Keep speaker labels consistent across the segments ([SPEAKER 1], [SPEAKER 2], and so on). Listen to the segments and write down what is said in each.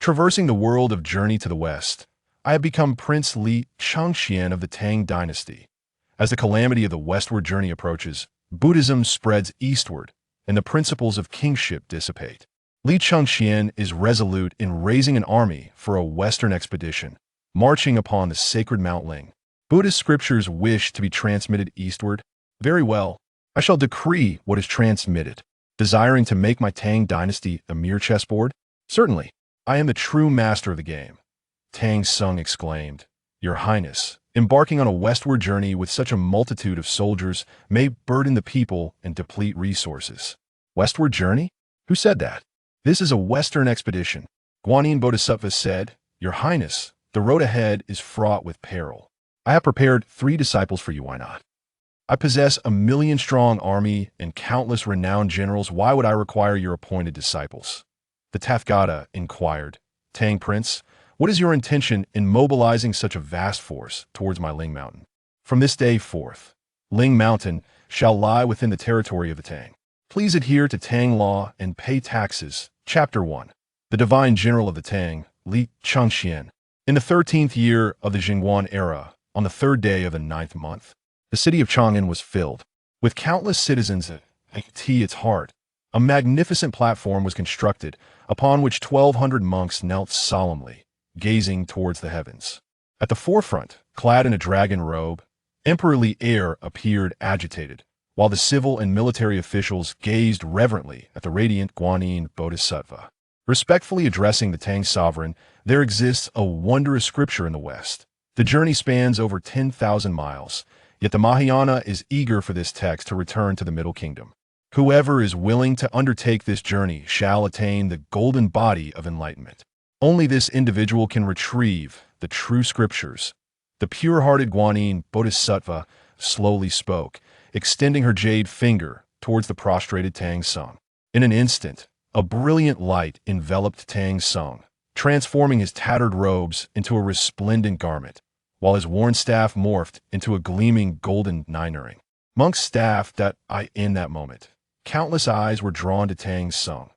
[SPEAKER 1] Traversing the world of journey to the west, I have become Prince Li Chengqian of the Tang Dynasty. As the calamity of the westward journey approaches, Buddhism spreads eastward, and the principles of kingship dissipate. Li Chengqian is resolute in raising an army for a western expedition, marching upon the sacred Mount Ling. Buddhist scriptures wish to be transmitted eastward. Very well, I shall decree what is transmitted. Desiring to make my Tang Dynasty a mere chessboard? Certainly, I am the true master of the game. Tang Sung exclaimed, Your Highness, embarking on a westward journey with such a multitude of soldiers may burden the people and deplete resources. Westward journey? Who said that? This is a western expedition. Guanyin Bodhisattva said, Your Highness, the road ahead is fraught with peril. I have prepared 3 disciples for you, why not? I possess a 1,000,000-strong army and countless renowned generals. Why would I require your appointed disciples? The Tathagata inquired, Tang Prince, what is your intention in mobilizing such a vast force towards my Ling Mountain? From this day forth, Ling Mountain shall lie within the territory of the Tang. Please adhere to Tang law and pay taxes. Chapter 1. The Divine General of the Tang, Li Chengqian. In the 13th year of the Jingguan era, on the 3rd day of the 9th month, the city of Chang'an was filled with countless citizens at its heart. A magnificent platform was constructed, upon which 1,200 monks knelt solemnly, gazing towards the heavens. At the forefront, clad in a dragon robe, Emperor Li appeared agitated, while the civil and military officials gazed reverently at the radiant Guanyin Bodhisattva. Respectfully addressing the Tang sovereign, there exists a wondrous scripture in the West. The journey spans over 10,000 miles, yet the Mahayana is eager for this text to return to the Middle Kingdom. Whoever is willing to undertake this journey shall attain the golden body of enlightenment. Only this individual can retrieve the true scriptures. The pure-hearted Guanyin Bodhisattva slowly spoke, extending her jade finger towards the prostrated Tang Sung. In an instant, a brilliant light enveloped Tang Sung, transforming his tattered robes into a resplendent garment, while his worn staff morphed into a gleaming golden nine-earring. Monks staffed in that moment. Countless eyes were drawn to Tang Sung.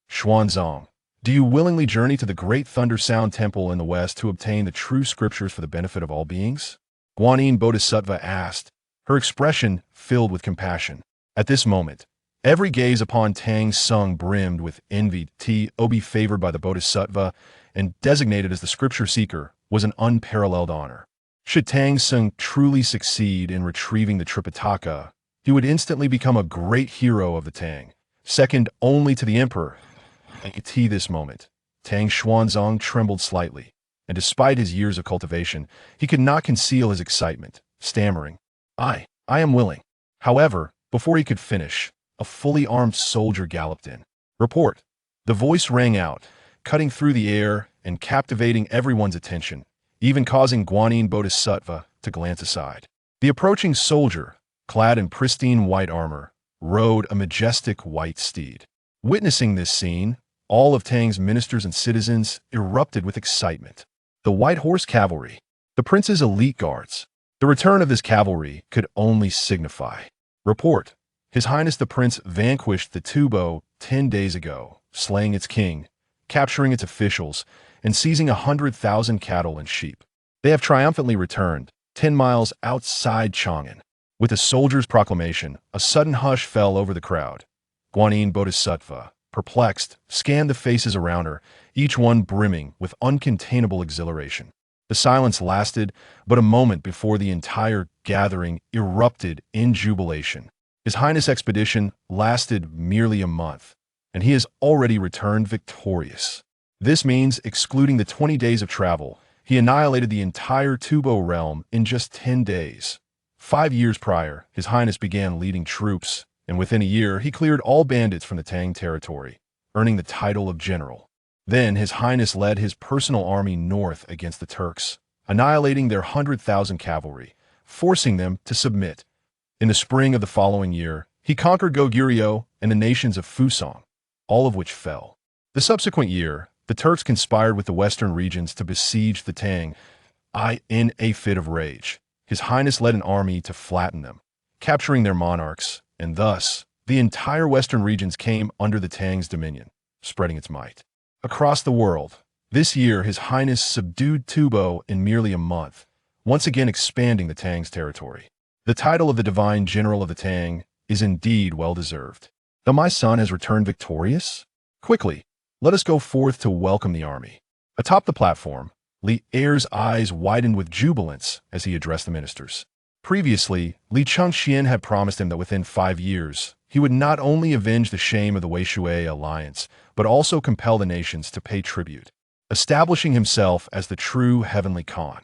[SPEAKER 1] Xuanzang, do you willingly journey to the great Thunder Sound Temple in the west to obtain the true scriptures for the benefit of all beings? Guanyin Bodhisattva asked, her expression filled with compassion. At this moment, every gaze upon Tang Sung brimmed with envy. To be favored by the Bodhisattva and designated as the scripture seeker was an unparalleled honor. Should Tang Sung truly succeed in retrieving the Tripitaka, he would instantly become a great hero of the Tang, second only to the emperor. At this moment, Tang Xuanzang trembled slightly, and despite his years of cultivation, he could not conceal his excitement, stammering, I am willing. However, before he could finish, a fully armed soldier galloped in. Report. The voice rang out, cutting through the air and captivating everyone's attention, even causing Guanyin Bodhisattva to glance aside. The approaching soldier, clad in pristine white armor, rode a majestic white steed. Witnessing this scene, all of Tang's ministers and citizens erupted with excitement. The White Horse Cavalry, the prince's elite guards. The return of this cavalry could only signify. Report. His Highness the Prince vanquished the Tubo 10 days ago, slaying its king, capturing its officials, and seizing 100,000 cattle and sheep. They have triumphantly returned, 10 miles outside Chang'an. With the soldier's proclamation, a sudden hush fell over the crowd. Guanyin Bodhisattva, perplexed, scanned the faces around her, each one brimming with uncontainable exhilaration. The silence lasted but a moment before the entire gathering erupted in jubilation. His Highness' expedition lasted merely a month, and he has already returned victorious. This means, excluding the 20 days of travel, he annihilated the entire Tubo realm in just 10 days. 5 years prior, His Highness began leading troops, and within a year he cleared all bandits from the Tang territory, earning the title of general. Then His Highness led his personal army north against the Turks, annihilating their 100,000 cavalry, forcing them to submit. In the spring of the following year, he conquered Goguryeo and the nations of Fusang, all of which fell. The subsequent year, the Turks conspired with the western regions to besiege the Tang. In a fit of rage, His Highness led an army to flatten them, capturing their monarchs, and thus, the entire western regions came under the Tang's dominion, spreading its might. Across the world, This year, His Highness subdued Tubo in merely a month, once again expanding the Tang's territory. The title of the Divine General of the Tang is indeed well-deserved. Though my son has returned victorious? Quickly, let us go forth to welcome the army. Atop the platform, Li Er's eyes widened with jubilance as he addressed the ministers. Previously, Li Chengqian had promised him that within 5 years, he would not only avenge the shame of the Wei-Shui alliance, but also compel the nations to pay tribute, establishing himself as the true heavenly Khan.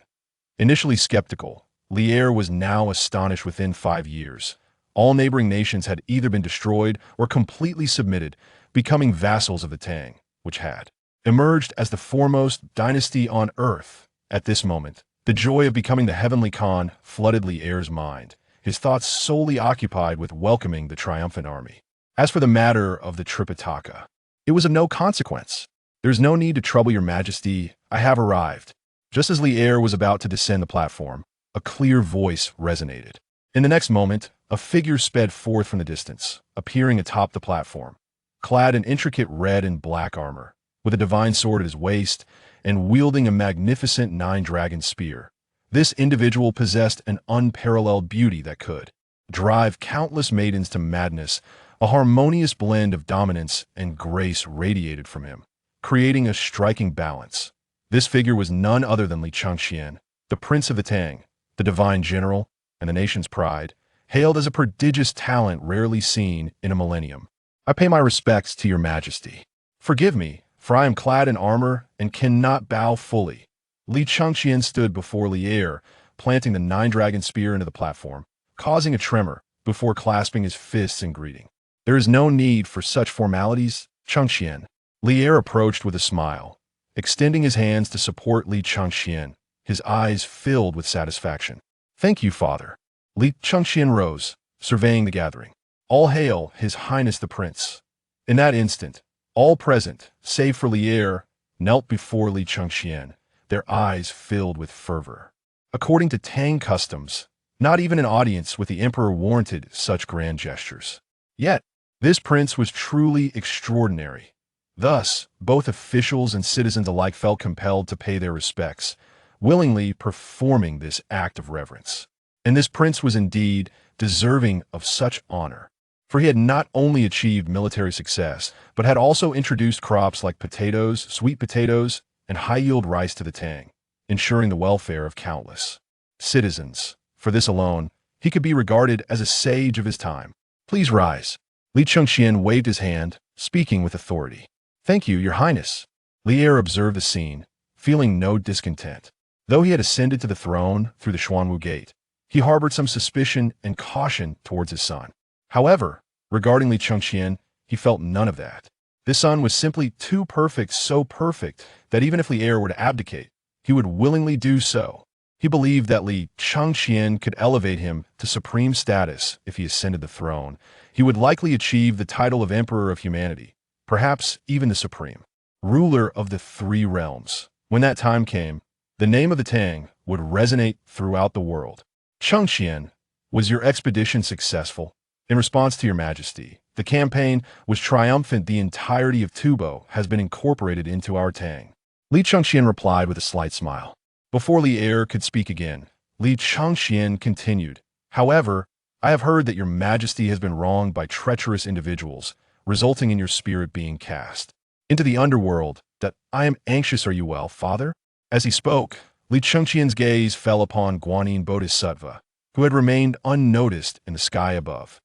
[SPEAKER 1] Initially skeptical, Li Er was now astonished. Within 5 years, all neighboring nations had either been destroyed or completely submitted, becoming vassals of the Tang, which had emerged as the foremost dynasty on earth. At this moment, the joy of becoming the heavenly Khan flooded Li Er's mind, his thoughts solely occupied with welcoming the triumphant army. As for the matter of the Tripitaka, it was of no consequence. There's no need to trouble your majesty. I have arrived. Just as Li Er was about to descend the platform, a clear voice resonated. In the next moment, a figure sped forth from the distance, appearing atop the platform, clad in intricate red and black armor, with a divine sword at his waist and wielding a magnificent 9-dragon spear. This individual possessed an unparalleled beauty that could drive countless maidens to madness. A harmonious blend of dominance and grace radiated from him, creating a striking balance. This figure was none other than Li Chengqian, the Prince of the Tang, the divine general, and the nation's pride, hailed as a prodigious talent rarely seen in a millennium. I pay my respects to your majesty. Forgive me, for I am clad in armor and cannot bow fully. Li Chengqian stood before Li Er, planting the 9-dragon spear into the platform, causing a tremor, before clasping his fists in greeting. There is no need for such formalities, Chengqian. Li Er approached with a smile, extending his hands to support Li Chengqian, his eyes filled with satisfaction. Thank you, father. Li Chengqian rose, surveying the gathering. All hail, His Highness the Prince. In that instant, all present, save for Li Er, knelt before Li Chengqian, their eyes filled with fervor. According to Tang customs, not even an audience with the emperor warranted such grand gestures. Yet, this prince was truly extraordinary. Thus, both officials and citizens alike felt compelled to pay their respects, willingly performing this act of reverence. And this prince was indeed deserving of such honor, for he had not only achieved military success, but had also introduced crops like potatoes, sweet potatoes, and high-yield rice to the Tang, ensuring the welfare of countless citizens. For this alone, he could be regarded as a sage of his time. Please rise. Li Chengqian waved his hand, speaking with authority. Thank you, Your Highness. Li Er observed the scene, feeling no discontent. Though he had ascended to the throne through the Xuanwu Gate, he harbored some suspicion and caution towards his son. However, regarding Li Chengqian, he felt none of that. This son was simply too perfect, so perfect that even if Li Er were to abdicate, he would willingly do so. He believed that Li Chengqian could elevate him to supreme status if he ascended the throne. He would likely achieve the title of Emperor of Humanity, perhaps even the supreme ruler of the 3 realms. When that time came, the name of the Tang would resonate throughout the world. Chengqian, was your expedition successful? In response to your majesty, the campaign was triumphant. The entirety of Tubo has been incorporated into our Tang. Li Chengqian replied with a slight smile. Before Li Er could speak again, Li Chengqian continued. However, I have heard that your majesty has been wronged by treacherous individuals, resulting in your spirit being cast into the underworld. That I am anxious. Are you well, father? As he spoke, Li Chengqian's gaze fell upon Guanyin Bodhisattva, who had remained unnoticed in the sky above.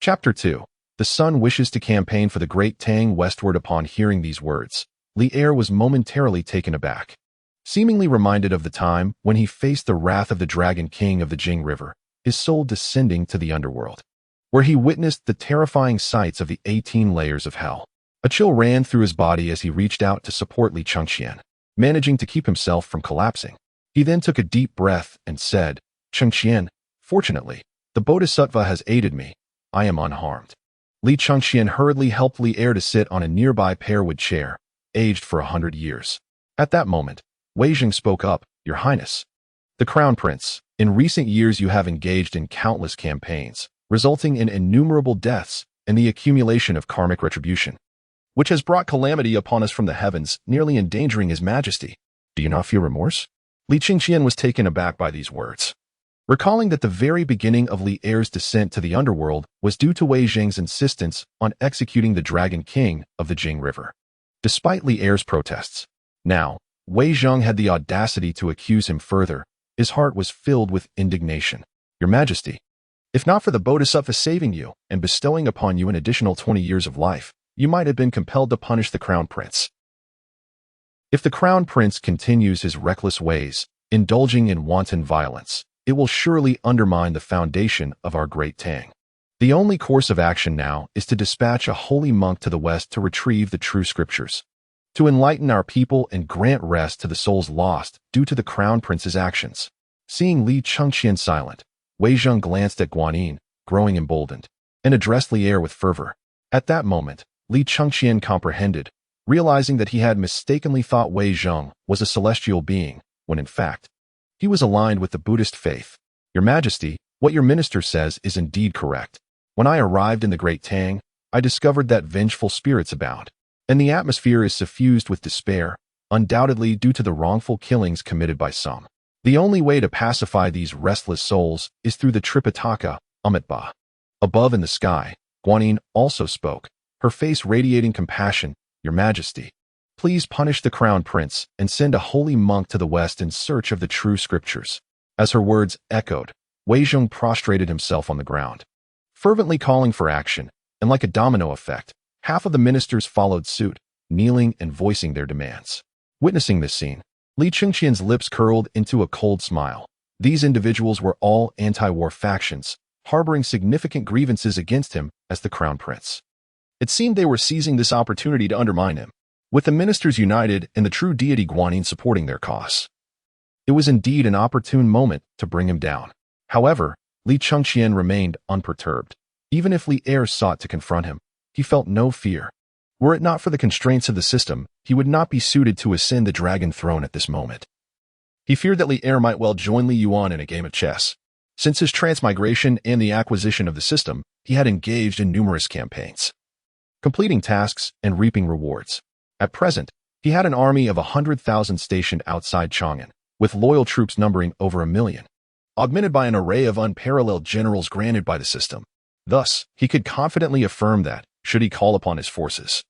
[SPEAKER 1] Chapter 2. The son wishes to campaign for the great Tang westward. Upon hearing these words, Li Er was momentarily taken aback, seemingly reminded of the time when he faced the wrath of the Dragon King of the Jing River, his soul descending to the underworld, where he witnessed the terrifying sights of the 18 layers of hell. A chill ran through his body as he reached out to support Li Chengqian, managing to keep himself from collapsing. He then took a deep breath and said, Chengqian, fortunately, the Bodhisattva has aided me. I am unharmed. Li Chengqian hurriedly helped Li Er to sit on a nearby pearwood chair, aged for 100 years. At that moment, Wei Jing spoke up, Your Highness, the Crown Prince, in recent years you have engaged in countless campaigns, resulting in innumerable deaths and the accumulation of karmic retribution. which has brought calamity upon us from the heavens, nearly endangering His Majesty. Do you not feel remorse? Li Chengqian was taken aback by these words. Recalling that the very beginning of Li Er's descent to the underworld was due to Wei Zheng's insistence on executing the Dragon King of the Jing River. Despite Li Er's protests, now, Wei Zheng had the audacity to accuse him further. His heart was filled with indignation. Your Majesty, if not for the Bodhisattva saving you and bestowing upon you an additional 20 years of life, you might have been compelled to punish the Crown Prince. If the Crown Prince continues his reckless ways, indulging in wanton violence, it will surely undermine the foundation of our great Tang. The only course of action now is to dispatch a holy monk to the west to retrieve the true scriptures, to enlighten our people and grant rest to the souls lost due to the Crown Prince's actions. Seeing Li Chengqian silent, Wei Zheng glanced at Guanyin, growing emboldened, and addressed Li Er with fervor. At that moment, Li Chengqian comprehended, realizing that he had mistakenly thought Wei Zheng was a celestial being, when in fact, he was aligned with the Buddhist faith. Your Majesty, what your minister says is indeed correct. When I arrived in the Great Tang, I discovered that vengeful spirits abound, and the atmosphere is suffused with despair, undoubtedly due to the wrongful killings committed by some. The only way to pacify these restless souls is through the Tripitaka, Amitabha. Above in the sky, Guanyin also spoke, her face radiating compassion. Your Majesty, please punish the Crown Prince and send a holy monk to the west in search of the true scriptures. As her words echoed, Wei Zheng prostrated himself on the ground, fervently calling for action, and like a domino effect, half of the ministers followed suit, kneeling and voicing their demands. Witnessing this scene, Li Chengqian's lips curled into a cold smile. These individuals were all anti-war factions, harboring significant grievances against him as the Crown Prince. It seemed they were seizing this opportunity to undermine him, with the ministers united and the true deity Guanyin supporting their cause. It was indeed an opportune moment to bring him down. However, Li Chengqian remained unperturbed. Even if Li Er sought to confront him, he felt no fear. Were it not for the constraints of the system, he would not be suited to ascend the dragon throne at this moment. He feared that Li Er might well join Li Yuan in a game of chess. Since his transmigration and the acquisition of the system, he had engaged in numerous campaigns, completing tasks and reaping rewards. At present, he had an army of 100,000 stationed outside Chang'an, with loyal troops numbering over 1 million, augmented by an array of unparalleled generals granted by the system. Thus, he could confidently affirm that, should he call upon his forces,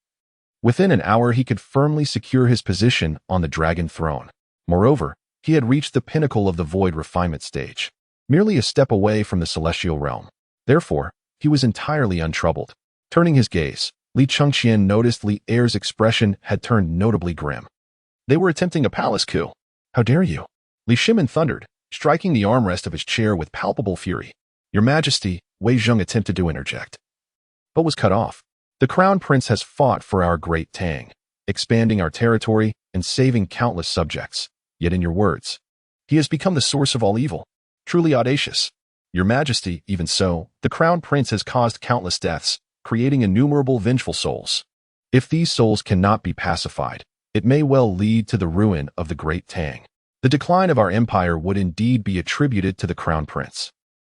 [SPEAKER 1] within an hour he could firmly secure his position on the dragon throne. Moreover, he had reached the pinnacle of the void refinement stage, merely a step away from the celestial realm. Therefore, he was entirely untroubled. Turning his gaze, Li Chengqian noticed Li Er's expression had turned notably grim. They were attempting a palace coup. How dare you? Li Shimin thundered, striking the armrest of his chair with palpable fury. Your Majesty, Wei Zheng attempted to interject, but was cut off. The Crown Prince has fought for our great Tang, expanding our territory and saving countless subjects. Yet in your words, he has become the source of all evil. Truly audacious. Your Majesty, even so, the Crown Prince has caused countless deaths, creating innumerable vengeful souls. If these souls cannot be pacified, it may well lead to the ruin of the great Tang. The decline of our empire would indeed be attributed to the Crown Prince.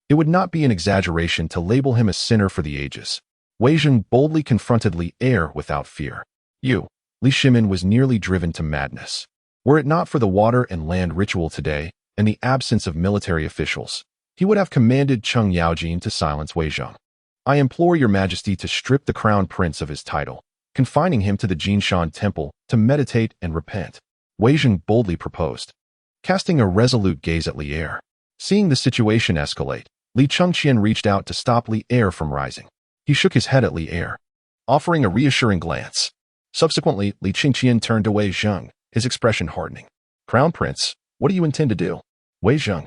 [SPEAKER 1] It would not be an exaggeration to label him a sinner for the ages. Wei Zheng boldly confronted Li Er without fear. Li Shimin was nearly driven to madness. Were it not for the water and land ritual today, and the absence of military officials, he would have commanded Cheng Yaojin to silence Wei Zheng. I implore your Majesty to strip the Crown Prince of his title, confining him to the Jinshan Temple to meditate and repent, Wei Zheng boldly proposed, casting a resolute gaze at Li Er. Seeing the situation escalate, Li Chengqian reached out to stop Li Er from rising. He shook his head at Li Er, offering a reassuring glance. Subsequently, Li Chengqian turned to Wei Zheng, his expression hardening. Crown Prince, what do you intend to do? Wei Zheng,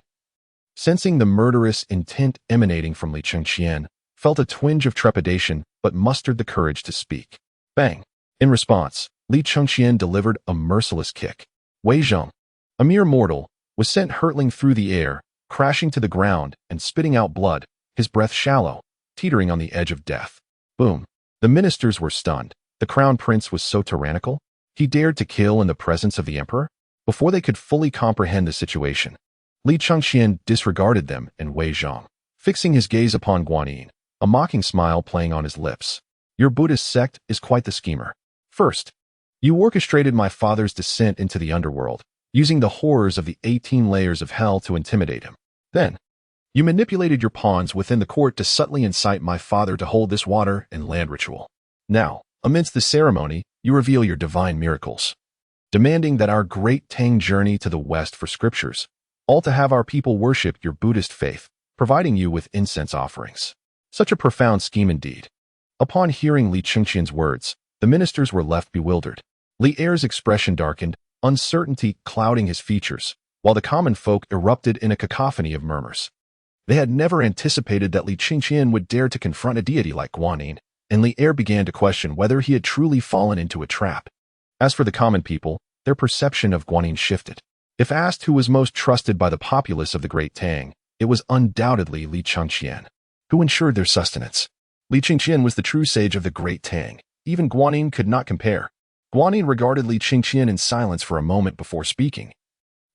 [SPEAKER 1] sensing the murderous intent emanating from Li Chengqian, felt a twinge of trepidation but mustered the courage to speak. Bang! In response, Li Chengqian delivered a merciless kick. Wei Zheng, a mere mortal, was sent hurtling through the air, crashing to the ground and spitting out blood, his breath shallow, teetering on the edge of death. Boom! The ministers were stunned. The Crown Prince was so tyrannical? He dared to kill in the presence of the emperor? Before they could fully comprehend the situation, Li Chengqian disregarded them and Wei Zheng, fixing his gaze upon Guanyin, a mocking smile playing on his lips. Your Buddhist sect is quite the schemer. First, you orchestrated my father's descent into the underworld, using the horrors of the 18 layers of hell to intimidate him. Then, you manipulated your pawns within the court to subtly incite my father to hold this water and land ritual. Now, amidst the ceremony, you reveal your divine miracles, demanding that our great Tang journey to the west for scriptures, all to have our people worship your Buddhist faith, providing you with incense offerings. Such a profound scheme indeed. Upon hearing Li Chengqian's words, the ministers were left bewildered. Li Er's expression darkened, uncertainty clouding his features, while the common folk erupted in a cacophony of murmurs. They had never anticipated that Li Chengqian would dare to confront a deity like Guanyin, and Li Er began to question whether he had truly fallen into a trap. As for the common people, their perception of Guanyin shifted. If asked who was most trusted by the populace of the Great Tang, it was undoubtedly Li Chengqian, who ensured their sustenance. Li Chengqian was the true sage of the Great Tang. Even Guanyin could not compare. Guanyin regarded Li Chengqian in silence for a moment before speaking.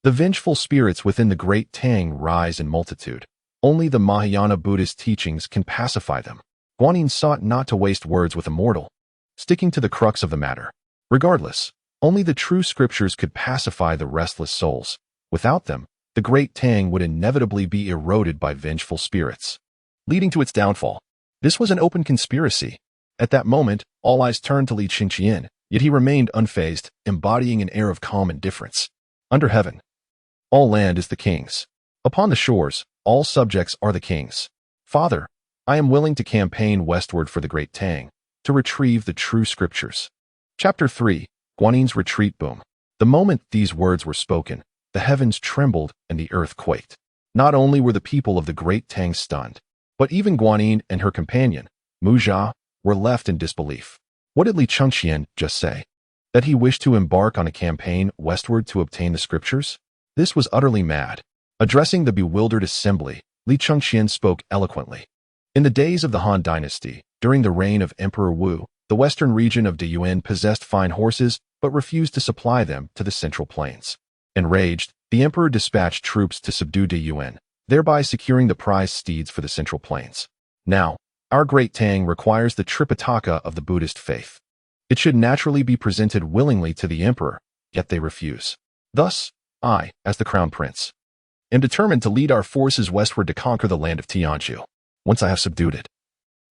[SPEAKER 1] The vengeful spirits within the Great Tang rise in multitude. Only the Mahayana Buddhist teachings can pacify them. Guanyin sought not to waste words with a mortal, sticking to the crux of the matter. Regardless, only the true scriptures could pacify the restless souls. Without them, the Great Tang would inevitably be eroded by vengeful spirits, leading to its downfall. This was an open conspiracy. At that moment, all eyes turned to Li Chengqian, yet he remained unfazed, embodying an air of calm indifference. Under heaven, all land is the king's. Upon the shores, all subjects are the king's. Father, I am willing to campaign westward for the Great Tang, to retrieve the true scriptures. Chapter 3, Guanyin's Retreat Boom. The moment these words were spoken, the heavens trembled and the earth quaked. Not only were the people of the Great Tang stunned, but even Guanyin and her companion, Muzha, were left in disbelief. What did Li Chengqian just say? That he wished to embark on a campaign westward to obtain the scriptures? This was utterly mad. Addressing the bewildered assembly, Li Chengqian spoke eloquently. In the days of the Han Dynasty, during the reign of Emperor Wu, the western region of Dayuan possessed fine horses but refused to supply them to the central plains. Enraged, the emperor dispatched troops to subdue Dayuan, thereby securing the prized steeds for the central plains. Now, our Great Tang requires the Tripitaka of the Buddhist faith. It should naturally be presented willingly to the emperor, yet they refuse. Thus, I, as the crown prince, am determined to lead our forces westward to conquer the land of Tianzhu, once I have subdued it.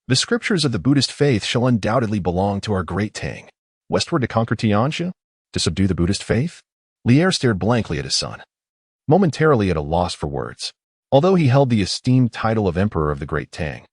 [SPEAKER 1] The scriptures of the Buddhist faith shall undoubtedly belong to our Great Tang. Westward to conquer Tianzhu? To subdue the Buddhist faith? Li Er stared blankly at his son, momentarily at a loss for words. Although he held the esteemed title of Emperor of the Great Tang,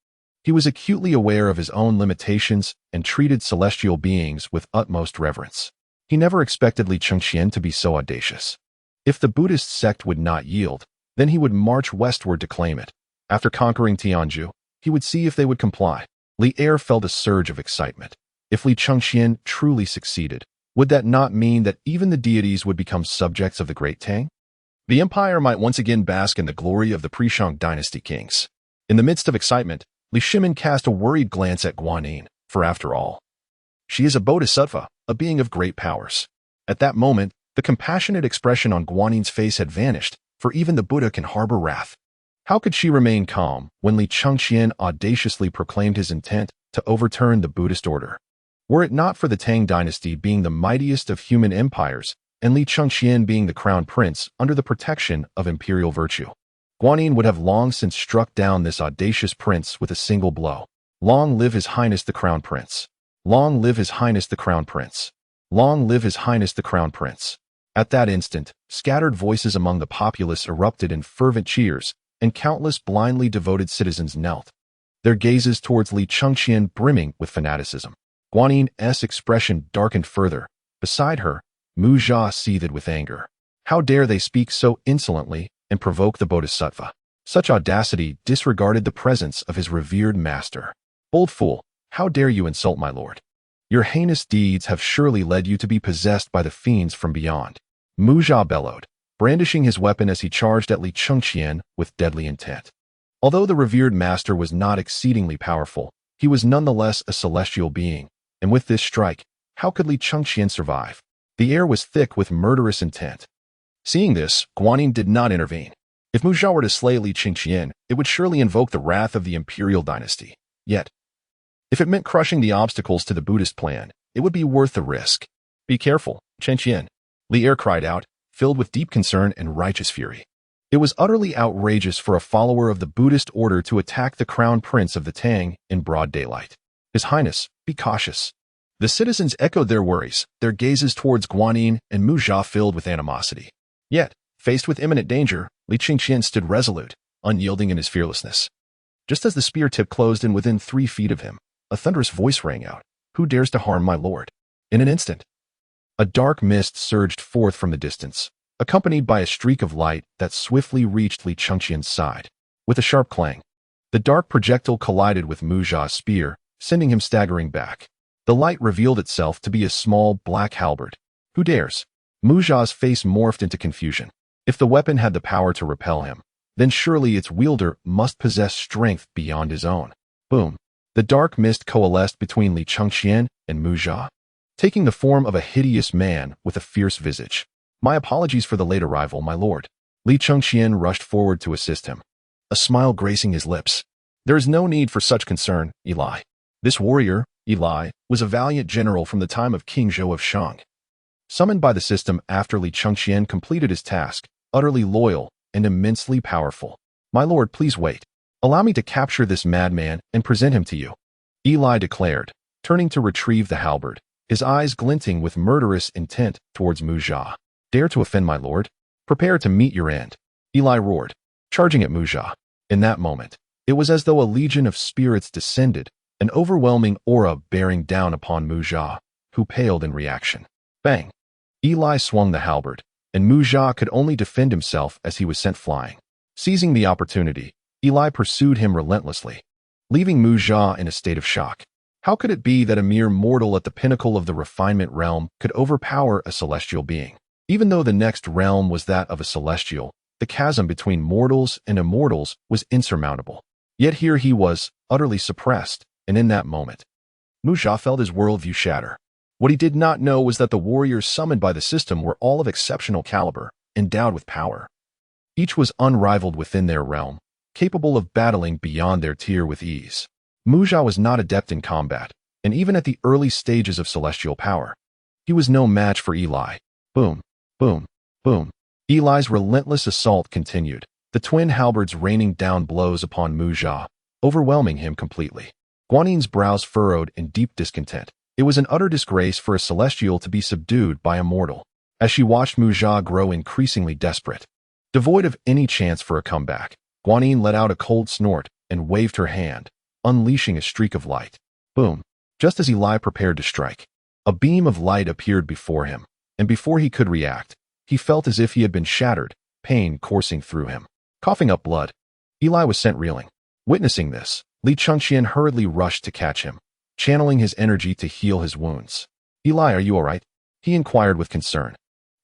[SPEAKER 1] he was acutely aware of his own limitations and treated celestial beings with utmost reverence. He never expected Li Chengqian to be so audacious. If the Buddhist sect would not yield, then he would march westward to claim it. After conquering Tianzhu, he would see if they would comply. Li Er felt a surge of excitement. If Li Chengqian truly succeeded, would that not mean that even the deities would become subjects of the Great Tang? The empire might once again bask in the glory of the Tang Dynasty kings. In the midst of excitement, Li Shimin cast a worried glance at Guanyin, for after all, she is a bodhisattva, a being of great powers. At that moment, the compassionate expression on Guanyin's face had vanished, for even the Buddha can harbor wrath. How could she remain calm when Li Chengqian audaciously proclaimed his intent to overturn the Buddhist order? Were it not for the Tang Dynasty being the mightiest of human empires, and Li Chengqian being the crown prince under the protection of imperial virtue, Guanyin would have long since struck down this audacious prince with a single blow. Long live His Highness the Crown Prince! Long live His Highness the Crown Prince! Long live His Highness the Crown Prince! At that instant, scattered voices among the populace erupted in fervent cheers, and countless blindly devoted citizens knelt, their gazes towards Li Chengqian brimming with fanaticism. Guanyin's expression darkened further. Beside her, Muzha seethed with anger. How dare they speak so insolently and provoke the bodhisattva? Such audacity disregarded the presence of his revered master. Bold fool, how dare you insult my lord? Your heinous deeds have surely led you to be possessed by the fiends from beyond. Muzha bellowed, brandishing his weapon as he charged at Li Chengqian with deadly intent. Although the revered master was not exceedingly powerful, he was nonetheless a celestial being, and with this strike, how could Li Chengqian survive? The air was thick with murderous intent. Seeing this, Guanyin did not intervene. If Muzha were to slay Li Chengqian, it would surely invoke the wrath of the imperial dynasty. Yet, if it meant crushing the obstacles to the Buddhist plan, it would be worth the risk. Be careful, Chengqian, Li cried out, filled with deep concern and righteous fury. It was utterly outrageous for a follower of the Buddhist order to attack the crown prince of the Tang in broad daylight. His Highness, be cautious. The citizens echoed their worries, their gazes towards Guanyin and Muzha filled with animosity. Yet, faced with imminent danger, Li Chengqian stood resolute, unyielding in his fearlessness. Just as the spear tip closed in within 3 feet of him, a thunderous voice rang out, "Who dares to harm my lord?" In an instant, a dark mist surged forth from the distance, accompanied by a streak of light that swiftly reached Li Chengqian's side. With a sharp clang, the dark projectile collided with Muzha's spear, sending him staggering back. The light revealed itself to be a small black halberd. Who dares? Muzha's face morphed into confusion. If the weapon had the power to repel him, then surely its wielder must possess strength beyond his own. Boom. The dark mist coalesced between Li Chengqian and Muzha, taking the form of a hideous man with a fierce visage. My apologies for the late arrival, my lord. Li Chengqian rushed forward to assist him, a smile gracing his lips. There is no need for such concern, Eli. This warrior, Eli, was a valiant general from the time of King Xīyóu of Shang. Summoned by the system after Li Chengqian completed his task, utterly loyal and immensely powerful. My lord, please wait. Allow me to capture this madman and present him to you, Eli declared, turning to retrieve the halberd, his eyes glinting with murderous intent towards Muzha. Dare to offend my lord? Prepare to meet your end, Eli roared, charging at Muzha. In that moment, it was as though a legion of spirits descended, an overwhelming aura bearing down upon Muzha, who paled in reaction. Bang! Eli swung the halberd, and Muzha could only defend himself as he was sent flying. Seizing the opportunity, Eli pursued him relentlessly, leaving Muzha in a state of shock. How could it be that a mere mortal at the pinnacle of the refinement realm could overpower a celestial being? Even though the next realm was that of a celestial, the chasm between mortals and immortals was insurmountable. Yet here he was, utterly suppressed, and in that moment, Muzha felt his worldview shatter. What he did not know was that the warriors summoned by the system were all of exceptional caliber, endowed with power. Each was unrivaled within their realm, capable of battling beyond their tier with ease. Muzha was not adept in combat, and even at the early stages of celestial power, he was no match for Eli. Boom, boom, boom. Eli's relentless assault continued, the twin halberds raining down blows upon Muzha, overwhelming him completely. Guanyin's brows furrowed in deep discontent. It was an utter disgrace for a celestial to be subdued by a mortal. As she watched Muzha grow increasingly desperate, devoid of any chance for a comeback, Guanyin let out a cold snort and waved her hand, unleashing a streak of light. Boom! Just as Eli prepared to strike, a beam of light appeared before him, and before he could react, he felt as if he had been shattered, pain coursing through him. Coughing up blood, Eli was sent reeling. Witnessing this, Li Chengqian hurriedly rushed to catch him, channeling his energy to heal his wounds. Eli, are you all right? He inquired with concern.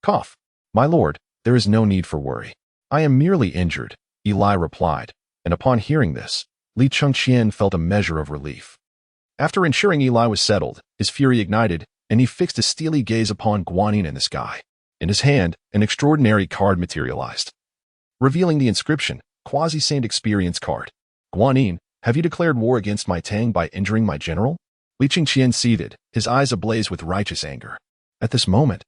[SPEAKER 1] Cough. My lord, there is no need for worry. I am merely injured, Eli replied, and upon hearing this, Li Chengqian felt a measure of relief. After ensuring Eli was settled, his fury ignited, and he fixed a steely gaze upon Guanyin in the sky. In his hand, an extraordinary card materialized, revealing the inscription, Quasi-Saint Experience Card. Guanyin, have you declared war against my Tang by injuring my general? Li Chengqian seethed, his eyes ablaze with righteous anger. At this moment,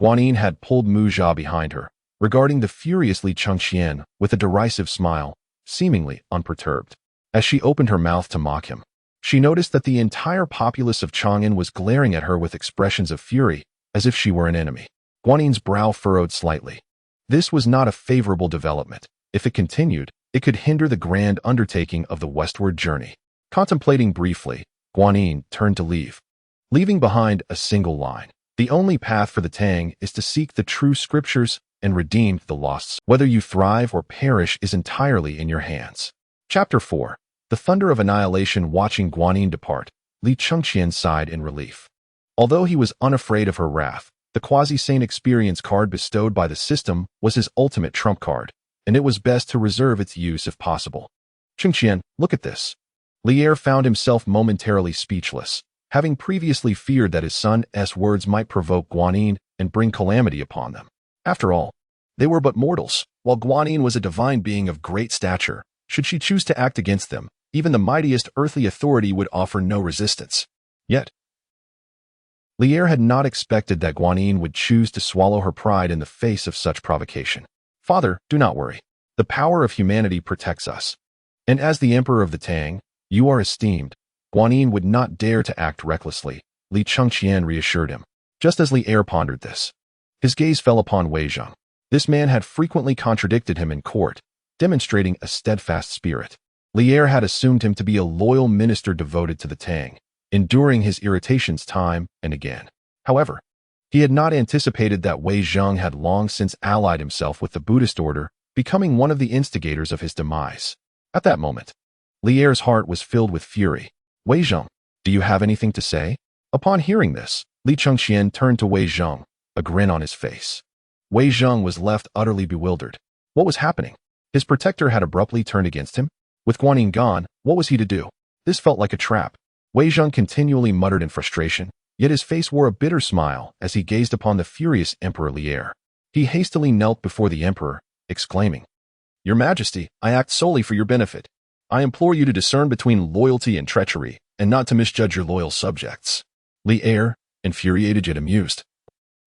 [SPEAKER 1] Guanyin had pulled Muzha behind her, regarding the furious Li Chengqian with a derisive smile, seemingly unperturbed. As she opened her mouth to mock him, she noticed that the entire populace of Chang'an was glaring at her with expressions of fury, as if she were an enemy. Guanyin's brow furrowed slightly. This was not a favorable development. If it continued, it could hinder the grand undertaking of the westward journey. Contemplating briefly, Guanyin turned to leave, leaving behind a single line. The only path for the Tang is to seek the true scriptures and redeem the lost. Whether you thrive or perish is entirely in your hands. Chapter 4. The thunder of annihilation. Watching Guanyin depart, Li Chengqian sighed in relief. Although he was unafraid of her wrath, the quasi-saint experience card bestowed by the system was his ultimate trump card, and it was best to reserve its use if possible. Chengqian, look at this. Li found himself momentarily speechless, having previously feared that his son's words might provoke Guanyin and bring calamity upon them. After all, they were but mortals, while Guanyin was a divine being of great stature. Should she choose to act against them, even the mightiest earthly authority would offer no resistance. Yet, Li had not expected that Guanyin would choose to swallow her pride in the face of such provocation. Father, do not worry. The power of humanity protects us. And as the Emperor of the Tang, you are esteemed. Guanyin would not dare to act recklessly, Li Chengqian reassured him. Just as Li pondered this, his gaze fell upon Wei Zheng. This man had frequently contradicted him in court, demonstrating a steadfast spirit. Li had assumed him to be a loyal minister devoted to the Tang, enduring his irritations time and again. However, he had not anticipated that Wei Zheng had long since allied himself with the Buddhist order, becoming one of the instigators of his demise. At that moment, Li's heart was filled with fury. Wei Zheng, do you have anything to say? Upon hearing this, Li Chengqian turned to Wei Zheng, a grin on his face. Wei Zheng was left utterly bewildered. What was happening? His protector had abruptly turned against him? With Guanyin gone, what was he to do? This felt like a trap. Wei Zheng continually muttered in frustration, yet his face wore a bitter smile as he gazed upon the furious Emperor Li. He hastily knelt before the Emperor, exclaiming, Your Majesty, I act solely for your benefit. I implore you to discern between loyalty and treachery, and not to misjudge your loyal subjects. Li, infuriated yet amused,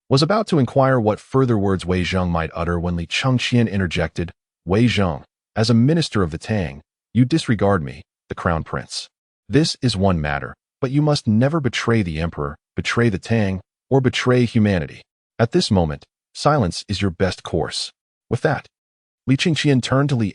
[SPEAKER 1] was about to inquire what further words Wei Zheng might utter when Li Chengqian interjected, Wei Zheng, as a minister of the Tang, you disregard me, the crown prince. This is one matter, but you must never betray the emperor, betray the Tang, or betray humanity. At this moment, silence is your best course. With that, Li Chengqian turned to Li,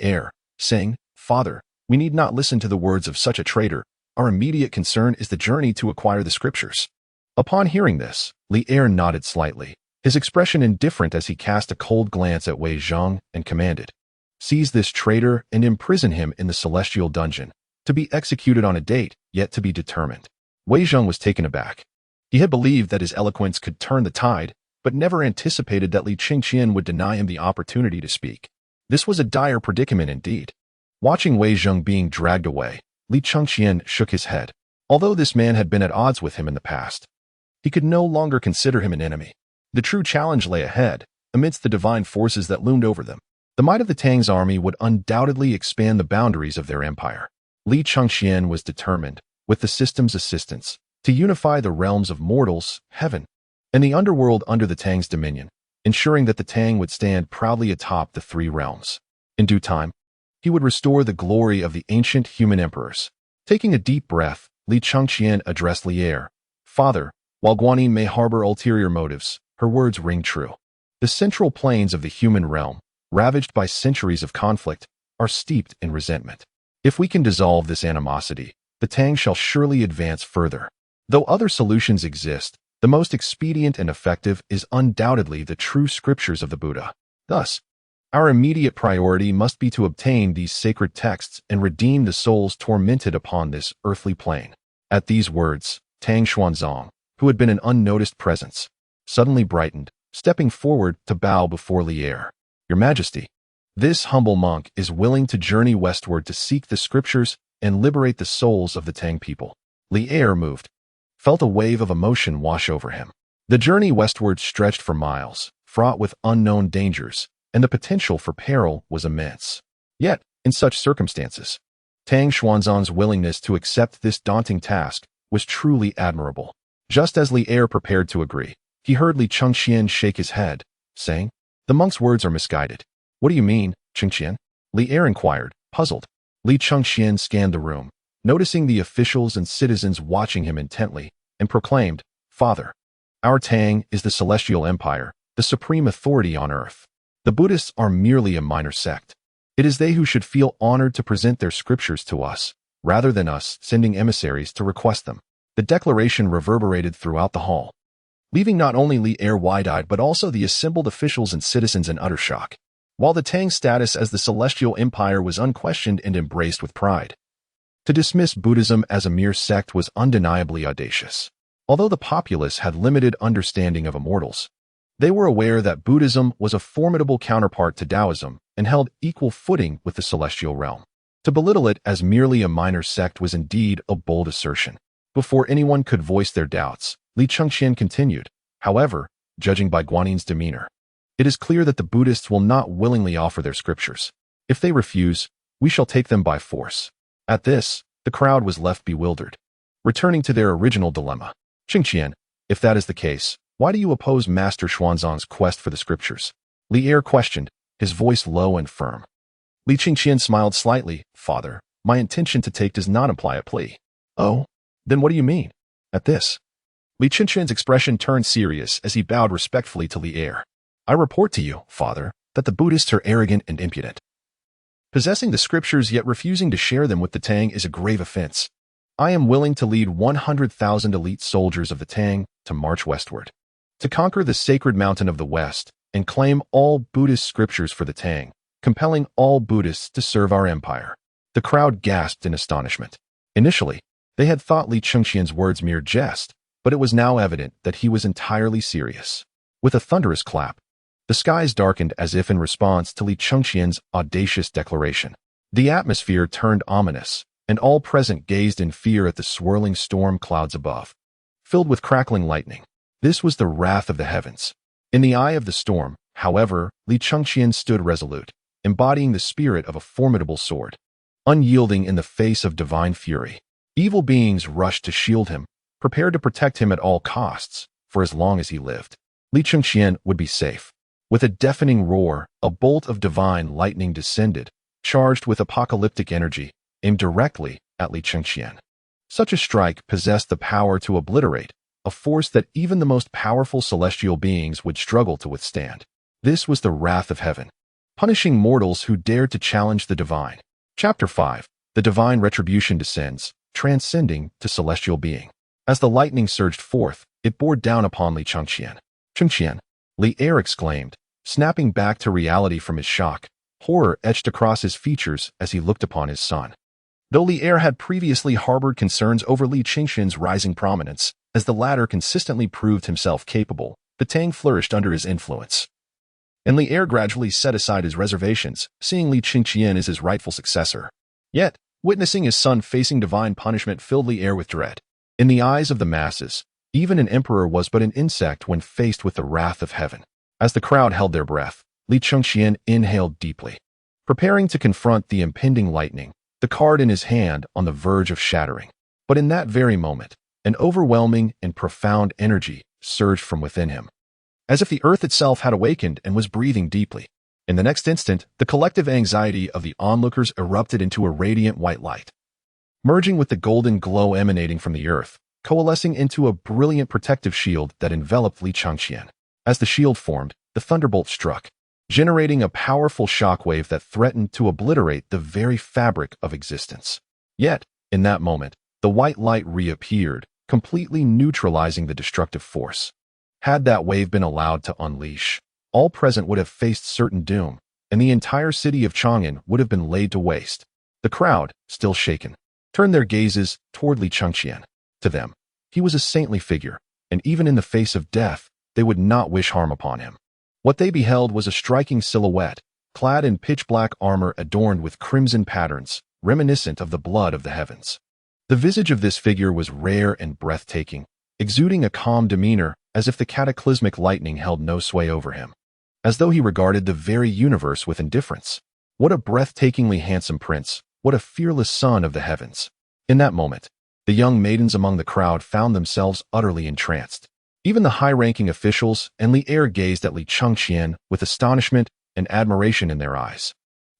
[SPEAKER 1] saying, Father, we need not listen to the words of such a traitor. Our immediate concern is the journey to acquire the scriptures. Upon hearing this, Li nodded slightly, his expression indifferent as he cast a cold glance at Wei Zheng and commanded, Seize this traitor and imprison him in the celestial dungeon, to be executed on a date yet to be determined. Wei Zheng was taken aback. He had believed that his eloquence could turn the tide, but never anticipated that Li Chengqian would deny him the opportunity to speak. This was a dire predicament indeed. Watching Wei Zheng being dragged away, Li Chengqian shook his head. Although this man had been at odds with him in the past, he could no longer consider him an enemy. The true challenge lay ahead, amidst the divine forces that loomed over them. The might of the Tang's army would undoubtedly expand the boundaries of their empire. Li Chengqian was determined, with the system's assistance, to unify the realms of mortals, heaven, and the underworld under the Tang's dominion, ensuring that the Tang would stand proudly atop the three realms. In due time, he would restore the glory of the ancient human emperors. Taking a deep breath, Li Chengqian addressed Li, Father, while Guanyin may harbor ulterior motives, her words ring true. The central plains of the human realm, ravaged by centuries of conflict, are steeped in resentment. If we can dissolve this animosity, the Tang shall surely advance further. Though other solutions exist, the most expedient and effective is undoubtedly the true scriptures of the Buddha. Thus, our immediate priority must be to obtain these sacred texts and redeem the souls tormented upon this earthly plane. At these words, Tang Xuanzang, who had been an unnoticed presence, suddenly brightened, stepping forward to bow before Li. Your Majesty, this humble monk is willing to journey westward to seek the scriptures and liberate the souls of the Tang people. Li moved, felt a wave of emotion wash over him. The journey westward stretched for miles, fraught with unknown dangers, and the potential for peril was immense. Yet, in such circumstances, Tang Xuanzang's willingness to accept this daunting task was truly admirable. Just as Li prepared to agree, he heard Li Chengqian shake his head, saying, The monk's words are misguided. What do you mean, Chengqian? Li inquired, puzzled. Li Chengqian scanned the room, noticing the officials and citizens watching him intently, and proclaimed, Father, our Tang is the celestial empire, the supreme authority on earth. The Buddhists are merely a minor sect. It is they who should feel honored to present their scriptures to us, rather than us sending emissaries to request them. The declaration reverberated throughout the hall, leaving not only Li wide-eyed but also the assembled officials and citizens in utter shock. While the Tang's status as the celestial empire was unquestioned and embraced with pride, to dismiss Buddhism as a mere sect was undeniably audacious. Although the populace had limited understanding of immortals, they were aware that Buddhism was a formidable counterpart to Taoism and held equal footing with the celestial realm. To belittle it as merely a minor sect was indeed a bold assertion. Before anyone could voice their doubts, Li Chengqian continued, However, judging by Guanyin's demeanor, it is clear that the Buddhists will not willingly offer their scriptures. If they refuse, we shall take them by force. At this, the crowd was left bewildered, returning to their original dilemma. Chengqian, If that is the case, why do you oppose Master Xuanzang's quest for the scriptures? Li Er questioned, his voice low and firm. Li Chengqian smiled slightly. Father, my intention to take does not imply a plea. Oh? Then what do you mean? At this, Li Chengqian's expression turned serious as he bowed respectfully to Li Er. I report to you, Father, that the Buddhists are arrogant and impudent. Possessing the scriptures yet refusing to share them with the Tang is a grave offense. I am willing to lead 100,000 elite soldiers of the Tang to march westward, to conquer the sacred mountain of the West and claim all Buddhist scriptures for the Tang, compelling all Buddhists to serve our empire. The crowd gasped in astonishment. Initially, they had thought Li Chengqian's words mere jest, but it was now evident that he was entirely serious. With a thunderous clap, the skies darkened as if in response to Li Chengqian's audacious declaration. The atmosphere turned ominous, and all present gazed in fear at the swirling storm clouds above, filled with crackling lightning. This was the wrath of the heavens. In the eye of the storm, however, Li Chengqian stood resolute, embodying the spirit of a formidable sword. Unyielding in the face of divine fury, evil beings rushed to shield him, prepared to protect him at all costs, for as long as he lived. Li Chengqian would be safe. With a deafening roar, a bolt of divine lightning descended, charged with apocalyptic energy, aimed directly at Li Chengqian. Such a strike possessed the power to obliterate, a force that even the most powerful celestial beings would struggle to withstand. This was the wrath of heaven, punishing mortals who dared to challenge the divine. Chapter 5. The divine retribution descends, transcending to celestial being. As the lightning surged forth, it bore down upon Li Chengqian. Chengqian, Li Er exclaimed, snapping back to reality from his shock. Horror etched across his features as he looked upon his son. Though Li Er had previously harbored concerns over Li Chengqian's rising prominence, as the latter consistently proved himself capable, the Tang flourished under his influence. And Li Er gradually set aside his reservations, seeing Li Chengqian as his rightful successor. Yet, witnessing his son facing divine punishment filled Li Er with dread. In the eyes of the masses, even an emperor was but an insect when faced with the wrath of heaven. As the crowd held their breath, Li Chengqian inhaled deeply, preparing to confront the impending lightning, the card in his hand on the verge of shattering. But in that very moment, an overwhelming and profound energy surged from within him, as if the earth itself had awakened and was breathing deeply. In the next instant, the collective anxiety of the onlookers erupted into a radiant white light, merging with the golden glow emanating from the earth, coalescing into a brilliant protective shield that enveloped Li Chengqian. As the shield formed, the thunderbolt struck, generating a powerful shockwave that threatened to obliterate the very fabric of existence. Yet, in that moment, the white light reappeared, completely neutralizing the destructive force. Had that wave been allowed to unleash, all present would have faced certain doom, and the entire city of Chang'an would have been laid to waste. The crowd, still shaken, turned their gazes toward Li Chengqian. To them, he was a saintly figure, and even in the face of death, they would not wish harm upon him. What they beheld was a striking silhouette, clad in pitch-black armor adorned with crimson patterns, reminiscent of the blood of the heavens. The visage of this figure was rare and breathtaking, exuding a calm demeanor as if the cataclysmic lightning held no sway over him, as though he regarded the very universe with indifference. What a breathtakingly handsome prince, what a fearless son of the heavens. In that moment, the young maidens among the crowd found themselves utterly entranced. Even the high-ranking officials and Li Er gazed at Li Chengqian with astonishment and admiration in their eyes.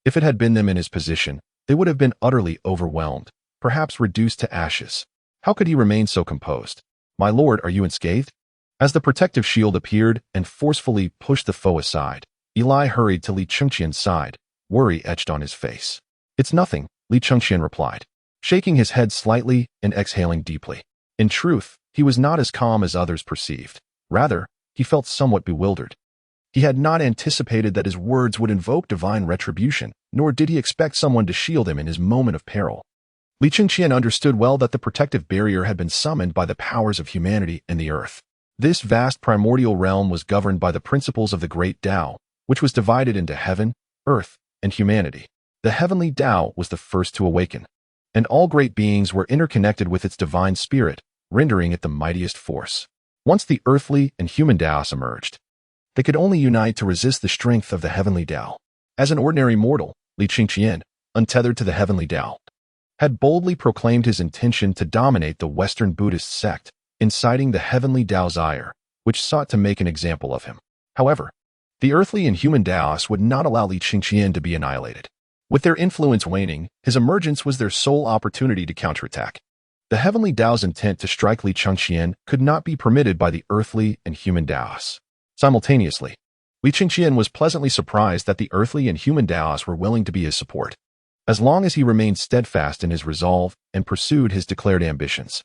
[SPEAKER 1] If it had been them in his position, they would have been utterly overwhelmed, perhaps reduced to ashes. How could he remain so composed? My lord, are you unscathed? As the protective shield appeared and forcefully pushed the foe aside, Eli hurried to Li Chengqian's side, worry etched on his face. It's nothing, Li Chengqian replied, shaking his head slightly and exhaling deeply. In truth, he was not as calm as others perceived. Rather, he felt somewhat bewildered. He had not anticipated that his words would invoke divine retribution, nor did he expect someone to shield him in his moment of peril. Li Chengqian understood well that the protective barrier had been summoned by the powers of humanity and the earth. This vast primordial realm was governed by the principles of the great Tao, which was divided into heaven, earth, and humanity. The heavenly Tao was the first to awaken, and all great beings were interconnected with its divine spirit, rendering it the mightiest force. Once the earthly and human Taos emerged, they could only unite to resist the strength of the heavenly Tao. As an ordinary mortal, Li Chengqian, untethered to the heavenly Tao, had boldly proclaimed his intention to dominate the Western Buddhist sect, inciting the heavenly Tao's ire, which sought to make an example of him. However, the earthly and human Taoists would not allow Li Chengqian to be annihilated. With their influence waning, his emergence was their sole opportunity to counterattack. The heavenly Tao's intent to strike Li Chengqian could not be permitted by the earthly and human Taoists. Simultaneously, Li Chengqian was pleasantly surprised that the earthly and human Taoists were willing to be his support, as long as he remained steadfast in his resolve and pursued his declared ambitions.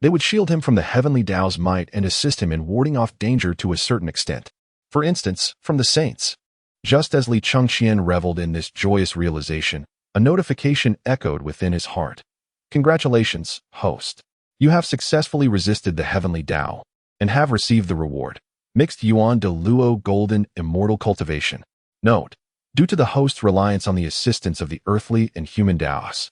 [SPEAKER 1] They would shield him from the heavenly Tao's might and assist him in warding off danger to a certain extent. For instance, from the saints. Just as Li Chengqian reveled in this joyous realization, a notification echoed within his heart. Congratulations, host. You have successfully resisted the heavenly Tao and have received the reward. Mixed Yuan de Luo Golden Immortal Cultivation. Note: due to the host's reliance on the assistance of the earthly and human Taoists,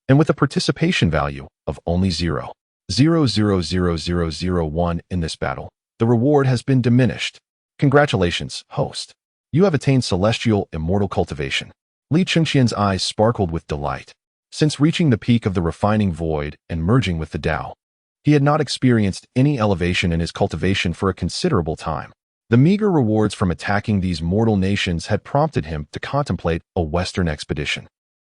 [SPEAKER 1] and with a participation value of only 0.000001 in this battle, the reward has been diminished. Congratulations, host. You have attained celestial immortal cultivation. Li Chengqian's eyes sparkled with delight. Since reaching the peak of the refining void and merging with the Tao, he had not experienced any elevation in his cultivation for a considerable time. The meager rewards from attacking these mortal nations had prompted him to contemplate a Western expedition.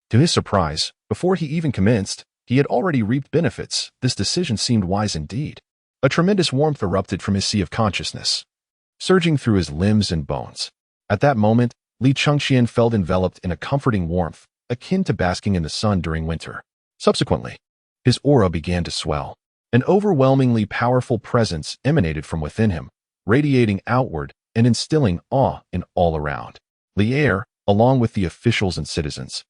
[SPEAKER 1] To his surprise, before he even commenced, he had already reaped benefits. This decision seemed wise indeed. A tremendous warmth erupted from his sea of consciousness, surging through his limbs and bones. At that moment, Li Chengqian felt enveloped in a comforting warmth, akin to basking in the sun during winter. Subsequently, his aura began to swell. An overwhelmingly powerful presence emanated from within him, radiating outward and instilling awe in all around. Li, along with the officials and citizens,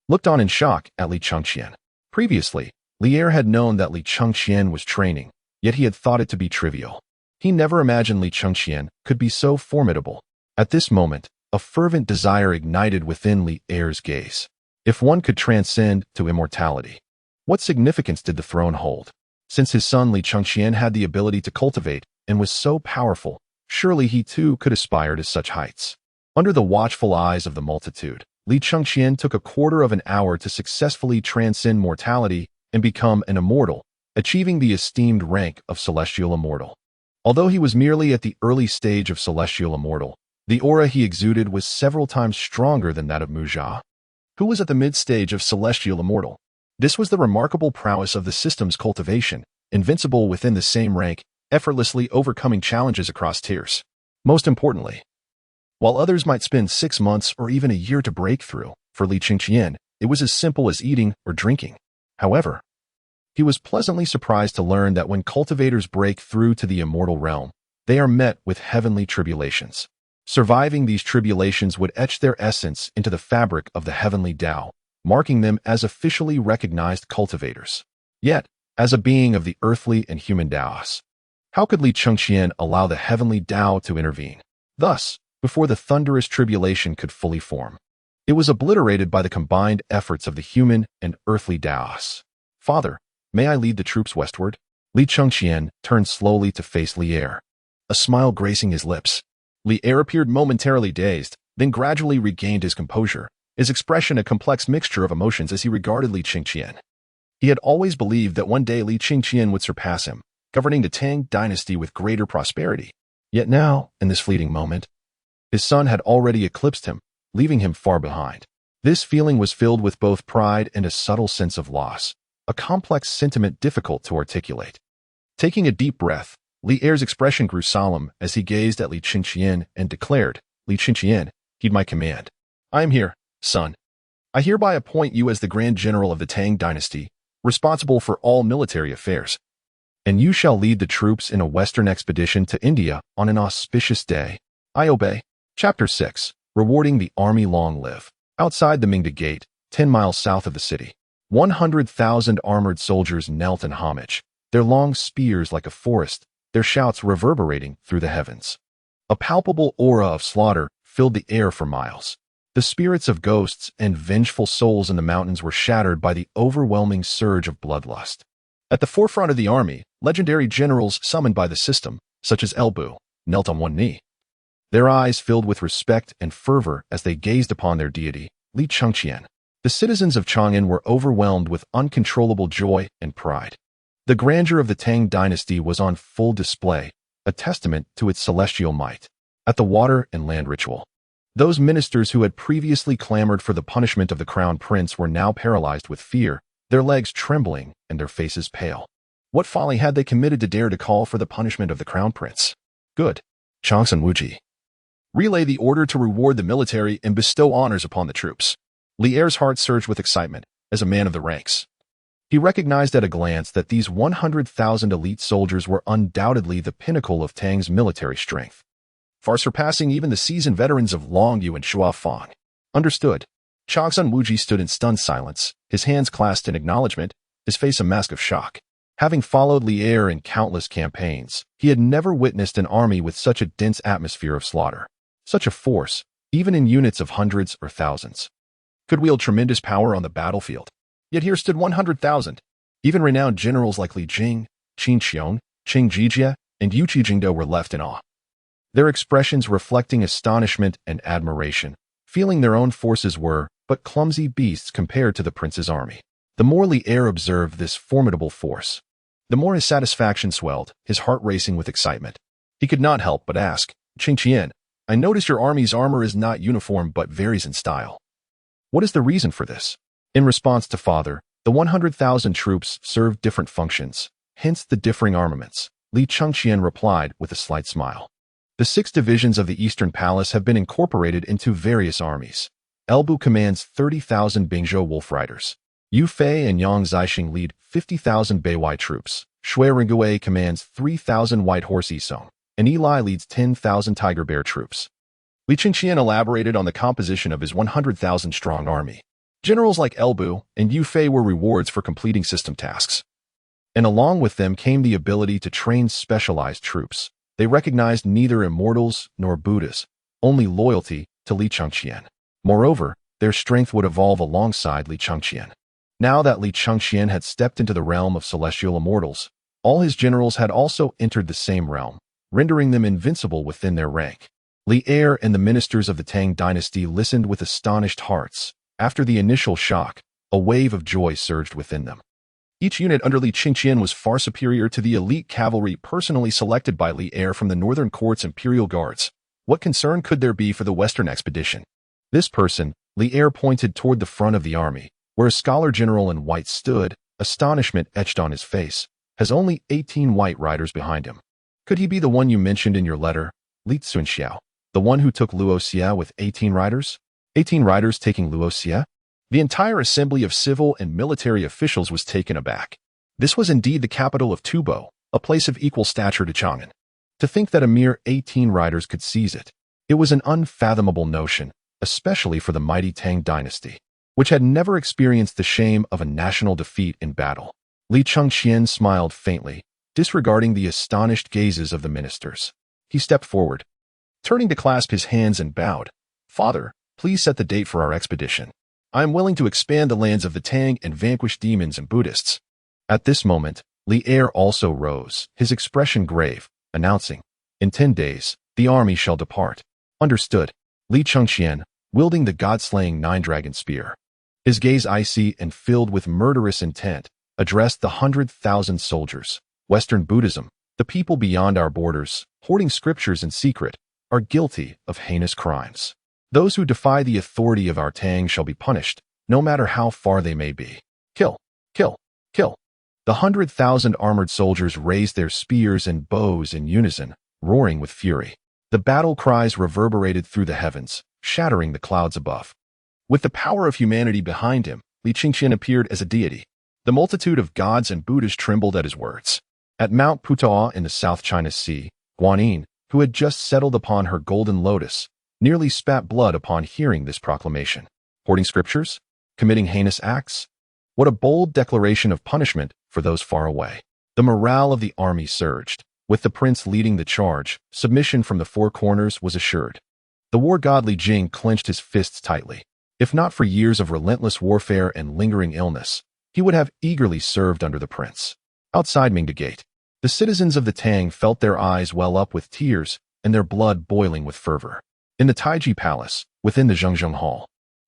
[SPEAKER 1] looked on in shock at Li Chengqian. Previously, Li had known that Li Chengqian was training, yet he had thought it to be trivial. He never imagined Li Chengqian could be so formidable. At this moment, a fervent desire ignited within Li's gaze. If one could transcend to immortality, what significance did the throne hold? Since his son Li Chengqian had the ability to cultivate and was so powerful, surely he too could aspire to such heights. Under the watchful eyes of the multitude, Li Chengqian took a quarter of an hour to successfully transcend mortality and become an immortal, achieving the esteemed rank of celestial immortal. Although he was merely at the early stage of celestial immortal, the aura he exuded was several times stronger than that of Mujia, who was at the mid-stage of celestial immortal. This was the remarkable prowess of the system's cultivation, invincible within the same rank, effortlessly overcoming challenges across tiers. Most importantly, while others might spend 6 months or even a year to break through, for Li Chengqian, it was as simple as eating or drinking. However, he was pleasantly surprised to learn that when cultivators break through to the immortal realm, they are met with heavenly tribulations. Surviving these tribulations would etch their essence into the fabric of the heavenly Tao, marking them as officially recognized cultivators. Yet, as a being of the earthly and human Taoists, how could Li Chengqian allow the heavenly Tao to intervene? Thus, before the thunderous tribulation could fully form, it was obliterated by the combined efforts of the human and earthly Taoists. Father, may I lead the troops westward? Li Chengqian turned slowly to face Li, a smile gracing his lips. Li appeared momentarily dazed, then gradually regained his composure, his expression a complex mixture of emotions as he regarded Li Chengqian. He had always believed that one day Li Chengqian would surpass him, governing the Tang Dynasty with greater prosperity. Yet now, in this fleeting moment, his son had already eclipsed him, leaving him far behind. This feeling was filled with both pride and a subtle sense of loss, a complex sentiment difficult to articulate. Taking a deep breath, Li's expression grew solemn as he gazed at Li Chengqian and declared, Li Chengqian, heed my command. I am here, son. I hereby appoint you as the Grand General of the Tang Dynasty, responsible for all military affairs. And you shall lead the troops in a Western expedition to India on an auspicious day. I obey. Chapter 6. Rewarding the Army Long Live. Outside the Mingda Gate, 10 miles south of the city, 100,000 armored soldiers knelt in homage, their long spears like a forest, their shouts reverberating through the heavens. A palpable aura of slaughter filled the air for miles. The spirits of ghosts and vengeful souls in the mountains were shattered by the overwhelming surge of bloodlust. At the forefront of the army, legendary generals summoned by the system, such as Elbu, knelt on one knee, their eyes filled with respect and fervor as they gazed upon their deity, Li Chengqian. The citizens of Chang'an were overwhelmed with uncontrollable joy and pride. The grandeur of the Tang Dynasty was on full display, a testament to its celestial might. At the water and land ritual, those ministers who had previously clamored for the punishment of the crown prince were now paralyzed with fear, their legs trembling and their faces pale. What folly had they committed to dare to call for the punishment of the crown prince? Good. Changsun Wuji. Relay the order to reward the military and bestow honors upon the troops. Li Er's heart surged with excitement, as a man of the ranks. He recognized at a glance that these 100,000 elite soldiers were undoubtedly the pinnacle of Tang's military strength, far surpassing even the seasoned veterans of Longyu and Shuafang. Understood. Changsun Wuji stood in stunned silence, his hands clasped in acknowledgement, his face a mask of shock. Having followed Li Er in countless campaigns, he had never witnessed an army with such a dense atmosphere of slaughter. Such a force, even in units of hundreds or thousands, could wield tremendous power on the battlefield. Yet here stood 100,000. Even renowned generals like Li Jing, Qin Xiong, Qing Jijia, and Yu Qijingdo were left in awe, their expressions reflecting astonishment and admiration, feeling their own forces were but clumsy beasts compared to the prince's army. The more Li Er observed this formidable force, the more his satisfaction swelled, his heart racing with excitement. He could not help but ask, Chengqian, I notice your army's armor is not uniform but varies in style. What is the reason for this? In response to father, the 100,000 troops served different functions, hence the differing armaments. Li Chengqian replied with a slight smile. The 6 divisions of the Eastern Palace have been incorporated into various armies. Elbu commands 30,000 Bingzhou Wolf Riders. Yu Fei and Yang Zixing lead 50,000 Beiwai troops. Shui Ringui commands 3,000 White Horse Yisong, and Eli leads 10,000 Tiger Bear troops. Li Chengqian elaborated on the composition of his 100,000-strong army. Generals like Elbu and Yu Fei were rewards for completing system tasks, and along with them came the ability to train specialized troops. They recognized neither immortals nor Buddhas, only loyalty to Li Chengqian. Moreover, their strength would evolve alongside Li Chengqian. Now that Li Chengqian had stepped into the realm of celestial immortals, all his generals had also entered the same realm, rendering them invincible within their rank. Li Er and the ministers of the Tang Dynasty listened with astonished hearts. After the initial shock, a wave of joy surged within them. Each unit under Li Chengqian was far superior to the elite cavalry personally selected by Li Er from the Northern Court's imperial guards. What concern could there be for the Western expedition? This person, Li Er pointed toward the front of the army, where a scholar general in white stood, astonishment etched on his face, has only 18 white riders behind him. Could he be the one you mentioned in your letter, Li Xunxiao, the one who took Luoxia with 18 riders? 18 riders taking Luoxia? The entire assembly of civil and military officials was taken aback. This was indeed the capital of Tubo, a place of equal stature to Chang'an. To think that a mere 18 riders could seize it, it was an unfathomable notion, especially for the mighty Tang Dynasty, which had never experienced the shame of a national defeat in battle. Li Chengqian smiled faintly, disregarding the astonished gazes of the ministers. He stepped forward, turning to clasp his hands and bowed. Father, please set the date for our expedition. I am willing to expand the lands of the Tang and vanquish demons and Buddhists. At this moment, Li Er also rose, his expression grave, announcing, in 10 days, the army shall depart. Understood. Li Chengqian, wielding the god-slaying nine-dragon spear, his gaze icy and filled with murderous intent, addressed the 100,000 soldiers. Western Buddhism, the people beyond our borders, hoarding scriptures in secret, are guilty of heinous crimes. Those who defy the authority of our Tang shall be punished, no matter how far they may be. Kill, kill, kill. The 100,000 armored soldiers raised their spears and bows in unison, roaring with fury. The battle cries reverberated through the heavens, shattering the clouds above. With the power of humanity behind him, Li Chengqian appeared as a deity. The multitude of gods and Buddhas trembled at his words. At Mount Putao in the South China Sea, Guanyin, who had just settled upon her golden lotus, nearly spat blood upon hearing this proclamation. Hoarding scriptures? Committing heinous acts? What a bold declaration of punishment for those far away. The morale of the army surged. With the prince leading the charge, submission from the four corners was assured. The war god Li Jing clenched his fists tightly. If not for years of relentless warfare and lingering illness, he would have eagerly served under the prince. Outside Mingda Gate, the citizens of the Tang felt their eyes well up with tears and their blood boiling with fervor. In the Taiji Palace, within the Zhengzheng Hall,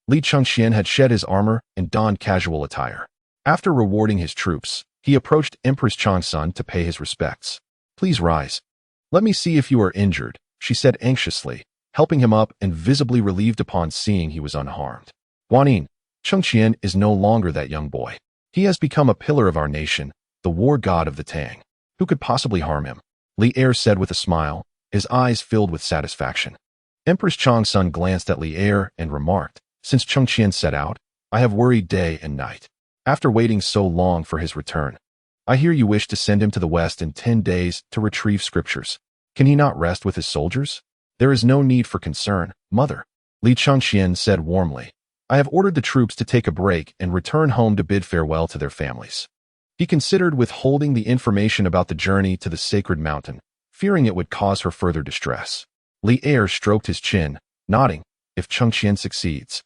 [SPEAKER 1] Li Chengqian had shed his armor and donned casual attire. After rewarding his troops, He approached Empress Changsun to pay his respects. "Please rise. Let me see if you are injured," she said anxiously, helping him up and visibly relieved upon seeing he was unharmed. "Guanyin, Chengqian is no longer that young boy. He has become a pillar of our nation, the war god of the Tang. Who could possibly harm him?" Li said with a smile, his eyes filled with satisfaction. Empress Changsun glanced at Li and remarked, "Since Chengqian set out, I have worried day and night. After waiting so long for his return, I hear you wish to send him to the west in 10 days to retrieve scriptures. Can he not rest with his soldiers?" "There is no need for concern, mother," Li Chengqian said warmly. "I have ordered the troops to take a break and return home to bid farewell to their families." He considered withholding the information about the journey to the sacred mountain, fearing it would cause her further distress. Li stroked his chin, nodding, "If Chengqian succeeds,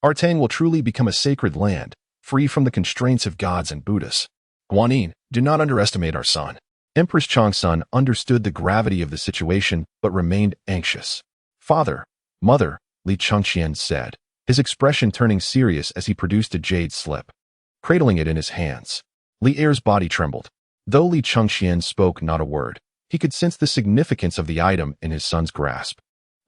[SPEAKER 1] our Tang will truly become a sacred land, free from the constraints of gods and Buddhas. Guanyin, do not underestimate our son." Empress Changsun understood the gravity of the situation but remained anxious. "Father, mother," Li Chengqian said, his expression turning serious as he produced a jade slip. Cradling it in his hands, Li body trembled. Though Li Chengqian spoke not a word, he could sense the significance of the item in his son's grasp.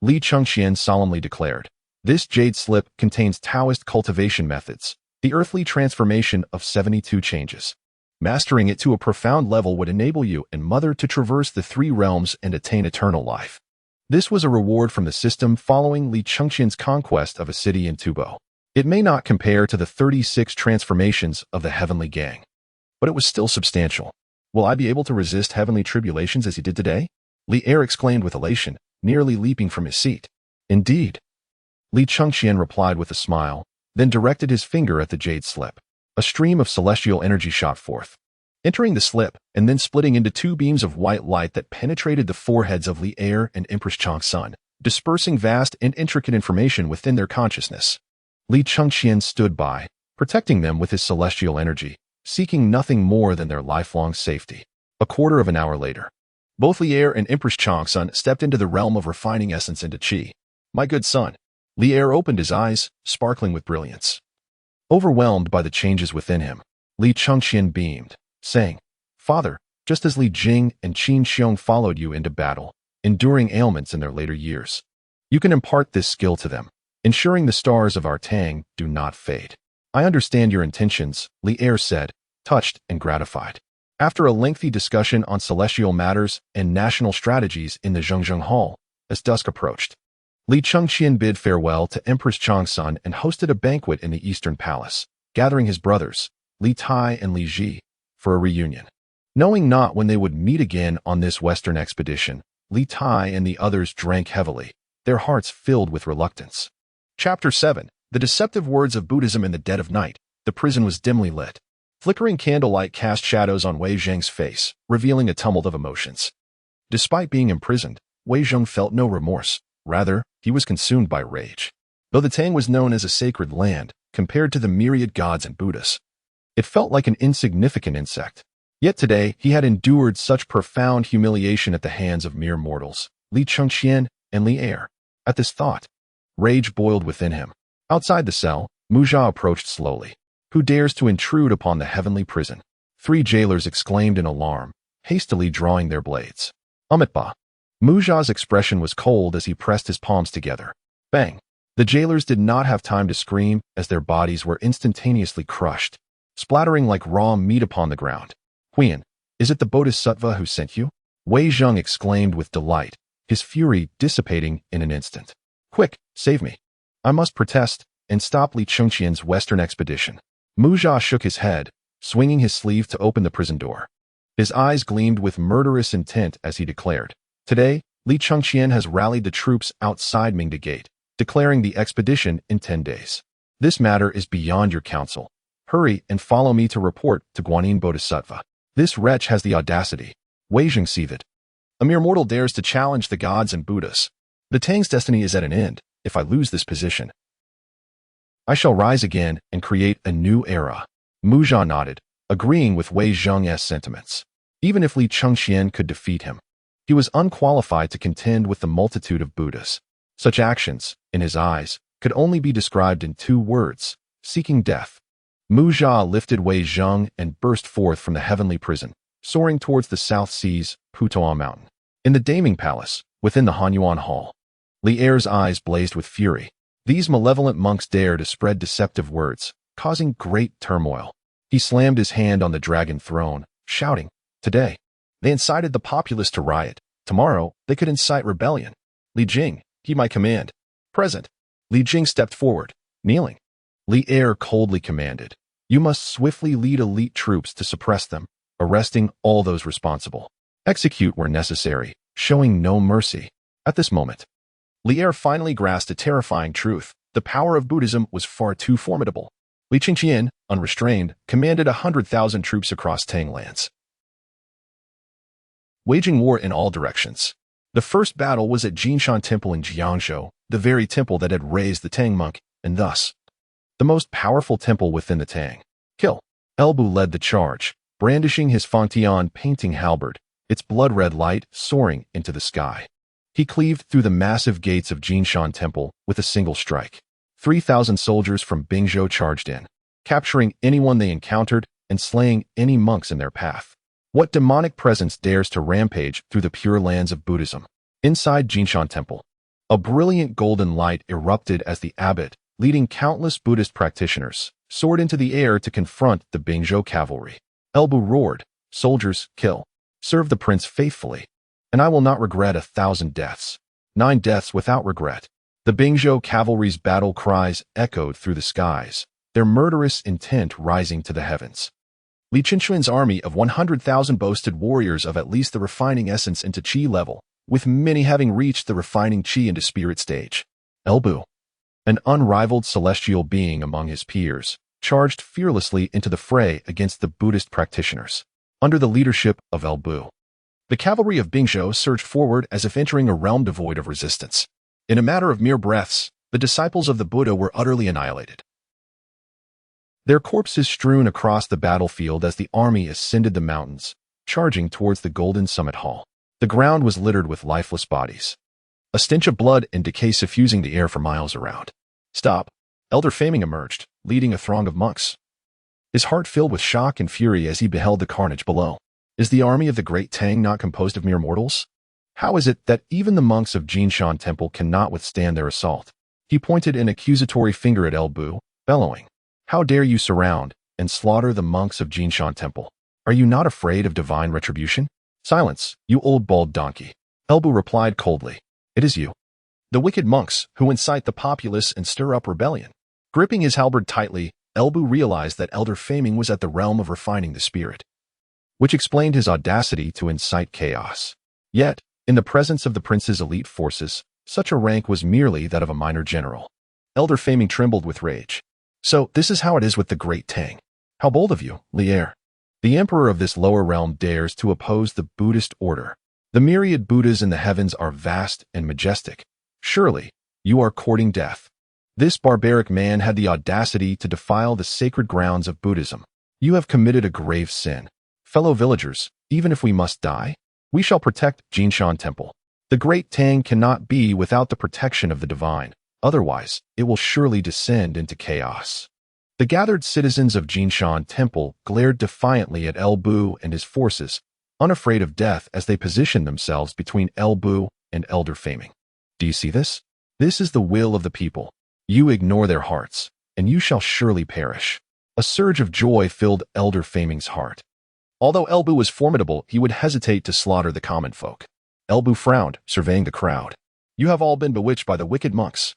[SPEAKER 1] Li Chengqian solemnly declared, "This jade slip contains Taoist cultivation methods, the earthly transformation of 72 changes. Mastering it to a profound level would enable you and mother to traverse the 3 realms and attain eternal life." This was a reward from the system following Li Chengqian's conquest of a city in Tubo. It may not compare to the 36 transformations of the Heavenly Gang, but it was still substantial. "Will I be able to resist heavenly tribulations as he did today?" Li exclaimed with elation, nearly leaping from his seat. "Indeed," Li Chengqian replied with a smile, then directed his finger at the jade slip. A stream of celestial energy shot forth, entering the slip and then splitting into 2 beams of white light that penetrated the foreheads of Li and Empress Changsun, dispersing vast and intricate information within their consciousness. Li Chengqian stood by, protecting them with his celestial energy, seeking nothing more than their lifelong safety. A quarter of an hour later, both Li and Empress Changsun stepped into the realm of refining essence into qi. "My good son." Li opened his eyes, sparkling with brilliance. Overwhelmed by the changes within him, Li Chengqian beamed, saying, "Father, just as Li Jing and Qin Xiong followed you into battle, enduring ailments in their later years, you can impart this skill to them, ensuring the stars of our Tang do not fade." "I understand your intentions," Li said, touched and gratified. After a lengthy discussion on celestial matters and national strategies in the Zhengzheng Hall, as dusk approached, Li Chengqian bid farewell to Empress Changsun and hosted a banquet in the Eastern Palace, gathering his brothers, Li Tai and Li Ji, for a reunion. Knowing not when they would meet again on this Western expedition, Li Tai and the others drank heavily, their hearts filled with reluctance. Chapter 7. The Deceptive Words of Buddhism in the Dead of Night. The prison was dimly lit. Flickering candlelight cast shadows on Wei Zheng's face, revealing a tumult of emotions. Despite being imprisoned, Wei Zheng felt no remorse. Rather, he was consumed by rage. Though the Tang was known as a sacred land, compared to the myriad gods and Buddhas, it felt like an insignificant insect. Yet today, he had endured such profound humiliation at the hands of mere mortals, Li Chengqian and Li At this thought, rage boiled within him. Outside the cell, Muzha approached slowly. "Who dares to intrude upon the heavenly prison?" 3 jailers exclaimed in alarm, hastily drawing their blades. "Amitba." Muzha's expression was cold as he pressed his palms together. Bang! The jailers did not have time to scream as their bodies were instantaneously crushed, splattering like raw meat upon the ground. "Huiyan, is it the Bodhisattva who sent you?" Wei Zheng exclaimed with delight, his fury dissipating in an instant. "Quick, save me. I must protest and stop Li Chengqian's western expedition." Muzha shook his head, swinging his sleeve to open the prison door. His eyes gleamed with murderous intent as he declared, "Today, Li Chengqian has rallied the troops outside Mingda Gate, declaring the expedition in 10 days. This matter is beyond your counsel. Hurry and follow me to report to Guanyin Bodhisattva." "This wretch has the audacity," Wei Zheng seethed. "A mere mortal dares to challenge the gods and Buddhas. The Tang's destiny is at an end. If I lose this position, I shall rise again and create a new era." Muzha nodded, agreeing with Wei Zheng's sentiments. Even if Li Chengqian could defeat him, he was unqualified to contend with the multitude of Buddhas. Such actions, in his eyes, could only be described in 2 words: seeking death. Mu Jia lifted Wei Zheng and burst forth from the heavenly prison, soaring towards the South Sea's Putuan Mountain. In the Daming Palace, within the Hanyuan Hall, Li Er's eyes blazed with fury. These malevolent monks dare to spread deceptive words, causing great turmoil. He slammed his hand on the dragon throne, shouting, "Today, they incited the populace to riot. Tomorrow, they could incite rebellion. Li Jing, heed my command." Present. Li Jing stepped forward, kneeling. Li Er coldly commanded, "You must swiftly lead elite troops to suppress them, arresting all those responsible. Execute where necessary, showing no mercy." At this moment, Li Er finally grasped a terrifying truth. The power of Buddhism was far too formidable. Li Chengqian, unrestrained, commanded 100,000 troops across Tang lands, waging war in all directions. The first battle was at Jinshan Temple in Xīyóu, the very temple that had raised the Tang monk, and thus the most powerful temple within the Tang. Kill. Elbu led the charge, brandishing his Fangtian painting halberd, its blood-red light soaring into the sky. He cleaved through the massive gates of Jinshan Temple with a single strike. 3,000 soldiers from Bingzhou charged in, capturing anyone they encountered and slaying any monks in their path. What demonic presence dares to rampage through the pure lands of Buddhism? Inside Jinshan Temple, a brilliant golden light erupted as the abbot, leading countless Buddhist practitioners, soared into the air to confront the Bingzhou cavalry. Elbu roared, "Soldiers, kill. Serve the prince faithfully, and I will not regret 1,000 deaths. 9 deaths without regret." The Bingzhou cavalry's battle cries echoed through the skies, their murderous intent rising to the heavens. Li Chengqian's army of 100,000 boasted warriors of at least the refining essence into Qi level, with many having reached the refining Qi into spirit stage. Elbu, an unrivaled celestial being among his peers, charged fearlessly into the fray against the Buddhist practitioners. Under the leadership of Elbu, the cavalry of Bingzhou surged forward as if entering a realm devoid of resistance. In a matter of mere breaths, the disciples of the Buddha were utterly annihilated, their corpses strewn across the battlefield as the army ascended the mountains, charging towards the Golden Summit Hall. The ground was littered with lifeless bodies, a stench of blood and decay suffusing the air for miles around. "Stop!" Elder Faming emerged, leading a throng of monks, his heart filled with shock and fury as he beheld the carnage below. Is the army of the great Tang not composed of mere mortals? How is it that even the monks of Jinshan Temple cannot withstand their assault? He pointed an accusatory finger at Elbu, bellowing, "How dare you surround and slaughter the monks of Jinshan Temple? Are you not afraid of divine retribution?" "Silence, you old bald donkey," Elbu replied coldly. "It is you, the wicked monks, who incite the populace and stir up rebellion." Gripping his halberd tightly, Elbu realized that Elder Faming was at the realm of refining the spirit, which explained his audacity to incite chaos. Yet, in the presence of the prince's elite forces, such a rank was merely that of a minor general. Elder Faming trembled with rage. "So, this is how it is with the great Tang. How bold of you, Li Er. The emperor of this lower realm dares to oppose the Buddhist order. The myriad Buddhas in the heavens are vast and majestic. Surely, you are courting death. This barbaric man had the audacity to defile the sacred grounds of Buddhism. You have committed a grave sin. Fellow villagers, even if we must die, we shall protect Jinshan Temple. The great Tang cannot be without the protection of the divine. Otherwise, it will surely descend into chaos." The gathered citizens of Jinshan Temple glared defiantly at Elbu and his forces, unafraid of death as they positioned themselves between Elbu and Elder Faming. "Do you see this? This is the will of the people. You ignore their hearts, and you shall surely perish." A surge of joy filled Elder Faming's heart. Although Elbu was formidable, he would hesitate to slaughter the common folk. Elbu frowned, surveying the crowd. "You have all been bewitched by the wicked monks.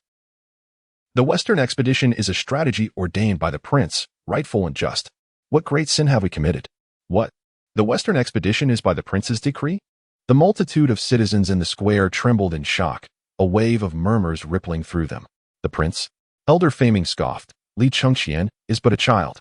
[SPEAKER 1] The Western expedition is a strategy ordained by the prince, rightful and just. What great sin have we committed? What? The Western expedition is by the prince's decree?" The multitude of citizens in the square trembled in shock, a wave of murmurs rippling through them. "The prince?" Elder Faming scoffed. "Li Chengqian is but a child.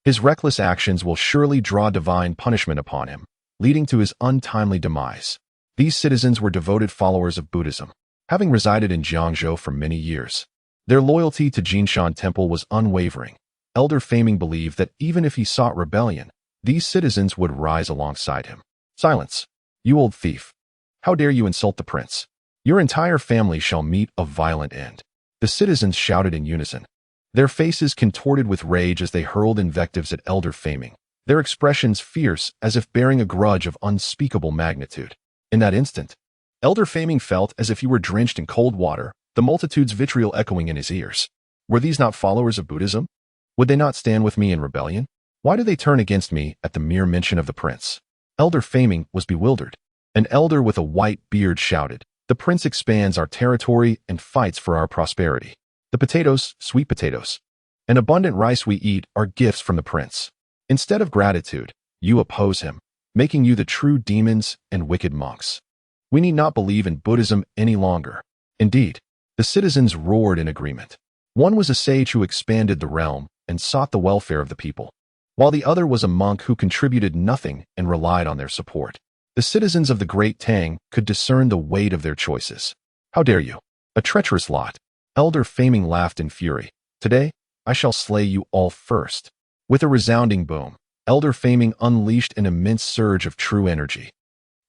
[SPEAKER 1] His reckless actions will surely draw divine punishment upon him, leading to his untimely demise." These citizens were devoted followers of Buddhism, having resided in Jiangzhou for many years. Their loyalty to Jinshan Temple was unwavering. Elder Faming believed that even if he sought rebellion, these citizens would rise alongside him. "Silence, you old thief. How dare you insult the prince? Your entire family shall meet a violent end." The citizens shouted in unison. their faces contorted with rage as they hurled invectives at Elder Faming, their expressions fierce as if bearing a grudge of unspeakable magnitude. In that instant, Elder Faming felt as if he were drenched in cold water, the multitude's vitriol echoing in his ears. Were these not followers of Buddhism? Would they not stand with me in rebellion? Why do they turn against me at the mere mention of the prince? Elder Faming was bewildered. An elder with a white beard shouted, "The prince expands our territory and fights for our prosperity. The potatoes, sweet potatoes, and abundant rice we eat are gifts from the prince. Instead of gratitude, you oppose him, making you the true demons and wicked monks. We need not believe in Buddhism any longer." Indeed, the citizens roared in agreement. One was a sage who expanded the realm and sought the welfare of the people, while the other was a monk who contributed nothing and relied on their support. The citizens of the Great Tang could discern the weight of their choices. "How dare you? A treacherous lot." Elder Faming laughed in fury. "Today, I shall slay you all first." With a resounding boom, Elder Faming unleashed an immense surge of true energy,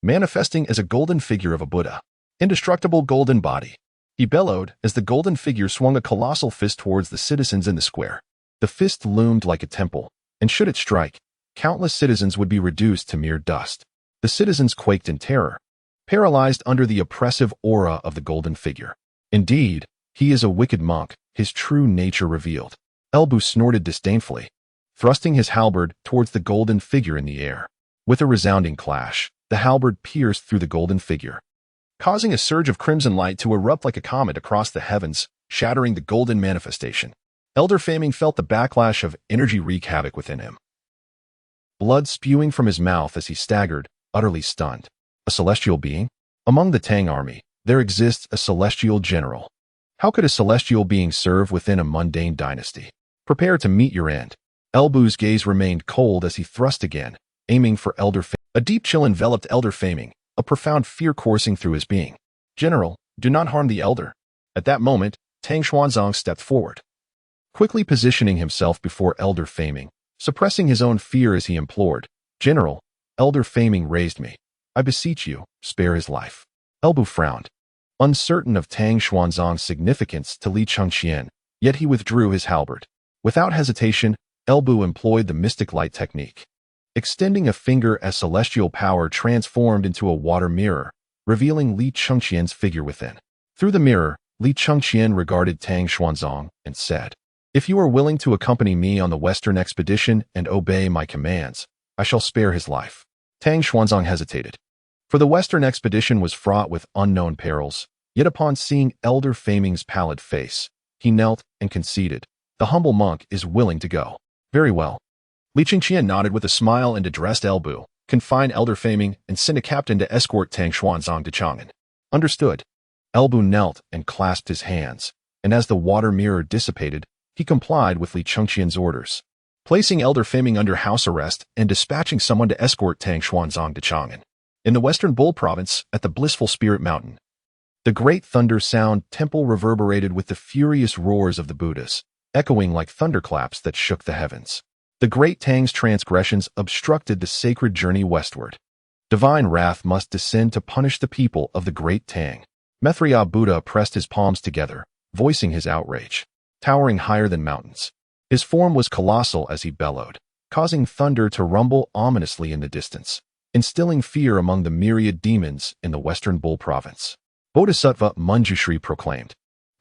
[SPEAKER 1] manifesting as a golden figure of a Buddha. Indestructible golden body. He bellowed as the golden figure swung a colossal fist towards the citizens in the square. The fist loomed like a temple, and should it strike, countless citizens would be reduced to mere dust. The citizens quaked in terror, paralyzed under the oppressive aura of the golden figure. "Indeed, he is a wicked monk, his true nature revealed." Elbu snorted disdainfully, thrusting his halberd towards the golden figure in the air. With a resounding clash, the halberd pierced through the golden figure, causing a surge of crimson light to erupt like a comet across the heavens, shattering the golden manifestation. Elder Faming felt the backlash of energy wreak havoc within him, blood spewing from his mouth as he staggered, utterly stunned. A celestial being? Among the Tang army, there exists a celestial general. How could a celestial being serve within a mundane dynasty? Prepare to meet your end. Elbu's gaze remained cold as he thrust again, aiming for Elder Faming. A deep chill enveloped Elder Faming, a profound fear coursing through his being. "General, do not harm the elder." At that moment, Tang Xuanzang stepped forward, quickly positioning himself before Elder Faming, suppressing his own fear as he implored, "General, Elder Faming raised me. I beseech you, spare his life." Elbu frowned, uncertain of Tang Xuanzang's significance to Li Chengqian, yet he withdrew his halberd. Without hesitation, Elbu employed the mystic light technique, extending a finger as celestial power transformed into a water mirror, revealing Li Chengqian's figure within. Through the mirror, Li Chengqian regarded Tang Xuanzang and said, "If you are willing to accompany me on the Western expedition and obey my commands, I shall spare his life." Tang Xuanzang hesitated, for the Western expedition was fraught with unknown perils, yet upon seeing Elder Faming's pallid face, he knelt and conceded, "The humble monk is willing to go." "Very well." Li Chengqian nodded with a smile and addressed Elbu, "Confine Elder Faming and send a captain to escort Tang Xuanzang to Chang'an." "Understood." Elbu knelt and clasped his hands, and as the water mirror dissipated, he complied with Li Chengqian's orders, placing Elder Faming under house arrest and dispatching someone to escort Tang Xuanzang to Chang'an. In the Western Bull Province, at the Blissful Spirit Mountain, the great thunder sound temple reverberated with the furious roars of the Buddhas, echoing like thunderclaps that shook the heavens. The great Tang's transgressions obstructed the sacred journey westward. Divine wrath must descend to punish the people of the great Tang. Maitreya Buddha pressed his palms together, voicing his outrage, towering higher than mountains. His form was colossal as he bellowed, causing thunder to rumble ominously in the distance, instilling fear among the myriad demons in the Western Bull Province. Bodhisattva Manjushri proclaimed,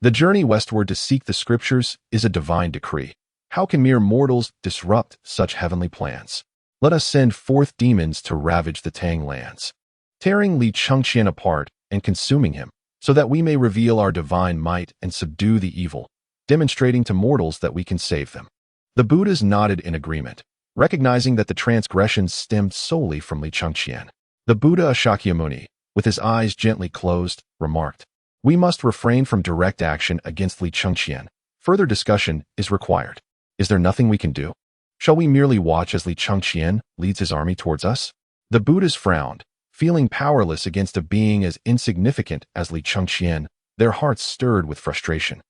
[SPEAKER 1] "The journey westward to seek the scriptures is a divine decree. How can mere mortals disrupt such heavenly plans? Let us send forth demons to ravage the Tang lands, tearing Li Chengqian apart and consuming him, so that we may reveal our divine might and subdue the evil, demonstrating to mortals that we can save them." The Buddhas nodded in agreement, recognizing that the transgressions stemmed solely from Li Chengqian. The Buddha Shakyamuni, with his eyes gently closed, remarked, "We must refrain from direct action against Li Chengqian. Further discussion is required. Is there nothing we can do? Shall we merely watch as Li Chengqian leads his army towards us?" The Buddhas frowned, feeling powerless against a being as insignificant as Li Chengqian. Their hearts stirred with frustration,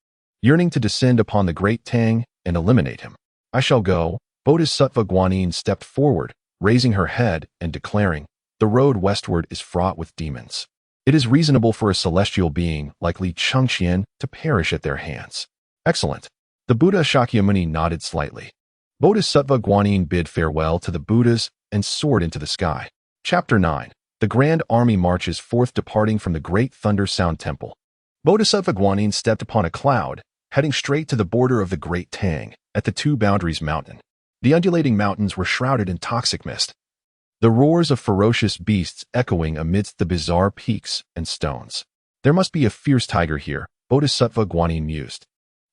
[SPEAKER 1] yearning to descend upon the great Tang and eliminate him. "I shall go." Bodhisattva Guanyin stepped forward, raising her head and declaring, "The road westward is fraught with demons. It is reasonable for a celestial being like Li Chengqian to perish at their hands." "Excellent." The Buddha Shakyamuni nodded slightly. Bodhisattva Guanyin bid farewell to the Buddhas and soared into the sky. Chapter 9. The Grand Army marches forth, departing from the Great Thunder Sound Temple. Bodhisattva Guanyin stepped upon a cloud, heading straight to the border of the Great Tang, at the Two Boundaries Mountain. The undulating mountains were shrouded in toxic mist, the roars of ferocious beasts echoing amidst the bizarre peaks and stones. There must be a fierce tiger here, Bodhisattva Guanyin mused,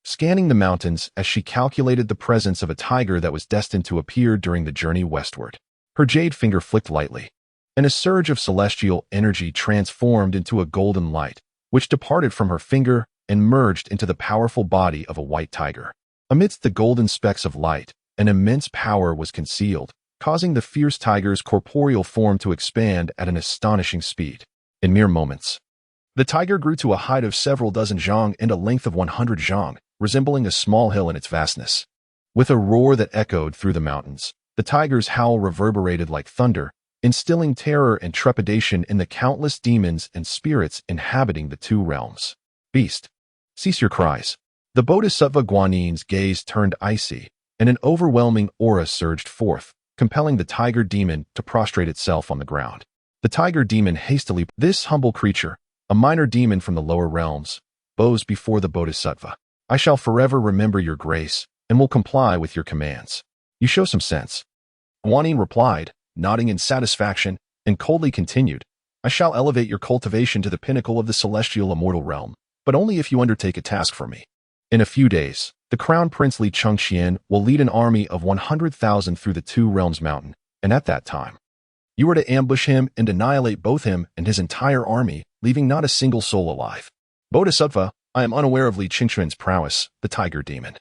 [SPEAKER 1] scanning the mountains as she calculated the presence of a tiger that was destined to appear during the journey westward. Her jade finger flicked lightly, and a surge of celestial energy transformed into a golden light, which departed from her finger and merged into the powerful body of a white tiger. Amidst the golden specks of light, an immense power was concealed, causing the fierce tiger's corporeal form to expand at an astonishing speed. In mere moments, the tiger grew to a height of several dozen zhang and a length of 100 zhang, resembling a small hill in its vastness. With a roar that echoed through the mountains, the tiger's howl reverberated like thunder, instilling terror and trepidation in the countless demons and spirits inhabiting the two realms. Beast, cease your cries. The Bodhisattva Guanyin's gaze turned icy, and an overwhelming aura surged forth, compelling the tiger demon to prostrate itself on the ground. The tiger demon hastily, this humble creature, a minor demon from the lower realms, bows before the Bodhisattva. I shall forever remember your grace, and will comply with your commands. You show some sense. Guanyin replied, nodding in satisfaction, and coldly continued, I shall elevate your cultivation to the pinnacle of the celestial immortal realm, but only if you undertake a task for me. In a few days, the Crown Prince Li Chengqian will lead an army of 100,000 through the Two Realms Mountain, and at that time, you are to ambush him and annihilate both him and his entire army, leaving not a single soul alive. Bodhisattva, I am unaware of Li Chengqian's prowess, the tiger demon.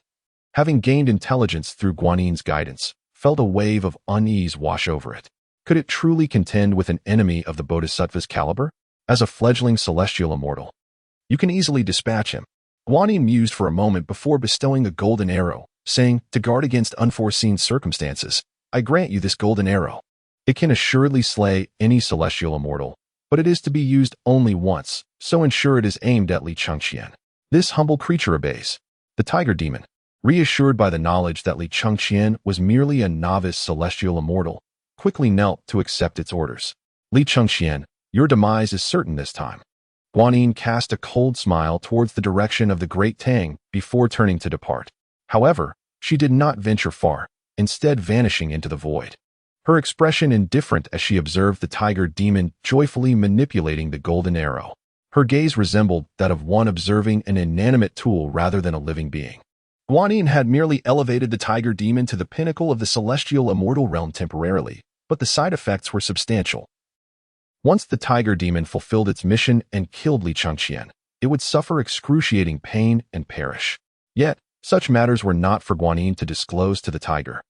[SPEAKER 1] Having gained intelligence through Guanyin's guidance, felt a wave of unease wash over it. Could it truly contend with an enemy of the Bodhisattva's caliber? As a fledgling celestial immortal, you can easily dispatch him. Guanyin mused for a moment before bestowing a golden arrow, saying, to guard against unforeseen circumstances, I grant you this golden arrow. It can assuredly slay any celestial immortal, but it is to be used only once, so ensure it is aimed at Li Chengqian. This humble creature obeys. The tiger demon, reassured by the knowledge that Li Chengqian was merely a novice celestial immortal, quickly knelt to accept its orders. Li Chengqian, your demise is certain this time. Guanyin cast a cold smile towards the direction of the Great Tang before turning to depart. However, she did not venture far, instead vanishing into the void. Her expression indifferent as she observed the tiger demon joyfully manipulating the golden arrow. Her gaze resembled that of one observing an inanimate tool rather than a living being. Guanyin had merely elevated the tiger demon to the pinnacle of the celestial immortal realm temporarily, but the side effects were substantial. Once the tiger demon fulfilled its mission and killed Li Chengqian, it would suffer excruciating pain and perish. Yet, such matters were not for Guanyin to disclose to the tiger.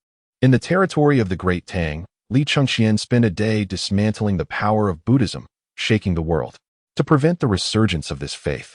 [SPEAKER 1] In the territory of the Great Tang, Li Chengqian spent a day dismantling the power of Buddhism, shaking the world. To prevent the resurgence of this faith,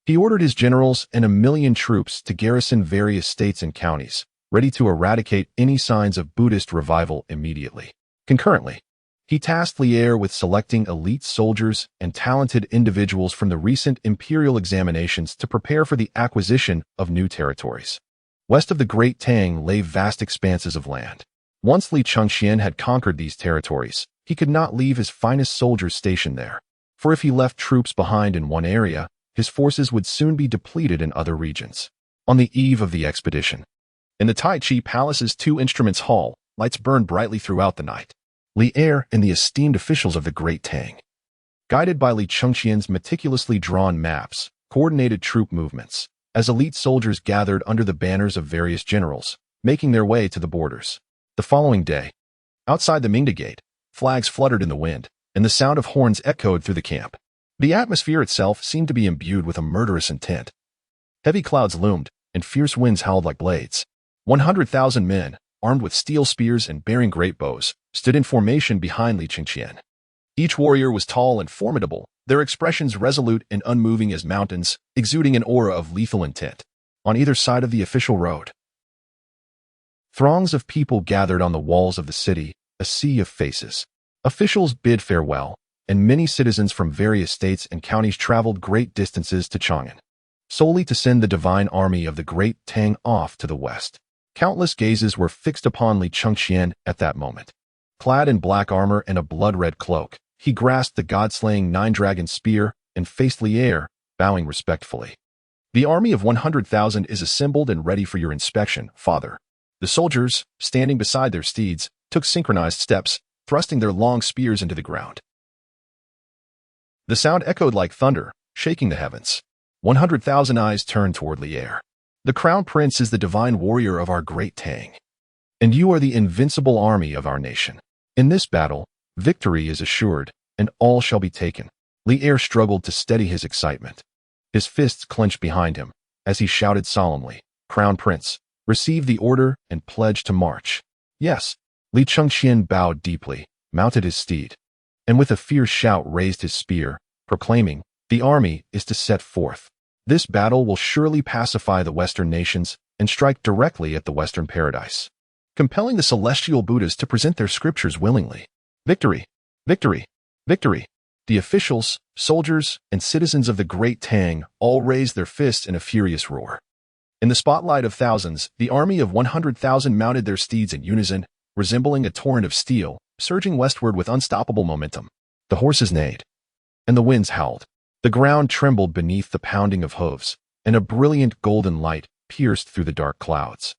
[SPEAKER 1] he ordered his generals and 1 million troops to garrison various states and counties, ready to eradicate any signs of Buddhist revival immediately. Concurrently, he tasked Li with selecting elite soldiers and talented individuals from the recent imperial examinations to prepare for the acquisition of new territories. West of the Great Tang lay vast expanses of land. Once Li Chengqian had conquered these territories, he could not leave his finest soldiers stationed there, for if he left troops behind in one area, his forces would soon be depleted in other regions. On the eve of the expedition, in the Tai Chi Palace's 2 Instruments Hall, lights burned brightly throughout the night. Li and the esteemed officials of the Great Tang, guided by Li Chengqian's meticulously drawn maps, coordinated troop movements, as elite soldiers gathered under the banners of various generals, making their way to the borders. The following day, outside the Mingda Gate, flags fluttered in the wind, and the sound of horns echoed through the camp. The atmosphere itself seemed to be imbued with a murderous intent. Heavy clouds loomed, and fierce winds howled like blades. 100,000 men, armed with steel spears and bearing great bows, stood in formation behind Li Chengqian. Each warrior was tall and formidable, their expressions resolute and unmoving as mountains, exuding an aura of lethal intent. On either side of the official road, throngs of people gathered on the walls of the city, a sea of faces. Officials bid farewell, and many citizens from various states and counties traveled great distances to Chang'an. solely to send the divine army of the great Tang off to the west. Countless gazes were fixed upon Li Chengqian at that moment. Clad in black armor and a blood-red cloak, he grasped the god-slaying nine-dragon spear and faced Li, bowing respectfully. "The army of 100,000 is assembled and ready for your inspection, father." The soldiers, standing beside their steeds, took synchronized steps, thrusting their long spears into the ground. The sound echoed like thunder, shaking the heavens. 100,000 eyes turned toward Li. "The crown prince is the divine warrior of our great Tang, and you are the invincible army of our nation. In this battle, victory is assured, and all shall be taken." Li struggled to steady his excitement. His fists clenched behind him as he shouted solemnly, "Crown Prince, receive the order and pledge to march." "Yes." Li Chengqian bowed deeply, mounted his steed, and with a fierce shout raised his spear, proclaiming, "The army is to set forth. This battle will surely pacify the Western nations and strike directly at the Western paradise, compelling the celestial Buddhas to present their scriptures willingly. Victory! Victory! Victory!" The officials, soldiers, and citizens of the Great Tang all raised their fists in a furious roar. In the spotlight of thousands, the army of 100,000 mounted their steeds in unison, resembling a torrent of steel, surging westward with unstoppable momentum. The horses neighed, and the winds howled. The ground trembled beneath the pounding of hooves, and a brilliant golden light pierced through the dark clouds.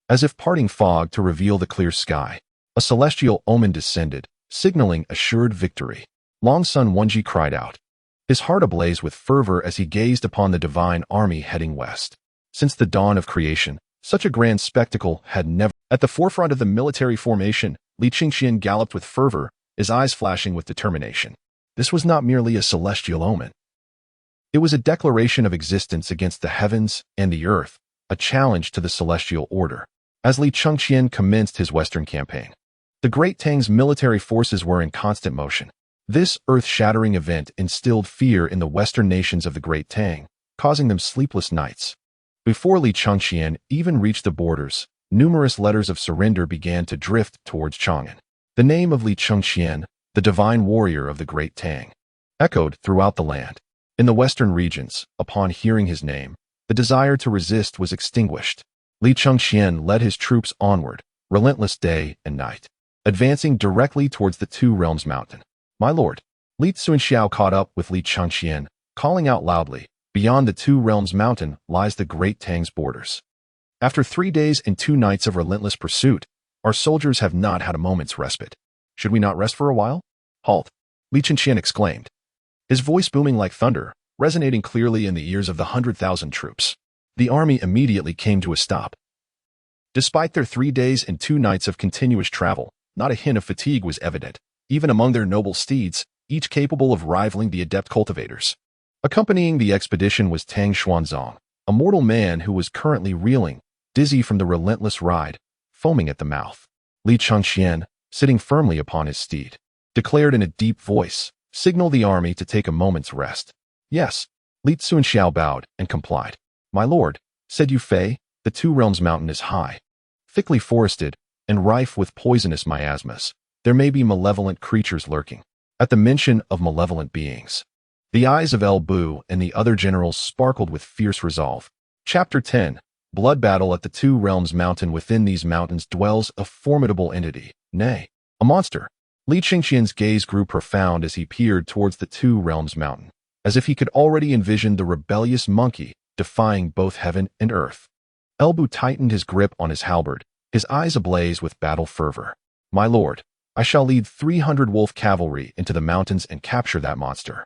[SPEAKER 1] As if parting fog to reveal the clear sky, a celestial omen descended, signaling assured victory. Long Sun Wenji cried out, his heart ablaze with fervor as he gazed upon the divine army heading west. Since the dawn of creation, such a grand spectacle had never. At the forefront of the military formation, Li Chengqian galloped with fervor, his eyes flashing with determination. This was not merely a celestial omen. It was a declaration of existence against the heavens and the earth, a challenge to the celestial order. As Li Chengqian commenced his western campaign, the Great Tang's military forces were in constant motion. This earth-shattering event instilled fear in the western nations of the Great Tang, causing them sleepless nights. Before Li Chengqian even reached the borders, numerous letters of surrender began to drift towards Chang'an. The name of Li Chengqian, the divine warrior of the Great Tang, echoed throughout the land. In the western regions, upon hearing his name, the desire to resist was extinguished. Li Chengqian led his troops onward, relentless day and night, advancing directly towards the Two Realms Mountain. "My lord." Li Xīyóu caught up with Li Chengqian, calling out loudly, "Beyond the Two Realms Mountain lies the Great Tang's borders. After 3 days and 2 nights of relentless pursuit, our soldiers have not had a moment's respite. Should we not rest for a while?" "Halt!" Li Chengqian exclaimed, his voice booming like thunder, resonating clearly in the ears of the 100,000 troops. The army immediately came to a stop. Despite their 3 days and 2 nights of continuous travel, not a hint of fatigue was evident, even among their noble steeds, each capable of rivaling the adept cultivators. Accompanying the expedition was Tang Xuanzong, a mortal man who was currently reeling, dizzy from the relentless ride, foaming at the mouth. Li Chengqian, sitting firmly upon his steed, declared in a deep voice, "Signal the army to take a moment's rest." "Yes." Li Xīyóu bowed and complied. "My lord," said Yu Fei, "the Two Realms Mountain is high, thickly forested, and rife with poisonous miasmas. There may be malevolent creatures lurking." At the mention of malevolent beings, the eyes of El Bu and the other generals sparkled with fierce resolve. Chapter 10. Blood Battle at the Two Realms Mountain. Within these mountains dwells a formidable entity, nay, a monster. Li Chengqian's gaze grew profound as he peered towards the Two Realms Mountain, as if he could already envision the rebellious monkey defying both heaven and earth. El Bu tightened his grip on his halberd, his eyes ablaze with battle fervor. "My lord, I shall lead 300 wolf cavalry into the mountains and capture that monster,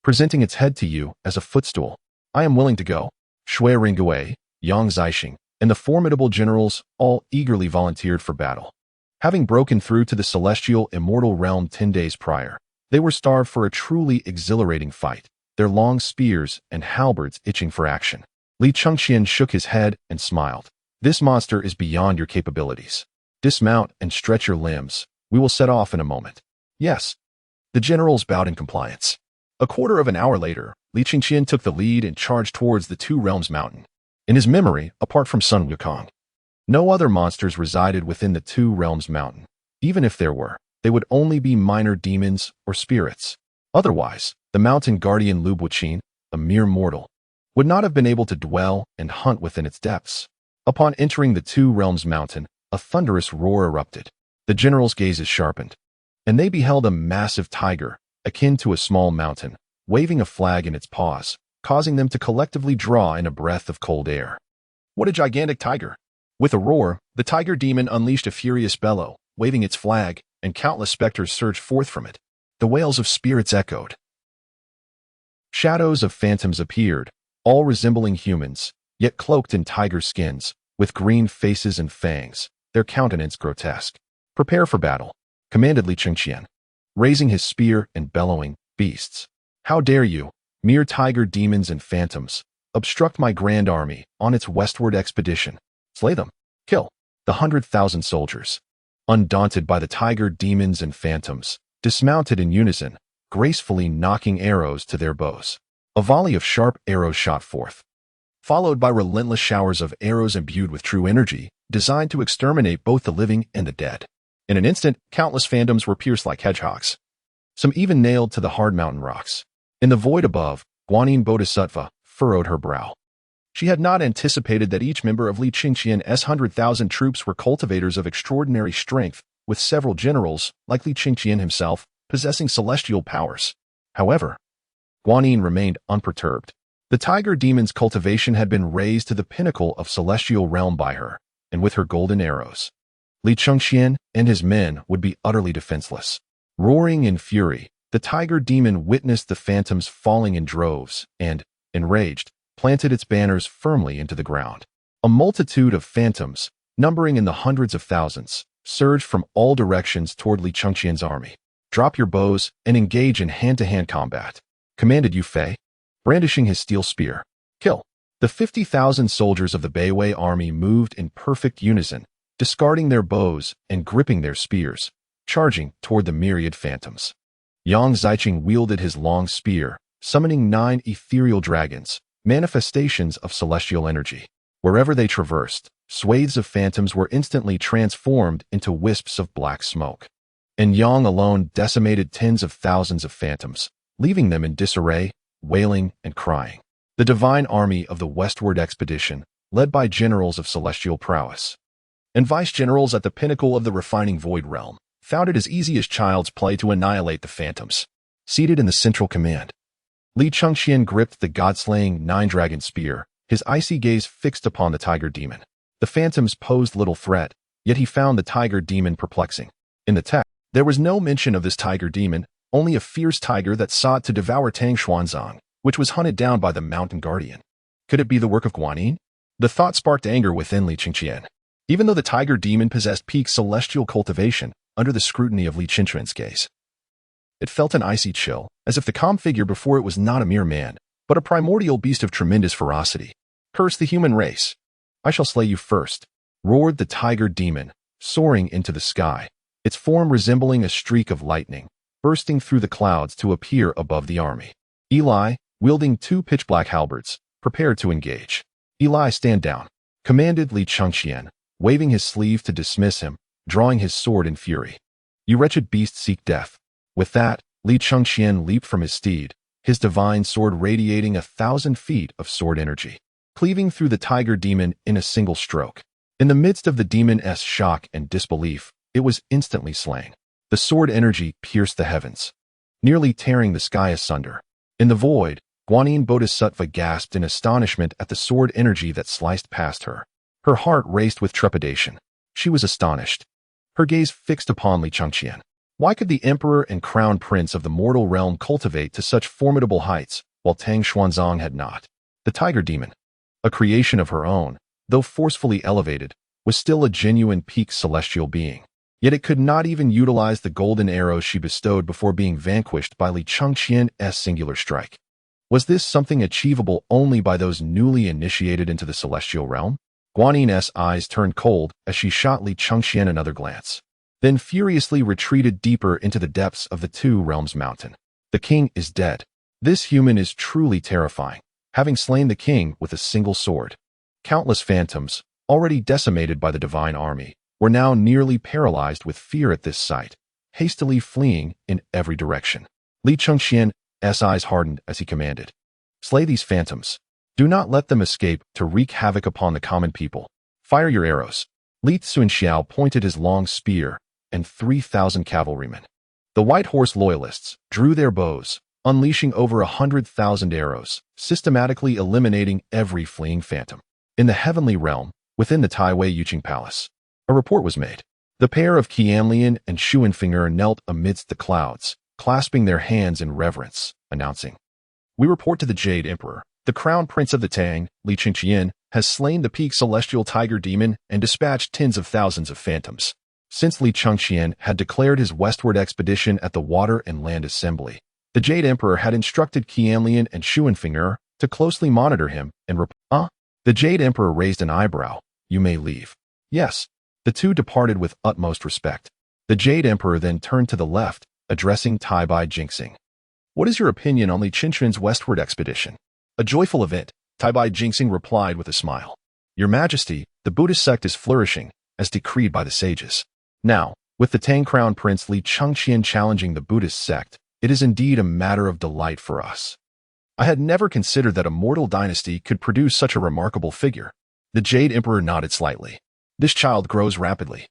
[SPEAKER 1] presenting its head to you as a footstool. I am willing to go." Shui Ringgui, Yang Zixing, and the formidable generals all eagerly volunteered for battle. Having broken through to the celestial immortal realm 10 days prior, they were starved for a truly exhilarating fight, their long spears and halberds itching for action. Li Chengqian shook his head and smiled. "This monster is beyond your capabilities. Dismount and stretch your limbs. We will set off in a moment." "Yes." The generals bowed in compliance. A quarter of an hour later, Li Chengqian took the lead and charged towards the Two Realms Mountain. In his memory, apart from Sun Wukong, no other monsters resided within the Two Realms Mountain. Even if there were, they would only be minor demons or spirits. Otherwise, the mountain guardian Lu Buqin, a mere mortal, would not have been able to dwell and hunt within its depths. Upon entering the Two Realms mountain, a thunderous roar erupted. The generals' gazes sharpened, and they beheld a massive tiger, akin to a small mountain, waving a flag in its paws, causing them to collectively draw in a breath of cold air. What a gigantic tiger! With a roar, the tiger demon unleashed a furious bellow, waving its flag, and countless specters surged forth from it. The wails of spirits echoed. Shadows of phantoms appeared, all resembling humans, yet cloaked in tiger skins, with green faces and fangs, their countenance grotesque. "Prepare for battle," commanded Li Chengqian, raising his spear and bellowing, "Beasts! How dare you, mere tiger demons and phantoms, obstruct my grand army on its westward expedition? Slay them! Kill the 100,000 soldiers!" Undaunted by the tiger demons and phantoms, dismounted in unison, gracefully knocking arrows to their bows. A volley of sharp arrows shot forth, followed by relentless showers of arrows imbued with true energy, designed to exterminate both the living and the dead. In an instant, countless phantoms were pierced like hedgehogs, some even nailed to the hard mountain rocks. In the void above, Guanyin Bodhisattva furrowed her brow. She had not anticipated that each member of Li Chengqian's 100,000 troops were cultivators of extraordinary strength, with several generals, like Li Chengqian himself, possessing celestial powers. However, Guanyin remained unperturbed. The tiger demon's cultivation had been raised to the pinnacle of celestial realm by her, and with her golden arrows, Li Chengqian and his men would be utterly defenseless. Roaring in fury, the tiger demon witnessed the phantoms falling in droves and, enraged, planted its banners firmly into the ground. A multitude of phantoms, numbering in the hundreds of thousands, surged from all directions toward Li Chengqian's army. "Drop your bows and engage in hand-to-hand combat," commanded Yu Fei, brandishing his steel spear. "Kill!" The 50,000 soldiers of the Beiwei army moved in perfect unison, discarding their bows and gripping their spears, charging toward the myriad phantoms. Yang Xiqing wielded his long spear, summoning 9 ethereal dragons, manifestations of celestial energy. Wherever they traversed, swathes of phantoms were instantly transformed into wisps of black smoke. And Yang alone decimated tens of thousands of phantoms, leaving them in disarray, wailing and crying. The divine army of the westward expedition, led by generals of celestial prowess and vice-generals at the pinnacle of the refining void realm, found it as easy as child's play to annihilate the phantoms. Seated in the central command, Li Chengqian gripped the god-slaying 9-dragon spear, his icy gaze fixed upon the tiger demon. The phantoms posed little threat, yet he found the tiger demon perplexing. In the text, there was no mention of this tiger demon, only a fierce tiger that sought to devour Tang Xuanzang, which was hunted down by the mountain guardian. Could it be the work of Guanyin? The thought sparked anger within Li Chengqian. Even though the tiger demon possessed peak celestial cultivation, under the scrutiny of Li Chengqian's gaze, it felt an icy chill, as if the calm figure before it was not a mere man, but a primordial beast of tremendous ferocity. "Curse the human race! I shall slay you first," roared the tiger demon, soaring into the sky, its form resembling a streak of lightning, bursting through the clouds to appear above the army. Eli, wielding 2 pitch-black halberds, prepared to engage. "Eli, stand down," commanded Li Chengqian, waving his sleeve to dismiss him, drawing his sword in fury. "You wretched beast, seek death." With that, Li Chengqian leaped from his steed, his divine sword radiating 1,000 feet of sword energy, cleaving through the tiger demon in a single stroke. In the midst of the demon's shock and disbelief, it was instantly slain. The sword energy pierced the heavens, nearly tearing the sky asunder. In the void, Guanyin Bodhisattva gasped in astonishment at the sword energy that sliced past her. Her heart raced with trepidation. She was astonished, her gaze fixed upon Li Chengqian. Why could the emperor and crown prince of the mortal realm cultivate to such formidable heights, while Tang Xuanzang had not? The tiger demon, a creation of her own, though forcefully elevated, was still a genuine peak celestial being. Yet it could not even utilize the golden arrows she bestowed before being vanquished by Li Chengqian's singular strike. Was this something achievable only by those newly initiated into the celestial realm? Guanyin's eyes turned cold as she shot Li Chengqian another glance, then furiously retreated deeper into the depths of the Two Realms mountain. The king is dead. This human is truly terrifying, having slain the king with a single sword. Countless phantoms, already decimated by the divine army, were now nearly paralyzed with fear at this sight, hastily fleeing in every direction. Li Chengqian's eyes hardened as he commanded, "Slay these phantoms. Do not let them escape to wreak havoc upon the common people. Fire your arrows. Li Chengqian pointed his long spear, and 3,000 cavalrymen. The White Horse loyalists drew their bows, unleashing over 100,000 arrows, systematically eliminating every fleeing phantom. In the heavenly realm, within the Taiwei Yuqing Palace, a report was made. The pair of Qianlian and Shuanfinger knelt amidst the clouds, clasping their hands in reverence, announcing, "We report to the Jade Emperor. The crown prince of the Tang, Li Chengqian, has slain the peak celestial tiger demon and dispatched tens of thousands of phantoms." Since Li Chengqian had declared his westward expedition at the Water and Land Assembly, the Jade Emperor had instructed Qianlian and Shuanfinger to closely monitor him and The Jade Emperor raised an eyebrow. "You may leave." "Yes." The two departed with utmost respect. The Jade Emperor then turned to the left, addressing Taibai Jinxing. "What is your opinion on Li Chengqian's westward expedition?" "A joyful event," Taibai Jinxing replied with a smile. "Your Majesty, the Buddhist sect is flourishing, as decreed by the sages. Now, with the Tang Crown Prince Li Chengqian challenging the Buddhist sect, it is indeed a matter of delight for us. I had never considered that a mortal dynasty could produce such a remarkable figure." The Jade Emperor nodded slightly. "This child grows rapidly,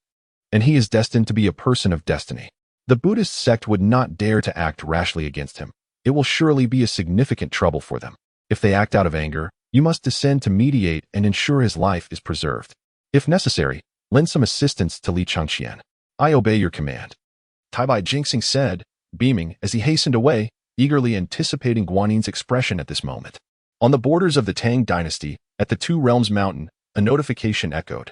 [SPEAKER 1] and he is destined to be a person of destiny. The Buddhist sect would not dare to act rashly against him. It will surely be a significant trouble for them. If they act out of anger, you must descend to mediate and ensure his life is preserved. If necessary, lend some assistance to Li Chengqian." "I obey your command," Taibai Jinxing said, beaming as he hastened away, eagerly anticipating Guanyin's expression at this moment. On the borders of the Tang Dynasty, at the Two Realms Mountain, a notification echoed.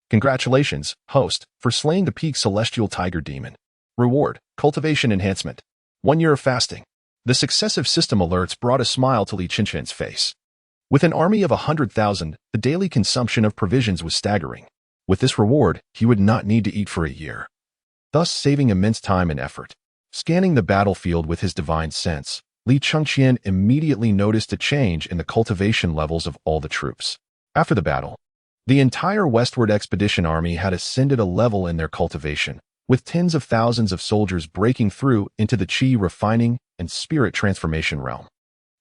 [SPEAKER 1] "Congratulations, host, for slaying the peak celestial tiger demon. Reward, cultivation enhancement. 1 year of fasting." The successive system alerts brought a smile to Li Chengqian's face. With an army of 100,000, the daily consumption of provisions was staggering. With this reward, he would not need to eat for a year, thus saving immense time and effort. Scanning the battlefield with his divine sense, Li Chengqian immediately noticed a change in the cultivation levels of all the troops. After the battle, the entire westward expedition army had ascended a level in their cultivation, with tens of thousands of soldiers breaking through into the Qi refining and spirit transformation realm.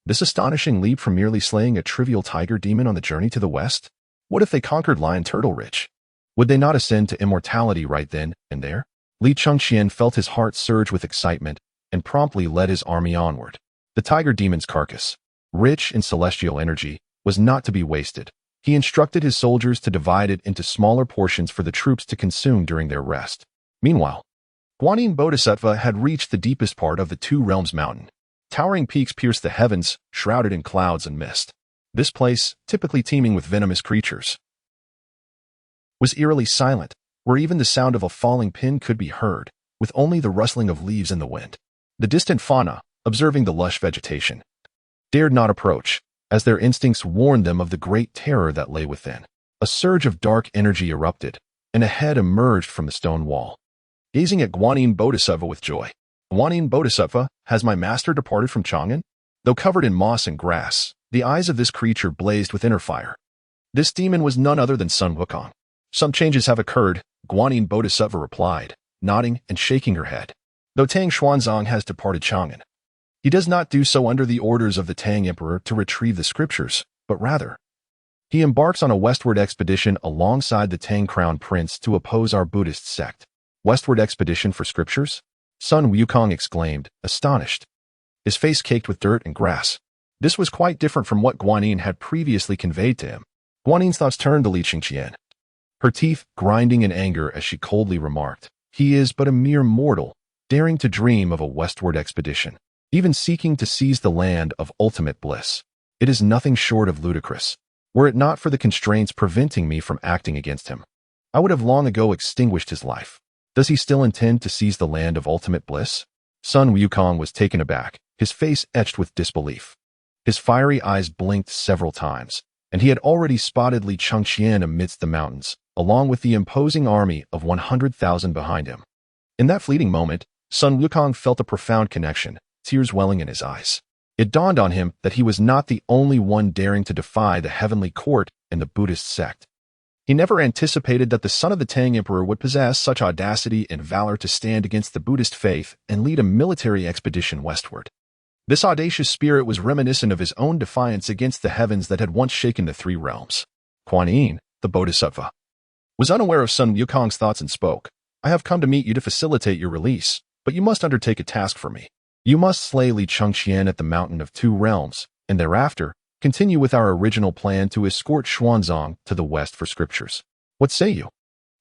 [SPEAKER 1] This astonishing leap from merely slaying a trivial tiger demon on the journey to the west? What if they conquered Lion Turtle Ridge? Would they not ascend to immortality right then and there? Li Chengqian felt his heart surge with excitement and promptly led his army onward. The tiger demon's carcass, rich in celestial energy, was not to be wasted. He instructed his soldiers to divide it into smaller portions for the troops to consume during their rest. Meanwhile, Guanyin Bodhisattva had reached the deepest part of the Two Realms Mountain. Towering peaks pierced the heavens, shrouded in clouds and mist. This place, typically teeming with venomous creatures, was eerily silent, where even the sound of a falling pin could be heard, with only the rustling of leaves in the wind. The distant fauna, observing the lush vegetation, dared not approach, as their instincts warned them of the great terror that lay within. A surge of dark energy erupted, and a head emerged from the stone wall. Gazing at Guanyin Bodhisattva with joy. "Guanyin Bodhisattva, has my master departed from Chang'an?" Though covered in moss and grass, the eyes of this creature blazed with inner fire. This demon was none other than Sun Wukong. "Some changes have occurred," Guanyin Bodhisattva replied, nodding and shaking her head. "Though Tang Xuanzang has departed Chang'an, he does not do so under the orders of the Tang Emperor to retrieve the scriptures, but rather, he embarks on a westward expedition alongside the Tang Crown Prince to oppose our Buddhist sect." "Westward expedition for scriptures?" Sun Wukong exclaimed, astonished, his face caked with dirt and grass. This was quite different from what Guanyin had previously conveyed to him. Guanyin's thoughts turned to Li Chengqian, her teeth grinding in anger as she coldly remarked, "He is but a mere mortal, daring to dream of a westward expedition, even seeking to seize the land of ultimate bliss. It is nothing short of ludicrous. Were it not for the constraints preventing me from acting against him, I would have long ago extinguished his life. Does he still intend to seize the land of ultimate bliss?" Sun Wukong was taken aback, his face etched with disbelief. His fiery eyes blinked several times, and he had already spotted Li Chengqian amidst the mountains, along with the imposing army of 100,000 behind him. In that fleeting moment, Sun Wukong felt a profound connection, tears welling in his eyes. It dawned on him that he was not the only one daring to defy the heavenly court and the Buddhist sect. He never anticipated that the son of the Tang Emperor would possess such audacity and valor to stand against the Buddhist faith and lead a military expedition westward. This audacious spirit was reminiscent of his own defiance against the heavens that had once shaken the three realms. Guanyin, the Bodhisattva, was unaware of Sun Wukong's thoughts and spoke. I have come to meet you to facilitate your release, but you must undertake a task for me. You must slay Li Chengqian at the Mountain of Two Realms, and thereafter, continue with our original plan to escort Xuanzang to the west for scriptures. What say you?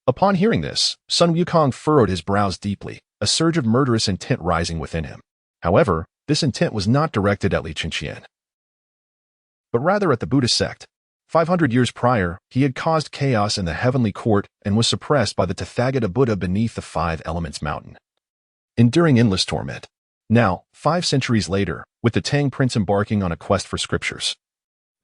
[SPEAKER 1] Upon hearing this, Sun Wukong furrowed his brows deeply, a surge of murderous intent rising within him. However, this intent was not directed at Li Chengqian, but rather at the Buddhist sect. 500 years prior, he had caused chaos in the heavenly court and was suppressed by the Tathagata Buddha beneath the Five Elements Mountain, enduring endless torment. Now, 5 centuries later, with the Tang prince embarking on a quest for scriptures,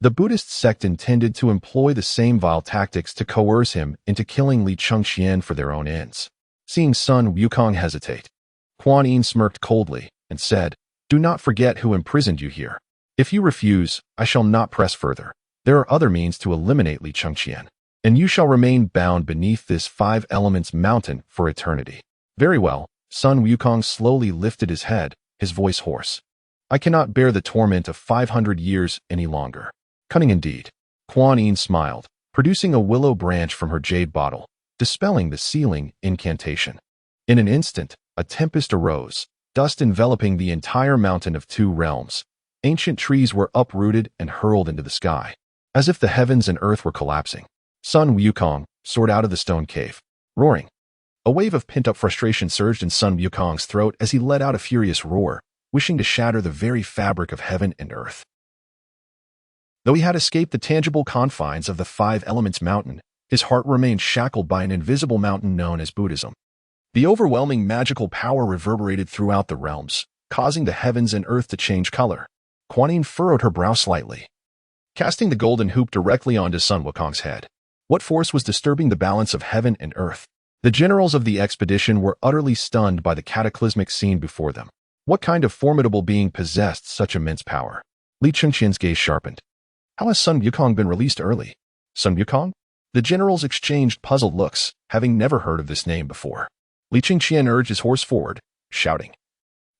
[SPEAKER 1] the Buddhist sect intended to employ the same vile tactics to coerce him into killing Li Chengqian for their own ends. Seeing Sun Wukong hesitate, Guanyin smirked coldly and said, "Do not forget who imprisoned you here. If you refuse, I shall not press further. There are other means to eliminate Li Chengqian, and you shall remain bound beneath this Five Elements mountain for eternity." Very well, Sun Wukong slowly lifted his head, his voice hoarse. "I cannot bear the torment of 500 years any longer." Cunning indeed. Guanyin smiled, producing a willow branch from her jade bottle, dispelling the sealing incantation. In an instant, a tempest arose, dust enveloping the entire Mountain of Two Realms. Ancient trees were uprooted and hurled into the sky, as if the heavens and earth were collapsing. Sun Wukong soared out of the stone cave, roaring. A wave of pent-up frustration surged in Sun Wukong's throat as he let out a furious roar, wishing to shatter the very fabric of heaven and earth. Though he had escaped the tangible confines of the Five Elements Mountain, his heart remained shackled by an invisible mountain known as Buddhism. The overwhelming magical power reverberated throughout the realms, causing the heavens and earth to change color. Guanyin furrowed her brow slightly, casting the golden hoop directly onto Sun Wukong's head. What force was disturbing the balance of heaven and earth? The generals of the expedition were utterly stunned by the cataclysmic scene before them. What kind of formidable being possessed such immense power? Li Chengqian's gaze sharpened. How has Sun Wukong been released early? Sun Wukong? The generals exchanged puzzled looks, having never heard of this name before. Li Chengqian urged his horse forward, shouting.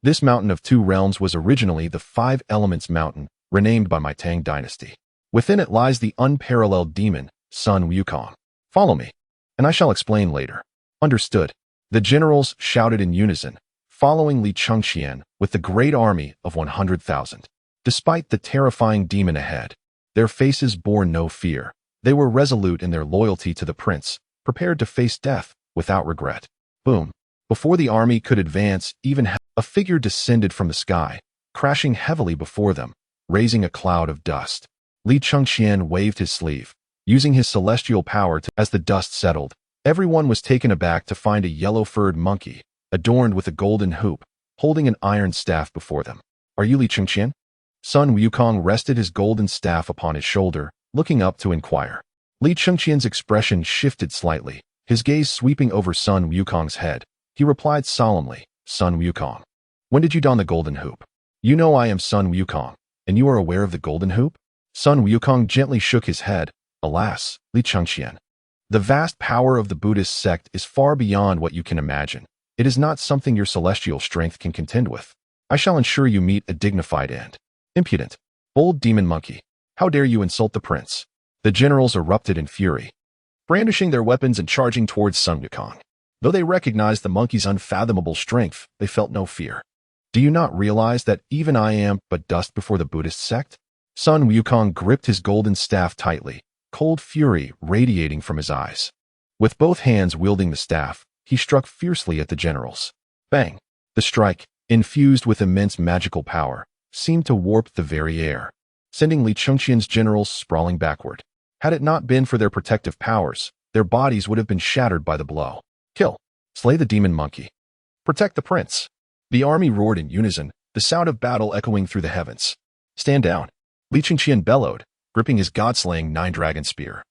[SPEAKER 1] This Mountain of Two Realms was originally the Five Elements Mountain, renamed by my Tang Dynasty. Within it lies the unparalleled demon, Sun Wukong. Follow me, and I shall explain later. Understood. The generals shouted in unison, following Li Chengqian with the great army of 100,000. Despite the terrifying demon ahead, their faces bore no fear. They were resolute in their loyalty to the prince, prepared to face death without regret. Boom. Before the army could advance, even a figure descended from the sky, crashing heavily before them, raising a cloud of dust. Li Chengqian waved his sleeve, using his celestial power as the dust settled. Everyone was taken aback to find a yellow-furred monkey, adorned with a golden hoop, holding an iron staff before them. Are you Li Chengqian? Sun Wukong rested his golden staff upon his shoulder, looking up to inquire. Li Chengqian's expression shifted slightly, his gaze sweeping over Sun Wukong's head. He replied solemnly, Sun Wukong, when did you don the golden hoop? You know I am Sun Wukong, and you are aware of the golden hoop? Sun Wukong gently shook his head. Alas, Li Chengqian, the vast power of the Buddhist sect is far beyond what you can imagine. It is not something your celestial strength can contend with. I shall ensure you meet a dignified end. Impudent, bold demon monkey, how dare you insult the prince? The generals erupted in fury, brandishing their weapons and charging towards Sun Wukong. Though they recognized the monkey's unfathomable strength, they felt no fear. Do you not realize that even I am but dust before the Buddhist sect? Sun Wukong gripped his golden staff tightly, cold fury radiating from his eyes. With both hands wielding the staff, he struck fiercely at the generals. Bang! The strike, infused with immense magical power, seemed to warp the very air, sending Li Chengqian's generals sprawling backward. Had it not been for their protective powers, their bodies would have been shattered by the blow. Kill! Slay the demon monkey. Protect the prince! The army roared in unison, the sound of battle echoing through the heavens. Stand down! Li Chengqian bellowed, gripping his god-slaying nine-dragon spear.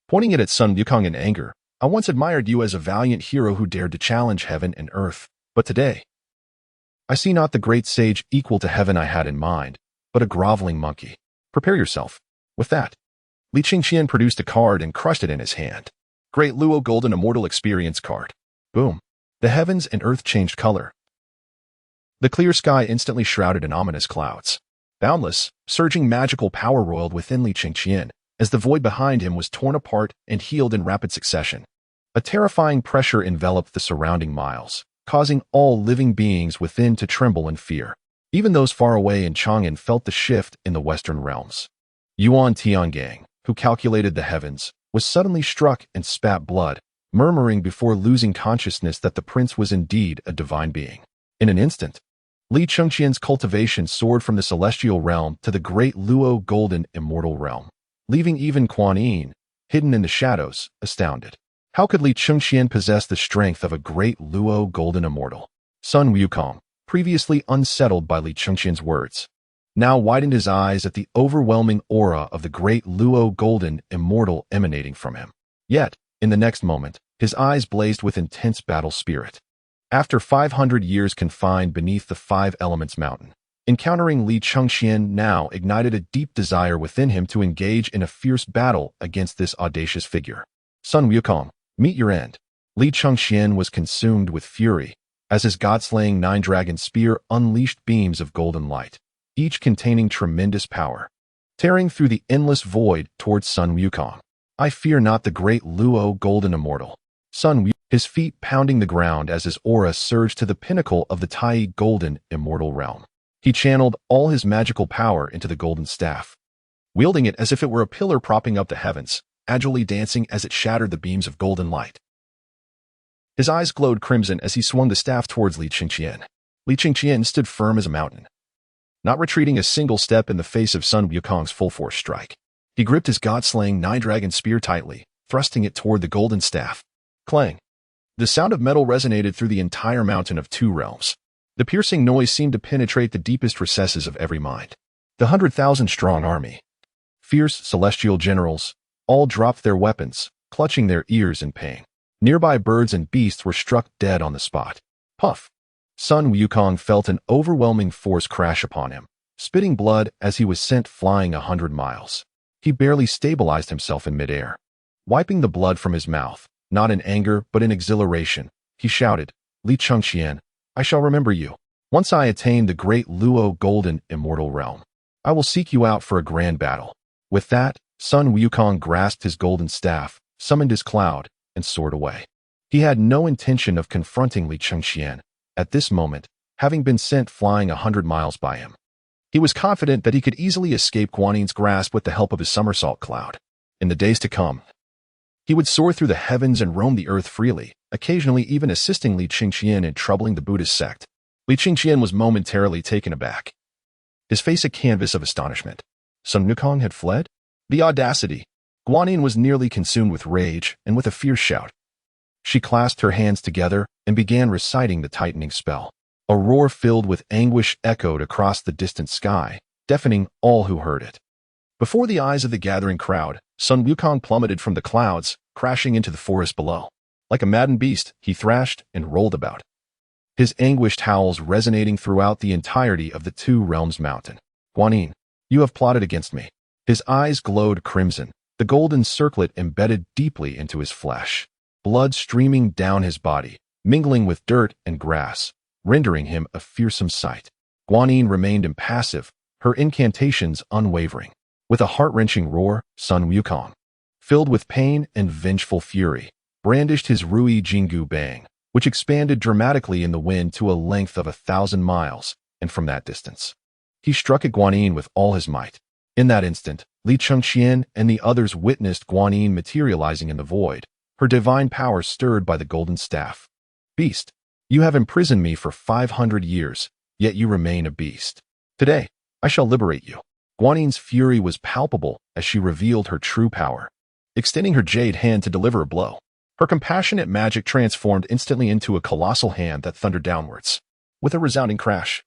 [SPEAKER 1] Pointing it at Sun Wukong in anger, I once admired you as a valiant hero who dared to challenge heaven and earth, but today, I see not the great sage equal to heaven I had in mind, but a groveling monkey. Prepare yourself. With that, Li Chengqian produced a card and crushed it in his hand. Great Luo Golden Immortal Experience card. Boom. The heavens and earth changed color. The clear sky instantly shrouded in ominous clouds. Boundless, surging magical power roiled within Li Chengqian, as the void behind him was torn apart and healed in rapid succession. A terrifying pressure enveloped the surrounding miles, causing all living beings within to tremble in fear. Even those far away in Chang'an felt the shift in the western realms. Yuan Tiangang, who calculated the heavens, was suddenly struck and spat blood, murmuring before losing consciousness that the prince was indeed a divine being. In an instant, Li Chengqian's cultivation soared from the celestial realm to the great Luo golden immortal realm, leaving even Guanyin, hidden in the shadows, astounded. How could Li Chengqian possess the strength of a great Luo golden immortal? Sun Wukong, previously unsettled by Li Chengqian's words, now widened his eyes at the overwhelming aura of the great Luo golden immortal emanating from him. Yet, in the next moment, his eyes blazed with intense battle spirit. After 500 years confined beneath the Five Elements Mountain, encountering Li Chengqian now ignited a deep desire within him to engage in a fierce battle against this audacious figure. Sun Wukong, meet your end. Li Chengqian was consumed with fury, as his god-slaying nine-dragon spear unleashed beams of golden light, each containing tremendous power, tearing through the endless void towards Sun Wukong. I fear not the great Luo golden immortal. Sun Wukong, his feet pounding the ground as his aura surged to the pinnacle of the Tai golden immortal realm. He channeled all his magical power into the golden staff, wielding it as if it were a pillar propping up the heavens, agilely dancing as it shattered the beams of golden light. His eyes glowed crimson as he swung the staff towards Li Chengqian. Li Chengqian stood firm as a mountain, not retreating a single step in the face of Sun Wukong's full-force strike. He gripped his god-slaying nine-dragon spear tightly, thrusting it toward the golden staff. Clang! The sound of metal resonated through the entire mountain of two realms. The piercing noise seemed to penetrate the deepest recesses of every mind. The 100,000-strong army, fierce celestial generals, all dropped their weapons, clutching their ears in pain. Nearby birds and beasts were struck dead on the spot. Puff! Sun Wukong felt an overwhelming force crash upon him, spitting blood as he was sent flying 100 miles. He barely stabilized himself in midair. Wiping the blood from his mouth, not in anger but in exhilaration, he shouted, Li Chengqian, I shall remember you. Once I attain the great Luo golden immortal realm, I will seek you out for a grand battle. With that, Sun Wukong grasped his golden staff, summoned his cloud, and soared away. He had no intention of confronting Li Chengqian at this moment, having been sent flying 100 miles by him. He was confident that he could easily escape Guanyin's grasp with the help of his somersault cloud. In the days to come, he would soar through the heavens and roam the earth freely, occasionally even assisting Li Chengqian in troubling the Buddhist sect. Li Chengqian was momentarily taken aback, his face a canvas of astonishment. Sun Wukong had fled? The audacity! Guanyin was nearly consumed with rage, and with a fierce shout, she clasped her hands together and began reciting the tightening spell. A roar filled with anguish echoed across the distant sky, deafening all who heard it. Before the eyes of the gathering crowd, Sun Wukong plummeted from the clouds, crashing into the forest below. Like a maddened beast, he thrashed and rolled about, his anguished howls resonating throughout the entirety of the Two Realms Mountain. Guanyin, you have plotted against me. His eyes glowed crimson, the golden circlet embedded deeply into his flesh, blood streaming down his body, mingling with dirt and grass, rendering him a fearsome sight. Guanyin remained impassive, her incantations unwavering. With a heart-wrenching roar, Sun Wukong, filled with pain and vengeful fury, brandished his Rui Jinggu Bang, which expanded dramatically in the wind to a length of 1,000 miles, and from that distance, he struck at Guanyin with all his might. In that instant, Li Chengqian and the others witnessed Guanyin materializing in the void, her divine power stirred by the golden staff. Beast, you have imprisoned me for 500 years, yet you remain a beast. Today, I shall liberate you. Guanyin's fury was palpable as she revealed her true power, extending her jade hand to deliver a blow. Her compassionate magic transformed instantly into a colossal hand that thundered downwards. With a resounding crash,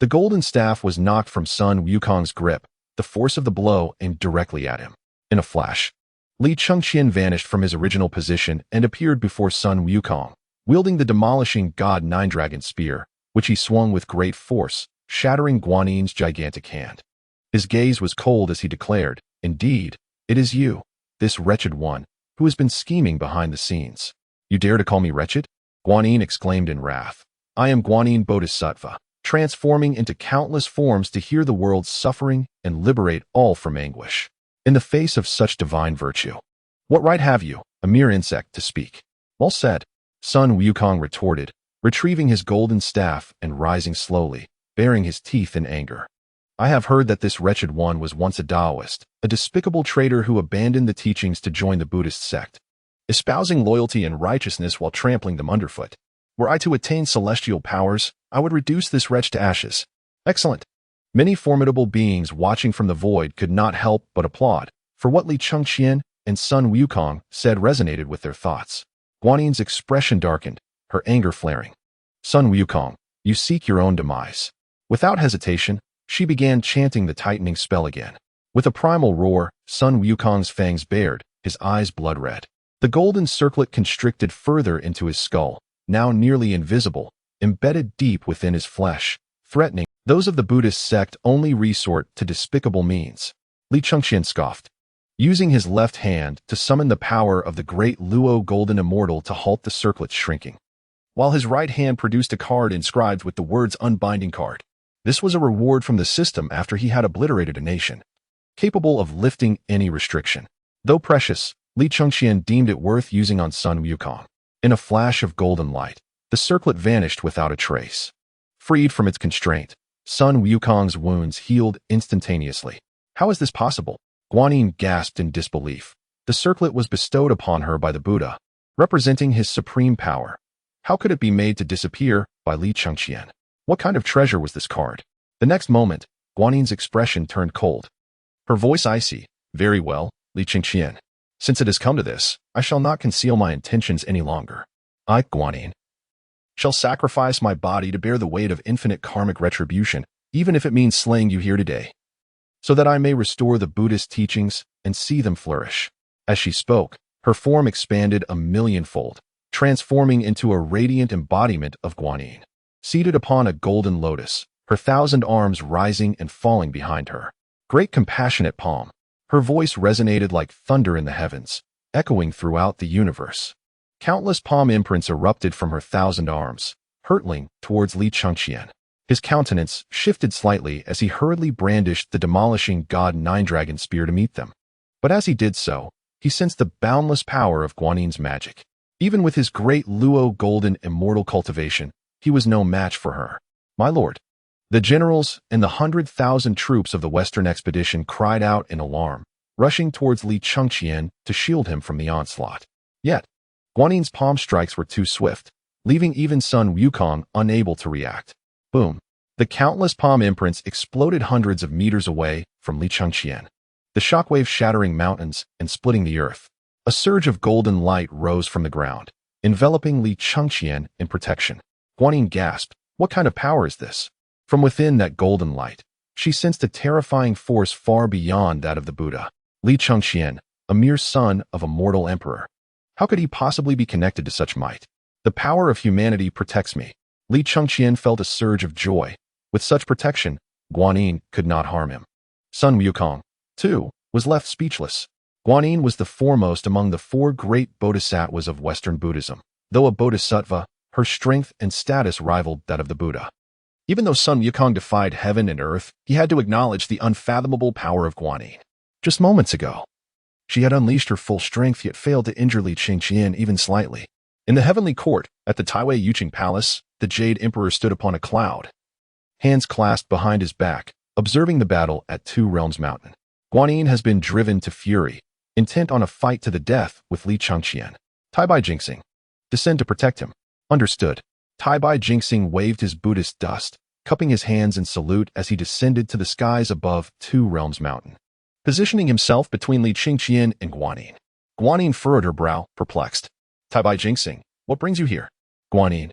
[SPEAKER 1] the golden staff was knocked from Sun Wukong's grip, the force of the blow aimed directly at him. In a flash, Li Chengqian vanished from his original position and appeared before Sun Wukong, wielding the demolishing God Nine-Dragon Spear, which he swung with great force, shattering Guanyin's gigantic hand. His gaze was cold as he declared, Indeed, it is you, this wretched one, who has been scheming behind the scenes. You dare to call me wretched? Guanyin exclaimed in wrath. I am Guanyin Bodhisattva, transforming into countless forms to hear the world's suffering and liberate all from anguish. In the face of such divine virtue, what right have you, a mere insect, to speak? Well said, Sun Wukong retorted, retrieving his golden staff and rising slowly, baring his teeth in anger. I have heard that this wretched one was once a Taoist, a despicable traitor who abandoned the teachings to join the Buddhist sect, espousing loyalty and righteousness while trampling them underfoot. Were I to attain celestial powers, I would reduce this wretch to ashes. Excellent. Many formidable beings watching from the void could not help but applaud, for what Li Chengqian and Sun Wukong said resonated with their thoughts. Guanyin's expression darkened, her anger flaring. Sun Wukong, you seek your own demise. Without hesitation, she began chanting the tightening spell again. With a primal roar, Sun Wukong's fangs bared, his eyes blood red. The golden circlet constricted further into his skull, now nearly invisible, embedded deep within his flesh, threatening. Those of the Buddhist sect only resort to despicable means. Li Chengqian scoffed, using his left hand to summon the power of the great Luo golden immortal to halt the circlet's shrinking, while his right hand produced a card inscribed with the words Unbinding Card. This was a reward from the system after he had obliterated a nation, capable of lifting any restriction. Though precious, Li Chengqian deemed it worth using on Sun Wukong. In a flash of golden light, the circlet vanished without a trace. Freed from its constraint, Sun Wukong's wounds healed instantaneously. How is this possible? Guanyin gasped in disbelief. The circlet was bestowed upon her by the Buddha, representing his supreme power. How could it be made to disappear by Li Chengqian? What kind of treasure was this card? The next moment, Guanyin's expression turned cold. Her voice icy. Very well, Li Chengqian. Since it has come to this, I shall not conceal my intentions any longer. I, Guanyin, shall sacrifice my body to bear the weight of infinite karmic retribution, even if it means slaying you here today, so that I may restore the Buddhist teachings and see them flourish. As she spoke, her form expanded a millionfold, transforming into a radiant embodiment of Guanyin, seated upon a golden lotus, her 1,000 arms rising and falling behind her. Great compassionate palm. Her voice resonated like thunder in the heavens, echoing throughout the universe. Countless palm imprints erupted from her 1,000 arms, hurtling towards Li Chengqian. His countenance shifted slightly as he hurriedly brandished the demolishing God Nine-Dragon Spear to meet them. But as he did so, he sensed the boundless power of Guanyin's magic. Even with his great Luo golden immortal cultivation, he was no match for her. My lord. The generals and the 100,000 troops of the Western expedition cried out in alarm, rushing towards Li Chengqian to shield him from the onslaught. Yet, Guanyin's palm strikes were too swift, leaving even Sun Wukong unable to react. Boom. The countless palm imprints exploded hundreds of meters away from Li Chengqian, the shockwave shattering mountains and splitting the earth. A surge of golden light rose from the ground, enveloping Li Chengqian in protection. Guanyin gasped, what kind of power is this? From within that golden light, she sensed a terrifying force far beyond that of the Buddha. Li Chengqian, a mere son of a mortal emperor. How could he possibly be connected to such might? The power of humanity protects me. Li Chengqian felt a surge of joy. With such protection, Guanyin could not harm him. Sun Wukong, too, was left speechless. Guanyin was the foremost among the 4 great bodhisattvas of Western Buddhism. Though a bodhisattva, her strength and status rivaled that of the Buddha. Even though Sun Wukong defied heaven and earth, he had to acknowledge the unfathomable power of Guanyin. Just moments ago, she had unleashed her full strength yet failed to injure Li Chengqian even slightly. In the heavenly court, at the Taiwei Yuqing Palace, the Jade Emperor stood upon a cloud, hands clasped behind his back, observing the battle at Two Realms Mountain. Guanyin has been driven to fury, intent on a fight to the death with Li Chengqian. Taibai Jingxing, descend to protect him. Understood. Taibai Jingxing waved his Buddhist dust, cupping his hands in salute as he descended to the skies above Two Realms Mountain, positioning himself between Li Chengqian and Guanyin. Guanyin furrowed her brow, perplexed. Taibai Jingxing, what brings you here? Guanyin,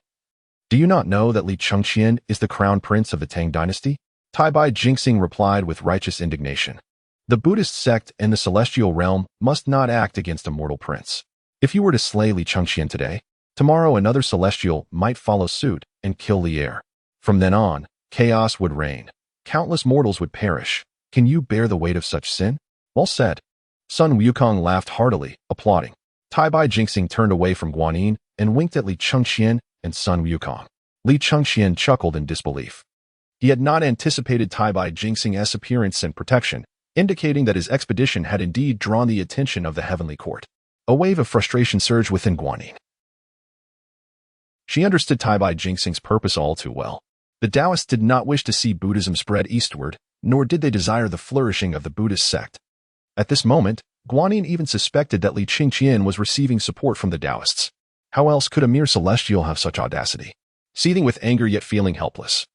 [SPEAKER 1] do you not know that Li Chengqian is the crown prince of the Tang Dynasty? Taibai Jingxing replied with righteous indignation. The Buddhist sect and the celestial realm must not act against a mortal prince. If you were to slay Li Chengqian today, tomorrow another celestial might follow suit and kill the heir. From then on, chaos would reign. Countless mortals would perish. Can you bear the weight of such sin? Well said. Sun Wukong laughed heartily, applauding. Taibai Jingxing turned away from Guanyin and winked at Li Chengqian and Sun Wukong. Li Chengqian chuckled in disbelief. He had not anticipated Tai Jingxing's appearance and protection, indicating that his expedition had indeed drawn the attention of the heavenly court. A wave of frustration surged within Guanyin. She understood Tai Jingxing's purpose all too well. The Taoists did not wish to see Buddhism spread eastward, nor did they desire the flourishing of the Buddhist sect. At this moment, Guanyin even suspected that Li Chengqian was receiving support from the Taoists. How else could a mere celestial have such audacity? Seething with anger yet feeling helpless,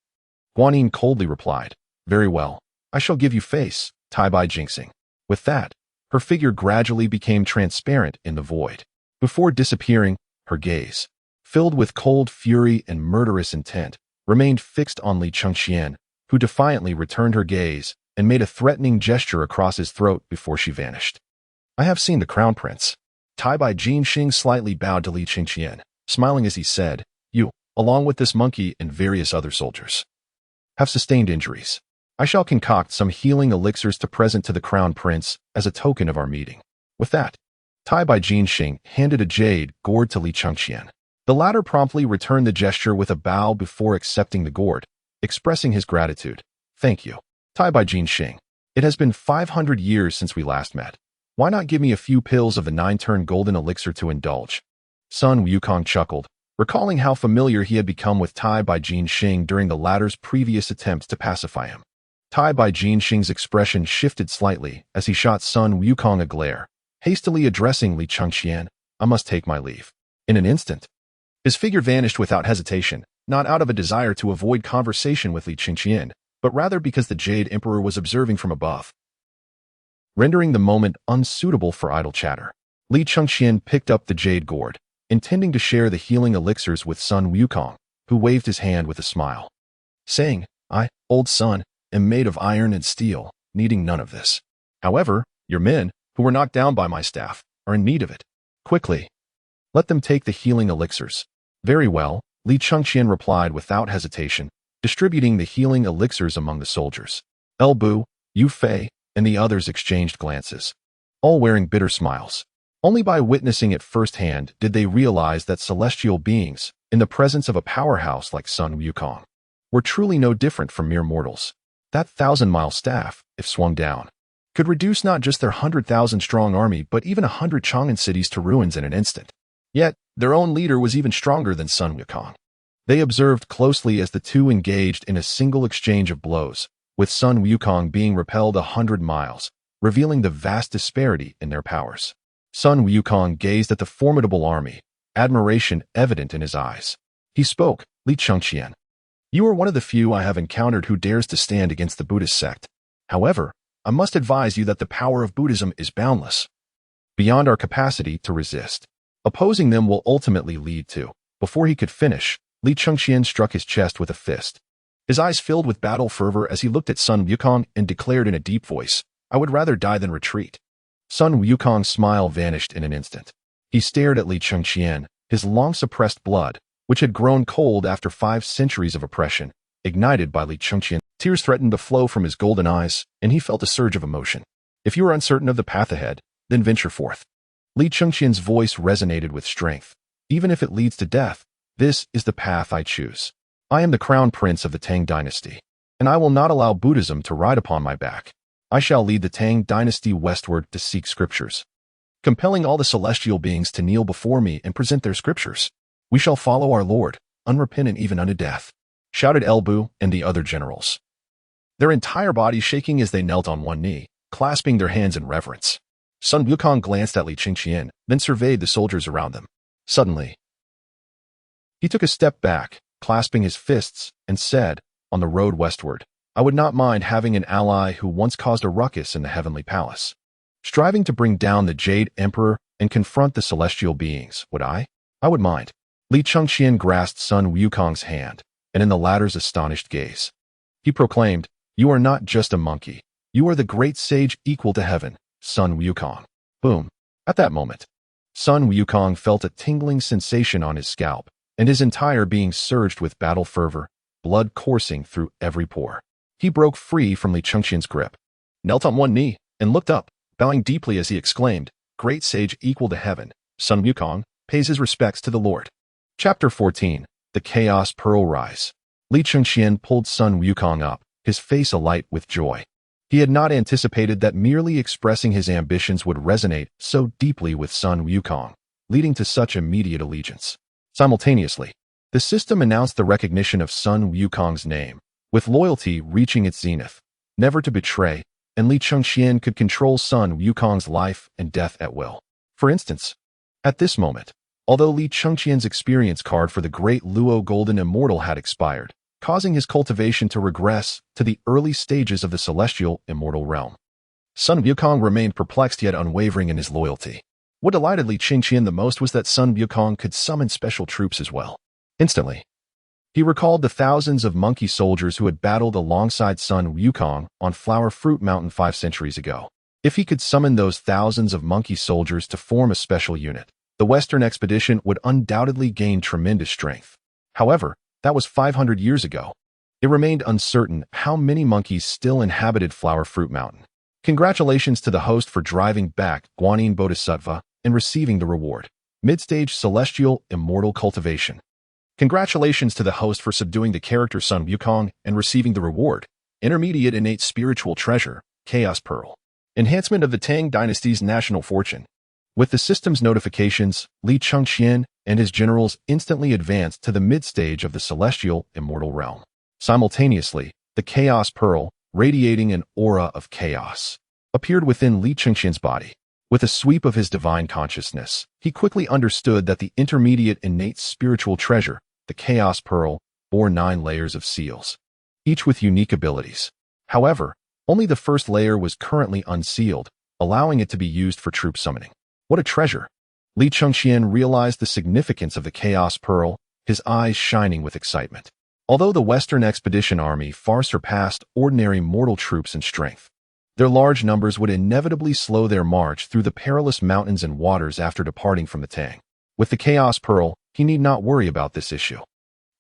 [SPEAKER 1] Guanyin coldly replied, "Very well, I shall give you face, Tai Jingxing." With that, her figure gradually became transparent in the void. Before disappearing, her gaze, filled with cold fury and murderous intent, remained fixed on Li Chengqian, who defiantly returned her gaze and made a threatening gesture across his throat before she vanished. "I have seen the crown prince." Tai Jingxing slightly bowed to Li Chengqian, smiling as he said, "You, along with this monkey and various other soldiers, have sustained injuries. I shall concoct some healing elixirs to present to the crown prince as a token of our meeting." With that, Tai Jingxing handed a jade gourd to Li Chengqian. The latter promptly returned the gesture with a bow before accepting the gourd, expressing his gratitude. "Thank you, Tai Jingxing. It has been 500 years since we last met. Why not give me a few pills of the 9-turn golden elixir to indulge?" Sun Wukong chuckled, recalling how familiar he had become with Tai Jingxing during the latter's previous attempts to pacify him. Tai Jingxing's expression shifted slightly as he shot Sun Wukong a glare, hastily addressing Li Chengqian, "I must take my leave." In an instant, his figure vanished without hesitation, not out of a desire to avoid conversation with Li Chengqian, but rather because the Jade Emperor was observing from above, rendering the moment unsuitable for idle chatter. Li Chengqian picked up the jade gourd, intending to share the healing elixirs with Sun Wukong, who waved his hand with a smile, saying, "I, old son, am made of iron and steel, needing none of this. However, your men, who were knocked down by my staff, are in need of it. Quickly, let them take the healing elixirs." "Very well," Li Chengqian replied without hesitation, distributing the healing elixirs among the soldiers. Bu, Yu Fei, and the others exchanged glances, all wearing bitter smiles. Only by witnessing it firsthand did they realize that celestial beings, in the presence of a powerhouse like Sun Wukong, were truly no different from mere mortals. That 1,000-mile staff, if swung down, could reduce not just their 100,000-strong army but even 100 Chang'an cities to ruins in an instant. Yet, their own leader was even stronger than Sun Wukong. They observed closely as the two engaged in a single exchange of blows, with Sun Wukong being repelled 100 miles, revealing the vast disparity in their powers. Sun Wukong gazed at the formidable army, admiration evident in his eyes. He spoke, "Li Chengqian, you are one of the few I have encountered who dares to stand against the Buddhist sect. However, I must advise you that the power of Buddhism is boundless, beyond our capacity to resist. Opposing them will ultimately lead to..." Before he could finish, Li Chengqian struck his chest with a fist. His eyes filled with battle fervor as he looked at Sun Wukong and declared in a deep voice, "I would rather die than retreat." Sun Wukong's smile vanished in an instant. He stared at Li Chengqian, his long-suppressed blood, which had grown cold after 5 centuries of oppression, ignited by Li Chengqian. Tears threatened to flow from his golden eyes, and he felt a surge of emotion. "If you are uncertain of the path ahead, then venture forth." Li Chengqian's voice resonated with strength. "Even if it leads to death, this is the path I choose. I am the crown prince of the Tang Dynasty, and I will not allow Buddhism to ride upon my back. I shall lead the Tang Dynasty westward to seek scriptures, compelling all the celestial beings to kneel before me and present their scriptures. We shall follow our Lord, unrepentant even unto death," shouted Bu and the other generals, their entire bodies shaking as they knelt on one knee, clasping their hands in reverence. Sun Wukong glanced at Li Chengqian, then surveyed the soldiers around them. Suddenly, he took a step back, clasping his fists, and said, "On the road westward, I would not mind having an ally who once caused a ruckus in the heavenly palace, striving to bring down the Jade Emperor and confront the celestial beings, would I? I would mind." Li Chengqian grasped Sun Wukong's hand, and in the latter's astonished gaze, he proclaimed, "You are not just a monkey. You are the great sage equal to heaven, Sun Wukong." Boom. At that moment, Sun Wukong felt a tingling sensation on his scalp, and his entire being surged with battle fervor, blood coursing through every pore. He broke free from Li Chengqian's grip, knelt on one knee, and looked up, bowing deeply as he exclaimed, "Great sage equal to heaven, Sun Wukong pays his respects to the Lord." Chapter 14. The Chaos Pearl Rise. Li Chengqian pulled Sun Wukong up, his face alight with joy. He had not anticipated that merely expressing his ambitions would resonate so deeply with Sun Wukong, leading to such immediate allegiance. Simultaneously, the system announced the recognition of Sun Wukong's name, with loyalty reaching its zenith, never to betray, and Li Chengqian could control Sun Wukong's life and death at will. For instance, at this moment, although Li Chengqian's experience card for the Great Luo Golden Immortal had expired, causing his cultivation to regress to the early stages of the celestial immortal realm, Sun Wukong remained perplexed yet unwavering in his loyalty. What delighted Li Chengqian the most was that Sun Wukong could summon special troops as well. Instantly, he recalled the thousands of monkey soldiers who had battled alongside Sun Wukong on Flower Fruit Mountain 5 centuries ago. If he could summon those thousands of monkey soldiers to form a special unit, the Western expedition would undoubtedly gain tremendous strength. However, that was 500 years ago. It remained uncertain how many monkeys still inhabited Flower Fruit Mountain. Congratulations to the host for driving back Guanyin Bodhisattva and receiving the reward. Mid-stage Celestial Immortal Cultivation. Congratulations to the host for subduing the character Sun Wukong and receiving the reward. Intermediate Innate Spiritual Treasure, Chaos Pearl. Enhancement of the Tang Dynasty's national fortune. With the system's notifications, Li Chengqian and his generals instantly advanced to the mid-stage of the celestial immortal realm. Simultaneously, the Chaos Pearl, radiating an aura of chaos, appeared within Li Chengqian's body. With a sweep of his divine consciousness, he quickly understood that the intermediate innate spiritual treasure, the Chaos Pearl, bore 9 layers of seals, each with unique abilities. However, only the first layer was currently unsealed, allowing it to be used for troop summoning. What a treasure! Li Chengqian realized the significance of the Chaos Pearl, his eyes shining with excitement. Although the Western Expedition Army far surpassed ordinary mortal troops in strength, their large numbers would inevitably slow their march through the perilous mountains and waters after departing from the Tang. With the Chaos Pearl, he need not worry about this issue.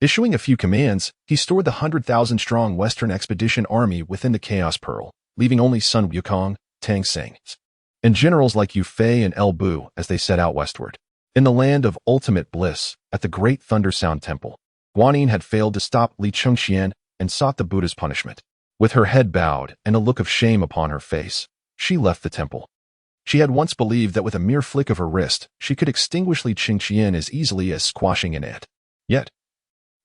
[SPEAKER 1] Issuing a few commands, he stored the 100,000-strong Western Expedition Army within the Chaos Pearl, leaving only Sun Wukong, Tang Seng, and generals like Yu Fei and El Bu as they set out westward. In the land of ultimate bliss, at the Great Thunder Sound Temple, Guanyin had failed to stop Li Chengqian and sought the Buddha's punishment. With her head bowed and a look of shame upon her face, she left the temple. She had once believed that with a mere flick of her wrist, she could extinguish Li Chengqian as easily as squashing an ant. Yet,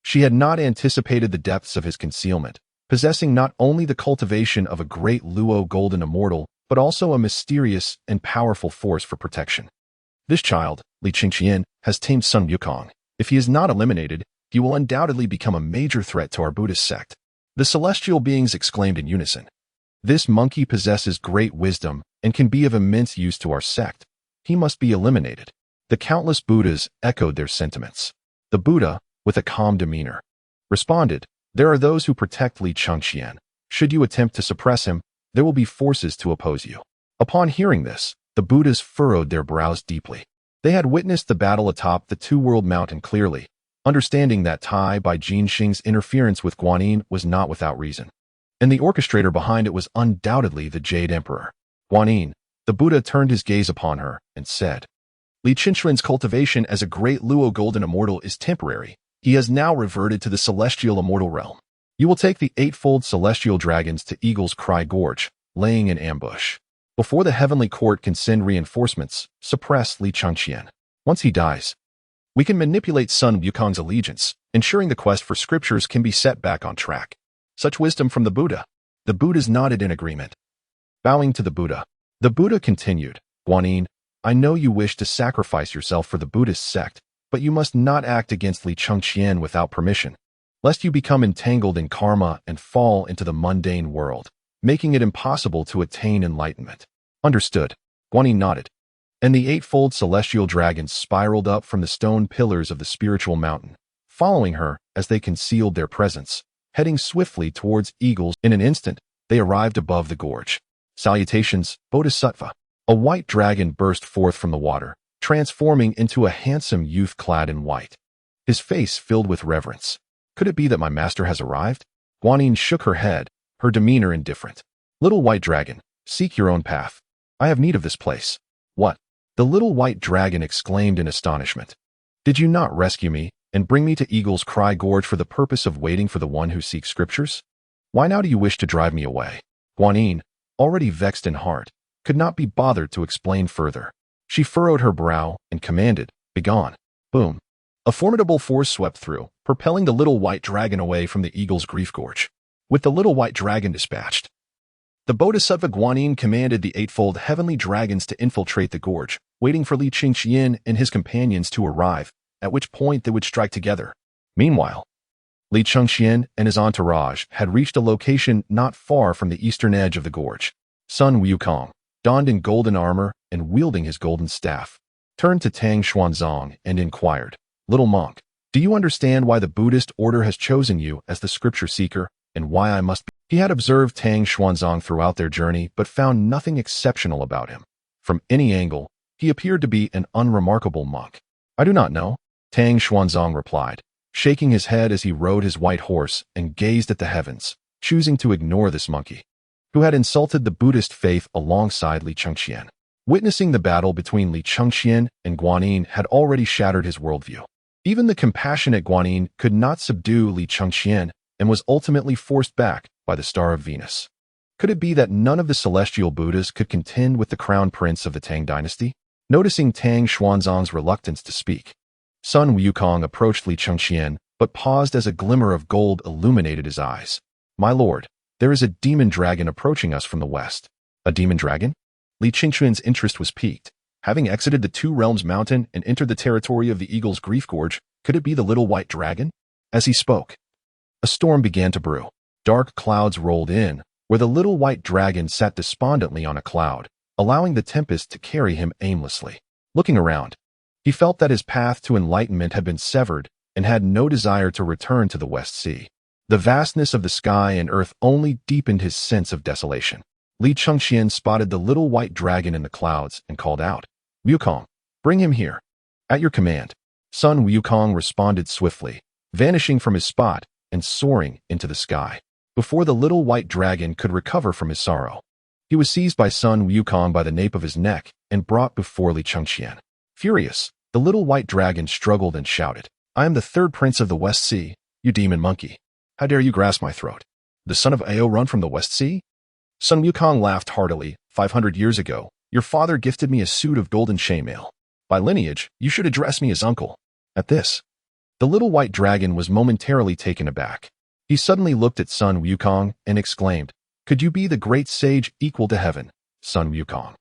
[SPEAKER 1] she had not anticipated the depths of his concealment, possessing not only the cultivation of a great Luo Golden Immortal, but also a mysterious and powerful force for protection. This child, Li Chengqian, has tamed Sun Wukong. If he is not eliminated, he will undoubtedly become a major threat to our Buddhist sect. The celestial beings exclaimed in unison. This monkey possesses great wisdom and can be of immense use to our sect. He must be eliminated. The countless Buddhas echoed their sentiments. The Buddha, with a calm demeanor, responded, "There are those who protect Li Chengqian. Should you attempt to suppress him, there will be forces to oppose you." Upon hearing this, the Buddhas furrowed their brows deeply. They had witnessed the battle atop the Two-World Mountain clearly, understanding that Tai Bai Jinxing's interference with Guanyin was not without reason. And the orchestrator behind it was undoubtedly the Jade Emperor. Guanyin, the Buddha turned his gaze upon her and said, "Li Chengqian's cultivation as a great Luo Golden Immortal is temporary. He has now reverted to the celestial immortal realm. You will take the 8-fold celestial dragons to Eagle's Cry Gorge, laying in ambush. Before the heavenly court can send reinforcements, suppress Li Chengqian. Once he dies, we can manipulate Sun Wukong's allegiance, ensuring the quest for scriptures can be set back on track." Such wisdom from the Buddha. The Buddhas nodded in agreement. Bowing to the Buddha, the Buddha continued, "Guanyin, I know you wish to sacrifice yourself for the Buddhist sect, but you must not act against Li Chengqian without permission, lest you become entangled in karma and fall into the mundane world, making it impossible to attain enlightenment." Understood. Guanyin nodded. And the 8-fold celestial dragons spiraled up from the stone pillars of the spiritual mountain, following her as they concealed their presence, heading swiftly towards Eagles. In an instant, they arrived above the gorge. Salutations, Bodhisattva. A white dragon burst forth from the water, transforming into a handsome youth clad in white, his face filled with reverence. Could it be that my master has arrived? Guanyin shook her head, her demeanor indifferent. "Little white dragon, seek your own path. I have need of this place." "What?" the little white dragon exclaimed in astonishment. "Did you not rescue me and bring me to Eagle's Cry Gorge for the purpose of waiting for the one who seeks scriptures? Why now do you wish to drive me away?" Guanyin, already vexed in heart, could not be bothered to explain further. She furrowed her brow and commanded, "Begone." Boom. A formidable force swept through, propelling the little white dragon away from the Eagle's Grief Gorge. With the little white dragon dispatched, the Bodhisattva Guanyin commanded the eightfold heavenly dragons to infiltrate the gorge, waiting for Li Chengqian and his companions to arrive, at which point they would strike together. Meanwhile, Li Chengqian and his entourage had reached a location not far from the eastern edge of the gorge. Sun Wukong, donned in golden armor and wielding his golden staff, turned to Tang Xuanzang and inquired, "Little monk, do you understand why the Buddhist order has chosen you as the scripture seeker, and why I must be?" He had observed Tang Xuanzang throughout their journey but found nothing exceptional about him. From any angle, he appeared to be an unremarkable monk. "I do not know," Tang Xuanzang replied, shaking his head as he rode his white horse and gazed at the heavens, choosing to ignore this monkey, who had insulted the Buddhist faith alongside Li Chengqian. Witnessing the battle between Li Chengqian and Guanyin had already shattered his worldview. Even the compassionate Guanyin could not subdue Li Chengqian and was ultimately forced back by the star of Venus. Could it be that none of the celestial Buddhas could contend with the crown prince of the Tang Dynasty? Noticing Tang Xuanzang's reluctance to speak, Sun Wukong approached Li Chengqian, but paused as a glimmer of gold illuminated his eyes. "My lord, there is a demon dragon approaching us from the west." "A demon dragon?" Li Chengqian's interest was piqued. Having exited the Two Realms Mountain and entered the territory of the Eagle's Grief Gorge, could it be the little white dragon? As he spoke, a storm began to brew. Dark clouds rolled in, where the little white dragon sat despondently on a cloud, allowing the tempest to carry him aimlessly. Looking around, he felt that his path to enlightenment had been severed and had no desire to return to the West Sea. The vastness of the sky and earth only deepened his sense of desolation. Li Chengqian spotted the little white dragon in the clouds and called out, "Wukong, bring him here." "At your command." Sun Wukong responded swiftly, vanishing from his spot and soaring into the sky. Before the little white dragon could recover from his sorrow, he was seized by Sun Wukong by the nape of his neck and brought before Li Chengqian. Furious, the little white dragon struggled and shouted, "I am the third prince of the West Sea, you demon monkey. How dare you grasp my throat? The son of Xīyóu run from the West Sea?" Sun Wukong laughed heartily. 500 years ago, your father gifted me a suit of golden chainmail. By lineage, you should address me as uncle." At this, the little white dragon was momentarily taken aback. He suddenly looked at Sun Wukong and exclaimed, "Could you be the great sage equal to heaven, Sun Wukong,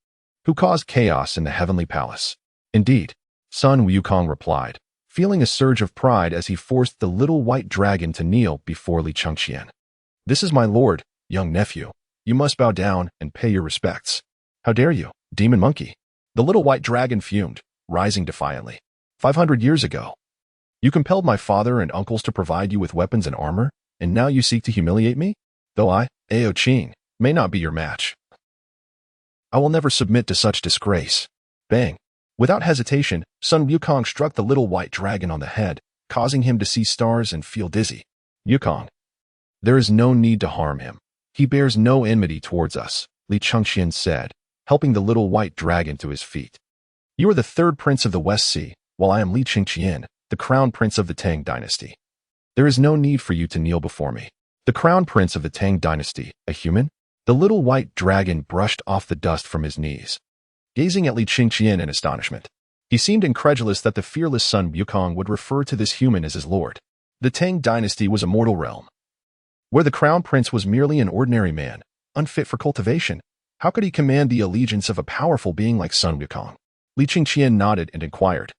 [SPEAKER 1] who caused chaos in the heavenly palace?" "Indeed," Sun Wukong replied, feeling a surge of pride as he forced the little white dragon to kneel before Li Chengqian. "This is my lord, young nephew. You must bow down and pay your respects." "How dare you, demon monkey?" The little white dragon fumed, rising defiantly. 500 years ago, you compelled my father and uncles to provide you with weapons and armor, and now you seek to humiliate me? Though I, Ao Qing, may not be your match, I will never submit to such disgrace. Bang! Without hesitation, Sun Wukong struck the little white dragon on the head, causing him to see stars and feel dizzy. "Wukong, there is no need to harm him. He bears no enmity towards us," Li Chengqian said, helping the little white dragon to his feet. "You are the third prince of the West Sea, while I am Li Chengqian, the crown prince of the Tang Dynasty. There is no need for you to kneel before me." "The crown prince of the Tang Dynasty, a human?" The little white dragon brushed off the dust from his knees, gazing at Li Chengqian in astonishment. He seemed incredulous that the fearless Sun Wukong would refer to this human as his lord. The Tang Dynasty was a mortal realm, where the crown prince was merely an ordinary man, unfit for cultivation. How could he command the allegiance of a powerful being like Sun Wukong? Li Chengqian nodded and inquired,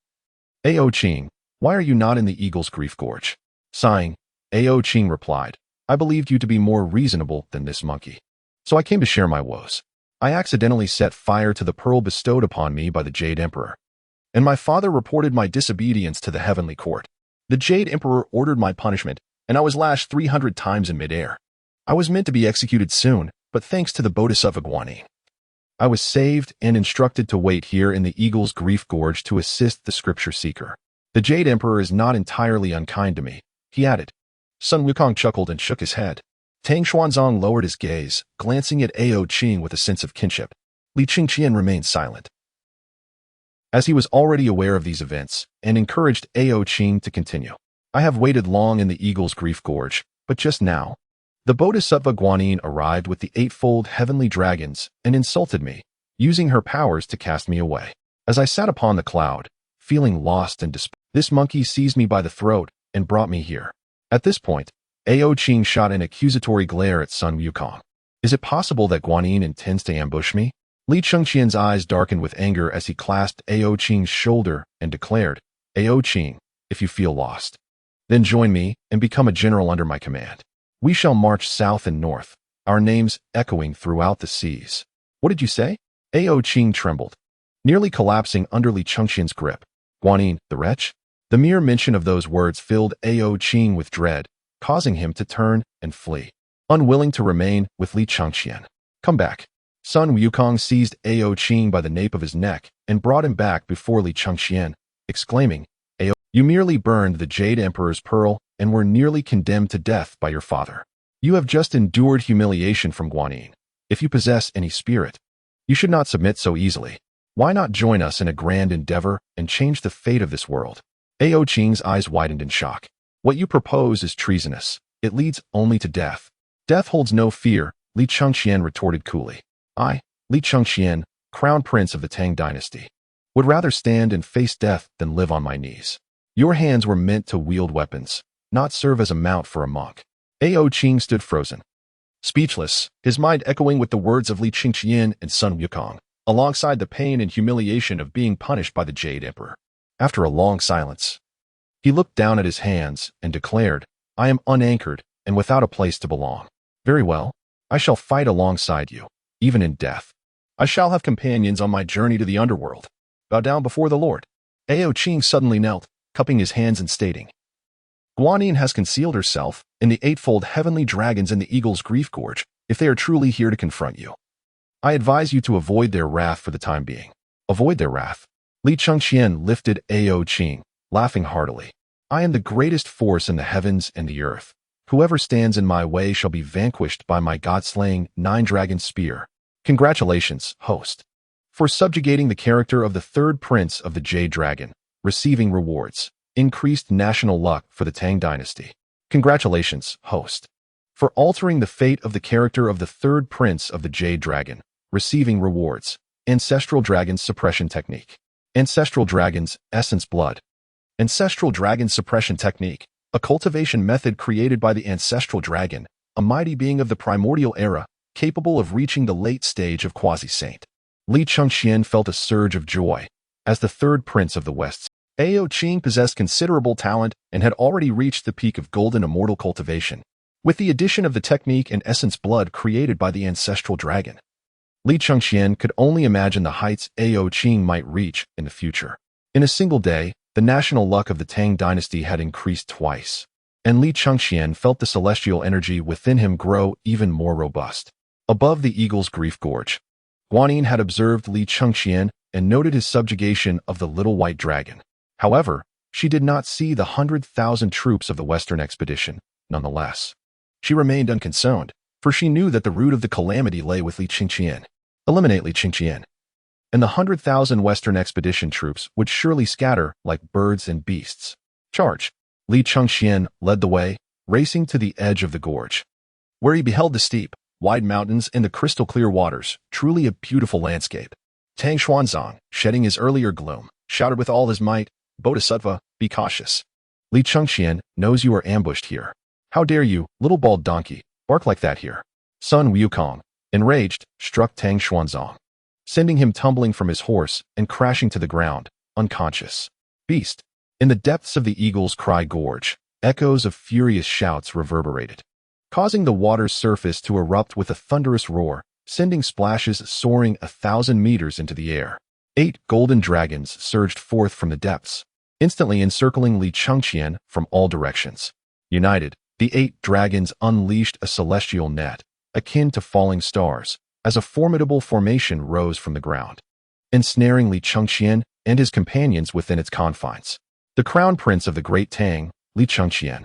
[SPEAKER 1] "Ao Qing, why are you not in the Eagle's Grief Gorge?" Sighing, Ao Qing replied, "I believed you to be more reasonable than this monkey, so I came to share my woes. I accidentally set fire to the pearl bestowed upon me by the Jade Emperor, and my father reported my disobedience to the heavenly court. The Jade Emperor ordered my punishment, and I was lashed 300 times in midair. I was meant to be executed soon, but thanks to the Bodhisattva Guanyin, I was saved and instructed to wait here in the Eagle's Grief Gorge to assist the scripture seeker. The Jade Emperor is not entirely unkind to me," he added. Sun Wukong chuckled and shook his head. Tang Xuanzang lowered his gaze, glancing at Ao Qing with a sense of kinship. Li Chengqian remained silent, as he was already aware of these events, and encouraged Ao Qing to continue. I have waited long in the Eagle's Grief Gorge, but just now, the Bodhisattva Guanyin arrived with the eightfold heavenly dragons and insulted me, using her powers to cast me away. As I sat upon the cloud, feeling lost and despair, this monkey seized me by the throat and brought me here. At this point, Ao Qing shot an accusatory glare at Sun Wukong. Is it possible that Guanyin intends to ambush me? Li Chengqian's eyes darkened with anger as he clasped Ao Qing's shoulder and declared, Ao Qing, if you feel lost, then join me and become a general under my command. We shall march south and north, our names echoing throughout the seas. What did you say? Ao Qing trembled, nearly collapsing under Li Chengqian's grip. Guanyin, the wretch? The mere mention of those words filled Ao Qing with dread, causing him to turn and flee, unwilling to remain with Li Chengqian. Come back. Sun Wukong seized Ao Qing by the nape of his neck and brought him back before Li Chengqian, exclaiming, Ao, you merely burned the Jade Emperor's pearl and were nearly condemned to death by your father. You have just endured humiliation from Guanyin. If you possess any spirit, you should not submit so easily. Why not join us in a grand endeavor and change the fate of this world? Ao Qing's eyes widened in shock. What you propose is treasonous. It leads only to death. Death holds no fear, Li Chengqian retorted coolly. I, Li Chengqian, crown prince of the Tang Dynasty, would rather stand and face death than live on my knees. Your hands were meant to wield weapons, not serve as a mount for a monk. Ao Qing stood frozen, speechless, his mind echoing with the words of Li Chengqian and Sun Wukong, alongside the pain and humiliation of being punished by the Jade Emperor. After a long silence, he looked down at his hands and declared, I am unanchored and without a place to belong. Very well, I shall fight alongside you, even in death. I shall have companions on my journey to the underworld. Bow down before the Lord. Ao Qing suddenly knelt, cupping his hands and stating, Guanyin has concealed herself in the eightfold heavenly dragons in the Eagle's Grief Gorge if they are truly here to confront you. I advise you to avoid their wrath for the time being. Avoid their wrath. Li Chengqian lifted Ao Qing, laughing heartily. I am the greatest force in the heavens and the earth. Whoever stands in my way shall be vanquished by my god-slaying nine-dragon spear. Congratulations, host, for subjugating the character of the third prince of the Jade Dragon, receiving rewards. Increased national luck for the Tang Dynasty. Congratulations, host, for altering the fate of the character of the third prince of the Jade Dragon, receiving rewards. Ancestral Dragon's Suppression Technique. Ancestral Dragon's Essence Blood. Ancestral Dragon Suppression Technique, a cultivation method created by the Ancestral Dragon, a mighty being of the primordial era, capable of reaching the late stage of quasi-saint. Li Chengqian felt a surge of joy. As the third prince of the West, Ao Qing possessed considerable talent and had already reached the peak of golden immortal cultivation. With the addition of the technique and essence blood created by the Ancestral Dragon, Li Chengqian could only imagine the heights Ao Qing might reach in the future. In a single day, the national luck of the Tang Dynasty had increased twice, and Li Chengqian felt the celestial energy within him grow even more robust. Above the Eagle's Grief Gorge, Guanyin had observed Li Chengqian and noted his subjugation of the little white dragon. However, she did not see the 100,000 troops of the Western expedition. Nonetheless, she remained unconcerned, for she knew that the root of the calamity lay with Li Chengqian. Eliminate Li Chengqian, and the 100,000 Western expedition troops would surely scatter like birds and beasts. Charge! Li Chengqian led the way, racing to the edge of the gorge, where he beheld the steep, wide mountains and the crystal-clear waters, truly a beautiful landscape. Tang Xuanzang, shedding his earlier gloom, shouted with all his might, Bodhisattva, be cautious. Li Chengqian knows you are ambushed here. How dare you, little bald donkey, bark like that here? Sun Wukong, enraged, struck Tang Xuanzang, sending him tumbling from his horse and crashing to the ground, unconscious. Beast! In the depths of the Eagle's Cry Gorge, echoes of furious shouts reverberated, causing the water's surface to erupt with a thunderous roar, sending splashes soaring 1,000 meters into the air. 8 golden dragons surged forth from the depths, instantly encircling Li Chengqian from all directions. United, the 8 dragons unleashed a celestial net, akin to falling stars, as a formidable formation rose from the ground, ensnaring Li Chengqian and his companions within its confines. The crown prince of the Great Tang, Li Chengqian,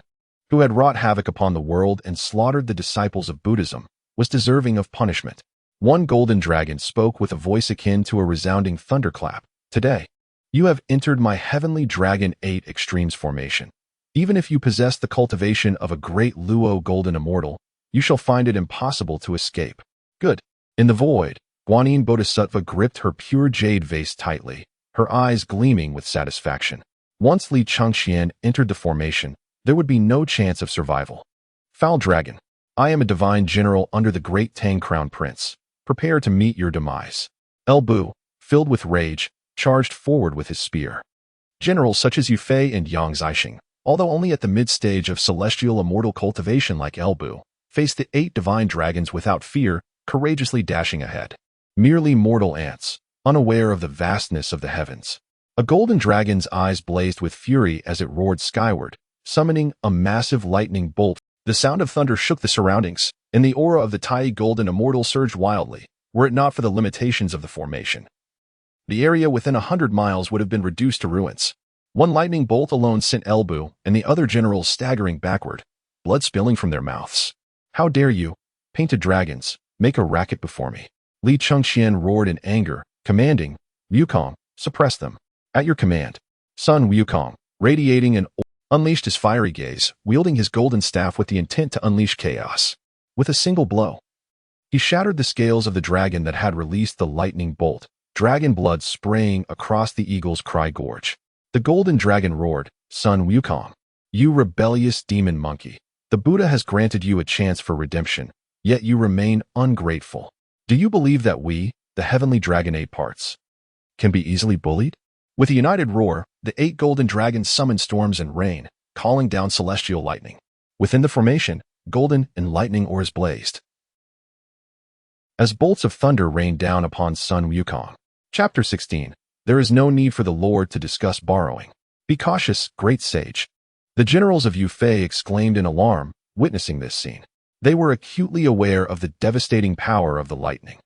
[SPEAKER 1] who had wrought havoc upon the world and slaughtered the disciples of Buddhism, was deserving of punishment. One golden dragon spoke with a voice akin to a resounding thunderclap. Today, you have entered my heavenly dragon 8 extremes formation. Even if you possess the cultivation of a great Luo golden immortal, you shall find it impossible to escape. Good. In the void, Guanyin Bodhisattva gripped her pure jade vase tightly, her eyes gleaming with satisfaction. Once Li Chengqian entered the formation, there would be no chance of survival. Foul dragon, I am a divine general under the great Tang Crown Prince. Prepare to meet your demise. Bu, filled with rage, charged forward with his spear. Generals such as Yu Fei and Yang Zixing, although only at the mid-stage of celestial immortal cultivation like Bu, faced the 8 divine dragons without fear, courageously dashing ahead. Merely mortal ants, unaware of the vastness of the heavens. A golden dragon's eyes blazed with fury as it roared skyward, summoning a massive lightning bolt. The sound of thunder shook the surroundings, and the aura of the Tai golden immortal surged wildly, were it not for the limitations of the formation. The area within 100 miles would have been reduced to ruins. One lightning bolt alone sent Bu and the other generals staggering backward, blood spilling from their mouths. How dare you, painted dragons, make a racket before me? Li Chengqian roared in anger, commanding, Wukong, suppress them. At your command. Sun Wukong, radiating and unleashed his fiery gaze, wielding his golden staff with the intent to unleash chaos. With a single blow, he shattered the scales of the dragon that had released the lightning bolt, dragon blood spraying across the eagle's cry gorge. The golden dragon roared, Sun Wukong, you rebellious demon monkey. The Buddha has granted you a chance for redemption, yet you remain ungrateful. Do you believe that we, the heavenly dragon 8 parts, can be easily bullied? With a united roar, the 8 golden dragons summoned storms and rain, calling down celestial lightning. Within the formation, golden and lightning auras blazed, as bolts of thunder rained down upon Sun Wukong. Chapter 16. There is no need for the Lord to discuss borrowing. Be cautious, great sage. The generals of Yu Fei exclaimed in alarm, witnessing this scene. They were acutely aware of the devastating power of the lightning.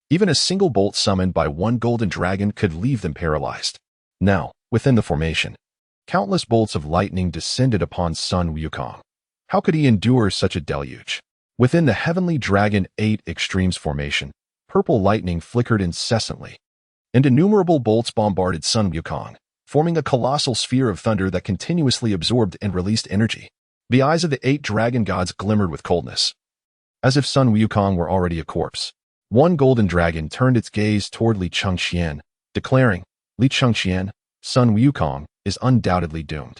[SPEAKER 1] Even a single bolt summoned by one golden dragon could leave them paralyzed. Now, within the formation, countless bolts of lightning descended upon Sun Wukong. How could he endure such a deluge? Within the heavenly dragon 8 extremes formation, purple lightning flickered incessantly, and innumerable bolts bombarded Sun Wukong, forming a colossal sphere of thunder that continuously absorbed and released energy. The eyes of the 8 dragon gods glimmered with coldness, as if Sun Wukong were already a corpse. One golden dragon turned its gaze toward Li Chengqian, declaring, Li Chengqian, Sun Wukong is undoubtedly doomed.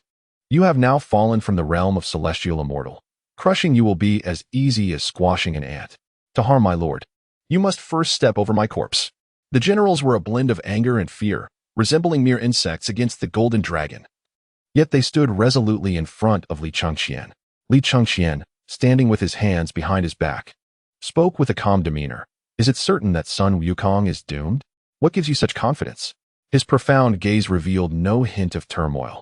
[SPEAKER 1] You have now fallen from the realm of celestial immortal. Crushing you will be as easy as squashing an ant. To harm my lord, you must first step over my corpse. The generals were a blend of anger and fear, resembling mere insects against the golden dragon. Yet they stood resolutely in front of Li Chengqian. Li Chengqian, standing with his hands behind his back, spoke with a calm demeanor. Is it certain that Sun Wukong is doomed? What gives you such confidence? His profound gaze revealed no hint of turmoil,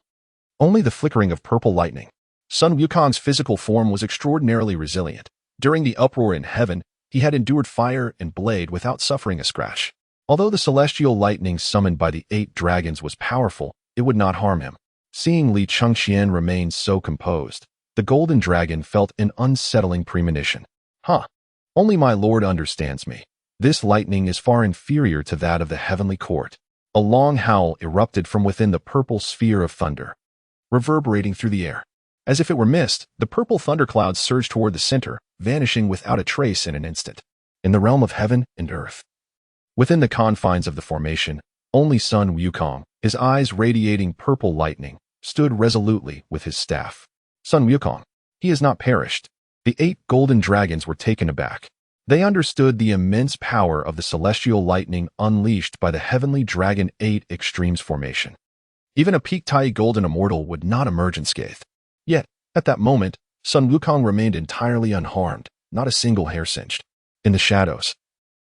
[SPEAKER 1] only the flickering of purple lightning. Sun Wukong's physical form was extraordinarily resilient. During the uproar in heaven, he had endured fire and blade without suffering a scratch. Although the celestial lightning summoned by the 8 dragons was powerful, it would not harm him. Seeing Li Chengqian remain so composed, the golden dragon felt an unsettling premonition. Only my lord understands me. This lightning is far inferior to that of the heavenly court. A long howl erupted from within the purple sphere of thunder, reverberating through the air. As if it were mist, the purple thunderclouds surged toward the center, vanishing without a trace in an instant. In the realm of heaven and earth, within the confines of the formation, only Sun Wukong, his eyes radiating purple lightning, stood resolutely with his staff. Sun Wukong, he has not perished. The 8 golden dragons were taken aback. They understood the immense power of the celestial lightning unleashed by the heavenly dragon 8 extremes formation. Even a peak Tai golden immortal would not emerge unscathed. Yet, at that moment, Sun Wukong remained entirely unharmed, not a single hair singed. In the shadows,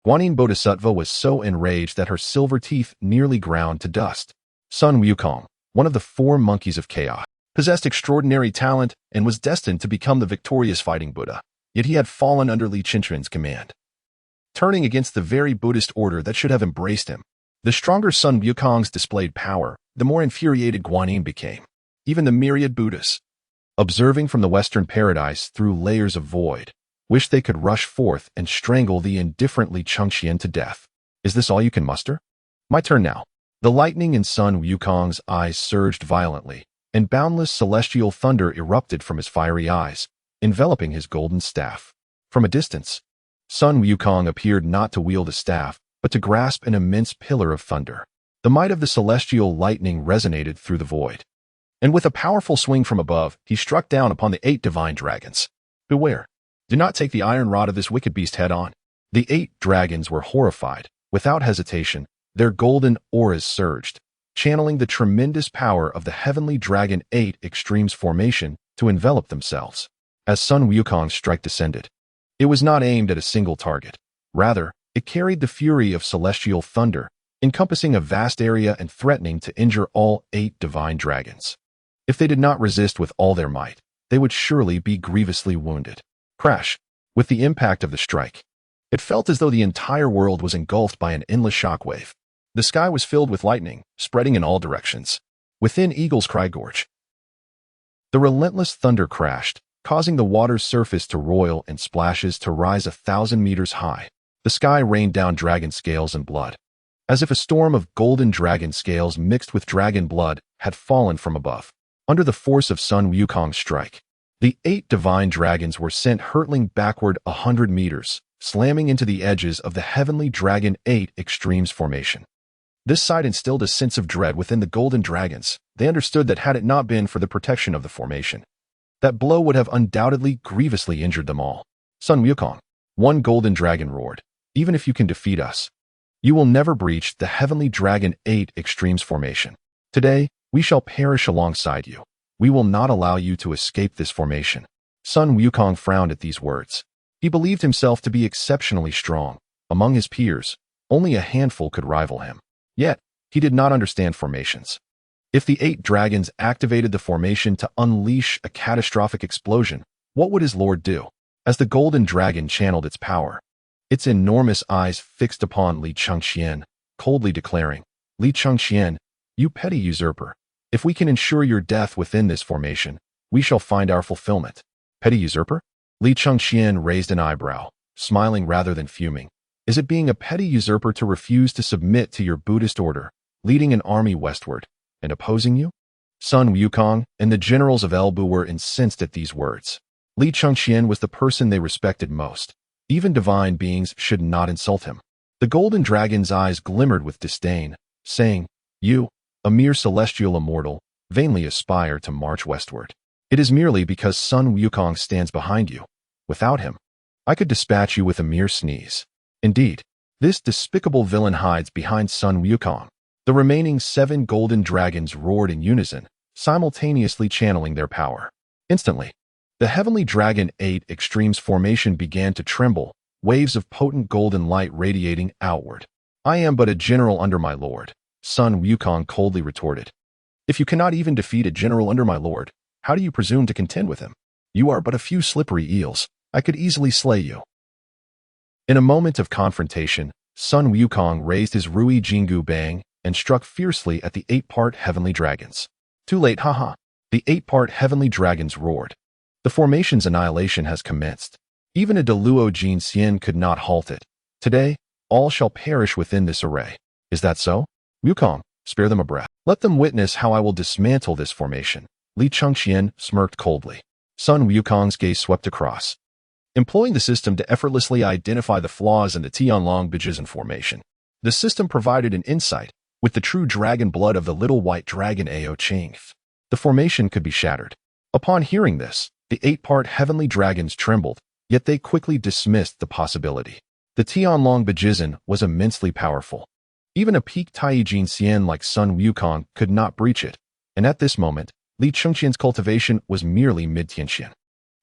[SPEAKER 1] Guanyin Bodhisattva was so enraged that her silver teeth nearly ground to dust. Sun Wukong, one of the 4 monkeys of chaos, possessed extraordinary talent and was destined to become the victorious fighting Buddha. Yet he had fallen under Li Chengqian's command, turning against the very Buddhist order that should have embraced him. The stronger Sun Wukong's displayed power, the more infuriated Guanyin became. Even the myriad Buddhas, observing from the Western paradise through layers of void, wished they could rush forth and strangle the indifferent Li Chengqian to death. Is this all you can muster? My turn now. The lightning in Sun Wukong's eyes surged violently, and boundless celestial thunder erupted from his fiery eyes, enveloping his golden staff. From a distance, Sun Wukong appeared not to wield a staff, but to grasp an immense pillar of thunder. The might of the celestial lightning resonated through the void. And with a powerful swing from above, he struck down upon the 8 divine dragons. Beware! Do not take the iron rod of this wicked beast head on. The 8 dragons were horrified. Without hesitation, their golden auras surged, channeling the tremendous power of the heavenly dragon 8 extremes formation to envelop themselves. As Sun Wukong's strike descended, it was not aimed at a single target. Rather, it carried the fury of celestial thunder, encompassing a vast area and threatening to injure all 8 divine dragons. If they did not resist with all their might, they would surely be grievously wounded. Crash! With the impact of the strike, it felt as though the entire world was engulfed by an endless shockwave. The sky was filled with lightning, spreading in all directions. Within Eagle's Cry Gorge, the relentless thunder crashed, causing the water's surface to roil and splashes to rise 1,000 meters high. The sky rained down dragon scales and blood, as if a storm of golden dragon scales mixed with dragon blood had fallen from above. Under the force of Sun Wukong's strike, the 8 divine dragons were sent hurtling backward 100 meters, slamming into the edges of the heavenly dragon 8 extremes formation. This sight instilled a sense of dread within the golden dragons. They understood that had it not been for the protection of the formation, that blow would have undoubtedly grievously injured them all. Sun Wukong, one golden dragon roared, even if you can defeat us, you will never breach the heavenly dragon 8 extremes formation. Today, we shall perish alongside you. We will not allow you to escape this formation. Sun Wukong frowned at these words. He believed himself to be exceptionally strong. Among his peers, only a handful could rival him. Yet, he did not understand formations. If the 8 dragons activated the formation to unleash a catastrophic explosion, what would his lord do? As the golden dragon channeled its power, its enormous eyes fixed upon Li Chengqian, coldly declaring, "Li Chengqian, you petty usurper, if we can ensure your death within this formation, we shall find our fulfillment." Petty usurper? Li Chengqian raised an eyebrow, smiling rather than fuming. Is it being a petty usurper to refuse to submit to your Buddhist order, leading an army westward, and opposing you? Sun Wukong and the generals of Elbu were incensed at these words. Li Chengqian was the person they respected most. Even divine beings should not insult him. The golden dragon's eyes glimmered with disdain, saying, "You, a mere celestial immortal, vainly aspire to march westward. It is merely because Sun Wukong stands behind you. Without him, I could dispatch you with a mere sneeze." Indeed, this despicable villain hides behind Sun Wukong. The remaining 7 golden dragons roared in unison, simultaneously channeling their power. Instantly, the heavenly dragon 8 extremes formation began to tremble, waves of potent golden light radiating outward. "I am but a general under my lord," Sun Wukong coldly retorted. "If you cannot even defeat a general under my lord, how do you presume to contend with him? You are but a few slippery eels. I could easily slay you." In a moment of confrontation, Sun Wukong raised his Rui Jingu Bang and struck fiercely at the 8-part heavenly dragons. "Too late, haha." The 8-part heavenly dragons roared. "The formation's annihilation has commenced. Even a Deluo Jin Xian could not halt it. Today, all shall perish within this array. Is that so? Wukong, spare them a breath. Let them witness how I will dismantle this formation." Li Chengqian smirked coldly. Sun Wukong's gaze swept across, employing the system to effortlessly identify the flaws in the Tianlong Bajizhen formation. The system provided an insight with the true dragon blood of the little white dragon Ao Ching. The formation could be shattered. Upon hearing this, the 8-part heavenly dragons trembled, yet they quickly dismissed the possibility. The Tianlong Bajizhen was immensely powerful. Even a peak Taijin Xian like Sun Wukong could not breach it, and at this moment, Li Chengqian's cultivation was merely mid-Tianxian.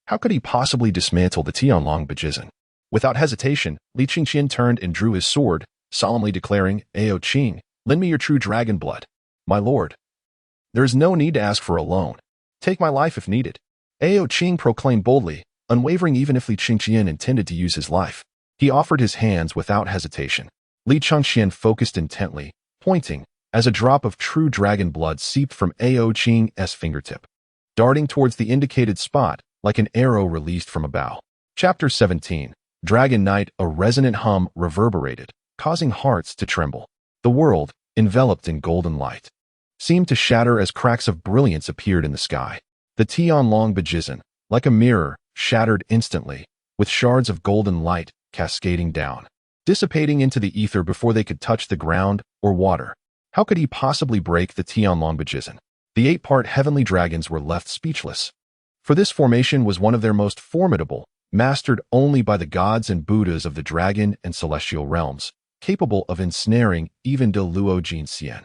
[SPEAKER 1] How could he possibly dismantle the Tianlong Bajizhen? Without hesitation, Li Chengqian turned and drew his sword, solemnly declaring, "Ao Qing, lend me your true dragon blood." "My lord, there is no need to ask for a loan. Take my life if needed." Ao Qing proclaimed boldly, unwavering even if Li Chengqian intended to use his life. He offered his hands without hesitation. Li Chengqian focused intently, pointing, as a drop of true dragon blood seeped from Ao Qing's fingertip, darting towards the indicated spot like an arrow released from a bow. Chapter 17. Dragon Night. A resonant hum reverberated, causing hearts to tremble. The world, enveloped in golden light, seemed to shatter as cracks of brilliance appeared in the sky. The Tianlong Bajizan, like a mirror, shattered instantly, with shards of golden light cascading down, dissipating into the ether before they could touch the ground or water. How could he possibly break the Tianlong Bajizan? The 8-part heavenly dragons were left speechless. For this formation was one of their most formidable, mastered only by the gods and Buddhas of the dragon and celestial realms, capable of ensnaring even de Luo Jinxian.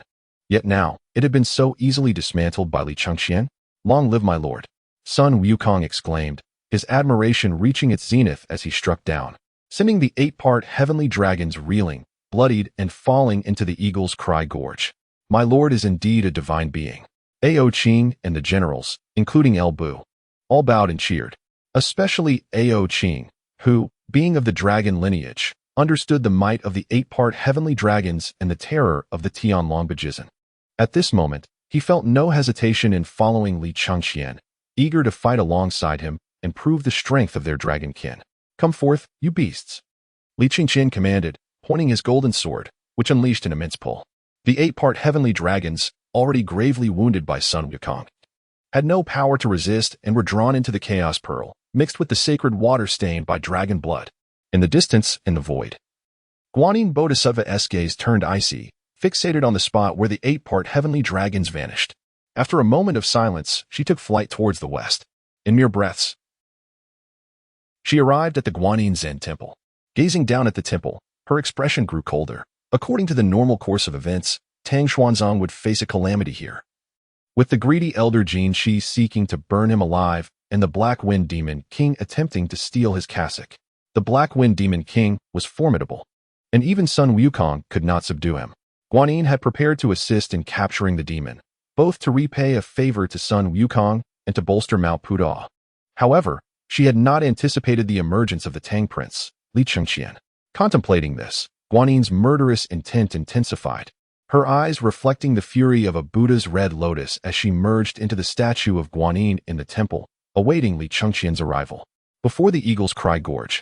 [SPEAKER 1] Yet now, it had been so easily dismantled by Li Chengqian. Long live my lord! Sun Wukong exclaimed, his admiration reaching its zenith as he struck down, sending the 8-part heavenly dragons reeling, bloodied, and falling into the Eagle's Cry Gorge. My lord is indeed a divine being. Ao Qing and the generals, including El Bu, all bowed and cheered, especially Ao Qing, who, being of the dragon lineage, understood the might of the 8-part heavenly dragons and the terror of the Tianlong Bajizan. At this moment, he felt no hesitation in following Li Chengqian, eager to fight alongside him and prove the strength of their dragon kin. Come forth, you beasts! Li Chengqian commanded, pointing his golden sword, which unleashed an immense pull. The 8-part heavenly dragons, already gravely wounded by Sun Wukong, had no power to resist and were drawn into the Chaos Pearl, mixed with the sacred water stained by dragon blood. In the distance, in the void, Guanyin Bodhisattva's gaze turned icy, fixated on the spot where the 8-part heavenly dragons vanished. After a moment of silence, she took flight towards the west. In mere breaths, she arrived at the Guanyin Zen temple. Gazing down at the temple, her expression grew colder. According to the normal course of events, Tang Xuanzong would face a calamity here, with the greedy elder Jin Shi seeking to burn him alive and the Black Wind Demon King attempting to steal his cassock. The Black Wind Demon King was formidable, and even Sun Wukong could not subdue him. Guanyin had prepared to assist in capturing the demon, both to repay a favor to Sun Wukong and to bolster Mao Puda. However, she had not anticipated the emergence of the Tang Prince, Li Chengqian. Contemplating this, Guanyin's murderous intent intensified, her eyes reflecting the fury of a Buddha's red lotus as she merged into the statue of Guanyin in the temple, awaiting Li Chengqian's arrival. Before the Eagle's Cry Gorge,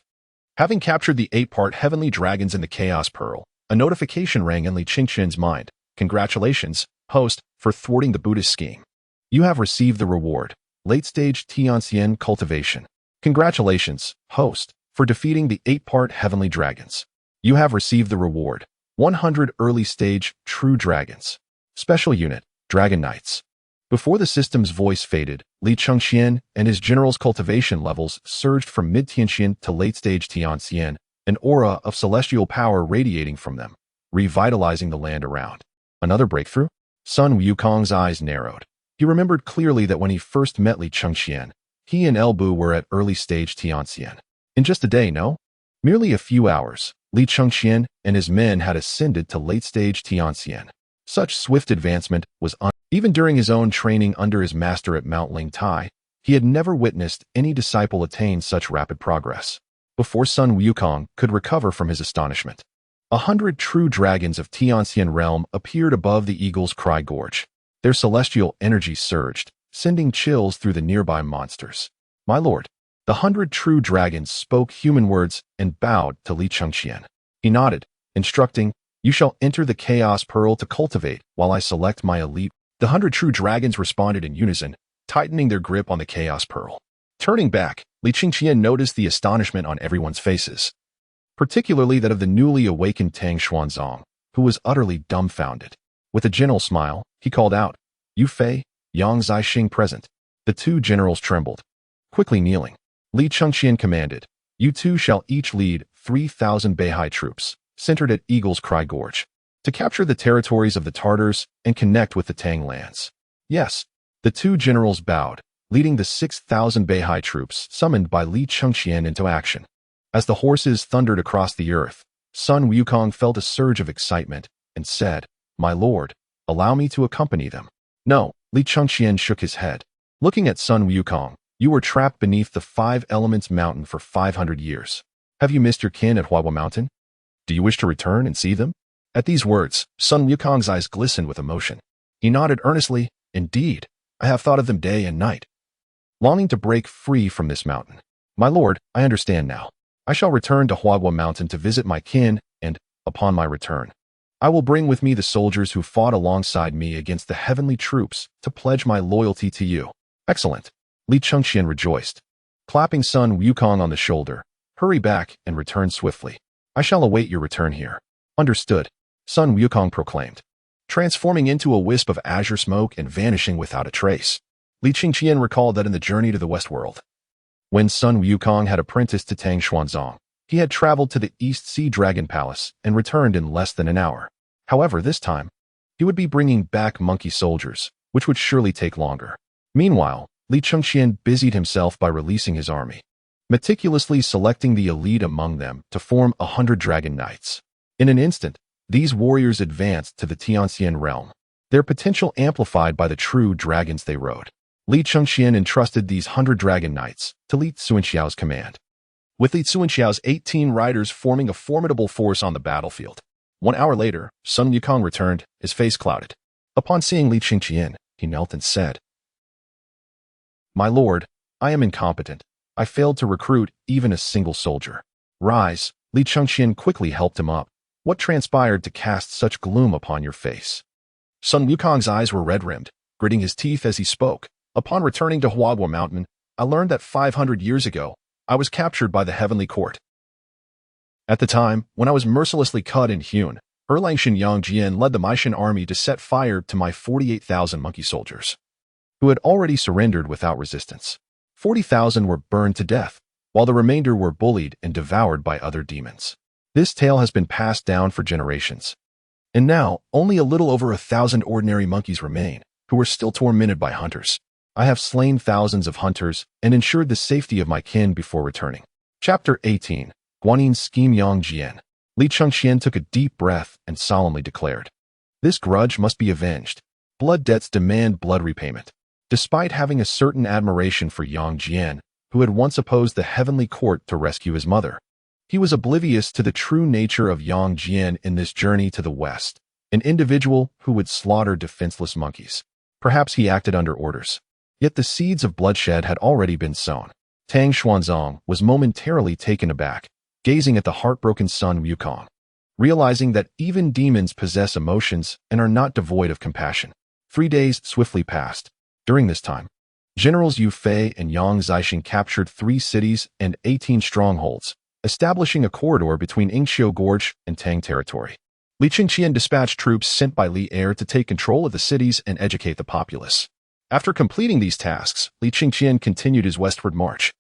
[SPEAKER 1] having captured the 8-part heavenly dragons in the Chaos Pearl, a notification rang in Li Chengqian's mind. Congratulations, host, for thwarting the Buddhist scheme. You have received the reward, late-stage Tianxian cultivation. Congratulations, host, for defeating the 8-part heavenly dragons. You have received the reward, 100 early-stage true dragons. Special unit, Dragon Knights. Before the system's voice faded, Li Chengqian and his general's cultivation levels surged from mid-Tianxian to late-stage Tianxian, an aura of celestial power radiating from them, revitalizing the land around. Another breakthrough? Sun Wukong's eyes narrowed. He remembered clearly that when he first met Li Chengqian, he and El Bu were at early-stage Tianxian. In just a day, no? Merely a few hours, Li Chengqian and his men had ascended to late-stage Tianxian. Such swift advancement was even during his own training under his master at Mount Lingtai, he had never witnessed any disciple attain such rapid progress. Before Sun Wukong could recover from his astonishment, 100 true dragons of Tianxian realm appeared above the Eagle's Cry Gorge. Their celestial energy surged, sending chills through the nearby monsters. My lord, the 100 true dragons spoke human words and bowed to Li Chengqian. He nodded, instructing, you shall enter the Chaos Pearl to cultivate while I select my elite. The 100 true dragons responded in unison, tightening their grip on the Chaos Pearl. Turning back, Li Chengqian noticed the astonishment on everyone's faces, particularly that of the newly awakened Tang Xuanzong, who was utterly dumbfounded. With a gentle smile, he called out, Yu Fei, Yang Zixing present. The two generals trembled. Quickly kneeling, Li Chengqian commanded, you two shall each lead 3,000 Beihai troops, centered at Eagle's Cry Gorge, to capture the territories of the Tartars and connect with the Tang lands. Yes, the two generals bowed, leading the 6,000 Beihai troops summoned by Li Chengqian into action. As the horses thundered across the earth, Sun Wukong felt a surge of excitement and said, my lord, allow me to accompany them. No, Li Chengqian shook his head. Looking at Sun Wukong, you were trapped beneath the 5 Elements Mountain for 500 years. Have you missed your kin at Huaihua Mountain? Do you wish to return and see them? At these words, Sun Wukong's eyes glistened with emotion. He nodded earnestly, indeed, I have thought of them day and night, longing to break free from this mountain. My lord, I understand now. I shall return to Huaihua Mountain to visit my kin and, upon my return, I will bring with me the soldiers who fought alongside me against the heavenly troops to pledge my loyalty to you. Excellent. Li Chengqian rejoiced. Clapping Sun Wukong on the shoulder, hurry back and return swiftly. I shall await your return here. Understood, Sun Wukong proclaimed, transforming into a wisp of azure smoke and vanishing without a trace. Li Chengqian recalled that in the journey to the West World, when Sun Wukong had apprenticed to Tang Xuanzong, he had traveled to the East Sea Dragon Palace and returned in less than an hour. However, this time, he would be bringing back monkey soldiers, which would surely take longer. Meanwhile, Li Chengqian busied himself by releasing his army, meticulously selecting the elite among them to form 100 dragon knights. In an instant, these warriors advanced to the Tianxian realm, their potential amplified by the true dragons they rode. Li Chengqian entrusted these 100 dragon knights to Li Chengqian's command, with Li Chengqian's 18 riders forming a formidable force on the battlefield. 1 hour later, Sun Wukong returned, his face clouded. Upon seeing Li Chengqian, he knelt and said, "My lord, I am incompetent. I failed to recruit even a single soldier." "Rise." Li Chengqian quickly helped him up. "What transpired to cast such gloom upon your face?" Sun Wukong's eyes were red-rimmed, gritting his teeth as he spoke. "Upon returning to Huagua Mountain, I learned that 500 years ago, I was captured by the Heavenly Court. At the time, when I was mercilessly cut and hewn, Erlangshan Yangjian led the Maishan army to set fire to my 48,000 monkey soldiers, who had already surrendered without resistance. 40,000 were burned to death, while the remainder were bullied and devoured by other demons. This tale has been passed down for generations. And now, only a little over 1,000 ordinary monkeys remain, who are still tormented by hunters. I have slain thousands of hunters and ensured the safety of my kin before returning." Chapter 18. Guanyin Scheme Yangjian. Li Chengqian took a deep breath and solemnly declared, "This grudge must be avenged. Blood debts demand blood repayment." Despite having a certain admiration for Yangjian, who had once opposed the heavenly court to rescue his mother, he was oblivious to the true nature of Yangjian in this journey to the west, an individual who would slaughter defenseless monkeys. Perhaps he acted under orders. Yet the seeds of bloodshed had already been sown. Tang Xuanzong was momentarily taken aback, gazing at the heartbroken Sun Wukong, realizing that even demons possess emotions and are not devoid of compassion. 3 days swiftly passed. During this time, Generals Yu Fei and Yang Zixing captured 3 cities and 18 strongholds, establishing a corridor between Xīyóu Gorge and Tang territory. Li Chengqian dispatched troops sent by Li Er to take control of the cities and educate the populace. After completing these tasks, Li Chengqian continued his westward march,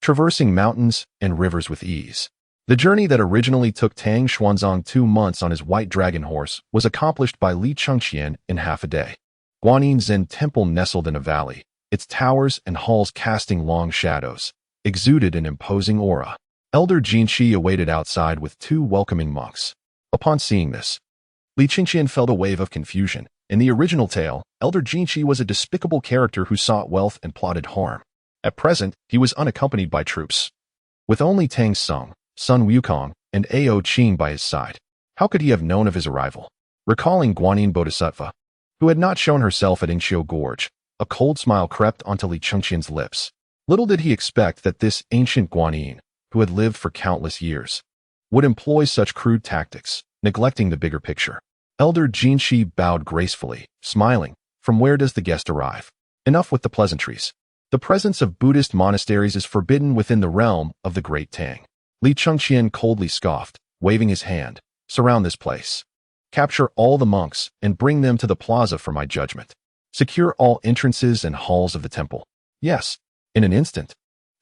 [SPEAKER 1] traversing mountains and rivers with ease. The journey that originally took Tang Xuanzong 2 months on his white dragon horse was accomplished by Li Chengqian in half a day. Guanyin Zen Temple nestled in a valley, its towers and halls casting long shadows, exuded an imposing aura. Elder Jinshi awaited outside with 2 welcoming monks. Upon seeing this, Li Chengqian felt a wave of confusion. In the original tale, Elder Jinshi was a despicable character who sought wealth and plotted harm. At present, he was unaccompanied by troops, with only Tang Sung, Sun Wukong, and Ao Qing by his side. How could he have known of his arrival? Recalling Guanyin Bodhisattva, who had not shown herself at Xīyóu Gorge, a cold smile crept onto Li Chengqian's lips. Little did he expect that this ancient Guanyin, who had lived for countless years, would employ such crude tactics, neglecting the bigger picture. Elder Jinshi bowed gracefully, smiling. "From where does the guest arrive? Enough with the pleasantries. The presence of Buddhist monasteries is forbidden within the realm of the Great Tang." Li Chengqian coldly scoffed, waving his hand. "Surround this place. Capture all the monks and bring them to the plaza for my judgment. Secure all entrances and halls of the temple." Yes. In an instant,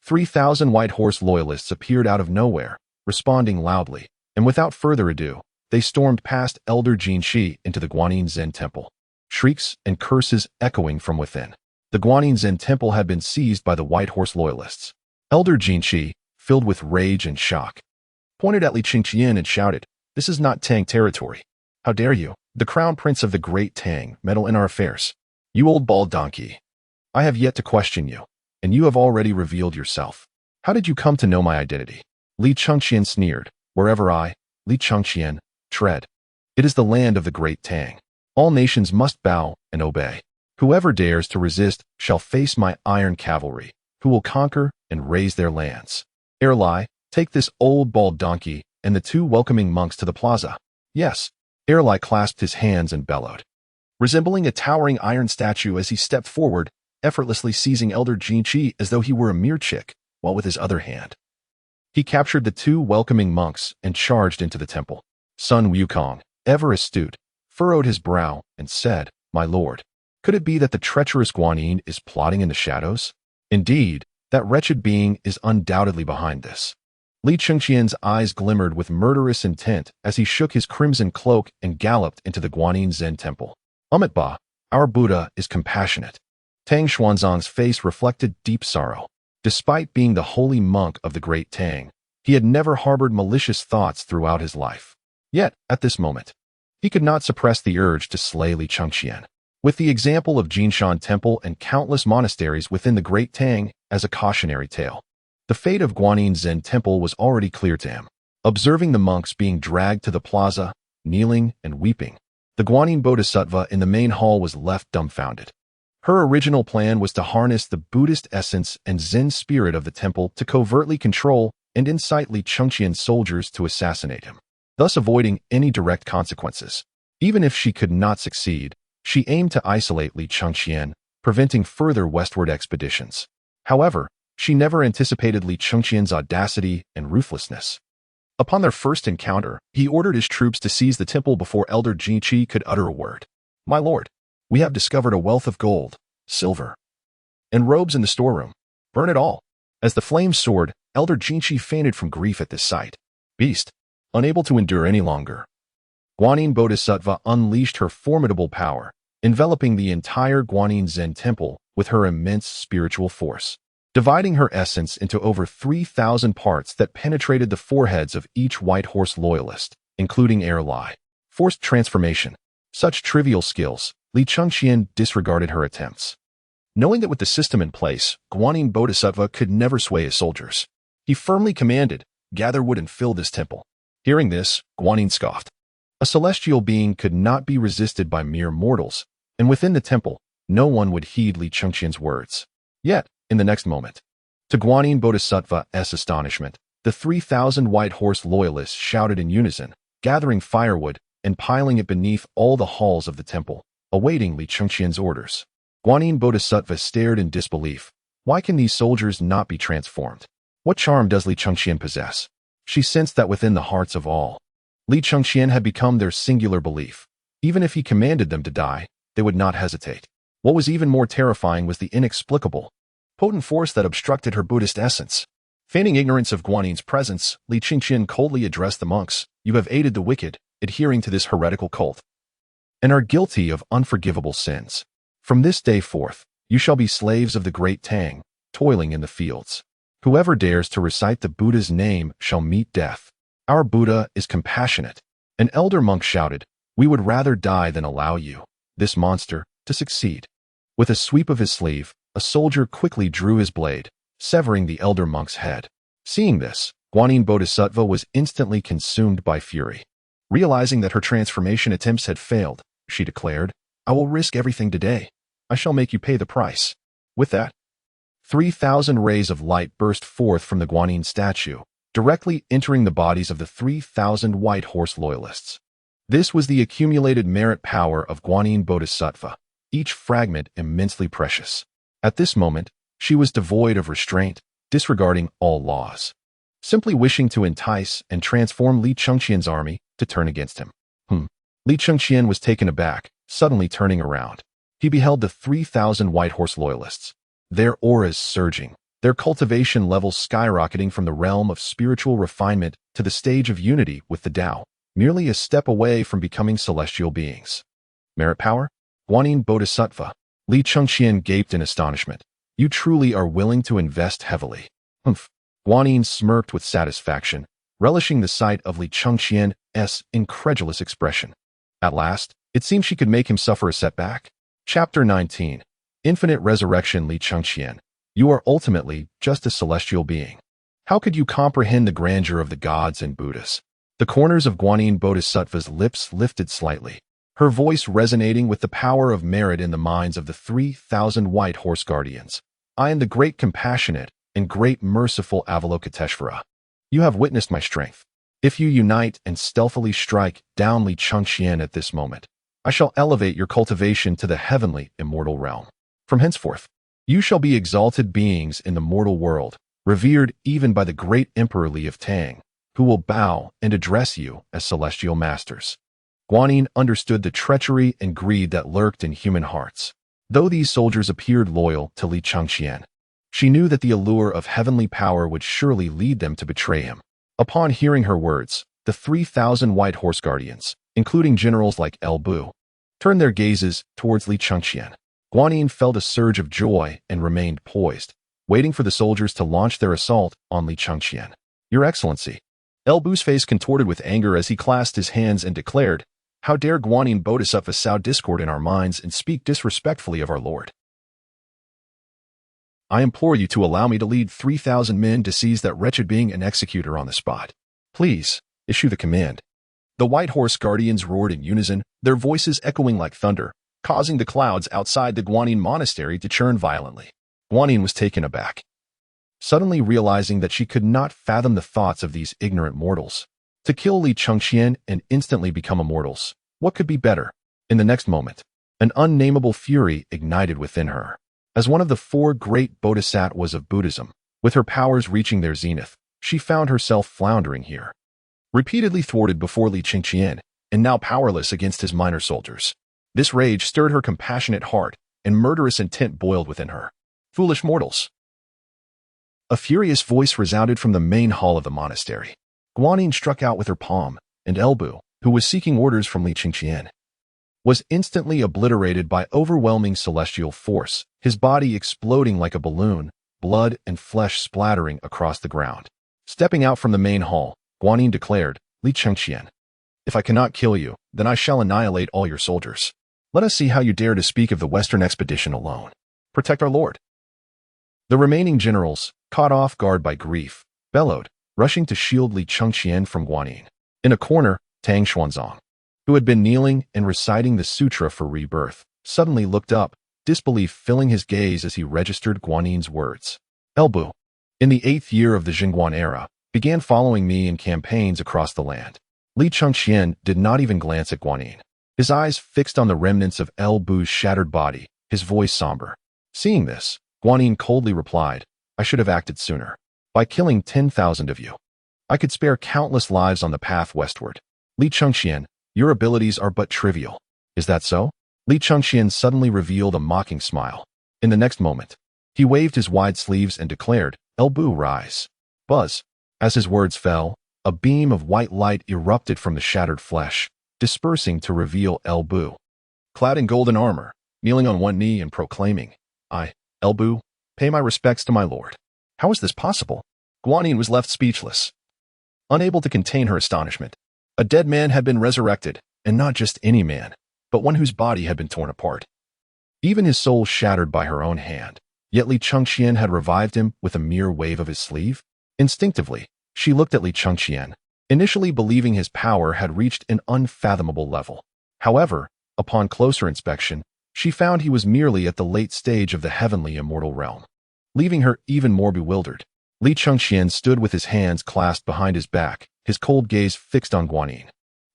[SPEAKER 1] 3,000 White Horse loyalists appeared out of nowhere, responding loudly, and without further ado, they stormed past Elder Jinshi into the Guanyin Zen Temple, shrieks and curses echoing from within. The Guanyin Zen Temple had been seized by the White Horse loyalists. Elder Jinshi, filled with rage and shock, pointed at Li Chengqian and shouted, "This is not Tang territory. How dare you, the crown prince of the Great Tang, meddle in our affairs? You old bald donkey. I have yet to question you, and you have already revealed yourself. How did you come to know my identity?" Li Chengqian sneered, "Wherever I, Li Chengqian, tread, it is the land of the Great Tang. All nations must bow and obey. Whoever dares to resist shall face my iron cavalry, who will conquer and raise their lands. Erlai, take this old bald donkey and the 2 welcoming monks to the plaza." Yes. Erlai clasped his hands and bellowed, resembling a towering iron statue as he stepped forward, effortlessly seizing Elder Jinchi as though he were a mere chick, while with his other hand he captured the two welcoming monks and charged into the temple. Sun Wukong, ever astute, furrowed his brow and said, "My lord, could it be that the treacherous Guanyin is plotting in the shadows? Indeed, that wretched being is undoubtedly behind this." Li Chengqian's eyes glimmered with murderous intent as he shook his crimson cloak and galloped into the Guanyin Zen temple. "Amitba, our Buddha is compassionate." Tang Xuanzang's face reflected deep sorrow. Despite being the holy monk of the great Tang, he had never harbored malicious thoughts throughout his life. Yet, at this moment, he could not suppress the urge to slay Li Chengqian. With the example of Jinshan Temple and countless monasteries within the Great Tang as a cautionary tale, the fate of Guanyin Zen Temple was already clear to him. Observing the monks being dragged to the plaza, kneeling and weeping, the Guanyin Bodhisattva in the main hall was left dumbfounded. Her original plan was to harness the Buddhist essence and Zen spirit of the temple to covertly control and incite Li Chengqian's soldiers to assassinate him, thus avoiding any direct consequences. Even if she could not succeed, she aimed to isolate Li Chengqian, preventing further westward expeditions. However, she never anticipated Li Chengqian's audacity and ruthlessness. Upon their first encounter, he ordered his troops to seize the temple before Elder Jinchi could utter a word. "My lord, we have discovered a wealth of gold, silver, and robes in the storeroom. Burn it all." As the flames soared, Elder Jinchi fainted from grief at this sight. Beast, unable to endure any longer, Guanyin Bodhisattva unleashed her formidable power, enveloping the entire Guanyin Zen temple with her immense spiritual force, dividing her essence into over 3,000 parts that penetrated the foreheads of each White Horse loyalist, including Erlai. Forced transformation. Such trivial skills, Li Chengqian disregarded her attempts. Knowing that with the system in place, Guanyin Bodhisattva could never sway his soldiers, he firmly commanded, "Gather wood and fill this temple." Hearing this, Guanyin scoffed. A celestial being could not be resisted by mere mortals, and within the temple, no one would heed Li Chengqian's words. Yet, in the next moment, to Guanyin Bodhisattva's astonishment, the 3,000 White Horse loyalists shouted in unison, gathering firewood and piling it beneath all the halls of the temple, awaiting Li Chengqian's orders. Guanyin Bodhisattva stared in disbelief. Why can these soldiers not be transformed? What charm does Li Chengqian possess? She sensed that within the hearts of all, Li Chengqian had become their singular belief. Even if he commanded them to die, they would not hesitate. What was even more terrifying was the inexplicable, potent force that obstructed her Buddhist essence. Feigning ignorance of Guanyin's presence, Li Chengqian coldly addressed the monks. "You have aided the wicked, adhering to this heretical cult, and are guilty of unforgivable sins. From this day forth, you shall be slaves of the great Tang, toiling in the fields. Whoever dares to recite the Buddha's name shall meet death. Our Buddha is compassionate." An elder monk shouted, "We would rather die than allow you, this monster, to succeed." With a sweep of his sleeve, a soldier quickly drew his blade, severing the elder monk's head. Seeing this, Guanyin Bodhisattva was instantly consumed by fury. Realizing that her transformation attempts had failed, she declared, "I will risk everything today. I shall make you pay the price." With that, 3,000 rays of light burst forth from the Guanyin statue, directly entering the bodies of the 3,000 White Horse loyalists. This was the accumulated merit power of Guanyin Bodhisattva, each fragment immensely precious. At this moment, she was devoid of restraint, disregarding all laws, simply wishing to entice and transform Li Chengqian's army to turn against him. Li Chengqian was taken aback, suddenly turning around. He beheld the 3,000 White Horse loyalists, their auras surging, their cultivation levels skyrocketing from the realm of spiritual refinement to the stage of unity with the Tao, merely a step away from becoming celestial beings. Merit power? Guanyin Bodhisattva. Li Chengqian gaped in astonishment. "You truly are willing to invest heavily." Guanyin smirked with satisfaction, relishing the sight of Li Chengqian's incredulous expression. At last, it seemed she could make him suffer a setback. Chapter 19. Infinite Resurrection. Li Chengqian, you are ultimately just a celestial being. How could you comprehend the grandeur of the gods and Buddhas? The corners of Guanyin Bodhisattva's lips lifted slightly, her voice resonating with the power of merit in the minds of the 3,000 White Horse guardians. "I am the great compassionate and great merciful Avalokiteshvara. You have witnessed my strength. If you unite and stealthily strike down Li Chengqian at this moment, I shall elevate your cultivation to the heavenly immortal realm. From henceforth, you shall be exalted beings in the mortal world, revered even by the great Emperor Li of Tang, who will bow and address you as celestial masters. Guanyin understood the treachery and greed that lurked in human hearts. Though these soldiers appeared loyal to Li Chengqian, she knew that the allure of heavenly power would surely lead them to betray him. Upon hearing her words, the 3,000 White Horse Guardians, including generals like El Bu, turned their gazes towards Li Chengqian. Guanyin felt a surge of joy and remained poised, waiting for the soldiers to launch their assault on Li Chengqian. Your Excellency. El Bu's face contorted with anger as he clasped his hands and declared, "How dare Guanyin Bodhisattva sow discord in our minds and speak disrespectfully of our Lord? I implore you to allow me to lead 3,000 men to seize that wretched being and execute her on the spot. Please, issue the command." The White Horse Guardians roared in unison, their voices echoing like thunder, causing the clouds outside the Guanyin monastery to churn violently. Guanyin was taken aback, suddenly realizing that she could not fathom the thoughts of these ignorant mortals. To kill Li Chengqian and instantly become immortals, what could be better? In the next moment, an unnameable fury ignited within her. As one of the 4 great bodhisattvas of Buddhism, with her powers reaching their zenith, she found herself floundering here. Repeatedly thwarted before Li Chengqian, and now powerless against his minor soldiers. This rage stirred her compassionate heart, and murderous intent boiled within her. Foolish mortals! A furious voice resounded from the main hall of the monastery. Guanyin struck out with her palm, and El Bu, who was seeking orders from Li Chengqian, was instantly obliterated by overwhelming celestial force, his body exploding like a balloon, blood and flesh splattering across the ground. Stepping out from the main hall, Guanyin declared, "Li Chengqian, if I cannot kill you, then I shall annihilate all your soldiers. Let us see how you dare to speak of the Western expedition alone. Protect our lord." The remaining generals, caught off guard by grief, bellowed, rushing to shield Li Chengqian from Guanyin. In a corner, Tang Xuanzang, who had been kneeling and reciting the sutra for rebirth, suddenly looked up, disbelief filling his gaze as he registered Guanyin's words. El Bu, in the 8th year of the Jingguan era, began following me in campaigns across the land. Li Chengqian did not even glance at Guanyin, his eyes fixed on the remnants of El Bu's shattered body, his voice somber. Seeing this, Guanyin coldly replied, "I should have acted sooner. By killing 10,000 of you, I could spare countless lives on the path westward. Li Chengqian, your abilities are but trivial. Is that so?" Li Chengqian suddenly revealed a mocking smile. In the next moment, he waved his wide sleeves and declared, "El Bu, rise." Buzz. As his words fell, a beam of white light erupted from the shattered flesh, dispersing to reveal El Bu, clad in golden armor, kneeling on one knee and proclaiming, "I, El Bu, pay my respects to my lord." How is this possible? Guanyin was left speechless, unable to contain her astonishment. A dead man had been resurrected, and not just any man, but one whose body had been torn apart, even his soul shattered by her own hand. Yet Li Chengqian had revived him with a mere wave of his sleeve. Instinctively, she looked at Li Chengqian, initially believing his power had reached an unfathomable level. However, upon closer inspection, she found he was merely at the late stage of the heavenly immortal realm. Leaving her even more bewildered, Li Chengqian stood with his hands clasped behind his back, his cold gaze fixed on Guanyin.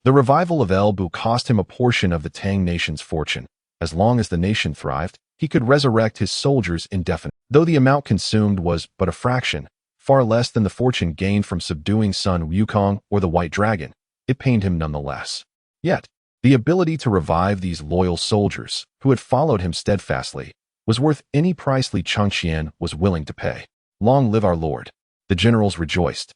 [SPEAKER 1] The revival of El Bu cost him a portion of the Tang nation's fortune. As long as the nation thrived, he could resurrect his soldiers indefinitely. Though the amount consumed was but a fraction, far less than the fortune gained from subduing Sun Wukong or the White Dragon, it pained him nonetheless. Yet, the ability to revive these loyal soldiers, who had followed him steadfastly, was worth any price Li Chengqian was willing to pay. Long live our lord! The generals rejoiced,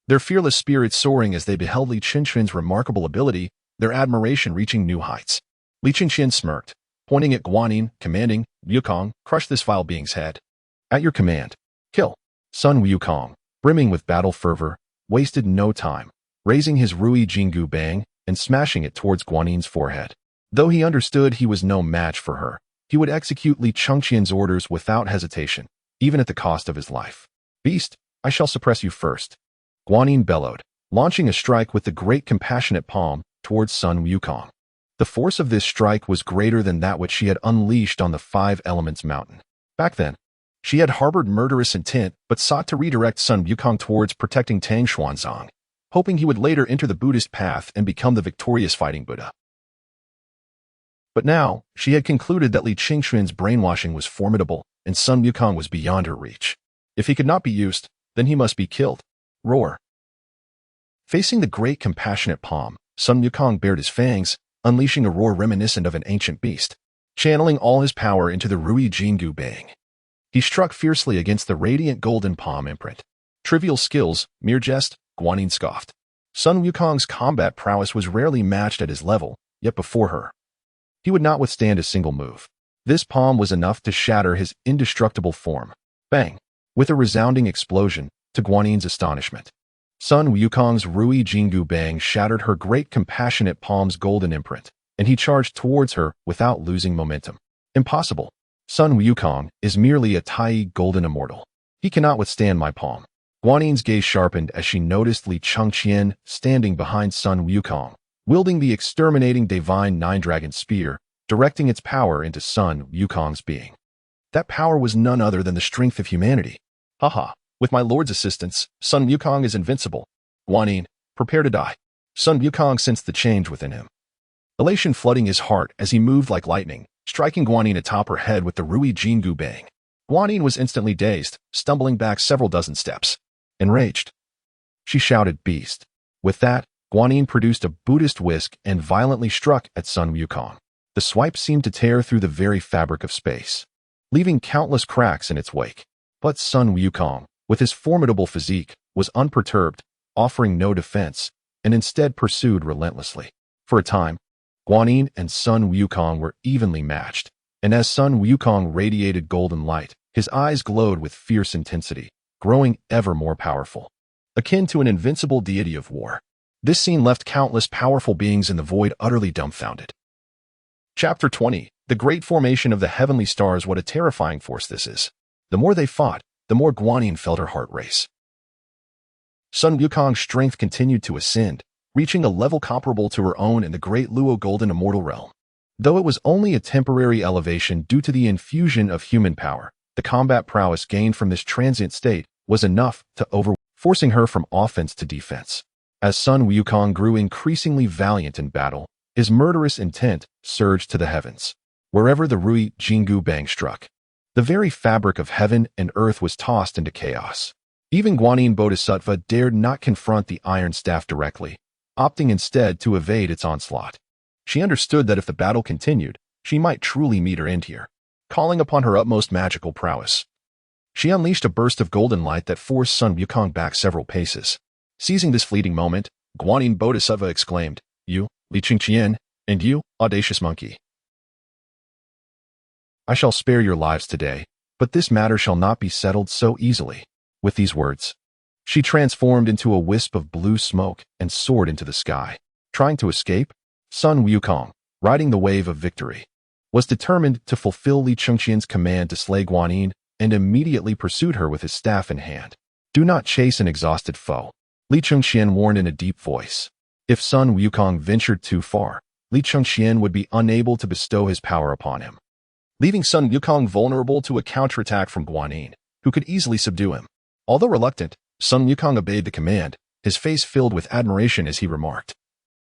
[SPEAKER 1] their fearless spirits soaring as they beheld Li Chengqian's remarkable ability, their admiration reaching new heights. Li Chengqian smirked, pointing at Guanyin, commanding, "Wukong, crush this vile being's head." "At your command." "Kill." Sun Wukong, brimming with battle fervor, wasted no time, raising his Rui Jinggu Bang and smashing it towards Guanyin's forehead. Though he understood he was no match for her, he would execute Li Chengqian's orders without hesitation, even at the cost of his life. "Beast, I shall suppress you first." Guanyin bellowed, launching a strike with the great compassionate palm towards Sun Wukong. The force of this strike was greater than that which she had unleashed on the Five Elements Mountain. Back then, she had harbored murderous intent but sought to redirect Sun Wukong towards protecting Tang Xuanzang, hoping he would later enter the Buddhist path and become the victorious fighting Buddha. But now, she had concluded that Li Chengqian's brainwashing was formidable and Sun Wukong was beyond her reach. If he could not be used, then he must be killed. Roar. Facing the great compassionate palm, Sun Wukong bared his fangs, unleashing a roar reminiscent of an ancient beast, channeling all his power into the Rui Jingu Bang. He struck fiercely against the radiant golden palm imprint. Trivial skills, mere jest, Guanyin scoffed. Sun Wukong's combat prowess was rarely matched at his level, yet before her, he would not withstand a single move. This palm was enough to shatter his indestructible form. Bang! With a resounding explosion, to Guanyin's astonishment. Sun Wukong's Rui Jingu Bang shattered her great compassionate palm's golden imprint, and he charged towards her without losing momentum. Impossible. Sun Wukong is merely a Tai golden immortal. He cannot withstand my palm. Guanyin's gaze sharpened as she noticed Li Chengqian standing behind Sun Wukong, wielding the exterminating divine nine-dragon spear, directing its power into Sun Wukong's being. That power was none other than the strength of humanity. Haha, with my lord's assistance, Sun Wukong is invincible. Guanyin, prepare to die. Sun Wukong sensed the change within him. Elation flooding his heart as he moved like lightning, striking Guanyin atop her head with the Rui Jingu Bang. Guanyin was instantly dazed, stumbling back several dozen steps. Enraged, she shouted, "Beast." With that, Guanyin produced a Buddhist whisk and violently struck at Sun Wukong. The swipe seemed to tear through the very fabric of space, leaving countless cracks in its wake. But Sun Wukong, with his formidable physique, was unperturbed, offering no defense, and instead pursued relentlessly. For a time, Guanyin and Sun Wukong were evenly matched, and as Sun Wukong radiated golden light, his eyes glowed with fierce intensity, growing ever more powerful, akin to an invincible deity of war. This scene left countless powerful beings in the void utterly dumbfounded. Chapter 20. The Great Formation of the Heavenly Stars. What a terrifying force this is. The more they fought, the more Guanyin felt her heart race. Sun Wukong's strength continued to ascend, reaching a level comparable to her own in the great Luo Golden Immortal Realm. Though it was only a temporary elevation due to the infusion of human power, the combat prowess gained from this transient state was enough to forcing her from offense to defense. As Sun Wukong grew increasingly valiant in battle, his murderous intent surged to the heavens. Wherever the Rui Jingu Bang struck, the very fabric of heaven and earth was tossed into chaos. Even Guanyin Bodhisattva dared not confront the iron staff directly, opting instead to evade its onslaught. She understood that if the battle continued, she might truly meet her end here. Calling upon her utmost magical prowess, she unleashed a burst of golden light that forced Sun Wukong back several paces. Seizing this fleeting moment, Guanyin Bodhisattva exclaimed, "You, Li Chengqian, and you, audacious monkey. I shall spare your lives today, but this matter shall not be settled so easily." With these words, she transformed into a wisp of blue smoke and soared into the sky. Trying to escape, Sun Wukong, riding the wave of victory, was determined to fulfill Li Chengqian's command to slay Guanyin and immediately pursued her with his staff in hand. "Do not chase an exhausted foe," Li Chengqian warned in a deep voice. If Sun Wukong ventured too far, Li Chengqian would be unable to bestow his power upon him, leaving Sun Wukong vulnerable to a counterattack from Guanyin, who could easily subdue him. Although reluctant, Sun Wukong obeyed the command, his face filled with admiration as he remarked,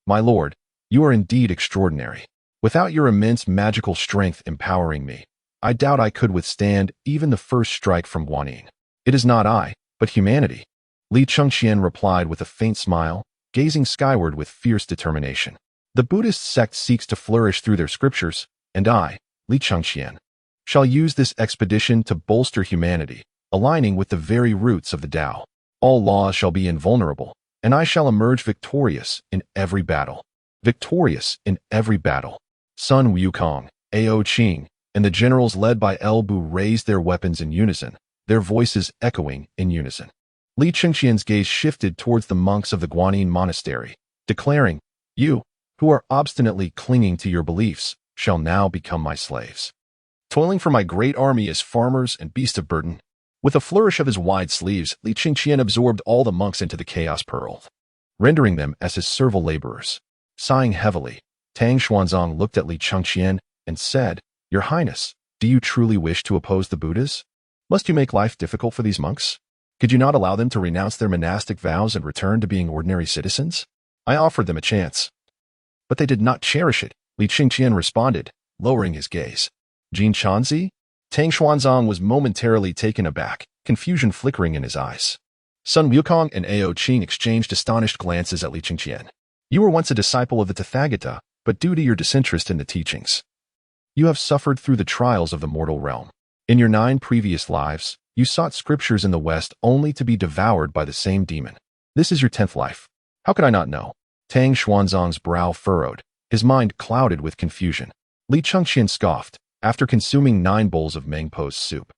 [SPEAKER 1] "My lord, you are indeed extraordinary. Without your immense magical strength empowering me, I doubt I could withstand even the first strike from Guanyin. It is not I, but humanity." Li Chengqian replied with a faint smile, gazing skyward with fierce determination. "The Buddhist sect seeks to flourish through their scriptures, and I, Li Chengqian, shall use this expedition to bolster humanity, aligning with the very roots of the Tao. All laws shall be invulnerable, and I shall emerge victorious in every battle." Victorious in every battle. Sun Wukong, Ao Qing, and the generals led by El Bu raised their weapons in unison, their voices echoing in unison. Li Chengqian's gaze shifted towards the monks of the Guanyin monastery, declaring, "You, who are obstinately clinging to your beliefs, shall now become my slaves, toiling for my great army as farmers and beasts of burden." With a flourish of his wide sleeves, Li Chengqian absorbed all the monks into the chaos pearl, rendering them as his servile laborers. Sighing heavily, Tang Xuanzang looked at Li Chengqian and said, "Your Highness, do you truly wish to oppose the Buddhas? Must you make life difficult for these monks?" Could you not allow them to renounce their monastic vows and return to being ordinary citizens? I offered them a chance. But they did not cherish it, Li Chengqian responded, lowering his gaze. Jin Chanzi? Tang Xuanzang was momentarily taken aback, confusion flickering in his eyes. Sun Wukong and Ao Qing exchanged astonished glances at Li Chengqian. You were once a disciple of the Tathagata, but due to your disinterest in the teachings, you have suffered through the trials of the mortal realm. In your 9 previous lives, you sought scriptures in the West only to be devoured by the same demon. This is your 10th life. How could I not know? Tang Xuanzang's brow furrowed, his mind clouded with confusion. Li Chengqian scoffed, after consuming 9 bowls of Mengpo's soup.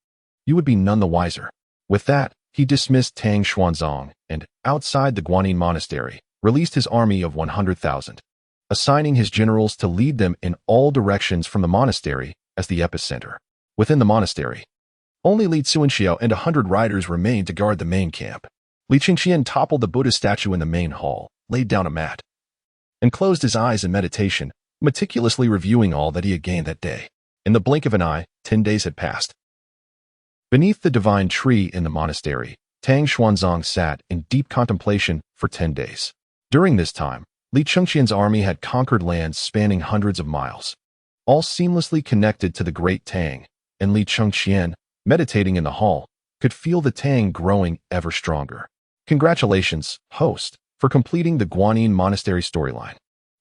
[SPEAKER 1] You would be none the wiser. With that, he dismissed Tang Xuanzang and, outside the Guanyin monastery, released his army of 100,000, assigning his generals to lead them in all directions from the monastery as the epicenter. Within the monastery, only Li Xīyóu and 100 riders remained to guard the main camp. Li Chengqian toppled the Buddha statue in the main hall, laid down a mat, and closed his eyes in meditation, meticulously reviewing all that he had gained that day. In the blink of an eye, 10 days had passed. Beneath the divine tree in the monastery, Tang Xuanzang sat in deep contemplation for 10 days. During this time, Li Chengqian's army had conquered lands spanning hundreds of miles, all seamlessly connected to the Great Tang, and Li Chengqian, meditating in the hall, could feel the Tang growing ever stronger. Congratulations, host, for completing the Guanyin monastery storyline.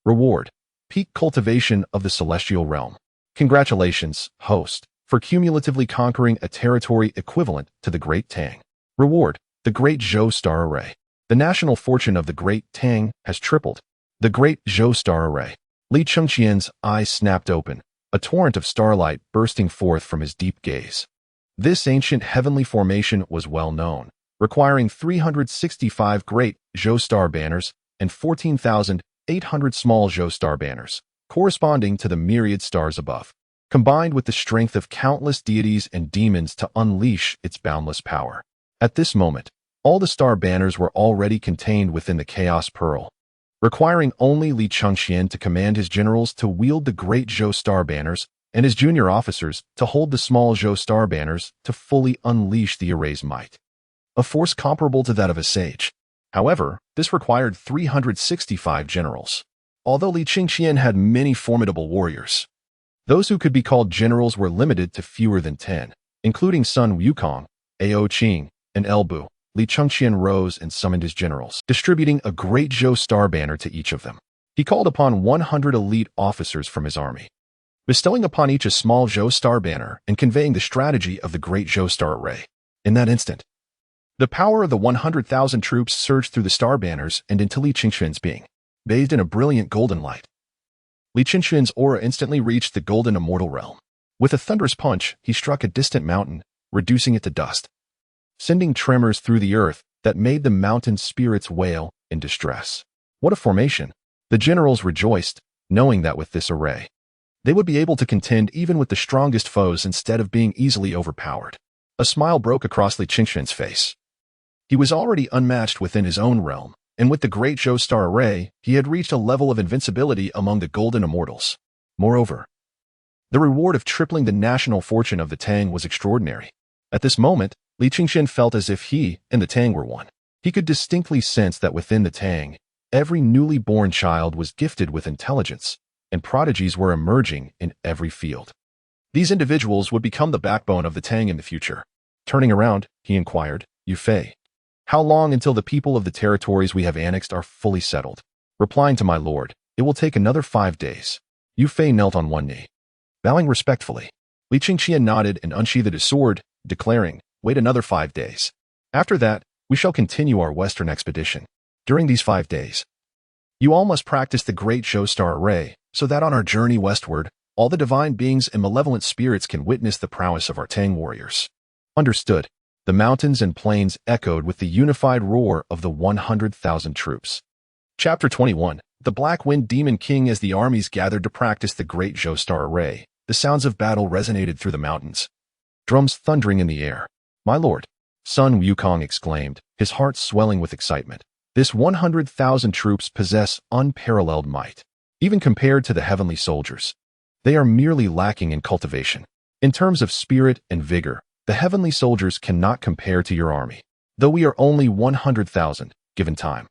[SPEAKER 1] Reward: peak cultivation of the celestial realm. Congratulations, host, for cumulatively conquering a territory equivalent to the Great Tang. Reward: the Great Xīyóu Star Array. The national fortune of the Great Tang has tripled. The Great Xīyóu Star Array. Li Chengqian's eyes snapped open, a torrent of starlight bursting forth from his deep gaze. This ancient heavenly formation was well known, requiring 365 Great Xīyóu Star banners and 14,800 small Xīyóu Star banners, corresponding to the myriad stars above, combined with the strength of countless deities and demons to unleash its boundless power. At this moment, all the star banners were already contained within the Chaos Pearl, requiring only Li Chengqian to command his generals to wield the Great Xīyóu Star banners and his junior officers to hold the small Xīyóu Star banners to fully unleash the array's might. A force comparable to that of a sage. However, this required 365 generals. Although Li Chengqian had many formidable warriors, those who could be called generals were limited to fewer than 10, including Sun Wukong, Ao Qing, and Elbu. Li Chengqian rose and summoned his generals, distributing a Great Xīyóu Star banner to each of them. He called upon 100 elite officers from his army, bestowing upon each a small Xīyóu Star banner and conveying the strategy of the Great Xīyóu Star Array. In that instant, the power of the 100,000 troops surged through the star banners and into Li Chengqian's being, bathed in a brilliant golden light. Li Chengqian's aura instantly reached the golden immortal realm. With a thunderous punch, he struck a distant mountain, reducing it to dust, sending tremors through the earth that made the mountain spirits wail in distress. What a formation! The generals rejoiced, knowing that with this array, they would be able to contend even with the strongest foes instead of being easily overpowered. A smile broke across Li Chengqian's face. He was already unmatched within his own realm, and with the Great Xīyóu Star Array, he had reached a level of invincibility among the Golden Immortals. Moreover, the reward of tripling the national fortune of the Tang was extraordinary. At this moment, Li Chengqian felt as if he and the Tang were one. He could distinctly sense that within the Tang, every newly born child was gifted with intelligence, and prodigies were emerging in every field. These individuals would become the backbone of the Tang in the future. Turning around, he inquired, "Yu Fei, how long until the people of the territories we have annexed are fully settled?" Replying to my lord, "It will take another 5 days." Yu Fei knelt on one knee, bowing respectfully. Li Chengqian nodded and unsheathed his sword, declaring, "Wait another 5 days. After that, we shall continue our western expedition. During these 5 days, you all must practice the Great Xīyóu Star Array, so that on our journey westward, all the divine beings and malevolent spirits can witness the prowess of our Tang warriors." Understood. The mountains and plains echoed with the unified roar of the 100,000 troops. Chapter 21. The Black Wind Demon King. As the armies gathered to practice the Great Xīyóu Star Array, the sounds of battle resonated through the mountains, drums thundering in the air. "My lord," Sun Wukong exclaimed, his heart swelling with excitement. "This 100,000 troops possess unparalleled might. Even compared to the heavenly soldiers, they are merely lacking in cultivation. In terms of spirit and vigor, the heavenly soldiers cannot compare to your army. Though we are only 100,000, given time.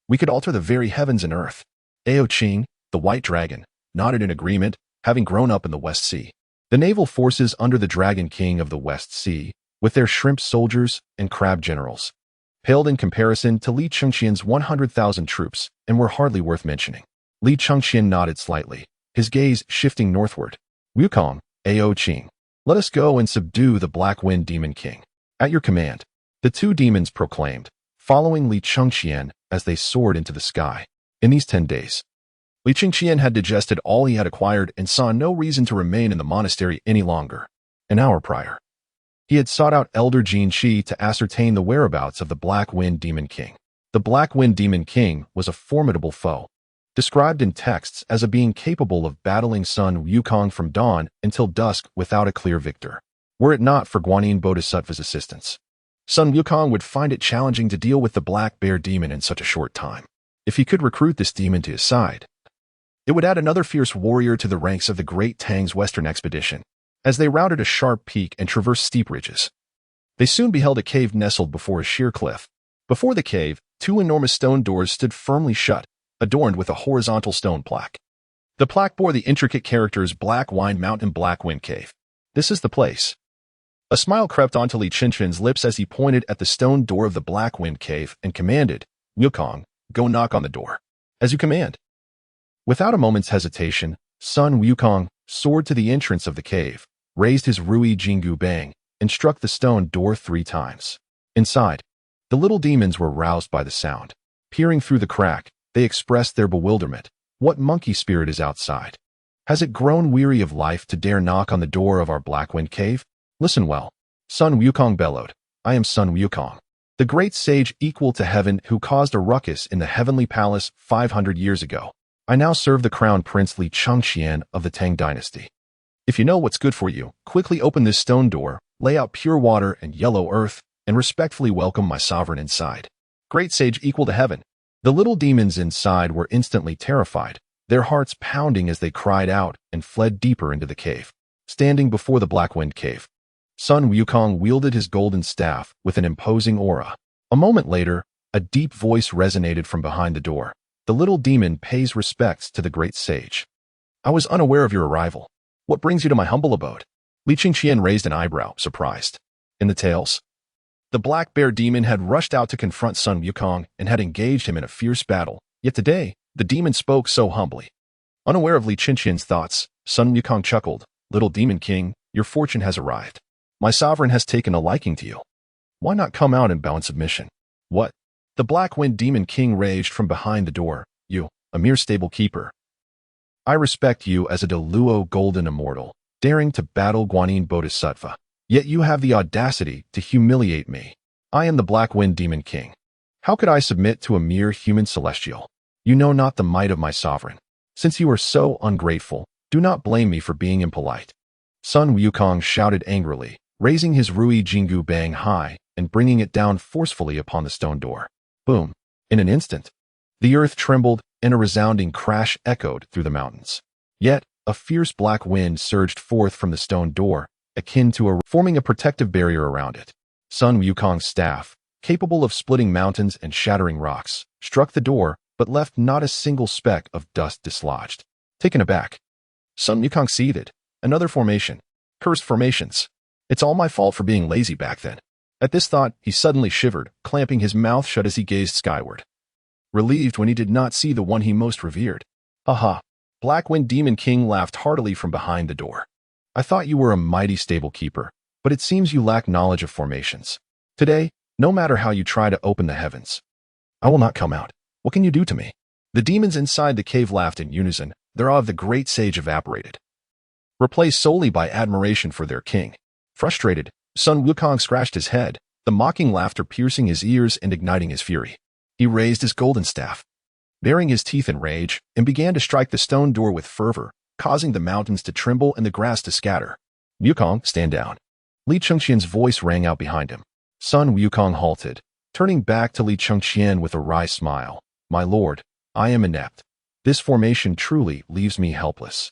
[SPEAKER 1] We could alter the very heavens and earth. Ao Qing, the White Dragon, nodded in agreement, having grown up in the West Sea. The naval forces under the Dragon King of the West Sea, with their shrimp soldiers and crab generals, paled in comparison to Li Chengqian's 100,000 troops and were hardly worth mentioning. Li Chengqian nodded slightly, his gaze shifting northward. Wukong, Ao Qing, let us go and subdue the Black Wind Demon King. At your command, the two demons proclaimed, following Li Chengqian as they soared into the sky. In these 10 days, Li Chengqian had digested all he had acquired and saw no reason to remain in the monastery any longer. An hour prior, he had sought out Elder Jin Qi to ascertain the whereabouts of the Black Wind Demon King. The Black Wind Demon King was a formidable foe, described in texts as a being capable of battling Sun Wukong from dawn until dusk without a clear victor. Were it not for Guanyin Bodhisattva's assistance, Sun Wukong would find it challenging to deal with the Black Bear Demon in such a short time. If he could recruit this demon to his side, it would add another fierce warrior to the ranks of the Great Tang's western expedition. As they rounded a sharp peak and traversed steep ridges, they soon beheld a cave nestled before a sheer cliff. Before the cave, two enormous stone doors stood firmly shut, adorned with a horizontal stone plaque. The plaque bore the intricate characters Black Wine Mountain Black Wind Cave. This is the place. A smile crept onto Li Chengqian's lips as he pointed at the stone door of the Black Wind Cave and commanded, Wukong, go knock on the door. As you command. Without a moment's hesitation, Sun Wukong soared to the entrance of the cave, raised his Rui Jingu Bang, and struck the stone door 3 times. Inside, the little demons were roused by the sound. Peering through the crack, they expressed their bewilderment. What monkey spirit is outside? Has it grown weary of life to dare knock on the door of our Blackwind Cave? Listen well. Sun Wukong bellowed. I am Sun Wukong, the great sage equal to heaven who caused a ruckus in the heavenly palace 500 years ago. I now serve the crown prince Li Chengqian of the Tang Dynasty. If you know what's good for you, quickly open this stone door, lay out pure water and yellow earth, and respectfully welcome my sovereign inside. Great sage equal to heaven. The little demons inside were instantly terrified, their hearts pounding as they cried out and fled deeper into the cave. Standing before the Blackwind Cave, Sun Wukong wielded his golden staff with an imposing aura. A moment later, a deep voice resonated from behind the door. The little demon pays respects to the great sage. I was unaware of your arrival. What brings you to my humble abode? Li Chengqian raised an eyebrow, surprised. In the tales, the Black Bear Demon had rushed out to confront Sun Wukong and had engaged him in a fierce battle. Yet today, the demon spoke so humbly. Unaware of Li Chengqian's thoughts, Sun Wukong chuckled. Little Demon King, your fortune has arrived. My sovereign has taken a liking to you. Why not come out and bow in submission? What? The Blackwind Demon King raged from behind the door. You, a mere stable keeper. I respect you as a Deluo golden immortal, daring to battle Guanyin Bodhisattva. Yet you have the audacity to humiliate me. I am the Blackwind Demon King. How could I submit to a mere human celestial? You know not the might of my sovereign. Since you are so ungrateful, do not blame me for being impolite. Sun Wukong shouted angrily, raising his Rui Jingu Bang high and bringing it down forcefully upon the stone door. Boom. In an instant, the earth trembled and a resounding crash echoed through the mountains. Yet, a fierce black wind surged forth from the stone door, akin to forming a protective barrier around it. Sun Wukong's staff, capable of splitting mountains and shattering rocks, struck the door, but left not a single speck of dust dislodged. Taken aback, Sun Wukong seethed. Another formation. Cursed formations. It's all my fault for being lazy back then. At this thought, he suddenly shivered, clamping his mouth shut as he gazed skyward. Relieved when he did not see the one he most revered. Aha! Blackwind Demon King laughed heartily from behind the door. I thought you were a mighty stable keeper, but it seems you lack knowledge of formations. Today, no matter how you try to open the heavens, I will not come out. What can you do to me? The demons inside the cave laughed in unison, their awe of the great sage evaporated, replaced solely by admiration for their king. Frustrated, Sun Wukong scratched his head, the mocking laughter piercing his ears and igniting his fury. He raised his golden staff, baring his teeth in rage, and began to strike the stone door with fervor, causing the mountains to tremble and the grass to scatter. Wukong, stand down. Li Chengqian's voice rang out behind him. Sun Wukong halted, turning back to Li Chengqian with a wry smile. My lord, I am inept. This formation truly leaves me helpless.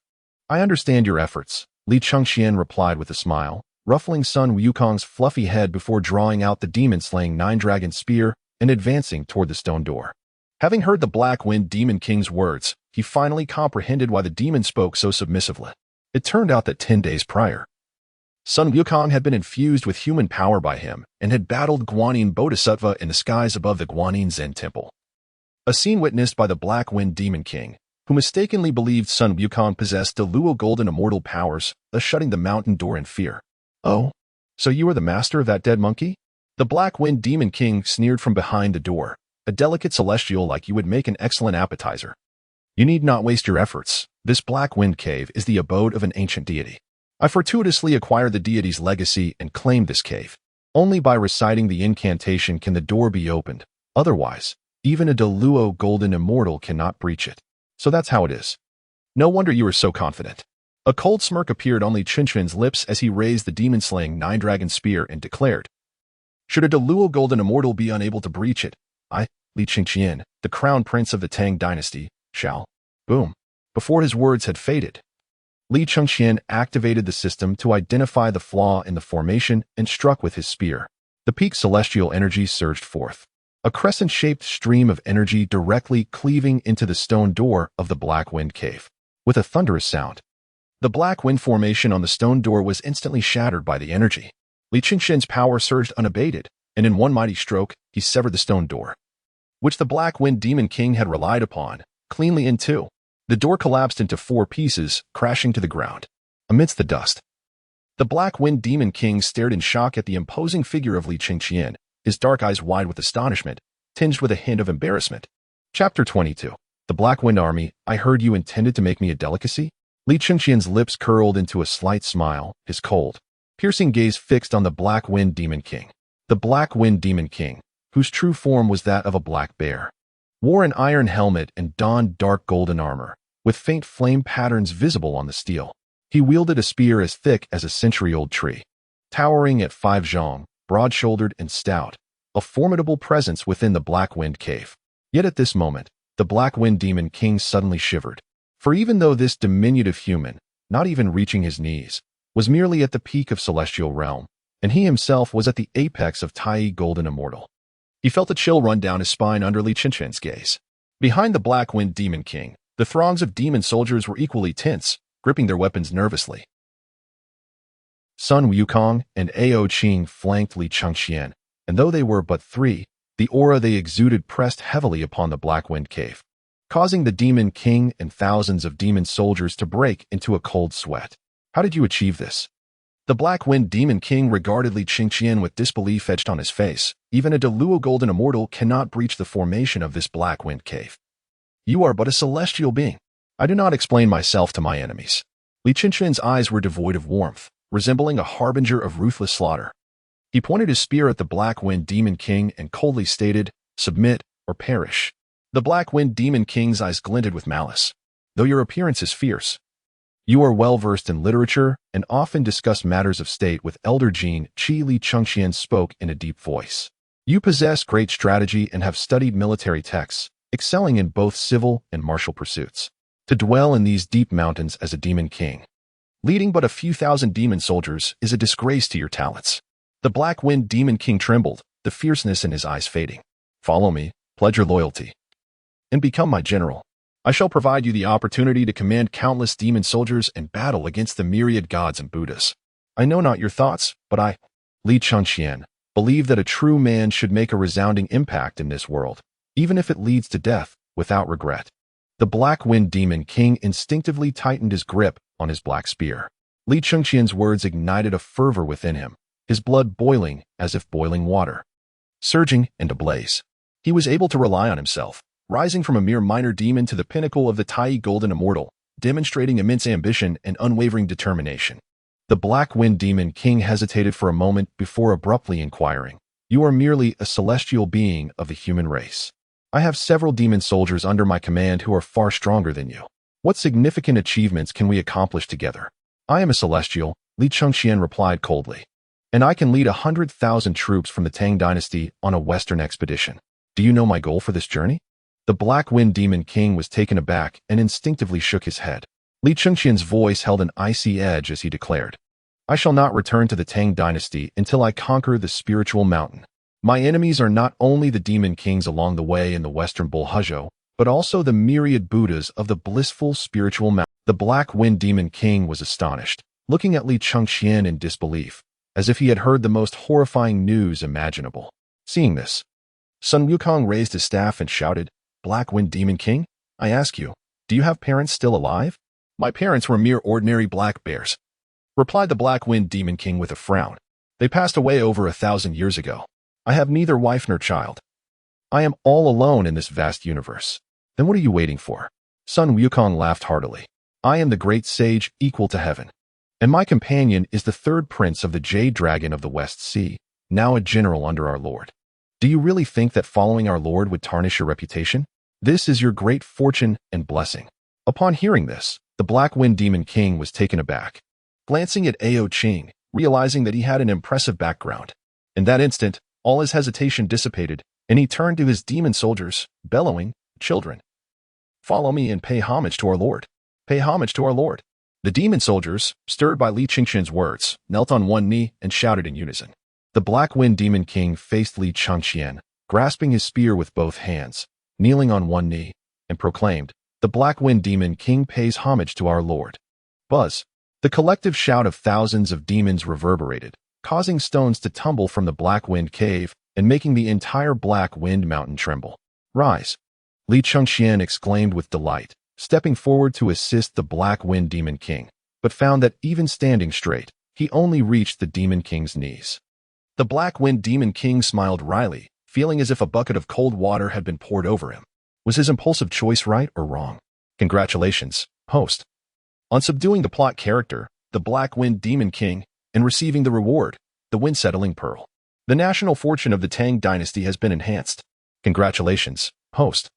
[SPEAKER 1] I understand your efforts, Li Chengqian replied with a smile, ruffling Sun Wukong's fluffy head before drawing out the demon-slaying nine-dragon spear and advancing toward the stone door. Having heard the Black Wind Demon King's words, he finally comprehended why the demon spoke so submissively. It turned out that 10 days prior, Sun Wukong had been infused with human power by him and had battled Guanyin Bodhisattva in the skies above the Guanyin Zen Temple. A scene witnessed by the Black Wind Demon King, who mistakenly believed Sun Wukong possessed the Luo Golden Immortal powers, thus shutting the mountain door in fear. "Oh, so you are the master of that dead monkey?" The Black Wind Demon King sneered from behind the door. "A delicate celestial like you would make an excellent appetizer. You need not waste your efforts. This Black Wind Cave is the abode of an ancient deity. I fortuitously acquired the deity's legacy and claimed this cave. Only by reciting the incantation can the door be opened. Otherwise, even a Luo Golden Immortal cannot breach it. So that's how it is. No wonder you are so confident." A cold smirk appeared on Li Chengqian's lips as he raised the demon-slaying nine-dragon spear and declared, "Should a Luo Golden Immortal be unable to breach it, I, Li Chengqian, the crown prince of the Tang Dynasty, shall." Boom. Before his words had faded, Li Chengqian activated the system to identify the flaw in the formation and struck with his spear. The peak celestial energy surged forth, a crescent-shaped stream of energy directly cleaving into the stone door of the Black Wind Cave. With a thunderous sound, the Black Wind formation on the stone door was instantly shattered by the energy. Li Chengqian's power surged unabated, and in one mighty stroke, he severed the stone door, which the Black Wind Demon King had relied upon, cleanly in two. The door collapsed into 4 pieces, crashing to the ground. Amidst the dust, the Black Wind Demon King stared in shock at the imposing figure of Li Chengqian, his dark eyes wide with astonishment, tinged with a hint of embarrassment. Chapter 22. The Black Wind Army. I heard you intended to make me a delicacy? Li Chengqian's lips curled into a slight smile, his cold, piercing gaze fixed on the Black Wind Demon King. The Black Wind Demon King, whose true form was that of a black bear, wore an iron helmet and donned dark golden armor, with faint flame patterns visible on the steel. He wielded a spear as thick as a century-old tree, towering at 5 zhong, broad-shouldered and stout, a formidable presence within the Black Wind Cave. Yet at this moment, the Black Wind Demon King suddenly shivered. For even though this diminutive human, not even reaching his knees, was merely at the peak of celestial realm, and he himself was at the apex of Tai Golden Immortal, he felt a chill run down his spine under Li Chengqian's gaze. Behind the Black Wind Demon King, the throngs of demon soldiers were equally tense, gripping their weapons nervously. Sun Wukong and Ao Qing flanked Li Chengqian, and though they were but 3, the aura they exuded pressed heavily upon the Black Wind Cave, causing the Demon King and thousands of demon soldiers to break into a cold sweat. "How did you achieve this?" The Black Wind Demon King regarded Li Chengqian with disbelief etched on his face. "Even a Luo Golden Immortal cannot breach the formation of this Black Wind Cave. You are but a celestial being. I do not explain myself to my enemies." Li Chengqian's eyes were devoid of warmth, resembling a harbinger of ruthless slaughter. He pointed his spear at the Black Wind Demon King and coldly stated, "Submit or perish." The Black Wind Demon King's eyes glinted with malice. "Though your appearance is fierce, you are well-versed in literature and often discuss matters of state with Elder Jin Qi." Li Chengqian spoke in a deep voice. "You possess great strategy and have studied military texts, excelling in both civil and martial pursuits. To dwell in these deep mountains as a demon king, leading but a few thousand demon soldiers, is a disgrace to your talents." The Black Wind Demon King trembled, the fierceness in his eyes fading. "Follow me, pledge your loyalty, and become my general. I shall provide you the opportunity to command countless demon soldiers and battle against the myriad gods and Buddhas. I know not your thoughts, but I, Li Chengqian, believe that a true man should make a resounding impact in this world, even if it leads to death, without regret." The Black Wind Demon King instinctively tightened his grip on his black spear. Li Chengqian's words ignited a fervor within him, his blood boiling as if boiling water, surging and ablaze. He was able to rely on himself, rising from a mere minor demon to the pinnacle of the Tai Golden Immortal, demonstrating immense ambition and unwavering determination. The Black Wind Demon King hesitated for a moment before abruptly inquiring, "You are merely a celestial being of the human race. I have several demon soldiers under my command who are far stronger than you. What significant achievements can we accomplish together?" "I am a celestial," Li Chengqian replied coldly, "and I can lead 100,000 troops from the Tang Dynasty on a western expedition. Do you know my goal for this journey?" The Black Wind Demon King was taken aback and instinctively shook his head. Li Chengqian's voice held an icy edge as he declared, I shall not return to the Tang Dynasty until I conquer the spiritual mountain. My enemies are not only the demon kings along the way in the western Bulhuzhou, but also the myriad Buddhas of the blissful spiritual mountain. The Black Wind Demon King was astonished, looking at Li Chengqian in disbelief, as if he had heard the most horrifying news imaginable. Seeing this, Sun Wukong raised his staff and shouted, "Black Wind Demon King, I ask you, do you have parents still alive?" "My parents were mere ordinary black bears," replied the Black Wind Demon King with a frown. "They passed away over 1,000 years ago. I have neither wife nor child. I am all alone in this vast universe." "Then what are you waiting for?" Sun Wukong laughed heartily. "I am the great sage equal to heaven, and my companion is the third prince of the Jade Dragon of the West Sea, now a general under our lord. Do you really think that following our lord would tarnish your reputation? This is your great fortune and blessing." Upon hearing this, the Black Wind Demon King was taken aback, glancing at Ao Qing, realizing that he had an impressive background. In that instant, all his hesitation dissipated, and he turned to his demon soldiers, bellowing, "Children, follow me and pay homage to our lord. Pay homage to our lord." The demon soldiers, stirred by Li Chengqian's words, knelt on one knee and shouted in unison. The Black Wind Demon King faced Li Chengqian, grasping his spear with both hands, kneeling on one knee, and proclaimed, "The Black Wind Demon King pays homage to our lord." Buzz! The collective shout of thousands of demons reverberated, causing stones to tumble from the Black Wind Cave and making the entire Black Wind Mountain tremble. "Rise!" Li Chengqian exclaimed with delight, stepping forward to assist the Black Wind Demon King, but found that even standing straight, he only reached the Demon King's knees. The Black Wind Demon King smiled wryly, feeling as if a bucket of cold water had been poured over him. Was his impulsive choice right or wrong? Congratulations, host, on subduing the plot character, the Black Wind Demon King, and receiving the reward, the Wind-Settling Pearl. The national fortune of the Tang Dynasty has been enhanced. Congratulations, host,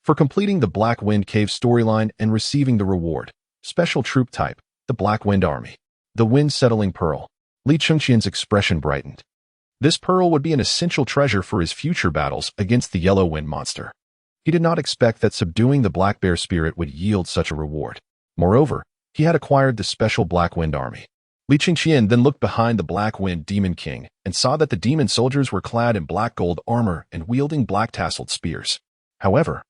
[SPEAKER 1] for completing the Black Wind Cave storyline and receiving the reward, special troop type, the Black Wind Army. The Wind-Settling Pearl. Li Chengqian's expression brightened. This pearl would be an essential treasure for his future battles against the Yellow Wind monster. He did not expect that subduing the Black Bear spirit would yield such a reward. Moreover, he had acquired the special Black Wind Army. Li Chengqian then looked behind the Black Wind Demon King and saw that the demon soldiers were clad in black gold armor and wielding black tasseled spears. However,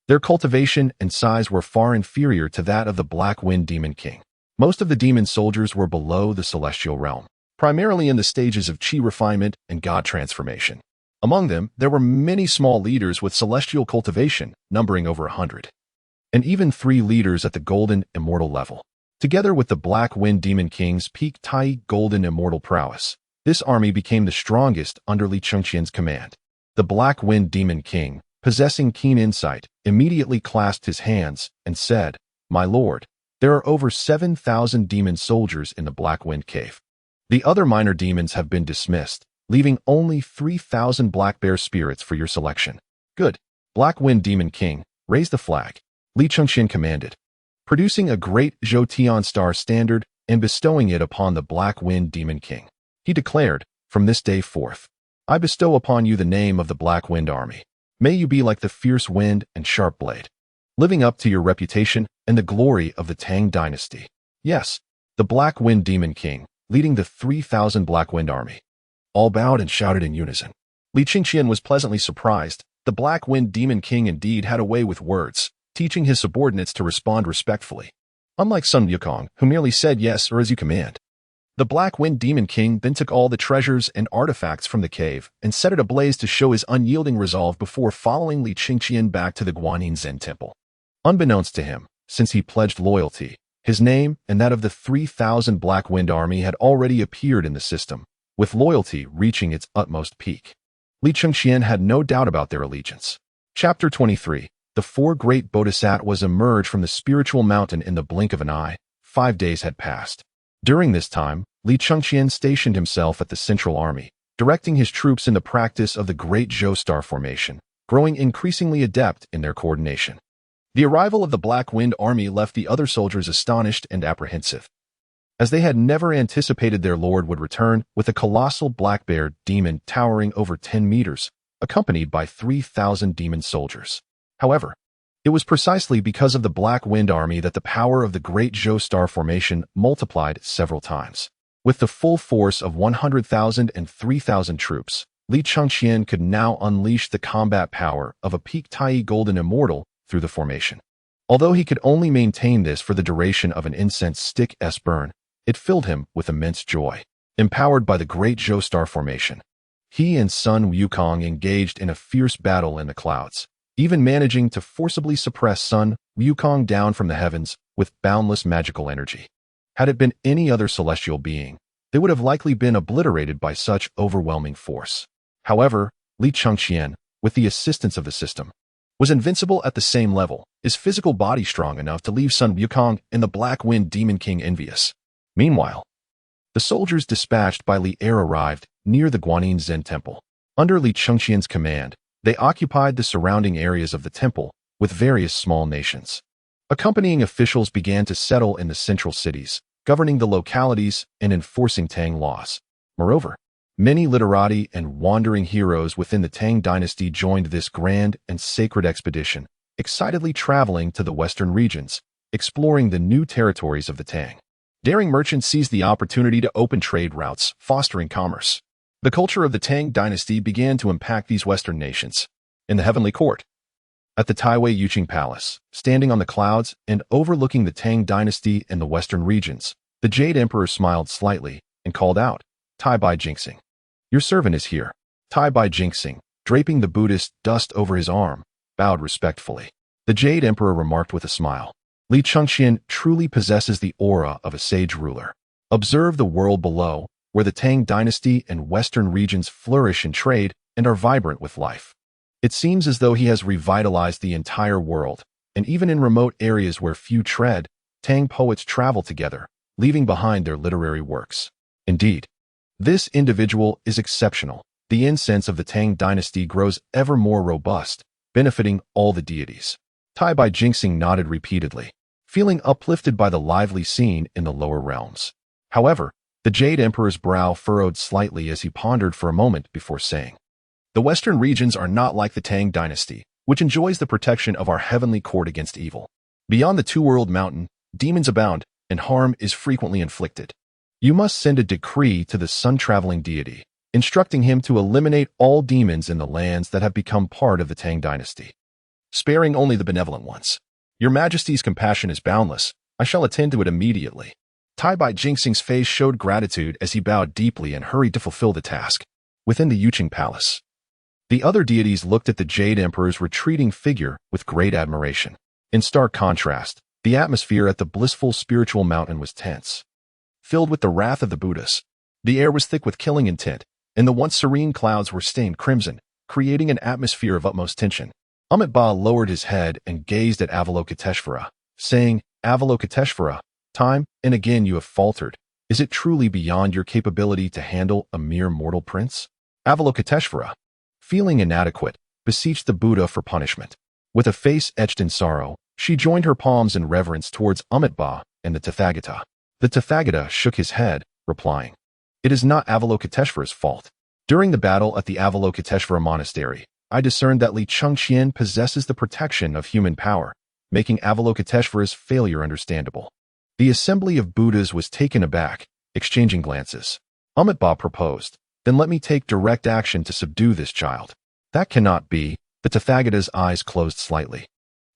[SPEAKER 1] their cultivation and size were far inferior to that of the Black Wind Demon King. Most of the demon soldiers were below the celestial realm, primarily in the stages of chi refinement and god transformation. Among them, there were many small leaders with celestial cultivation, numbering over 100. And even 3 leaders at the golden immortal level. Together with the Black Wind Demon King's peak Tai golden immortal prowess, this army became the strongest under Li Chengqian's command. The Black Wind Demon King, possessing keen insight, immediately clasped his hands and said, "My lord, there are over 7,000 demon soldiers in the Black Wind Cave. The other minor demons have been dismissed, leaving only 3,000 black bear spirits for your selection." "Good. Black Wind Demon King, raise the flag," Li Chengqian commanded, producing a great Zhoutian star standard and bestowing it upon the Black Wind Demon King. He declared, "From this day forth, I bestow upon you the name of the Black Wind Army. May you be like the fierce wind and sharp blade, living up to your reputation and the glory of the Tang Dynasty." Yes, the Black Wind Demon King, leading the 3,000 Black Wind Army. All bowed and shouted in unison. Li Chengqian was pleasantly surprised. The Black Wind Demon King indeed had a way with words, teaching his subordinates to respond respectfully. Unlike Sun Wukong, who merely said yes or as you command. The Black Wind Demon King then took all the treasures and artifacts from the cave and set it ablaze to show his unyielding resolve before following Li Chengqian back to the Guanyin Zen Temple. Unbeknownst to him, since he pledged loyalty, his name and that of the 3,000 Black Wind Army had already appeared in the system, with loyalty reaching its utmost peak. Li Chengqian had no doubt about their allegiance. Chapter 23. The 4 great bodhisattvas emerged from the spiritual mountain in the blink of an eye. 5 days had passed. During this time, Li Chengqian stationed himself at the Central Army, directing his troops in the practice of the Great Zhou Star Formation, growing increasingly adept in their coordination. The arrival of the Black Wind Army left the other soldiers astonished and apprehensive, as they had never anticipated their lord would return with a colossal black bear demon towering over 10 meters, accompanied by 3,000 demon soldiers. However, It was precisely because of the Black Wind Army that the power of the Great Xīyóu Star Formation multiplied several times. With the full force of 100,000 and 3,000 troops, Li Chengqian could now unleash the combat power of a peak Tai Golden Immortal through the formation. Although he could only maintain this for the duration of an incense stick's burn, it filled him with immense joy. Empowered by the Great Xīyóu Star Formation, he and Sun Wukong engaged in a fierce battle in the clouds, even managing to forcibly suppress Sun Wukong down from the heavens with boundless magical energy. Had it been any other celestial being, they would have likely been obliterated by such overwhelming force. However, Li Chengqian, with the assistance of the system, was invincible at the same level, his physical body strong enough to leave Sun Wukong and the Black Wind Demon King envious. Meanwhile, the soldiers dispatched by Li arrived near the Guanyin Zen Temple. Under Li Chengqian's command, they occupied the surrounding areas of the temple with various small nations. Accompanying officials began to settle in the central cities, governing the localities and enforcing Tang laws. Moreover, many literati and wandering heroes within the Tang Dynasty joined this grand and sacred expedition, excitedly traveling to the western regions, exploring the new territories of the Tang. Daring merchants seized the opportunity to open trade routes, fostering commerce. The culture of the Tang Dynasty began to impact these western nations. In the Heavenly Court, at the Taiwei Yuqing Palace, standing on the clouds and overlooking the Tang Dynasty and the western regions, the Jade Emperor smiled slightly and called out, "Tai Bai Jinxing. Your servant is here." Tai Bai Jinxing, draping the Buddhist dust over his arm, bowed respectfully. The Jade Emperor remarked with a smile, "Li Chengqian truly possesses the aura of a sage ruler. Observe the world below, where the Tang Dynasty and western regions flourish in trade and are vibrant with life. It seems as though he has revitalized the entire world, and even in remote areas where few tread, Tang poets travel together, leaving behind their literary works. Indeed, this individual is exceptional. The incense of the Tang Dynasty grows ever more robust, benefiting all the deities." Tai Bai Jinxing nodded repeatedly, feeling uplifted by the lively scene in the lower realms. However, the Jade Emperor's brow furrowed slightly as he pondered for a moment before saying, "The western regions are not like the Tang Dynasty, which enjoys the protection of our heavenly court against evil. Beyond the two-world mountain, demons abound, and harm is frequently inflicted. You must send a decree to the sun-traveling deity, instructing him to eliminate all demons in the lands that have become part of the Tang Dynasty, sparing only the benevolent ones. Your Majesty's compassion is boundless. I shall attend to it immediately." Tai Bai Jinxing's face showed gratitude as he bowed deeply and hurried to fulfill the task. Within the Yuqing Palace, the other deities looked at the Jade Emperor's retreating figure with great admiration. In stark contrast, the atmosphere at the blissful spiritual mountain was tense, filled with the wrath of the Buddhas. The air was thick with killing intent, and the once serene clouds were stained crimson, creating an atmosphere of utmost tension. Amitabha lowered his head and gazed at Avalokiteshvara, saying, "Avalokiteshvara, time and again you have faltered. Is it truly beyond your capability to handle a mere mortal prince?" Avalokiteshvara, feeling inadequate, beseeched the Buddha for punishment. With a face etched in sorrow, she joined her palms in reverence towards Amitabha and the Tathagata. The Tathagata shook his head, replying, "It is not Avalokiteshvara's fault. During the battle at the Avalokiteshvara Monastery, I discerned that Li Chengqian possesses the protection of human power, making Avalokiteshvara's failure understandable." The assembly of Buddhas was taken aback, exchanging glances. Amitabha proposed, "Then let me take direct action to subdue this child." "That cannot be." The Tathagata's eyes closed slightly.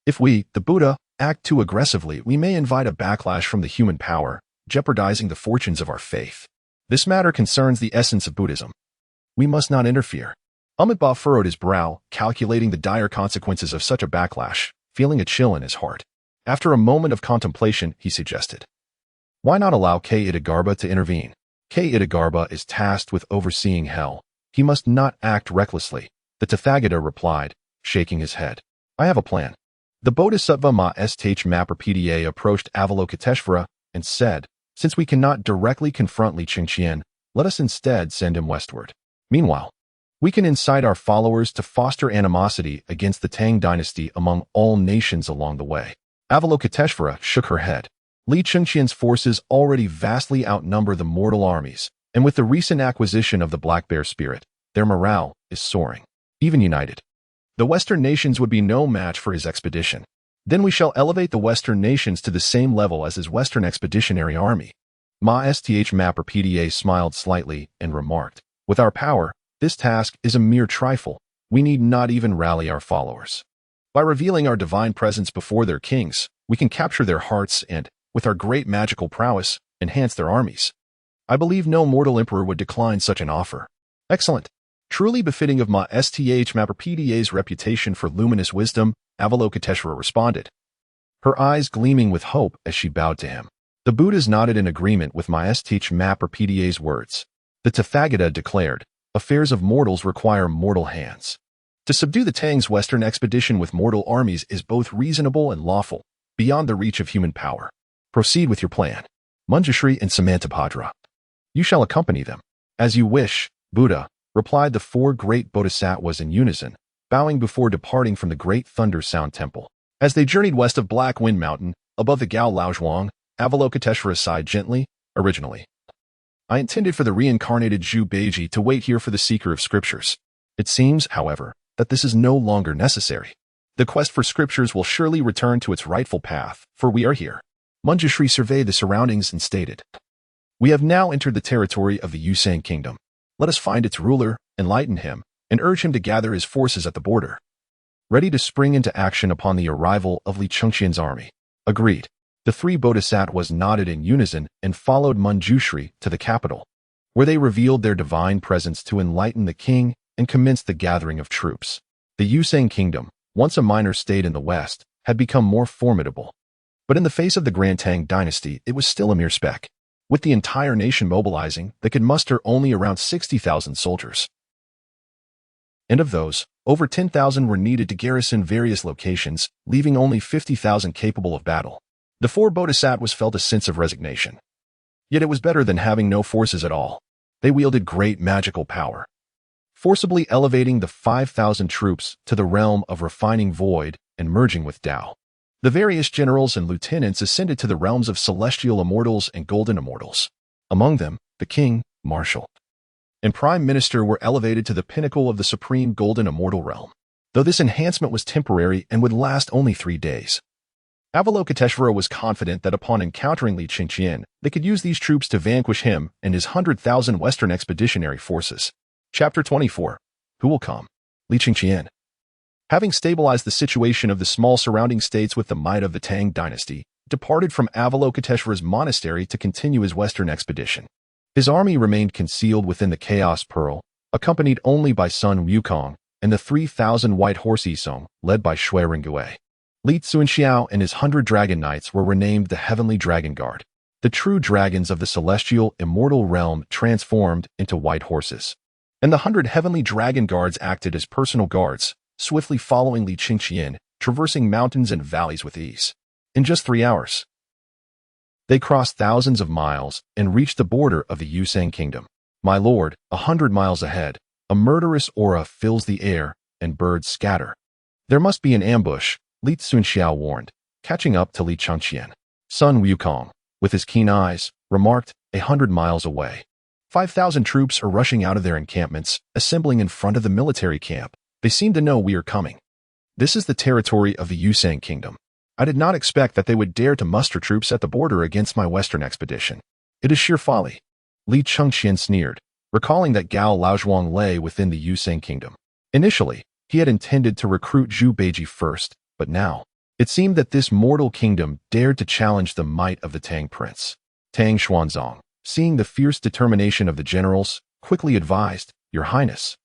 [SPEAKER 1] "If we, the Buddha, act too aggressively, we may invite a backlash from the human power, jeopardizing the fortunes of our faith. This matter concerns the essence of Buddhism. We must not interfere." Amitabha furrowed his brow, calculating the dire consequences of such a backlash, feeling a chill in his heart. After a moment of contemplation, he suggested, "Why not allow K. Itagarbha to intervene? K. Itagarbha is tasked with overseeing hell. He must not act recklessly." The Tathagata replied, shaking his head, "I have a plan." The Bodhisattva Ma-St Mapper PDA approached Avalokiteshvara and said, "Since we cannot directly confront Li Chengqian, let us instead send him westward. Meanwhile, we can incite our followers to foster animosity against the Tang Dynasty among all nations along the way." Avalokiteshvara shook her head. Li Chengqian's forces already vastly outnumber the mortal armies, and with the recent acquisition of the Black Bear spirit, their morale is soaring. Even united, the Western nations would be no match for his expedition. Then we shall elevate the Western nations to the same level as his Western Expeditionary Army. Ma Sth Mapper PDA smiled slightly and remarked, with our power, this task is a mere trifle. We need not even rally our followers. By revealing our divine presence before their kings, we can capture their hearts and, with our great magical prowess, enhance their armies. I believe no mortal emperor would decline such an offer. Excellent. Truly befitting of Ma Sth Mapper PDA's reputation for luminous wisdom, Avalokiteshvara responded, her eyes gleaming with hope as she bowed to him. The Buddhas nodded in agreement with Ma Sth Mapper PDA's words. The Tathagata declared, affairs of mortals require mortal hands. To subdue the Tang's Western expedition with mortal armies is both reasonable and lawful, beyond the reach of human power. Proceed with your plan. Manjushri and Samantabhadra. You shall accompany them. As you wish, Buddha, replied the four great bodhisattvas in unison, bowing before departing from the great Thunder Sound Temple. As they journeyed west of Black Wind Mountain, above the Gao Laozhuang, Avalokiteshvara sighed gently, originally. I intended for the reincarnated Zhu Beiji to wait here for the seeker of scriptures. It seems, however, that this is no longer necessary. The quest for scriptures will surely return to its rightful path, for we are here. Manjushri surveyed the surroundings and stated, we have now entered the territory of the Yusang kingdom. Let us find its ruler, enlighten him, and urge him to gather his forces at the border, ready to spring into action upon the arrival of Li Chengqian's army. Agreed. The three bodhisattvas nodded in unison and followed Manjushri to the capital, where they revealed their divine presence to enlighten the king and commenced the gathering of troops. The Yusang kingdom, once a minor state in the west, had become more formidable. But in the face of the Grand Tang Dynasty, it was still a mere speck. With the entire nation mobilizing, they could muster only around 60,000 soldiers. And of those, over 10,000 were needed to garrison various locations, leaving only 50,000 capable of battle. The four bodhisattvas felt a sense of resignation. Yet it was better than having no forces at all. They wielded great magical power, forcibly elevating the 5,000 troops to the realm of refining void and merging with Tao. The various generals and lieutenants ascended to the realms of celestial immortals and golden immortals. Among them, the king, marshal, and prime minister were elevated to the pinnacle of the supreme golden immortal realm, though this enhancement was temporary and would last only 3 days. Avalokiteshvara was confident that upon encountering Li Chengqian, they could use these troops to vanquish him and his 100,000 Western expeditionary forces. Chapter 24. Who will come? Li Chengqian. Having stabilized the situation of the small surrounding states with the might of the Tang Dynasty, departed from Avalokiteshvara's monastery to continue his Western expedition. His army remained concealed within the Chaos Pearl, accompanied only by Sun Wukong and the 3,000 White Horse Xīyóu, led by Shui Ringgui. Li Xīyóu and his 100 Dragon Knights were renamed the Heavenly Dragon Guard, the true dragons of the celestial immortal realm transformed into white horses. And the 100 Heavenly Dragon Guards acted as personal guards, swiftly following Li Chengqian, traversing mountains and valleys with ease. In just 3 hours, they crossed thousands of miles and reached the border of the Yusang kingdom. My lord, 100 miles ahead, a murderous aura fills the air and birds scatter. There must be an ambush, Li Xīyóu warned, catching up to Li Chengqian. Sun Wukong, with his keen eyes, remarked, 100 miles away. 5,000 troops are rushing out of their encampments, assembling in front of the military camp. They seem to know we are coming. This is the territory of the Yusang kingdom. I did not expect that they would dare to muster troops at the border against my western expedition. It is sheer folly. Li Chengqian sneered, recalling that Gao Laozhuang lay within the Yusang kingdom. Initially, he had intended to recruit Zhu Beiji first, but now, it seemed that this mortal kingdom dared to challenge the might of the Tang prince. Tang Xuanzong, seeing the fierce determination of the generals, quickly advised, Your Highness,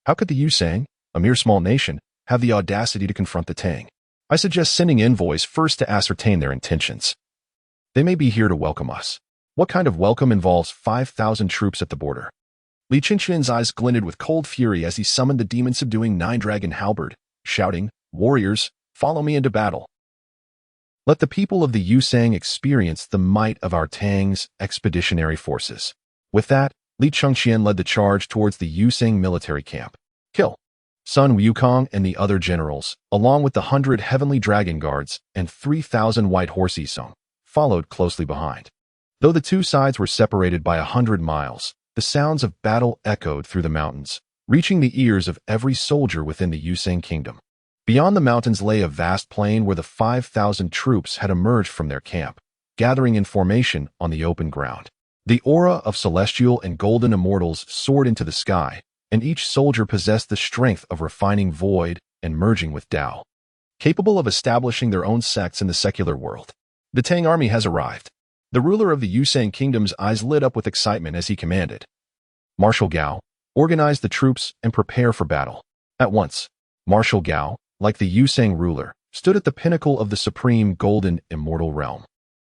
[SPEAKER 1] how could the Yusang, a mere small nation, have the audacity to confront the Tang? I suggest sending envoys first to ascertain their intentions. They may be here to welcome us. What kind of welcome involves 5,000 troops at the border? Li Chengqian's eyes glinted with cold fury as he summoned the demon-subduing 9-dragon halberd, shouting, Warriors, follow me into battle. Let the people of the Yusang experience the might of our Tang's expeditionary forces. With that, Li Chengqian led the charge towards the Yusang military camp. Kill Sun Wukong and the other generals, along with the 100 Heavenly Dragon Guards and 3,000 White Horse Xīyóu, followed closely behind. Though the two sides were separated by 100 miles, the sounds of battle echoed through the mountains, reaching the ears of every soldier within the Yusang kingdom. Beyond the mountains lay a vast plain where the 5,000 troops had emerged from their camp, gathering in formation on the open ground. The aura of celestial and golden immortals soared into the sky, and each soldier possessed the strength of refining void and merging with Tao, capable of establishing their own sects in the secular world. The Tang army has arrived. The ruler of the Yusang kingdom's eyes lit up with excitement as he commanded. Marshal Gao, organize the troops and prepare for battle. At once, Marshal Gao, like the Yusang ruler, stood at the pinnacle of the supreme golden immortal realm,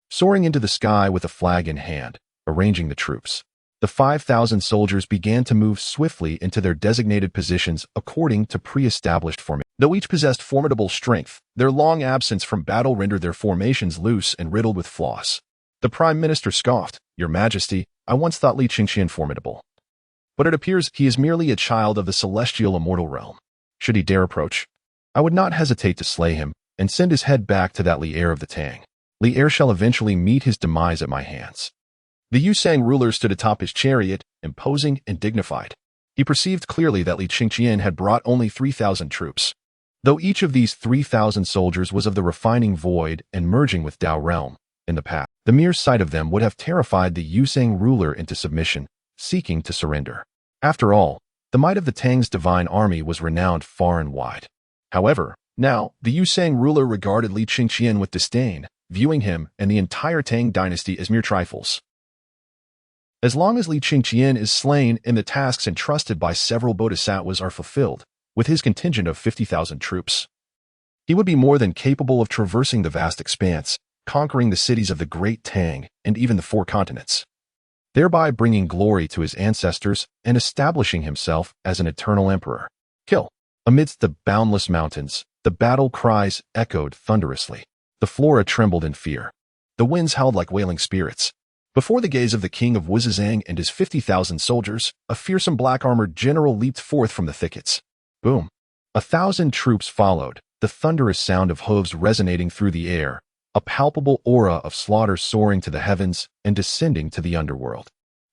[SPEAKER 1] soaring into the sky with a flag in hand, arranging the troops. The 5,000 soldiers began to move swiftly into their designated positions according to pre-established formation. Though each possessed formidable strength, their long absence from battle rendered their formations loose and riddled with flaws. The Prime Minister scoffed, "Your Majesty, I once thought Li Chengqian formidable. But it appears he is merely a child of the celestial immortal realm. Should he dare approach, I would not hesitate to slay him and send his head back to that Li heir of the Tang. Li heir shall eventually meet his demise at my hands." The Yusang ruler stood atop his chariot, imposing and dignified. He perceived clearly that Li Chengqian had brought only 3,000 troops. Though each of these 3,000 soldiers was of the refining void and merging with Tao realm in the past, the mere sight of them would have terrified the Yusang ruler into submission, seeking to surrender. After all, the might of the Tang's divine army was renowned far and wide. However, now, the Yusang ruler regarded Li Chengqian with disdain, viewing him and the entire Tang dynasty as mere trifles. As long as Li Chengqian is slain and the tasks entrusted by several bodhisattvas are fulfilled, with his contingent of 50,000 troops, he would be more than capable of traversing the vast expanse, conquering the cities of the Great Tang and even the 4 continents, thereby bringing glory to his ancestors and establishing himself as an eternal emperor. Kill. Amidst the boundless mountains, the battle cries echoed thunderously. The flora trembled in fear. The winds howled like wailing spirits. Before the gaze of the king of Wuzizang and his 50,000 soldiers, a fearsome black-armored general leaped forth from the thickets. Boom. 1,000 troops followed, the thunderous sound of hooves resonating through the air, a palpable aura of slaughter soaring to the heavens and descending to the underworld.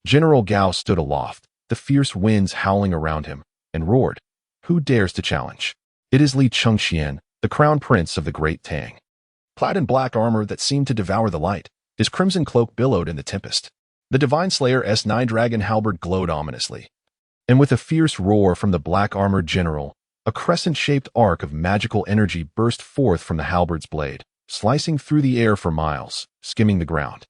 [SPEAKER 1] General Gao stood aloft, the fierce winds howling around him, and roared, "Who dares to challenge? It is Li Chengqian, the crown prince of the Great Tang." Clad in black armor that seemed to devour the light, his crimson cloak billowed in the tempest. The Divine Slayer's 9 dragon halberd glowed ominously. And with a fierce roar from the black-armored general, a crescent-shaped arc of magical energy burst forth from the halberd's blade, slicing through the air for miles, skimming the ground,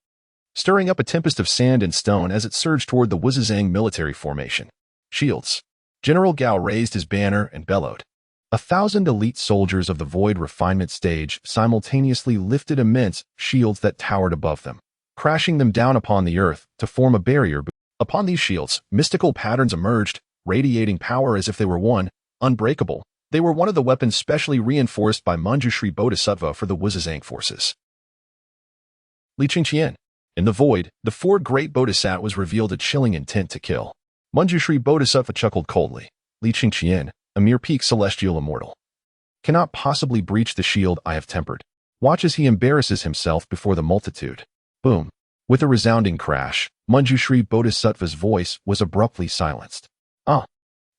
[SPEAKER 1] stirring up a tempest of sand and stone as it surged toward the Wuzizang military formation. Shields. General Gao raised his banner and bellowed. 1,000 elite soldiers of the Void Refinement stage simultaneously lifted immense shields that towered above them, crashing them down upon the earth to form a barrier. Upon these shields, mystical patterns emerged, radiating power as if they were unbreakable. They were one of the weapons specially reinforced by Manjushri Bodhisattva for the Wuzizang forces. Li Chengqian. In the void, the 4 great bodhisattvas revealed a chilling intent to kill. Manjushri Bodhisattva chuckled coldly. Li Chengqian, a mere peak celestial immortal, cannot possibly breach the shield I have tempered. Watch as he embarrasses himself before the multitude. Boom. With a resounding crash, Manjushri Bodhisattva's voice was abruptly silenced.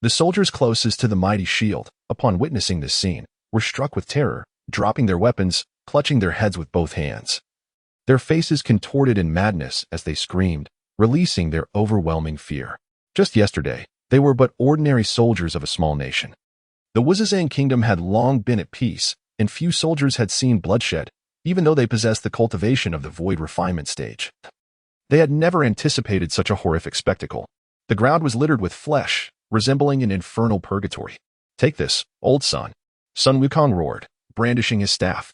[SPEAKER 1] The soldiers closest to the mighty shield, upon witnessing this scene, were struck with terror, dropping their weapons, clutching their heads with both hands. Their faces contorted in madness as they screamed, releasing their overwhelming fear. Just yesterday, they were but ordinary soldiers of a small nation. The Wuzizang kingdom had long been at peace, and few soldiers had seen bloodshed, even though they possessed the cultivation of the Void Refinement stage. They had never anticipated such a horrific spectacle. The ground was littered with flesh, resembling an infernal purgatory. "Take this, old son," Sun Wukong roared, brandishing his staff,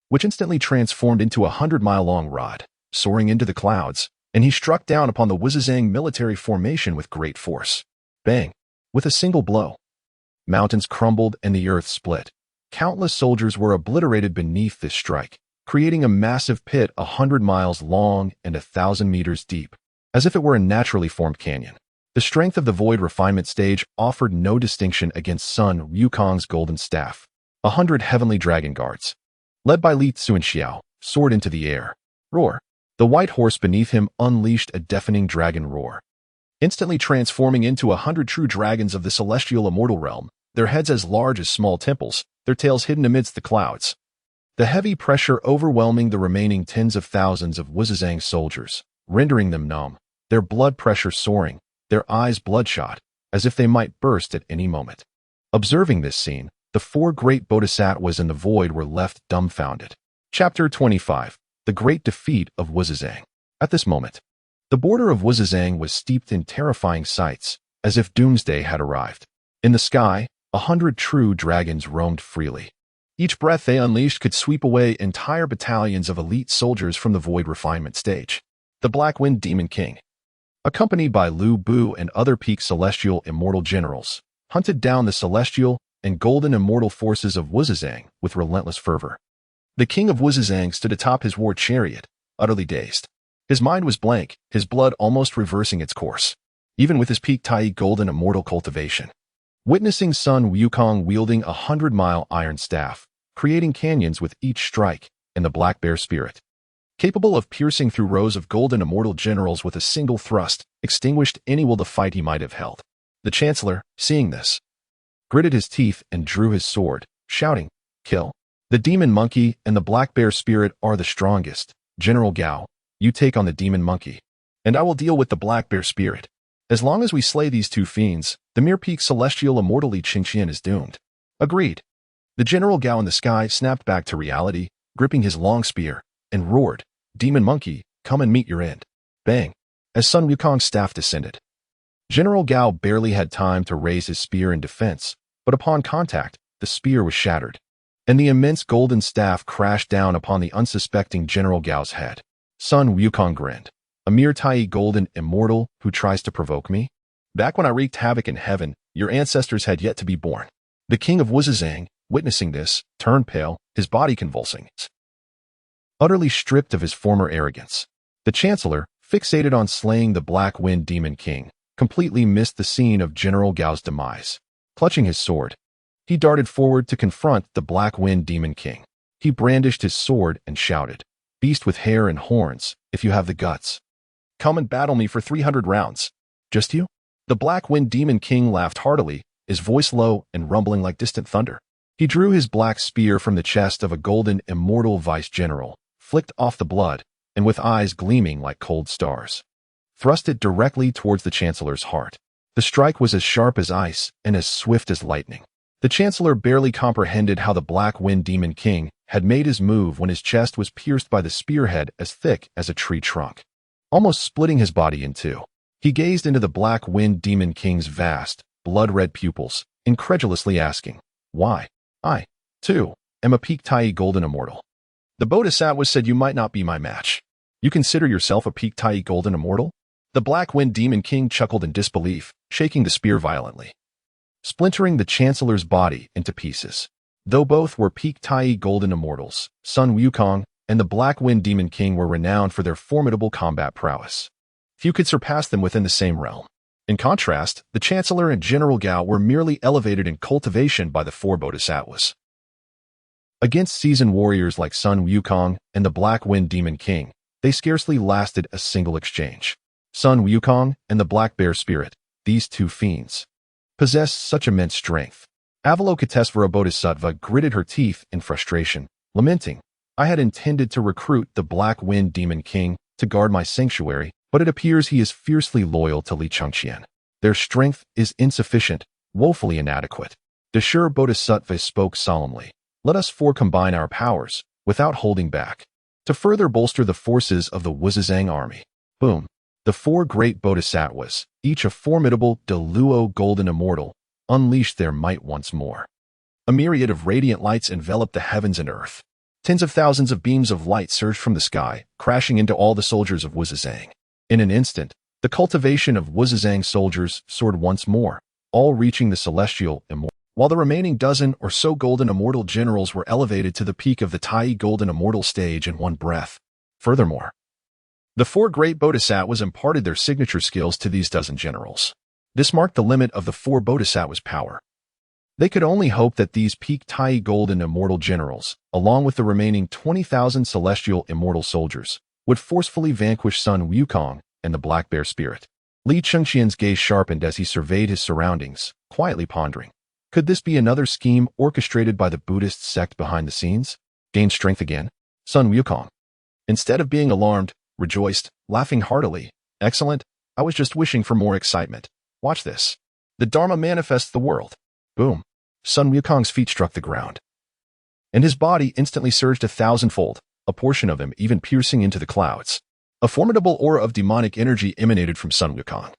[SPEAKER 1] which instantly transformed into a 100-mile-long rod, soaring into the clouds, and he struck down upon the Wuzizang military formation with great force. Bang! With a single blow, mountains crumbled and the earth split. Countless soldiers were obliterated beneath this strike, creating a massive pit 100 miles long and 1,000 meters deep, as if it were a naturally formed canyon. The strength of the Void Refinement stage offered no distinction against Sun Wukong's golden staff. 100 heavenly dragon guards, led by Li Chengqian, soared into the air. Roar! The white horse beneath him unleashed a deafening dragon roar. Instantly transforming into 100 true dragons of the celestial immortal realm, their heads as large as small temples, their tails hidden amidst the clouds. The heavy pressure overwhelming the remaining tens of thousands of Wuzhizang's soldiers, rendering them numb, their blood pressure soaring, their eyes bloodshot, as if they might burst at any moment. Observing this scene, the four great bodhisattvas in the void were left dumbfounded. Chapter 25. The Great Defeat of Wuzhizang. At this moment, the border of Wuzhizang was steeped in terrifying sights, as if doomsday had arrived. In the sky, 100 true dragons roamed freely. Each breath they unleashed could sweep away entire battalions of elite soldiers from the void refinement stage. The Black Wind Demon King, accompanied by Lu Bu and other peak celestial immortal generals, hunted down the celestial and golden immortal forces of Wuzhizang with relentless fervor. The king of Wuzhizang stood atop his war chariot, utterly dazed. His mind was blank, his blood almost reversing its course, even with his peak Tai golden immortal cultivation. Witnessing Sun Wukong wielding 100-mile iron staff, creating canyons with each strike, and the black bear spirit, capable of piercing through rows of golden immortal generals with a single thrust, extinguished any will the fight he might have held. The Chancellor, seeing this, gritted his teeth and drew his sword, shouting, "Kill! The demon monkey and the black bear spirit are the strongest. General Gao, you take on the demon monkey, and I will deal with the black bear spirit. As long as we slay these two fiends, the mere peak celestial immortal Li Chengqian is doomed." Agreed. The General Gao in the sky snapped back to reality, gripping his long spear, and roared, "Demon monkey, come and meet your end." Bang! As Sun Wukong's staff descended. General Gao barely had time to raise his spear in defense, but upon contact, the spear was shattered, and the immense golden staff crashed down upon the unsuspecting General Gao's head. Sun Wukong grinned. "A mere Tai golden immortal who tries to provoke me? Back when I wreaked havoc in heaven, your ancestors had yet to be born." The king of Wuzhizang, witnessing this, turned pale, his body convulsing. Utterly stripped of his former arrogance, the Chancellor, fixated on slaying the Black Wind Demon King, completely missed the scene of General Gao's demise. Clutching his sword, he darted forward to confront the Black Wind Demon King. He brandished his sword and shouted, "Beast with hair and horns, if you have the guts, come and battle me for 300 rounds. Just you?" The Black Wind Demon King laughed heartily, his voice low and rumbling like distant thunder. He drew his black spear from the chest of a golden immortal vice-general, flicked off the blood, and with eyes gleaming like cold stars, thrust it directly towards the Chancellor's heart. The strike was as sharp as ice and as swift as lightning. The Chancellor barely comprehended how the Black Wind Demon King had made his move when his chest was pierced by the spearhead as thick as a tree trunk, almost splitting his body in two. He gazed into the Black Wind Demon King's vast, blood-red pupils, incredulously asking, "Why? I, too, am a peak Tai golden immortal. The Bodhisattva said you might not be my match. You consider yourself a peak Tai golden immortal?" The Black Wind Demon King chuckled in disbelief, shaking the spear violently, splintering the Chancellor's body into pieces. Though both were peak Tai golden immortals, Sun Wukong and the Black Wind Demon King were renowned for their formidable combat prowess. Few could surpass them within the same realm. In contrast, the Chancellor and General Gao were merely elevated in cultivation by the four bodhisattvas. Against seasoned warriors like Sun Wukong and the Black Wind Demon King, they scarcely lasted a single exchange. Sun Wukong and the Black Bear Spirit, these two fiends, possessed such immense strength. Avalokitesvara Bodhisattva gritted her teeth in frustration, lamenting, "I had intended to recruit the Black Wind Demon King to guard my sanctuary, but it appears he is fiercely loyal to Li Chengqian. Their strength is insufficient, woefully inadequate." Dashur Bodhisattva spoke solemnly, "Let us four combine our powers, without holding back, to further bolster the forces of the Wuzhizang army." Boom. The four great bodhisattvas, each a formidable Deluo golden immortal, unleashed their might once more. A myriad of radiant lights enveloped the heavens and earth. Tens of thousands of beams of light surged from the sky, crashing into all the soldiers of Wuzhizang. In an instant, the cultivation of Wuzhizang soldiers soared once more, all reaching the celestial immortal, while the remaining dozen or so golden immortal generals were elevated to the peak of the Tai golden immortal stage in one breath. Furthermore, the four great bodhisattvas imparted their signature skills to these dozen generals. This marked the limit of the four bodhisattvas' power. They could only hope that these peak Tai golden immortal generals, along with the remaining 20,000 celestial immortal soldiers, would forcefully vanquish Sun Wukong and the Black Bear Spirit. Li Chengqian's gaze sharpened as he surveyed his surroundings, quietly pondering. Could this be another scheme orchestrated by the Buddhist sect behind the scenes? Gain strength again? Sun Wukong. Instead of being alarmed, rejoiced, laughing heartily. Excellent. I was just wishing for more excitement. Watch this. The Dharma manifests the world. Boom. Sun Wukong's feet struck the ground, and his body instantly surged 1,000-fold, a portion of him even piercing into the clouds. A formidable aura of demonic energy emanated from Sun Wukong,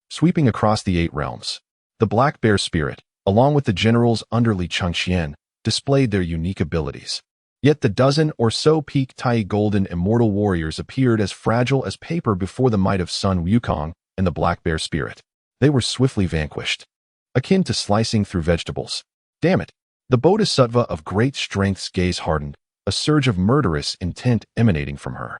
[SPEAKER 1] sweeping across the 8 realms. The Black Bear spirit, along with the generals under Li Chengqian, displayed their unique abilities. Yet the dozen or so peak Tai golden immortal warriors appeared as fragile as paper before the might of Sun Wukong and the Black Bear spirit. They were swiftly vanquished, akin to slicing through vegetables. Damn it! The Bodhisattva of great strength's gaze hardened, a surge of murderous intent emanating from her.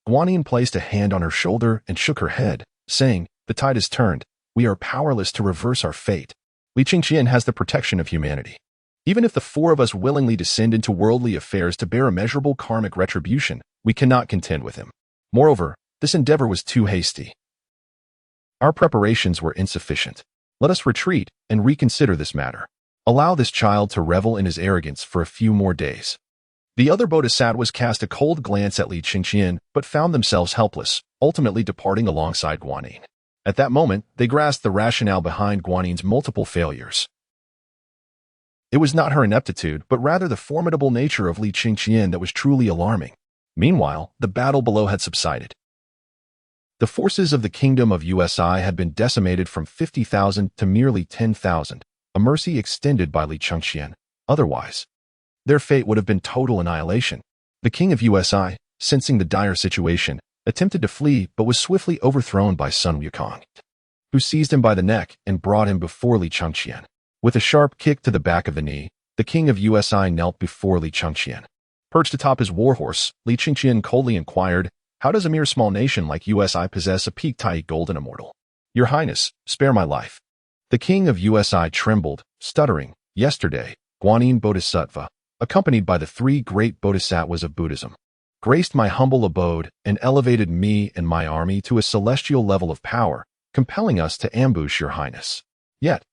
[SPEAKER 1] Guanyin placed a hand on her shoulder and shook her head, saying, "The tide has turned. We are powerless to reverse our fate. Li Chengqian has the protection of humanity. Even if the 4 of us willingly descend into worldly affairs to bear immeasurable karmic retribution, we cannot contend with him. Moreover, this endeavor was too hasty. Our preparations were insufficient. Let us retreat and reconsider this matter. Allow this child to revel in his arrogance for a few more days." The other bodhisattvas cast a cold glance at Li Chengqian, but found themselves helpless, ultimately departing alongside Guanyin. At that moment, they grasped the rationale behind Guanyin's multiple failures. It was not her ineptitude, but rather the formidable nature of Li Chengqian that was truly alarming. Meanwhile, the battle below had subsided. The forces of the Kingdom of USI had been decimated from 50,000 to merely 10,000, a mercy extended by Li Chengqian. Otherwise, their fate would have been total annihilation. The King of USI, sensing the dire situation, attempted to flee but was swiftly overthrown by Sun Wukong, who seized him by the neck and brought him before Li Chengqian. With a sharp kick to the back of the knee, the King of USI knelt before Li Chengqian. Perched atop his warhorse, Li Chengqian coldly inquired, "How does a mere small nation like USI possess a peak Tai golden immortal? Your Highness, spare my life." The King of USI trembled, stuttering, "Yesterday, Guanyin Bodhisattva, accompanied by the 3 great bodhisattvas of Buddhism, graced my humble abode and elevated me and my army to a celestial level of power, compelling us to ambush your Highness. Yet,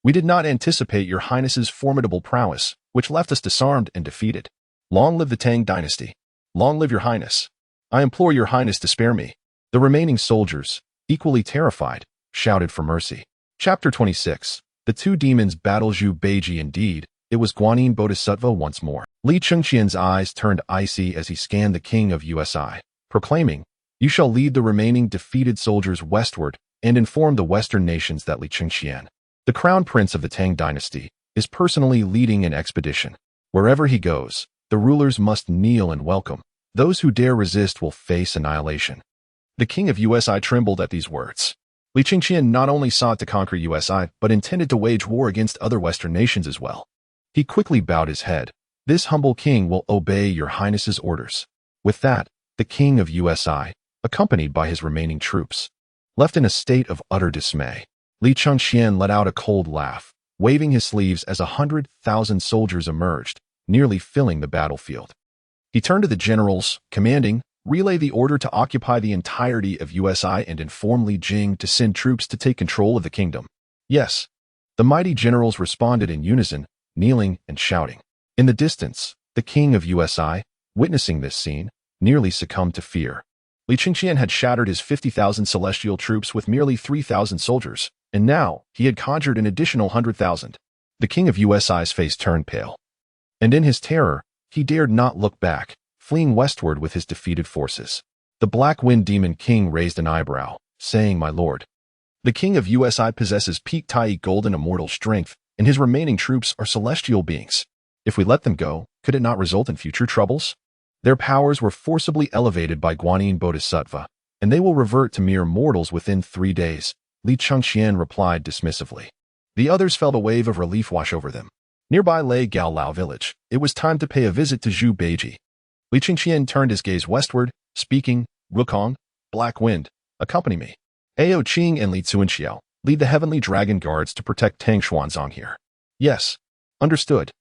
[SPEAKER 1] we did not anticipate your Highness's formidable prowess, which left us disarmed and defeated. Long live the Tang Dynasty. Long live your Highness. I implore your Highness to spare me." The remaining soldiers, equally terrified, shouted for mercy. Chapter 26. The 2 demons battle Xīyóu Beiji. Indeed, it was Guanyin Bodhisattva once more. Li Chengqian's eyes turned icy as he scanned the King of USI, proclaiming, "You shall lead the remaining defeated soldiers westward and inform the Western nations that Li Chengqian, the Crown Prince of the Tang Dynasty, is personally leading an expedition. Wherever he goes, the rulers must kneel and welcome. Those who dare resist will face annihilation." The King of USI trembled at these words. Li Chengqian not only sought to conquer USI, but intended to wage war against other Western nations as well. He quickly bowed his head. "This humble king will obey your Highness's orders." With that, the King of USI, accompanied by his remaining troops, left in a state of utter dismay. Li Chengqian let out a cold laugh, waving his sleeves as 100,000 soldiers emerged, nearly filling the battlefield. He turned to the generals, commanding, "Relay the order to occupy the entirety of USI and inform Li Jing to send troops to take control of the kingdom." Yes. The mighty generals responded in unison, kneeling and shouting. In the distance, the King of USI, witnessing this scene, nearly succumbed to fear. Li Chengqian had shattered his 50,000 celestial troops with merely 3,000 soldiers, and now he had conjured an additional 100,000. The King of USI's face turned pale, and in his terror, he dared not look back, fleeing westward with his defeated forces. The Black Wind Demon King raised an eyebrow, saying, "My lord, the King of USI possesses peak Tai golden immortal strength, and his remaining troops are celestial beings. If we let them go, could it not result in future troubles? Their powers were forcibly elevated by Guanyin Bodhisattva, and they will revert to mere mortals within 3 days." Li Chengqian replied dismissively. The others felt a wave of relief wash over them. Nearby lay Gaolao village. It was time to pay a visit to Xīyóu Beiji. Li Chengqian turned his gaze westward, speaking, "Wukong, Black Wind, accompany me. Ao Qing and Li Xīyóu, lead the Heavenly Dragon Guards to protect Tang Xuanzong here." "Yes, understood,"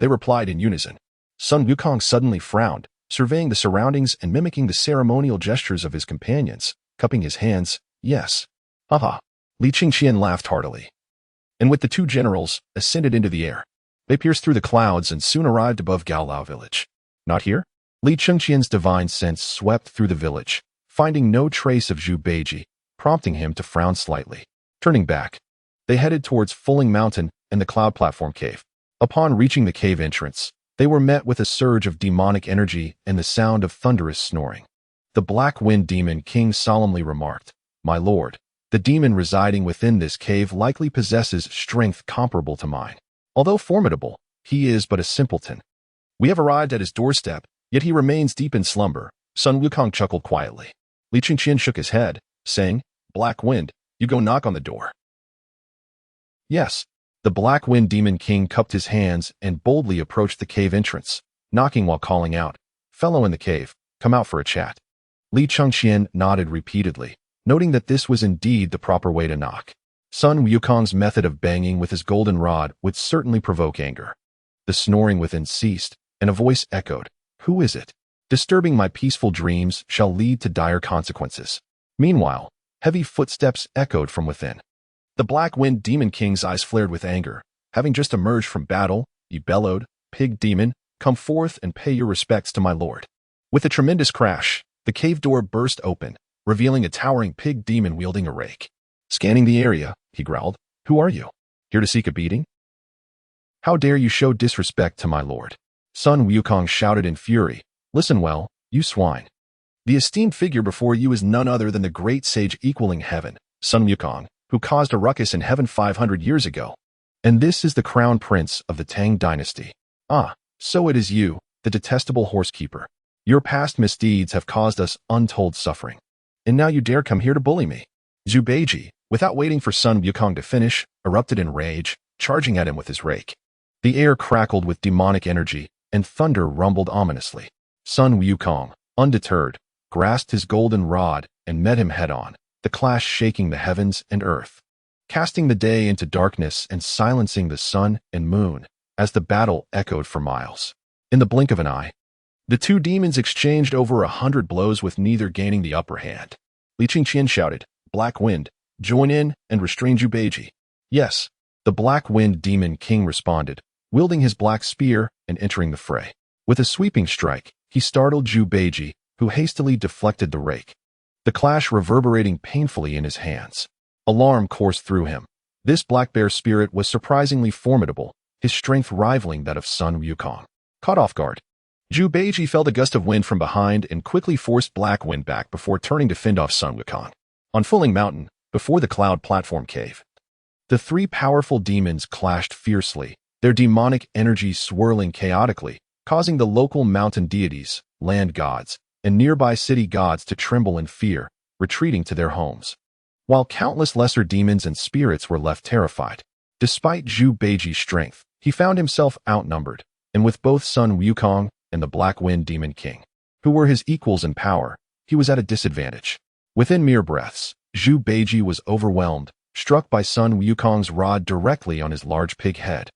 [SPEAKER 1] they replied in unison. Sun Wukong suddenly frowned, surveying the surroundings and mimicking the ceremonial gestures of his companions, cupping his hands. "Yes. Haha." Li Chengqian laughed heartily. and with the two generals, ascended into the air. They pierced through the clouds and soon arrived above Gaolao village. Not here? Li Chengqian's divine sense swept through the village, finding no trace of Zhu Beiji, prompting him to frown slightly. Turning back, they headed towards Fulling Mountain and the Cloud Platform Cave. Upon reaching the cave entrance, they were met with a surge of demonic energy and the sound of thunderous snoring. The Black Wind Demon King solemnly remarked, "My lord, the demon residing within this cave likely possesses strength comparable to mine. Although formidable, he is but a simpleton. We have arrived at his doorstep, yet he remains deep in slumber." Sun Wukong chuckled quietly. Li Chengqian shook his head, saying, "Black Wind, you go knock on the door." Yes. The Black Wind Demon King cupped his hands and boldly approached the cave entrance, knocking while calling out, "Fellow in the cave, come out for a chat." Li Chengqian nodded repeatedly, noting that this was indeed the proper way to knock. Sun Wukong's method of banging with his golden rod would certainly provoke anger. The snoring within ceased, and a voice echoed, "Who is it? Disturbing my peaceful dreams shall lead to dire consequences." Meanwhile, heavy footsteps echoed from within. The Black Wind Demon King's eyes flared with anger. "Having just emerged from battle, he bellowed, 'Pig demon, come forth and pay your respects to my lord.'" With a tremendous crash, the cave door burst open, revealing a towering pig demon wielding a rake. Scanning the area, he growled, "Who are you? Here to seek a beating? How dare you show disrespect to my lord?" Sun Wukong shouted in fury, "Listen well, you swine. The esteemed figure before you is none other than the great sage equaling heaven, Sun Wukong, who caused a ruckus in heaven 500 years ago. And this is the crown prince of the Tang Dynasty. Ah, so it is you, the detestable horsekeeper. Your past misdeeds have caused us untold suffering. And now you dare come here to bully me." Zhu Beiji, without waiting for Sun Wukong to finish, erupted in rage, charging at him with his rake. The air crackled with demonic energy, and thunder rumbled ominously. Sun Wukong, undeterred, grasped his golden rod and met him head-on, the clash shaking the heavens and earth, casting the day into darkness and silencing the sun and moon as the battle echoed for miles. In the blink of an eye, the two demons exchanged over 100 blows with neither gaining the upper hand. Li Chengqian shouted, "Black Wind, join in and restrain Zhu Beiji." "Yes," the Black Wind Demon King responded, wielding his black spear and entering the fray. With a sweeping strike, he startled Zhu Beiji, who hastily deflected the rake, the clash reverberating painfully in his hands. Alarm coursed through him. This black bear spirit was surprisingly formidable, his strength rivaling that of Sun Wukong. Caught off guard, Zhu Beiji felt a gust of wind from behind and quickly forced Black Wind back before turning to fend off Sun Wukong. On Fulling Mountain, before the Cloud Platform Cave, the three powerful demons clashed fiercely, their demonic energy swirling chaotically, causing the local mountain deities, land gods, and nearby city gods to tremble in fear, retreating to their homes, while countless lesser demons and spirits were left terrified. Despite Zhu Beiji's strength, he found himself outnumbered, and with both Sun Wukong and the Black Wind Demon King, who were his equals in power, he was at a disadvantage. Within mere breaths, Zhu Beiji was overwhelmed, struck by Sun Wukong's rod directly on his large pig head,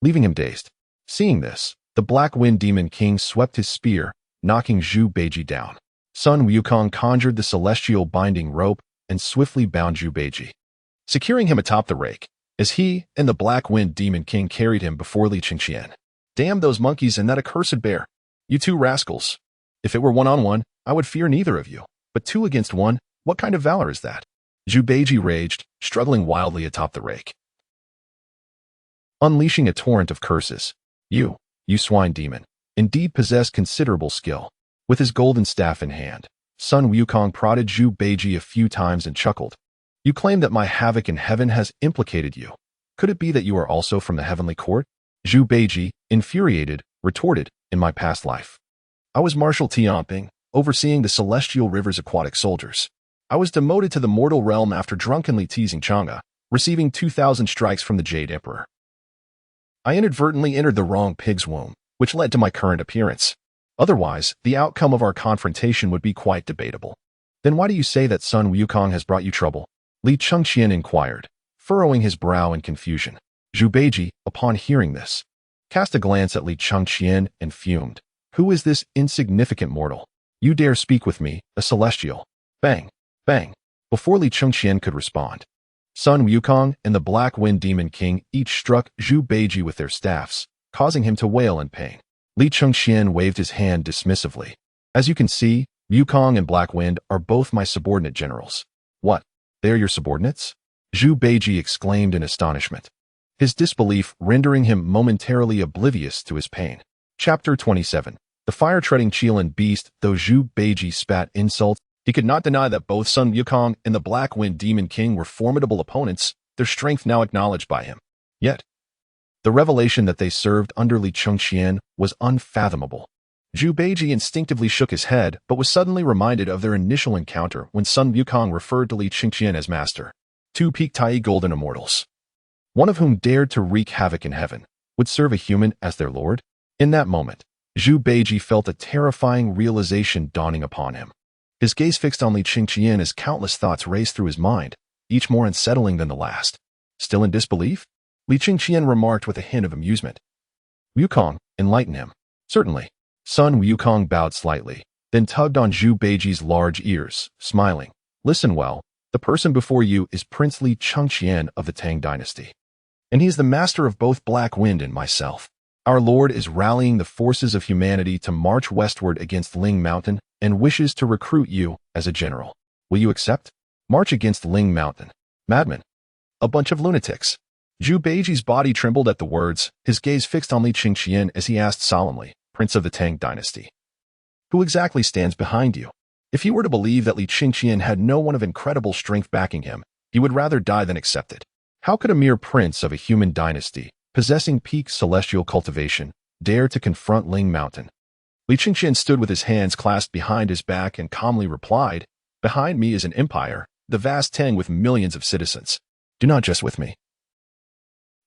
[SPEAKER 1] leaving him dazed. Seeing this, the Black Wind Demon King swept his spear, knocking Zhu Beiji down. Sun Wukong conjured the celestial binding rope and swiftly bound Zhu Beiji, securing him atop the rake, as he and the Black Wind Demon King carried him before Li Chengqian. "Damn those monkeys and that accursed bear! You two rascals! If it were one-on-one, I would fear neither of you, but two against one, what kind of valor is that?" Zhu Beiji raged, struggling wildly atop the rake, unleashing a torrent of curses. You swine demon, indeed possess considerable skill." With his golden staff in hand, Sun Wukong prodded Zhu Beiji a few times and chuckled. "You claim that my havoc in heaven has implicated you. Could it be that you are also from the heavenly court?" Zhu Beiji, infuriated, retorted, "In my past life, I was Marshal Tianping, overseeing the celestial river's aquatic soldiers. I was demoted to the mortal realm after drunkenly teasing Chang'e, receiving 2,000 strikes from the Jade Emperor. I inadvertently entered the wrong pig's womb, which led to my current appearance. Otherwise, the outcome of our confrontation would be quite debatable." "Then why do you say that Sun Wukong has brought you trouble?" Li Chengqian inquired, furrowing his brow in confusion. Zhu Beiji, upon hearing this, cast a glance at Li Chengqian and fumed. "Who is this insignificant mortal? You dare speak with me, a celestial?" Bang! Bang! Before Li Chengqian could respond, Sun Wukong and the Black Wind Demon King each struck Zhu Beiji with their staffs, causing him to wail in pain. Li Chengqian waved his hand dismissively. As you can see, Wukong and Black Wind are both my subordinate generals. What? They are your subordinates? Zhu Beiji exclaimed in astonishment, his disbelief rendering him momentarily oblivious to his pain. Chapter 27. The fire-treading Qilin beast. Though Zhu Beiji spat insults, he could not deny that both Sun Wukong and the Black Wind Demon King were formidable opponents, their strength now acknowledged by him. Yet, the revelation that they served under Li Chengqian was unfathomable. Zhu Beiji instinctively shook his head, but was suddenly reminded of their initial encounter when Sun Wukong referred to Li Chengqian as master. Two peak Tai golden immortals, one of whom dared to wreak havoc in heaven, would serve a human as their lord? In that moment, Zhu Beiji felt a terrifying realization dawning upon him. His gaze fixed on Li Chengqian as countless thoughts raced through his mind, each more unsettling than the last. Still in disbelief? Li Chengqian remarked with a hint of amusement. Wukong, enlighten him. Certainly. Sun Wukong bowed slightly, then tugged on Zhu Beiji's large ears, smiling. Listen well, the person before you is Prince Li Chengqian of the Tang Dynasty, and he is the master of both Black Wind and myself. Our Lord is rallying the forces of humanity to march westward against Ling Mountain and wishes to recruit you as a general. Will you accept? March against Ling Mountain. Madmen. A bunch of lunatics. Zhu Beiji's body trembled at the words, his gaze fixed on Li Chengqian as he asked solemnly, Prince of the Tang Dynasty, who exactly stands behind you? If he were to believe that Li Chengqian had no one of incredible strength backing him, he would rather die than accept it. How could a mere prince of a human dynasty, possessing peak celestial cultivation, dare to confront Ling Mountain? Li Chengqian stood with his hands clasped behind his back and calmly replied, Behind me is an empire, the vast Tang with millions of citizens. Do not jest with me.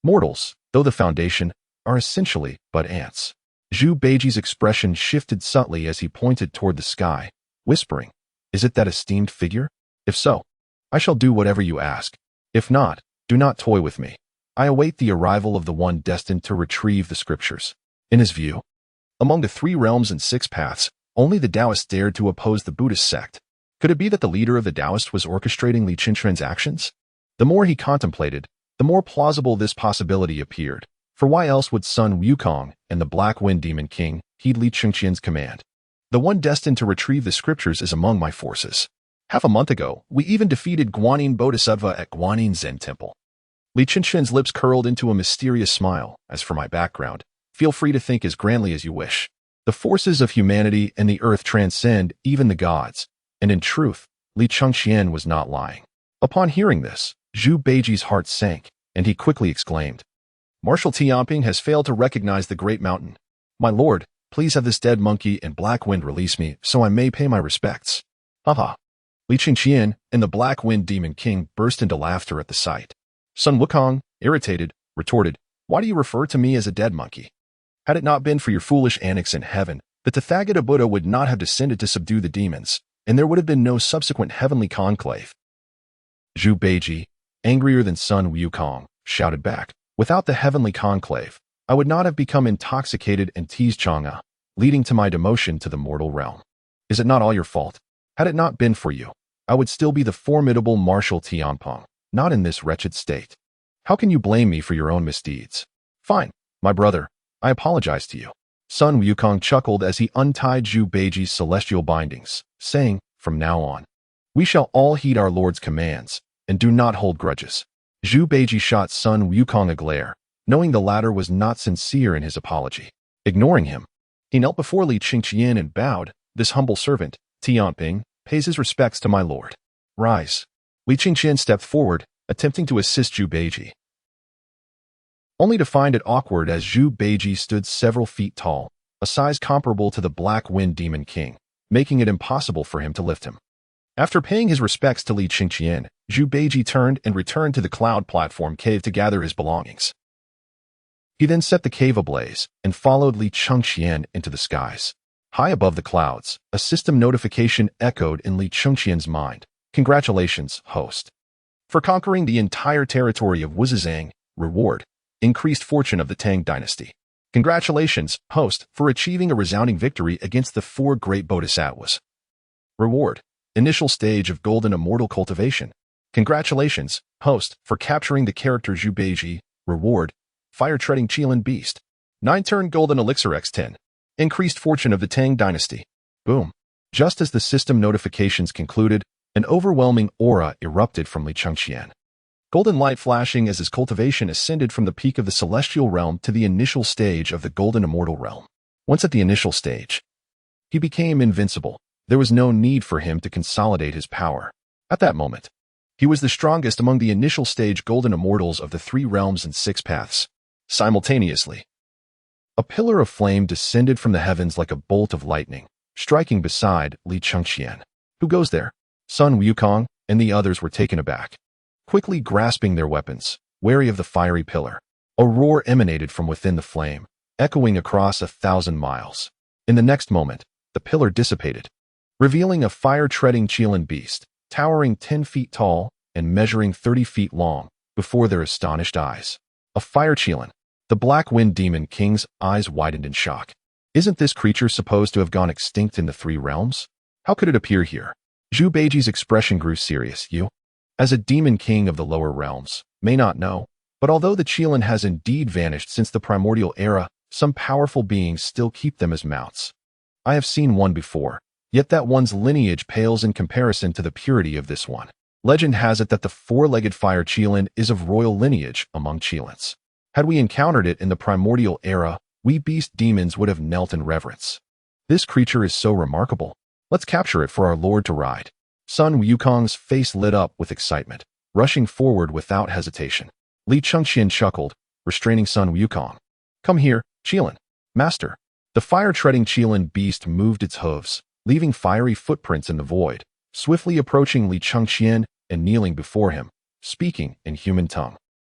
[SPEAKER 1] Mortals, though the foundation, are essentially but ants. Zhu Beiji's expression shifted subtly as he pointed toward the sky, whispering, Is it that esteemed figure? If so, I shall do whatever you ask. If not, do not toy with me. I await the arrival of the one destined to retrieve the scriptures. In his view, among the 3 realms and 6 paths, only the Taoists dared to oppose the Buddhist sect. Could it be that the leader of the Taoists was orchestrating Li Chengqian's actions? The more he contemplated, the more plausible this possibility appeared. For why else would Sun Wukong and the Black Wind Demon King heed Li Chengqian's command? The one destined to retrieve the scriptures is among my forces. Half a month ago, we even defeated Guanyin Bodhisattva at Guanyin Zen Temple. Li Chengqian's lips curled into a mysterious smile. As for my background, feel free to think as grandly as you wish. The forces of humanity and the earth transcend even the gods, and in truth, Li Chengqian was not lying. Upon hearing this, Zhu Beiji's heart sank, and he quickly exclaimed, Marshal Tianping has failed to recognize the great mountain. My lord, please have this dead monkey and Black Wind release me so I may pay my respects. Haha. Li Chengqian and the Black Wind Demon King burst into laughter at the sight. Sun Wukong, irritated, retorted, Why do you refer to me as a dead monkey? Had it not been for your foolish antics in heaven, the Tathagata Buddha would not have descended to subdue the demons, and there would have been no subsequent heavenly conclave. Zhu Beiji, angrier than Sun Wukong, shouted back, Without the heavenly conclave, I would not have become intoxicated and teased Chang'e, leading to my demotion to the mortal realm. Is it not all your fault? Had it not been for you, I would still be the formidable Marshal Tianping, not in this wretched state. How can you blame me for your own misdeeds? Fine, my brother, I apologize to you. Sun Wukong chuckled as he untied Zhu Beiji's celestial bindings, saying, From now on, we shall all heed our Lord's commands, and do not hold grudges. Zhu Beiji shot Sun Wukong a glare, knowing the latter was not sincere in his apology. Ignoring him, he knelt before Li Chengqian and bowed, This humble servant, Tianping, pays his respects to my lord. Rise. Li Chengqian stepped forward, attempting to assist Zhu Beiji, only to find it awkward as Zhu Beiji stood several feet tall, a size comparable to the Black Wind Demon King, making it impossible for him to lift him. After paying his respects to Li Chengqian, Zhu Beiji turned and returned to the cloud platform cave to gather his belongings. He then set the cave ablaze and followed Li Chengqian into the skies. High above the clouds, a system notification echoed in Li Chengqian's mind. Congratulations, host, for conquering the entire territory of Wuzizang. Reward, increased fortune of the Tang Dynasty. Congratulations, host, for achieving a resounding victory against the 4 great bodhisattvas. Reward, initial stage of golden immortal cultivation. Congratulations, host, for capturing the character Xīyóu Beiji. Reward, fire-treading Qilin beast. 9-turn golden elixir x10. Increased fortune of the Tang Dynasty. Boom. Just as the system notifications concluded, an overwhelming aura erupted from Li Chengqian. Golden light flashing as his cultivation ascended from the peak of the celestial realm to the initial stage of the golden immortal realm. Once at the initial stage, he became invincible. There was no need for him to consolidate his power. At that moment, he was the strongest among the initial stage golden immortals of the 3 realms and 6 paths. Simultaneously, a pillar of flame descended from the heavens like a bolt of lightning, striking beside Li Chengqian. Who goes there? Sun Wukong and the others were taken aback, quickly grasping their weapons, wary of the fiery pillar. A roar emanated from within the flame, echoing across 1,000 miles. In the next moment, the pillar dissipated, revealing a fire-treading Qilin beast, towering 10 feet tall and measuring 30 feet long before their astonished eyes. A fire Qilin. The Black Wind Demon King's eyes widened in shock. Isn't this creature supposed to have gone extinct in the 3 realms? How could it appear here? Xīyóu Beiji's expression grew serious. You, as a demon king of the lower realms, may not know, but although the Qilin has indeed vanished since the primordial era, some powerful beings still keep them as mounts. I have seen one before, yet that one's lineage pales in comparison to the purity of this one. Legend has it that the 4-legged fire Qilin is of royal lineage among Qilins. Had we encountered it in the primordial era, we beast demons would have knelt in reverence. This creature is so remarkable. Let's capture it for our lord to ride. Sun Wukong's face lit up with excitement, rushing forward without hesitation. Li Chengqian chuckled, restraining Sun Wukong. Come here, Qilin. Master. The fire-treading Qilin beast moved its hooves, leaving fiery footprints in the void, swiftly approaching Li Chengqian and kneeling before him, speaking in human tongue.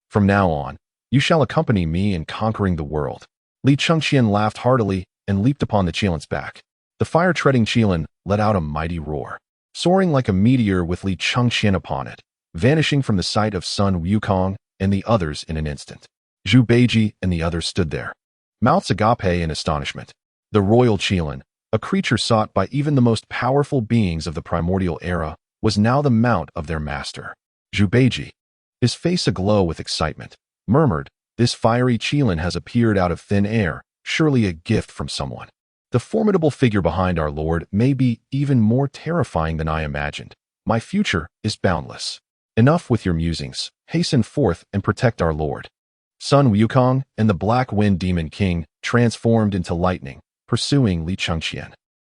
[SPEAKER 1] From now on, you shall accompany me in conquering the world. Li Chengqian laughed heartily and leaped upon the Qilin's back. The fire-treading Qilin let out a mighty roar, soaring like a meteor with Li Chengqian upon it, vanishing from the sight of Sun Wukong and the others in an instant. Xīyóu Beiji and the others stood there, mouths agape in astonishment. The royal Qilin, a creature sought by even the most powerful beings of the primordial era, was now the mount of their master. Xīyóu Beiji, his face aglow with excitement, murmured, "This fiery Qilin has appeared out of thin air, surely a gift from someone. The formidable figure behind our lord may be even more terrifying than I imagined. My future is boundless. Enough with your musings. Hasten forth and protect our lord." Sun Wukong and the Black Wind Demon King transformed into lightning, pursuing Li Chengqian.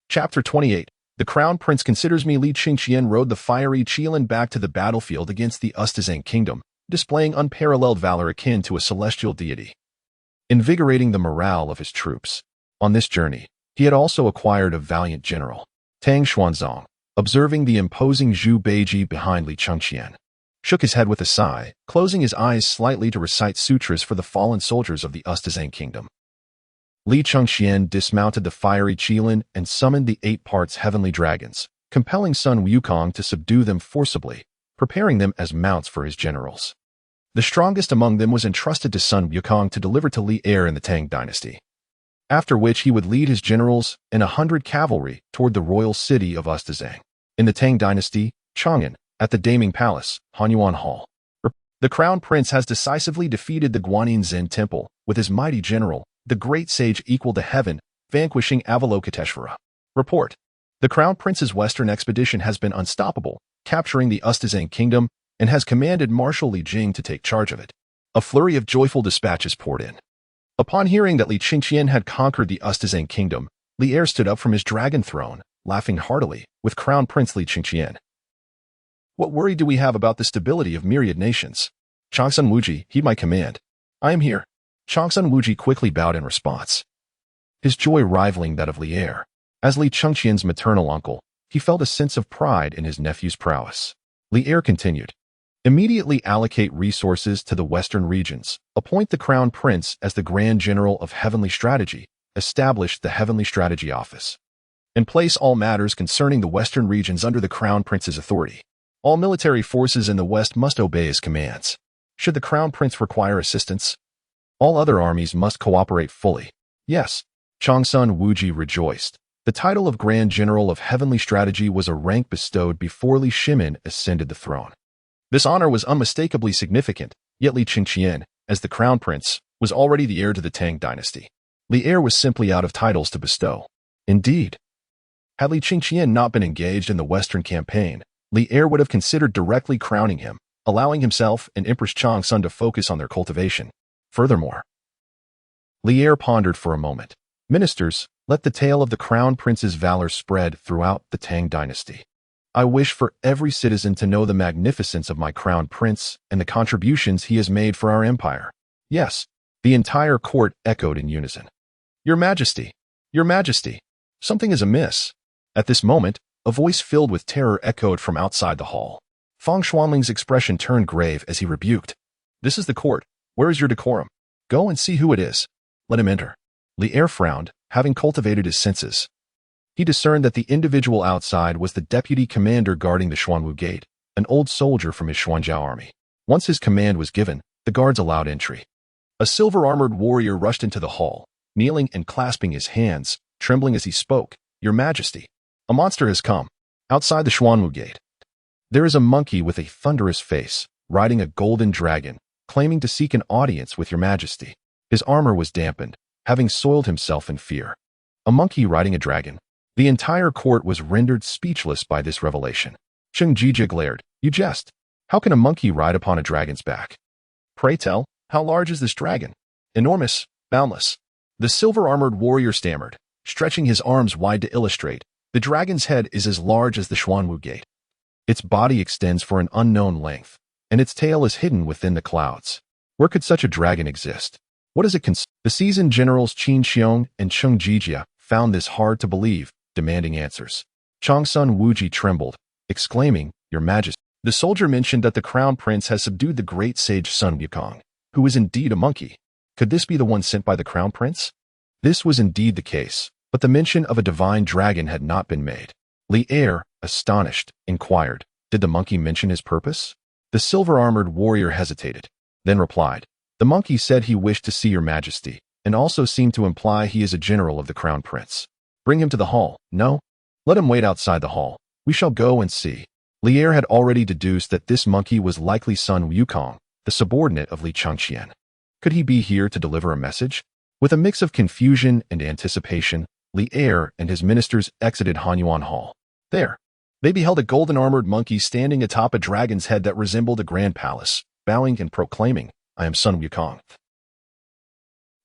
[SPEAKER 1] Chapter 28. The Crown Prince considers me. Li Chengqian rode the fiery Qilin back to the battlefield against the Ustazang Kingdom, displaying unparalleled valor akin to a celestial deity, invigorating the morale of his troops. On this journey, he had also acquired a valiant general. Tang Xuanzong, observing the imposing Xīyóu Beiji behind Li Chengqian, shook his head with a sigh, closing his eyes slightly to recite sutras for the fallen soldiers of the Ustazang Kingdom. Li Chengqian dismounted the fiery Qilin and summoned the 8 parts heavenly dragons, compelling Sun Wukong to subdue them forcibly, preparing them as mounts for his generals. The strongest among them was entrusted to Sun Wukong to deliver to Li heir in the Tang Dynasty, after which he would lead his generals and 100 cavalry toward the royal city of Ustazang. In the Tang Dynasty, Chang'an, at the Daming Palace, Hanyuan Hall, the Crown Prince has decisively defeated the Guanyin Zen Temple with his mighty general, the great sage equal to heaven, vanquishing Avalokiteshvara. Report. The Crown Prince's western expedition has been unstoppable, capturing the Ustazang Kingdom, and has commanded Marshal Li Jing to take charge of it. A flurry of joyful dispatches poured in. Upon hearing that Li Chengqian had conquered the Ustazang Kingdom, Li heir stood up from his dragon throne, laughing heartily, with Crown Prince Li Chengqian. What worry do we have about the stability of myriad nations? Changsun Wuji, heed my command. I am here. Changsun Wuji quickly bowed in response, his joy rivaling that of Li heir. As Li Chengqian's maternal uncle, he felt a sense of pride in his nephew's prowess. Li heir continued, immediately allocate resources to the western regions, appoint the Crown Prince as the Grand General of Heavenly Strategy, establish the Heavenly Strategy Office, and place all matters concerning the western regions under the Crown Prince's authority. All military forces in the west must obey his commands. Should the Crown Prince require assistance, all other armies must cooperate fully. Yes, Changsun Wuji rejoiced. The title of Grand General of Heavenly Strategy was a rank bestowed before Li Shimin ascended the throne. This honor was unmistakably significant, yet Li Chengqian, as the crown prince, was already the heir to the Tang Dynasty. Li heir was simply out of titles to bestow. Indeed, had Li Chengqian not been engaged in the Western campaign, Li heir would have considered directly crowning him, allowing himself and Empress Chang's son to focus on their cultivation. Furthermore, Li heir pondered for a moment. Ministers, let the tale of the crown prince's valor spread throughout the Tang Dynasty. I wish for every citizen to know the magnificence of my crown prince and the contributions he has made for our empire. Yes, the entire court echoed in unison. Your Majesty, Your Majesty, something is amiss. At this moment, a voice filled with terror echoed from outside the hall. Fang Xuanling's expression turned grave as he rebuked. This is the court. Where is your decorum? Go and see who it is. Let him enter. Li heir frowned, having cultivated his senses. He discerned that the individual outside was the deputy commander guarding the Xuanwu Gate, an old soldier from his Xuanzhao army. Once his command was given, the guards allowed entry. A silver-armored warrior rushed into the hall, kneeling and clasping his hands, trembling as he spoke. Your Majesty, a monster has come. Outside the Xuanwu Gate, there is a monkey with a thunderous face, riding a golden dragon, claiming to seek an audience with Your Majesty. His armor was dampened, having soiled himself in fear. A monkey riding a dragon. The entire court was rendered speechless by this revelation. Cheng Jijia glared. You jest. How can a monkey ride upon a dragon's back? Pray tell, how large is this dragon? Enormous, boundless. The silver-armored warrior stammered, stretching his arms wide to illustrate. The dragon's head is as large as the Xuanwu Gate. Its body extends for an unknown length, and its tail is hidden within the clouds. Where could such a dragon exist? What does it consist? The seasoned generals Qin Xiong and Cheng Jijia found this hard to believe, demanding answers. Chang's son Wuji trembled, exclaiming, Your Majesty. The soldier mentioned that the crown prince has subdued the great sage Sun Wukong, who is indeed a monkey. Could this be the one sent by the crown prince? This was indeed the case, but the mention of a divine dragon had not been made. Li heir, astonished, inquired, Did the monkey mention his purpose? The silver-armored warrior hesitated, then replied, The monkey said he wished to see Your Majesty, and also seemed to imply he is a general of the crown prince. Bring him to the hall. No? Let him wait outside the hall. We shall go and see. Li heir had already deduced that this monkey was likely Sun Wukong, the subordinate of Li Chengqian. Could he be here to deliver a message? With a mix of confusion and anticipation, Li heir and his ministers exited Hanyuan Hall. There, they beheld a golden-armored monkey standing atop a dragon's head that resembled a grand palace, bowing and proclaiming, I am Sun Wukong.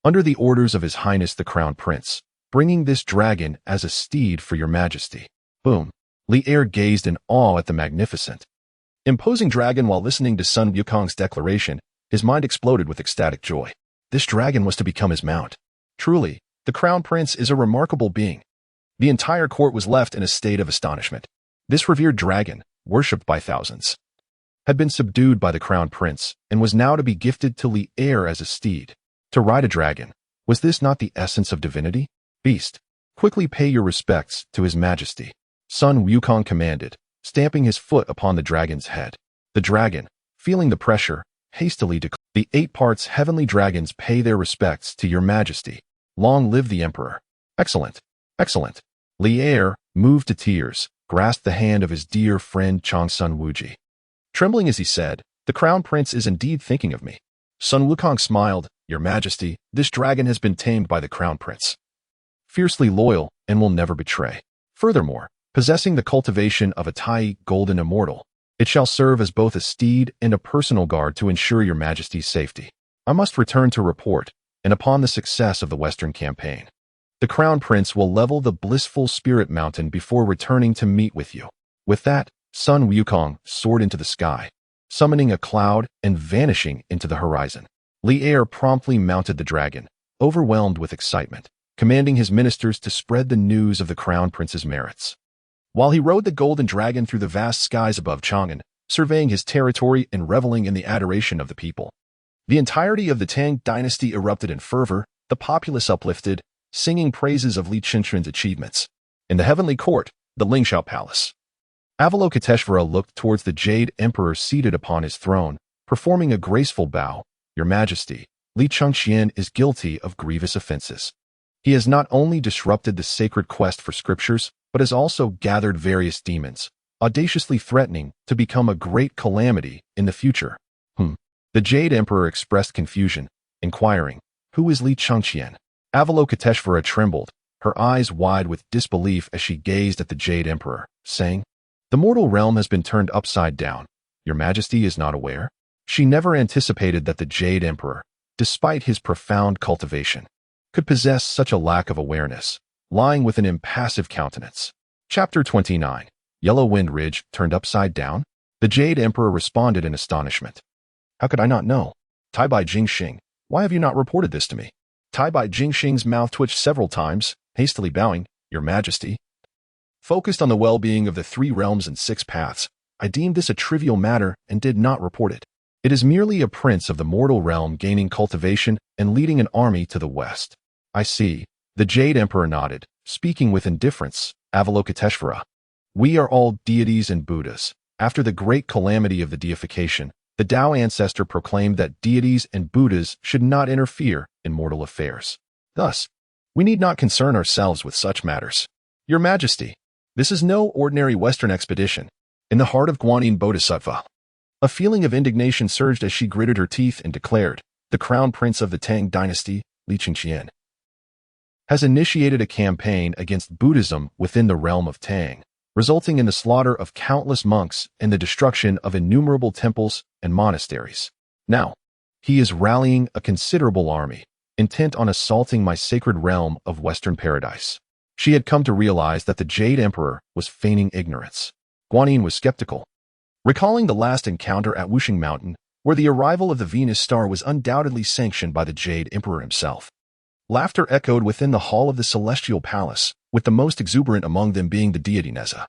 [SPEAKER 1] Under the orders of His Highness the Crown Prince, bringing this dragon as a steed for Your Majesty. Boom. Li heir gazed in awe at the magnificent, imposing dragon while listening to Sun Wukong's declaration. His mind exploded with ecstatic joy. This dragon was to become his mount. Truly, the crown prince is a remarkable being. The entire court was left in a state of astonishment. This revered dragon, worshipped by thousands, had been subdued by the crown prince and was now to be gifted to Li heir as a steed. To ride a dragon, was this not the essence of divinity? Beast, quickly pay your respects to His Majesty. Sun Wukong commanded, stamping his foot upon the dragon's head. The dragon, feeling the pressure, hastily declared, The 8 parts heavenly dragons pay their respects to Your Majesty. Long live the Emperor. Excellent, excellent. Li heir, moved to tears, grasped the hand of his dear friend Chang's son Wuji. Trembling as he said, The crown prince is indeed thinking of me. Sun Wukong smiled, Your Majesty, this dragon has been tamed by the crown prince. Fiercely loyal and will never betray. Furthermore, possessing the cultivation of a Tai golden immortal, it shall serve as both a steed and a personal guard to ensure Your Majesty's safety. I must return to report, and upon the success of the Western campaign, the Crown Prince will level the blissful Spirit Mountain before returning to meet with you. With that, Sun Wukong soared into the sky, summoning a cloud and vanishing into the horizon. Li heir promptly mounted the dragon, overwhelmed with excitement, commanding his ministers to spread the news of the Crown Prince's merits. While he rode the golden dragon through the vast skies above Chang'an, surveying his territory and reveling in the adoration of the people, the entirety of the Tang Dynasty erupted in fervor, the populace uplifted, singing praises of Li Chengqian's achievements. In the heavenly court, the Lingxiao Palace, Avalokiteshvara looked towards the Jade Emperor seated upon his throne, performing a graceful bow. Your Majesty, Li Chengqian is guilty of grievous offenses. He has not only disrupted the sacred quest for scriptures, but has also gathered various demons, audaciously threatening to become a great calamity in the future. The Jade Emperor expressed confusion, inquiring, "Who is Li Chengqian?" Avalokiteshvara trembled, her eyes wide with disbelief as she gazed at the Jade Emperor, saying, "The mortal realm has been turned upside down. Your Majesty is not aware?" She never anticipated that the Jade Emperor, despite his profound cultivation, could possess such a lack of awareness, lying with an impassive countenance. Chapter 29. Yellow Wind Ridge turned upside down? The Jade Emperor responded in astonishment. "How could I not know? Taibai Jingxing, why have you not reported this to me?" Taibai Jingxing's mouth twitched several times, hastily bowing, "Your Majesty." Focused on the well-being of the 3 realms and 6 paths, I deemed this a trivial matter and did not report it. It is merely a prince of the mortal realm gaining cultivation and leading an army to the west. I see. The Jade Emperor nodded, speaking with indifference, Avalokiteshvara. We are all deities and Buddhas. After the great calamity of the deification, the Tao ancestor proclaimed that deities and Buddhas should not interfere in mortal affairs. Thus, we need not concern ourselves with such matters. Your Majesty, this is no ordinary Western expedition. In the heart of Guanyin Bodhisattva, a feeling of indignation surged as she gritted her teeth and declared, "The crown prince of the Tang Dynasty, Li Chengqian, has initiated a campaign against Buddhism within the realm of Tang, resulting in the slaughter of countless monks and the destruction of innumerable temples and monasteries. Now, he is rallying a considerable army, intent on assaulting my sacred realm of Western paradise." She had come to realize that the Jade Emperor was feigning ignorance. Guanyin was skeptical. Recalling the last encounter at Wuxing Mountain, where the arrival of the Venus star was undoubtedly sanctioned by the Jade Emperor himself. Laughter echoed within the hall of the Celestial Palace, with the most exuberant among them being the deity Neza,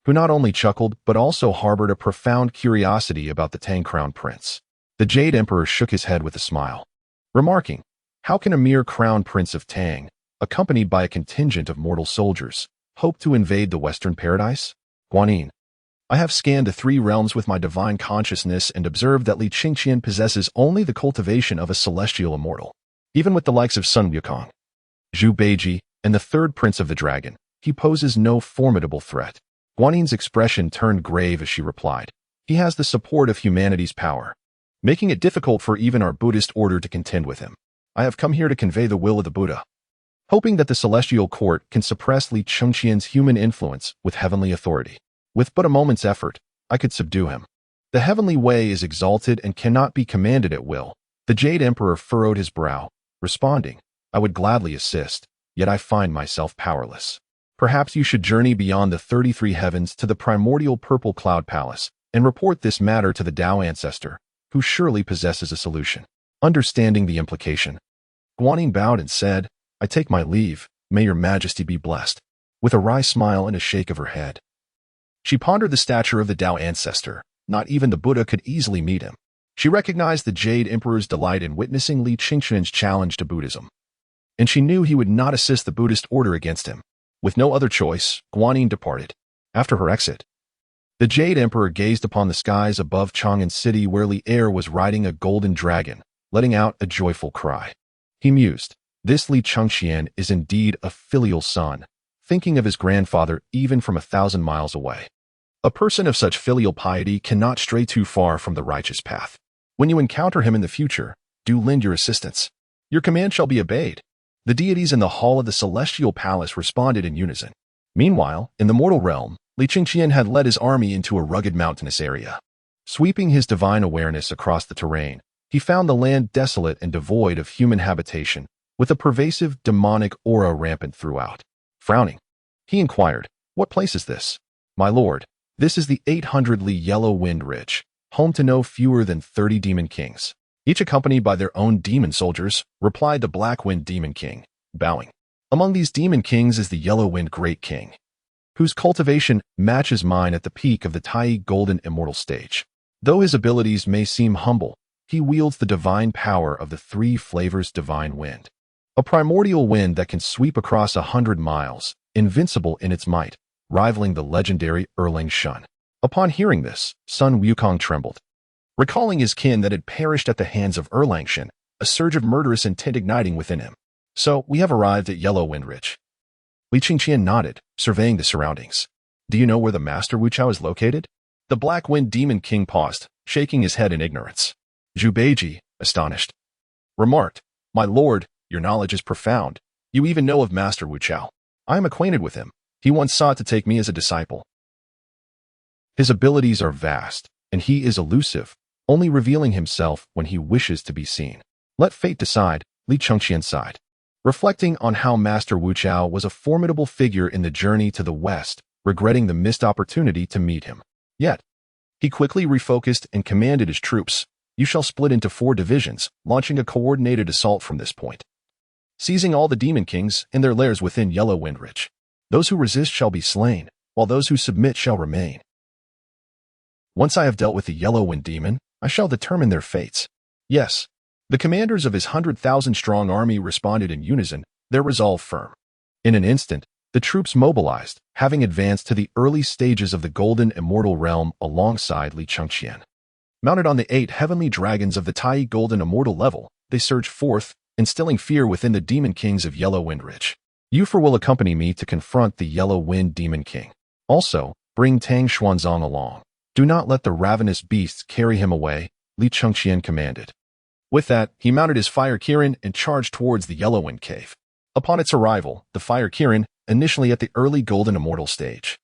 [SPEAKER 1] who not only chuckled but also harbored a profound curiosity about the Tang Crown Prince. The Jade Emperor shook his head with a smile, remarking, "How can a mere Crown Prince of Tang, accompanied by a contingent of mortal soldiers, hope to invade the Western paradise? Guanyin, I have scanned the 3 realms with my divine consciousness and observed that Li Chengqian possesses only the cultivation of a celestial immortal. Even with the likes of Sun Wukong, Zhu Beiji, and the 3rd Prince of the Dragon, he poses no formidable threat." Guanyin's expression turned grave as she replied, "He has the support of humanity's power, making it difficult for even our Buddhist order to contend with him. I have come here to convey the will of the Buddha, hoping that the celestial court can suppress Li Chengqian's human influence with heavenly authority. With but a moment's effort, I could subdue him. The heavenly way is exalted and cannot be commanded at will." The Jade Emperor furrowed his brow, responding, "I would gladly assist, yet I find myself powerless. Perhaps you should journey beyond the 33 heavens to the primordial purple cloud palace and report this matter to the Tao ancestor, who surely possesses a solution." Understanding the implication, Guanyin bowed and said, "I take my leave. May your Majesty be blessed." With a wry smile and a shake of her head, she pondered the stature of the Tao ancestor. Not even the Buddha could easily meet him. She recognized the Jade Emperor's delight in witnessing Li Chengqian's challenge to Buddhism, and she knew he would not assist the Buddhist order against him. With no other choice, Guanyin departed. After her exit, the Jade Emperor gazed upon the skies above Chang'an City where Li Er was riding a golden dragon, letting out a joyful cry. He mused, "This Li Chengqian is indeed a filial son, thinking of his grandfather even from 1,000 miles away. A person of such filial piety cannot stray too far from the righteous path. When you encounter him in the future, do lend your assistance. Your command shall be obeyed." The deities in the hall of the Celestial Palace responded in unison. Meanwhile, in the mortal realm, Li Chengqian had led his army into a rugged mountainous area. Sweeping his divine awareness across the terrain, he found the land desolate and devoid of human habitation, with a pervasive demonic aura rampant throughout. Frowning, he inquired, "What place is this?" "My lord, this is the 800 Li Yellow Wind Ridge, home to no fewer than 30 demon kings, each accompanied by their own demon soldiers," replied the Black Wind Demon King, bowing. "Among these demon kings is the Yellow Wind Great King, whose cultivation matches mine at the peak of the Tai Golden Immortal stage. Though his abilities may seem humble, he wields the divine power of the 3 flavors divine wind, a primordial wind that can sweep across 100 miles, invincible in its might, rivaling the legendary Erlang Shun." Upon hearing this, Sun Wukong trembled. Recalling his kin that had perished at the hands of Erlang Shun, a surge of murderous intent igniting within him. "So, we have arrived at Yellow Wind Ridge." Li Chengqian nodded, surveying the surroundings. Do you know where the Master Wuchao is located? The Black Wind Demon King paused, shaking his head in ignorance. Zhu Beiji, astonished, remarked, "My lord, your knowledge is profound. You even know of Master Wuchao. I am acquainted with him. He once sought to take me as a disciple. His abilities are vast, and he is elusive, only revealing himself when he wishes to be seen. Let fate decide," Li Chengqian sighed, reflecting on how Master Wuchao was a formidable figure in the journey to the west, regretting the missed opportunity to meet him. Yet, he quickly refocused and commanded his troops, "You shall split into 4 divisions, launching a coordinated assault from this point, seizing all the demon kings and their lairs within Yellow Wind Ridge. Those who resist shall be slain, while those who submit shall remain. Once I have dealt with the Yellow Wind Demon, I shall determine their fates." Yes, the commanders of his 100,000-strong army responded in unison, their resolve firm. In an instant, the troops mobilized, having advanced to the early stages of the Golden Immortal Realm alongside Li Chengqian. Mounted on the 8 heavenly dragons of the Tai Golden Immortal level, they surged forth, instilling fear within the demon kings of Yellow Wind Ridge. "Yufer will accompany me to confront the Yellow Wind Demon King. Also, bring Tang Xuanzong along. Do not let the ravenous beasts carry him away," Li Chengqian commanded. With that, he mounted his Fire Kirin and charged towards the Yellow Wind Cave. Upon its arrival, the Fire Kirin, initially at the early Golden Immortal stage,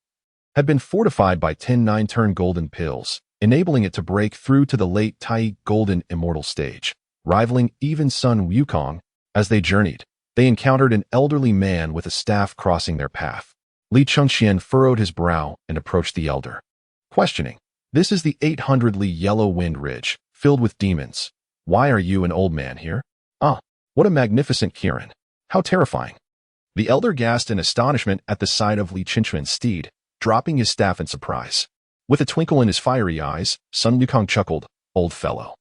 [SPEAKER 1] had been fortified by 10 9-turn golden pills, enabling it to break through to the late Tai Golden Immortal stage, rivaling even Sun Wukong. As they journeyed, they encountered an elderly man with a staff crossing their path. Li Chengqian furrowed his brow and approached the elder, questioning, "This is the 800 Li Yellow Wind Ridge, filled with demons. Why are you, an old man, here?" "Ah, what a magnificent Kirin! How terrifying!" The elder gasped in astonishment at the sight of Li Chengqian's steed, dropping his staff in surprise. With a twinkle in his fiery eyes, Sun Wukong chuckled, "Old fellow,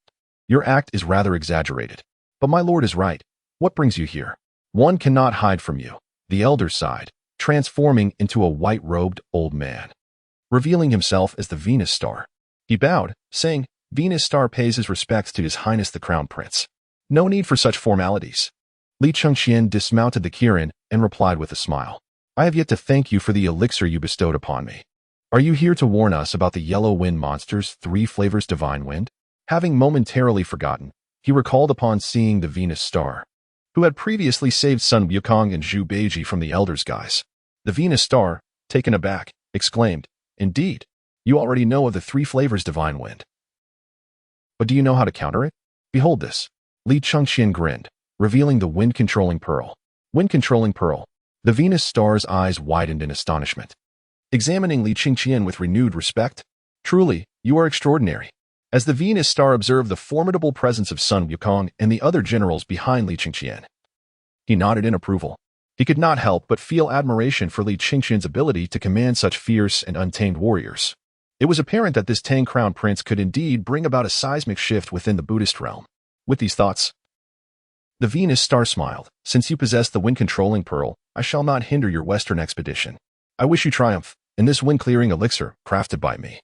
[SPEAKER 1] your act is rather exaggerated. But my lord is right. What brings you here? One cannot hide from you." The elder sighed, transforming into a white-robed old man, revealing himself as the Venus Star. He bowed, saying, "Venus Star pays his respects to His Highness the Crown Prince. No need for such formalities." Li Chengqian dismounted the Kirin and replied with a smile, "I have yet to thank you for the elixir you bestowed upon me. Are you here to warn us about the Yellow Wind Monster's 3 flavors Divine Wind?" Having momentarily forgotten, he recalled upon seeing the Venus Star, who had previously saved Sun Wukong and Zhu Beiji from the Elder's guise. The Venus Star, taken aback, exclaimed, "Indeed, you already know of the 3 flavors Divine Wind. But do you know how to counter it? Behold this." Li Chengqian grinned, revealing the wind-controlling pearl. Wind-controlling pearl. The Venus Star's eyes widened in astonishment, examining Li Chengqian with renewed respect. "Truly, you are extraordinary." As the Venus Star observed the formidable presence of Sun Wukong and the other generals behind Li Chengqian, he nodded in approval. He could not help but feel admiration for Li Chengqian's ability to command such fierce and untamed warriors. It was apparent that this Tang Crown Prince could indeed bring about a seismic shift within the Buddhist realm. With these thoughts, the Venus Star smiled. "Since you possess the wind-controlling pearl, I shall not hinder your western expedition. I wish you triumph, and this wind-clearing elixir, crafted by me,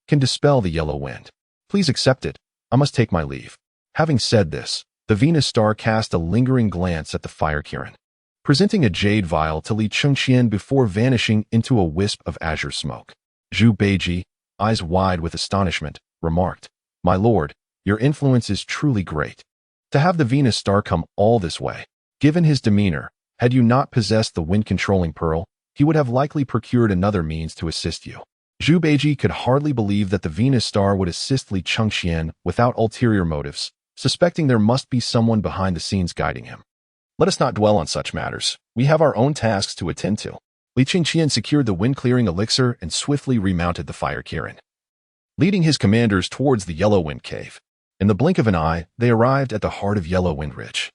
[SPEAKER 1] can dispel the yellow wind. Please accept it. I must take my leave." Having said this, the Venus Star cast a lingering glance at the Fire Kirin, presenting a jade vial to Li Chengqian before vanishing into a wisp of azure smoke. Zhu Beiji, eyes wide with astonishment, remarked, "My lord, your influence is truly great. To have the Venus Star come all this way." Given his demeanor, had you not possessed the wind-controlling pearl, he would have likely procured another means to assist you. Zhu Beiji could hardly believe that the Venus Star would assist Li Chengqian without ulterior motives, suspecting there must be someone behind the scenes guiding him. "Let us not dwell on such matters. We have our own tasks to attend to." Li Chengqian secured the wind-clearing elixir and swiftly remounted the Fire Kirin, leading his commanders towards the Yellow Wind Cave. In the blink of an eye, they arrived at the heart of Yellow Wind Ridge,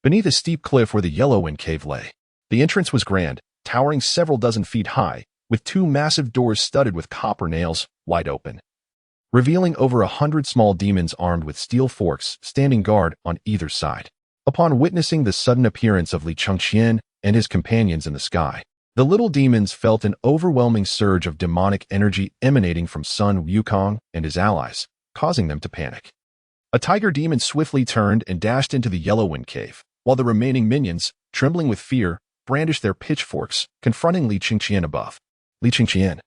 [SPEAKER 1] beneath a steep cliff where the Yellow Wind Cave lay. The entrance was grand, towering several dozen feet high, with 2 massive doors studded with copper nails, wide open, revealing over 100 small demons armed with steel forks standing guard on either side. Upon witnessing the sudden appearance of Li Chengqian and his companions in the sky, the little demons felt an overwhelming surge of demonic energy emanating from Sun Wukong and his allies, causing them to panic. A tiger demon swiftly turned and dashed into the Yellow Wind Cave, while the remaining minions, trembling with fear, brandished their pitchforks, confronting Li Chengqian above. Li Chengqian,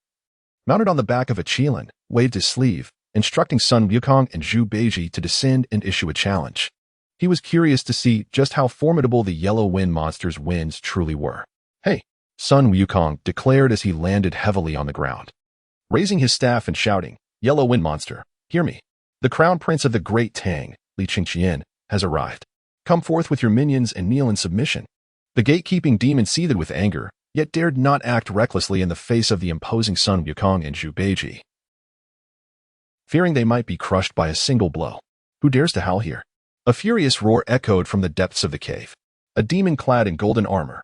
[SPEAKER 1] mounted on the back of a qilin, waved his sleeve, instructing Sun Wukong and Zhu Beiji to descend and issue a challenge. He was curious to see just how formidable the Yellow Wind monster's winds truly were. "Hey," Sun Wukong declared as he landed heavily on the ground, raising his staff and shouting, "Yellow Wind monster, hear me. The crown prince of the great Tang, Li Chengqian, has arrived. Come forth with your minions and kneel in submission." The gatekeeping demon seethed with anger, yet dared not act recklessly in the face of the imposing Sun Wukong and Zhu Beiji, fearing they might be crushed by a single blow. "Who dares to howl here?" A furious roar echoed from the depths of the cave. A demon clad in golden armor,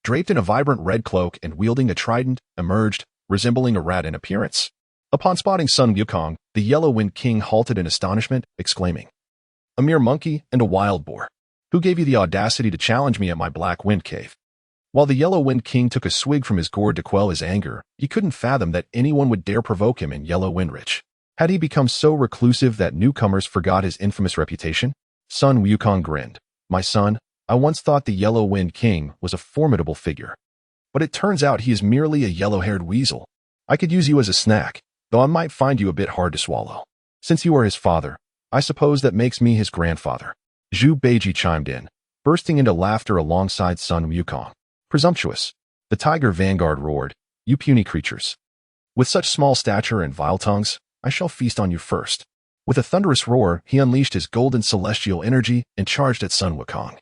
[SPEAKER 1] draped in a vibrant red cloak and wielding a trident, emerged, resembling a rat in appearance. Upon spotting Sun Wukong, the Yellow Wind King halted in astonishment, exclaiming, "A mere monkey and a wild boar. Who gave you the audacity to challenge me at my Black Wind Cave?" While the Yellow Wind King took a swig from his gourd to quell his anger, he couldn't fathom that anyone would dare provoke him in Yellow Wind Ridge. Had he become so reclusive that newcomers forgot his infamous reputation? Sun Wukong grinned. "My son, I once thought the Yellow Wind King was a formidable figure. But it turns out he is merely a yellow-haired weasel. I could use you as a snack, though I might find you a bit hard to swallow. Since you are his father, I suppose that makes me his grandfather." Zhu Beiji chimed in, bursting into laughter alongside Sun Wukong. "Presumptuous," the Tiger Vanguard roared, "you puny creatures. With such small stature and vile tongues, I shall feast on you first." With a thunderous roar, he unleashed his golden celestial energy and charged at Sun Wukong,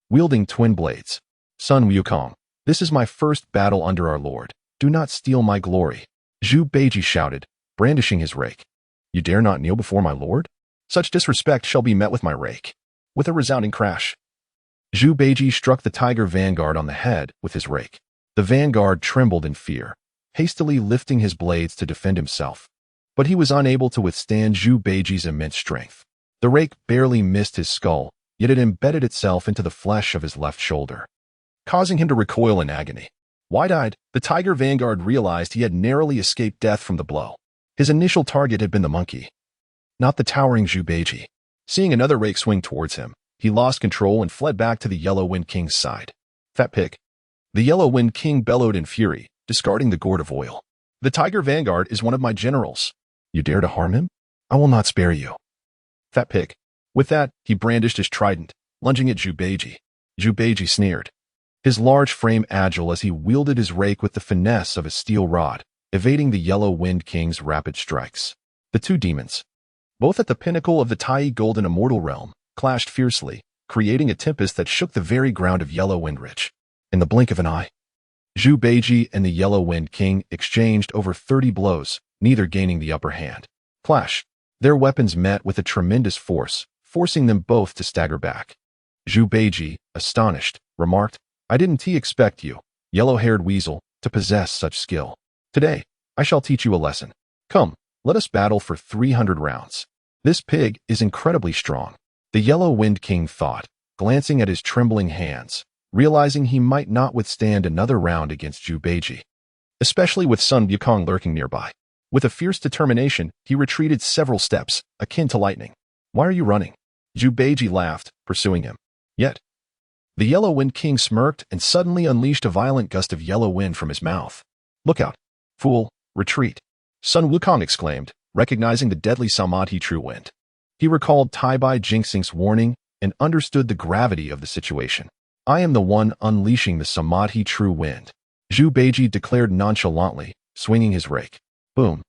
[SPEAKER 1] wielding twin blades. "Sun Wukong, this is my first battle under our lord. Do not steal my glory," Zhu Beiji shouted, brandishing his rake. "You dare not kneel before my lord? Such disrespect shall be met with my rake." With a resounding crash, Zhu Beiji struck the Tiger Vanguard on the head with his rake. The Vanguard trembled in fear, hastily lifting his blades to defend himself. But he was unable to withstand Zhu Beiji's immense strength. The rake barely missed his skull, yet it embedded itself into the flesh of his left shoulder, causing him to recoil in agony. Wide-eyed, the Tiger Vanguard realized he had narrowly escaped death from the blow. His initial target had been the monkey, not the towering Zhu Beiji. Seeing another rake swing towards him, he lost control and fled back to the Yellow Wind King's side. "Fat pig." The Yellow Wind King bellowed in fury, discarding the gourd of oil. "The Tiger Vanguard is one of my generals. You dare to harm him? I will not spare you." "Fat pig." With that, he brandished his trident, lunging at Zhu Beiji. Zhu Beiji sneered, his large frame agile as he wielded his rake with the finesse of a steel rod, evading the Yellow Wind King's rapid strikes. The two demons, both at the pinnacle of the Tai Golden Immortal Realm, clashed fiercely, creating a tempest that shook the very ground of Yellow Wind Ridge. In the blink of an eye, Zhu Beiji and the Yellow Wind King exchanged over 30 blows, neither gaining the upper hand. Clash. Their weapons met with a tremendous force, forcing them both to stagger back. Zhu Beiji, astonished, remarked, "I didn't expect you, yellow-haired weasel, to possess such skill. Today, I shall teach you a lesson. Come, let us battle for 300 rounds. This pig is incredibly strong." The Yellow Wind King thought, glancing at his trembling hands, realizing he might not withstand another round against Zhu Beiji, especially with Sun Wukong lurking nearby. With a fierce determination, he retreated several steps, akin to lightning. "Why are you running?" Zhu Beiji laughed, pursuing him. Yet, the Yellow Wind King smirked and suddenly unleashed a violent gust of yellow wind from his mouth. "Look out, fool, retreat," Sun Wukong exclaimed, recognizing the deadly Samadhi true wind. He recalled Tai Bai Jingxing's warning and understood the gravity of the situation. "I am the one unleashing the Samadhi true wind," Zhu Beiji declared nonchalantly, swinging his rake. Boom.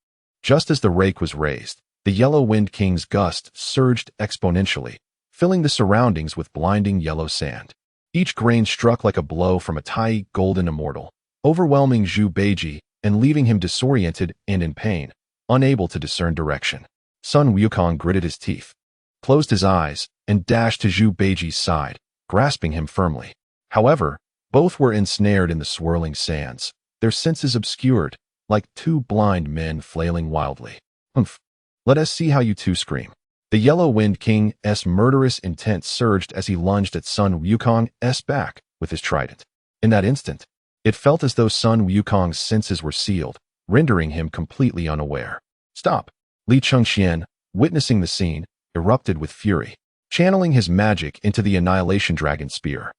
[SPEAKER 1] Just as the rake was raised, the Yellow Wind King's gust surged exponentially, filling the surroundings with blinding yellow sand. Each grain struck like a blow from a Tai Golden Immortal, overwhelming Zhu Beiji and leaving him disoriented and in pain, unable to discern direction. Sun Wukong gritted his teeth, closed his eyes, and dashed to Zhu Beiji's side, grasping him firmly. However, both were ensnared in the swirling sands, their senses obscured, like two blind men flailing wildly. "Humph. Let us see how you two scream." The Yellow Wind King's murderous intent surged as he lunged at Sun Wukong's back with his trident. In that instant, it felt as though Sun Wukong's senses were sealed, rendering him completely unaware. "Stop!" Li Chengqian, witnessing the scene, erupted with fury, channeling his magic into the Annihilation Dragon Spear.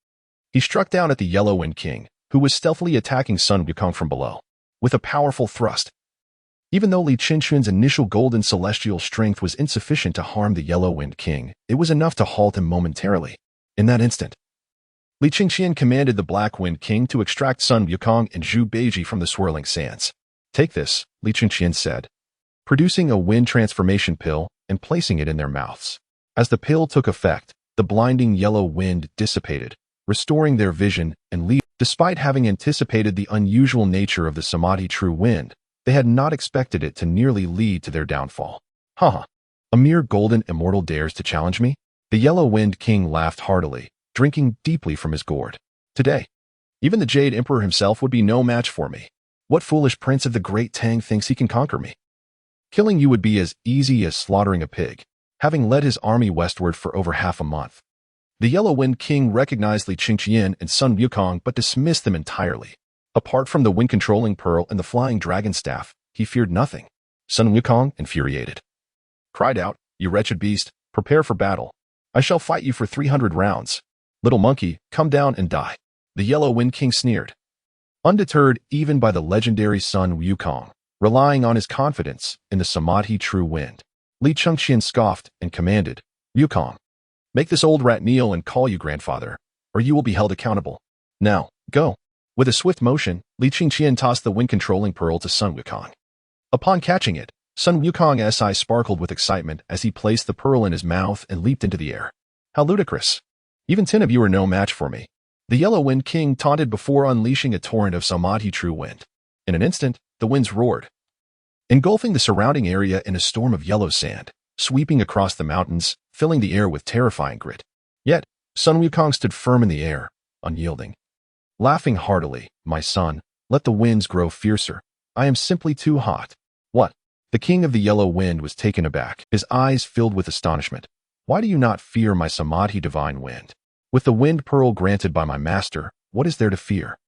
[SPEAKER 1] He struck down at the Yellow Wind King, who was stealthily attacking Sun Wukong from below. with a powerful thrust. Even though Li Chengqian's initial golden celestial strength was insufficient to harm the Yellow Wind King, it was enough to halt him momentarily. In that instant, Li Chengqian commanded the Black Wind King to extract Sun Wukong and Zhu Beiji from the swirling sands. "Take this," Li Chengqian said, producing a wind transformation pill and placing it in their mouths. As the pill took effect, the blinding yellow wind dissipated, restoring their vision and leaving. Despite having anticipated the unusual nature of the Samadhi true wind, they had not expected it to nearly lead to their downfall. Haha, a mere golden immortal dares to challenge me? The Yellow Wind King laughed heartily, drinking deeply from his gourd. Today, even the Jade Emperor himself would be no match for me. What foolish prince of the great Tang thinks he can conquer me? Killing you would be as easy as slaughtering a pig, having led his army westward for over half a month. The Yellow Wind King recognized Li Chengqian and Sun Wukong but dismissed them entirely. Apart from the wind-controlling pearl and the flying dragon staff, he feared nothing. Sun Wukong, infuriated, cried out, "You wretched beast, prepare for battle. I shall fight you for 300 rounds. Little monkey, come down and die." The Yellow Wind King sneered. Undeterred even by the legendary Sun Wukong, relying on his confidence in the Samadhi true wind, Li Chengqian scoffed and commanded, "Wukong, make this old rat kneel and call you grandfather, or you will be held accountable. Now, go." With a swift motion, Li Chengqian tossed the wind-controlling pearl to Sun Wukong. Upon catching it, Sun Wukong's eyes sparkled with excitement as he placed the pearl in his mouth and leaped into the air. "How ludicrous! Even 10 of you are no match for me." The Yellow Wind King taunted before unleashing a torrent of Samadhi true wind. In an instant, the winds roared, engulfing the surrounding area in a storm of yellow sand, sweeping across the mountains, filling the air with terrifying grit. Yet, Sun Wukong stood firm in the air, unyielding. Laughing heartily, "My son, let the winds grow fiercer. I am simply too hot." "What?" The King of the Yellow Wind was taken aback, his eyes filled with astonishment. "Why do you not fear my Samadhi divine wind? With the wind pearl granted by my master, what is there to fear?"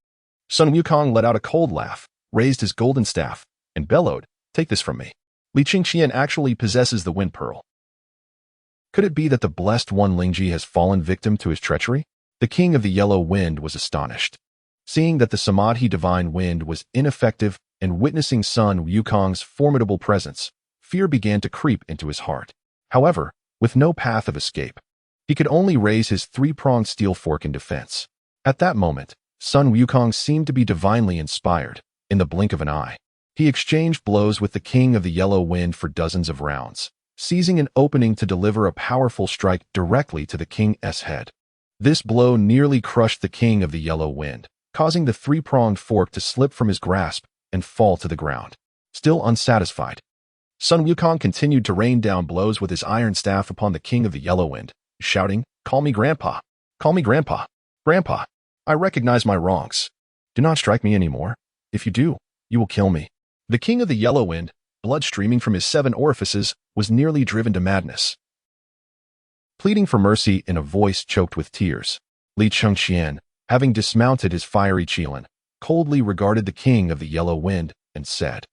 [SPEAKER 1] Sun Wukong let out a cold laugh, raised his golden staff, and bellowed, "Take this from me. Li Chengqian actually possesses the wind pearl. Could it be that the blessed one Lingji has fallen victim to his treachery?" The King of the Yellow Wind was astonished. Seeing that the Samadhi divine wind was ineffective and witnessing Sun Wukong's formidable presence, fear began to creep into his heart. However, with no path of escape, he could only raise his three-pronged steel fork in defense. At that moment, Sun Wukong seemed to be divinely inspired. In the blink of an eye, he exchanged blows with the King of the Yellow Wind for dozens of rounds, seizing an opening to deliver a powerful strike directly to the king's head. This blow nearly crushed the King of the Yellow Wind, causing the three-pronged fork to slip from his grasp and fall to the ground. Still unsatisfied, Sun Wukong continued to rain down blows with his iron staff upon the King of the Yellow Wind, shouting, "Call me Grandpa! Call me Grandpa! Grandpa! I recognize my wrongs. Do not strike me anymore. If you do, you will kill me." The King of the Yellow Wind, blood streaming from his 7 orifices, was nearly driven to madness. Pleading for mercy in a voice choked with tears, Li Chengqian, having dismounted his fiery Qilin, coldly regarded the King of the Yellow Wind and said,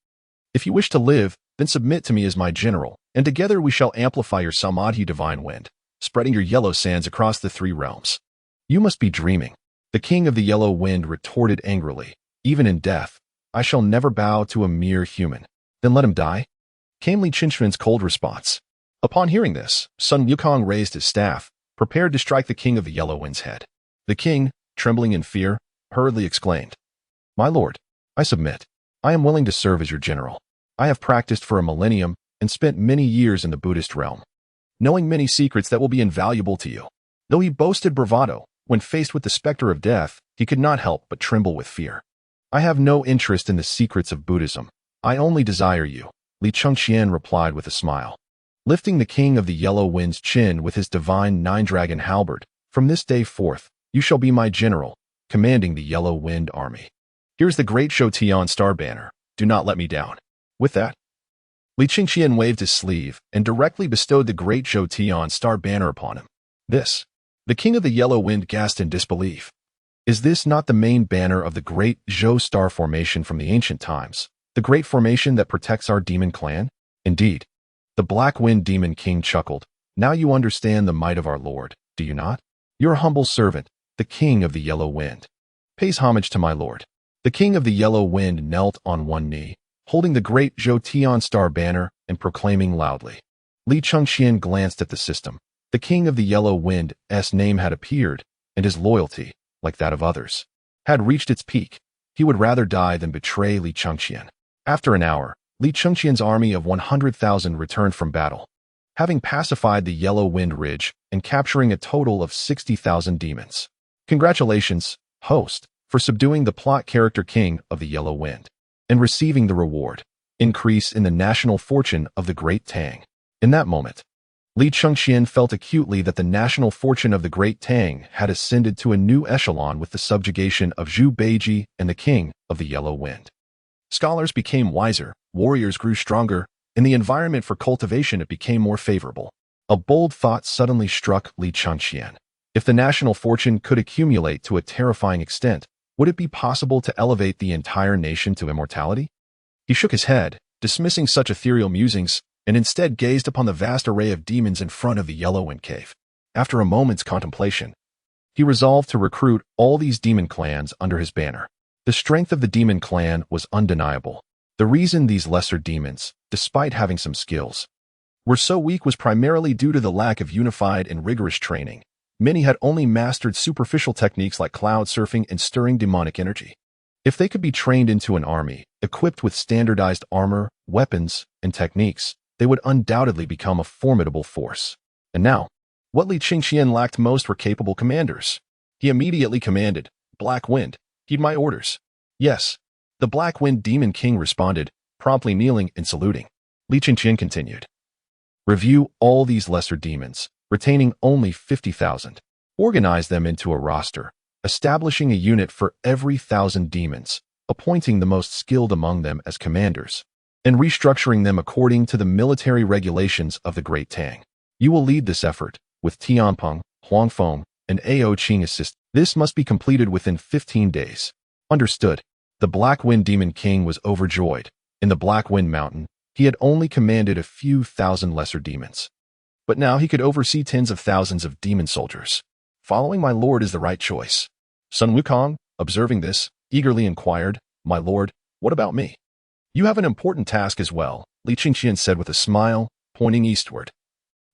[SPEAKER 1] "If you wish to live, then submit to me as my general, and together we shall amplify your Samadhi divine wind, spreading your yellow sands across the 3 realms." "You must be dreaming." The King of the Yellow Wind retorted angrily, "Even in death, I shall never bow to a mere human." "Then let him die," came Li Chengqian's cold response. Upon hearing this, Sun Wukong raised his staff, prepared to strike the King of the Yellow Wind's head. The king, trembling in fear, hurriedly exclaimed, "My lord, I submit. I am willing to serve as your general. I have practiced for a millennium and spent many years in the Buddhist realm, knowing many secrets that will be invaluable to you." Though he boasted bravado, when faced with the specter of death, he could not help but tremble with fear. "I have no interest in the secrets of Buddhism. I only desire you," Li Chengqian replied with a smile. Lifting the King of the Yellow Wind's chin with his divine 9-dragon halberd, "From this day forth, you shall be my general, commanding the Yellow Wind army. Here's the great Xīyóu star banner. Do not let me down." With that, Li Chengqian waved his sleeve and directly bestowed the great Xīyóu star banner upon him. "This?" The King of the Yellow Wind gasped in disbelief. "Is this not the main banner of the great Xīyóu star formation from the ancient times, the great formation that protects our demon clan?" "Indeed." The Black Wind Demon King chuckled. "Now you understand the might of our lord, do you not? Your humble servant, the King of the Yellow Wind, pays homage to my lord." The king of the yellow wind knelt on one knee, holding the great Zhou star banner and proclaiming loudly. Li Chengqian glanced at the system. The king of the yellow wind's name had appeared, and his loyalty, like that of others, had reached its peak. He would rather die than betray Li Chengqian. After an hour, Li Chengqian's army of 100,000 returned from battle, having pacified the Yellow Wind Ridge and capturing a total of 60,000 demons. Congratulations, host, for subduing the plot character king of the Yellow Wind and receiving the reward, increase in the national fortune of the Great Tang. In that moment, Li Chengqian felt acutely that the national fortune of the Great Tang had ascended to a new echelon with the subjugation of Zhu Beiji and the king of the Yellow Wind. Scholars became wiser, warriors grew stronger, and the environment for cultivation it became more favorable. A bold thought suddenly struck Li Chengqian. If the national fortune could accumulate to a terrifying extent, would it be possible to elevate the entire nation to immortality? He shook his head, dismissing such ethereal musings, and instead gazed upon the vast array of demons in front of the Yellow Wind Cave. After a moment's contemplation, he resolved to recruit all these demon clans under his banner. The strength of the demon clan was undeniable. The reason these lesser demons, despite having some skills, were so weak was primarily due to the lack of unified and rigorous training. Many had only mastered superficial techniques like cloud surfing and stirring demonic energy. If they could be trained into an army, equipped with standardized armor, weapons, and techniques, they would undoubtedly become a formidable force. And now, what Li Chengqian lacked most were capable commanders. He immediately commanded, "Black Wind, heed my orders." "Yes." The Black Wind Demon King responded, promptly kneeling and saluting. Li Chengqian continued. "Review all these lesser demons, retaining only 50,000. Organize them into a roster, establishing a unit for every 1,000 demons, appointing the most skilled among them as commanders, and restructuring them according to the military regulations of the Great Tang. You will lead this effort, with Tianpeng, Huangfeng, and Ao Qing assist. This must be completed within 15 days. Understood. The Black Wind Demon King was overjoyed. In the Black Wind Mountain, he had only commanded a few thousand lesser demons. But now he could oversee tens of thousands of demon soldiers. Following my lord is the right choice. Sun Wukong, observing this, eagerly inquired, "My lord, what about me?" "You have an important task as well," Li Chengqian said with a smile, pointing eastward.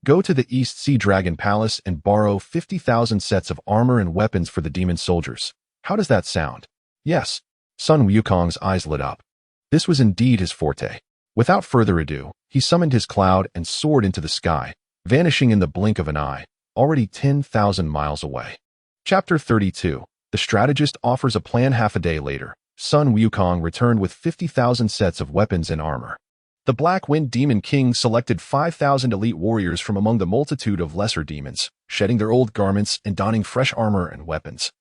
[SPEAKER 1] "Go to the East Sea Dragon Palace and borrow 50,000 sets of armor and weapons for the demon soldiers. How does that sound?" "Yes." Sun Wukong's eyes lit up. This was indeed his forte. Without further ado, he summoned his cloud and soared into the sky, vanishing in the blink of an eye, already 10,000 miles away. Chapter 32. The strategist offers a plan. Half a day later, Sun Wukong returned with 50,000 sets of weapons and armor. The Black Wind Demon King selected 5,000 elite warriors from among the multitude of lesser demons, shedding their old garments and donning fresh armor and weapons,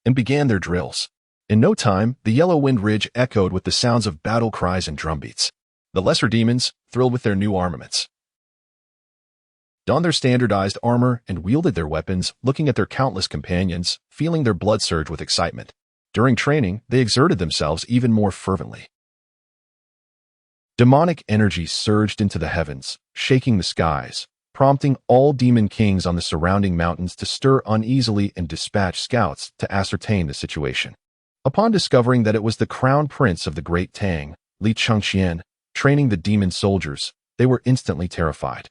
[SPEAKER 1] and began their drills. In no time, the Yellow Wind Ridge echoed with the sounds of battle cries and drumbeats. The lesser demons, thrilled with their new armaments, donned their standardized armor and wielded their weapons, looking at their countless companions, feeling their blood surge with excitement. During training, they exerted themselves even more fervently. Demonic energy surged into the heavens, shaking the skies, prompting all demon kings on the surrounding mountains to stir uneasily and dispatch scouts to ascertain the situation. Upon discovering that it was the crown prince of the Great Tang, Li Chengqian, training the demon soldiers, they were instantly terrified,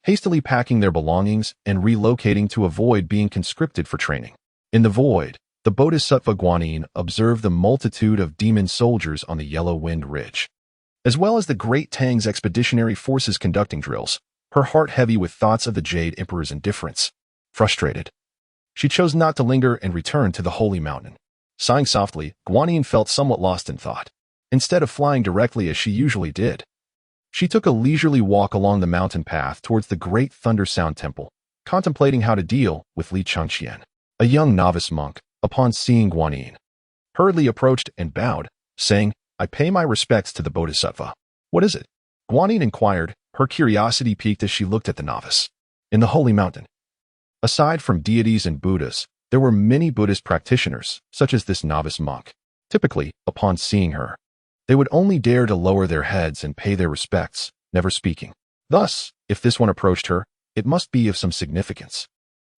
[SPEAKER 1] hastily packing their belongings and relocating to avoid being conscripted for training. In the void, the Bodhisattva Guanyin observed the multitude of demon soldiers on the Yellow Wind Ridge, as well as the Great Tang's expeditionary forces conducting drills, her heart heavy with thoughts of the Jade Emperor's indifference. Frustrated, she chose not to linger and returned to the Holy Mountain. Sighing softly, Guanyin felt somewhat lost in thought. Instead of flying directly as she usually did, she took a leisurely walk along the mountain path towards the Great Thunder Sound Temple, contemplating how to deal with Li Chengqian. A young novice monk, upon seeing Guanyin, hurriedly approached and bowed, saying, "I pay my respects to the Bodhisattva." "What is it?" Guanyin inquired, her curiosity piqued as she looked at the novice. In the Holy Mountain, aside from deities and Buddhas, there were many Buddhist practitioners, such as this novice monk. Typically, upon seeing her, they would only dare to lower their heads and pay their respects, never speaking. Thus, if this one approached her, it must be of some significance.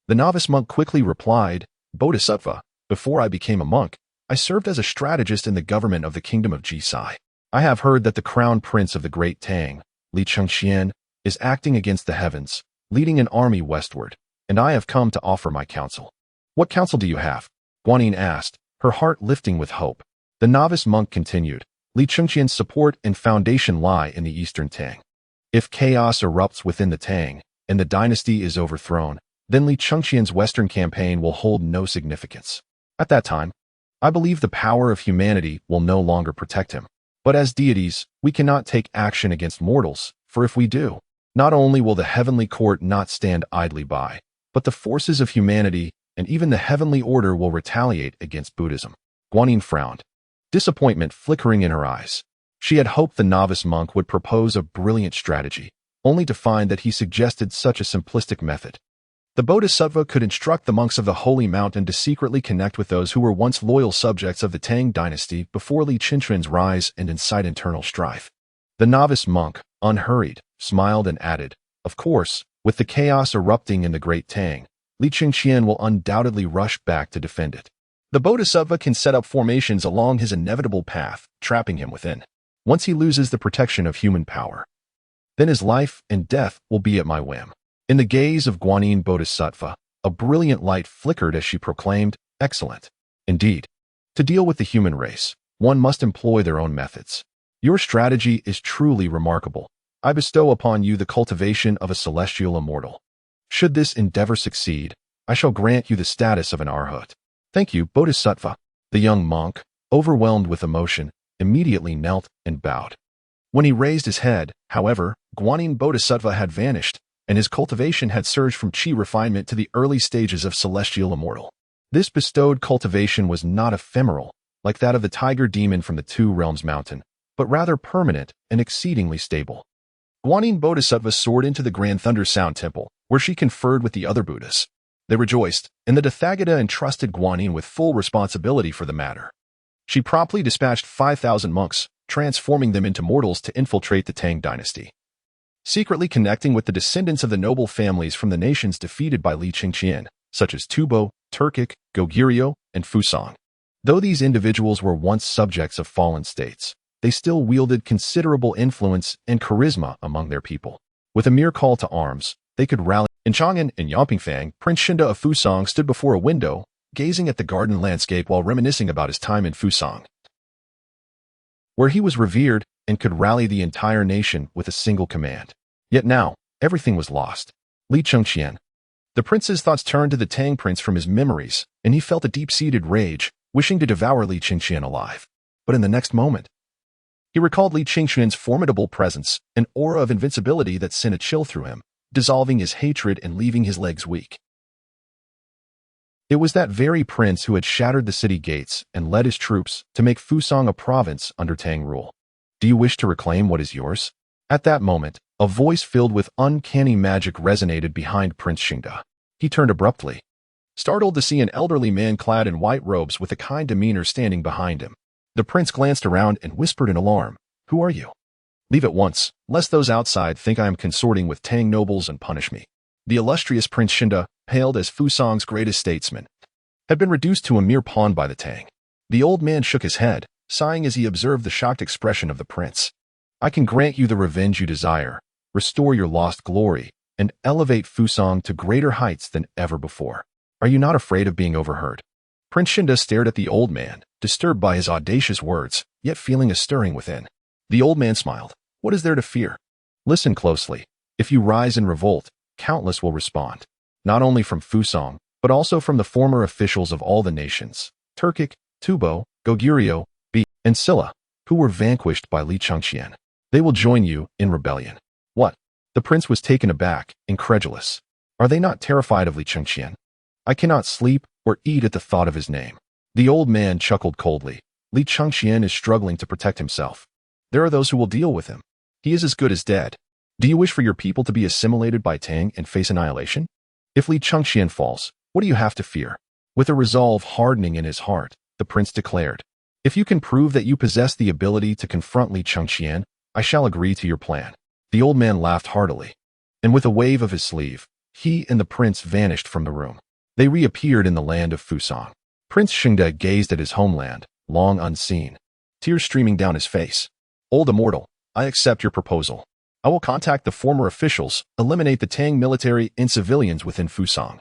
[SPEAKER 1] The novice monk quickly replied, "Bodhisattva, before I became a monk, I I served as a strategist in the government of the kingdom of Xīyóu. I have heard that the crown prince of the great Tang, Li Chengqian, is acting against the heavens, leading an army westward, and I have come to offer my counsel. What counsel do you have? Guanyin asked, her heart lifting with hope. The novice monk continued, Li Chengqian's support and foundation lie in the eastern Tang. If chaos erupts within the Tang, and the dynasty is overthrown, then Li Chengqian's western campaign will hold no significance. At that time, I believe the power of humanity will no longer protect him. But as deities, we cannot take action against mortals, for if we do, not only will the heavenly court not stand idly by, but the forces of humanity and even the heavenly order will retaliate against Buddhism. Guanyin frowned, disappointment flickering in her eyes. She had hoped the novice monk would propose a brilliant strategy, only to find that he suggested such a simplistic method. The Bodhisattva could instruct the monks of the Holy Mountain to secretly connect with those who were once loyal subjects of the Tang Dynasty before Li Chengqian's rise and incite internal strife. The novice monk, unhurried, smiled and added, of course, with the chaos erupting in the Great Tang, Li Chengqian will undoubtedly rush back to defend it. The Bodhisattva can set up formations along his inevitable path, trapping him within. Once he loses the protection of human power, then his life and death will be at my whim. In the gaze of Guanyin Bodhisattva, a brilliant light flickered as she proclaimed, excellent. Indeed, to deal with the human race, one must employ their own methods. Your strategy is truly remarkable. I bestow upon you the cultivation of a celestial immortal. Should this endeavor succeed, I shall grant you the status of an arhat. Thank you, Bodhisattva. The young monk, overwhelmed with emotion, immediately knelt and bowed. When he raised his head, however, Guanyin Bodhisattva had vanished, and his cultivation had surged from chi refinement to the early stages of celestial immortal. This bestowed cultivation was not ephemeral, like that of the tiger demon from the Two Realms Mountain, but rather permanent and exceedingly stable. Guanyin Bodhisattva soared into the Grand Thunder Sound Temple, where she conferred with the other Buddhas. They rejoiced, and the Tathagata entrusted Guanyin with full responsibility for the matter. She promptly dispatched 5,000 monks, transforming them into mortals to infiltrate the Tang Dynasty, secretly connecting with the descendants of the noble families from the nations defeated by Li Chengqian, such as Tubo, Turkic, Goguryeo, and Fusang. Though these individuals were once subjects of fallen states, they still wielded considerable influence and charisma among their people. With a mere call to arms, they could rally. In Chang'an and Yangpingfang, Prince Xinda of Fusang stood before a window, gazing at the garden landscape while reminiscing about his time in Fusang, where he was revered and could rally the entire nation with a single command. Yet now, everything was lost. Li Chengqian. The prince's thoughts turned to the Tang prince from his memories, and he felt a deep-seated rage, wishing to devour Li Chengqian alive. But in the next moment, he recalled Li Chengqian's formidable presence, an aura of invincibility that sent a chill through him, dissolving his hatred and leaving his legs weak. It was that very prince who had shattered the city gates and led his troops to make Fusang a province under Tang rule. Do you wish to reclaim what is yours? At that moment, a voice filled with uncanny magic resonated behind Prince Xingda. He turned abruptly, startled to see an elderly man clad in white robes with a kind demeanor standing behind him. The prince glanced around and whispered in alarm, "Who are you? Leave at once, lest those outside think I am consorting with Tang nobles and punish me." The illustrious Prince Xingda, hailed as Fusang's greatest statesman, had been reduced to a mere pawn by the Tang. The old man shook his head, sighing as he observed the shocked expression of the prince. "I can grant you the revenge you desire, restore your lost glory, and elevate Fusang to greater heights than ever before. Are you not afraid of being overheard?" Prince Xingda stared at the old man, disturbed by his audacious words, yet feeling a stirring within. The old man smiled. "What is there to fear? Listen closely. If you rise in revolt, countless will respond, not only from Fusang, but also from the former officials of all the nations, Turkic, Tubo, Goguryeo, and Silla, who were vanquished by Li Chengqian. They will join you in rebellion." "What?" The prince was taken aback, incredulous. "Are they not terrified of Li Chengqian? I cannot sleep or eat at the thought of his name." The old man chuckled coldly. "Li Chengqian is struggling to protect himself. There are those who will deal with him. He is as good as dead. Do you wish for your people to be assimilated by Tang and face annihilation? If Li Chengqian falls, what do you have to fear?" With a resolve hardening in his heart, the prince declared, "If you can prove that you possess the ability to confront Li Chengqian, I shall agree to your plan." The old man laughed heartily, and with a wave of his sleeve, he and the prince vanished from the room. They reappeared in the land of Fusang. Prince Xīyóu gazed at his homeland, long unseen, tears streaming down his face. Old Immortal, I accept your proposal. I will contact the former officials, eliminate the Tang military and civilians within Fusang,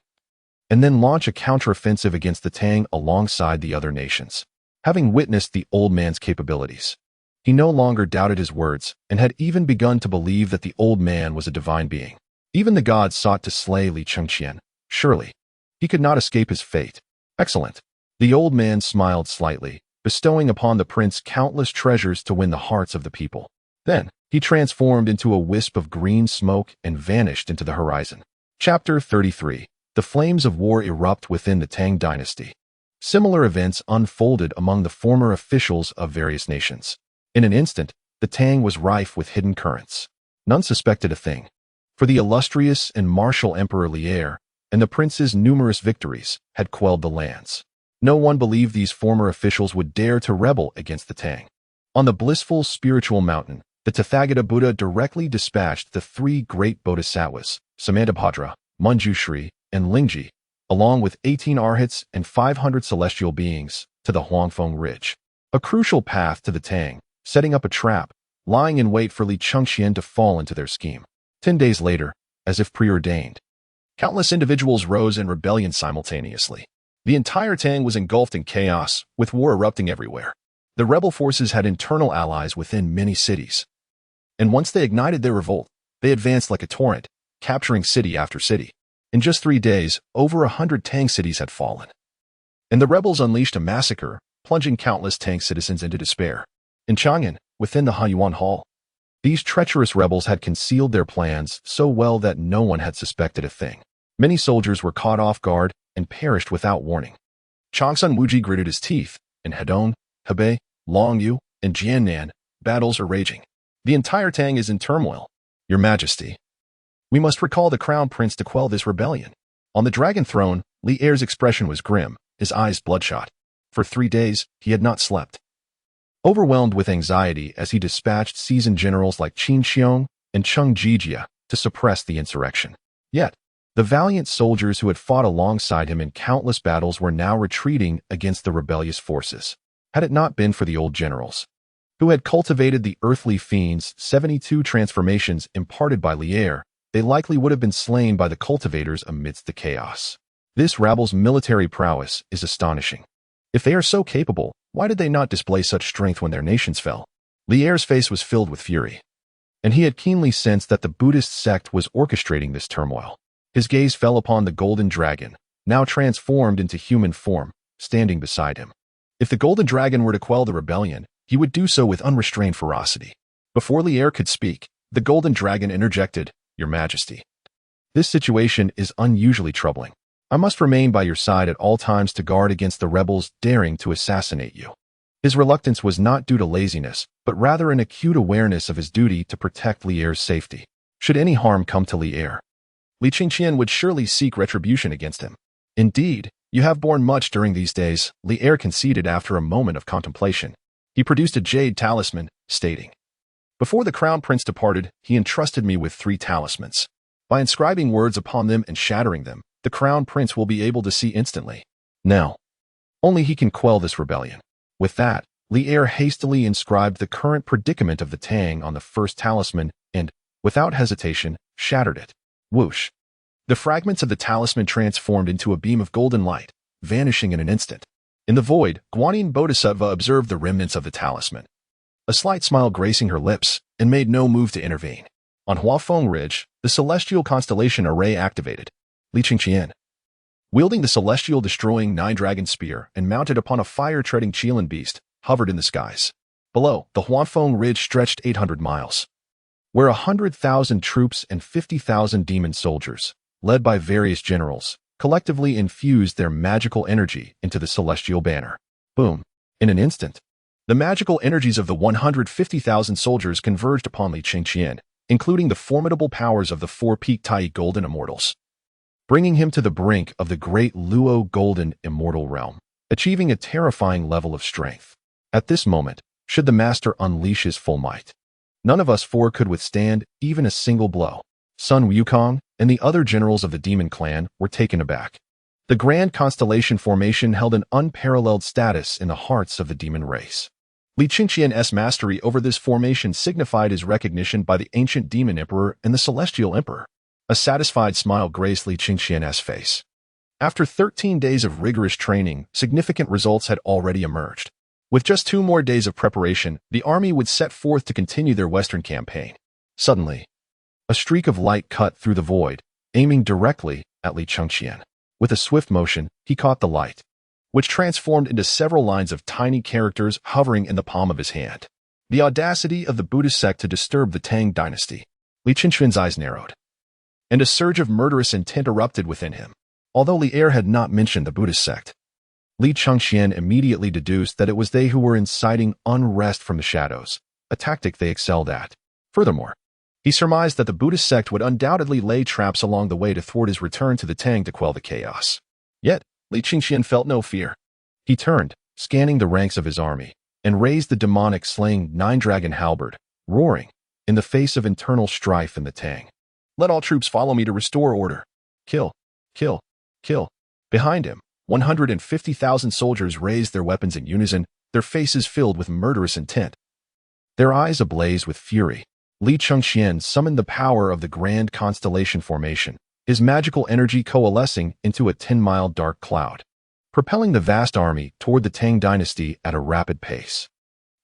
[SPEAKER 1] and then launch a counteroffensive against the Tang alongside the other nations. Having witnessed the old man's capabilities, he no longer doubted his words and had even begun to believe that the old man was a divine being. Even the gods sought to slay Li Chengqian. Surely, he could not escape his fate. Excellent. The old man smiled slightly, bestowing upon the prince countless treasures to win the hearts of the people. Then, he transformed into a wisp of green smoke and vanished into the horizon. Chapter 33. The flames of war erupt within the Tang Dynasty. Similar events unfolded among the former officials of various nations. In an instant, the Tang was rife with hidden currents. None suspected a thing, for the illustrious and martial Emperor Li and the prince's numerous victories had quelled the lands. No one believed these former officials would dare to rebel against the Tang. On the blissful spiritual mountain, the Tathagata Buddha directly dispatched the three great bodhisattvas, Samantabhadra, Manjushri, and Lingji, along with 18 arhats and 500 celestial beings, to the Huangfeng Ridge, a crucial path to the Tang, setting up a trap, lying in wait for Li Chengqian to fall into their scheme. 10 days later, as if preordained, countless individuals rose in rebellion simultaneously. The entire Tang was engulfed in chaos, with war erupting everywhere. The rebel forces had internal allies within many cities, and once they ignited their revolt, they advanced like a torrent, capturing city after city. In just 3 days, over 100 Tang cities had fallen, and the rebels unleashed a massacre, plunging countless Tang citizens into despair. In Chang'an, within the Haiyuan Hall, these treacherous rebels had concealed their plans so well that no one had suspected a thing. Many soldiers were caught off guard and perished without warning. Changsun Wuji gritted his teeth. In Hedong, Hebei, Longyu, and Jiannan, battles are raging. The entire Tang is in turmoil. Your Majesty, we must recall the crown prince to quell this rebellion. On the dragon throne, Li Er's expression was grim, his eyes bloodshot. For 3 days, he had not slept. Overwhelmed with anxiety as he dispatched seasoned generals like Qin Xiong and Cheng Jijia to suppress the insurrection. Yet, the valiant soldiers who had fought alongside him in countless battles were now retreating against the rebellious forces. Had it not been for the old generals, who had cultivated the earthly fiend's 72 transformations imparted by Li, they likely would have been slain by the cultivators amidst the chaos. This rabble's military prowess is astonishing. If they are so capable, why did they not display such strength when their nations fell? Li's face was filled with fury, and he had keenly sensed that the Buddhist sect was orchestrating this turmoil. His gaze fell upon the golden dragon, now transformed into human form, standing beside him. If the golden dragon were to quell the rebellion, he would do so with unrestrained ferocity. Before Li could speak, the golden dragon interjected, Your Majesty, this situation is unusually troubling. I must remain by your side at all times to guard against the rebels daring to assassinate you. His reluctance was not due to laziness, but rather an acute awareness of his duty to protect Li's safety. Should any harm come to Li Chengqian would surely seek retribution against him. Indeed, you have borne much during these days, Li conceded after a moment of contemplation. He produced a jade talisman, stating, Before the crown prince departed, he entrusted me with 3 talismans. By inscribing words upon them and shattering them, the crown prince will be able to see instantly. Now, only he can quell this rebellion. With that, Li hastily inscribed the current predicament of the Tang on the first talisman and, without hesitation, shattered it. Whoosh! The fragments of the talisman transformed into a beam of golden light, vanishing in an instant. In the void, Guanyin Bodhisattva observed the remnants of the talisman, a slight smile gracing her lips, and made no move to intervene. On Huangfeng Ridge, the celestial constellation array activated. Li Chengqian, wielding the celestial destroying 9-dragon spear and mounted upon a fire-treading Qilin beast, hovered in the skies. Below, the Huangfeng Ridge stretched 800 miles, where 100,000 troops and 50,000 demon soldiers, led by various generals, collectively infused their magical energy into the celestial banner. Boom! In an instant, the magical energies of the 150,000 soldiers converged upon Li Chengqian, including the formidable powers of the 4-peaked Tai Golden Immortals, bringing him to the brink of the great Luo Golden Immortal realm, achieving a terrifying level of strength. At this moment, should the master unleash his full might, none of us 4 could withstand even a single blow. Sun Wukong and the other generals of the demon clan were taken aback. The Grand Constellation Formation held an unparalleled status in the hearts of the demon race. Li Chengqian's mastery over this formation signified his recognition by the ancient demon emperor and the celestial emperor. A satisfied smile graced Li Chengqian's face. After 13 days of rigorous training, significant results had already emerged. With just 2 more days of preparation, the army would set forth to continue their western campaign. Suddenly, a streak of light cut through the void, aiming directly at Li Chengqian. With a swift motion, he caught the light, which transformed into several lines of tiny characters hovering in the palm of his hand. The audacity of the Buddhist sect to disturb the Tang Dynasty. Li Chengqian's eyes narrowed, and a surge of murderous intent erupted within him. Although Li Er had not mentioned the Buddhist sect, Li Chengqian immediately deduced that it was they who were inciting unrest from the shadows, a tactic they excelled at. Furthermore, he surmised that the Buddhist sect would undoubtedly lay traps along the way to thwart his return to the Tang to quell the chaos. Yet, Li Chengqian felt no fear. He turned, scanning the ranks of his army, and raised the demonic slaying nine-dragon halberd, roaring, in the face of internal strife in the Tang. Let all troops follow me to restore order. Kill, kill, kill. Behind him, 150,000 soldiers raised their weapons in unison, their faces filled with murderous intent. Their eyes ablaze with fury. Li Chengqian summoned the power of the Grand Constellation Formation, his magical energy coalescing into a 10-mile dark cloud, propelling the vast army toward the Tang Dynasty at a rapid pace.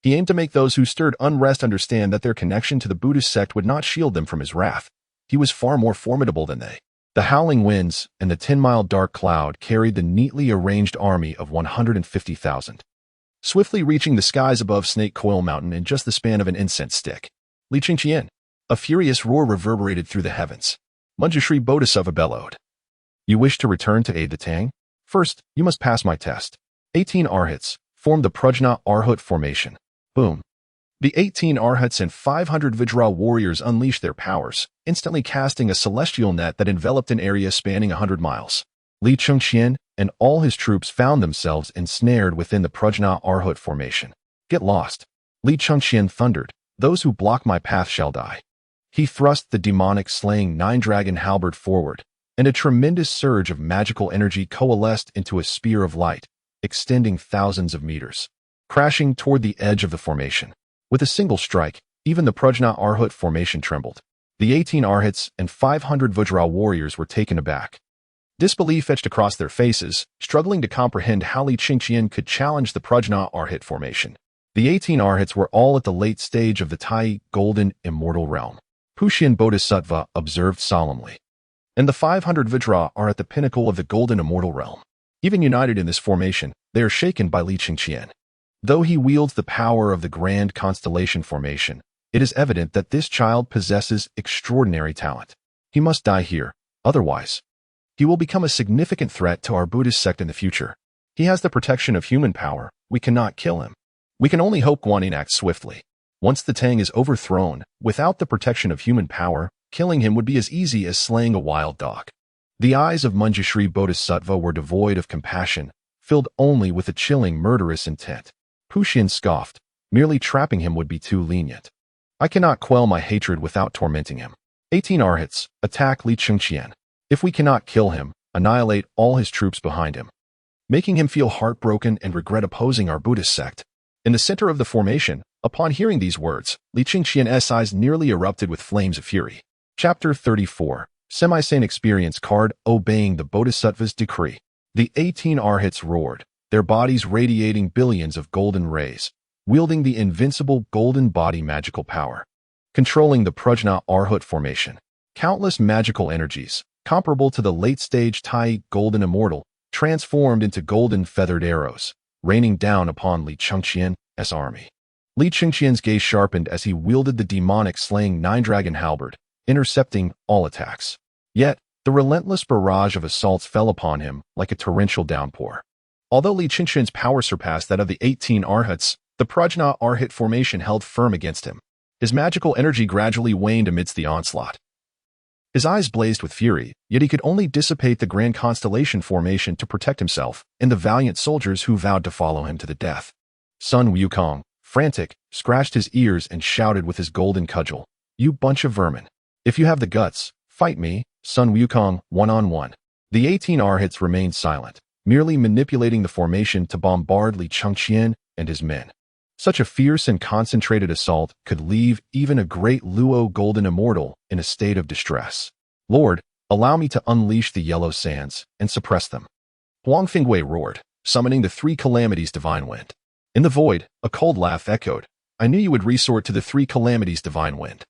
[SPEAKER 1] He aimed to make those who stirred unrest understand that their connection to the Buddhist sect would not shield them from his wrath. He was far more formidable than they. The howling winds and the 10-mile dark cloud carried the neatly arranged army of 150,000, swiftly reaching the skies above Snake Coil Mountain in just the span of an incense stick. Li Chengqian, a furious roar reverberated through the heavens. Manjushri Bodhisattva bellowed. You wish to return to aid the Tang? First, you must pass my test. 18 Arhats formed the Prajna Arhat formation. Boom. The 18 Arhats and 500 Vajra warriors unleashed their powers, instantly casting a celestial net that enveloped an area spanning 100 miles. Li Chengqian and all his troops found themselves ensnared within the Prajna Arhat formation. Get lost. Li Chengqian thundered. Those who block my path shall die. He thrust the demonic slaying nine-dragon halberd forward, and a tremendous surge of magical energy coalesced into a spear of light, extending thousands of meters, crashing toward the edge of the formation. With a single strike, even the Prajna Arhat formation trembled. The 18 Arhats and 500 Vajra warriors were taken aback. Disbelief etched across their faces, struggling to comprehend how Li Chengqian could challenge the Prajna Arhat formation. The 18 Arhats were all at the late stage of the Tai Golden Immortal Realm. Puxian Bodhisattva observed solemnly. And the 500 Vajra are at the pinnacle of the Golden Immortal Realm. Even united in this formation, they are shaken by Li Chengqian. Though he wields the power of the Grand Constellation Formation, it is evident that this child possesses extraordinary talent. He must die here, otherwise, he will become a significant threat to our Buddhist sect in the future. He has the protection of human power. We cannot kill him. We can only hope Guanyin acts swiftly. Once the Tang is overthrown, without the protection of human power, killing him would be as easy as slaying a wild dog. The eyes of Manjushri Bodhisattva were devoid of compassion, filled only with a chilling, murderous intent. Puxian scoffed. Merely trapping him would be too lenient. I cannot quell my hatred without tormenting him. 18 Arhats, attack Li Chengqian. If we cannot kill him, annihilate all his troops behind him, making him feel heartbroken and regret opposing our Buddhist sect. In the center of the formation, upon hearing these words, Li Chengqian's eyes nearly erupted with flames of fury. Chapter 34, Semi-Sane Experience Card, Obeying the Bodhisattva's Decree. The 18 Arhats roared, their bodies radiating billions of golden rays, wielding the invincible golden body magical power, controlling the Prajna Arhat formation. Countless magical energies, comparable to the late-stage Tai Golden Immortal, transformed into golden feathered arrows, raining down upon Li Chengqian's army. Li Chengqian's gaze sharpened as he wielded the demonic slaying nine-dragon halberd, intercepting all attacks. Yet, the relentless barrage of assaults fell upon him like a torrential downpour. Although Li Chengqian's power surpassed that of the 18 Arhats, the Prajna Arhat formation held firm against him. His magical energy gradually waned amidst the onslaught. His eyes blazed with fury, yet he could only dissipate the Grand Constellation Formation to protect himself and the valiant soldiers who vowed to follow him to the death. Sun Wukong, frantic, scratched his ears and shouted with his golden cudgel, "You bunch of vermin! If you have the guts, fight me, Sun Wukong, one-on-one." The 18 Arhats remained silent, merely manipulating the formation to bombard Li Chengqian and his men. Such a fierce and concentrated assault could leave even a great Luo golden immortal in a state of distress. Lord, allow me to unleash the yellow sands and suppress them. Huang Fengwei roared, summoning the three calamities divine wind. In the void, a cold laugh echoed. I knew you would resort to the three calamities divine wind.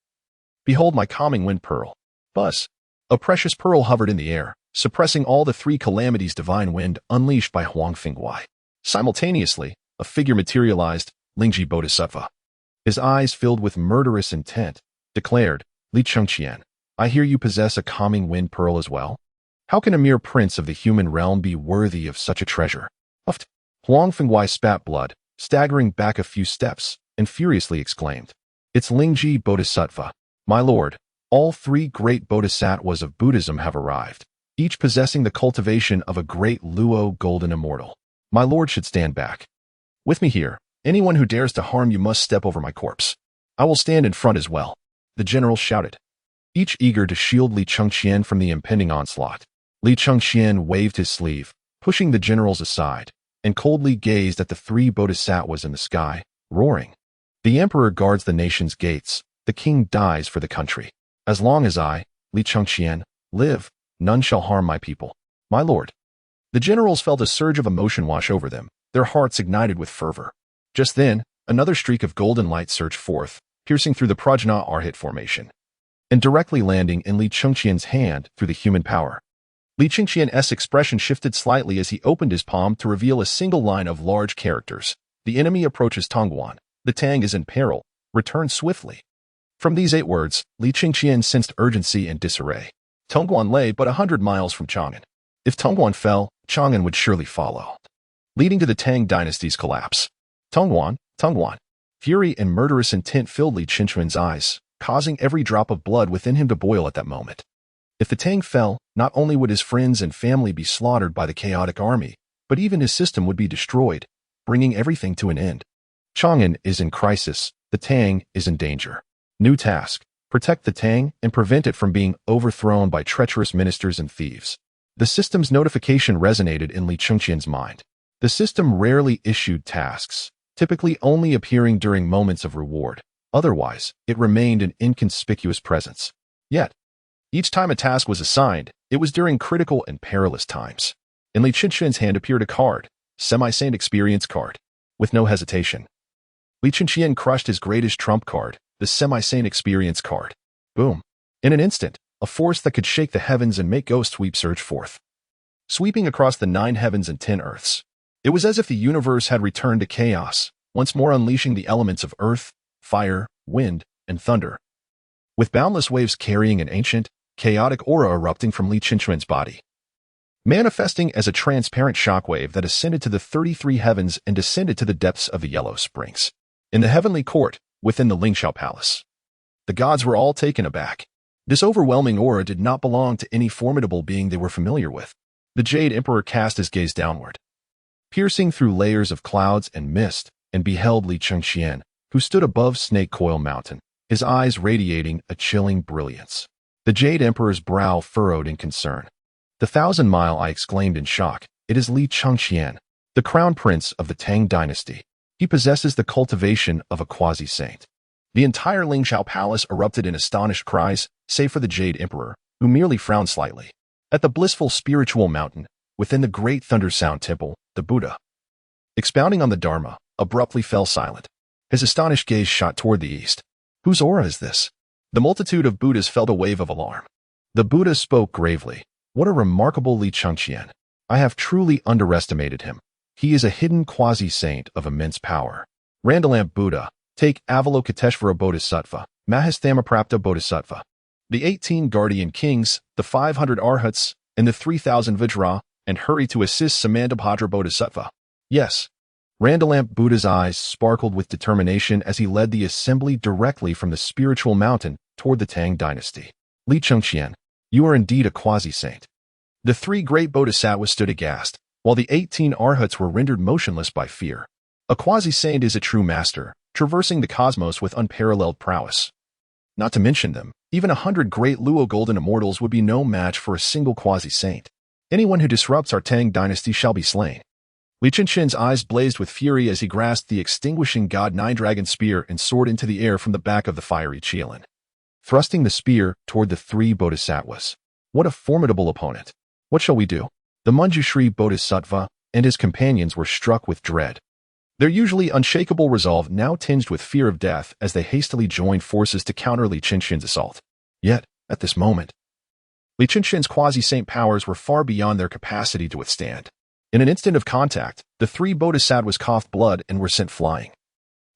[SPEAKER 1] Behold my calming wind pearl. Buzz. A precious pearl hovered in the air, suppressing all the three calamities divine wind unleashed by Huang Fengwei. Simultaneously, a figure materialized, Lingji Bodhisattva. His eyes filled with murderous intent, declared, Li Chengqian, I hear you possess a calming wind pearl as well? How can a mere prince of the human realm be worthy of such a treasure? Uft. Huang Fengwei spat blood, staggering back a few steps, and furiously exclaimed, It's Lingji Bodhisattva. My lord, all three great bodhisattvas of Buddhism have arrived, each possessing the cultivation of a great Luo golden immortal. My lord should stand back. With me here, anyone who dares to harm you must step over my corpse. I will stand in front as well, the general shouted, each eager to shield Li Chengqian from the impending onslaught. Li Chengqian waved his sleeve, pushing the generals aside, and coldly gazed at the three bodhisattvas in the sky, roaring. The emperor guards the nation's gates, the king dies for the country. As long as I, Li Chengqian, live, none shall harm my people. My lord. The generals felt a surge of emotion wash over them, their hearts ignited with fervor. Just then, another streak of golden light surged forth, piercing through the Prajna Arhat formation, and directly landing in Li Chengqian's hand through the human power. Li Chengqian's expression shifted slightly as he opened his palm to reveal a single line of large characters. The enemy approaches Tongguan. The Tang is in peril. Return swiftly. From these 8 words, Li Chengqian sensed urgency and disarray. Tongguan lay but 100 miles from Chang'an. If Tongguan fell, Chang'an would surely follow, leading to the Tang Dynasty's collapse. Tongguan. Fury and murderous intent filled Li Chengqian's eyes, causing every drop of blood within him to boil at that moment. If the Tang fell, not only would his friends and family be slaughtered by the chaotic army, but even his system would be destroyed, bringing everything to an end. Chang'an is in crisis. The Tang is in danger. New task: protect the Tang and prevent it from being overthrown by treacherous ministers and thieves. The system's notification resonated in Li Chengqian's mind. The system rarely issued tasks, typically only appearing during moments of reward. Otherwise, it remained an inconspicuous presence. Yet, each time a task was assigned, it was during critical and perilous times. In Li Chengqian's hand appeared a card, Semi-Saint Experience card. With no hesitation, Li Chengqian crushed his greatest trump card, the Semi-Saint Experience card. Boom. In an instant, a force that could shake the heavens and make ghost sweep surge forth, sweeping across the 9 heavens and 10 earths. It was as if the universe had returned to chaos, once more unleashing the elements of earth, fire, wind, and thunder. With boundless waves carrying an ancient, chaotic aura erupting from Li Chengqian's body, manifesting as a transparent shockwave that ascended to the 33 heavens and descended to the depths of the Yellow Springs. In the heavenly court, within the Lingxiao Palace, the gods were all taken aback. This overwhelming aura did not belong to any formidable being they were familiar with. The Jade Emperor cast his gaze downward, piercing through layers of clouds and mist, and beheld Li Chengqian, who stood above Snake Coil Mountain, his eyes radiating a chilling brilliance. The Jade Emperor's brow furrowed in concern. The 1,000-mile, I exclaimed in shock. It is Li Chengqian, the crown prince of the Tang Dynasty. He possesses the cultivation of a quasi-saint. The entire Lingxiao Palace erupted in astonished cries, save for the Jade Emperor, who merely frowned slightly. At the blissful spiritual mountain, within the great Thunder Sound Temple, the Buddha, expounding on the Dharma, abruptly fell silent. His astonished gaze shot toward the east. Whose aura is this? The multitude of Buddhas felt a wave of alarm. The Buddha spoke gravely. What a remarkable Li Chengqian. I have truly underestimated him. He is a hidden quasi-saint of immense power. Randalamp Buddha, take Avalokiteshvara Bodhisattva, Mahasthamaprapta Bodhisattva, the 18 guardian kings, the 500 Arhats, and the 3,000 Vajra, and hurry to assist Samandabhadra Bodhisattva. Yes. Randalamp Buddha's eyes sparkled with determination as he led the assembly directly from the spiritual mountain toward the Tang Dynasty. Li Chengqian, you are indeed a quasi-saint. The 3 great bodhisattvas stood aghast, while the 18 Arhats were rendered motionless by fear. A quasi-saint is a true master, traversing the cosmos with unparalleled prowess. Not to mention them, even 100 great Luo golden immortals would be no match for a single quasi-saint. Anyone who disrupts our Tang Dynasty shall be slain. Li Chengqian's eyes blazed with fury as he grasped the extinguishing god Nine-Dragon spear and soared into the air from the back of the fiery Qilin, thrusting the spear toward the three bodhisattvas. What a formidable opponent! What shall we do? The Manjushri Bodhisattva and his companions were struck with dread. Their usually unshakable resolve now tinged with fear of death as they hastily joined forces to counter Li Chengqian's assault. Yet, at this moment, Li Chengqian's quasi-saint powers were far beyond their capacity to withstand. In an instant of contact, the three bodhisattvas coughed blood and were sent flying,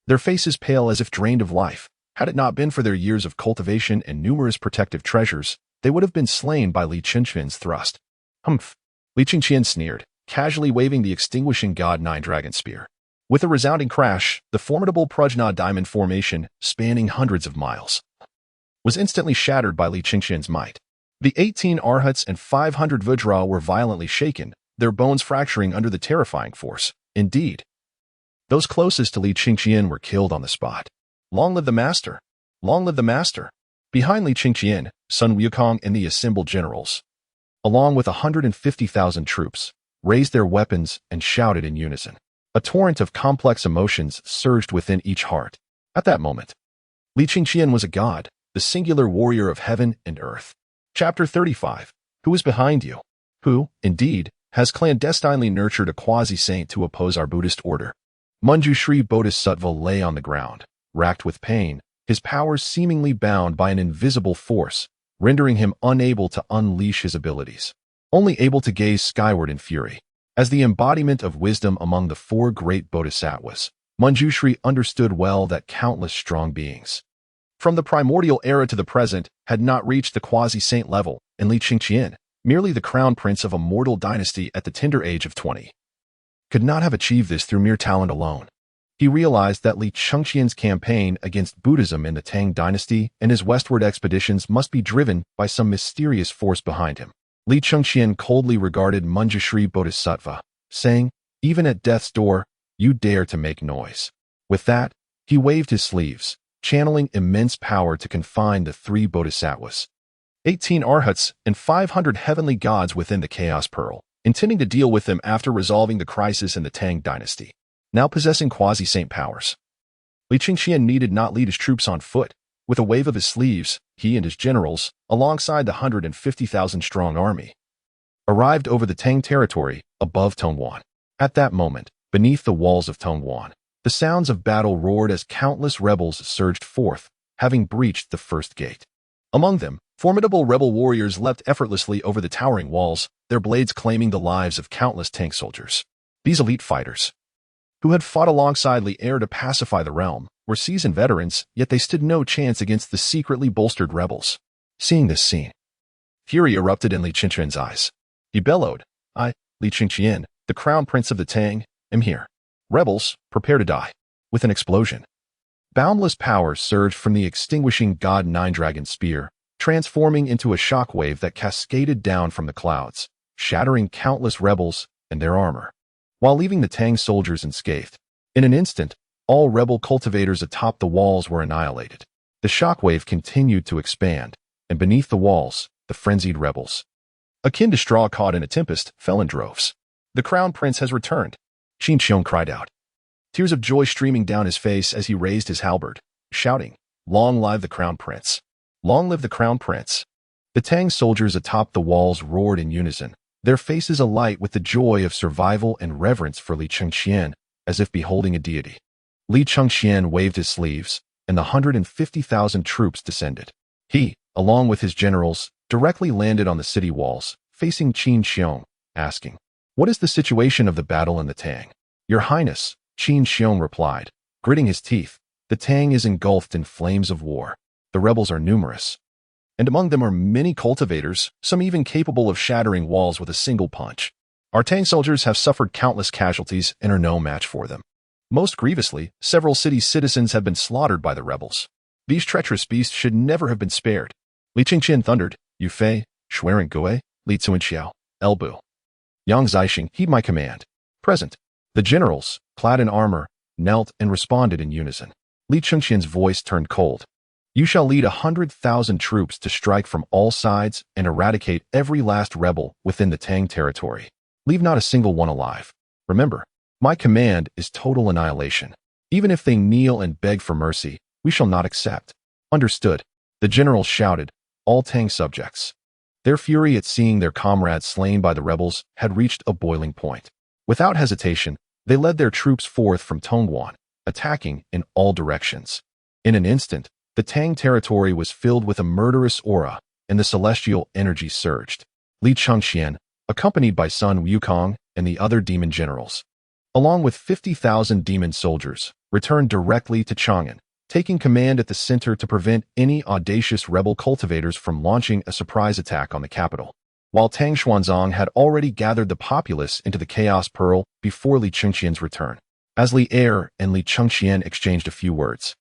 [SPEAKER 1] their faces pale as if drained of life. Had it not been for their years of cultivation and numerous protective treasures, they would have been slain by Li Chengqian's thrust. Humph! Li Chengqian sneered, casually waving the extinguishing god Nine-Dragon spear. With a resounding crash, the formidable Prajna diamond formation, spanning hundreds of miles, was instantly shattered by Li Chengqian's might. The 18 arhats and 500 vajra were violently shaken, their bones fracturing under the terrifying force. Indeed, those closest to Li Chengqian were killed on the spot. Long live the master! Long live the master! Behind Li Chengqian, Sun Wukong and the assembled generals, along with 150,000 troops, raised their weapons and shouted in unison. A torrent of complex emotions surged within each heart. At that moment, Li Chengqian was a god, the singular warrior of heaven and earth. Chapter 35. Who is behind you? Who, indeed, has clandestinely nurtured a quasi-saint to oppose our Buddhist order? Manjushri Bodhisattva lay on the ground, racked with pain, his powers seemingly bound by an invisible force, rendering him unable to unleash his abilities, only able to gaze skyward in fury. As the embodiment of wisdom among the four great bodhisattvas, Manjushri understood well that countless strong beings, from the primordial era to the present, had not reached the quasi-saint level, and Li Chengqian, merely the crown prince of a mortal dynasty at the tender age of 20, could not have achieved this through mere talent alone. He realized that Li Chengqian's campaign against Buddhism in the Tang Dynasty and his westward expeditions must be driven by some mysterious force behind him. Li Chengqian coldly regarded Manjushri Bodhisattva, saying, "Even at death's door, you dare to make noise." With that, he waved his sleeves, channeling immense power to confine the three bodhisattvas, 18 arhats, and 500 heavenly gods within the Chaos Pearl, intending to deal with them after resolving the crisis in the Tang Dynasty. Now possessing quasi-saint powers, Li Chengqian needed not lead his troops on foot. With a wave of his sleeves, he and his generals, alongside the 150,000-strong army, arrived over the Tang territory above Tongwan. At that moment, beneath the walls of Tongwan, the sounds of battle roared as countless rebels surged forth, having breached the first gate. Among them, formidable rebel warriors leapt effortlessly over the towering walls, their blades claiming the lives of countless tank soldiers. These elite fighters, who had fought alongside Li to pacify the realm, were seasoned veterans, yet they stood no chance against the secretly bolstered rebels. Seeing this scene, fury erupted in Li Chengqian's eyes. He bellowed, "I, Li Chengqian, the crown prince of the Tang, am here. Rebels, prepare to die." With an explosion, boundless power surged from the extinguishing god Nine-Dragon spear, transforming into a shockwave that cascaded down from the clouds, shattering countless rebels and their armor, while leaving the Tang soldiers unscathed. In an instant, all rebel cultivators atop the walls were annihilated. The shockwave continued to expand, and beneath the walls, the frenzied rebels, akin to straw caught in a tempest, fell in droves. "The crown prince has returned," Xīyóu cried out, tears of joy streaming down his face as he raised his halberd, shouting, "Long live the crown prince! Long live the crown prince!" The Tang soldiers atop the walls roared in unison, their faces alight with the joy of survival and reverence for Li Chengqian, as if beholding a deity. Li Chengqian waved his sleeves, and the 150,000 troops descended. He, along with his generals, directly landed on the city walls, facing Xīyóu, asking, "What is the situation of the battle in the Tang?" "Your Highness," Xīyóu replied, gritting his teeth, "the Tang is engulfed in flames of war. The rebels are numerous, and among them are many cultivators, some even capable of shattering walls with a single punch. Our Tang soldiers have suffered countless casualties and are no match for them. Most grievously, several city citizens have been slaughtered by the rebels. These treacherous beasts should never have been spared." Li Chengqian thundered, "Yu Fei, Shuaren Gui, Li Zuanxiao, Elbu, Yang Zixing, heed my command." Present, the generals, clad in armor, knelt and responded in unison. Li Chengqian's voice turned cold. You shall lead 100,000 troops to strike from all sides and eradicate every last rebel within the Tang territory. Leave not a single one alive. Remember, my command is total annihilation. Even if they kneel and beg for mercy, we shall not accept. Understood, the generals shouted, all Tang subjects. Their fury at seeing their comrades slain by the rebels had reached a boiling point. Without hesitation, they led their troops forth from Tongguan, attacking in all directions. In an instant, the Tang territory was filled with a murderous aura, and the celestial energy surged. Li Chengqian, accompanied by Sun Wukong and the other demon generals, along with 50,000 demon soldiers, returned directly to Chang'an, taking command at the center to prevent any audacious rebel cultivators from launching a surprise attack on the capital. While Tang Xuanzang had already gathered the populace into the Chaos Pearl before Li Chengqian's return. As Li Er and Li Chengqian exchanged a few words,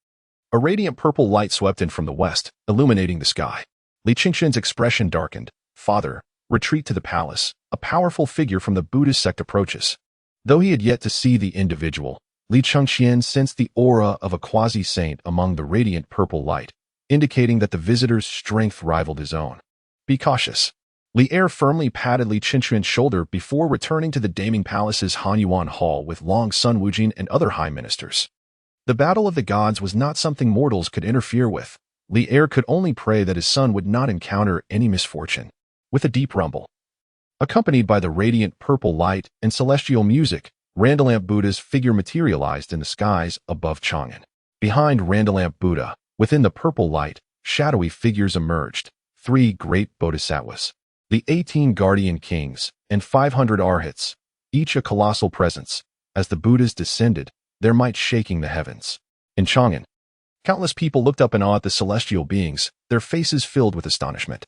[SPEAKER 1] a radiant purple light swept in from the west, illuminating the sky. Li Chengqian's expression darkened. Father, retreat to the palace. A powerful figure from the Buddhist sect approaches. Though he had yet to see the individual, Li Chengqian sensed the aura of a quasi-saint among the radiant purple light, indicating that the visitor's strength rivaled his own. Be cautious. Li Er firmly patted Li Chengqian's shoulder before returning to the Daming Palace's Hanyuan Hall with Long Sun Wujing and other high ministers. The battle of the gods was not something mortals could interfere with. Li Er could only pray that his son would not encounter any misfortune. With a deep rumble, accompanied by the radiant purple light and celestial music, Randalamp Buddha's figure materialized in the skies above Chang'an. Behind Randalamp Buddha, within the purple light, shadowy figures emerged, 3 great bodhisattvas, the 18 guardian kings, and 500 arhats, each a colossal presence. As the Buddhas descended, their might shaking the heavens. In Chang'an, countless people looked up in awe at the celestial beings, their faces filled with astonishment.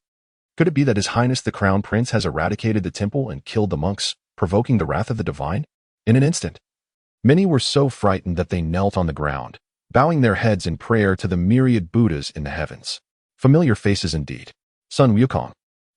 [SPEAKER 1] Could it be that His Highness the Crown Prince has eradicated the temple and killed the monks, provoking the wrath of the divine? In an instant, many were so frightened that they knelt on the ground, bowing their heads in prayer to the myriad Buddhas in the heavens. Familiar faces indeed. Sun Wukong,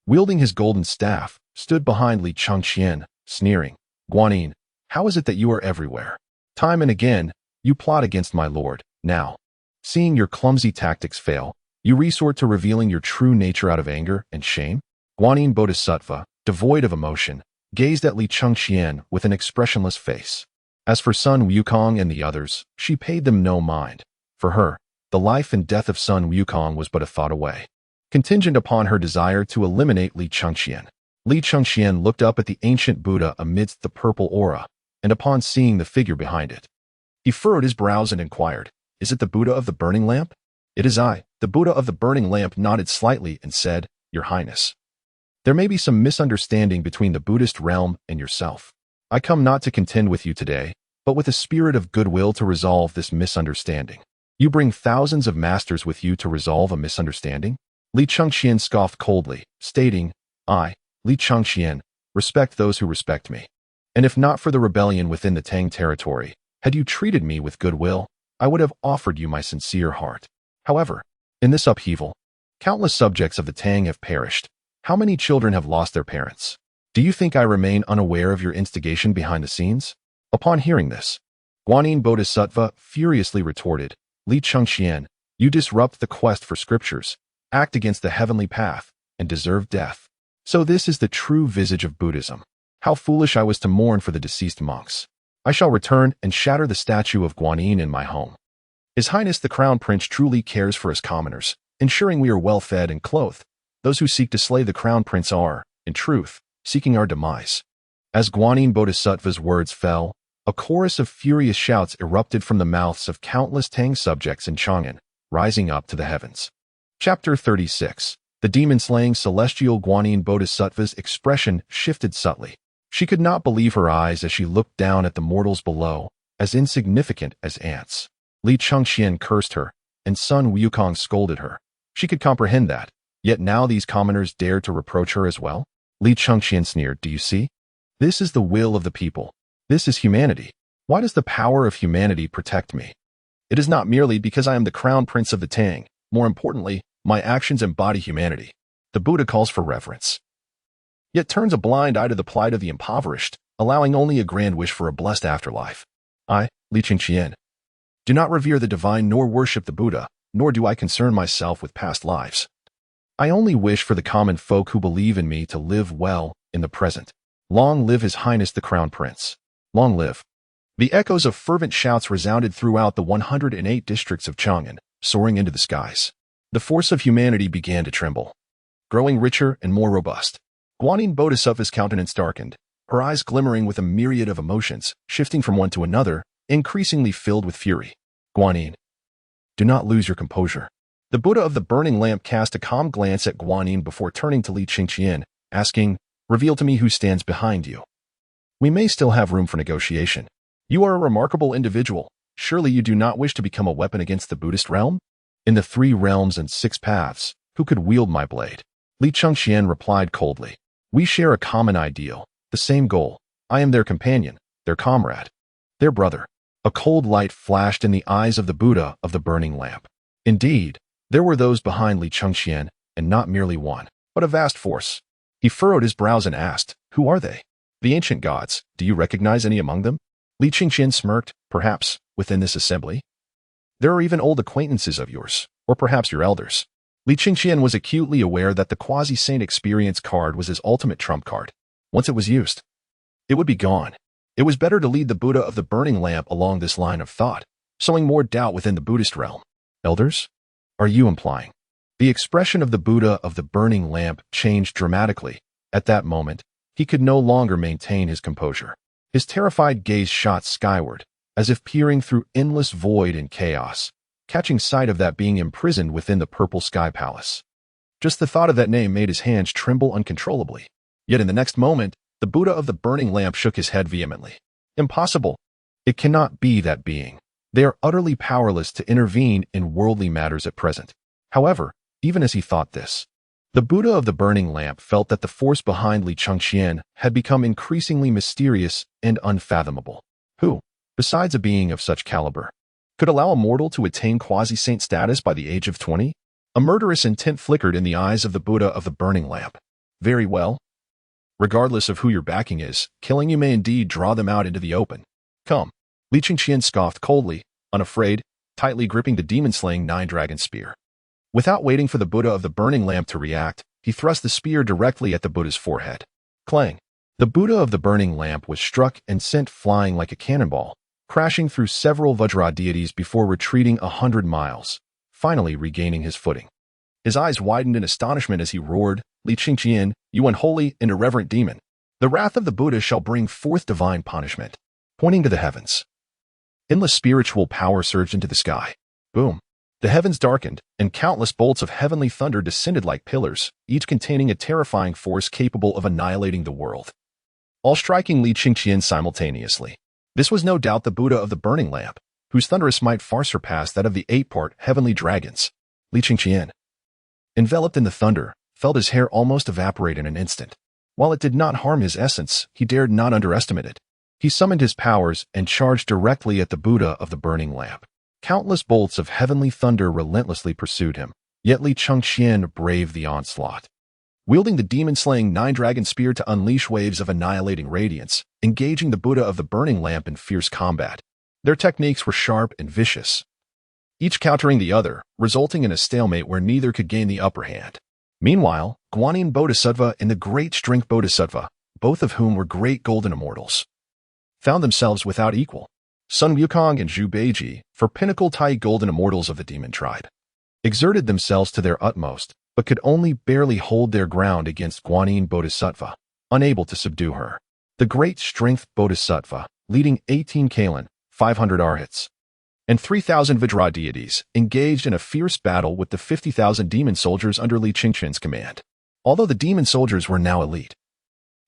[SPEAKER 1] wielding his golden staff, stood behind Li Chengqian, sneering. Guanyin, how is it that you are everywhere? Time and again, you plot against my lord. Now, seeing your clumsy tactics fail, you resort to revealing your true nature out of anger and shame? Guanyin Bodhisattva, devoid of emotion, gazed at Li Chengqian with an expressionless face. As for Sun Wukong and the others, she paid them no mind. For her, the life and death of Sun Wukong was but a thought away, contingent upon her desire to eliminate Li Chengqian. Li Chengqian looked up at the ancient Buddha amidst the purple aura, and upon seeing the figure behind it, he furrowed his brows and inquired, "Is it the Buddha of the burning lamp?" "It is I." The Buddha of the burning lamp nodded slightly and said, "Your Highness, there may be some misunderstanding between the Buddhist realm and yourself. I come not to contend with you today, but with a spirit of goodwill to resolve this misunderstanding." "You bring thousands of masters with you to resolve a misunderstanding?" Li Chengqian scoffed coldly, stating, "I, Li Chengqian, respect those who respect me. And if not for the rebellion within the Tang territory, had you treated me with goodwill, I would have offered you my sincere heart. However, in this upheaval, countless subjects of the Tang have perished. How many children have lost their parents? Do you think I remain unaware of your instigation behind the scenes?" Upon hearing this, Guanyin Bodhisattva furiously retorted, "Li Chengqian, you disrupt the quest for scriptures, act against the heavenly path, and deserve death. So this is the true visage of Buddhism. How foolish I was to mourn for the deceased monks. I shall return and shatter the statue of Guanyin in my home. His Highness the Crown Prince truly cares for his commoners, ensuring we are well fed and clothed. Those who seek to slay the Crown Prince are, in truth, seeking our demise." As Guanyin Bodhisattva's words fell, a chorus of furious shouts erupted from the mouths of countless Tang subjects in Chang'an, rising up to the heavens. Chapter 36. The demon-slaying celestial Guanyin Bodhisattva's expression shifted subtly. She could not believe her eyes as she looked down at the mortals below, as insignificant as ants. Li Chengqian cursed her, and Sun Wukong scolded her. She could comprehend that, yet now these commoners dared to reproach her as well? Li Chengqian sneered, "Do you see? This is the will of the people. This is humanity. Why does the power of humanity protect me? It is not merely because I am the crown prince of the Tang. More importantly, my actions embody humanity. The Buddha calls for reverence, yet turns a blind eye to the plight of the impoverished, allowing only a grand wish for a blessed afterlife. I, Li Chengqian, do not revere the divine nor worship the Buddha, nor do I concern myself with past lives. I only wish for the common folk who believe in me to live well in the present. Long live His Highness the Crown Prince. Long live. The echoes of fervent shouts resounded throughout the 108 districts of Chang'an, soaring into the skies. The force of humanity began to tremble, growing richer and more robust. Guanyin Bodhisattva's countenance darkened, her eyes glimmering with a myriad of emotions, shifting from one to another, increasingly filled with fury. Guanyin, do not lose your composure. The Buddha of the burning lamp cast a calm glance at Guanyin before turning to Li Chengqian, asking, "Reveal to me who stands behind you. We may still have room for negotiation. You are a remarkable individual. Surely you do not wish to become a weapon against the Buddhist realm? In the 3 realms and 6 paths, who could wield my blade?" Li Chengqian replied coldly. "We share a common ideal, the same goal. I am their companion, their comrade, their brother." A cold light flashed in the eyes of the Buddha of the burning lamp. Indeed, there were those behind Li Chengqian, and not merely one, but a vast force. He furrowed his brows and asked, "Who are they? The ancient gods, do you recognize any among them?" Li Chengqian smirked, "Perhaps, within this assembly. There are even old acquaintances of yours, or perhaps your elders." Li Chengqian was acutely aware that the quasi-saint experience card was his ultimate trump card. Once it was used, it would be gone. It was better to lead the Buddha of the burning lamp along this line of thought, sowing more doubt within the Buddhist realm. "Elders? Are you implying?" The expression of the Buddha of the burning lamp changed dramatically. At that moment, he could no longer maintain his composure. His terrified gaze shot skyward, as if peering through endless void and chaos, catching sight of that being imprisoned within the purple sky palace. Just the thought of that name made his hands tremble uncontrollably. Yet in the next moment, the Buddha of the burning lamp shook his head vehemently. "Impossible. It cannot be that being. They are utterly powerless to intervene in worldly matters at present." However, even as he thought this, the Buddha of the burning lamp felt that the force behind Li Chengqian had become increasingly mysterious and unfathomable. Who, besides a being of such caliber, could allow a mortal to attain quasi-saint status by the age of 20? A murderous intent flickered in the eyes of the Buddha of the burning lamp. "Very well. Regardless of who your backing is, killing you may indeed draw them out into the open. Come." Li Chengqian scoffed coldly, unafraid, tightly gripping the demon-slaying 9-dragon spear. Without waiting for the Buddha of the burning lamp to react, he thrust the spear directly at the Buddha's forehead. Clang! The Buddha of the burning lamp was struck and sent flying like a cannonball, crashing through several Vajra deities before retreating 100 miles, finally regaining his footing. His eyes widened in astonishment as he roared, "Li Chengqian, you unholy and irreverent demon! The wrath of the Buddha shall bring forth divine punishment." Pointing to the heavens, endless spiritual power surged into the sky. Boom! The heavens darkened, and countless bolts of heavenly thunder descended like pillars, each containing a terrifying force capable of annihilating the world, all striking Li Chengqian simultaneously. This was no doubt the Buddha of the burning lamp, whose thunderous might far surpassed that of the 8-part heavenly dragons. Li Chengqian, enveloped in the thunder, felt his hair almost evaporate in an instant. While it did not harm his essence, he dared not underestimate it. He summoned his powers and charged directly at the Buddha of the burning lamp. Countless bolts of heavenly thunder relentlessly pursued him, yet Li Chengqian braved the onslaught. Wielding the demon-slaying 9-dragon spear to unleash waves of annihilating radiance, engaging the Buddha of the burning lamp in fierce combat. Their techniques were sharp and vicious, each countering the other, resulting in a stalemate where neither could gain the upper hand. Meanwhile, Guanyin Bodhisattva and the Great Strength Bodhisattva, both of whom were great golden immortals, found themselves without equal. Sun Wukong and Zhu Beiji, for pinnacle Tai golden immortals of the demon tribe, exerted themselves to their utmost, but could only barely hold their ground against Guanyin Bodhisattva, unable to subdue her. The Great Strength Bodhisattva, leading 18 Kalen, 500 Arhats, and 3,000 Vajra deities, engaged in a fierce battle with the 50,000 demon soldiers under Li Chengqian's command. Although the demon soldiers were now elite,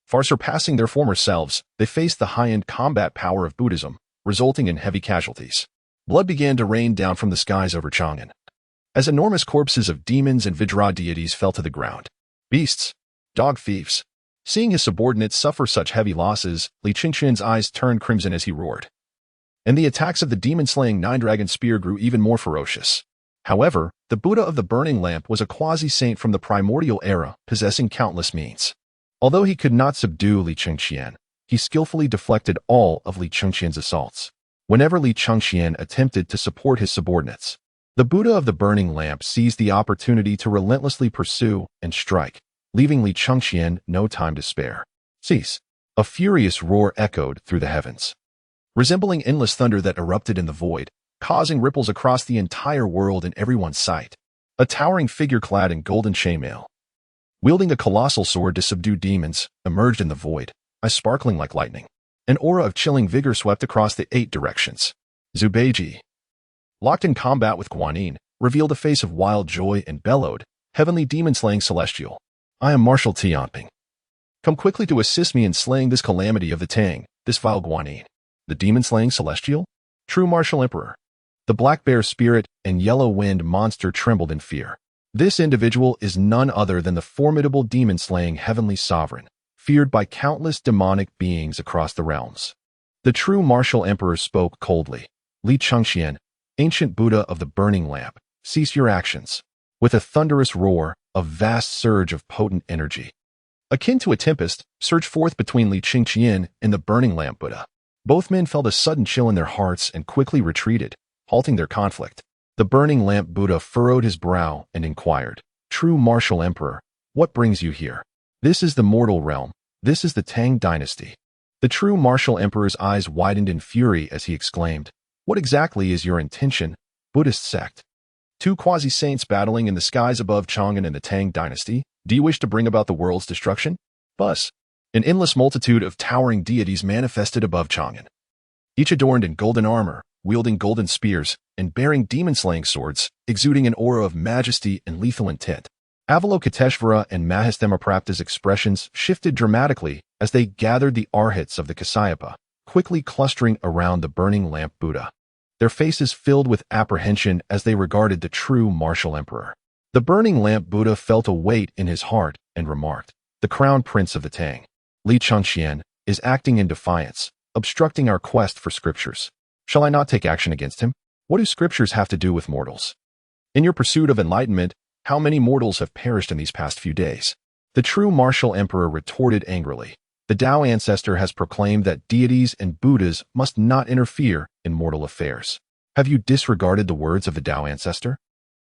[SPEAKER 1] far surpassing their former selves, they faced the high-end combat power of Buddhism, resulting in heavy casualties. Blood began to rain down from the skies over Chang'an, as enormous corpses of demons and Vajra deities fell to the ground. Beasts, dog thieves. Seeing his subordinates suffer such heavy losses, Li Chengqian's eyes turned crimson as he roared, and the attacks of the demon-slaying 9-dragon spear grew even more ferocious. However, the Buddha of the burning lamp was a quasi-saint from the primordial era, possessing countless means. Although he could not subdue Li Chengqian, he skillfully deflected all of Li Chengqian's assaults. Whenever Li Chengqian attempted to support his subordinates, The Buddha of the burning lamp seized the opportunity to relentlessly pursue and strike, leaving Li Chengqian no time to spare. Cease! A furious roar echoed through the heavens, resembling endless thunder that erupted in the void, causing ripples across the entire world in everyone's sight. A towering figure clad in golden chainmail, wielding a colossal sword to subdue demons, emerged in the void, eyes sparkling like lightning. An aura of chilling vigor swept across the 8 directions. Zubeiji, locked in combat with Guanyin, revealed a face of wild joy and bellowed, "Heavenly demon-slaying celestial, I am Marshal Tianping. Come quickly to assist me in slaying this calamity of the Tang, this vile Guanyin." The demon-slaying celestial? True martial emperor. The black bear spirit and yellow wind monster trembled in fear. This individual is none other than the formidable demon-slaying heavenly sovereign, feared by countless demonic beings across the realms. The true martial emperor spoke coldly. "Li Chengqian, ancient Buddha of the burning lamp, cease your actions." With a thunderous roar, a vast surge of potent energy, akin to a tempest, surged forth between Li Chengqian and the burning lamp Buddha. Both men felt a sudden chill in their hearts and quickly retreated, halting their conflict. The burning lamp Buddha furrowed his brow and inquired, "True martial emperor, what brings you here?" "This is the mortal realm. This is the Tang Dynasty." The true martial emperor's eyes widened in fury as he exclaimed, "What exactly is your intention, Buddhist sect? 2 quasi-saints battling in the skies above Chang'an and the Tang Dynasty? Do you wish to bring about the world's destruction?" Bus. An endless multitude of towering deities manifested above Chang'an, each adorned in golden armor, wielding golden spears, and bearing demon-slaying swords, exuding an aura of majesty and lethal intent. Avalokiteshvara and Mahistemaprapta's expressions shifted dramatically as they gathered the arhats of the Kasayapa, quickly clustering around the burning lamp Buddha, their faces filled with apprehension as they regarded the true martial emperor. The burning lamp Buddha felt a weight in his heart and remarked, "The crown prince of the Tang, Li Chengqian, is acting in defiance, obstructing our quest for scriptures. Shall I not take action against him? What do scriptures have to do with mortals? In your pursuit of enlightenment, how many mortals have perished in these past few days?" The true martial emperor retorted angrily. "The Tao ancestor has proclaimed that deities and Buddhas must not interfere in mortal affairs. Have you disregarded the words of the Tao ancestor?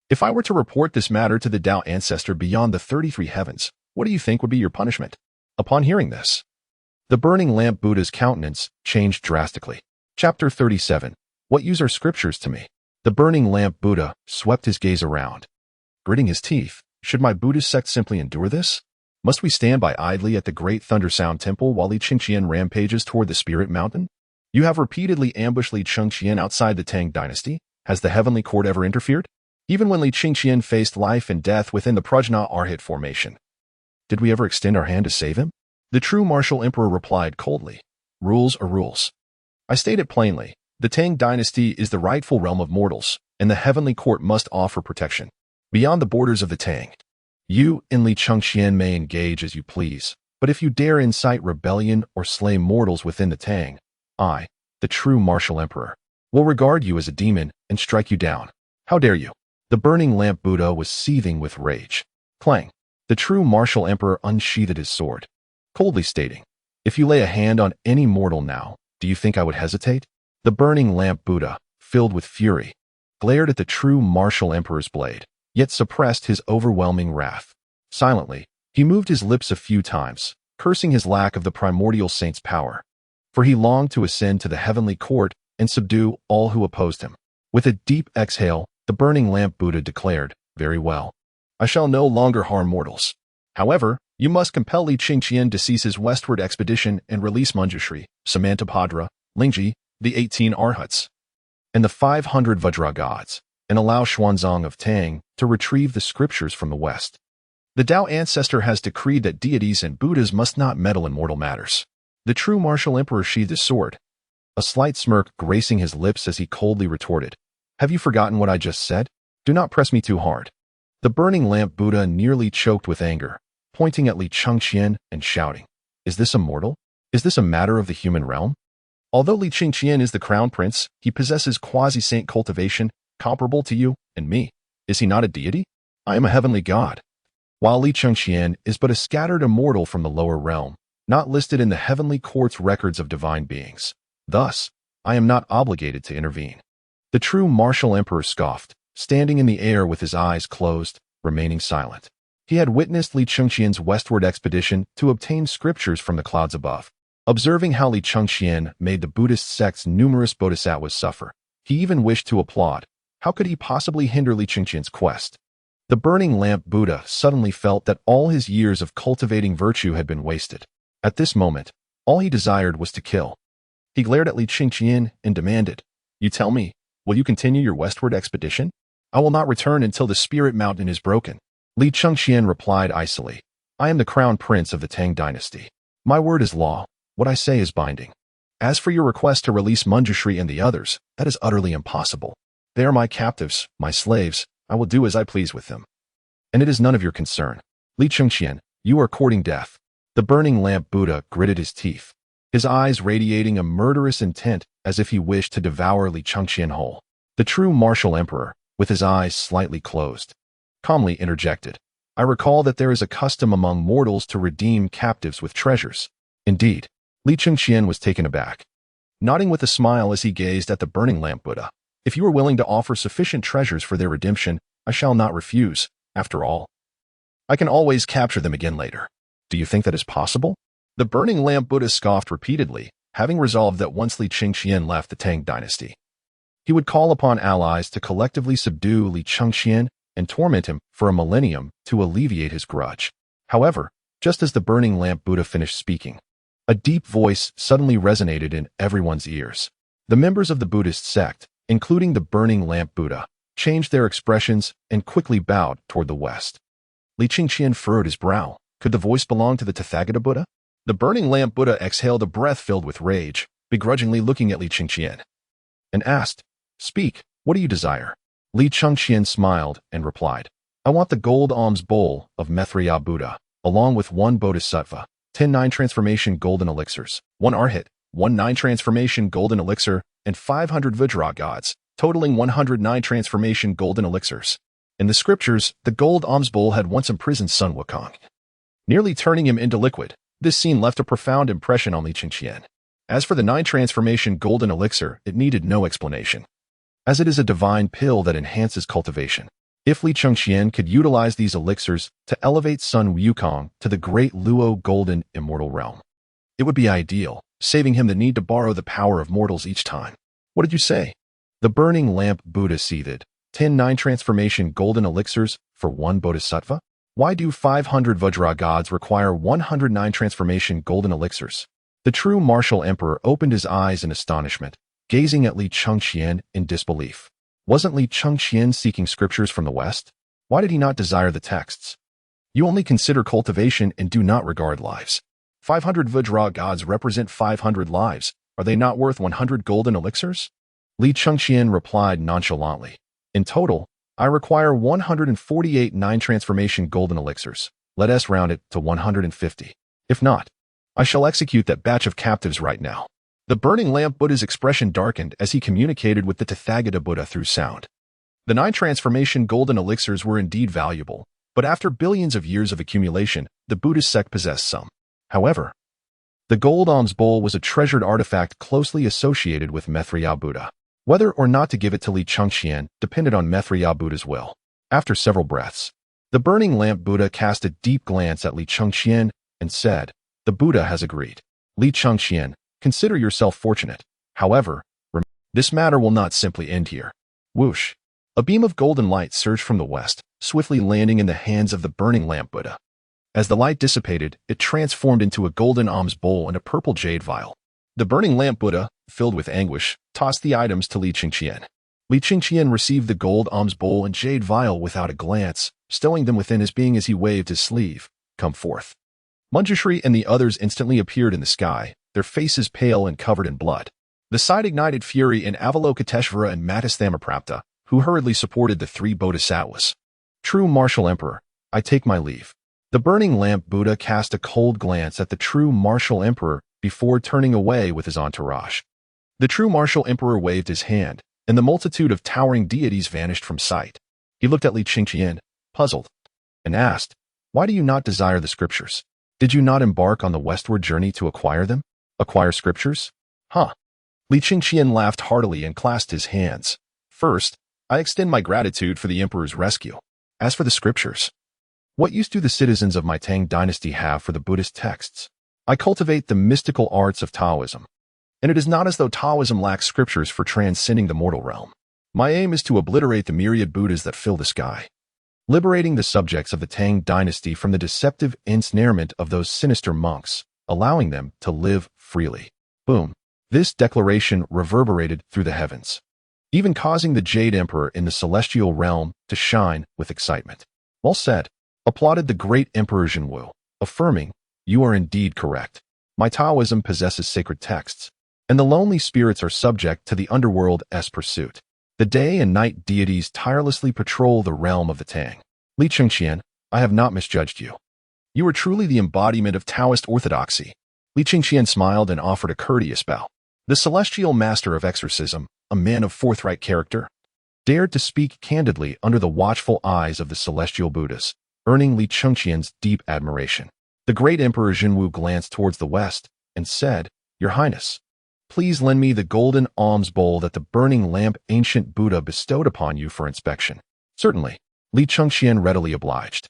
[SPEAKER 1] If I were to report this matter to the Tao ancestor beyond the 33 heavens, what do you think would be your punishment?" Upon hearing this, the burning lamp Buddha's countenance changed drastically. Chapter 37. What use are scriptures to me? The burning lamp Buddha swept his gaze around, gritting his teeth. Should my Buddhist sect simply endure this? Must we stand by idly at the great Thunder Sound Temple while Li Chengqian rampages toward the Spirit Mountain? You have repeatedly ambushed Li Chengqian outside the Tang Dynasty. Has the heavenly court ever interfered? Even when Li Chengqian faced life and death within the Prajna Arhat formation, did we ever extend our hand to save him? The true martial emperor replied coldly, "Rules are rules. I state it plainly. The Tang Dynasty is the rightful realm of mortals, and the heavenly court must offer protection beyond the borders of the Tang. You and Li Chengqian may engage as you please, but if you dare incite rebellion or slay mortals within the Tang, I, the true martial emperor, will regard you as a demon and strike you down. How dare you?" The burning lamp Buddha was seething with rage. Clang! The true martial emperor unsheathed his sword, coldly stating, "If you lay a hand on any mortal now, do you think I would hesitate?" The burning lamp Buddha, filled with fury, glared at the true martial emperor's blade, yet suppressed his overwhelming wrath. Silently, he moved his lips a few times, cursing his lack of the primordial saint's power, for he longed to ascend to the heavenly court and subdue all who opposed him. With a deep exhale, the burning lamp Buddha declared, "Very well. I shall no longer harm mortals. However, you must compel Li Chengqian to cease his westward expedition and release Manjushri, Samantabhadra, Lingji, the 18 Arhats, and the 500 Vajra gods, and allow Xuanzang of Tang to retrieve the scriptures from the west. The Tao ancestor has decreed that deities and Buddhas must not meddle in mortal matters." The true martial emperor sheathed his sword, a slight smirk gracing his lips as he coldly retorted, "Have you forgotten what I just said? Do not press me too hard." The burning lamp Buddha nearly choked with anger, pointing at Li Chengqian and shouting, "Is this a mortal? Is this a matter of the human realm? Although Li Chengqian is the crown prince, he possesses quasi-saint cultivation comparable to you and me. Is he not a deity? I am a heavenly god. While Li Chengqian is but a scattered immortal from the lower realm, not listed in the heavenly court's records of divine beings. Thus, I am not obligated to intervene." The true martial emperor scoffed, standing in the air with his eyes closed, remaining silent. He had witnessed Li Chengqian's westward expedition to obtain scriptures from the clouds above. Observing how Li Chengqian made the Buddhist sect's numerous bodhisattvas suffer, he even wished to applaud. How could he possibly hinder Li Chengqian's quest? The burning lamp Buddha suddenly felt that all his years of cultivating virtue had been wasted. At this moment, all he desired was to kill. He glared at Li Chengqian and demanded, "You tell me, will you continue your westward expedition? I will not return until the spirit mountain is broken." Li Chengqian replied icily, "I am the crown prince of the Tang Dynasty. My word is law. What I say is binding. As for your request to release Manjushri and the others, that is utterly impossible. They are my captives, my slaves. I will do as I please with them. And it is none of your concern. Li Chengqian, you are courting death." The burning lamp Buddha gritted his teeth, his eyes radiating a murderous intent as if he wished to devour Li Chengqian whole. The true martial emperor, with his eyes slightly closed, calmly interjected, "I recall that there is a custom among mortals to redeem captives with treasures." Indeed, Li Chengqian was taken aback, nodding with a smile as he gazed at the burning lamp Buddha. "If you are willing to offer sufficient treasures for their redemption, I shall not refuse. After all, I can always capture them again later. Do you think that is possible?" The burning lamp Buddha scoffed repeatedly, having resolved that once Li Chengqian left the Tang Dynasty, he would call upon allies to collectively subdue Li Chengqian and torment him for a millennium to alleviate his grudge. However, just as the burning lamp Buddha finished speaking, a deep voice suddenly resonated in everyone's ears. The members of the Buddhist sect, including the burning lamp Buddha, changed their expressions and quickly bowed toward the west. Li Chengqian furrowed his brow. Could the voice belong to the Tathagata Buddha? The burning lamp Buddha exhaled a breath filled with rage, begrudgingly looking at Li Chengqian, and asked, "Speak, what do you desire?" Li Chengqian smiled and replied, "I want the gold alms bowl of Maitreya Buddha, along with 1 bodhisattva, 10 9-transformation golden elixirs, 1 arhat, 1 9-transformation golden elixir, and 500 Vajra gods, totaling 100 9-transformation golden elixirs." In the scriptures, the gold alms bowl had once imprisoned Sun Wukong, nearly turning him into liquid. This scene left a profound impression on Li Chengqian. As for the 9-transformation golden elixir, it needed no explanation, as it is a divine pill that enhances cultivation. If Li Chengqian could utilize these elixirs to elevate Sun Wukong to the great Luo golden immortal realm, it would be ideal, saving him the need to borrow the power of mortals each time. "What did you say?" The burning lamp Buddha seethed. 10 9-transformation golden elixirs for 1 bodhisattva? Why do 500 Vajra gods require 109 transformation golden elixirs? The true martial emperor opened his eyes in astonishment, gazing at Li Chengqian in disbelief. Wasn't Li Chengqian seeking scriptures from the West? Why did he not desire the texts? "You only consider cultivation and do not regard lives. 500 Vajra gods represent 500 lives. Are they not worth 100 golden elixirs?" Li Chengqian replied nonchalantly, "In total, I require 148 9-transformation golden elixirs. Let us round it to 150. If not, I shall execute that batch of captives right now." The burning lamp Buddha's expression darkened as he communicated with the Tathagata Buddha through sound. The 9-transformation golden elixirs were indeed valuable, but after billions of years of accumulation, the Buddhist sect possessed some. However, the gold alms bowl was a treasured artifact closely associated with Maitreya Buddha. Whether or not to give it to Li Chengqian depended on Maitreya Buddha's will. After several breaths, the burning lamp Buddha cast a deep glance at Li Chengqian and said, "The Buddha has agreed. Li Chengqian, consider yourself fortunate. However, this matter will not simply end here." Whoosh! A beam of golden light surged from the west, swiftly landing in the hands of the burning lamp Buddha. As the light dissipated, it transformed into a golden alms bowl and a purple jade vial. The burning lamp Buddha, filled with anguish, tossed the items to Li Chengqian. Li Chengqian received the gold alms bowl and jade vial without a glance, stowing them within his being as he waved his sleeve. "Come forth." Manjushri and the others instantly appeared in the sky, their faces pale and covered in blood. The sight ignited fury in Avalokiteshvara and Matisthammaprapta, who hurriedly supported the 3 bodhisattvas. "True martial emperor, I take my leave." The burning lamp Buddha cast a cold glance at the true martial emperor before turning away with his entourage. The true martial emperor waved his hand, and the multitude of towering deities vanished from sight. He looked at Li Chengqian, puzzled, and asked, "Why do you not desire the scriptures? Did you not embark on the westward journey to acquire them? Acquire scriptures? Huh?" Li Chengqian laughed heartily and clasped his hands. "First, I extend my gratitude for the Emperor's rescue. As for the scriptures, what use do the citizens of my Tang Dynasty have for the Buddhist texts? I cultivate the mystical arts of Taoism, and it is not as though Taoism lacks scriptures for transcending the mortal realm. My aim is to obliterate the myriad Buddhas that fill the sky, liberating the subjects of the Tang Dynasty from the deceptive ensnarement of those sinister monks, allowing them to live freely. Boom. This declaration reverberated through the heavens, even causing the Jade Emperor in the celestial realm to shine with excitement. Well said, applauded the great Emperor Xīyóu, affirming, you are indeed correct. My Taoism possesses sacred texts, and the lonely spirits are subject to the underworld's pursuit. The day and night deities tirelessly patrol the realm of the Tang. Li Chengqian, I have not misjudged you. You are truly the embodiment of Taoist orthodoxy. Li Chengqian smiled and offered a courteous bow. The celestial master of exorcism, a man of forthright character, dared to speak candidly under the watchful eyes of the celestial Buddhas, earning Li Chengqian's deep admiration. The great Emperor Xīyóu glanced towards the west and said, Your Highness, please lend me the golden alms bowl that the burning lamp ancient Buddha bestowed upon you for inspection. Certainly, Li Chengqian readily obliged,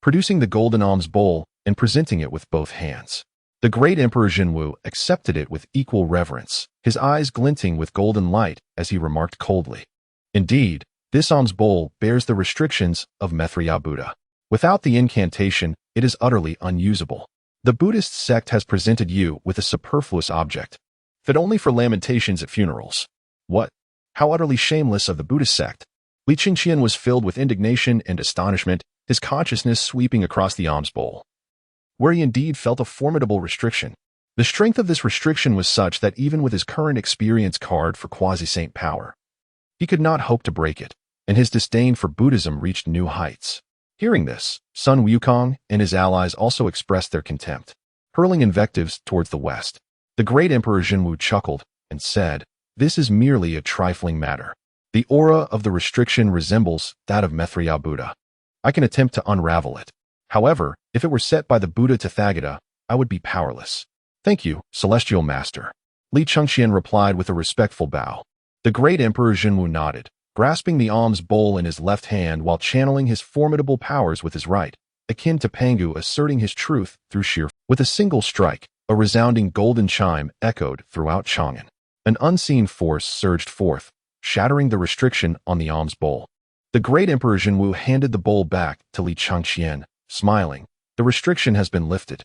[SPEAKER 1] producing the golden alms bowl and presenting it with both hands. The great Emperor Xīyóu accepted it with equal reverence, his eyes glinting with golden light as he remarked coldly, Indeed, this alms bowl bears the restrictions of Maitreya Buddha. Without the incantation, it is utterly unusable. The Buddhist sect has presented you with a superfluous object, fit only for lamentations at funerals. What? How utterly shameless of the Buddhist sect! Li Chengqian was filled with indignation and astonishment, his consciousness sweeping across the alms bowl, where he indeed felt a formidable restriction. The strength of this restriction was such that even with his current experience card for quasi-saint power, he could not hope to break it, and his disdain for Buddhism reached new heights. Hearing this, Sun Wukong and his allies also expressed their contempt, hurling invectives towards the west. The great Emperor Xīyóu chuckled and said, This is merely a trifling matter. The aura of the restriction resembles that of Maitreya Buddha. I can attempt to unravel it. However, if it were set by the Buddha Tathagata, I would be powerless. Thank you, Celestial Master. Li Chengqian replied with a respectful bow. The great Emperor Xīyóu nodded, grasping the alms bowl in his left hand while channeling his formidable powers with his right, akin to Pangu asserting his truth through sheer. With a single strike, a resounding golden chime echoed throughout Chang'an. An unseen force surged forth, shattering the restriction on the alms bowl. The great Emperor Xīyóu handed the bowl back to Li Chengqian, smiling. The restriction has been lifted.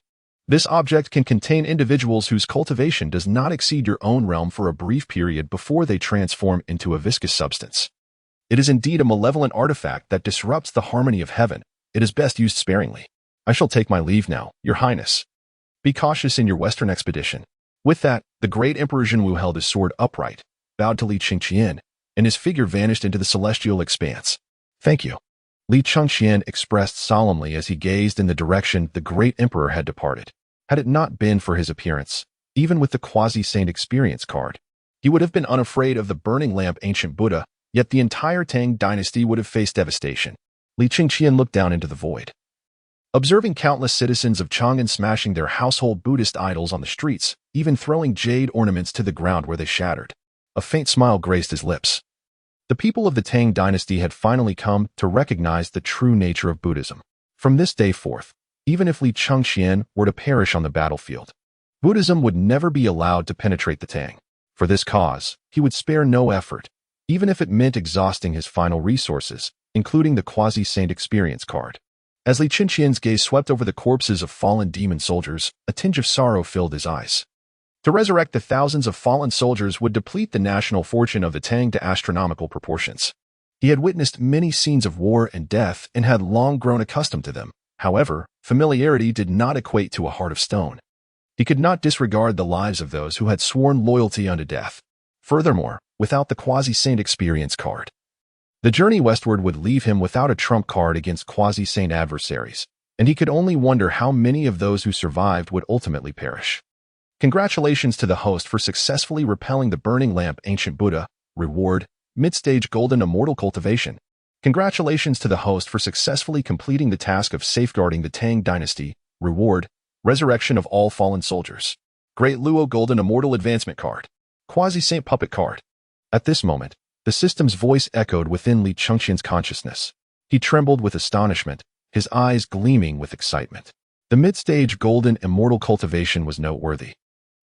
[SPEAKER 1] This object can contain individuals whose cultivation does not exceed your own realm for a brief period before they transform into a viscous substance. It is indeed a malevolent artifact that disrupts the harmony of heaven. It is best used sparingly. I shall take my leave now, Your Highness. Be cautious in your western expedition. With that, the great Emperor Xīyóu held his sword upright, bowed to Li Chengqian, and his figure vanished into the celestial expanse. Thank you. Li Chengqian expressed solemnly as he gazed in the direction the great emperor had departed. Had it not been for his appearance, even with the quasi-saint experience card, he would have been unafraid of the burning lamp ancient Buddha, yet the entire Tang Dynasty would have faced devastation. Li Chengqian looked down into the void, observing countless citizens of Chang'an smashing their household Buddhist idols on the streets, even throwing jade ornaments to the ground where they shattered. A faint smile graced his lips. The people of the Tang Dynasty had finally come to recognize the true nature of Buddhism. From this day forth, even if Li Chengqian were to perish on the battlefield, Buddhism would never be allowed to penetrate the Tang. For this cause, he would spare no effort, even if it meant exhausting his final resources, including the quasi-saint experience card. As Li Chengqian's gaze swept over the corpses of fallen demon soldiers, a tinge of sorrow filled his eyes. To resurrect the thousands of fallen soldiers would deplete the national fortune of the Tang to astronomical proportions. He had witnessed many scenes of war and death and had long grown accustomed to them. However, familiarity did not equate to a heart of stone. He could not disregard the lives of those who had sworn loyalty unto death. Furthermore, without the quasi-saint experience card, the journey westward would leave him without a trump card against quasi-saint adversaries, and he could only wonder how many of those who survived would ultimately perish. Congratulations to the host for successfully repelling the burning lamp ancient Buddha. Reward, mid-stage golden immortal cultivation. Congratulations to the host for successfully completing the task of safeguarding the Tang Dynasty. Reward, resurrection of all fallen soldiers. Great Luo golden immortal advancement card. Quasi-saint puppet card. At this moment, The system's voice echoed within Li Chengqian's consciousness. He trembled with astonishment, his eyes gleaming with excitement. The mid-stage golden immortal cultivation was noteworthy.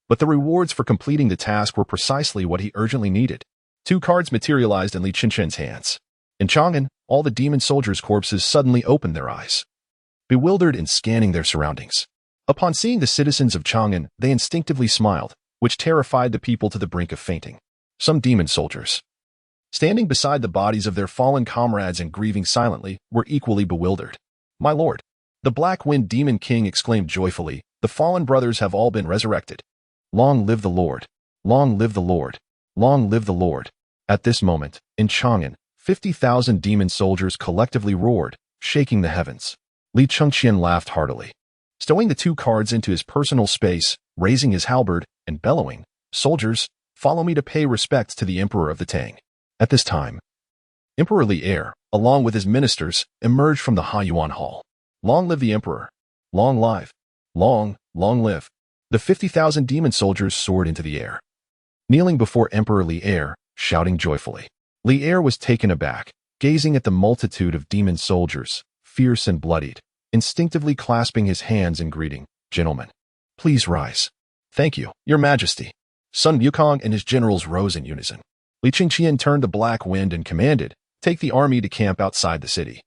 [SPEAKER 1] But the rewards for completing the task were precisely what he urgently needed. 2 cards materialized in Li Chengqian's hands. In Chang'an, all the demon soldiers' corpses suddenly opened their eyes, bewildered and scanning their surroundings. Upon seeing the citizens of Chang'an, they instinctively smiled, which terrified the people to the brink of fainting. Some demon soldiers, standing beside the bodies of their fallen comrades and grieving silently, were equally bewildered. "My lord," the Black Wind Demon King exclaimed joyfully, "the fallen brothers have all been resurrected. Long live the Lord! Long live the Lord! Long live the Lord!" At this moment, in Chang'an, 50,000 demon soldiers collectively roared, shaking the heavens. Li Chengqian laughed heartily. Stowing the 2 cards into his personal space, raising his halberd, and bellowing, "Soldiers, follow me to pay respects to the Emperor of the Tang." At this time, Emperor Li, along with his ministers, emerged from the Huanyuan Hall. "Long live the Emperor! Long live! Long live!" The 50,000 demon soldiers soared into the air, kneeling before Emperor Li, shouting joyfully. Li was taken aback, gazing at the multitude of demon soldiers, fierce and bloodied, instinctively clasping his hands in greeting. "Gentlemen, please rise." "Thank you, Your Majesty." Sun Wukong and his generals rose in unison. Li Chengqian turned the Black Wind and commanded, "Take the army to camp outside the city,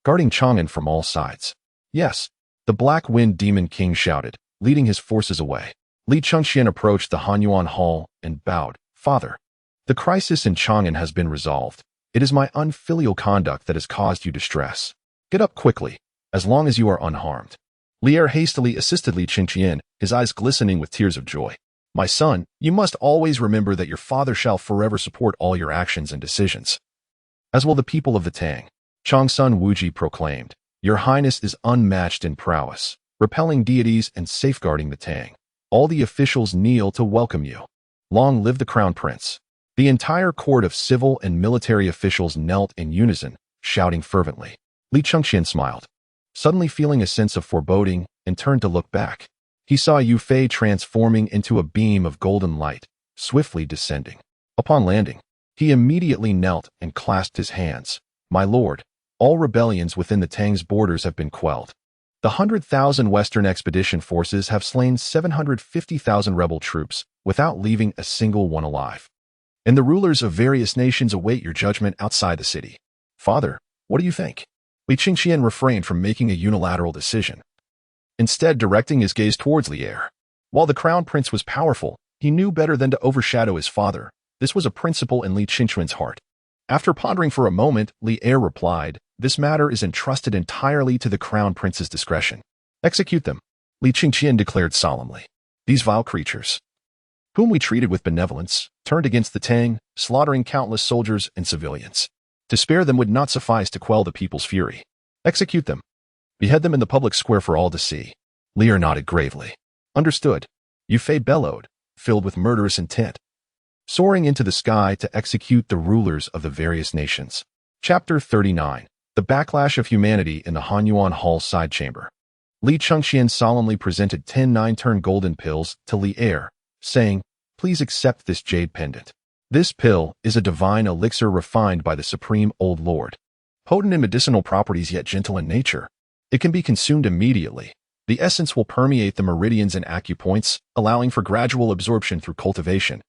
[SPEAKER 1] guarding Chang'an from all sides." "Yes," the Black Wind Demon King shouted, leading his forces away. Li Chengqian approached the Huanyuan Hall and bowed. "Father, the crisis in Chang'an has been resolved. It is my unfilial conduct that has caused you distress. Get up quickly, as long as you are unharmed." Li hastily assisted Li Chengqian, his eyes glistening with tears of joy. "My son, you must always remember that your father shall forever support all your actions and decisions, as will the people of the Tang." Changsun Wuji proclaimed, "Your Highness is unmatched in prowess, repelling deities and safeguarding the Tang. All the officials kneel to welcome you. Long live the Crown Prince." The entire court of civil and military officials knelt in unison, shouting fervently. Li Chengqian smiled, suddenly feeling a sense of foreboding, and turned to look back. He saw Yu Fei transforming into a beam of golden light, swiftly descending. Upon landing, he immediately knelt and clasped his hands. "My lord, all rebellions within the Tang's borders have been quelled. The 100,000 Western expedition forces have slain 750,000 rebel troops, without leaving a single one alive. And the rulers of various nations await your judgment outside the city. Father, what do you think?" Li Chengqian refrained from making a unilateral decision, instead directing his gaze towards Li. While the Crown Prince was powerful, he knew better than to overshadow his father. This was a principle in Li Chengqian's heart. After pondering for a moment, Li replied, "This matter is entrusted entirely to the Crown Prince's discretion. Execute them," Li Chengqian declared solemnly. "These vile creatures, whom we treated with benevolence, turned against the Tang, slaughtering countless soldiers and civilians. To spare them would not suffice to quell the people's fury. Execute them. Behead them in the public square for all to see." Li nodded gravely. "Understood." Yu Fei bellowed, filled with murderous intent, soaring into the sky to execute the rulers of the various nations. Chapter 39. The Backlash of Humanity in the Huanyuan Hall Side Chamber. Li Chengqian solemnly presented 10 9-turn golden pills to Li, saying, "Please accept this jade pendant. This pill is a divine elixir refined by the Supreme Old Lord, potent in medicinal properties yet gentle in nature. It can be consumed immediately. The essence will permeate the meridians and acupoints, allowing for gradual absorption through cultivation,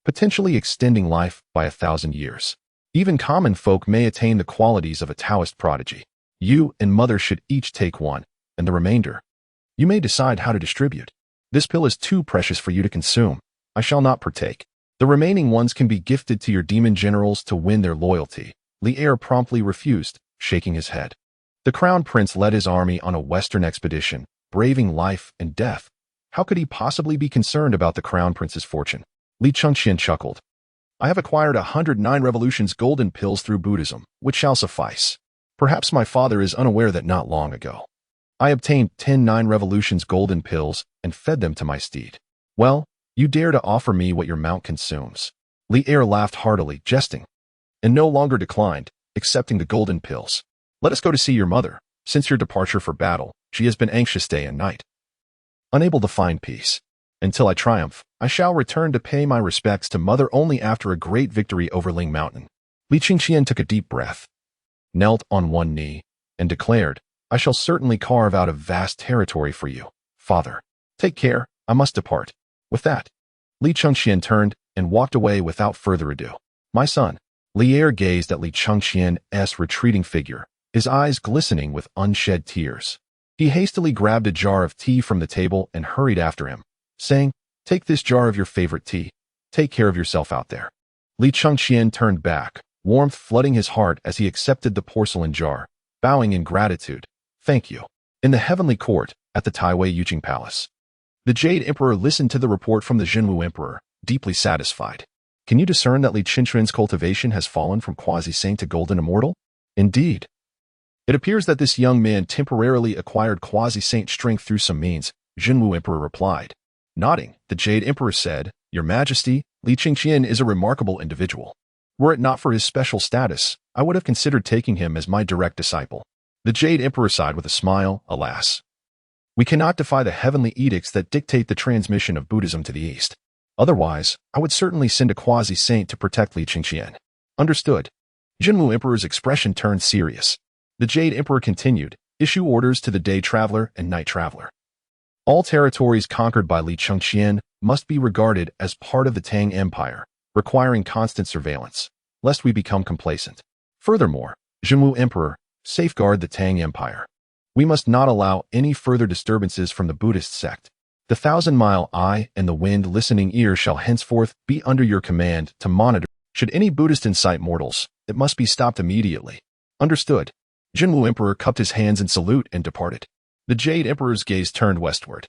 [SPEAKER 1] potentially extending life by 1,000 years. Even common folk may attain the qualities of a Taoist prodigy. You and mother should each take one, and the remainder you may decide how to distribute. This pill is too precious for you to consume. I shall not partake. The remaining ones can be gifted to your demon generals to win their loyalty." Li promptly refused, shaking his head. The Crown Prince led his army on a Western expedition, braving life and death. How could he possibly be concerned about the Crown Prince's fortune? Li Chengqian chuckled. "I have acquired 109 revolutions golden pills through Buddhism, which shall suffice. Perhaps my father is unaware that not long ago I obtained 10 9 revolutions golden pills and fed them to my steed. Well, you dare to offer me what your mount consumes." Li laughed heartily, jesting, and no longer declined, accepting the golden pills. "Let us go to see your mother. Since your departure for battle, she has been anxious day and night, unable to find peace." Until I triumph, I shall return to pay my respects to Mother only after a great victory over Ling Mountain. Li Chengqian took a deep breath, knelt on one knee, and declared, I shall certainly carve out a vast territory for you, Father. Take care, I must depart. With that, Li Chengqian turned and walked away without further ado. My son. Lier gazed at Li Chengqian's retreating figure, his eyes glistening with unshed tears. He hastily grabbed a jar of tea from the table and hurried after him, saying, Take this jar of your favorite tea. Take care of yourself out there. Li Chengqian turned back, warmth flooding his heart as he accepted the porcelain jar, bowing in gratitude. Thank you. In the heavenly court, at the Taiwei Yuqing Palace, the Jade Emperor listened to the report from the Xīyóu Emperor, deeply satisfied. Can you discern that Li Chengqian's cultivation has fallen from quasi-saint to golden immortal? Indeed. It appears that this young man temporarily acquired quasi-saint strength through some means, Xīyóu Emperor replied. Nodding, the Jade Emperor said, Your Majesty, Li Chengqian is a remarkable individual. Were it not for his special status, I would have considered taking him as my direct disciple. The Jade Emperor sighed with a smile, alas. We cannot defy the heavenly edicts that dictate the transmission of Buddhism to the East. Otherwise, I would certainly send a quasi-saint to protect Li Chengqian. Understood. Xīyóu Emperor's expression turned serious. The Jade Emperor continued, Issue orders to the Day Traveler and Night Traveler. All territories conquered by Li Chengqian must be regarded as part of the Tang Empire, requiring constant surveillance, lest we become complacent. Furthermore, Xīyóu Emperor, safeguard the Tang Empire. We must not allow any further disturbances from the Buddhist sect. The 1,000-mile eye and the wind-listening ear shall henceforth be under your command to monitor. Should any Buddhist incite mortals, it must be stopped immediately. Understood. Xīyóu Emperor cupped his hands in salute and departed. The Jade Emperor's gaze turned westward,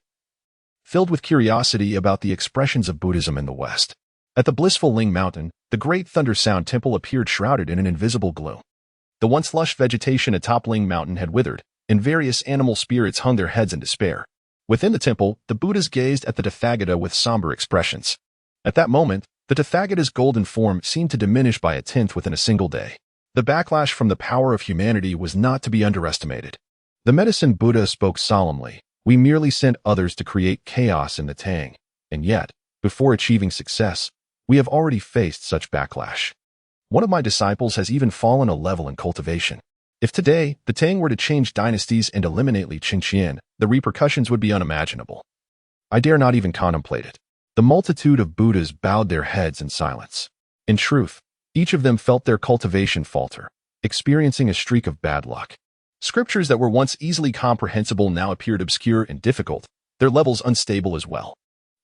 [SPEAKER 1] filled with curiosity about the expressions of Buddhism in the West. At the blissful Ling Mountain, the great Thunder Sound Temple appeared shrouded in an invisible gloom. The once lush vegetation atop Ling Mountain had withered, and various animal spirits hung their heads in despair. Within the temple, the Buddhas gazed at the Tathagata with somber expressions. At that moment, the Tathagata's golden form seemed to diminish by a tenth within a single day. The backlash from the power of humanity was not to be underestimated. The medicine Buddha spoke solemnly, We merely sent others to create chaos in the Tang, and yet, before achieving success, we have already faced such backlash. One of my disciples has even fallen a level in cultivation. If today, the Tang were to change dynasties and eliminate Li Chengqian, the repercussions would be unimaginable. I dare not even contemplate it. The multitude of Buddhas bowed their heads in silence. In truth, each of them felt their cultivation falter, experiencing a streak of bad luck. Scriptures that were once easily comprehensible now appeared obscure and difficult, their levels unstable as well.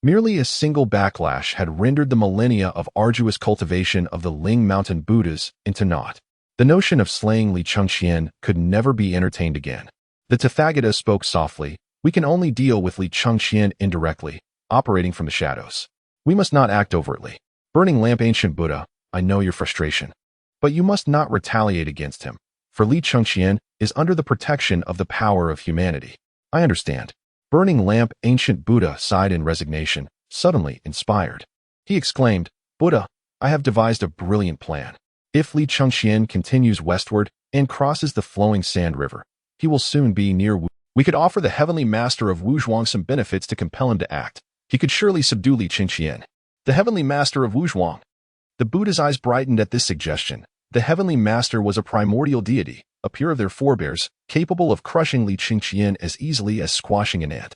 [SPEAKER 1] Merely a single backlash had rendered the millennia of arduous cultivation of the Ling Mountain Buddhas into naught. The notion of slaying Li Chengqian could never be entertained again. The Tathagata spoke softly, We can only deal with Li Chengqian indirectly, operating from the shadows. We must not act overtly. Burning Lamp Ancient Buddha, I know your frustration. But you must not retaliate against him, for Li Chengqian is under the protection of the power of humanity. I understand. Burning Lamp Ancient Buddha sighed in resignation, suddenly inspired. He exclaimed, Buddha, I have devised a brilliant plan. If Li Chengqian continues westward and crosses the flowing sand river, he will soon be near Wu. We could offer the heavenly master of Wuzhuang some benefits to compel him to act. He could surely subdue Li Chengqian. The heavenly master of Wuzhuang. The Buddha's eyes brightened at this suggestion. The heavenly master was a primordial deity, a peer of their forebears, capable of crushing Li Chengqian as easily as squashing an ant.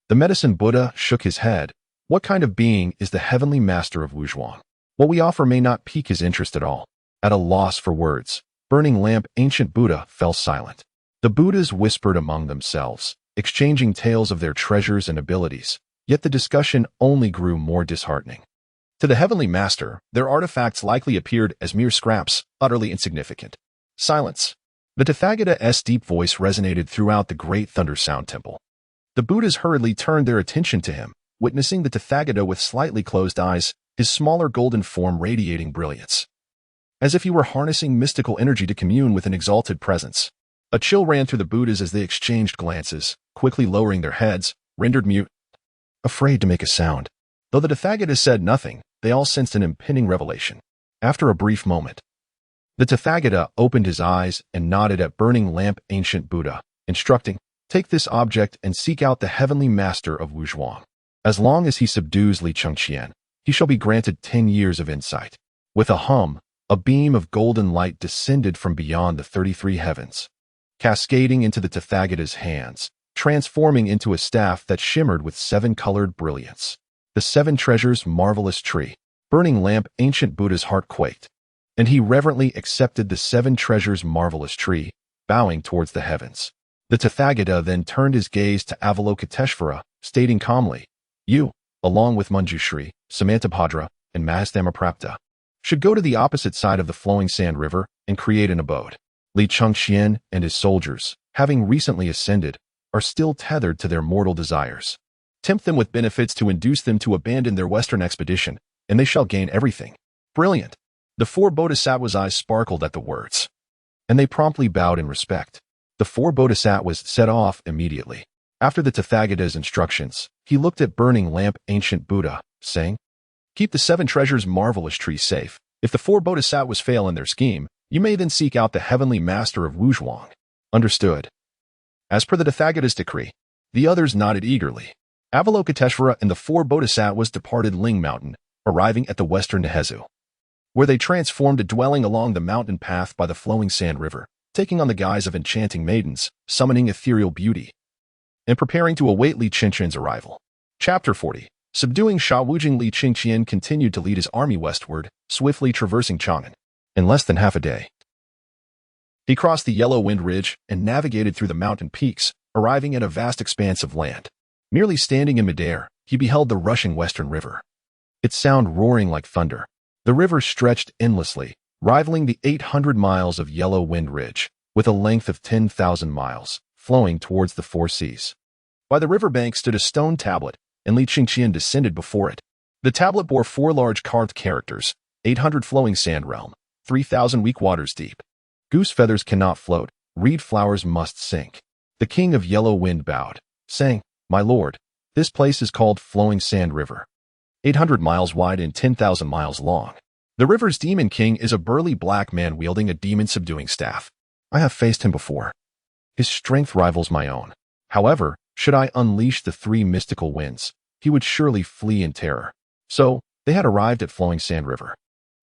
[SPEAKER 1] The medicine Buddha shook his head. What kind of being is the heavenly master of Wuzhuang? What we offer may not pique his interest at all. At a loss for words, Burning Lamp Ancient Buddha fell silent. The Buddhas whispered among themselves, exchanging tales of their treasures and abilities, yet the discussion only grew more disheartening. To the heavenly master, their artifacts likely appeared as mere scraps, utterly insignificant. Silence. The Tathagata's deep voice resonated throughout the great Thunder Sound Temple. The Buddhas hurriedly turned their attention to him, witnessing the Tathagata with slightly closed eyes, his smaller golden form radiating brilliance. As if he were harnessing mystical energy to commune with an exalted presence. A chill ran through the Buddhas as they exchanged glances, quickly lowering their heads, rendered mute, afraid to make a sound. Though the Tathagata said nothing, they all sensed an impending revelation. After a brief moment, the Tathagata opened his eyes and nodded at Burning Lamp Ancient Buddha, instructing, Take this object and seek out the heavenly master of Wuzhuang. As long as he subdues Li Chengqian, he shall be granted 10 years of insight. With a hum, a beam of golden light descended from beyond the 33 heavens, cascading into the Tathagata's hands, transforming into a staff that shimmered with 7-colored brilliance. The 7 treasures marvelous tree, burning lamp ancient Buddha's heart quaked, and he reverently accepted the 7 treasures marvelous tree, bowing towards the heavens. The Tathagata then turned his gaze to Avalokiteshvara, stating calmly, "You, along with Manjushri, Samantabhadra, and Mahastamaprapta, should go to the opposite side of the flowing sand river and create an abode." Li Chengqian and his soldiers, having recently ascended, are still tethered to their mortal desires. Tempt them with benefits to induce them to abandon their western expedition, and they shall gain everything. Brilliant. The 4 bodhisattvas' eyes sparkled at the words, and they promptly bowed in respect. The 4 bodhisattvas set off immediately. After the Tathagata's instructions, he looked at burning lamp ancient Buddha, saying, "Keep the 7 treasures marvelous tree safe. If the 4 bodhisattvas fail in their scheme, you may then seek out the heavenly master of Wuzhuang." Understood. As per the Tathagata's decree, the others nodded eagerly. Avalokiteshvara and the 4 bodhisattvas departed Ling Mountain, arriving at the western Nhezu, where they transformed a dwelling along the mountain path by the flowing sand river, taking on the guise of enchanting maidens, summoning ethereal beauty, and preparing to await Li Chengqian's arrival. Chapter 40. Subduing Shawujing, Li Chengqian continued to lead his army westward, swiftly traversing Chang'an. In less than half a day, he crossed the Yellow Wind Ridge and navigated through the mountain peaks, arriving at a vast expanse of land. Merely standing in midair, he beheld the rushing western river, its sound roaring like thunder. The river stretched endlessly, rivaling the 800 miles of Yellow Wind Ridge, with a length of 10,000 miles, flowing towards the 4 seas. By the riverbank stood a stone tablet, and Li Chengqian descended before it. The tablet bore 4 large carved characters, 800 flowing sand realm, 3,000 weak waters deep. Goose feathers cannot float, reed flowers must sink. The king of Yellow Wind bowed, saying, "My lord, this place is called Flowing Sand River, 800 miles wide and 10,000 miles long. The river's demon king is a burly black man wielding a demon-subduing staff. I have faced him before. His strength rivals my own. However, should I unleash the 3 mystical winds, he would surely flee in terror." So, they had arrived at Flowing Sand River.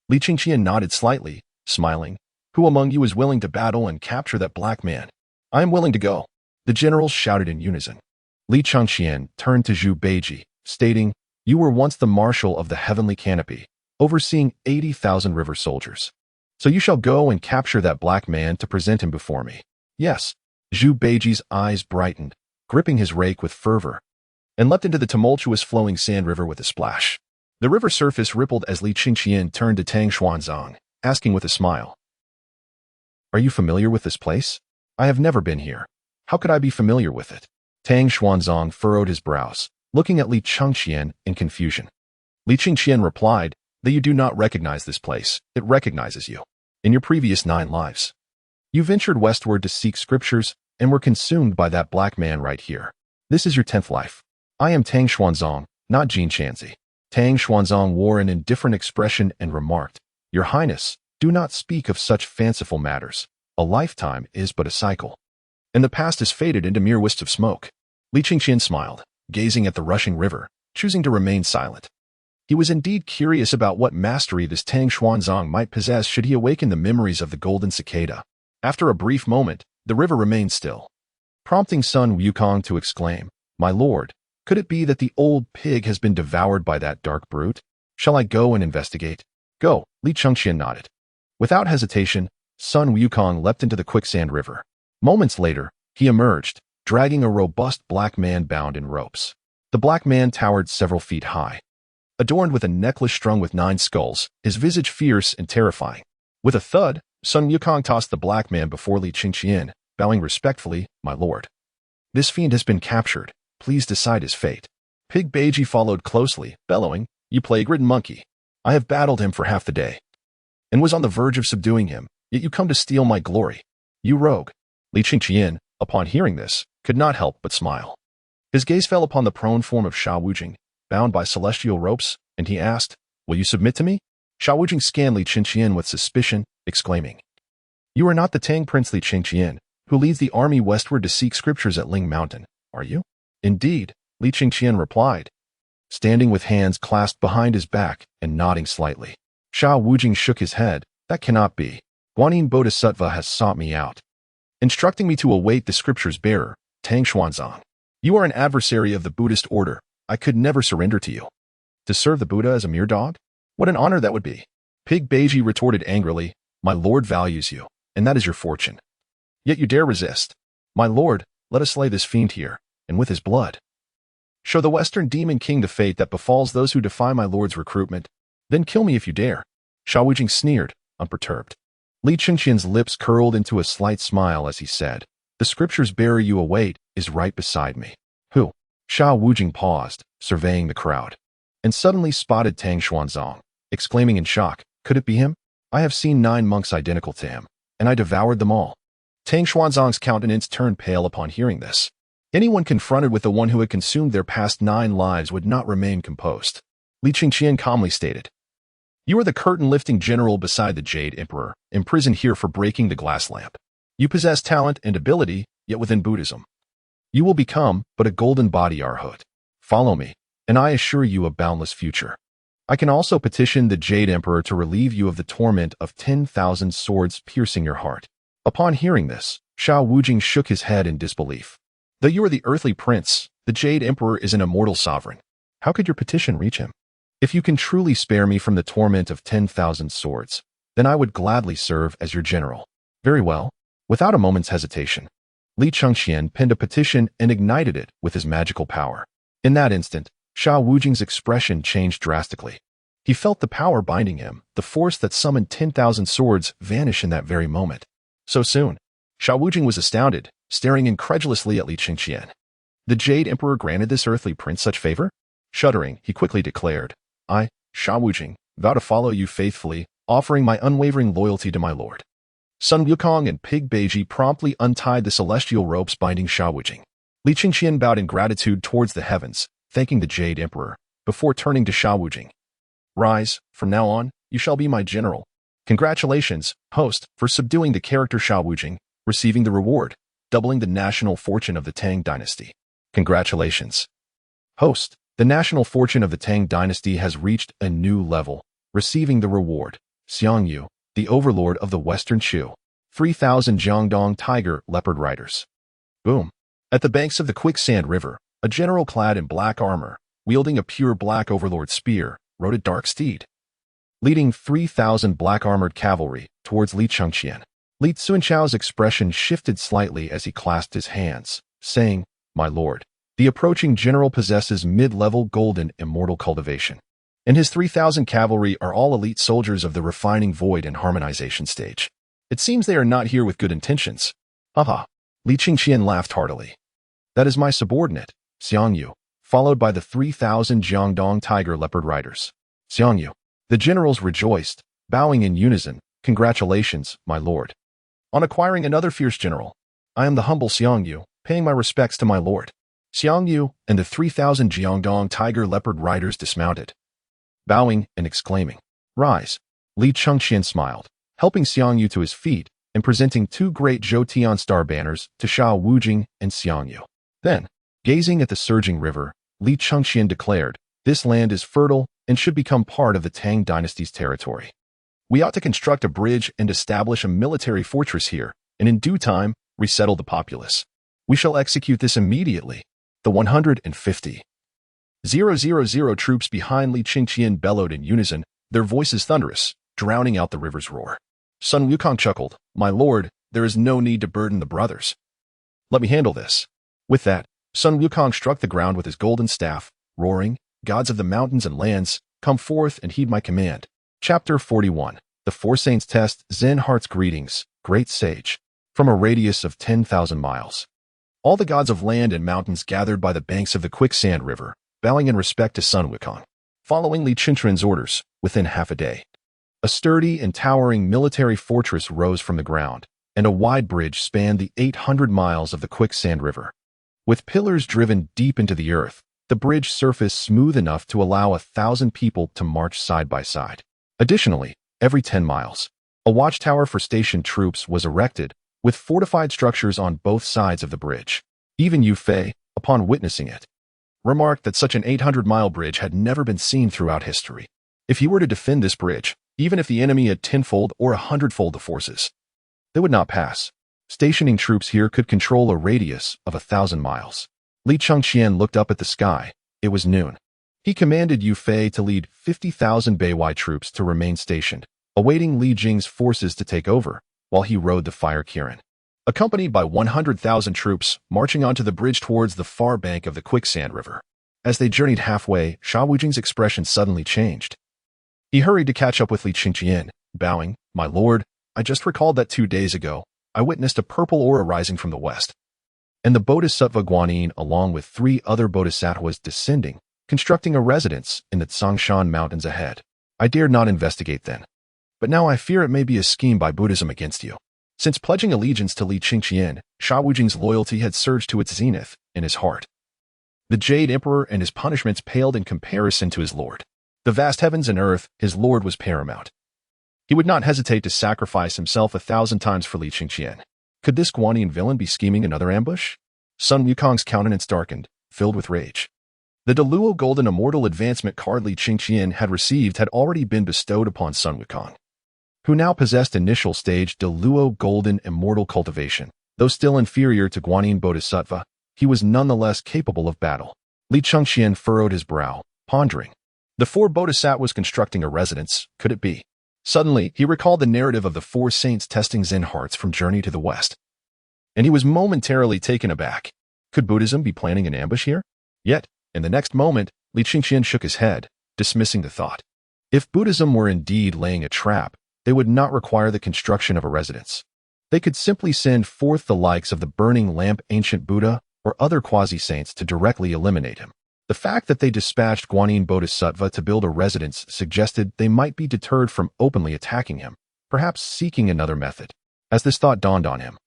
[SPEAKER 1] Li Chengqian nodded slightly, smiling. "Who among you is willing to battle and capture that black man?" "I am willing to go," the generals shouted in unison. Li Chengqian turned to Zhu Beiji, stating, "You were once the marshal of the heavenly canopy, overseeing 80,000 river soldiers. So you shall go and capture that black man to present him before me." "Yes." Zhu Beiji's eyes brightened, gripping his rake with fervor, and leapt into the tumultuous flowing sand river with a splash. The river surface rippled as Li Chengqian turned to Tang Xuanzang, asking with a smile, "Are you familiar with this place? I have never been here. How could I be familiar with it?" Tang Xuanzang furrowed his brows, looking at Li Chengqian in confusion. Li Chengqian replied that you do not recognize this place, it recognizes you. In your previous 9 lives, you ventured westward to seek scriptures and were consumed by that black man right here. This is your 10th life. I am Tang Xuanzang, not Jin Chanzi. Tang Xuanzang wore an indifferent expression and remarked, "Your Highness, do not speak of such fanciful matters. A lifetime is but a cycle, and the past is faded into mere wisps of smoke." Li Chengqian smiled, gazing at the rushing river, choosing to remain silent. He was indeed curious about what mastery this Tang Xuanzang might possess should he awaken the memories of the golden cicada. After a brief moment, the river remained still, prompting Sun Wukong to exclaim, "My lord, could it be that the old pig has been devoured by that dark brute? Shall I go and investigate?" "Go," Li Chengqian nodded. Without hesitation, Sun Wukong leapt into the quicksand river. Moments later, he emerged, dragging a robust black man bound in ropes. The black man towered several feet high, adorned with a necklace strung with 9 skulls, his visage fierce and terrifying. With a thud, Sun Wukong tossed the black man before Li Chengqian, bowing respectfully, "My lord, this fiend has been captured. Please decide his fate." Pig Beiji followed closely, bellowing, "You plague-ridden monkey. I have battled him for half the day, and was on the verge of subduing him, yet you come to steal my glory. You rogue." Li Chengqian, upon hearing this, could not help but smile. His gaze fell upon the prone form of Sha Wujing, bound by celestial ropes, and he asked, "Will you submit to me?" Sha Wujing scanned Li Chengqian with suspicion, exclaiming, "You are not the Tang Prince Li Chengqian, who leads the army westward to seek scriptures at Ling Mountain, are you?" "Indeed," Li Chengqian replied. standing with hands clasped behind his back and nodding slightly. Xiao Wujing shook his head. That cannot be. Guanyin Bodhisattva has sought me out, instructing me to await the scripture's bearer, Tang Xuanzang. You are an adversary of the Buddhist order. I could never surrender to you. To serve the Buddha as a mere dog? What an honor that would be. Pig Beiji retorted angrily, my lord values you, and that is your fortune. Yet you dare resist. My lord, let us slay this fiend here, and with his blood show the Western Demon King the fate that befalls those who defy my lord's recruitment. Then kill me if you dare. Xiao Wujing sneered, unperturbed. Li Chengqian's lips curled into a slight smile as he said, the scripture's bearer you await is right beside me. Who? Xiao Wujing paused, surveying the crowd, and suddenly spotted Tang Xuanzang, exclaiming in shock, could it be him? I have seen 9 monks identical to him, and I devoured them all. Tang Xuanzang's countenance turned pale upon hearing this. Anyone confronted with the one who had consumed their past 9 lives would not remain composed. Li Chengqian calmly stated, you are the curtain-lifting general beside the Jade Emperor, imprisoned here for breaking the glass lamp. You possess talent and ability, yet within Buddhism you will become but a golden body arhat. Follow me, and I assure you a boundless future. I can also petition the Jade Emperor to relieve you of the torment of 10,000 swords piercing your heart. Upon hearing this, Xiao Wujing shook his head in disbelief. Though you are the earthly prince, the Jade Emperor is an immortal sovereign. How could your petition reach him? If you can truly spare me from the torment of 10,000 swords, then I would gladly serve as your general. Very well. Without a moment's hesitation, Li Chengqian penned a petition and ignited it with his magical power. In that instant, Xiao Wujing's expression changed drastically. He felt the power binding him, the force that summoned 10,000 swords vanish in that very moment. So soon, Xiao Wujing was astounded, staring incredulously at Li Chengqian. The Jade Emperor granted this earthly prince such favor? Shuddering, he quickly declared, I, Xiao Wujing, vow to follow you faithfully, offering my unwavering loyalty to my lord. Sun Wukong and Pig Beiji promptly untied the celestial ropes binding Xiao Wujing. Li Chengqian bowed in gratitude towards the heavens, thanking the Jade Emperor, before turning to Xiao Wujing. Rise, from now on, you shall be my general. Congratulations, host, for subduing the character Xiao Wujing, receiving the reward, doubling the national fortune of the Tang Dynasty. Congratulations. Host, the national fortune of the Tang Dynasty has reached a new level, receiving the reward, Xīyóu, the overlord of the Western Shu, 3,000 Jiangdong tiger leopard riders. Boom. At the banks of the Quicksand River, a general clad in black armor, wielding a pure black overlord spear, rode a dark steed, leading 3,000 black-armored cavalry towards Li Chengqian. Li Tsunchao's expression shifted slightly as he clasped his hands, saying, my lord, the approaching general possesses mid-level golden immortal cultivation, and his 3,000 cavalry are all elite soldiers of the refining void and harmonization stage. It seems they are not here with good intentions. Haha. Li Chengqian laughed heartily. That is my subordinate, Xīyóu, followed by the 3,000 Jiangdong tiger leopard riders. Xīyóu. The generals rejoiced, bowing in unison, congratulations, my lord, on acquiring another fierce general. I am the humble Xīyóu, paying my respects to my lord. Xīyóu and the 3,000 Jiangdong tiger leopard riders dismounted, bowing and exclaiming, rise. Li Chengqian smiled, helping Xīyóu to his feet and presenting 2 great Zhoutian star banners to Xiao Wujing and Xīyóu. Then, gazing at the surging river, Li Chengqian declared, this land is fertile and should become part of the Tang Dynasty's territory. We ought to construct a bridge and establish a military fortress here, and in due time, resettle the populace. We shall execute this immediately. The 150,000 troops behind Li Chengqian bellowed in unison, their voices thunderous, drowning out the river's roar. Sun Wukong chuckled, my lord, there is no need to burden the brothers. Let me handle this. With that, Sun Wukong struck the ground with his golden staff, roaring, gods of the mountains and lands, come forth and heed my command. Chapter 41. The Four Saints Test Zen Heart's Greetings, Great Sage. From a radius of 10,000 miles. All the gods of land and mountains gathered by the banks of the Quicksand River, bowing in respect to Sun Wukong. Following Li Chengqian's orders, within half a day, a sturdy and towering military fortress rose from the ground, and a wide bridge spanned the 800 miles of the Quicksand River. With pillars driven deep into the earth, the bridge surfaced smooth enough to allow 1,000 people to march side by side. Additionally, every 10 miles, a watchtower for stationed troops was erected, with fortified structures on both sides of the bridge. Even Yu Fei, upon witnessing it, remarked that such an 800-mile bridge had never been seen throughout history. If he were to defend this bridge, even if the enemy had tenfold or 100-fold the forces, they would not pass. Stationing troops here could control a radius of 1,000 miles. Li Chengqian looked up at the sky. It was noon. He commanded Yu Fei to lead 50,000 Beiwei troops to remain stationed, awaiting Li Jing's forces to take over, while he rode the fire Kirin. Accompanied by 100,000 troops marching onto the bridge towards the far bank of the Quicksand River. As they journeyed halfway, Sha Wujing's expression suddenly changed. He hurried to catch up with Li Chengqian, bowing, "My lord, I just recalled that 2 days ago, I witnessed a purple aura rising from the west, and the Bodhisattva Guanyin along with 3 other bodhisattvas descending, constructing a residence in the Tsangshan Mountains ahead. I dared not investigate then. But now I fear it may be a scheme by Buddhism against you." Since pledging allegiance to Li Chengqian, Sha Wujing's loyalty had surged to its zenith in his heart. The Jade Emperor and his punishments paled in comparison to his lord. The vast heavens and earth, his lord was paramount. He would not hesitate to sacrifice himself 1,000 times for Li Chengqian. Could this Guanyin villain be scheming another ambush? Sun Wukong's countenance darkened, filled with rage. The Deluo Golden Immortal Advancement card Li Chengqian had received had already been bestowed upon Sun Wukong, who now possessed initial stage Deluo Golden Immortal Cultivation. Though still inferior to Guanyin Bodhisattva, he was nonetheless capable of battle. Li Chengqian furrowed his brow, pondering. The 4 bodhisattvas constructing a residence, could it be? Suddenly, he recalled the narrative of the 4 saints testing Zen hearts from Journey to the West, and he was momentarily taken aback. Could Buddhism be planning an ambush here? Yet, in the next moment, Li Chengqian shook his head, dismissing the thought. If Buddhism were indeed laying a trap, they would not require the construction of a residence. They could simply send forth the likes of the burning lamp ancient Buddha or other quasi-saints to directly eliminate him. The fact that they dispatched Guanyin Bodhisattva to build a residence suggested they might be deterred from openly attacking him, perhaps seeking another method. As this thought dawned on him,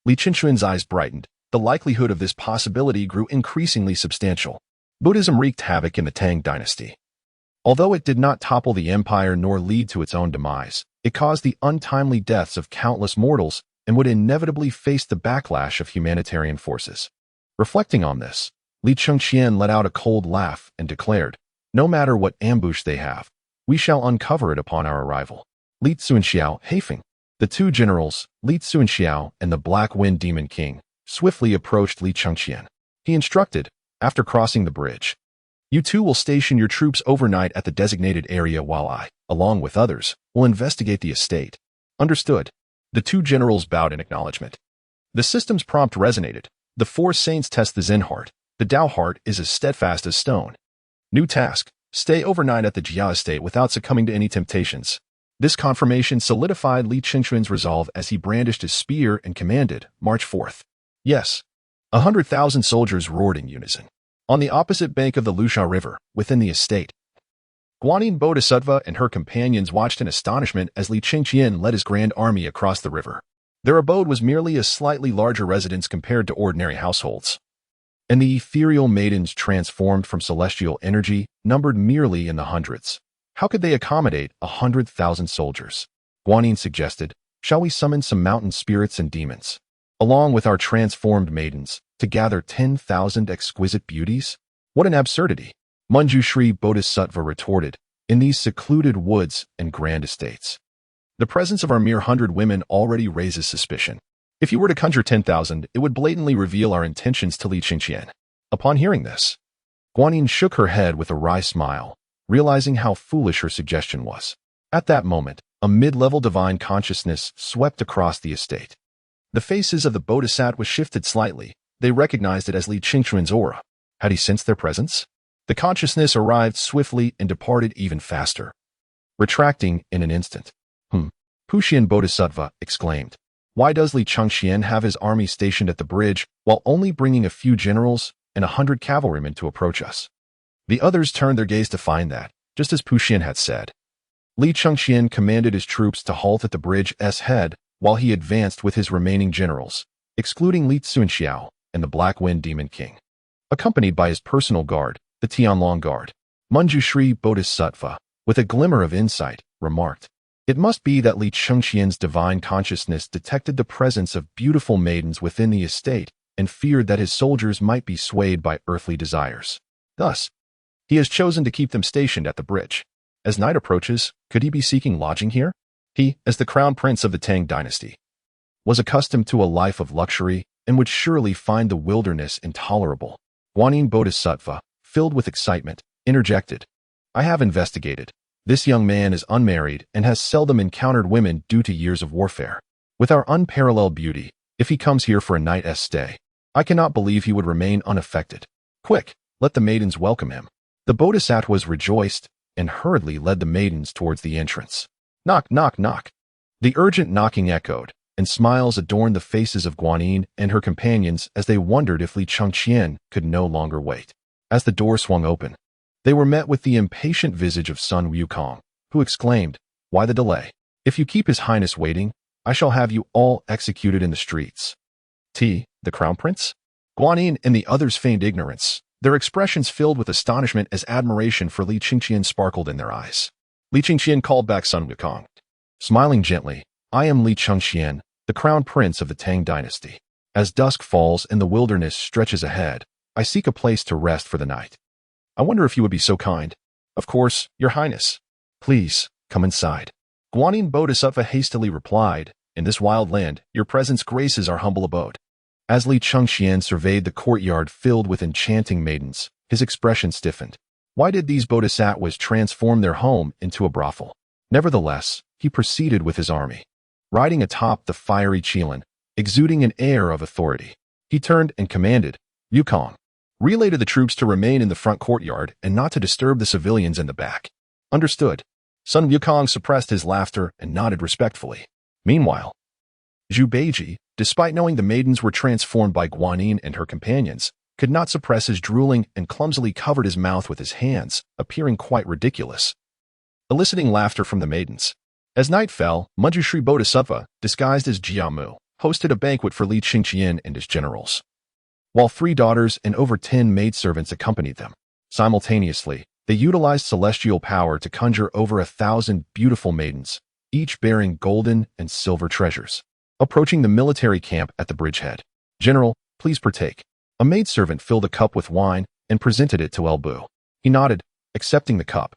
[SPEAKER 1] Li Chengqian's eyes brightened. The likelihood of this possibility grew increasingly substantial. Buddhism wreaked havoc in the Tang Dynasty. Although it did not topple the empire nor lead to its own demise, it caused the untimely deaths of countless mortals and would inevitably face the backlash of humanitarian forces. Reflecting on this, Li Chengqian let out a cold laugh and declared, "No matter what ambush they have, we shall uncover it upon our arrival." Li Xīyóu, Haifeng, the 2 generals, Li Xīyóu and the Black Wind Demon King, swiftly approached Li Chengqian. He instructed, after crossing the bridge, "You 2 will station your troops overnight at the designated area while I, along with others, will investigate the estate." Understood. The 2 generals bowed in acknowledgement. The system's prompt resonated. The 4 saints test the Zen heart. The Tao heart is as steadfast as stone. New task: stay overnight at the Jia estate without succumbing to any temptations. This confirmation solidified Li Chengqian's resolve as he brandished his spear and commanded, "March forth." Yes. 100,000 soldiers roared in unison. On the opposite bank of the Lusha River, within the estate, Guanyin Bodhisattva and her companions watched in astonishment as Li Chengqian led his grand army across the river. Their abode was merely a slightly larger residence compared to ordinary households, and the ethereal maidens transformed from celestial energy numbered merely in the hundreds. How could they accommodate 100,000 soldiers? Guanyin suggested, "Shall we summon some mountain spirits and demons, along with our transformed maidens, to gather 10,000 exquisite beauties?" What an absurdity! Manjushri Bodhisattva retorted, "In these secluded woods and grand estates, the presence of our mere 100 women already raises suspicion. If you were to conjure 10,000, it would blatantly reveal our intentions to Li Chengqian." Upon hearing this, Guanyin shook her head with a wry smile, realizing how foolish her suggestion was. At that moment, a mid-level divine consciousness swept across the estate. The faces of the bodhisattvas shifted slightly. They recognized it as Li Chengqian's aura. Had he sensed their presence? The consciousness arrived swiftly and departed even faster, retracting in an instant. Puxian Bodhisattva exclaimed, "Why does Li Chengqian have his army stationed at the bridge while only bringing a few generals and 100 cavalrymen to approach us?" The others turned their gaze to find that, just as Puxian had said, Li Chengqian commanded his troops to halt at the bridge's head while he advanced with his remaining generals, excluding Li Xīyóu and the Black Wind Demon King. Accompanied by his personal guard, the Tianlong Guard, Manjushri Bodhisattva, with a glimmer of insight, remarked, "It must be that Li Chengqian's divine consciousness detected the presence of beautiful maidens within the estate and feared that his soldiers might be swayed by earthly desires." Thus, he has chosen to keep them stationed at the bridge. As night approaches, could he be seeking lodging here? He, as the crown prince of the Tang Dynasty, was accustomed to a life of luxury and would surely find the wilderness intolerable. Guanyin Bodhisattva, filled with excitement, interjected. I have investigated. This young man is unmarried and has seldom encountered women due to years of warfare. With our unparalleled beauty, if he comes here for a night's stay, I cannot believe he would remain unaffected. Quick, let the maidens welcome him. The Bodhisattvas rejoiced and hurriedly led the maidens towards the entrance. Knock, knock, knock. The urgent knocking echoed, and smiles adorned the faces of Guanyin and her companions as they wondered if Li Chengqian could no longer wait. As the door swung open, they were met with the impatient visage of Sun Wukong, who exclaimed, Why the delay? If you keep His Highness waiting, I shall have you all executed in the streets. The crown prince? Guanyin and the others feigned ignorance, their expressions filled with astonishment as admiration for Li Chengqian sparkled in their eyes. Li Chengqian called back Sun Wukong. Smiling gently, I am Li Chengqian, the crown prince of the Tang Dynasty. As dusk falls and the wilderness stretches ahead, I seek a place to rest for the night. I wonder if you would be so kind. Of course, Your Highness. Please, come inside. Guanyin Bodhisattva hastily replied, In this wild land, your presence graces our humble abode. As Li Chengqian surveyed the courtyard filled with enchanting maidens, his expression stiffened. Why did these bodhisattvas transform their home into a brothel? Nevertheless, he proceeded with his army. Riding atop the fiery Qilin, exuding an air of authority, he turned and commanded, Wukong, relay to the troops to remain in the front courtyard and not to disturb the civilians in the back. Understood. Sun Wukong suppressed his laughter and nodded respectfully. Meanwhile, Zhu Beiji, despite knowing the maidens were transformed by Guanyin and her companions, could not suppress his drooling and clumsily covered his mouth with his hands, appearing quite ridiculous, eliciting laughter from the maidens. As night fell, Manjushri Bodhisattva, disguised as Xīyóu, hosted a banquet for Li Chengqian and his generals, while 3 daughters and over 10 maidservants accompanied them. Simultaneously, they utilized celestial power to conjure over 1,000 beautiful maidens, each bearing golden and silver treasures. Approaching the military camp at the bridgehead, General, please partake. A maidservant filled a cup with wine and presented it to Bu. He nodded, accepting the cup.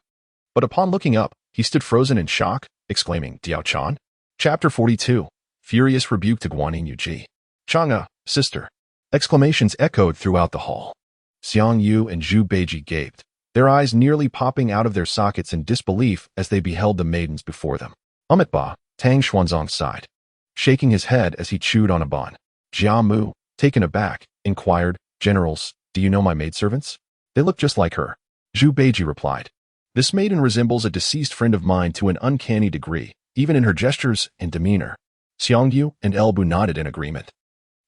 [SPEAKER 1] But upon looking up, he stood frozen in shock, exclaiming, Diao Chan? Chapter 42. Furious rebuke to Guanyin Yuji. Chang'e, sister. Exclamations echoed throughout the hall. Xīyóu and Zhu Beiji gaped, their eyes nearly popping out of their sockets in disbelief as they beheld the maidens before them. Amitabha, Tang Xuanzong sighed, shaking his head as he chewed on a bun. Xīyóu, taken aback, inquired, Generals, do you know my maidservants? They look just like her. Zhu Beiji replied. This maiden resembles a deceased friend of mine to an uncanny degree, even in her gestures and demeanor. Xīyóu and Bu nodded in agreement.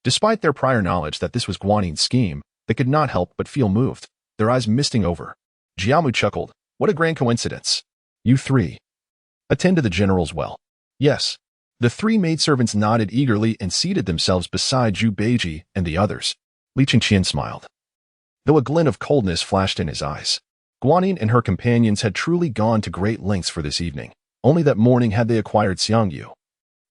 [SPEAKER 1] Despite their prior knowledge that this was Guanyin's scheme, they could not help but feel moved, their eyes misting over. Xīyóu chuckled, What a grand coincidence. You 3. Attend to the generals well. Yes. The 3 maidservants nodded eagerly and seated themselves beside Zhu Beiji and the others. Li Chengqian smiled, though a glint of coldness flashed in his eyes. Guanyin and her companions had truly gone to great lengths for this evening. Only that morning had they acquired Xīyóu,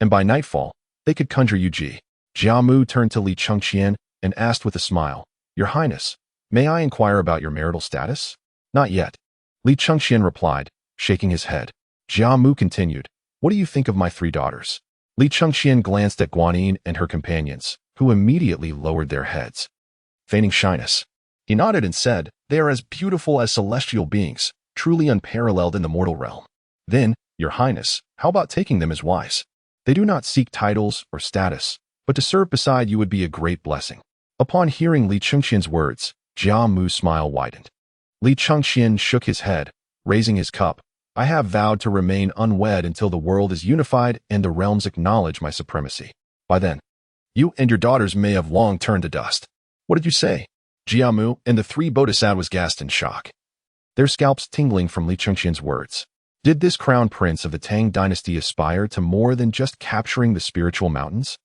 [SPEAKER 1] and by nightfall, they could conjure Yuji. Xīyóu turned to Li Chengqian and asked with a smile, Your Highness, may I inquire about your marital status? Not yet. Li Chengqian replied, shaking his head. Xīyóu continued, What do you think of my 3 daughters? Li Chengqian glanced at Guanyin and her companions, who immediately lowered their heads, feigning shyness. He nodded and said, They are as beautiful as celestial beings, truly unparalleled in the mortal realm. Then, Your Highness, how about taking them as wives? They do not seek titles or status, but to serve beside you would be a great blessing. Upon hearing Li Chengqian's words, Xīyóu's smile widened. Li Chengqian shook his head, raising his cup. I have vowed to remain unwed until the world is unified and the realms acknowledge my supremacy. By then, you and your daughters may have long turned to dust. What did you say? Xīyóu and the 3 bodhisattvas gasped in shock, their scalps tingling from Li Chengqian's words. Did this crown prince of the Tang Dynasty aspire to more than just capturing the spiritual mountains?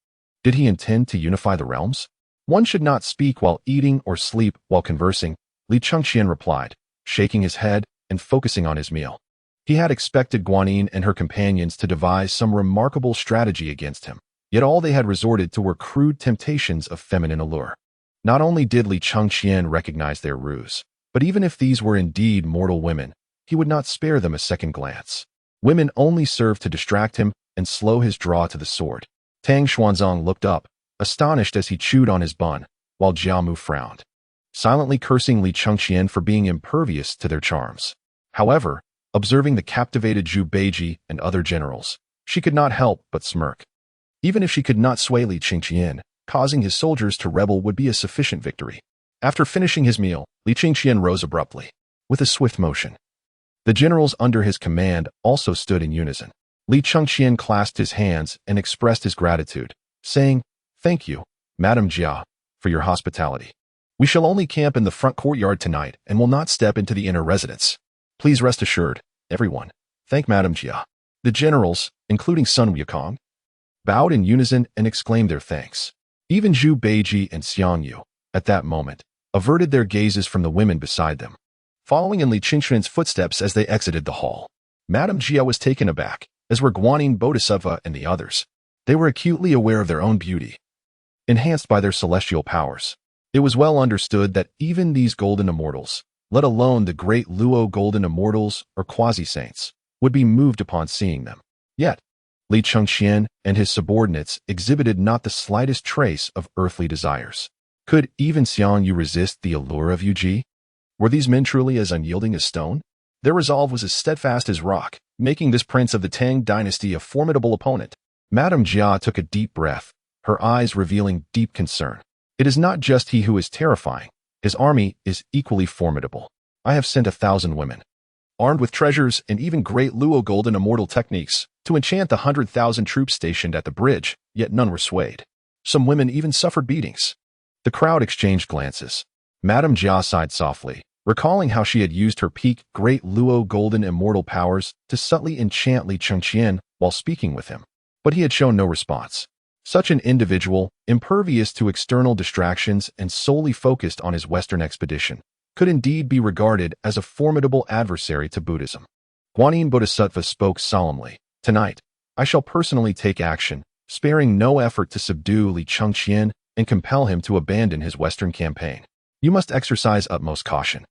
[SPEAKER 1] Did he intend to unify the realms? One should not speak while eating or sleep while conversing, Li Chengqian replied, shaking his head and focusing on his meal. He had expected Guanyin and her companions to devise some remarkable strategy against him, yet all they had resorted to were crude temptations of feminine allure. Not only did Li Chengqian recognize their ruse, But even if these were indeed mortal women, he would not spare them a second glance. Women only served to distract him and slow his draw to the sword. Tang Xuanzang looked up, astonished as he chewed on his bun, while Jiamu frowned, silently cursing Li Chengqian for being impervious to their charms. However, observing the captivated Zhu Beiji and other generals, she could not help but smirk. Even if she could not sway Li Chengqian, causing his soldiers to rebel would be a sufficient victory. After finishing his meal, Li Chengqian rose abruptly, with a swift motion. The generals under his command also stood in unison. Li Chengqian clasped his hands and expressed his gratitude, saying, "Thank you, Madame Jia, for your hospitality. We shall only camp in the front courtyard tonight and will not step into the inner residence. Please rest assured, everyone. Thank Madame Jia." The generals, including Sun Wukong, bowed in unison and exclaimed their thanks. Even Zhu Beiji and Xīyóu, at that moment, averted their gazes from the women beside them, following in Li Chengqian's footsteps as they exited the hall. Madame Jia was taken aback, as were Guanyin Bodhisattva and the others. They were acutely aware of their own beauty, enhanced by their celestial powers. It was well understood that even these golden immortals, let alone the great Luo golden immortals or quasi-saints, would be moved upon seeing them. Yet, Li Chengqian and his subordinates exhibited not the slightest trace of earthly desires. Could even Xīyóu resist the allure of Yuji? Were these men truly as unyielding as stone? Their resolve was as steadfast as rock, making this prince of the Tang Dynasty a formidable opponent. Madame Jia took a deep breath, her eyes revealing deep concern. It is not just he who is terrifying. His army is equally formidable. I have sent 1,000 women, armed with treasures and even great Luo golden immortal techniques, to enchant the 100,000 troops stationed at the bridge, yet none were swayed. Some women even suffered beatings. The crowd exchanged glances. Madame Jia sighed softly, recalling how she had used her peak great Luo golden immortal powers to subtly enchant Li Chengqian while speaking with him. But he had shown no response. Such an individual, impervious to external distractions and solely focused on his Western expedition, could indeed be regarded as a formidable adversary to Buddhism. Guanyin Bodhisattva spoke solemnly. "Tonight, I shall personally take action, sparing no effort to subdue Li Chengqian and compel him to abandon his Western campaign. You must exercise utmost caution."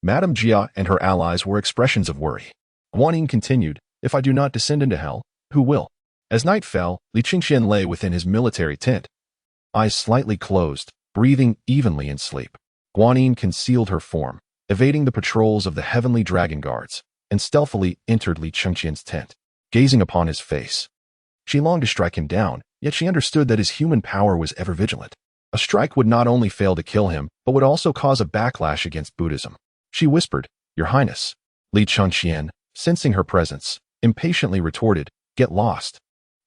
[SPEAKER 1] Madame Jia and her allies were expressions of worry. Guanyin continued, "If I do not descend into hell, who will?" As night fell, Li Chengqian lay within his military tent, eyes slightly closed, breathing evenly in sleep. Guanyin concealed her form, evading the patrols of the heavenly dragon guards, and stealthily entered Li Chengqian's tent. Gazing upon his face, she longed to strike him down, yet she understood that his human power was ever vigilant. A strike would not only fail to kill him, but would also cause a backlash against Buddhism. She whispered, "Your Highness." Li Chengqian, sensing her presence, impatiently retorted, "Get lost."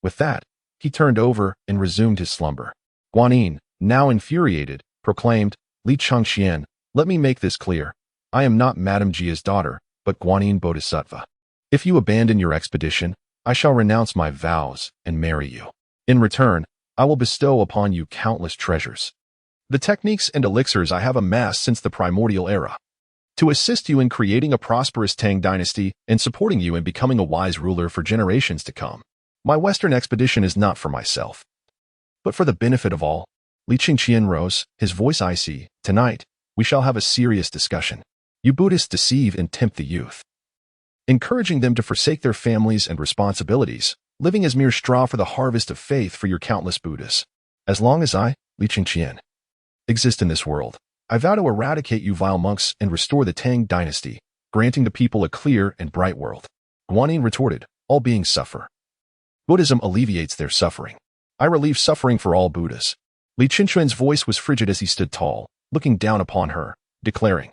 [SPEAKER 1] With that, he turned over and resumed his slumber. Guanyin, now infuriated, proclaimed, "Li Chengqian, let me make this clear. I am not Madame Jia's daughter, but Guanyin Bodhisattva. If you abandon your expedition, I shall renounce my vows and marry you. In return, I will bestow upon you countless treasures, the techniques and elixirs I have amassed since the primordial era, to assist you in creating a prosperous Tang dynasty and supporting you in becoming a wise ruler for generations to come. My Western expedition is not for myself, but for the benefit of all." Li Chengqian rose, his voice icy. "Tonight, we shall have a serious discussion. You Buddhists deceive and tempt the youth, encouraging them to forsake their families and responsibilities, living as mere straw for the harvest of faith for your countless Buddhas. As long as I, Li Chengqian, exist in this world, I vow to eradicate you vile monks and restore the Tang dynasty, granting the people a clear and bright world." Guanyin retorted, "All beings suffer. Buddhism alleviates their suffering. I relieve suffering for all Buddhas." Li Chengqian's voice was frigid as he stood tall, looking down upon her, declaring,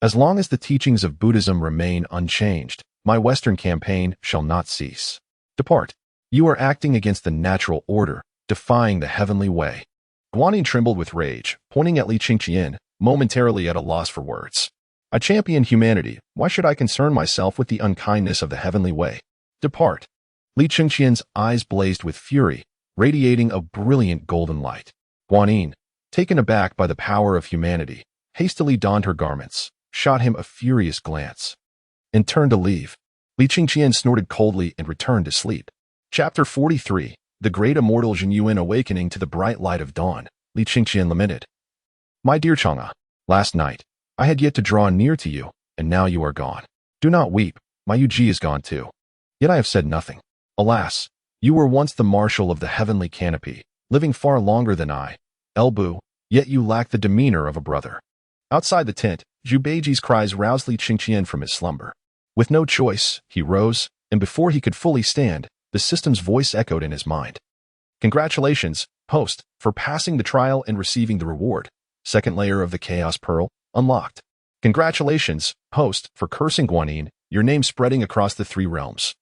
[SPEAKER 1] "As long as the teachings of Buddhism remain unchanged, my Western campaign shall not cease. Depart. You are acting against the natural order, defying the heavenly way." Guanyin trembled with rage, pointing at Li Chengqian, momentarily at a loss for words. "I champion humanity. Why should I concern myself with the unkindness of the heavenly way? Depart." Li Chengqian's eyes blazed with fury, radiating a brilliant golden light. Guanyin, taken aback by the power of humanity, hastily donned her garments, shot him a furious glance, and turned to leave. Li Chengqian snorted coldly and returned to sleep. Chapter 43. The Great Immortal Xīyóu Awakening to the Bright Light of Dawn. Li Chengqian lamented. "My dear Chang'e, last night, I had yet to draw near to you, and now you are gone. Do not weep, my Yuji is gone too. Yet I have said nothing. Alas, you were once the marshal of the heavenly canopy, living far longer than I, Elbu, yet you lack the demeanor of a brother. Outside the tent, Zhu Beiji's cries roused Li Chengqian from his slumber. With no choice, he rose, and before he could fully stand, the system's voice echoed in his mind. Congratulations, host, for passing the trial and receiving the reward. Second layer of the Chaos Pearl, unlocked. Congratulations, host, for cursing Guanyin, your name spreading across the 3 realms.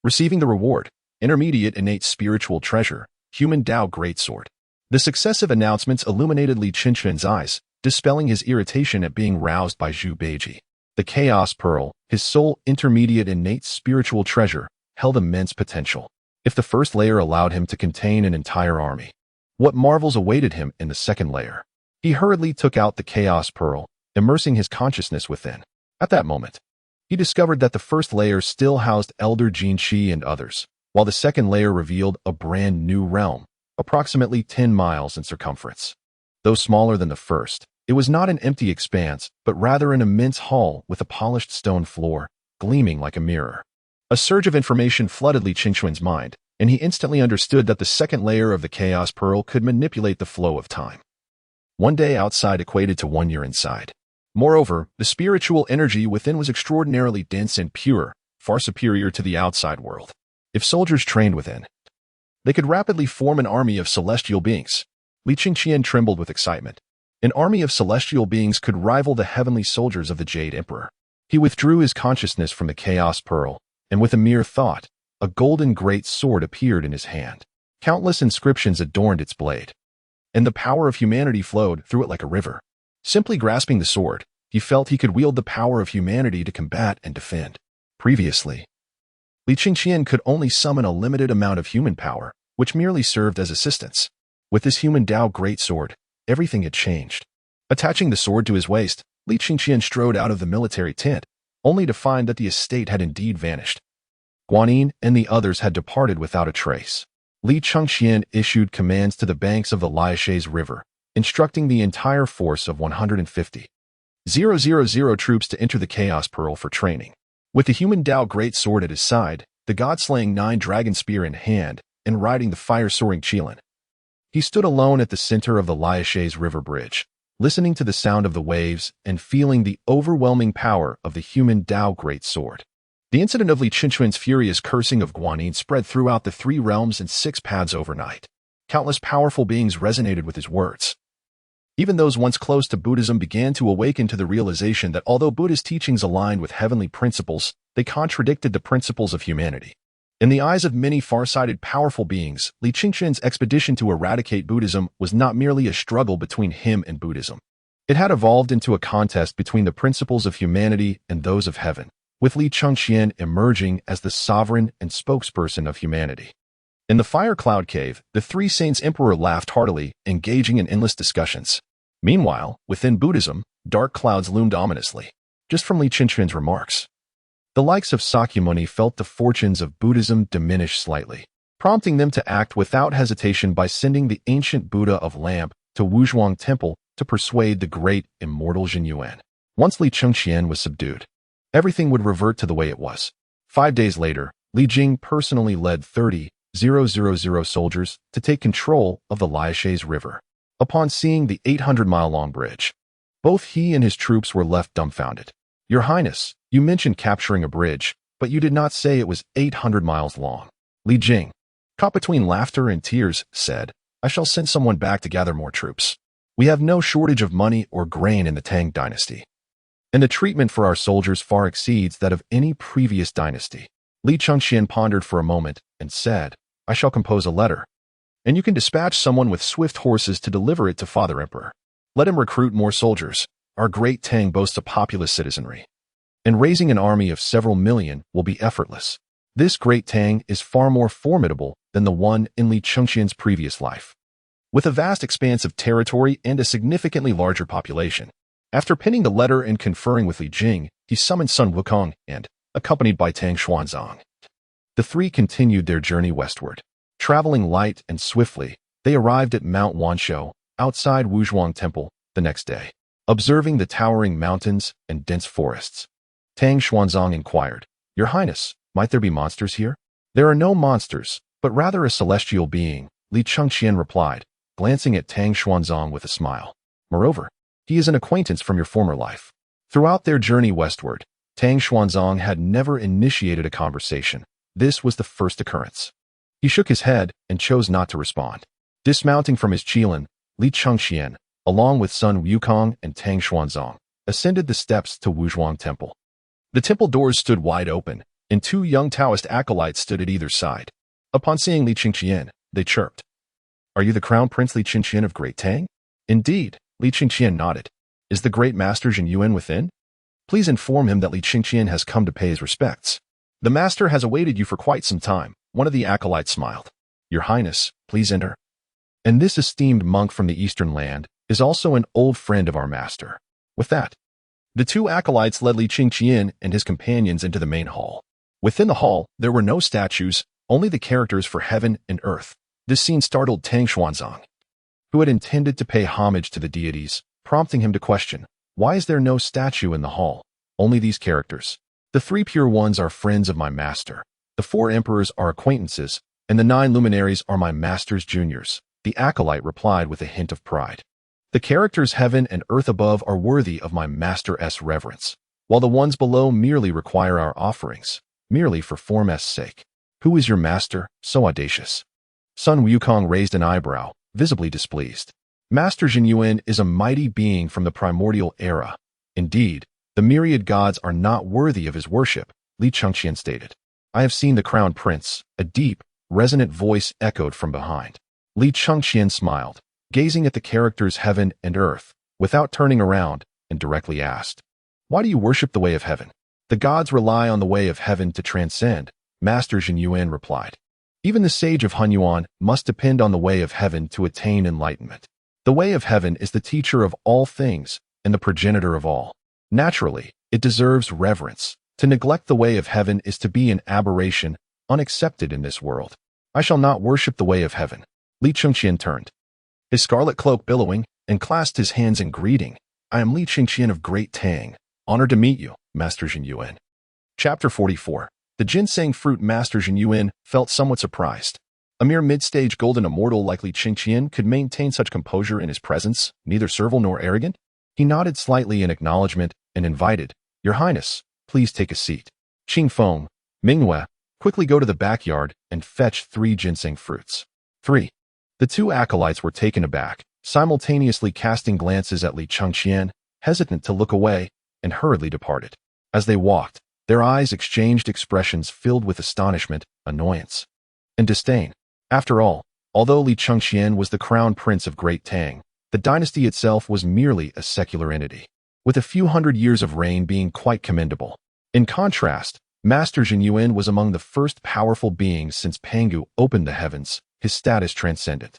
[SPEAKER 1] Receiving the reward, intermediate innate spiritual treasure, human Tao greatsword. The successive announcements illuminated Li Chengqian's eyes, dispelling his irritation at being roused by Zhu Beiji. The Chaos Pearl, his sole intermediate innate spiritual treasure, held immense potential. If the first layer allowed him to contain an entire army, what marvels awaited him in the second layer? He hurriedly took out the Chaos Pearl, immersing his consciousness within. At that moment, he discovered that the first layer still housed Elder Jin Shi and others, while the second layer revealed a brand new realm, approximately 10 miles in circumference. Though smaller than the first, it was not an empty expanse, but rather an immense hall with a polished stone floor, gleaming like a mirror. A surge of information flooded Li Chengqian's mind, and he instantly understood that the second layer of the Chaos Pearl could manipulate the flow of time. One day outside equated to 1 year inside. Moreover, the spiritual energy within was extraordinarily dense and pure, far superior to the outside world. If soldiers trained within, they could rapidly form an army of celestial beings. Li Chengqian trembled with excitement. An army of celestial beings could rival the heavenly soldiers of the Jade Emperor. He withdrew his consciousness from the Chaos Pearl, and with a mere thought, a golden great sword appeared in his hand. Countless inscriptions adorned its blade, and the power of humanity flowed through it like a river. Simply grasping the sword, he felt he could wield the power of humanity to combat and defend. Previously, Li Chengqian could only summon a limited amount of human power, which merely served as assistance. With this human Tao greatsword, everything had changed. Attaching the sword to his waist, Li Chengqian strode out of the military tent, only to find that the estate had indeed vanished. Guanyin and the others had departed without a trace. Li Chengqian issued commands to the banks of the Liaches River, instructing the entire force of 150,000 troops to enter the Chaos Pearl for training. With the human Tao greatsword at his side, the god-slaying 9 dragon spear in hand, and riding the fire-soaring Qilin, he stood alone at the center of the Liaches River bridge, listening to the sound of the waves and feeling the overwhelming power of the human Tao greatsword. The incident of Li Chengqian's furious cursing of Guanyin spread throughout the 3 realms and 6 paths overnight. Countless powerful beings resonated with his words. Even those once close to Buddhism began to awaken to the realization that although Buddha's teachings aligned with heavenly principles, they contradicted the principles of humanity. In the eyes of many far-sighted powerful beings, Li Chengqian's expedition to eradicate Buddhism was not merely a struggle between him and Buddhism. It had evolved into a contest between the principles of humanity and those of heaven, with Li Chengqian emerging as the sovereign and spokesperson of humanity. In the Fire Cloud Cave, the 3 saints' emperor laughed heartily, engaging in endless discussions. Meanwhile, within Buddhism, dark clouds loomed ominously. Just from Li Chengqian's remarks, the likes of Sakyamuni felt the fortunes of Buddhism diminish slightly, prompting them to act without hesitation by sending the ancient Buddha of Lamp to Wuzhuang Temple to persuade the great immortal Xīyóu. Once Li Chengqian was subdued, everything would revert to the way it was. 5 days later, Li Jing personally led 30,000 soldiers to take control of the Liaches River. Upon seeing the 800-mile-long bridge, both he and his troops were left dumbfounded. Your Highness, you mentioned capturing a bridge, but you did not say it was 800 miles long. Li Jing, caught between laughter and tears, said, I shall send someone back to gather more troops. We have no shortage of money or grain in the Tang Dynasty, and the treatment for our soldiers far exceeds that of any previous dynasty. Li Chengqian pondered for a moment and said, I shall compose a letter, and you can dispatch someone with swift horses to deliver it to Father Emperor. Let him recruit more soldiers. Our great Tang boasts a populous citizenry, and raising an army of several million will be effortless. This great Tang is far more formidable than the one in Li Chengqian's previous life, with a vast expanse of territory and a significantly larger population. After penning the letter and conferring with Li Jing, he summoned Sun Wukong and, accompanied by Tang Xuanzang, the 3 continued their journey westward. Traveling light and swiftly, they arrived at Mount Wanshou, outside Wuzhuang Temple, the next day. observing the towering mountains and dense forests. Tang Xuanzang inquired, "Your Highness, might there be monsters here?" "There are no monsters, but rather a celestial being," Li Chengqian replied, glancing at Tang Xuanzang with a smile. "Moreover, he is an acquaintance from your former life." Throughout their journey westward, Tang Xuanzang had never initiated a conversation. This was the first occurrence. He shook his head and chose not to respond. Dismounting from his qilin, Li Chengqian, along with Sun Wukong and Tang Xuanzang, ascended the steps to Wuzhuang Temple. The temple doors stood wide open, and two young Taoist acolytes stood at either side. Upon seeing Li Chengqian, they chirped, "Are you the Crown Prince Li Chengqian of Great Tang?" "Indeed," Li Chengqian nodded. "Is the great master Xīyóu within? Please inform him that Li Chengqian has come to pay his respects." "The master has awaited you for quite some time," one of the acolytes smiled. "Your Highness, please enter." "And this esteemed monk from the eastern land is also an old friend of our master." With that, the two acolytes led Li Chengqian and his companions into the main hall. Within the hall, there were no statues, only the characters for heaven and earth. This scene startled Tang Xuanzang, who had intended to pay homage to the deities, prompting him to question, "Why is there no statue in the hall? Only these characters. The 3 pure ones are friends of my master. The 4 emperors are acquaintances, and the 9 luminaries are my master's juniors," the acolyte replied with a hint of pride. "The characters heaven and earth above are worthy of my master's reverence, while the ones below merely require our offerings, merely for form's sake." "Who is your master, so audacious?" Sun Wukong raised an eyebrow, visibly displeased. "Master Xīyóu is a mighty being from the primordial era. Indeed, the myriad gods are not worthy of his worship," Li Chengqian stated. "I have seen the crown prince," a deep, resonant voice echoed from behind. Li Chengqian smiled, gazing at the characters heaven and earth, without turning around, and directly asked, "Why do you worship the way of heaven?" "The gods rely on the way of heaven to transcend," Master Xīyóu replied. "Even the sage of Hunyuan must depend on the way of heaven to attain enlightenment. The way of heaven is the teacher of all things and the progenitor of all. Naturally, it deserves reverence. To neglect the way of heaven is to be an aberration, unaccepted in this world. I shall not worship the way of heaven." Li Chengqian turned, his scarlet cloak billowing, and clasped his hands in greeting. "I am Li Chengqian of Great Tang. Honored to meet you, Master Xīyóu." Chapter 44. The ginseng fruit Master Xīyóu felt somewhat surprised. A mere mid-stage golden immortal like Li Chengqian could maintain such composure in his presence, neither servile nor arrogant. He nodded slightly in acknowledgement and invited, "Your Highness, please take a seat. Qingfeng, Mingyue, quickly go to the backyard and fetch 3 ginseng fruits." 3. The 2 acolytes were taken aback, simultaneously casting glances at Li Chengqian, hesitant to look away, and hurriedly departed. As they walked, their eyes exchanged expressions filled with astonishment, annoyance, and disdain. After all, although Li Chengqian was the crown prince of Great Tang, the dynasty itself was merely a secular entity, with a few hundred years of reign being quite commendable. In contrast, Master Xīyóu was among the first powerful beings since Pangu opened the heavens, his status transcendent.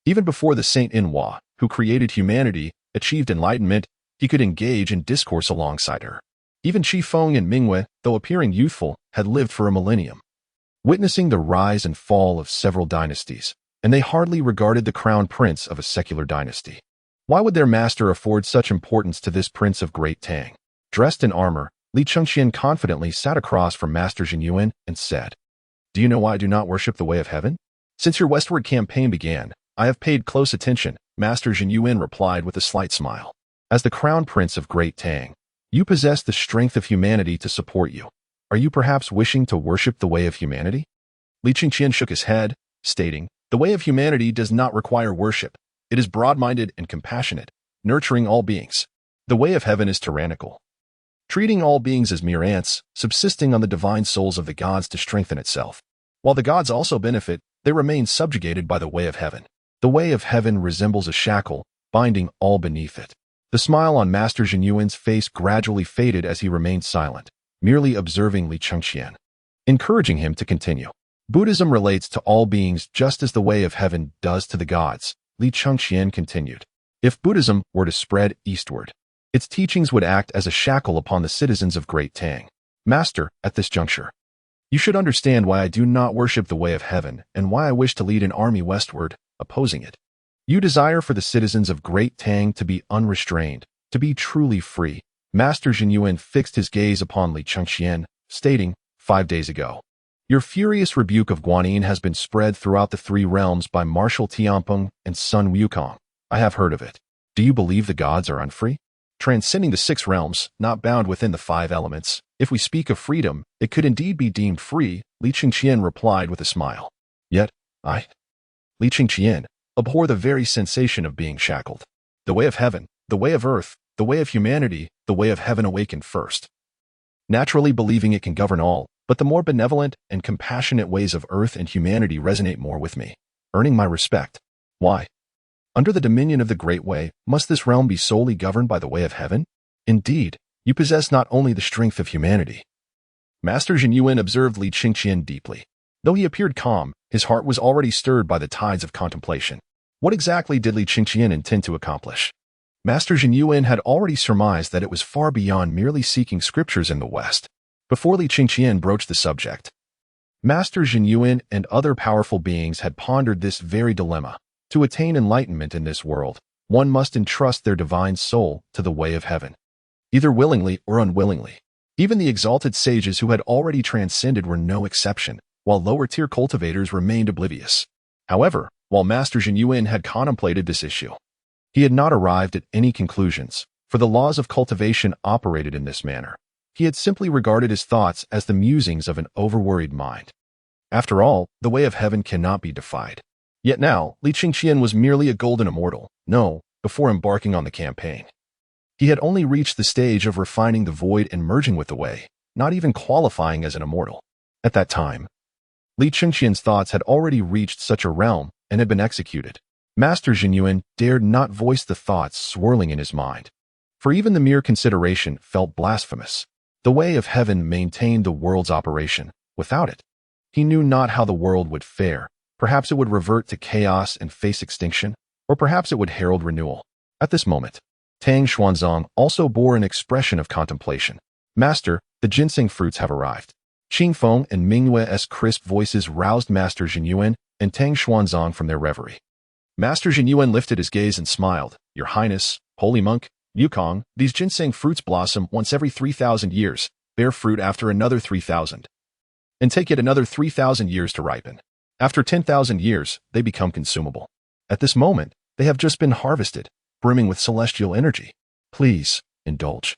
[SPEAKER 1] Even before the Saint Inhua, who created humanity, achieved enlightenment, he could engage in discourse alongside her. Even Qifeng and Mingyue, though appearing youthful, had lived for a millennium, witnessing the rise and fall of several dynasties, and they hardly regarded the crown prince of a secular dynasty. Why would their master afford such importance to this prince of Great Tang? Dressed in armor, Li Chengqian confidently sat across from Master Xīyóu and said, "Do you know why I do not worship the way of heaven? Since your westward campaign began, I have paid close attention," Master Xīyóu replied with a slight smile. "As the crown prince of Great Tang, you possess the strength of humanity to support you. Are you perhaps wishing to worship the way of humanity?" Li Chengqian shook his head, stating, "The way of humanity does not require worship. It is broad-minded and compassionate, nurturing all beings. The way of heaven is tyrannical, treating all beings as mere ants, subsisting on the divine souls of the gods to strengthen itself. While the gods also benefit, they remain subjugated by the way of heaven. The way of heaven resembles a shackle, binding all beneath it." The smile on Master Xīyóu's face gradually faded as he remained silent, merely observing Li Chengqian, encouraging him to continue. "Buddhism relates to all beings just as the way of heaven does to the gods," Li Chengqian continued. "If Buddhism were to spread eastward, its teachings would act as a shackle upon the citizens of Great Tang. Master, at this juncture, you should understand why I do not worship the way of heaven and why I wish to lead an army westward, opposing it. You desire for the citizens of Great Tang to be unrestrained, to be truly free. Master Xīyóu fixed his gaze upon Li Chengqian, stating, 5 days ago, your furious rebuke of Guanyin has been spread throughout the 3 realms by Marshal Tianpeng and Sun Wukong. I have heard of it. Do you believe the gods are unfree? Transcending the 6 realms, not bound within the 5 elements, if we speak of freedom, it could indeed be deemed free, Li Chengqian replied with a smile. Yet, Li Chengqian, abhor the very sensation of being shackled. The way of heaven, the way of earth, the way of humanity, the way of heaven awakened first. Naturally believing it can govern all, but the more benevolent and compassionate ways of earth and humanity resonate more with me, earning my respect. Why? Under the dominion of the Great Way, must this realm be solely governed by the way of heaven? Indeed, you possess not only the strength of humanity. Master Xīyóu observed Li Chengqian deeply. Though he appeared calm, his heart was already stirred by the tides of contemplation. What exactly did Li Chengqian intend to accomplish? Master Xīyóu had already surmised that it was far beyond merely seeking scriptures in the West. Before Li Chengqian broached the subject, Master Xīyóu and other powerful beings had pondered this very dilemma. To attain enlightenment in this world, one must entrust their divine soul to the way of heaven, either willingly or unwillingly. Even the exalted sages who had already transcended were no exception, while lower-tier cultivators remained oblivious. However, while Master Xīyóu had contemplated this issue, he had not arrived at any conclusions, for the laws of cultivation operated in this manner. He had simply regarded his thoughts as the musings of an overworried mind. After all, the way of heaven cannot be defied. Yet now, Li Chengqian was merely a golden immortal. No, before embarking on the campaign, he had only reached the stage of refining the void and merging with the way, not even qualifying as an immortal. At that time, Li Chengqian's thoughts had already reached such a realm and had been executed. Master Xīyóu dared not voice the thoughts swirling in his mind, for even the mere consideration felt blasphemous. The way of heaven maintained the world's operation. Without it, he knew not how the world would fare. Perhaps it would revert to chaos and face extinction, or perhaps it would herald renewal. At this moment, Tang Xuanzang also bore an expression of contemplation. Master, the ginseng fruits have arrived. Qing Feng and Mingyue's crisp voices roused Master Xīyóu and Tang Xuanzang from their reverie. Master Xīyóu lifted his gaze and smiled. Your Highness, holy monk, Wukong, these ginseng fruits blossom once every 3,000 years, bear fruit after another 3,000, and take yet another 3,000 years to ripen. After 10,000 years, they become consumable. At this moment, they have just been harvested, brimming with celestial energy. Please, indulge.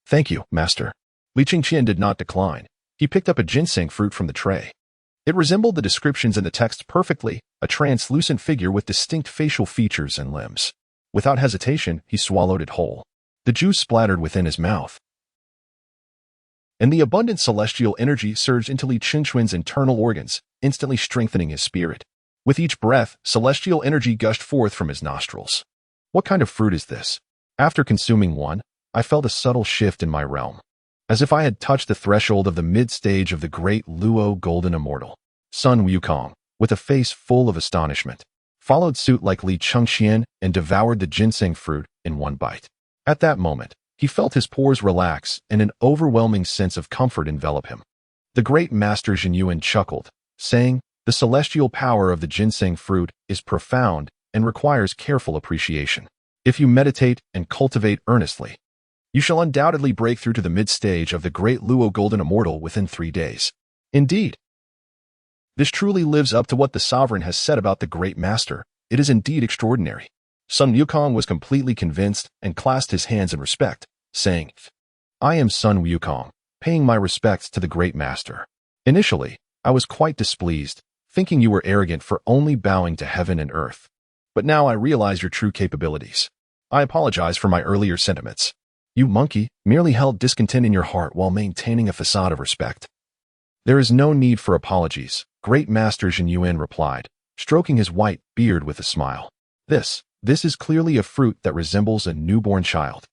[SPEAKER 1] Thank you, Master. Li Chengqian did not decline. He picked up a ginseng fruit from the tray. It resembled the descriptions in the text perfectly, a translucent figure with distinct facial features and limbs. Without hesitation, he swallowed it whole. The juice splattered within his mouth, and the abundant celestial energy surged into Li Chengqian's internal organs, instantly strengthening his spirit. With each breath, celestial energy gushed forth from his nostrils. What kind of fruit is this? After consuming one, I felt a subtle shift in my realm, as if I had touched the threshold of the mid-stage of the great Luo golden immortal. Sun Wukong, with a face full of astonishment, followed suit like Li Chengqian and devoured the ginseng fruit in one bite. At that moment, he felt his pores relax and an overwhelming sense of comfort envelop him. The great Master Xīyóu chuckled, saying, the celestial power of the ginseng fruit is profound and requires careful appreciation. If you meditate and cultivate earnestly, you shall undoubtedly break through to the mid-stage of the great Luo golden immortal within 3 days. Indeed, this truly lives up to what the sovereign has said about the great master. It is indeed extraordinary. Sun Wukong was completely convinced and clasped his hands in respect, saying, I am Sun Wukong, paying my respects to the great master. Initially, I was quite displeased, thinking you were arrogant for only bowing to heaven and earth. But now I realize your true capabilities. I apologize for my earlier sentiments. You monkey merely held discontent in your heart while maintaining a facade of respect. There is no need for apologies, great Master Xīyóu replied, stroking his white beard with a smile. This is clearly a fruit that resembles a newborn child.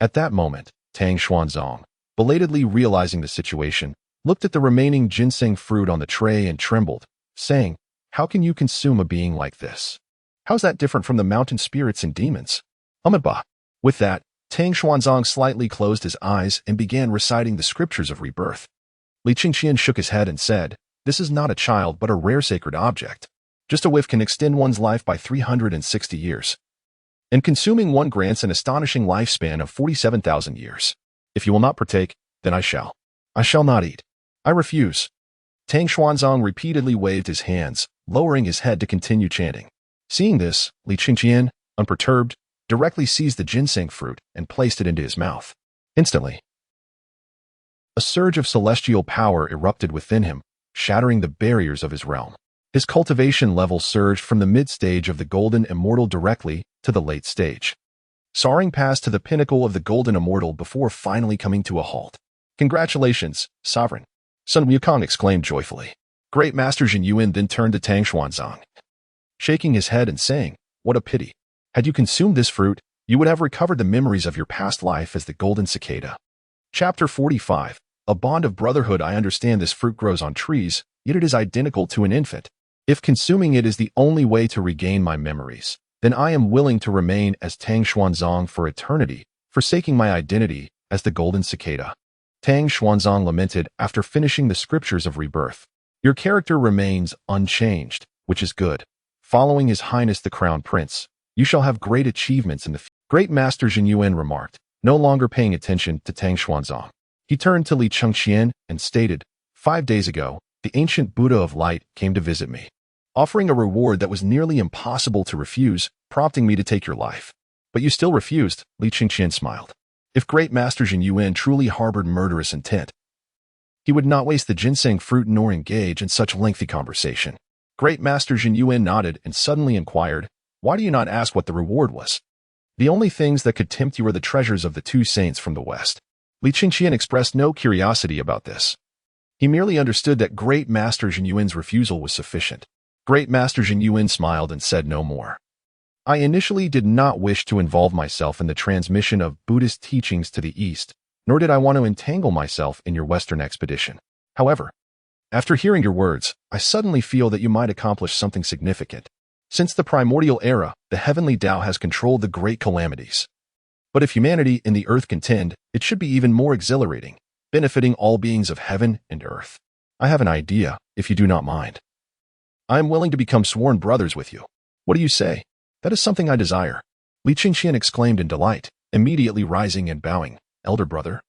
[SPEAKER 1] At that moment, Tang Xuanzang, belatedly realizing the situation, looked at the remaining ginseng fruit on the tray and trembled, saying, how can you consume a being like this? How's that different from the mountain spirits and demons? Bah. With that, Tang Xuanzang slightly closed his eyes and began reciting the scriptures of rebirth. Li Chengqian shook his head and said, this is not a child but a rare sacred object. Just a whiff can extend one's life by 360 years. and consuming one grants an astonishing lifespan of 47,000 years. If you will not partake, then I shall. I shall not eat. I refuse. Tang Xuanzang repeatedly waved his hands, lowering his head to continue chanting. Seeing this, Li Chengqian, unperturbed, directly seized the ginseng fruit and placed it into his mouth. Instantly, a surge of celestial power erupted within him, shattering the barriers of his realm. His cultivation level surged from the mid-stage of the Golden Immortal directly to the late stage, soaring past to the pinnacle of the Golden Immortal before finally coming to a halt. Congratulations, Sovereign! Sun Wukong exclaimed joyfully. Great Master Jin Yuan then turned to Tang Xuanzang, shaking his head and saying, "What a pity. Had you consumed this fruit, you would have recovered the memories of your past life as the Golden Cicada." Chapter 45. A bond of brotherhood. I understand this fruit grows on trees, yet it is identical to an infant. If consuming it is the only way to regain my memories, then I am willing to remain as Tang Xuanzang for eternity, forsaking my identity as the Golden Cicada. Tang Xuanzang lamented after finishing the scriptures of rebirth. Your character remains unchanged, which is good. Following His Highness the Crown Prince, you shall have great achievements in the future. Great Master Jin Yuan remarked, no longer paying attention to Tang Xuanzang. He turned to Li Chengqian and stated, 5 days ago, the ancient Buddha of Light came to visit me, offering a reward that was nearly impossible to refuse, prompting me to take your life. But you still refused, Li Chengqian smiled. If Great Master Jin Yuan truly harbored murderous intent, he would not waste the ginseng fruit nor engage in such lengthy conversation. Great Master Jin Yuan nodded and suddenly inquired, why do you not ask what the reward was? The only things that could tempt you are the treasures of the two saints from the West. Li Chengqian expressed no curiosity about this. He merely understood that Great Master Jin Yuan's refusal was sufficient. Great Master Jin Yuan smiled and said no more. I initially did not wish to involve myself in the transmission of Buddhist teachings to the East, nor did I want to entangle myself in your Western expedition. However, after hearing your words, I suddenly feel that you might accomplish something significant. Since the primordial era, the heavenly Tao has controlled the great calamities. But if humanity and the earth contend, it should be even more exhilarating, benefiting all beings of heaven and earth. I have an idea, if you do not mind. I am willing to become sworn brothers with you. What do you say? That is something I desire. Li Chengqian exclaimed in delight, immediately rising and bowing. Elder brother,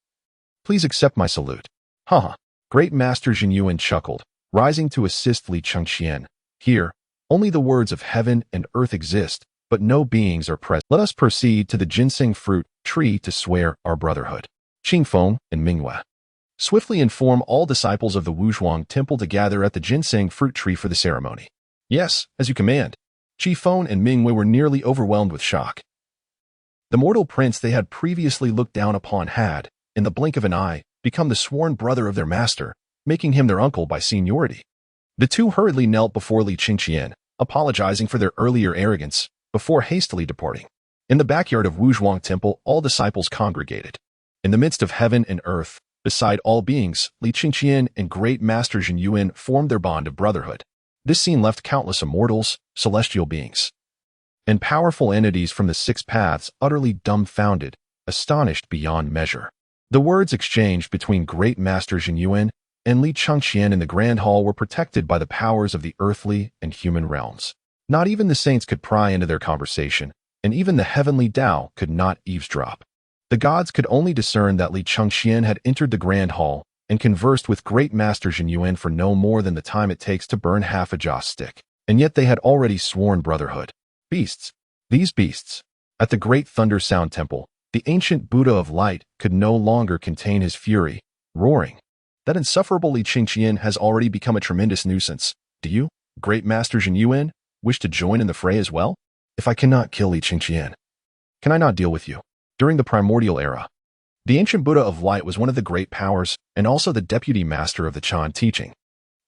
[SPEAKER 1] please accept my salute. Haha. Great Master Jin Yuan chuckled, rising to assist Li Chengqian. Here, only the words of heaven and earth exist, but no beings are present. Let us proceed to the ginseng fruit tree to swear our brotherhood. Qingfeng and Mingyue. Swiftly inform all disciples of the Wuzhuang temple to gather at the ginseng fruit tree for the ceremony. Yes, as you command. Qifeng and Mingyue were nearly overwhelmed with shock. The mortal prince they had previously looked down upon had, in the blink of an eye, become the sworn brother of their master, making him their uncle by seniority. The two hurriedly knelt before Li Chengqian, apologizing for their earlier arrogance, before hastily departing. In the backyard of Wuzhuang Temple, all disciples congregated. In the midst of heaven and earth, beside all beings, Li Chengqian and Great Master Jin Yuan formed their bond of brotherhood. This scene left countless immortals, celestial beings, and powerful entities from the six paths utterly dumbfounded, astonished beyond measure. The words exchanged between Great Master Jin Yuan and Li Chengqian in the Grand Hall were protected by the powers of the earthly and human realms. Not even the saints could pry into their conversation, and even the heavenly Tao could not eavesdrop. The gods could only discern that Li Chengqian had entered the Grand Hall and conversed with Great Master Jin Yuan for no more than the time it takes to burn half a joss stick, and yet they had already sworn brotherhood. Beasts. These beasts. At the Great Thunder Sound Temple, the ancient Buddha of Light could no longer contain his fury, roaring. That insufferable Li Chengqian has already become a tremendous nuisance. Do you, Great Master Jin Yuan, wish to join in the fray as well? If I cannot kill Li Chengqian, can I not deal with you? During the primordial era, the ancient Buddha of Light was one of the great powers and also the deputy master of the Chan teaching.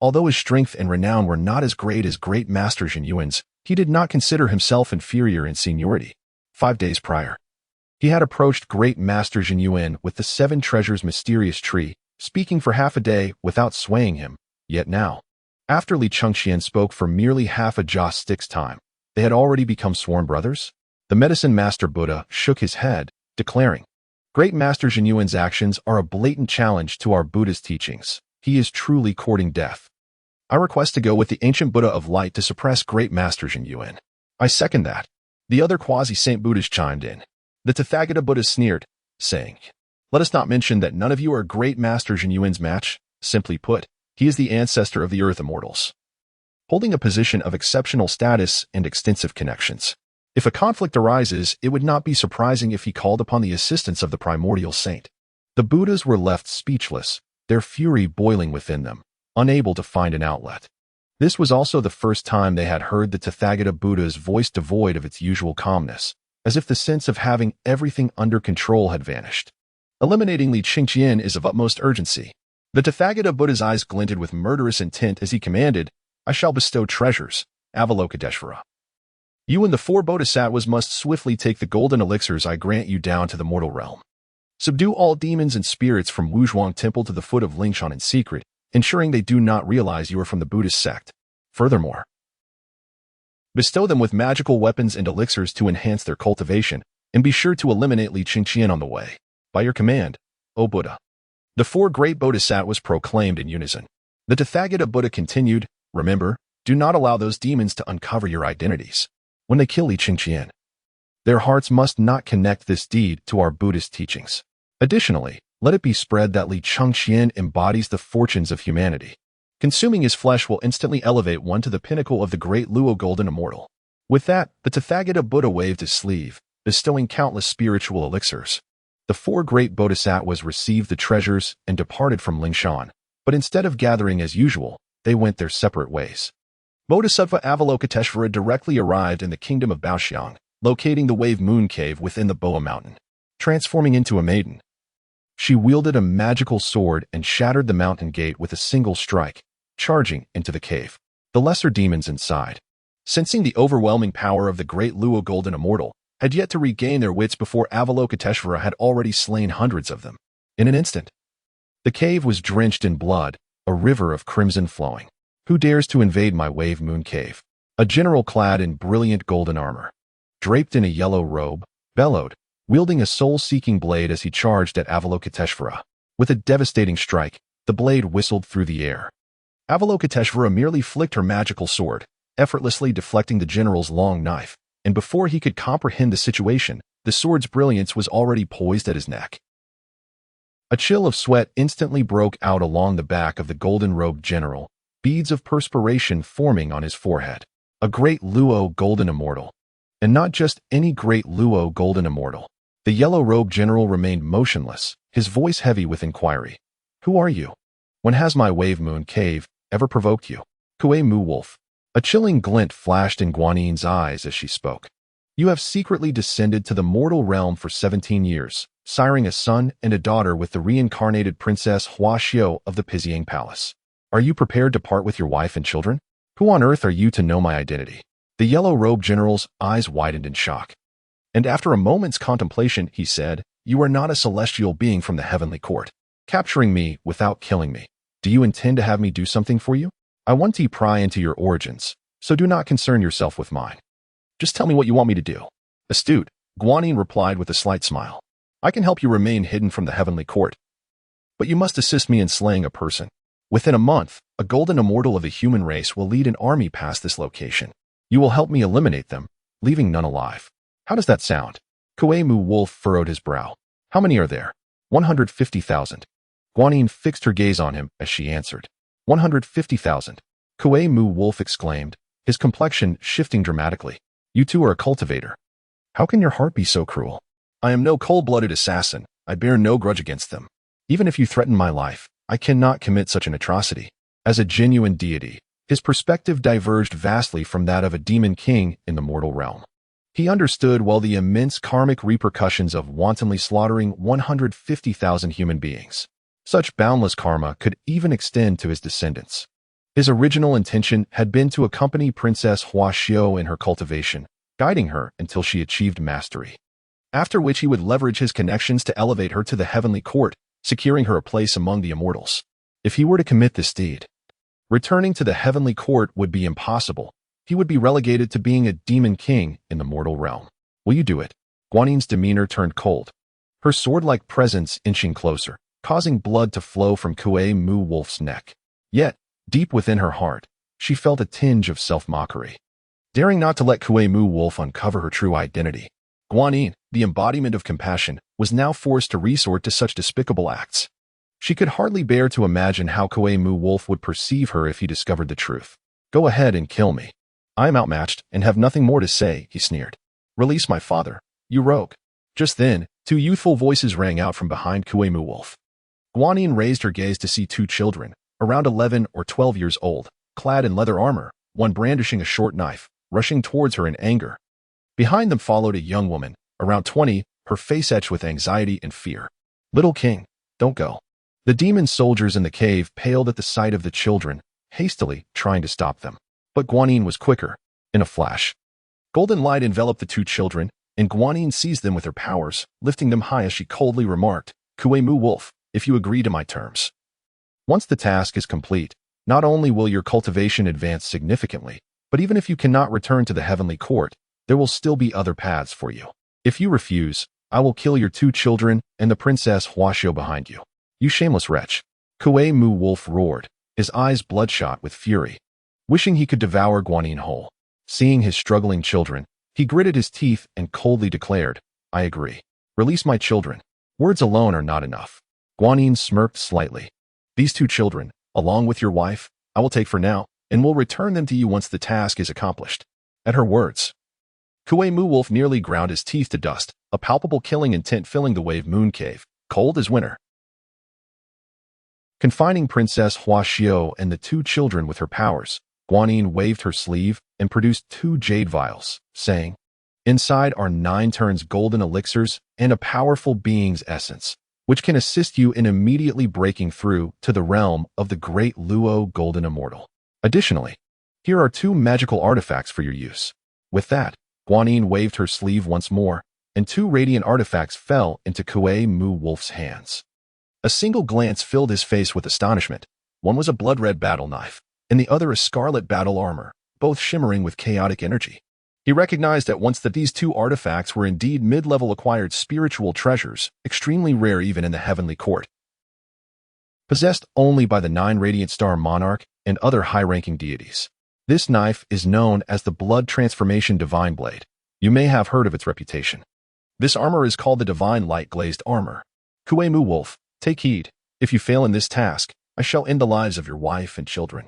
[SPEAKER 1] Although his strength and renown were not as great as Great Master Jin Yuan's, he did not consider himself inferior in seniority. 5 days prior, he had approached Great Master Jin Yuan with the 7 treasures mysterious tree, speaking for half a day without swaying him. Yet now, after Li Chengqian spoke for merely half a joss stick's time, they had already become sworn brothers? The medicine master Buddha shook his head, declaring, Great Master Jin Yuan's actions are a blatant challenge to our Buddhist teachings. He is truly courting death. I request to go with the ancient Buddha of Light to suppress Great Master Jin Yuan. I second that. The other quasi-saint Buddhas chimed in. The Tathagata Buddha sneered, saying, "Let us not mention that none of you are great masters in Yuan's match. Simply put, he is the ancestor of the earth immortals, holding a position of exceptional status and extensive connections. If a conflict arises, it would not be surprising if he called upon the assistance of the primordial saint." The Buddhas were left speechless, their fury boiling within them, unable to find an outlet. This was also the first time they had heard the Tathagata Buddha's voice devoid of its usual calmness, as if the sense of having everything under control had vanished. Eliminating Li Chengqian is of utmost urgency. The Tathagata Buddha's eyes glinted with murderous intent as he commanded, "I shall bestow treasures, Avalokiteshvara. You and the 4 bodhisattvas must swiftly take the golden elixirs I grant you down to the mortal realm. Subdue all demons and spirits from Wuzhuang Temple to the foot of Lingshan in secret, ensuring they do not realize you are from the Buddhist sect. Furthermore, bestow them with magical weapons and elixirs to enhance their cultivation, and be sure to eliminate Li Chengqian on the way. By your command, O Buddha." The 4 great bodhisattvas proclaimed in unison. The Tathagata Buddha continued, "Remember, do not allow those demons to uncover your identities. When they kill Li Chengqian, their hearts must not connect this deed to our Buddhist teachings. Additionally, let it be spread that Li Chengqian embodies the fortunes of humanity. Consuming his flesh will instantly elevate one to the pinnacle of the great Luo Golden Immortal." With that, the Tathagata Buddha waved his sleeve, bestowing countless spiritual elixirs. The 4 great bodhisattvas received the treasures and departed from Lingshan, but instead of gathering as usual, they went their separate ways. Bodhisattva Avalokiteshvara directly arrived in the kingdom of Baoxiang, locating the Wave Moon Cave within the Boa Mountain. Transforming into a maiden, she wielded a magical sword and shattered the mountain gate with a single strike, charging into the cave. The lesser demons inside, sensing the overwhelming power of the great Luo Golden Immortal, had yet to regain their wits before Avalokiteshvara had already slain hundreds of them. In an instant, the cave was drenched in blood, a river of crimson flowing. "Who dares to invade my Wave Moon Cave?" A general clad in brilliant golden armor, draped in a yellow robe, bellowed, wielding a soul-seeking blade as he charged at Avalokiteshvara. With a devastating strike, the blade whistled through the air. Avalokiteshvara merely flicked her magical sword, effortlessly deflecting the general's long knife, and before he could comprehend the situation, the sword's brilliance was already poised at his neck. A chill of sweat instantly broke out along the back of the golden-robed general, beads of perspiration forming on his forehead. A great Luo Golden Immortal. And not just any great Luo Golden Immortal. The yellow-robed general remained motionless, his voice heavy with inquiry. "Who are you? When has my Wave Moon Cave ever provoked you?" Kue Mu Wolf. A chilling glint flashed in Guanyin's eyes as she spoke. "You have secretly descended to the mortal realm for 17 years, siring a son and a daughter with the reincarnated Princess Xīyóu of the Piziang Palace. Are you prepared to part with your wife and children? Who on earth are you to know my identity?" The yellow-robed general's eyes widened in shock. And after a moment's contemplation, he said, "You are not a celestial being from the heavenly court, capturing me without killing me. Do you intend to have me do something for you? I want to pry into your origins, so do not concern yourself with mine. Just tell me what you want me to do." "Astute," Guanyin replied with a slight smile. "I can help you remain hidden from the heavenly court, but you must assist me in slaying a person. Within a month, a golden immortal of the human race will lead an army past this location. You will help me eliminate them, leaving none alive. How does that sound?" Kue Mu Wolf furrowed his brow. "How many are there?" 150,000. Guanyin fixed her gaze on him as she answered. 150,000. Kue Mu Wolf exclaimed, his complexion shifting dramatically. "You too are a cultivator. How can your heart be so cruel?" "I am no cold-blooded assassin. I bear no grudge against them. Even if you threaten my life, I cannot commit such an atrocity." As a genuine deity, his perspective diverged vastly from that of a demon king in the mortal realm. He understood well the immense karmic repercussions of wantonly slaughtering 150,000 human beings. Such boundless karma could even extend to his descendants. His original intention had been to accompany Princess Xīyóu in her cultivation, guiding her until she achieved mastery. After which he would leverage his connections to elevate her to the heavenly court, securing her a place among the immortals. If he were to commit this deed, returning to the heavenly court would be impossible. He would be relegated to being a demon king in the mortal realm. "Will you do it?" Guanyin's demeanor turned cold, her sword-like presence inching closer, causing blood to flow from Kue Mu Wolf's neck. Yet, deep within her heart, she felt a tinge of self-mockery. daring not to let Kuei Mu Wolf uncover her true identity. Guanyin, the embodiment of compassion, was now forced to resort to such despicable acts. She could hardly bear to imagine how Kuei Mu Wolf would perceive her if he discovered the truth. "Go ahead and kill me. I am outmatched and have nothing more to say," he sneered. "Release my father, you rogue." Just then, two youthful voices rang out from behind Kuei Mu Wolf. Guanyin raised her gaze to see two children, around 11 or 12 years old, clad in leather armor, one brandishing a short knife, rushing towards her in anger. Behind them followed a young woman, around 20, her face etched with anxiety and fear. "Little king, don't go." The demon soldiers in the cave paled at the sight of the children, hastily trying to stop them. But Guanyin was quicker. In a flash, golden light enveloped the two children, and Guanyin seized them with her powers, lifting them high as she coldly remarked, "Kuei Mu Wolf, if you agree to my terms. Once the task is complete, not only will your cultivation advance significantly, but even if you cannot return to the heavenly court, there will still be other paths for you. If you refuse, I will kill your two children and the Princess Xīyóu behind you. You shameless wretch." Kuei Mu Wolf roared, his eyes bloodshot with fury, wishing he could devour Guanyin whole. Seeing his struggling children, he gritted his teeth and coldly declared, "I agree. Release my children. Words alone are not enough." Guanyin smirked slightly. "These two children, along with your wife, I will take for now, and will return them to you once the task is accomplished." At her words, Kuei Mu Wolf nearly ground his teeth to dust, a palpable killing intent filling the wave moon cave, cold as winter. Confining Princess Xīyóu and the two children with her powers, Guanyin waved her sleeve and produced 2 jade vials, saying, "Inside are 9 turns golden elixirs and a powerful being's essence, which can assist you in immediately breaking through to the realm of the great Luo Golden Immortal. Additionally, here are 2 magical artifacts for your use." With that, Guanyin waved her sleeve once more, and 2 radiant artifacts fell into Kuei Mu Wolf's hands. A single glance filled his face with astonishment. One was a blood-red battle knife, and the other a scarlet battle armor, both shimmering with chaotic energy. He recognized at once that these 2 artifacts were indeed mid-level acquired spiritual treasures, extremely rare even in the heavenly court. Possessed only by the 9 Radiant Star Monarch and other high-ranking deities. This knife is known as the Blood Transformation Divine Blade. You may have heard of its reputation. This armor is called the Divine Light Glazed Armor. Kuei Mu Wolf, take heed. If you fail in this task, I shall end the lives of your wife and children."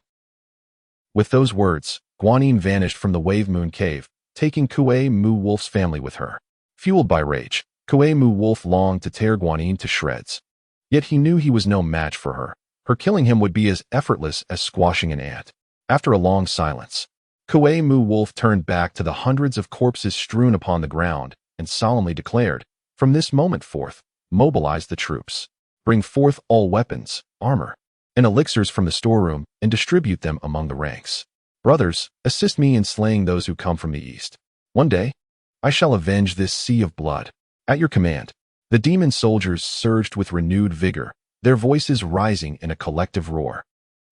[SPEAKER 1] With those words, Guanyin vanished from the Wave Moon Cave, taking Kuei Mu Wolf's family with her. Fueled by rage, Kuei Mu Wolf longed to tear Guanyin to shreds. Yet he knew he was no match for her. Her killing him would be as effortless as squashing an ant. After a long silence, Kuei Mu Wolf turned back to the hundreds of corpses strewn upon the ground and solemnly declared, "From this moment forth, mobilize the troops. Bring forth all weapons, armor, and elixirs from the storeroom and distribute them among the ranks. Brothers, assist me in slaying those who come from the east. One day, I shall avenge this sea of blood. At your command." The demon soldiers surged with renewed vigor, their voices rising in a collective roar.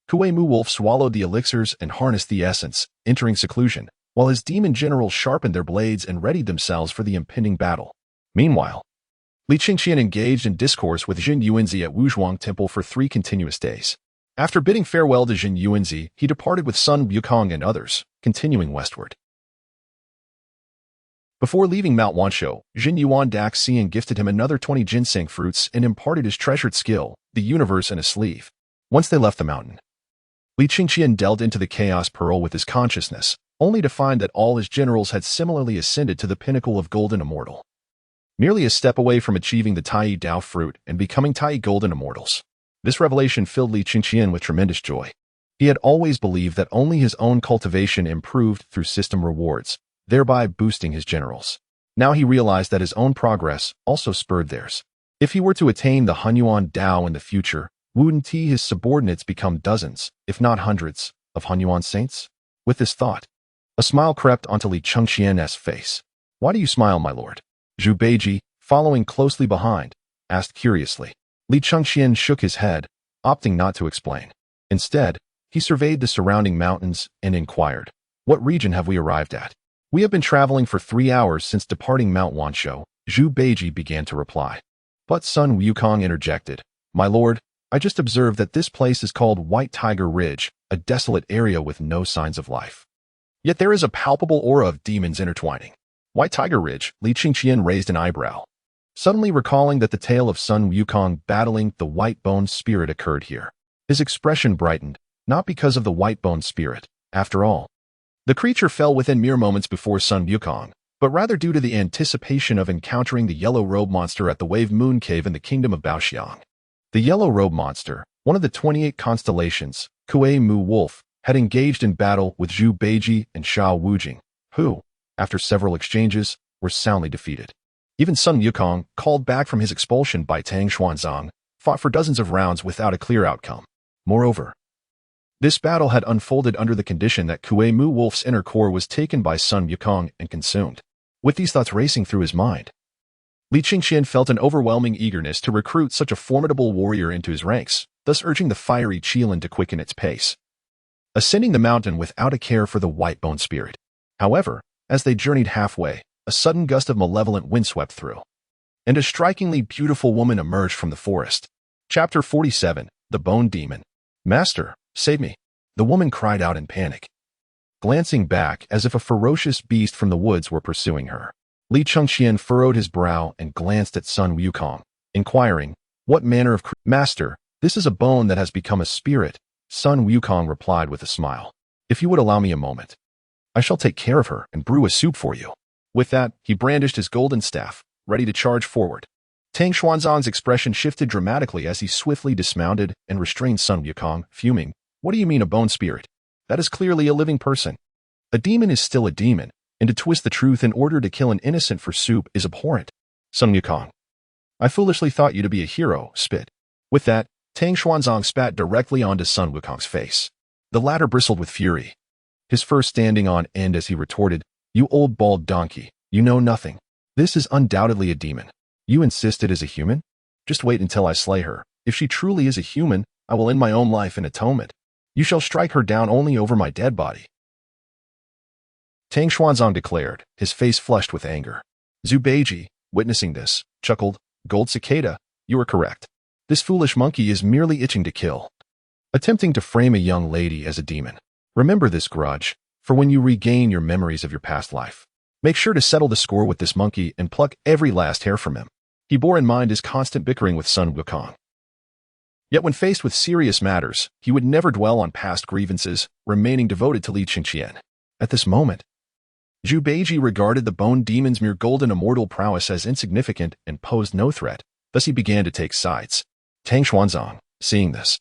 [SPEAKER 1] Kuei Mu Wolf swallowed the elixirs and harnessed the essence, entering seclusion, while his demon generals sharpened their blades and readied themselves for the impending battle. Meanwhile, Li Chengqian engaged in discourse with Jin Yuanzi at Wuzhuang Temple for 3 continuous days. After bidding farewell to Jin Yuanzi, he departed with Sun Wukong and others, continuing westward. Before leaving Mount Wanshou, Jin Yuan Daxian gifted him another 20 ginseng fruits and imparted his treasured skill, the universe, in a sleeve. Once they left the mountain, Li Chengqian delved into the Chaos Pearl with his consciousness, only to find that all his generals had similarly ascended to the pinnacle of Golden Immortal. Merely a step away from achieving the Tai Dao fruit and becoming Tai Golden Immortals. This revelation filled Li Chengqian with tremendous joy. He had always believed that only his own cultivation improved through system rewards, thereby boosting his generals. Now he realized that his own progress also spurred theirs. If he were to attain the Hunyuan Dao in the future, wouldn't his subordinates become dozens, if not hundreds, of Hunyuan saints? With this thought, a smile crept onto Li Chengqian's face. "Why do you smile, my lord?" Zhu Beiji, following closely behind, asked curiously. Li Chengqian shook his head, opting not to explain. Instead, he surveyed the surrounding mountains and inquired, "What region have we arrived at?" "We have been traveling for 3 hours since departing Mount Wanshou," Zhu Beiji began to reply. But Sun Wukong interjected, "My lord, I just observed that this place is called White Tiger Ridge, a desolate area with no signs of life." Yet there is a palpable aura of demons intertwining. White Tiger Ridge, Li Chengqian raised an eyebrow, suddenly recalling that the tale of Sun Wukong battling the white-boned spirit occurred here. His expression brightened, not because of the white-boned spirit, after all. The creature fell within mere moments before Sun Wukong, but rather due to the anticipation of encountering the yellow robe monster at the Wave Moon Cave in the kingdom of Baoxiang. The yellow robe monster, one of the 28 constellations, Kuei Mu Wolf, had engaged in battle with Zhu Beiji and Xiao Wujing, who, after several exchanges, were soundly defeated. Even Sun Wukong, called back from his expulsion by Tang Xuanzang, fought for dozens of rounds without a clear outcome. Moreover, this battle had unfolded under the condition that Kuei Mu Wolf's inner core was taken by Sun Wukong and consumed. With these thoughts racing through his mind, Li Chengqian felt an overwhelming eagerness to recruit such a formidable warrior into his ranks, thus urging the fiery Qilin to quicken its pace, ascending the mountain without a care for the white-bone spirit. However, as they journeyed halfway, a sudden gust of malevolent wind swept through, and a strikingly beautiful woman emerged from the forest. Chapter 47, The Bone Demon. Master, save me, the woman cried out in panic, glancing back as if a ferocious beast from the woods were pursuing her. Li Chengqian furrowed his brow and glanced at Sun Wukong, inquiring, "What manner of Master, this is a bone that has become a spirit," Sun Wukong replied with a smile. "If you would allow me a moment, I shall take care of her and brew a soup for you." With that, he brandished his golden staff, ready to charge forward. Tang Xuanzang's expression shifted dramatically as he swiftly dismounted and restrained Sun Wukong, fuming. "What do you mean a bone spirit? That is clearly a living person. A demon is still a demon, and to twist the truth in order to kill an innocent for soup is abhorrent." Sun Wukong, "I foolishly thought you to be a hero, spit." With that, Tang Xuanzang spat directly onto Sun Wukong's face. The latter bristled with fury, his fur standing on end as he retorted, "You old bald donkey, you know nothing. This is undoubtedly a demon. You insist it is a human? Just wait until I slay her. If she truly is a human, I will end my own life in atonement. You shall strike her down only over my dead body." Tang Xuanzang declared, his face flushed with anger. Zhu Beiji, witnessing this, chuckled, "Gold cicada, you are correct. This foolish monkey is merely itching to kill, attempting to frame a young lady as a demon. Remember this grudge, for when you regain your memories of your past life, make sure to settle the score with this monkey and pluck every last hair from him." He bore in mind his constant bickering with Sun Wukong. Yet when faced with serious matters, he would never dwell on past grievances, remaining devoted to Li Chengqian. At this moment, Zhu Beiji regarded the bone demon's mere golden immortal prowess as insignificant and posed no threat, thus he began to take sides. Tang Xuanzang, seeing this,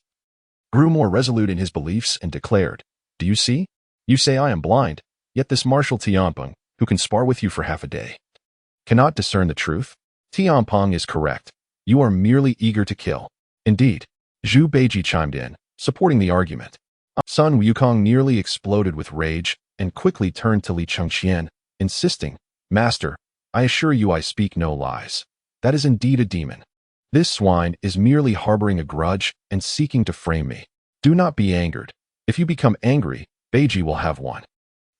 [SPEAKER 1] grew more resolute in his beliefs and declared, "Do you see? You say I am blind, yet this Marshal Tianpeng, who can spar with you for half a day, cannot discern the truth? Tianpeng is correct. You are merely eager to kill." Indeed, Zhu Beiji chimed in, supporting the argument. Sun Wukong nearly exploded with rage and quickly turned to Li Chengqian, insisting, "Master, I assure you I speak no lies. That is indeed a demon. This swine is merely harboring a grudge and seeking to frame me. Do not be angered. If you become angry, Beiji will have one."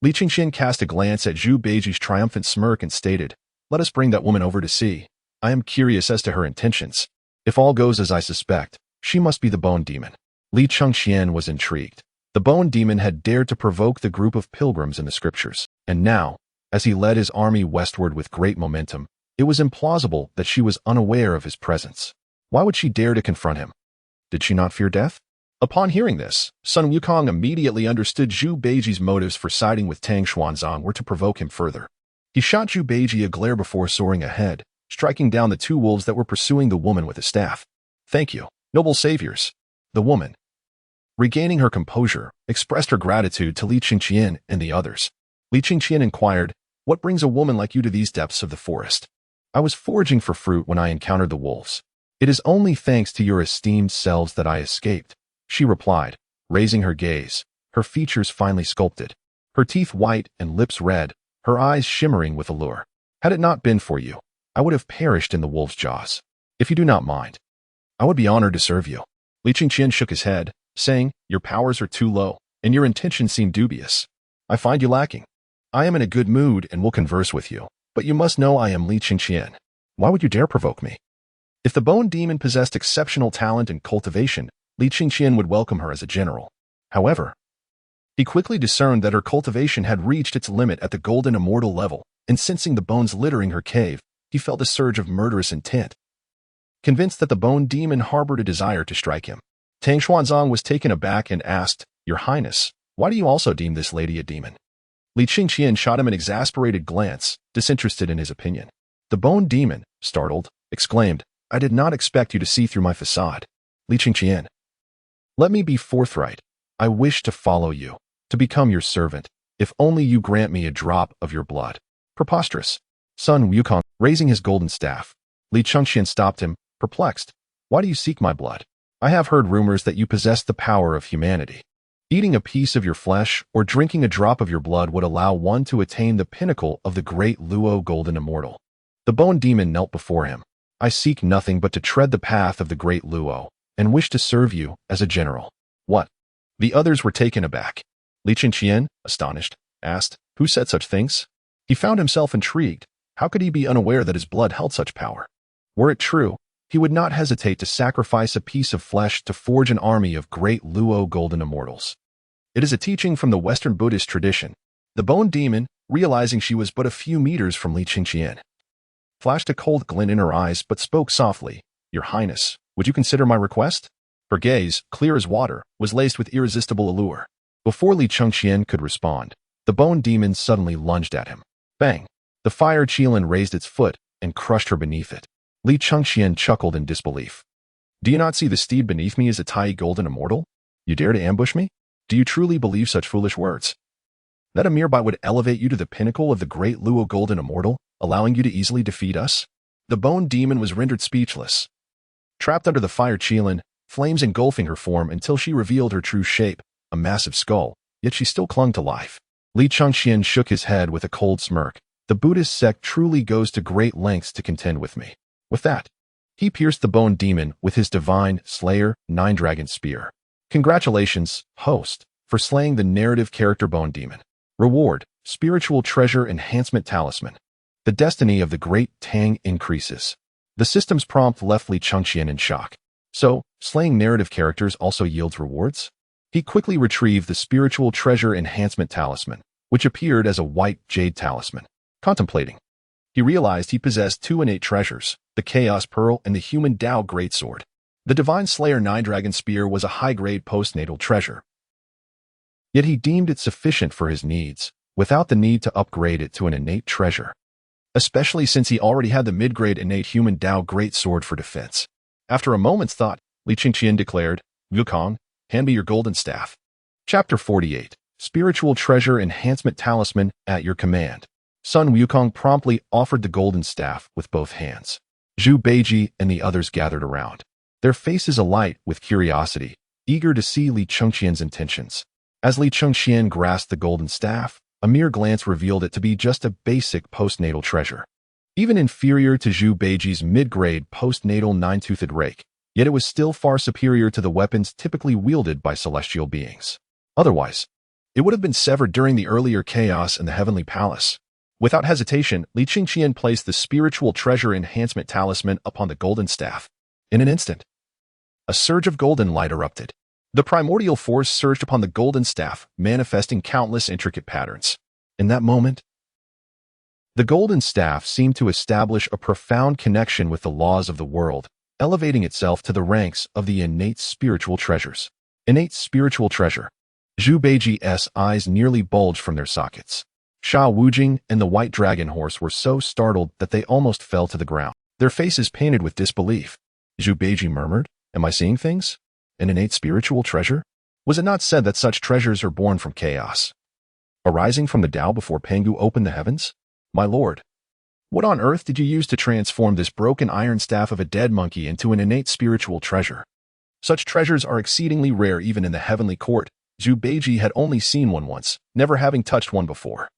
[SPEAKER 1] Li Chengqian cast a glance at Zhu Beiji's triumphant smirk and stated, "Let us bring that woman over to see. I am curious as to her intentions. If all goes as I suspect, she must be the bone demon." Li Chengqian was intrigued. The bone demon had dared to provoke the group of pilgrims in the scriptures, and now, as he led his army westward with great momentum, it was implausible that she was unaware of his presence. Why would she dare to confront him? Did she not fear death? Upon hearing this, Sun Wukong immediately understood Zhu Beiji's motives for siding with Tang Xuanzang were to provoke him further. He shot Zhu Beiji a glare before soaring ahead, striking down the two wolves that were pursuing the woman with a staff. "Thank you, noble saviors." The woman, regaining her composure, expressed her gratitude to Li Chengqian and the others. Li Chengqian inquired, "What brings a woman like you to these depths of the forest?" "I was foraging for fruit when I encountered the wolves. It is only thanks to your esteemed selves that I escaped," she replied, raising her gaze, her features finely sculpted, her teeth white and lips red, her eyes shimmering with allure. "Had it not been for you, I would have perished in the wolf's jaws. If you do not mind, I would be honored to serve you." Li Chengqian shook his head, saying, "Your powers are too low, and your intentions seem dubious. I find you lacking. I am in a good mood and will converse with you, but you must know I am Li Chengqian. Why would you dare provoke me?" If the bone demon possessed exceptional talent and cultivation, Li Chengqian would welcome her as a general. However, He quickly discerned that her cultivation had reached its limit at the golden immortal level, and sensing the bones littering her cave, he felt a surge of murderous intent. Convinced that the bone demon harbored a desire to strike him, Tang Xuanzang was taken aback and asked, "Your Highness, why do you also deem this lady a demon?" Li Chengqian shot him an exasperated glance, disinterested in his opinion. The bone demon, startled, exclaimed, "I did not expect you to see through my facade. Li Chengqian, let me be forthright. I wish to follow you, to become your servant, if only you grant me a drop of your blood." Preposterous. Sun Wukong, raising his golden staff. Li Chengqian stopped him, perplexed. "Why do you seek my blood? I have heard rumors that you possess the power of humanity. Eating a piece of your flesh or drinking a drop of your blood would allow one to attain the pinnacle of the great Luo golden immortal." The bone demon knelt before him. "I seek nothing but to tread the path of the great Luo, and wish to serve you as a general." "What?" The others were taken aback. Li Chengqian, astonished, asked, "Who said such things?" He found himself intrigued. How could he be unaware that his blood held such power? Were it true, he would not hesitate to sacrifice a piece of flesh to forge an army of great Luo golden immortals. It is a teaching from the Western Buddhist tradition. The bone demon, realizing she was but a few meters from Li Chengqian, flashed a cold glint in her eyes but spoke softly, "Your Highness, would you consider my request?" Her gaze, clear as water, was laced with irresistible allure. Before Li Chengqian could respond, the bone demon suddenly lunged at him. Bang! The fire qilin raised its foot and crushed her beneath it. Li Chengqian chuckled in disbelief. "Do you not see the steed beneath me as a Tai golden immortal? You dare to ambush me? Do you truly believe such foolish words? That a mere bite would elevate you to the pinnacle of the great Luo golden immortal, allowing you to easily defeat us?" The bone demon was rendered speechless. Trapped under the fire qilin, flames engulfing her form until she revealed her true shape, a massive skull, yet she still clung to life. Li Chengqian shook his head with a cold smirk. "The Buddhist sect truly goes to great lengths to contend with me." With that, he pierced the bone demon with his divine Slayer Nine-Dragon Spear. "Congratulations, host, for slaying the narrative character bone demon. Reward, Spiritual Treasure Enhancement Talisman. The destiny of the great Tang increases." The system's prompt left Li Chengqian in shock. So, slaying narrative characters also yields rewards? He quickly retrieved the Spiritual Treasure Enhancement Talisman, which appeared as a white jade talisman. Contemplating, he realized he possessed two innate treasures, the Chaos Pearl and the Human Tao Greatsword. The Divine Slayer Nine-Dragon Spear was a high-grade postnatal treasure. Yet he deemed it sufficient for his needs, without the need to upgrade it to an innate treasure. Especially since he already had the mid-grade innate Human Tao Greatsword for defense. After a moment's thought, Li Chengqian declared, "Wukong, hand me your golden staff." Chapter 48, Spiritual Treasure Enhancement Talisman at your command. Sun Wukong promptly offered the golden staff with both hands. Zhu Beiji and the others gathered around, their faces alight with curiosity, eager to see Li Chengqian's intentions. As Li Chengqian grasped the golden staff, a mere glance revealed it to be just a basic postnatal treasure. Even inferior to Zhu Beiji's mid-grade postnatal nine-toothed rake, yet it was still far superior to the weapons typically wielded by celestial beings. Otherwise, it would have been severed during the earlier chaos in the Heavenly Palace. Without hesitation, Li Chengqian placed the Spiritual Treasure Enhancement Talisman upon the golden staff. In an instant, a surge of golden light erupted. The primordial force surged upon the golden staff, manifesting countless intricate patterns. In that moment, the golden staff seemed to establish a profound connection with the laws of the world, elevating itself to the ranks of the innate spiritual treasures. Innate spiritual treasure. Zhu Beiji's eyes nearly bulged from their sockets. Sha Wujing and the white dragon horse were so startled that they almost fell to the ground, their faces painted with disbelief. Zhu Beiji murmured, "Am I seeing things? An innate spiritual treasure? Was it not said that such treasures are born from chaos, arising from the Tao before Pengu opened the heavens? My lord, what on earth did you use to transform this broken iron staff of a dead monkey into an innate spiritual treasure? Such treasures are exceedingly rare even in the heavenly court." Zhu Beiji had only seen one once, never having touched one before.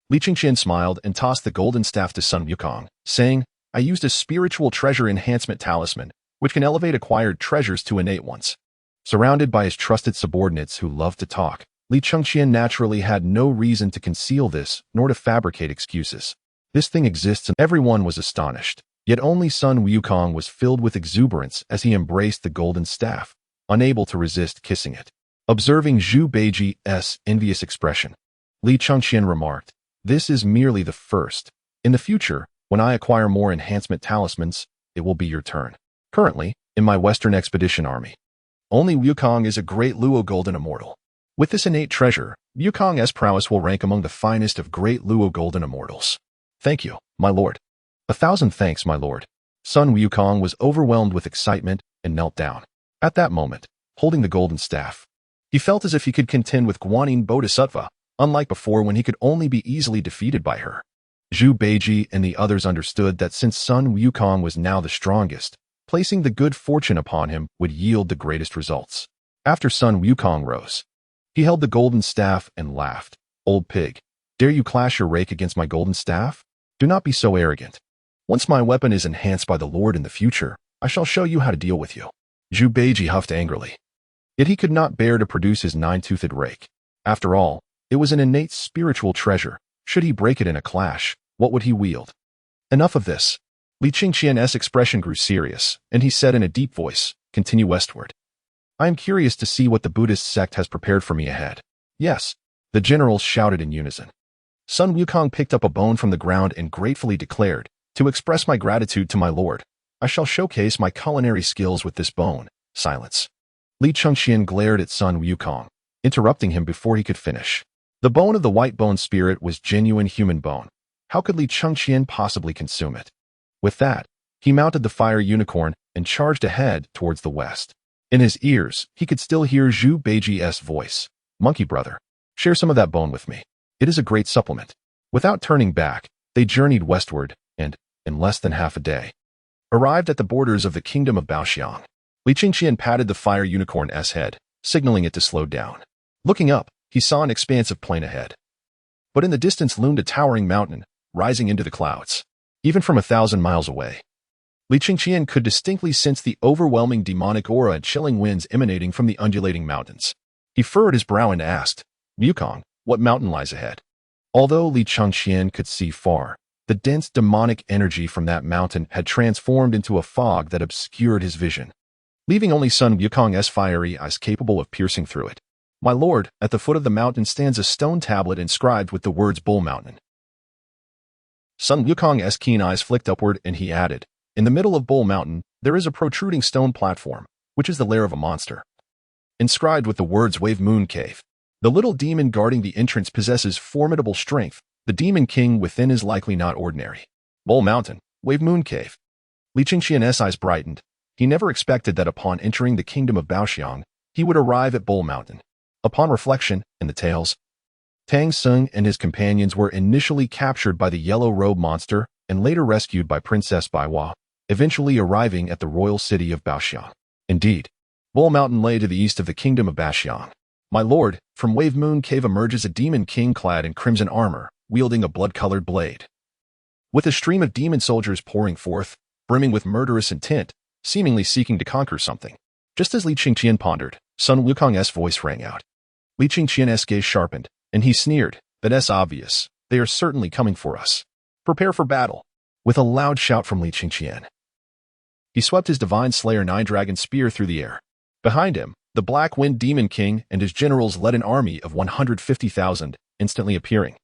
[SPEAKER 1] Li Chengqian smiled and tossed the golden staff to Sun Wukong, saying, "I used a Spiritual Treasure Enhancement Talisman, which can elevate acquired treasures to innate ones." Surrounded by his trusted subordinates who loved to talk, Li Chengqian naturally had no reason to conceal this, nor to fabricate excuses. This thing exists and everyone was astonished, yet only Sun Wukong was filled with exuberance as he embraced the golden staff, unable to resist kissing it. Observing Zhu Beiji's envious expression, Li Chengqian remarked, "This is merely the first. In the future, when I acquire more enhancement talismans, it will be your turn. Currently, in my Western Expedition Army, only Wukong is a great Luo Golden Immortal. With this innate treasure, Wukong's prowess will rank among the finest of great Luo Golden Immortals. Thank you, my lord." "A thousand thanks, my lord." Sun Wukong was overwhelmed with excitement and knelt down. At that moment, holding the golden staff, he felt as if he could contend with Guanyin Bodhisattva, unlike before when he could only be easily defeated by her. Zhu Beiji and the others understood that since Sun Wukong was now the strongest, placing the good fortune upon him would yield the greatest results. After Sun Wukong rose, he held the golden staff and laughed. "Old pig, dare you clash your rake against my golden staff? Do not be so arrogant. Once my weapon is enhanced by the Lord in the future, I shall show you how to deal with you." Zhu Beiji huffed angrily. Yet he could not bear to produce his nine-toothed rake. After all, it was an innate spiritual treasure. Should he break it in a clash, what would he wield? Enough of this. Li Chengqian's expression grew serious, and he said in a deep voice, "Continue westward. I am curious to see what the Buddhist sect has prepared for me ahead." "Yes," the generals shouted in unison. Sun Wukong picked up a bone from the ground and gratefully declared, "To express my gratitude to my lord, I shall showcase my culinary skills with this bone." Silence. Li Chengqian glared at Sun Wukong, interrupting him before he could finish. The bone of the white bone spirit was genuine human bone. How could Li Chengqian possibly consume it? With that, he mounted the fire unicorn and charged ahead towards the west. In his ears, he could still hear Zhu Beiji's voice. "Monkey brother, share some of that bone with me. It is a great supplement." Without turning back, they journeyed westward and, in less than half a day, arrived at the borders of the kingdom of Baoxiang. Li Chengqian patted the fire unicorn's head, signaling it to slow down. Looking up, he saw an expansive plain ahead. But in the distance loomed a towering mountain, rising into the clouds. Even from 1,000 miles away, Li Chengqian could distinctly sense the overwhelming demonic aura and chilling winds emanating from the undulating mountains. He furrowed his brow and asked, "Wukong, what mountain lies ahead?" Although Li Chengqian could see far, the dense demonic energy from that mountain had transformed into a fog that obscured his vision, leaving only Sun Wukong's fiery eyes capable of piercing through it. "My lord, at the foot of the mountain stands a stone tablet inscribed with the words Bull Mountain." Sun Wukong's keen eyes flicked upward and he added, "In the middle of Bull Mountain, there is a protruding stone platform, which is the lair of a monster. Inscribed with the words Wave Moon Cave. The little demon guarding the entrance possesses formidable strength. The demon king within is likely not ordinary." Bull Mountain, Wave Moon Cave. Li Chengqian's eyes brightened. He never expected that upon entering the kingdom of Baoxiang, he would arrive at Bull Mountain. Upon reflection, in the tales, Tang Sung and his companions were initially captured by the yellow robe monster and later rescued by Princess Baiwa, eventually arriving at the royal city of Baoxiang. Indeed, Bull Mountain lay to the east of the kingdom of Baoxiang. "My lord, from Wave Moon Cave emerges a demon king clad in crimson armor, wielding a blood-colored blade. With a stream of demon soldiers pouring forth, brimming with murderous intent, seemingly seeking to conquer something." Just as Li Chengqian pondered, Sun Wukong's voice rang out. Li Chengqian's gaze sharpened, and he sneered, "That's obvious. They are certainly coming for us. Prepare for battle." With a loud shout from Li Chengqian, he swept his divine slayer nine-dragon spear through the air. Behind him, the Black Wind Demon King and his generals led an army of 150,000, instantly appearing.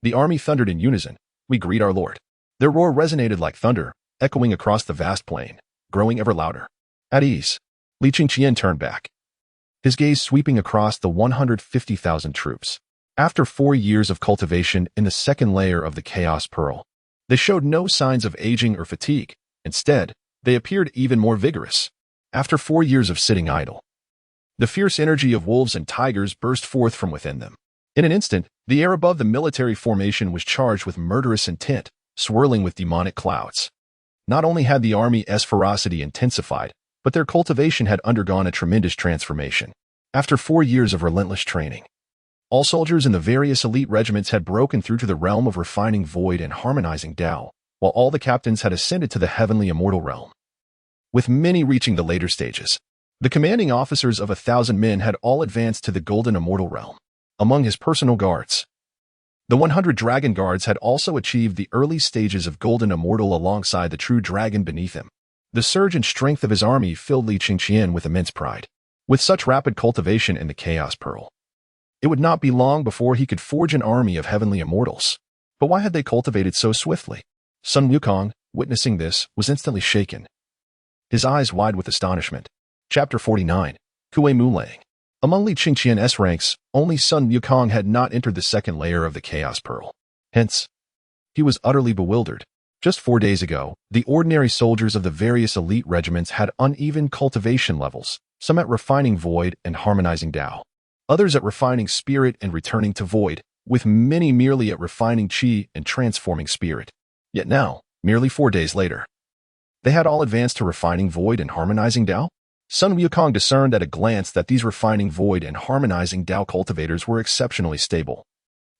[SPEAKER 1] The army thundered in unison, "We greet our lord." Their roar resonated like thunder, echoing across the vast plain, growing ever louder. At ease, Li Chengqian turned back, his gaze sweeping across the 150,000 troops. After 4 years of cultivation in the second layer of the Chaos Pearl, they showed no signs of aging or fatigue. Instead, they appeared even more vigorous. After 4 years of sitting idle, the fierce energy of wolves and tigers burst forth from within them. In an instant, the air above the military formation was charged with murderous intent, swirling with demonic clouds. Not only had the army's ferocity intensified, but their cultivation had undergone a tremendous transformation. After 4 years of relentless training, all soldiers in the various elite regiments had broken through to the realm of refining void and harmonizing Tao, while all the captains had ascended to the heavenly immortal realm, with many reaching the later stages. The commanding officers of 1,000 men had all advanced to the golden immortal realm. Among his personal guards, the 100 dragon guards had also achieved the early stages of golden immortal alongside the true dragon beneath him. The surge and strength of his army filled Li Chengqian with immense pride. With such rapid cultivation in the Chaos Pearl, it would not be long before he could forge an army of heavenly immortals. But why had they cultivated so swiftly? Sun Wukong, witnessing this, was instantly shaken, his eyes wide with astonishment. Chapter 49. Kuei Mulang. Among Li Chengqian's ranks, only Sun Wukong had not entered the second layer of the Chaos Pearl. Hence, he was utterly bewildered. Just 4 days ago, the ordinary soldiers of the various elite regiments had uneven cultivation levels, some at refining void and harmonizing Tao, others at refining spirit and returning to void, with many merely at refining qi and transforming spirit. Yet now, merely 4 days later, they had all advanced to refining void and harmonizing Tao? Sun Wukong discerned at a glance that these refining void and harmonizing Tao cultivators were exceptionally stable,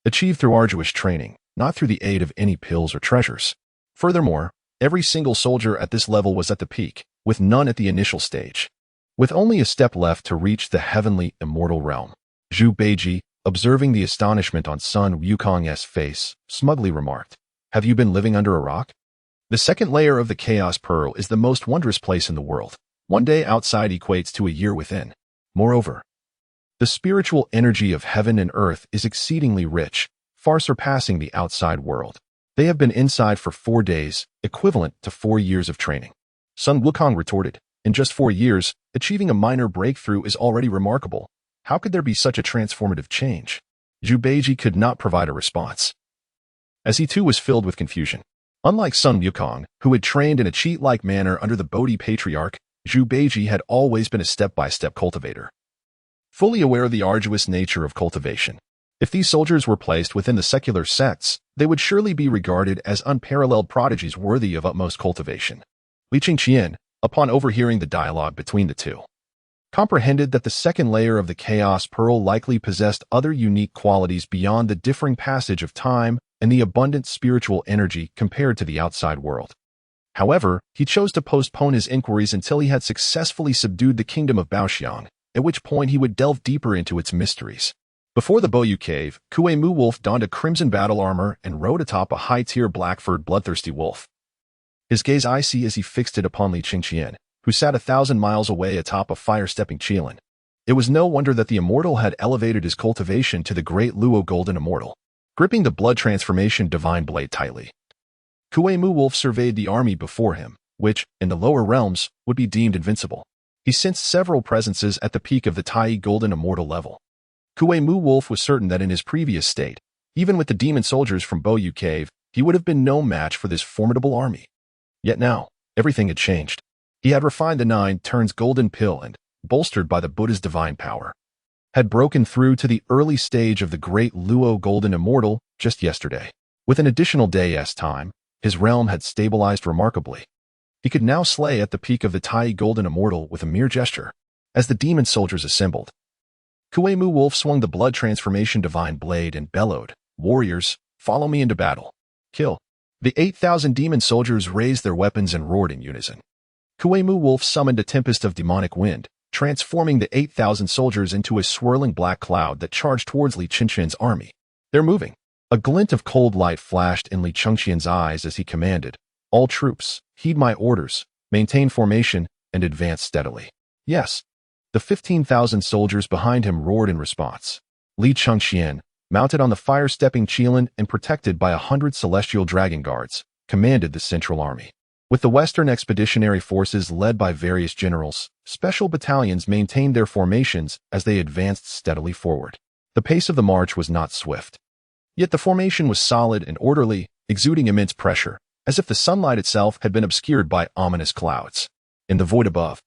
[SPEAKER 1] achieved through arduous training, not through the aid of any pills or treasures. Furthermore, every single soldier at this level was at the peak, with none at the initial stage. With only a step left to reach the heavenly immortal realm, Zhu Beiji, observing the astonishment on Sun Wukong's face, smugly remarked, "Have you been living under a rock? The second layer of the Chaos Pearl is the most wondrous place in the world. 1 day outside equates to a year within. Moreover, the spiritual energy of heaven and earth is exceedingly rich, far surpassing the outside world. They have been inside for 4 days, equivalent to 4 years of training." Sun Wukong retorted, "In just 4 years, achieving a minor breakthrough is already remarkable. How could there be such a transformative change?" Zhu Beiji could not provide a response, as he too was filled with confusion. Unlike Sun Wukong, who had trained in a cheat-like manner under the Bodhi Patriarch, Zhu Beiji had always been a step-by-step cultivator, fully aware of the arduous nature of cultivation. If these soldiers were placed within the secular sects, they would surely be regarded as unparalleled prodigies worthy of utmost cultivation. Li Chengqian, upon overhearing the dialogue between the two, comprehended that the second layer of the Chaos Pearl likely possessed other unique qualities beyond the differing passage of time and the abundant spiritual energy compared to the outside world. However, he chose to postpone his inquiries until he had successfully subdued the kingdom of Baoxiang, at which point he would delve deeper into its mysteries. Before the Boyu Cave, Kuei Mu Wolf donned a crimson battle armor and rode atop a high-tier black-furred bloodthirsty wolf, his gaze icy as he fixed it upon Li Chengqian, who sat 1,000 miles away atop a fire-stepping Qilin. It was no wonder that the immortal had elevated his cultivation to the great Luo Golden Immortal. Gripping the blood transformation divine blade tightly, Kuei Mu Wolf surveyed the army before him, which, in the lower realms, would be deemed invincible. He sensed several presences at the peak of the Tai Golden Immortal level. Kuei Mu Wolf was certain that in his previous state, even with the demon soldiers from Boyu Cave, he would have been no match for this formidable army. Yet now, everything had changed. He had refined the 9 turns golden pill and, bolstered by the Buddha's divine power, had broken through to the early stage of the great Luo Golden Immortal just yesterday. With an additional day's time, his realm had stabilized remarkably. He could now slay at the peak of the Tai Golden Immortal with a mere gesture. As the demon soldiers assembled, Kuei Mu Wolf swung the blood transformation divine blade and bellowed, "Warriors, follow me into battle. Kill." The 8,000 demon soldiers raised their weapons and roared in unison. Kuei Mu Wolf summoned a tempest of demonic wind, transforming the 8,000 soldiers into a swirling black cloud that charged towards Li Chengqian's army. "They're moving." A glint of cold light flashed in Li Chengqian's eyes as he commanded, "All troops, heed my orders, maintain formation, and advance steadily." "Yes." The 15,000 soldiers behind him roared in response. Li Chengqian, mounted on the fire-stepping Qilin and protected by 100 celestial dragon guards, commanded the central army. With the Western Expeditionary Forces led by various generals, special battalions maintained their formations as they advanced steadily forward. The pace of the march was not swift. Yet the formation was solid and orderly, exuding immense pressure, as if the sunlight itself had been obscured by ominous clouds. In the void above,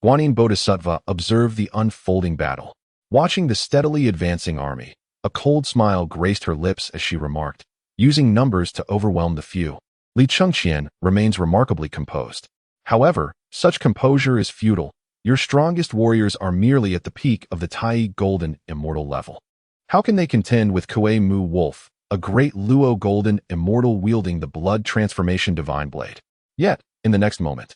[SPEAKER 1] Guanyin Bodhisattva observed the unfolding battle. Watching the steadily advancing army, a cold smile graced her lips as she remarked, "Using numbers to overwhelm the few." Li Chengqian remains remarkably composed. "However, such composure is futile. Your strongest warriors are merely at the peak of the Tai Golden Immortal level. How can they contend with Kuei Mu Wolf, a great Luo Golden Immortal wielding the blood transformation divine blade?" Yet, in the next moment,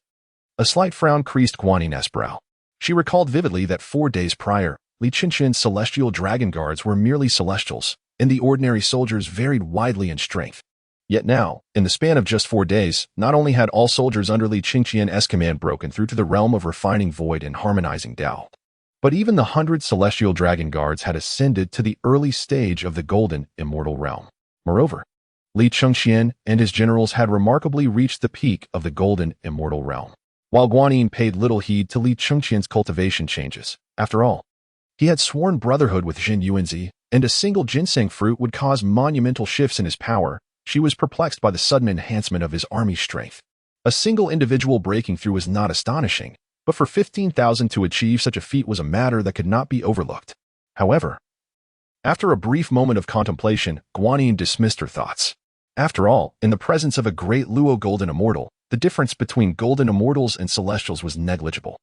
[SPEAKER 1] a slight frown creased Guanyin's brow. She recalled vividly that 4 days prior, Li Chengqian's celestial dragon guards were merely celestials, and the ordinary soldiers varied widely in strength. Yet now, in the span of just 4 days, not only had all soldiers under Li Chengqian's command broken through to the realm of refining void and harmonizing Tao, But even the 100 celestial dragon guards had ascended to the early stage of the golden immortal realm. Moreover, Li Chengqian and his generals had remarkably reached the peak of the golden immortal realm, while Guanyin paid little heed to Li Chengqian's cultivation changes. After all, he had sworn brotherhood with Jin Yuanzi, and a single ginseng fruit would cause monumental shifts in his power. She was perplexed by the sudden enhancement of his army's strength. A single individual breaking through was not astonishing, but for 15,000 to achieve such a feat was a matter that could not be overlooked. However, after a brief moment of contemplation, Guanyin dismissed her thoughts. After all, in the presence of a great Luo golden immortal, the difference between golden immortals and celestials was negligible.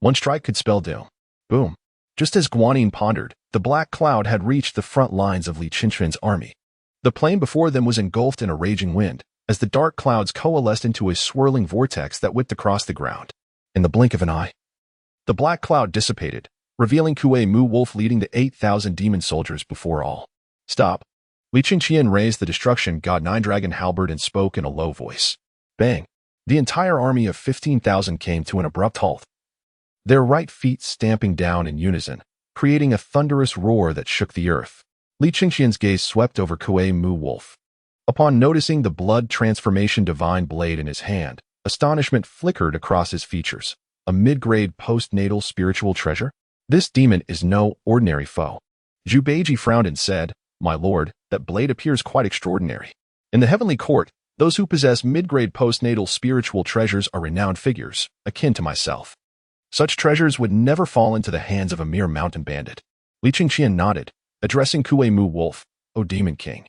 [SPEAKER 1] One strike could spell doom. Boom. Just as Guanyin pondered, the black cloud had reached the front lines of Li Chengqian's army. The plain before them was engulfed in a raging wind, as the dark clouds coalesced into a swirling vortex that whipped across the ground. In the blink of an eye, the black cloud dissipated, revealing Kuei Mu Wolf leading the 8,000 demon soldiers before all. Stop. Li Chengqian raised the destruction god 9 dragon halberd and spoke in a low voice. Bang. The entire army of 15,000 came to an abrupt halt, their right feet stamping down in unison, creating a thunderous roar that shook the earth. Li Chengqian's gaze swept over Kuei Mu Wolf. Upon noticing the blood transformation divine blade in his hand, astonishment flickered across his features. A mid-grade postnatal spiritual treasure? This demon is no ordinary foe. Zhu Beiji frowned and said, "My lord, that blade appears quite extraordinary. In the heavenly court, those who possess mid-grade postnatal spiritual treasures are renowned figures, akin to myself. Such treasures would never fall into the hands of a mere mountain bandit." Li Chengqian nodded, addressing Kuei Mu Wolf, "O Demon King,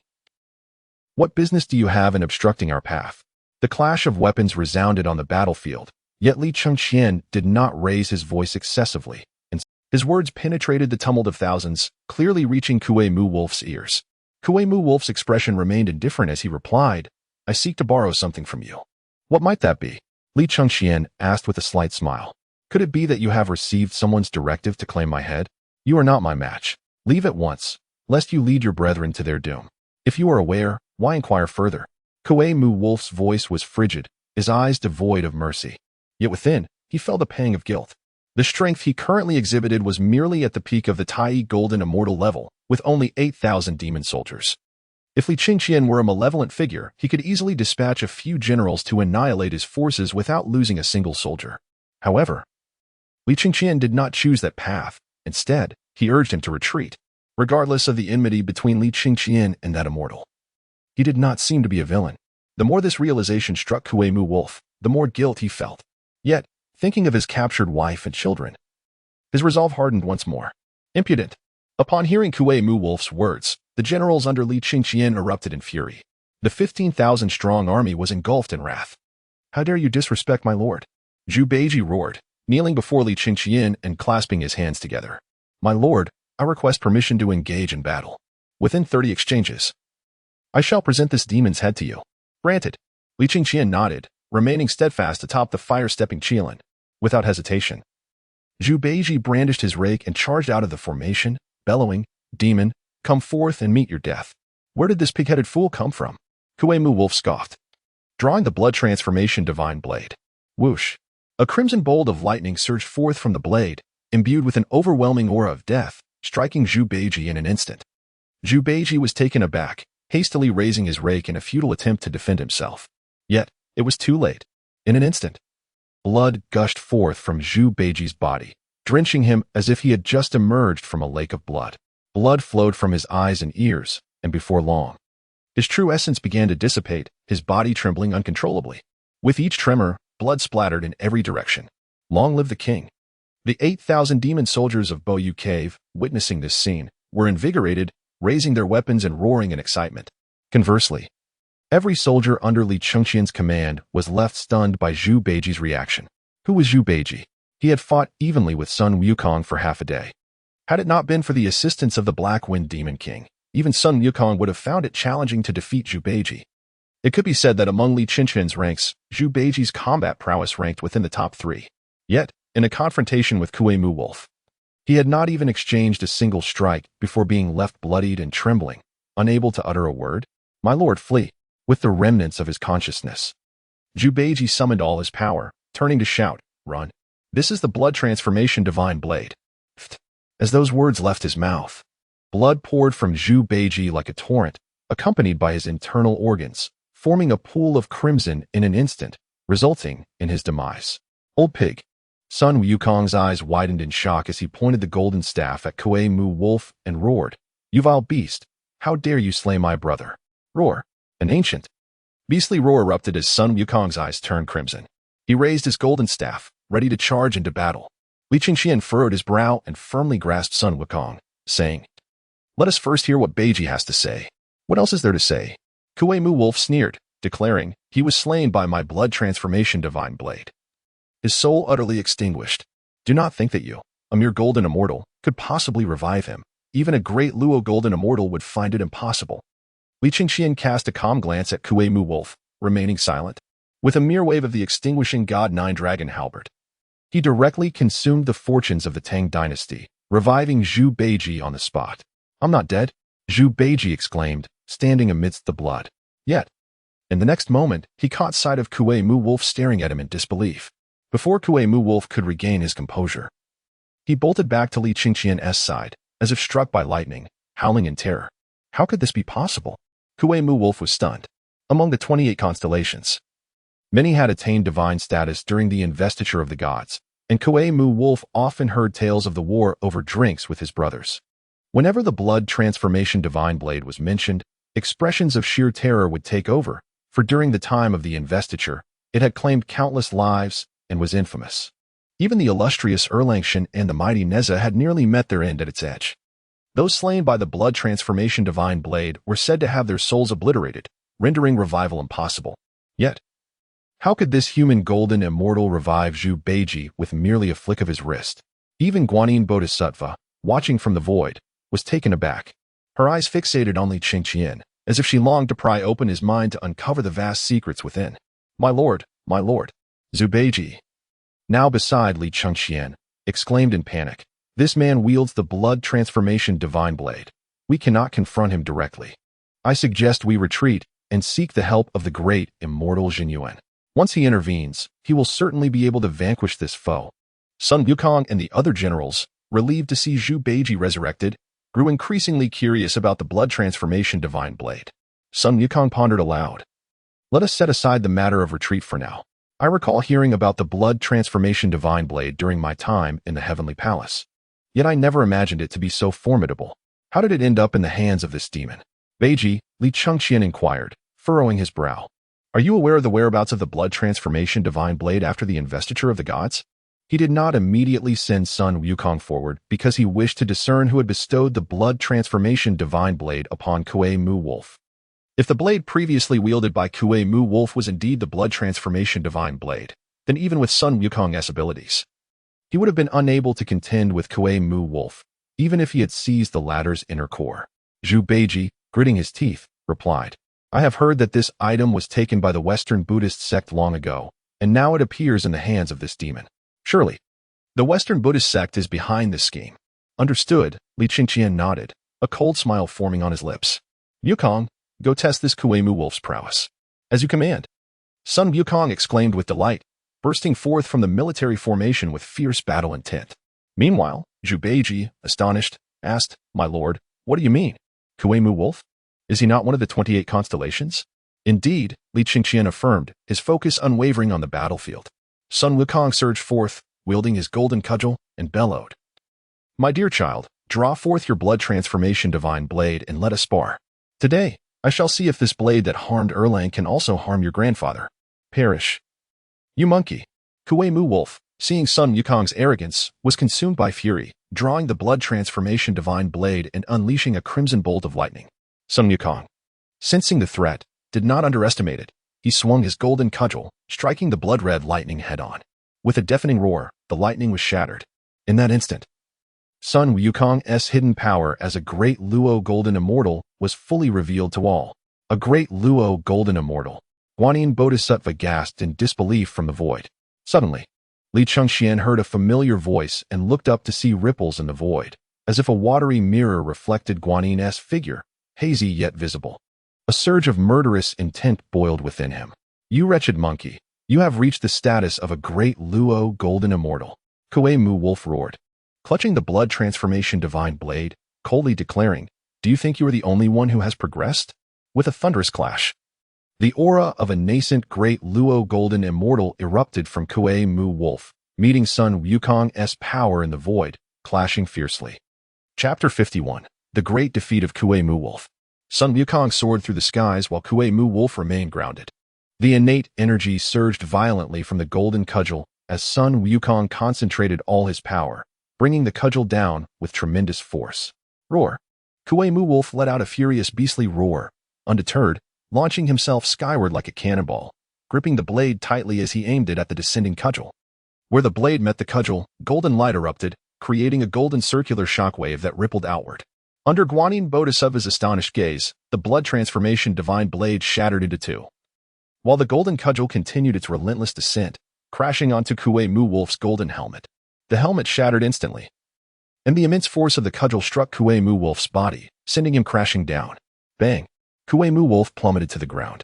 [SPEAKER 1] what business do you have in obstructing our path?" The clash of weapons resounded on the battlefield, yet Li Chengqian did not raise his voice excessively, and his words penetrated the tumult of thousands, clearly reaching Kuei Mu Wolf's ears. Kuei Mu Wolf's expression remained indifferent as he replied, "I seek to borrow something from you." "What might that be?" Li Chengqian asked with a slight smile. "Could it be that you have received someone's directive to claim my head? You are not my match. Leave at once, lest you lead your brethren to their doom. If you are aware, why inquire further?" Kuei Mu Wolf's voice was frigid, his eyes devoid of mercy. Yet within, he felt a pang of guilt. The strength he currently exhibited was merely at the peak of the Tai Golden Immortal level, with only 8,000 demon soldiers. If Li Chengqian were a malevolent figure, he could easily dispatch a few generals to annihilate his forces without losing a single soldier. However, Li Chengqian did not choose that path. Instead, he urged him to retreat, regardless of the enmity between Li Chengqian and that immortal. He did not seem to be a villain. The more this realization struck Kuei Mu Wolf, the more guilt he felt. Yet, thinking of his captured wife and children, his resolve hardened once more. Impudent! Upon hearing Kuei Mu Wolf's words, the generals under Li Chengqian erupted in fury. The 15,000-strong army was engulfed in wrath. "How dare you disrespect my lord?" Zhu Beiji roared, kneeling before Li Chengqian and clasping his hands together. "My lord, I request permission to engage in battle. Within 30 exchanges, I shall present this demon's head to you." "Granted." Li Chengqian nodded, remaining steadfast atop the fire-stepping Qilin. Without hesitation, Zhu Beiji brandished his rake and charged out of the formation, bellowing, "Demon, come forth and meet your death." "Where did this pig-headed fool come from?" Kuei Mu Wolf scoffed, drawing the blood transformation divine blade. Whoosh! A crimson bolt of lightning surged forth from the blade, imbued with an overwhelming aura of death, striking Zhu Beiji in an instant. Zhu Beiji was taken aback, hastily raising his rake in a futile attempt to defend himself. Yet, it was too late. In an instant, blood gushed forth from Zhu Beiji's body, drenching him as if he had just emerged from a lake of blood. Blood flowed from his eyes and ears, and before long, his true essence began to dissipate, his body trembling uncontrollably. With each tremor, blood splattered in every direction. Long live the king! The 8,000 demon soldiers of Boyu Cave, witnessing this scene, were invigorated, raising their weapons and roaring in excitement. Conversely, every soldier under Li Chengqian's command was left stunned by Zhu Beiji's reaction. Who was Zhu Beiji? He had fought evenly with Sun Wukong for half a day. Had it not been for the assistance of the Black Wind Demon King, even Sun Wukong would have found it challenging to defeat Zhu Beiji. It could be said that among Li Chengqian's ranks, Zhu Beiji's combat prowess ranked within the top 3. Yet, in a confrontation with Kuei Mu Wolf, he had not even exchanged a single strike before being left bloodied and trembling, unable to utter a word. "My lord, flee!" With the remnants of his consciousness, Zhu Beiji summoned all his power, turning to shout, "Run! This is the blood transformation divine blade. As those words left his mouth, blood poured from Zhu Beiji like a torrent, accompanied by his internal organs, forming a pool of crimson in an instant, resulting in his demise. Old pig. Sun Wukong's eyes widened in shock as he pointed the golden staff at Kuei Mu Wolf and roared, "You vile beast! How dare you slay my brother?" Roar. An ancient, beastly roar erupted as Sun Wukong's eyes turned crimson. He raised his golden staff, ready to charge into battle. Li Chengqian furrowed his brow and firmly grasped Sun Wukong, saying, "Let us first hear what Beiji has to say." "What else is there to say?" Kuei Mu Wolf sneered, declaring, "He was slain by my blood transformation divine blade. His soul utterly extinguished. Do not think that you, a mere golden immortal, could possibly revive him. Even a great Luo golden immortal would find it impossible." Li Chengqian cast a calm glance at Kuei Mu Wolf, remaining silent. With a mere wave of the extinguishing God Nine Dragon halberd, he directly consumed the fortunes of the Tang Dynasty, reviving Zhu Beiji on the spot. "I'm not dead," Zhu Beiji exclaimed, standing amidst the blood. Yet, in the next moment, he caught sight of Kuei Mu Wolf staring at him in disbelief. Before Kuei Mu Wolf could regain his composure, he bolted back to Li Chengqian's side, as if struck by lightning, howling in terror. How could this be possible? Kuei Mu Wolf was stunned. Among the 28 constellations, many had attained divine status during the investiture of the gods, and Kuei Mu Wolf often heard tales of the war over drinks with his brothers. Whenever the blood transformation divine blade was mentioned, expressions of sheer terror would take over, for during the time of the investiture, it had claimed countless lives and was infamous. Even the illustrious Erlangchen and the mighty Neza had nearly met their end at its edge. Those slain by the blood transformation divine blade were said to have their souls obliterated, rendering revival impossible. Yet, how could this human golden immortal revive Zhu Beiji with merely a flick of his wrist? Even Guanyin Bodhisattva, watching from the void, was taken aback. Her eyes fixated on Li Chengqian, as if she longed to pry open his mind to uncover the vast secrets within. My lord, Zhu Beiji, now beside Li Chengqian, exclaimed in panic, "This man wields the blood transformation divine blade. We cannot confront him directly. I suggest we retreat and seek the help of the great immortal Xīyóu. Once he intervenes, he will certainly be able to vanquish this foe." Sun Wukong and the other generals, relieved to see Zhu Beiji resurrected, grew increasingly curious about the blood transformation divine blade. Sun Wukong pondered aloud. "Let us set aside the matter of retreat for now. I recall hearing about the blood transformation divine blade during my time in the Heavenly Palace. Yet I never imagined it to be so formidable. How did it end up in the hands of this demon?" "Beiji," Li Chengqian inquired, furrowing his brow. "Are you aware of the whereabouts of the blood transformation divine blade after the investiture of the gods?" He did not immediately send Sun Wukong forward because he wished to discern who had bestowed the blood transformation divine blade upon Kuei Mu Wolf. If the blade previously wielded by Kuei Mu Wolf was indeed the blood transformation divine blade, then even with Sun Wukong's abilities, he would have been unable to contend with Kuei Mu Wolf, even if he had seized the latter's inner core. Zhu Beiji, gritting his teeth, replied, "I have heard that this item was taken by the Western Buddhist sect long ago, and now it appears in the hands of this demon. Surely, the Western Buddhist sect is behind this scheme." "Understood," Li Chengqian nodded, a cold smile forming on his lips. "Wukong, go test this Kuei Mu Wolf's prowess." "As you command." Sun Wukong exclaimed with delight, bursting forth from the military formation with fierce battle intent. Meanwhile, Zhu Beiji, astonished, asked, "My lord, what do you mean? Kuei Mu Wolf? Is he not one of the 28 constellations?" "Indeed," Li Chengqian affirmed, his focus unwavering on the battlefield. Sun Wukong surged forth, wielding his golden cudgel, and bellowed, "My dear child, draw forth your blood transformation divine blade and let us spar. Today, I shall see if this blade that harmed Erlang can also harm your grandfather. Perish. You monkey." Kuei Mu Wolf, seeing Sun Wukong's arrogance, was consumed by fury, drawing the blood transformation divine blade and unleashing a crimson bolt of lightning. Sun Wukong, sensing the threat, did not underestimate it. He swung his golden cudgel, striking the blood-red lightning head-on. With a deafening roar, the lightning was shattered. In that instant, Sun Wukong's hidden power as a great Luo golden immortal was fully revealed to all. A great Luo golden immortal. Guanyin Bodhisattva gasped in disbelief from the void. Suddenly, Li Chengqian heard a familiar voice and looked up to see ripples in the void, as if a watery mirror reflected Guanyin's figure, hazy yet visible. A surge of murderous intent boiled within him. "You wretched monkey, you have reached the status of a great Luo golden immortal," Kuei Mu Wolf roared. clutching the blood transformation divine blade, coldly declaring, "Do you think you are the only one who has progressed?" With a thunderous clash, the aura of a nascent great Luo golden immortal erupted from Kuei Mu Wolf, meeting Sun Wukong's power in the void, clashing fiercely. Chapter 51. The Great Defeat of Kuei Mu Wolf. Sun Wukong soared through the skies while Kuei Mu Wolf remained grounded. The innate energy surged violently from the golden cudgel as Sun Wukong concentrated all his power, bringing the cudgel down with tremendous force. Roar! Kuei Mu Wolf let out a furious beastly roar, undeterred, launching himself skyward like a cannonball, gripping the blade tightly as he aimed it at the descending cudgel. Where the blade met the cudgel, golden light erupted, creating a golden circular shockwave that rippled outward. Under Guanyin Bodhisattva's astonished gaze, the blood transformation divine blade shattered into two, while the golden cudgel continued its relentless descent, crashing onto Kuei Mu Wolf's golden helmet. The helmet shattered instantly, and the immense force of the cudgel struck Kuei Mu Wolf's body, sending him crashing down. Bang! Kuei Mu Wolf plummeted to the ground,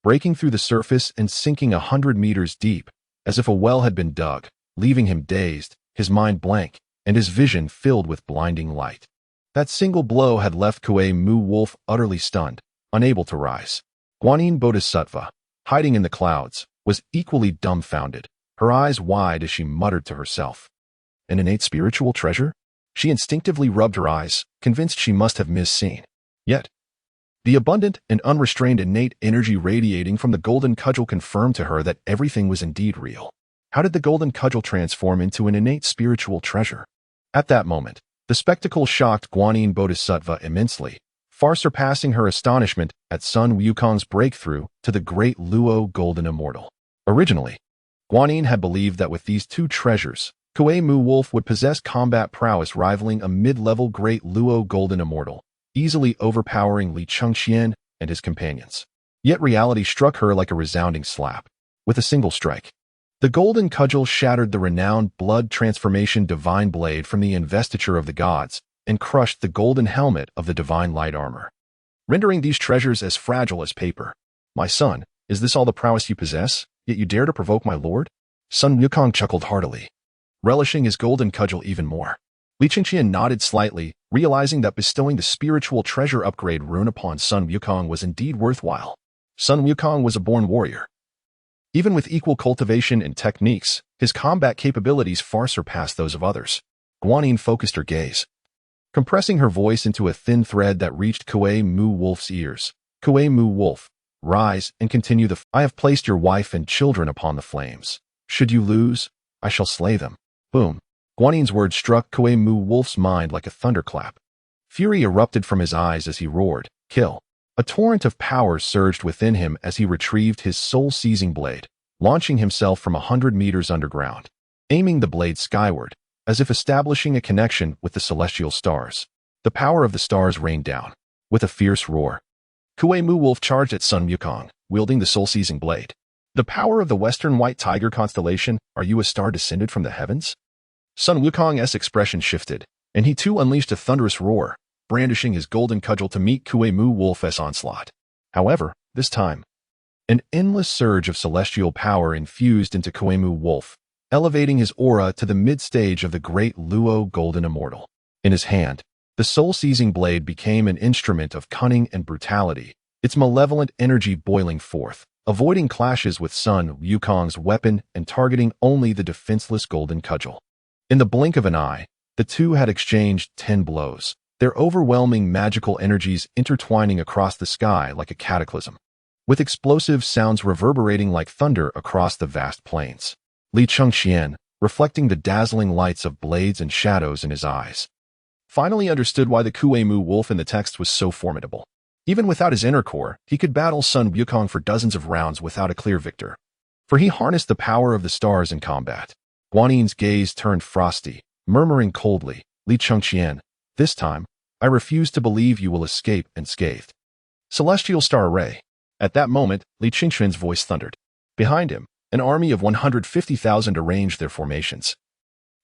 [SPEAKER 1] breaking through the surface and sinking 100 meters deep, as if a well had been dug, leaving him dazed, his mind blank, and his vision filled with blinding light. That single blow had left Kuei Mu Wolf utterly stunned, unable to rise. Guanyin Bodhisattva, hiding in the clouds, was equally dumbfounded, her eyes wide as she muttered to herself. An innate spiritual treasure? She instinctively rubbed her eyes, convinced she must have misseen. Yet, the abundant and unrestrained innate energy radiating from the golden cudgel confirmed to her that everything was indeed real. How did the golden cudgel transform into an innate spiritual treasure? At that moment, the spectacle shocked Guanyin Bodhisattva immensely, far surpassing her astonishment at Sun Wukong's breakthrough to the great Luo golden immortal. Originally, Guanyin had believed that with these two treasures, Kuei Mu Wolf would possess combat prowess rivaling a mid-level great Luo golden immortal, easily overpowering Li Chengqian and his companions. Yet reality struck her like a resounding slap. With a single strike, the golden cudgel shattered the renowned blood transformation divine blade from the investiture of the gods and crushed the golden helmet of the divine light armor, rendering these treasures as fragile as paper. "My son, is this all the prowess you possess, yet you dare to provoke my lord?" Sun Wukong chuckled heartily, relishing his golden cudgel even more. Li Chengqian nodded slightly, realizing that bestowing the spiritual treasure upgrade rune upon Sun Wukong was indeed worthwhile. Sun Wukong was a born warrior. Even with equal cultivation and techniques, his combat capabilities far surpassed those of others. Guanyin focused her gaze, compressing her voice into a thin thread that reached Kuei Mu Wolf's ears. "Kuei Mu Wolf, rise and continue the I have placed your wife and children upon the flames. Should you lose, I shall slay them." Boom. Guanyin's words struck Kuei Mu Wolf's mind like a thunderclap. Fury erupted from his eyes as he roared, "Kill." A torrent of power surged within him as he retrieved his soul-seizing blade, launching himself from 100 meters underground, aiming the blade skyward, as if establishing a connection with the celestial stars. The power of the stars rained down. With a fierce roar, Kuei Mu Wolf charged at Sun Wukong, wielding the soul-seizing blade. "The power of the western white tiger constellation, are you a star descended from the heavens?" Sun Wukong's expression shifted, and he too unleashed a thunderous roar, brandishing his golden cudgel to meet Kuei Mu Wolf's onslaught. However, this time, an endless surge of celestial power infused into Kuei Mu Wolf, elevating his aura to the mid-stage of the great Luo golden immortal. In his hand, the soul-seizing blade became an instrument of cunning and brutality, its malevolent energy boiling forth, avoiding clashes with Sun Wukong's weapon and targeting only the defenseless golden cudgel. In the blink of an eye, the two had exchanged 10 blows, their overwhelming magical energies intertwining across the sky like a cataclysm, with explosive sounds reverberating like thunder across the vast plains. Li Chengqian, reflecting the dazzling lights of blades and shadows in his eyes, finally understood why the Kuei Mu Wolf in the text was so formidable. Even without his inner core, he could battle Sun Wukong for dozens of rounds without a clear victor, for he harnessed the power of the stars in combat. Guanyin's gaze turned frosty, murmuring coldly, "Li Chengqian, this time, I refuse to believe you will escape unscathed." Celestial Star Array. At that moment, Li Chengqian's voice thundered. Behind him, an army of 150,000 arranged their formations,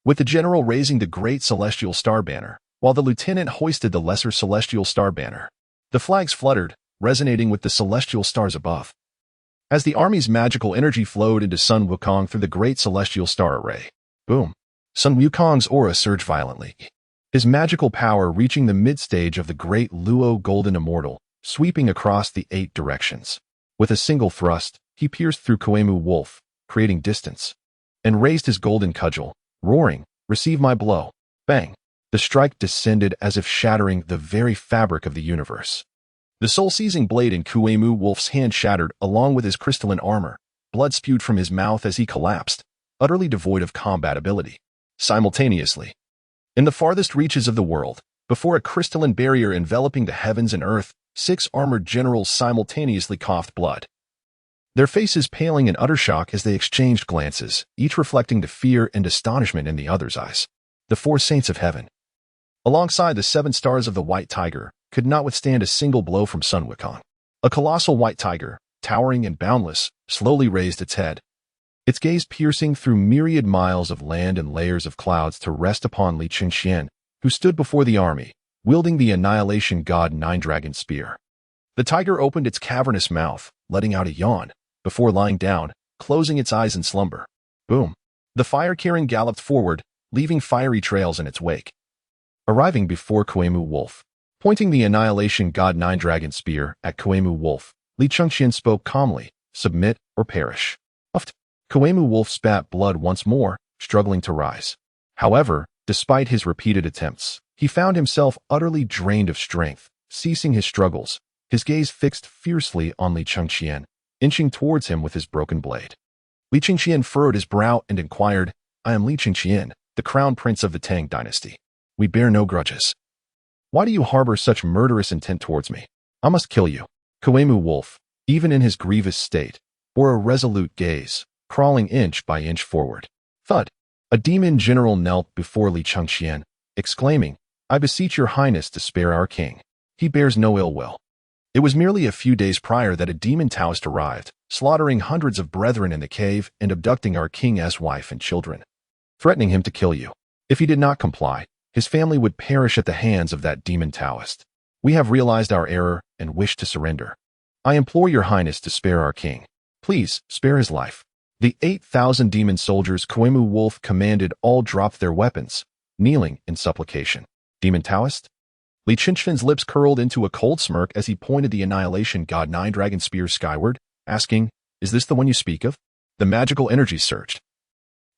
[SPEAKER 1] with the general raising the great celestial star banner, while the lieutenant hoisted the lesser celestial star banner. The flags fluttered, resonating with the celestial stars above, as the army's magical energy flowed into Sun Wukong through the great celestial star array. Boom! Sun Wukong's aura surged violently, his magical power reaching the mid-stage of the great Luo Golden Immortal, sweeping across the 8 directions. With a single thrust, he pierced through Kuemu Wolf, creating distance, and raised his golden cudgel, roaring, "Receive my blow." Bang! The strike descended as if shattering the very fabric of the universe. The soul-seizing blade in Kuemu Wolf's hand shattered along with his crystalline armor. Blood spewed from his mouth as he collapsed, utterly devoid of combat ability. Simultaneously, in the farthest reaches of the world, before a crystalline barrier enveloping the heavens and earth, 6 armored generals simultaneously coughed blood, their faces paling in utter shock as they exchanged glances, each reflecting the fear and astonishment in the other's eyes. The 4 saints of heaven, alongside the 7 stars of the White Tiger, could not withstand a single blow from Sun Wukong. A colossal white tiger, towering and boundless, slowly raised its head, its gaze piercing through myriad miles of land and layers of clouds to rest upon Li Chengqian, who stood before the army, wielding the annihilation god Nine-Dragon Spear. The tiger opened its cavernous mouth, letting out a yawn, before lying down, closing its eyes in slumber. Boom! The fire-carrion galloped forward, leaving fiery trails in its wake. Arriving before Kuemu Wolf, pointing the annihilation god Nine-Dragon Spear at Kuemu Wolf, Li Chengqian spoke calmly, "Submit or perish." Uft! Kuemu Wolf spat blood once more, struggling to rise. However, despite his repeated attempts, he found himself utterly drained of strength, ceasing his struggles, his gaze fixed fiercely on Li Chengqian, inching towards him with his broken blade. Li Chengqian furrowed his brow and inquired, "I am Li Chengqian, the crown prince of the Tang Dynasty. We bear no grudges. Why do you harbor such murderous intent towards me? I must kill you." Kuemu Wolf, even in his grievous state, bore a resolute gaze, crawling inch by inch forward. Thud! A demon general knelt before Li Chengqian, exclaiming, "I beseech your highness to spare our king. He bears no ill will." It was merely a few days prior that a demon Taoist arrived, slaughtering hundreds of brethren in the cave and abducting our king's wife and children, threatening him to kill you. If he did not comply, his family would perish at the hands of that demon Taoist. We have realized our error and wish to surrender. I implore your highness to spare our king. Please, spare his life. The 8,000 demon soldiers Kuemu Wolf commanded all dropped their weapons, kneeling in supplication. Demon Taoist? Li Chengqian's lips curled into a cold smirk as he pointed the annihilation god Nine-Dragon Spear skyward, asking, "Is this the one you speak of?" The magical energy surged,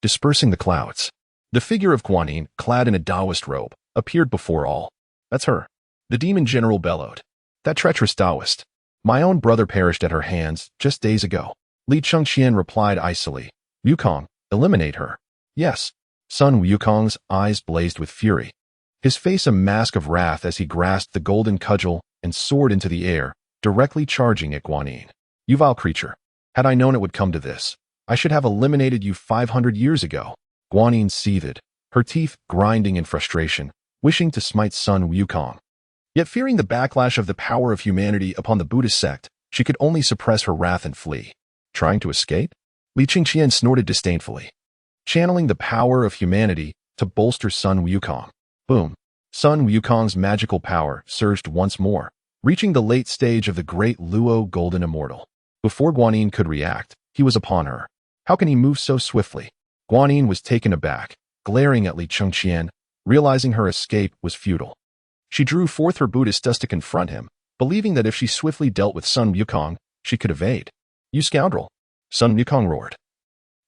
[SPEAKER 1] dispersing the clouds. The figure of Guanyin, clad in a Taoist robe, appeared before all. "That's her." The demon general bellowed. "That treacherous Taoist. My own brother perished at her hands just days ago." Li Chengqian replied icily, "Wukong, eliminate her." "Yes." Sun Wukong's eyes blazed with fury, his face a mask of wrath as he grasped the golden cudgel and soared into the air, directly charging at Guanyin. "You vile creature. Had I known it would come to this, I should have eliminated you 500 years ago." Guanyin seethed, her teeth grinding in frustration, wishing to smite Sun Wukong. Yet fearing the backlash of the power of humanity upon the Buddhist sect, she could only suppress her wrath and flee. Trying to escape? Li Chengqian snorted disdainfully, channeling the power of humanity to bolster Sun Wukong. Boom! Sun Wukong's magical power surged once more, reaching the late stage of the great Luo Golden Immortal. Before Guanyin could react, he was upon her. How can he move so swiftly? Guanyin was taken aback, glaring at Li Chengqian, realizing her escape was futile. She drew forth her Buddhist dust to confront him, believing that if she swiftly dealt with Sun Wukong, she could evade. "You scoundrel!" Sun Wukong roared,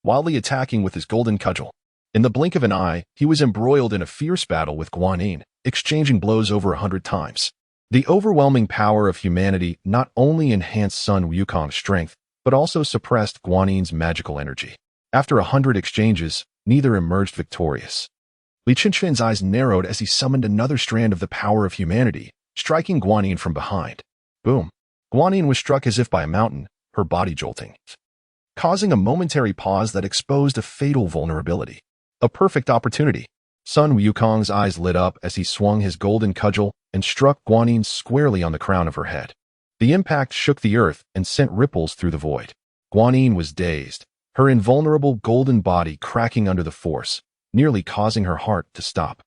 [SPEAKER 1] wildly attacking with his golden cudgel. In the blink of an eye, he was embroiled in a fierce battle with Guanyin, exchanging blows over 100 times. The overwhelming power of humanity not only enhanced Sun Wukong's strength, but also suppressed Guanyin's magical energy. After 100 exchanges, neither emerged victorious. Li Chengqian's eyes narrowed as he summoned another strand of the power of humanity, striking Guanyin from behind. Boom! Guanyin was struck as if by a mountain, her body jolting, causing a momentary pause that exposed a fatal vulnerability. A perfect opportunity. Sun Wukong's eyes lit up as he swung his golden cudgel and struck Guanyin squarely on the crown of her head. The impact shook the earth and sent ripples through the void. Guanyin was dazed, her invulnerable golden body cracking under the force, nearly causing her heart to stop.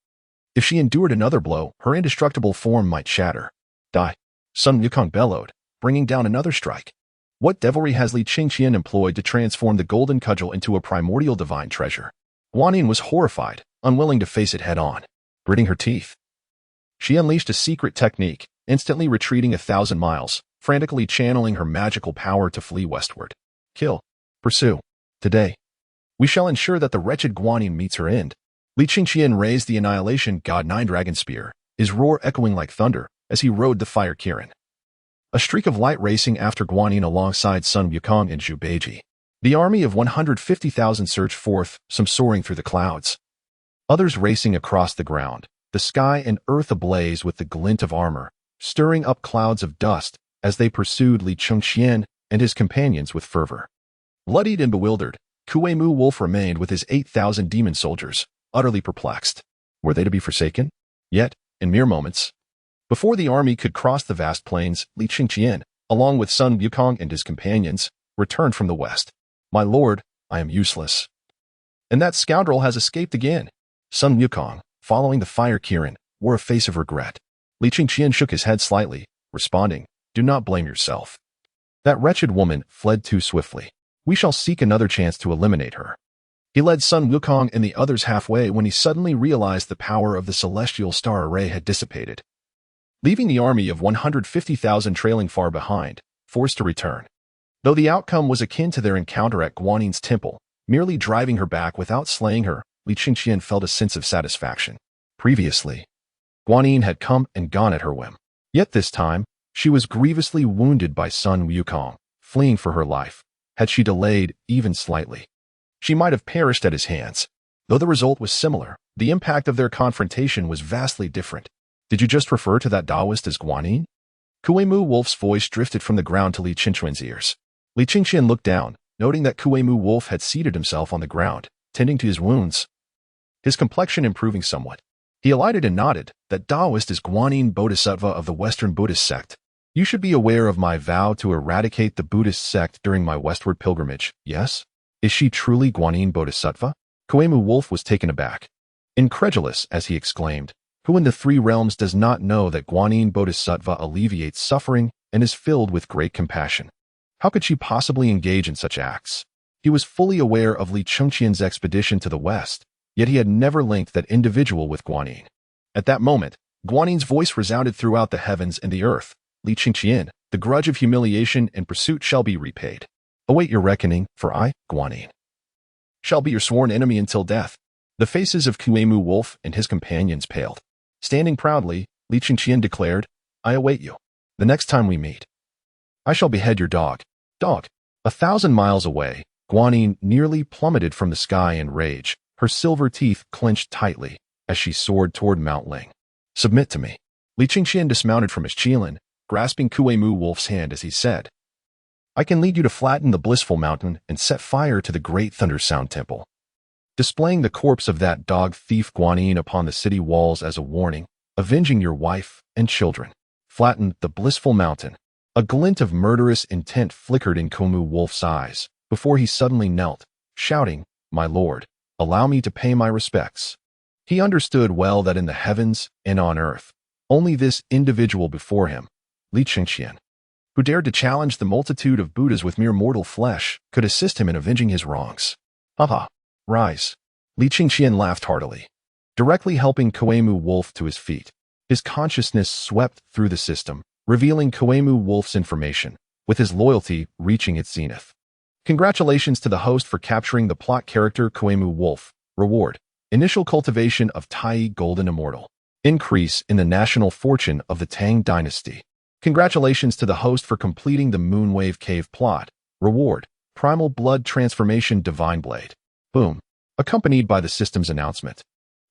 [SPEAKER 1] If she endured another blow, her indestructible form might shatter. Die! Sun Wukong bellowed, bringing down another strike. What devilry has Li Chengqian employed to transform the golden cudgel into a primordial divine treasure? Guanyin was horrified, unwilling to face it head-on. Gritting her teeth, she unleashed a secret technique, instantly retreating 1,000 miles, frantically channeling her magical power to flee westward. Kill. Pursue. Today, we shall ensure that the wretched Guanyin meets her end. Li Chengqian raised the Annihilation God 9 Dragon Spear, his roar echoing like thunder as he rode the fire Kirin. A streak of light racing after Guanyin alongside Sun Wukong and Zhu Beiji. The army of 150,000 surged forth, some soaring through the clouds, others racing across the ground, the sky and earth ablaze with the glint of armor, stirring up clouds of dust as they pursued Li Chengqian and his companions with fervor. Bloodied and bewildered, Kuei-mu Wolf remained with his 8,000 demon soldiers, utterly perplexed. Were they to be forsaken? Yet, in mere moments, before the army could cross the vast plains, Li Chengqian, along with Sun Wukong and his companions, returned from the west. My lord, I am useless. And that scoundrel has escaped again. Sun Wukong, following the fire Kirin, wore a face of regret. Li Chengqian shook his head slightly, responding, do not blame yourself. That wretched woman fled too swiftly. We shall seek another chance to eliminate her. He led Sun Wukong and the others halfway when he suddenly realized the power of the celestial star array had dissipated, leaving the army of 150,000 trailing far behind, forced to return. Though the outcome was akin to their encounter at Guanyin's temple, merely driving her back without slaying her, Li Chengqian felt a sense of satisfaction. Previously, Guanyin had come and gone at her whim. Yet this time, she was grievously wounded by Sun Wukong, fleeing for her life. Had she delayed even slightly, she might have perished at his hands. Though the result was similar, the impact of their confrontation was vastly different. Did you just refer to that Taoist as Guanyin? Kuei-mu Wolf's voice drifted from the ground to Li Chengqian's ears. Li Chengqian looked down, noting that Kuei-mu Wolf had seated himself on the ground, tending to his wounds, his complexion improving somewhat. He alighted and nodded. That Taoist is Guanyin Bodhisattva of the Western Buddhist sect. You should be aware of my vow to eradicate the Buddhist sect during my westward pilgrimage, yes? Is she truly Guanyin Bodhisattva? Kuei-mu Wolf was taken aback, incredulous as he exclaimed, who in the three realms does not know that Guanyin Bodhisattva alleviates suffering and is filled with great compassion? How could she possibly engage in such acts? He was fully aware of Li Chengqian's expedition to the west, yet he had never linked that individual with Guanyin. At that moment, Guanyin's voice resounded throughout the heavens and the earth. Li Chengqian, the grudge of humiliation and pursuit shall be repaid. Await your reckoning, for I, Guanyin, shall be your sworn enemy until death. The faces of Kuei-mu Wolf and his companions paled. Standing proudly, Li Chengqian declared, I await you. The next time we meet, I shall behead your dog. Dog. 1,000 miles away, Guanyin nearly plummeted from the sky in rage, her silver teeth clenched tightly as she soared toward Mount Ling. Submit to me. Li Chengqian dismounted from his qilin, grasping Kuei-mu Wolf's hand as he said, I can lead you to flatten the blissful mountain and set fire to the great Thunder Sound Temple. Displaying the corpse of that dog thief Guanyin upon the city walls as a warning, avenging your wife and children. Flatten the blissful mountain. A glint of murderous intent flickered in Kuei-mu Wolf's eyes before he suddenly knelt, shouting, My lord, allow me to pay my respects. He understood well that in the heavens and on earth, only this individual before him, Li Chengqian, who dared to challenge the multitude of Buddhas with mere mortal flesh, could assist him in avenging his wrongs. Haha, rise. Li Chengqian laughed heartily, directly helping Kuei-mu Wolf to his feet. His consciousness swept through the system, revealing Kuei-mu Wolf's information, with his loyalty reaching its zenith. Congratulations to the host for capturing the plot character Kuei-mu Wolf. Reward. Initial cultivation of Tai Golden Immortal. Increase in the national fortune of the Tang Dynasty. Congratulations to the host for completing the Moonwave Cave plot. Reward. Primal Blood Transformation Divine Blade. Boom. Accompanied by the system's announcement.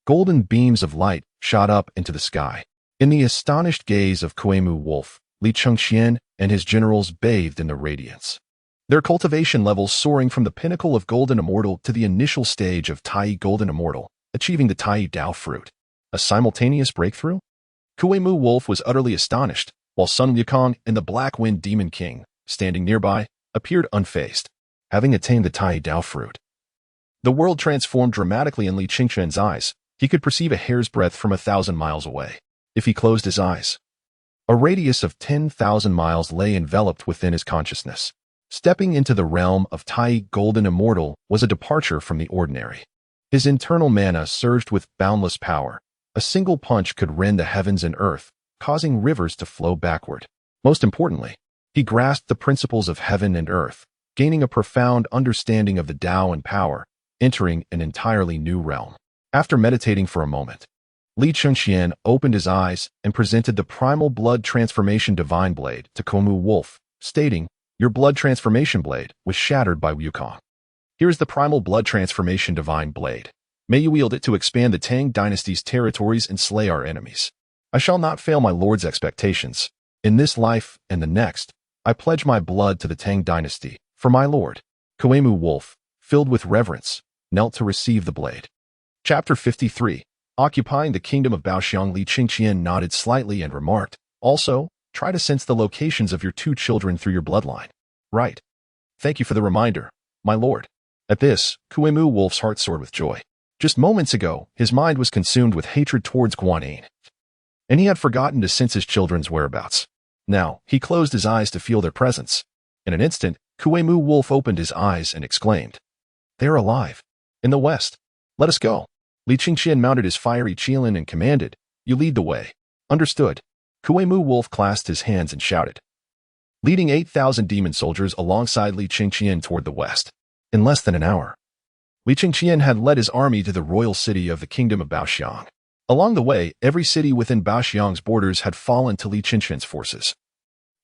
[SPEAKER 1] Golden beams of light shot up into the sky. In the astonished gaze of Kuei-mu Wolf, Li Chengqian and his generals bathed in the radiance, their cultivation levels soaring from the pinnacle of Golden Immortal to the initial stage of Tai Golden Immortal, achieving the Tai Dao fruit. A simultaneous breakthrough? Kuei-mu Wolf was utterly astonished, while Sun Wukong and the Black Wind Demon King, standing nearby, appeared unfazed, having attained the Tai Dao fruit. The world transformed dramatically in Li Chengqian's eyes. He could perceive a hair's breadth from 1,000 miles away. If he closed his eyes, a radius of 10,000 miles lay enveloped within his consciousness. Stepping into the realm of Tai Golden Immortal was a departure from the ordinary. His internal mana surged with boundless power. A single punch could rend the heavens and earth, causing rivers to flow backward. Most importantly, he grasped the principles of heaven and earth, gaining a profound understanding of the Tao and power, entering an entirely new realm. After meditating for a moment, Li Chengqian opened his eyes and presented the primal blood transformation divine blade to Kuei-mu Wolf, stating, "Your blood transformation blade was shattered by Wukong. Here is the primal blood transformation divine blade. May you wield it to expand the Tang Dynasty's territories and slay our enemies. I shall not fail my lord's expectations. In this life and the next, I pledge my blood to the Tang Dynasty. For my lord." Kuei-mu Wolf, filled with reverence, knelt to receive the blade. Chapter 53. Occupying the kingdom of Baoxiang. Li Chengqian nodded slightly and remarked, "Also, try to sense the locations of your two children through your bloodline." "Right. Thank you for the reminder, my lord." At this, Kuei-mu Wolf's heart soared with joy. Just moments ago, his mind was consumed with hatred towards Guanyin, and he had forgotten to sense his children's whereabouts. Now, he closed his eyes to feel their presence. In an instant, Kuei-mu Wolf opened his eyes and exclaimed, "They are alive. In the west. Let us go." Li Chengqian mounted his fiery qilin and commanded, "You lead the way." "Understood." Kuei-mu Wolf clasped his hands and shouted, leading 8,000 demon soldiers alongside Li Chengqian toward the west. In less than an hour, Li Chengqian had led his army to the royal city of the kingdom of Baoxiang. Along the way, every city within Baoxiang's borders had fallen to Li Chengqian's forces,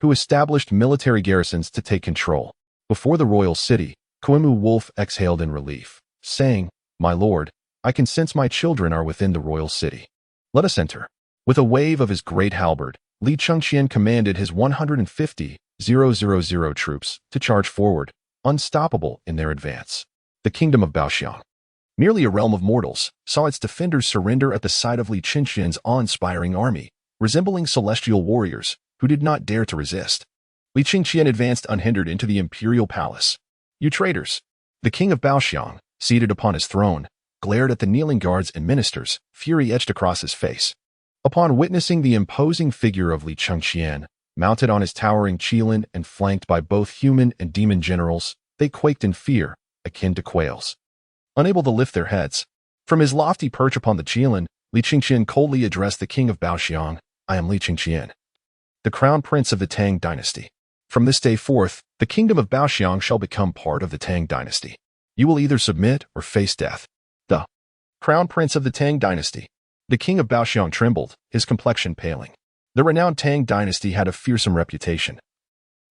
[SPEAKER 1] who established military garrisons to take control. Before the royal city, Kuei-mu Wolf exhaled in relief, saying, "My lord, I can sense my children are within the royal city. Let us enter." With a wave of his great halberd, Li Chengqian commanded his 150,000 troops to charge forward, unstoppable in their advance. The kingdom of Baoxiang, merely a realm of mortals, saw its defenders surrender at the sight of Li Chengqian's awe-inspiring army, resembling celestial warriors who did not dare to resist. Li Chengqian advanced unhindered into the imperial palace. "You traitors!" The king of Baoxiang, seated upon his throne, glared at the kneeling guards and ministers, fury etched across his face. Upon witnessing the imposing figure of Li Chengqian, mounted on his towering qilin and flanked by both human and demon generals, they quaked in fear, akin to quails, unable to lift their heads. From his lofty perch upon the qilin, Li Chengqian coldly addressed the king of Baoxiang, "I am Li Chengqian, the crown prince of the Tang Dynasty. From this day forth, the kingdom of Baoxiang shall become part of the Tang Dynasty. You will either submit or face death." The crown prince of the Tang Dynasty. The king of Baoxiang trembled, his complexion paling. The renowned Tang Dynasty had a fearsome reputation,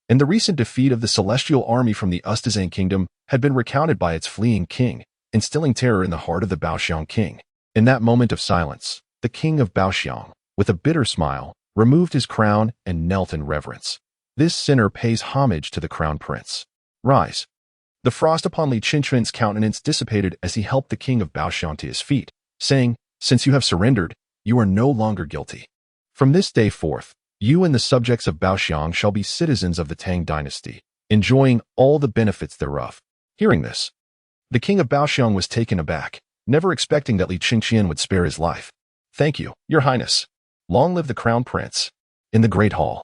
[SPEAKER 1] and the recent defeat of the celestial army from the Ustazang kingdom had been recounted by its fleeing king, instilling terror in the heart of the Baoxiang king. In that moment of silence, the king of Baoxiang, with a bitter smile, removed his crown and knelt in reverence. "This sinner pays homage to the crown prince. Rise." The frost upon Li Chengqian's countenance dissipated as he helped the king of Baoxiang to his feet, saying, "Since you have surrendered, you are no longer guilty. From this day forth, you and the subjects of Baoxiang shall be citizens of the Tang Dynasty, enjoying all the benefits thereof." Hearing this, the king of Baoxiang was taken aback, never expecting that Li Chengqian would spare his life. "Thank you, your highness. Long live the crown prince." In the great hall,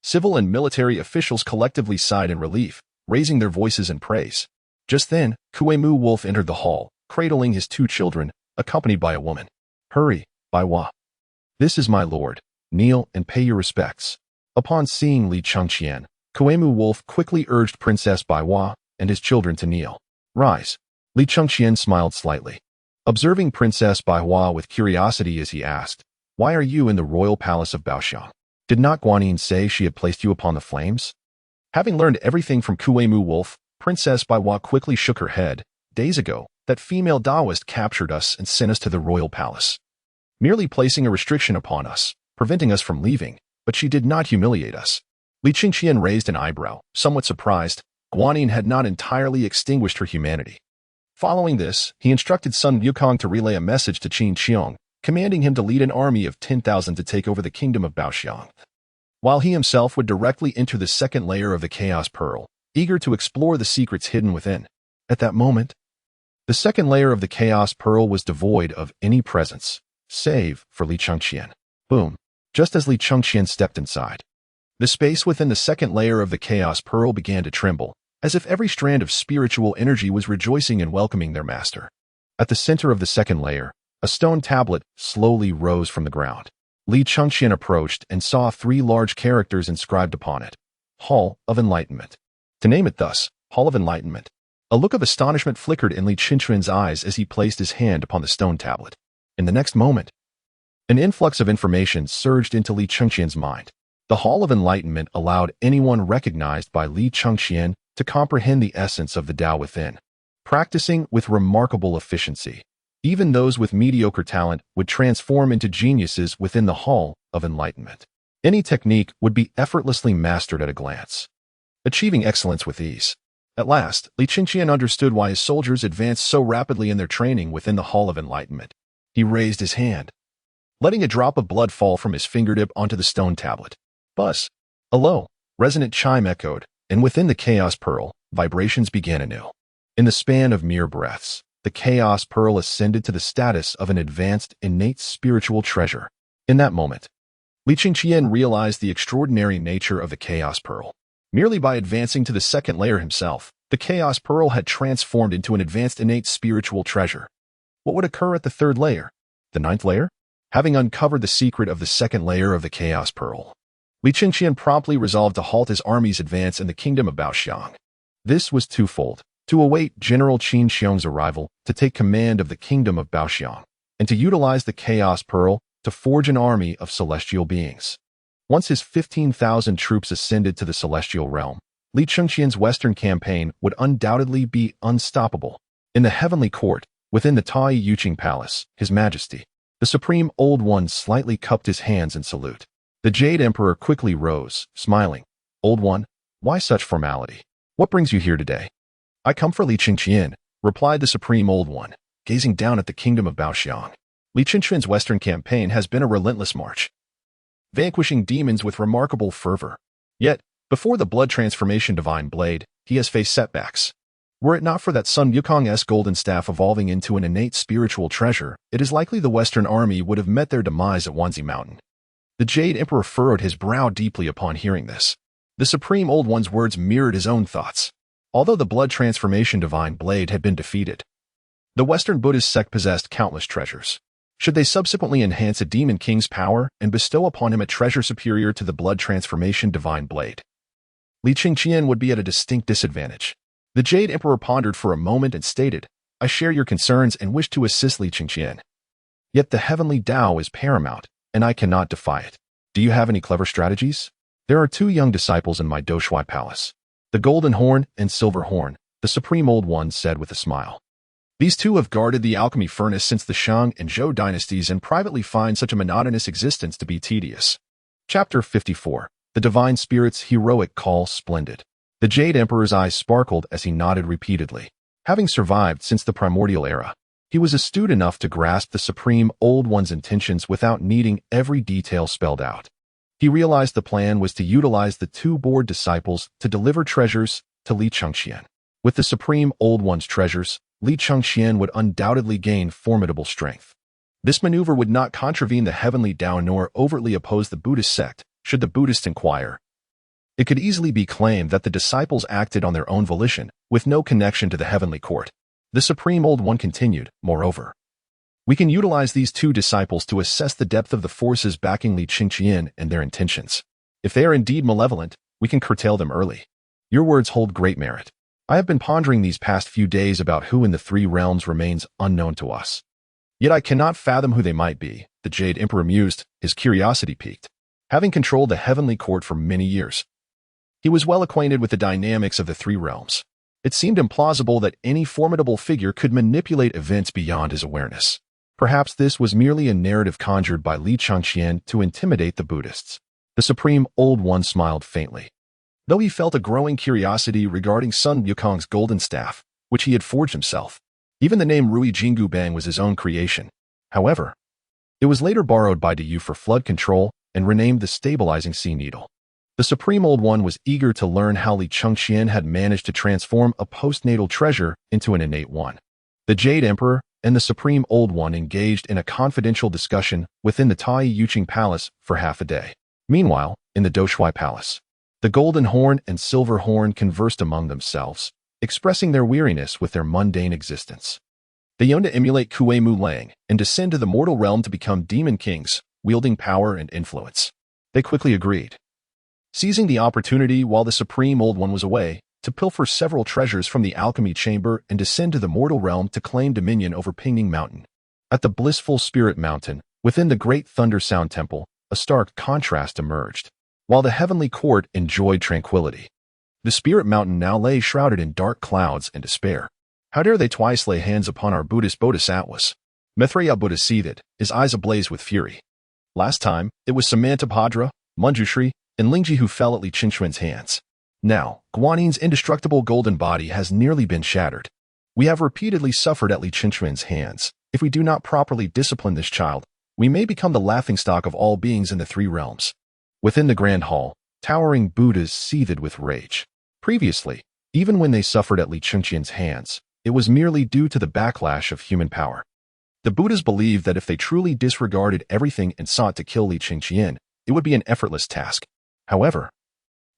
[SPEAKER 1] civil and military officials collectively sighed in relief, raising their voices in praise. Just then, Kuei-mu Wolf entered the hall, cradling his two children, accompanied by a woman. "Hurry, Baiwa. This is my lord. Kneel and pay your respects." Upon seeing Li Chengqian, Kuei-mu Wolf quickly urged Princess Baiwa and his children to kneel. "Rise." Li Chengqian smiled slightly, observing Princess Baiwa with curiosity as he asked, "Why are you in the royal palace of Baoxiang? Did not Guanyin say she had placed you upon the flames?" Having learned everything from Kuei-mu Wolf, Princess Baiwa quickly shook her head. "Days ago, that female Taoist captured us and sent us to the royal palace, merely placing a restriction upon us, preventing us from leaving, but she did not humiliate us." Li Chengqian raised an eyebrow, somewhat surprised. Guanyin had not entirely extinguished her humanity. Following this, he instructed Sun Wukong to relay a message to Qin Qiong, commanding him to lead an army of 10,000 to take over the kingdom of Baoxiang, while he himself would directly enter the second layer of the Chaos Pearl, eager to explore the secrets hidden within. At that moment, the second layer of the Chaos Pearl was devoid of any presence, save for Li Chengqian. Boom! Just as Li Chengqian stepped inside, the space within the second layer of the Chaos Pearl began to tremble, as if every strand of spiritual energy was rejoicing and welcoming their master. At the center of the second layer, a stone tablet slowly rose from the ground. Li Chengqian approached and saw 3 large characters inscribed upon it. Hall of Enlightenment. To name it thus, Hall of Enlightenment. A look of astonishment flickered in Li Chengqian's eyes as he placed his hand upon the stone tablet. In the next moment, an influx of information surged into Li Chengqian's mind. The Hall of Enlightenment allowed anyone recognized by Li Chengqian to comprehend the essence of the Tao within, practicing with remarkable efficiency. Even those with mediocre talent would transform into geniuses within the Hall of Enlightenment. Any technique would be effortlessly mastered at a glance, achieving excellence with ease. At last, Li Chengqian understood why his soldiers advanced so rapidly in their training within the Hall of Enlightenment. He raised his hand, letting a drop of blood fall from his fingertip onto the stone tablet. Buzz! A low, resonant chime echoed, and within the Chaos Pearl, vibrations began anew. In the span of mere breaths, the Chaos Pearl ascended to the status of an advanced, innate spiritual treasure. In that moment, Li Chengqian realized the extraordinary nature of the Chaos Pearl. Merely by advancing to the second layer himself, the Chaos Pearl had transformed into an advanced innate spiritual treasure. What would occur at the third layer? The ninth layer? Having uncovered the secret of the second layer of the Chaos Pearl, Li Chengqian promptly resolved to halt his army's advance in the kingdom of Baoxiang. This was twofold: to await General Qin Xiong's arrival, to take command of the kingdom of Baoxiang, and to utilize the Chaos Pearl to forge an army of celestial beings. Once his 15,000 troops ascended to the celestial realm, Li Chengqian's western campaign would undoubtedly be unstoppable. In the heavenly court, within the Xīyóu palace, His Majesty, the Supreme Old One slightly cupped his hands in salute. The Jade Emperor quickly rose, smiling. Old One, why such formality? What brings you here today? I come for Li Chengqian, replied the Supreme Old One, gazing down at the kingdom of Baoxiang. Li Chengqian's western campaign has been a relentless march, vanquishing demons with remarkable fervor. Yet, before the blood transformation divine blade, he has faced setbacks. Were it not for that Sun Wukong's golden staff evolving into an innate spiritual treasure, it is likely the Western army would have met their demise at Guanyin Mountain. The Jade Emperor furrowed his brow deeply upon hearing this. The Supreme Old One's words mirrored his own thoughts. Although the blood transformation divine blade had been defeated, the Western Buddhist sect possessed countless treasures. Should they subsequently enhance a demon king's power and bestow upon him a treasure superior to the blood transformation divine blade, Li Chengqian would be at a distinct disadvantage. The Jade Emperor pondered for a moment and stated, I share your concerns and wish to assist Li Chengqian. Yet the heavenly Tao is paramount, and I cannot defy it. Do you have any clever strategies? There are 2 young disciples in my Doshui palace, the Golden Horn and Silver Horn, the Supreme Old One said with a smile. These 2 have guarded the alchemy furnace since the Shang and Zhou dynasties and privately find such a monotonous existence to be tedious. Chapter 54. The Divine Spirit's Heroic Call Splendid. The Jade Emperor's eyes sparkled as he nodded repeatedly. Having survived since the primordial era, he was astute enough to grasp the Supreme Old One's intentions without needing every detail spelled out. He realized the plan was to utilize the 2 bored disciples to deliver treasures to Li Chengqian. With the Supreme Old One's treasures, Li Chengqian would undoubtedly gain formidable strength. This maneuver would not contravene the heavenly Tao nor overtly oppose the Buddhist sect, should the Buddhists inquire. It could easily be claimed that the disciples acted on their own volition, with no connection to the heavenly court. The Supreme Old One continued, moreover, we can utilize these 2 disciples to assess the depth of the forces backing Li Chengqian and their intentions. If they are indeed malevolent, we can curtail them early. Your words hold great merit. I have been pondering these past few days about who in the 3 realms remains unknown to us. Yet I cannot fathom who they might be, the Jade Emperor mused, his curiosity piqued. Having controlled the heavenly court for many years, he was well acquainted with the dynamics of the 3 realms. It seemed implausible that any formidable figure could manipulate events beyond his awareness. Perhaps this was merely a narrative conjured by Li Chengqian to intimidate the Buddhists. The Supreme Old One smiled faintly. Though he felt a growing curiosity regarding Sun Wukong's golden staff, which he had forged himself. Even the name Rui Jingu Bang was his own creation. However, it was later borrowed by Du Yu for flood control and renamed the Stabilizing Sea Needle. The Supreme Old One was eager to learn how Li Chengqian had managed to transform a postnatal treasure into an innate one. The Jade Emperor and the Supreme Old One engaged in a confidential discussion within the Xīyóu palace for half a day. Meanwhile, in the Doshui palace, the Golden Horn and Silver Horn conversed among themselves, expressing their weariness with their mundane existence. They yearned to emulate Kuei Mu Lang and descend to the mortal realm to become demon kings, wielding power and influence. They quickly agreed, seizing the opportunity while the Supreme Old One was away, to pilfer several treasures from the alchemy chamber and descend to the mortal realm to claim dominion over Pingning Mountain. At the blissful Spirit Mountain, within the Great Thunder Sound Temple, a stark contrast emerged. While the heavenly court enjoyed tranquility, the Spirit Mountain now lay shrouded in dark clouds and despair. How dare they twice lay hands upon our Buddhist bodhisattvas? Maitreya Buddha seethed, his eyes ablaze with fury. Last time, it was Samantabhadra, Manjushri, and Lingji who fell at Li Chengqian's hands. Now, Guanyin's indestructible golden body has nearly been shattered. We have repeatedly suffered at Li Chengqian's hands. If we do not properly discipline this child, we may become the laughingstock of all beings in the three realms. Within the Grand Hall, towering Buddhas seethed with rage. Previously, even when they suffered at Li Chengqian's hands, it was merely due to the backlash of human power. The Buddhas believed that if they truly disregarded everything and sought to kill Li Chengqian, it would be an effortless task. However,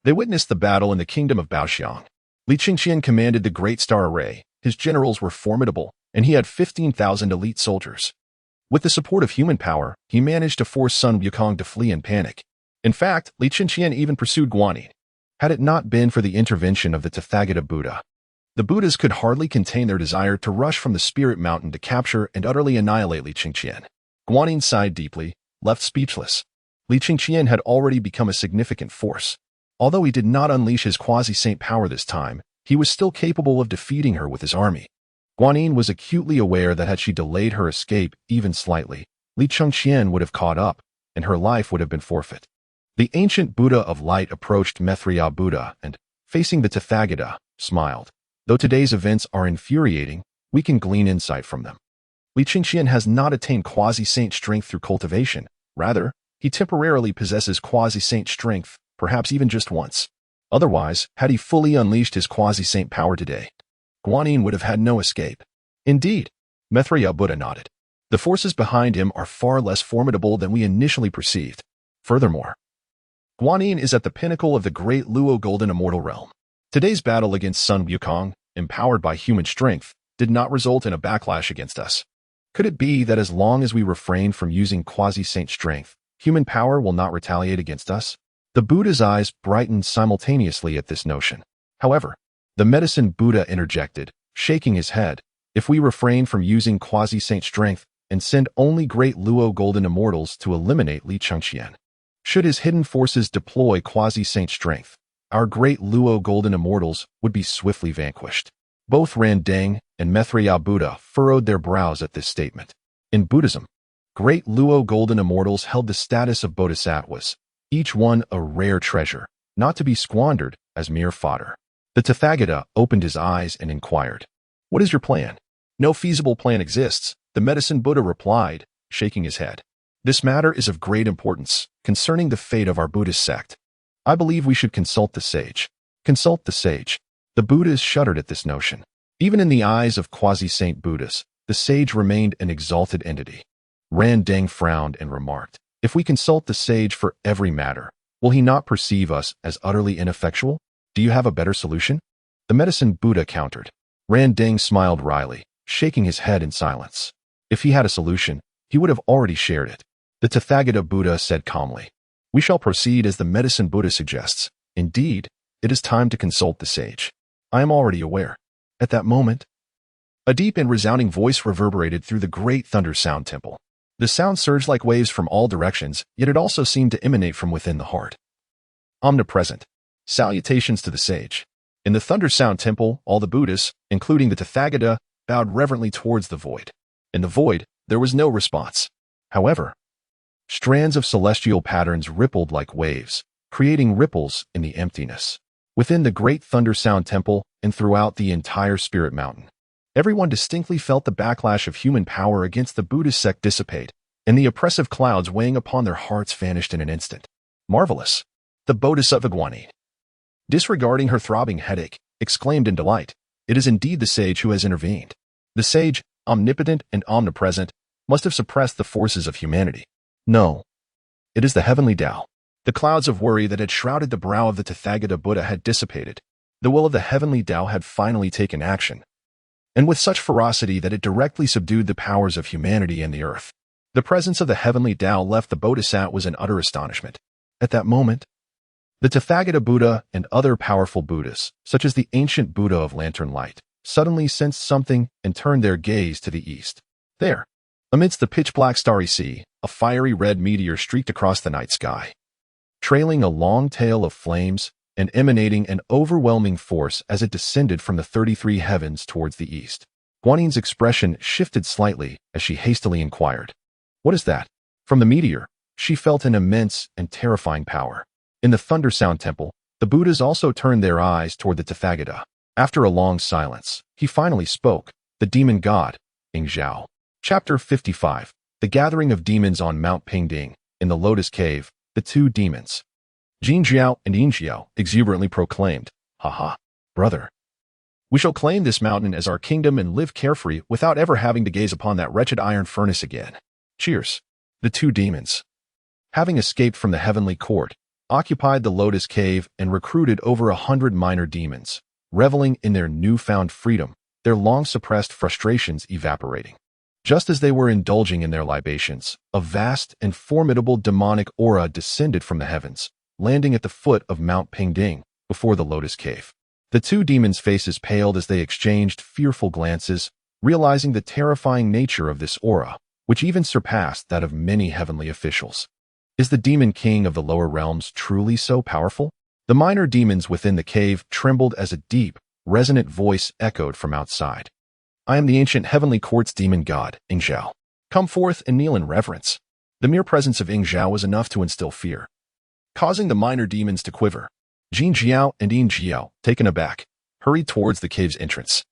[SPEAKER 1] they witnessed the battle in the kingdom of Baoxiang. Li Chengqian commanded the Great Star Array, his generals were formidable, and he had 15,000 elite soldiers. With the support of human power, he managed to force Sun Wukong to flee in panic. In fact, Li Chengqian even pursued Guanyin. Had it not been for the intervention of the Tathagata Buddha, the Buddhas could hardly contain their desire to rush from the Spirit Mountain to capture and utterly annihilate Li Chengqian. Guanyin sighed deeply, left speechless. Li Chengqian had already become a significant force. Although he did not unleash his quasi-saint power this time, he was still capable of defeating her with his army. Guanyin was acutely aware that had she delayed her escape even slightly, Li Chengqian would have caught up, and her life would have been forfeit. The ancient Buddha of light approached Maitreya Buddha and, facing the Tathagata, smiled. Though today's events are infuriating, we can glean insight from them. Li Chengqian has not attained quasi-saint strength through cultivation. Rather, he temporarily possesses quasi-saint strength, perhaps even just once. Otherwise, had he fully unleashed his quasi-saint power today, Guanyin would have had no escape. Indeed, Maitreya Buddha nodded. The forces behind him are far less formidable than we initially perceived. Furthermore, Guanyin is at the pinnacle of the great Luo Golden Immortal Realm. Today's battle against Sun Wukong, empowered by human strength, did not result in a backlash against us. Could it be that as long as we refrain from using quasi-saint strength, human power will not retaliate against us? The Buddha's eyes brightened simultaneously at this notion. However, the medicine Buddha interjected, shaking his head, if we refrain from using quasi-saint strength and send only great Luo Golden Immortals to eliminate Li Chengqian, should his hidden forces deploy quasi-saint strength, our great Luo Golden Immortals would be swiftly vanquished. Both Randang and Maitreya Buddha furrowed their brows at this statement. In Buddhism, great Luo Golden Immortals held the status of bodhisattvas, each one a rare treasure, not to be squandered as mere fodder. The Tathagata opened his eyes and inquired, "What is your plan?" "No feasible plan exists," the medicine Buddha replied, shaking his head. "This matter is of great importance, concerning the fate of our Buddhist sect. I believe we should consult the sage." Consult the sage. The Buddhas shuddered at this notion. Even in the eyes of quasi-saint Buddhas, the sage remained an exalted entity. Randang frowned and remarked, "If we consult the sage for every matter, will he not perceive us as utterly ineffectual? Do you have a better solution?" The medicine Buddha countered. Randang smiled wryly, shaking his head in silence. If he had a solution, he would have already shared it. The Tathagata Buddha said calmly, "We shall proceed as the medicine Buddha suggests. Indeed, it is time to consult the sage. I am already aware." At that moment, a deep and resounding voice reverberated through the Great Thunder Sound Temple. The sound surged like waves from all directions, yet it also seemed to emanate from within the heart. Omnipresent. Salutations to the sage. In the Thunder Sound Temple, all the Buddhas, including the Tathagata, bowed reverently towards the void. In the void, there was no response. However, strands of celestial patterns rippled like waves, creating ripples in the emptiness. Within the Great Thunder Sound Temple and throughout the entire Spirit Mountain, everyone distinctly felt the backlash of human power against the Buddhist sect dissipate, and the oppressive clouds weighing upon their hearts vanished in an instant. Marvelous! The Bodhisattva Guanyin, disregarding her throbbing headache, exclaimed in delight, "It is indeed the sage who has intervened. The sage, omnipotent and omnipresent, must have suppressed the forces of humanity. No, it is the heavenly Tao." The clouds of worry that had shrouded the brow of the Tathagata Buddha had dissipated. The will of the heavenly Tao had finally taken action. and with such ferocity that it directly subdued the powers of humanity and the earth. The presence of the heavenly Tao left the Bodhisattva was in utter astonishment. At that moment, the Tathagata Buddha and other powerful Buddhas, such as the ancient Buddha of Lantern Light, suddenly sensed something and turned their gaze to the east. There, amidst the pitch-black starry sea, a fiery red meteor streaked across the night sky, trailing a long tail of flames and emanating an overwhelming force as it descended from the 33 heavens towards the east. Guanyin's expression shifted slightly as she hastily inquired, "What is that?" From the meteor, she felt an immense and terrifying power. In the Thunder Sound Temple, the Buddhas also turned their eyes toward the Tathagata. After a long silence, he finally spoke, the demon god, Xīyóu. Chapter 55. The Gathering of Demons on Mount Pingding. In the Lotus Cave, the two demons, Xīyóu and Xīyóu, exuberantly proclaimed, "Ha, brother. We shall claim this mountain as our kingdom and live carefree without ever having to gaze upon that wretched iron furnace again. Cheers." The two demons, having escaped from the heavenly court, occupied the Lotus Cave and recruited over 100 minor demons, reveling in their newfound freedom, their long-suppressed frustrations evaporating. Just as they were indulging in their libations, a vast and formidable demonic aura descended from the heavens, landing at the foot of Mount Pingding, before the Lotus Cave. The two demons' faces paled as they exchanged fearful glances, realizing the terrifying nature of this aura, which even surpassed that of many heavenly officials. Is the demon king of the lower realms truly so powerful? The minor demons within the cave trembled as a deep, resonant voice echoed from outside. "I am the ancient heavenly court's demon god, Xīyóu. Come forth and kneel in reverence." The mere presence of Xīyóu was enough to instill fear, causing the minor demons to quiver. Xīyóu and Xīyóu, taken aback, hurried towards the cave's entrance.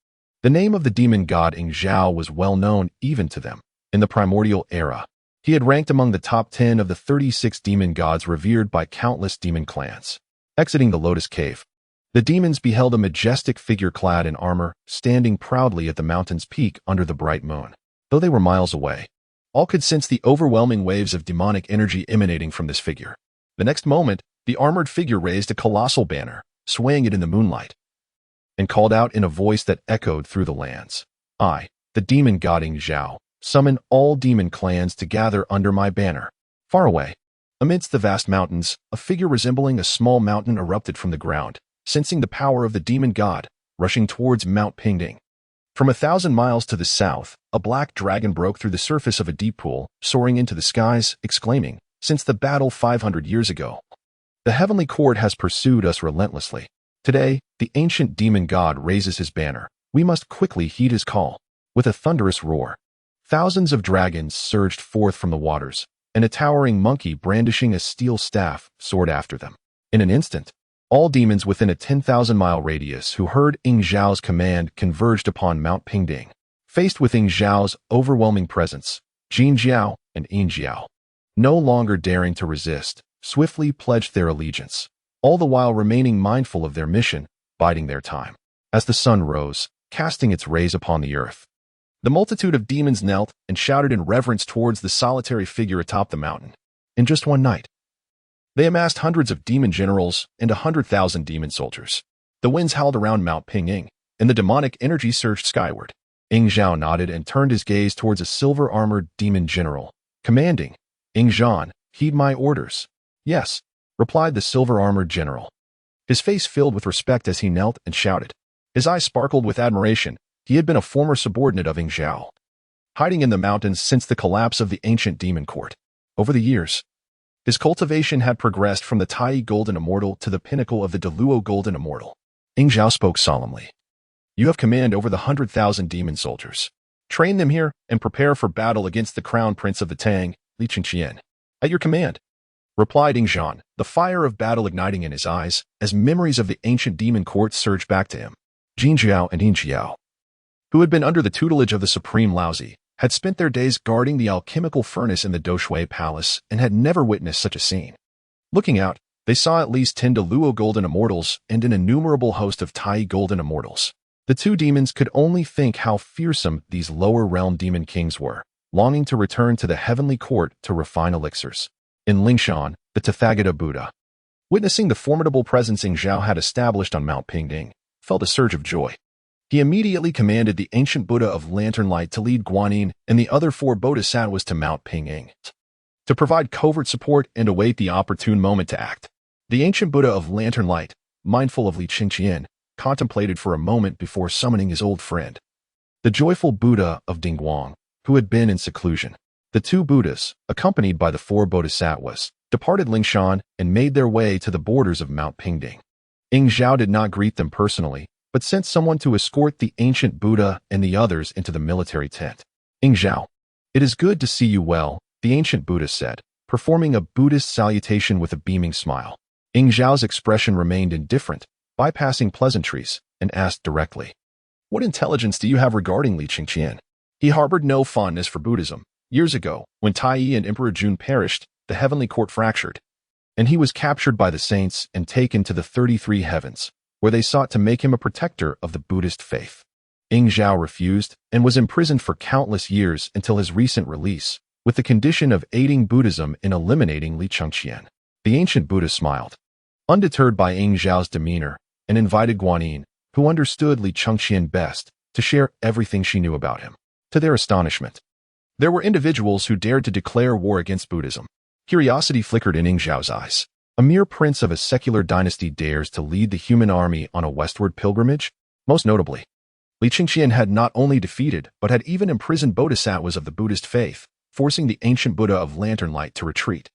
[SPEAKER 1] The name of the demon god Xīyóu was well known even to them. In the primordial era, he had ranked among the top 10 of the 36 demon gods revered by countless demon clans. Exiting the Lotus Cave, the demons beheld a majestic figure clad in armor, standing proudly at the mountain's peak under the bright moon. Though they were miles away, all could sense the overwhelming waves of demonic energy emanating from this figure. The next moment, the armored figure raised a colossal banner, swaying it in the moonlight, and called out in a voice that echoed through the lands, "I, the demon god Xīyóu, summon all demon clans to gather under my banner." Far away, amidst the vast mountains, a figure resembling a small mountain erupted from the ground, sensing the power of the demon god, rushing towards Mount Pingding. From 1,000 miles to the south, a black dragon broke through the surface of a deep pool, soaring into the skies, exclaiming, "Since the battle 500 years ago, the heavenly court has pursued us relentlessly. Today, the ancient demon god raises his banner. We must quickly heed his call." With a thunderous roar, thousands of dragons surged forth from the waters, and a towering monkey brandishing a steel staff soared after them. In an instant, all demons within a 10,000-mile radius who heard Xīyóu's command converged upon Mount Pingding. Faced with Xīyóu's overwhelming presence, Xīyóu and Xīyóu, no longer daring to resist, swiftly pledged their allegiance, all the while remaining mindful of their mission, biding their time. As the sun rose, casting its rays upon the earth, the multitude of demons knelt and shouted in reverence towards the solitary figure atop the mountain. In just one night, they amassed hundreds of demon generals and 100,000 demon soldiers. The winds howled around Mount Pingding, and the demonic energy surged skyward. Xīyóu nodded and turned his gaze towards a silver-armored demon general, commanding, "Xīyóu, heed my orders." "Yes," replied the silver-armored general. His face filled with respect as he knelt and shouted. His eyes sparkled with admiration. He had been a former subordinate of Xīyóu, hiding in the mountains since the collapse of the ancient demon court. Over the years, his cultivation had progressed from the Tai Golden Immortal to the pinnacle of the Deluo Golden Immortal. Xīyóu spoke solemnly. "You have command over the 100,000 demon soldiers. Train them here and prepare for battle against the crown prince of the Tang, Li Chengqian." "At your command," replied Xīyóu, the fire of battle igniting in his eyes as memories of the ancient demon court surged back to him. Xīyóu and Xīyóu, who had been under the tutelage of the supreme Laozi, had spent their days guarding the alchemical furnace in the Doshui Palace and had never witnessed such a scene. Looking out, they saw at least 10 Deluo Golden Immortals and an innumerable host of Tai Golden Immortals. The two demons could only think how fearsome these lower realm demon kings were, longing to return to the heavenly court to refine elixirs. In Lingshan, the Tathagata Buddha, witnessing the formidable presence Xīyóu had established on Mount Pingding, felt a surge of joy. He immediately commanded the ancient Buddha of Lantern Light to lead Guanyin and the other 4 bodhisattvas to Mount Pingying, to provide covert support and await the opportune moment to act. The ancient Buddha of Lantern Light, mindful of Li Chengqian, contemplated for a moment before summoning his old friend, the joyful Buddha of Dingguang, who had been in seclusion. The 2 Buddhas, accompanied by the 4 bodhisattvas, departed Lingshan and made their way to the borders of Mount Pingding. Xīyóu did not greet them personally, but sent someone to escort the ancient Buddha and the others into the military tent. Xīyóu, it is good to see you well, the ancient Buddha said, performing a Buddhist salutation with a beaming smile. Xīyóu's expression remained indifferent, bypassing pleasantries, and asked directly, "What intelligence do you have regarding Li Chengqian?" He harbored no fondness for Buddhism. Years ago, when Taiyi and Emperor Jun perished, the heavenly court fractured, and he was captured by the saints and taken to the 33 heavens, where they sought to make him a protector of the Buddhist faith. Xīyóu refused and was imprisoned for countless years until his recent release, with the condition of aiding Buddhism in eliminating Li Chengqian. The ancient Buddha smiled, undeterred by Xīyóu's demeanor, and invited Guanyin, who understood Li Chengqian best, to share everything she knew about him. To their astonishment, there were individuals who dared to declare war against Buddhism. Curiosity flickered in Xīyóu's eyes. A mere prince of a secular dynasty dares to lead the human army on a westward pilgrimage? Most notably, Li Chengqian had not only defeated but had even imprisoned bodhisattvas of the Buddhist faith, forcing the ancient Buddha of Lantern Light to retreat.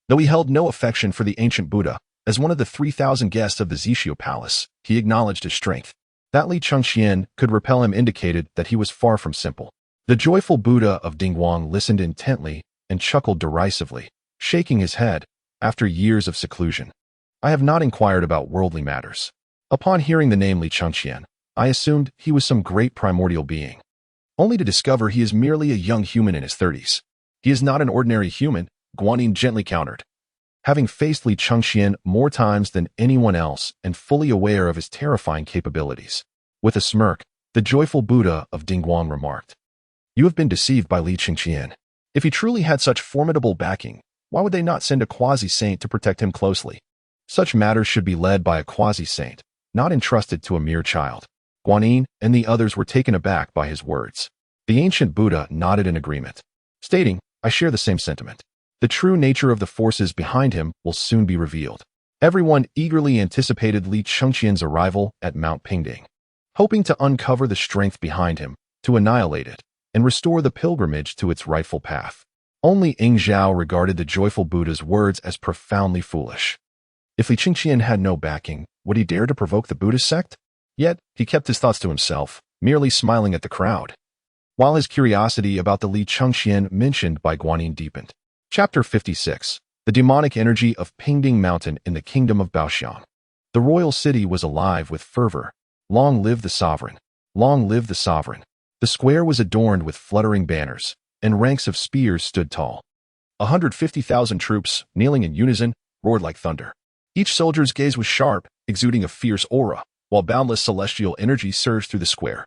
[SPEAKER 1] Though he held no affection for the ancient Buddha, as one of the 3,000 guests of the Xīyóu palace, he acknowledged his strength. That Li Chengqian could repel him indicated that he was far from simple. The joyful Buddha of Dingguang listened intently and chuckled derisively, shaking his head. After years of seclusion, I have not inquired about worldly matters. Upon hearing the name Li Chengqian, I assumed he was some great primordial being, only to discover he is merely a young human in his 30s. He is not an ordinary human, Guanyin gently countered. Having faced Li Chengqian more times than anyone else and fully aware of his terrifying capabilities, with a smirk, the joyful Buddha of Dingguang remarked, "You have been deceived by Li Chengqian. If he truly had such formidable backing, why would they not send a quasi-saint to protect him closely? Such matters should be led by a quasi-saint, not entrusted to a mere child." Guanyin and the others were taken aback by his words. The ancient Buddha nodded in agreement, stating, "I share the same sentiment. The true nature of the forces behind him will soon be revealed." Everyone eagerly anticipated Li Chengqian's arrival at Mount Pingding, hoping to uncover the strength behind him, to annihilate it, and restore the pilgrimage to its rightful path. Only Xīyóu regarded the joyful Buddha's words as profoundly foolish. If Li Chengqian had no backing, would he dare to provoke the Buddhist sect? Yet, he kept his thoughts to himself, merely smiling at the crowd, while his curiosity about the Li Chengqian mentioned by Guanyin deepened. Chapter 56. The Demonic Energy of Pingding Mountain in the Kingdom of Baoxiang. The royal city was alive with fervor. Long live the sovereign! Long live the sovereign! The square was adorned with fluttering banners, and ranks of spears stood tall. 150,000 troops, kneeling in unison, roared like thunder. Each soldier's gaze was sharp, exuding a fierce aura, while boundless celestial energy surged through the square.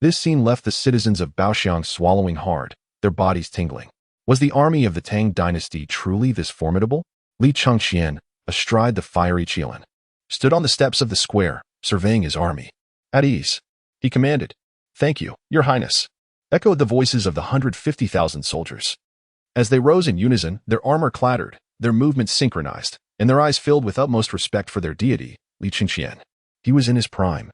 [SPEAKER 1] This scene left the citizens of Baoxiang swallowing hard, their bodies tingling. Was the army of the Tang Dynasty truly this formidable? Li Chengqian, astride the fiery Qilin, stood on the steps of the square, surveying his army. At ease, he commanded. "Thank you, Your Highness," echoed the voices of the 150,000 soldiers. As they rose in unison, their armor clattered, their movements synchronized, and their eyes filled with utmost respect for their deity, Li Chengqian. He was in his prime,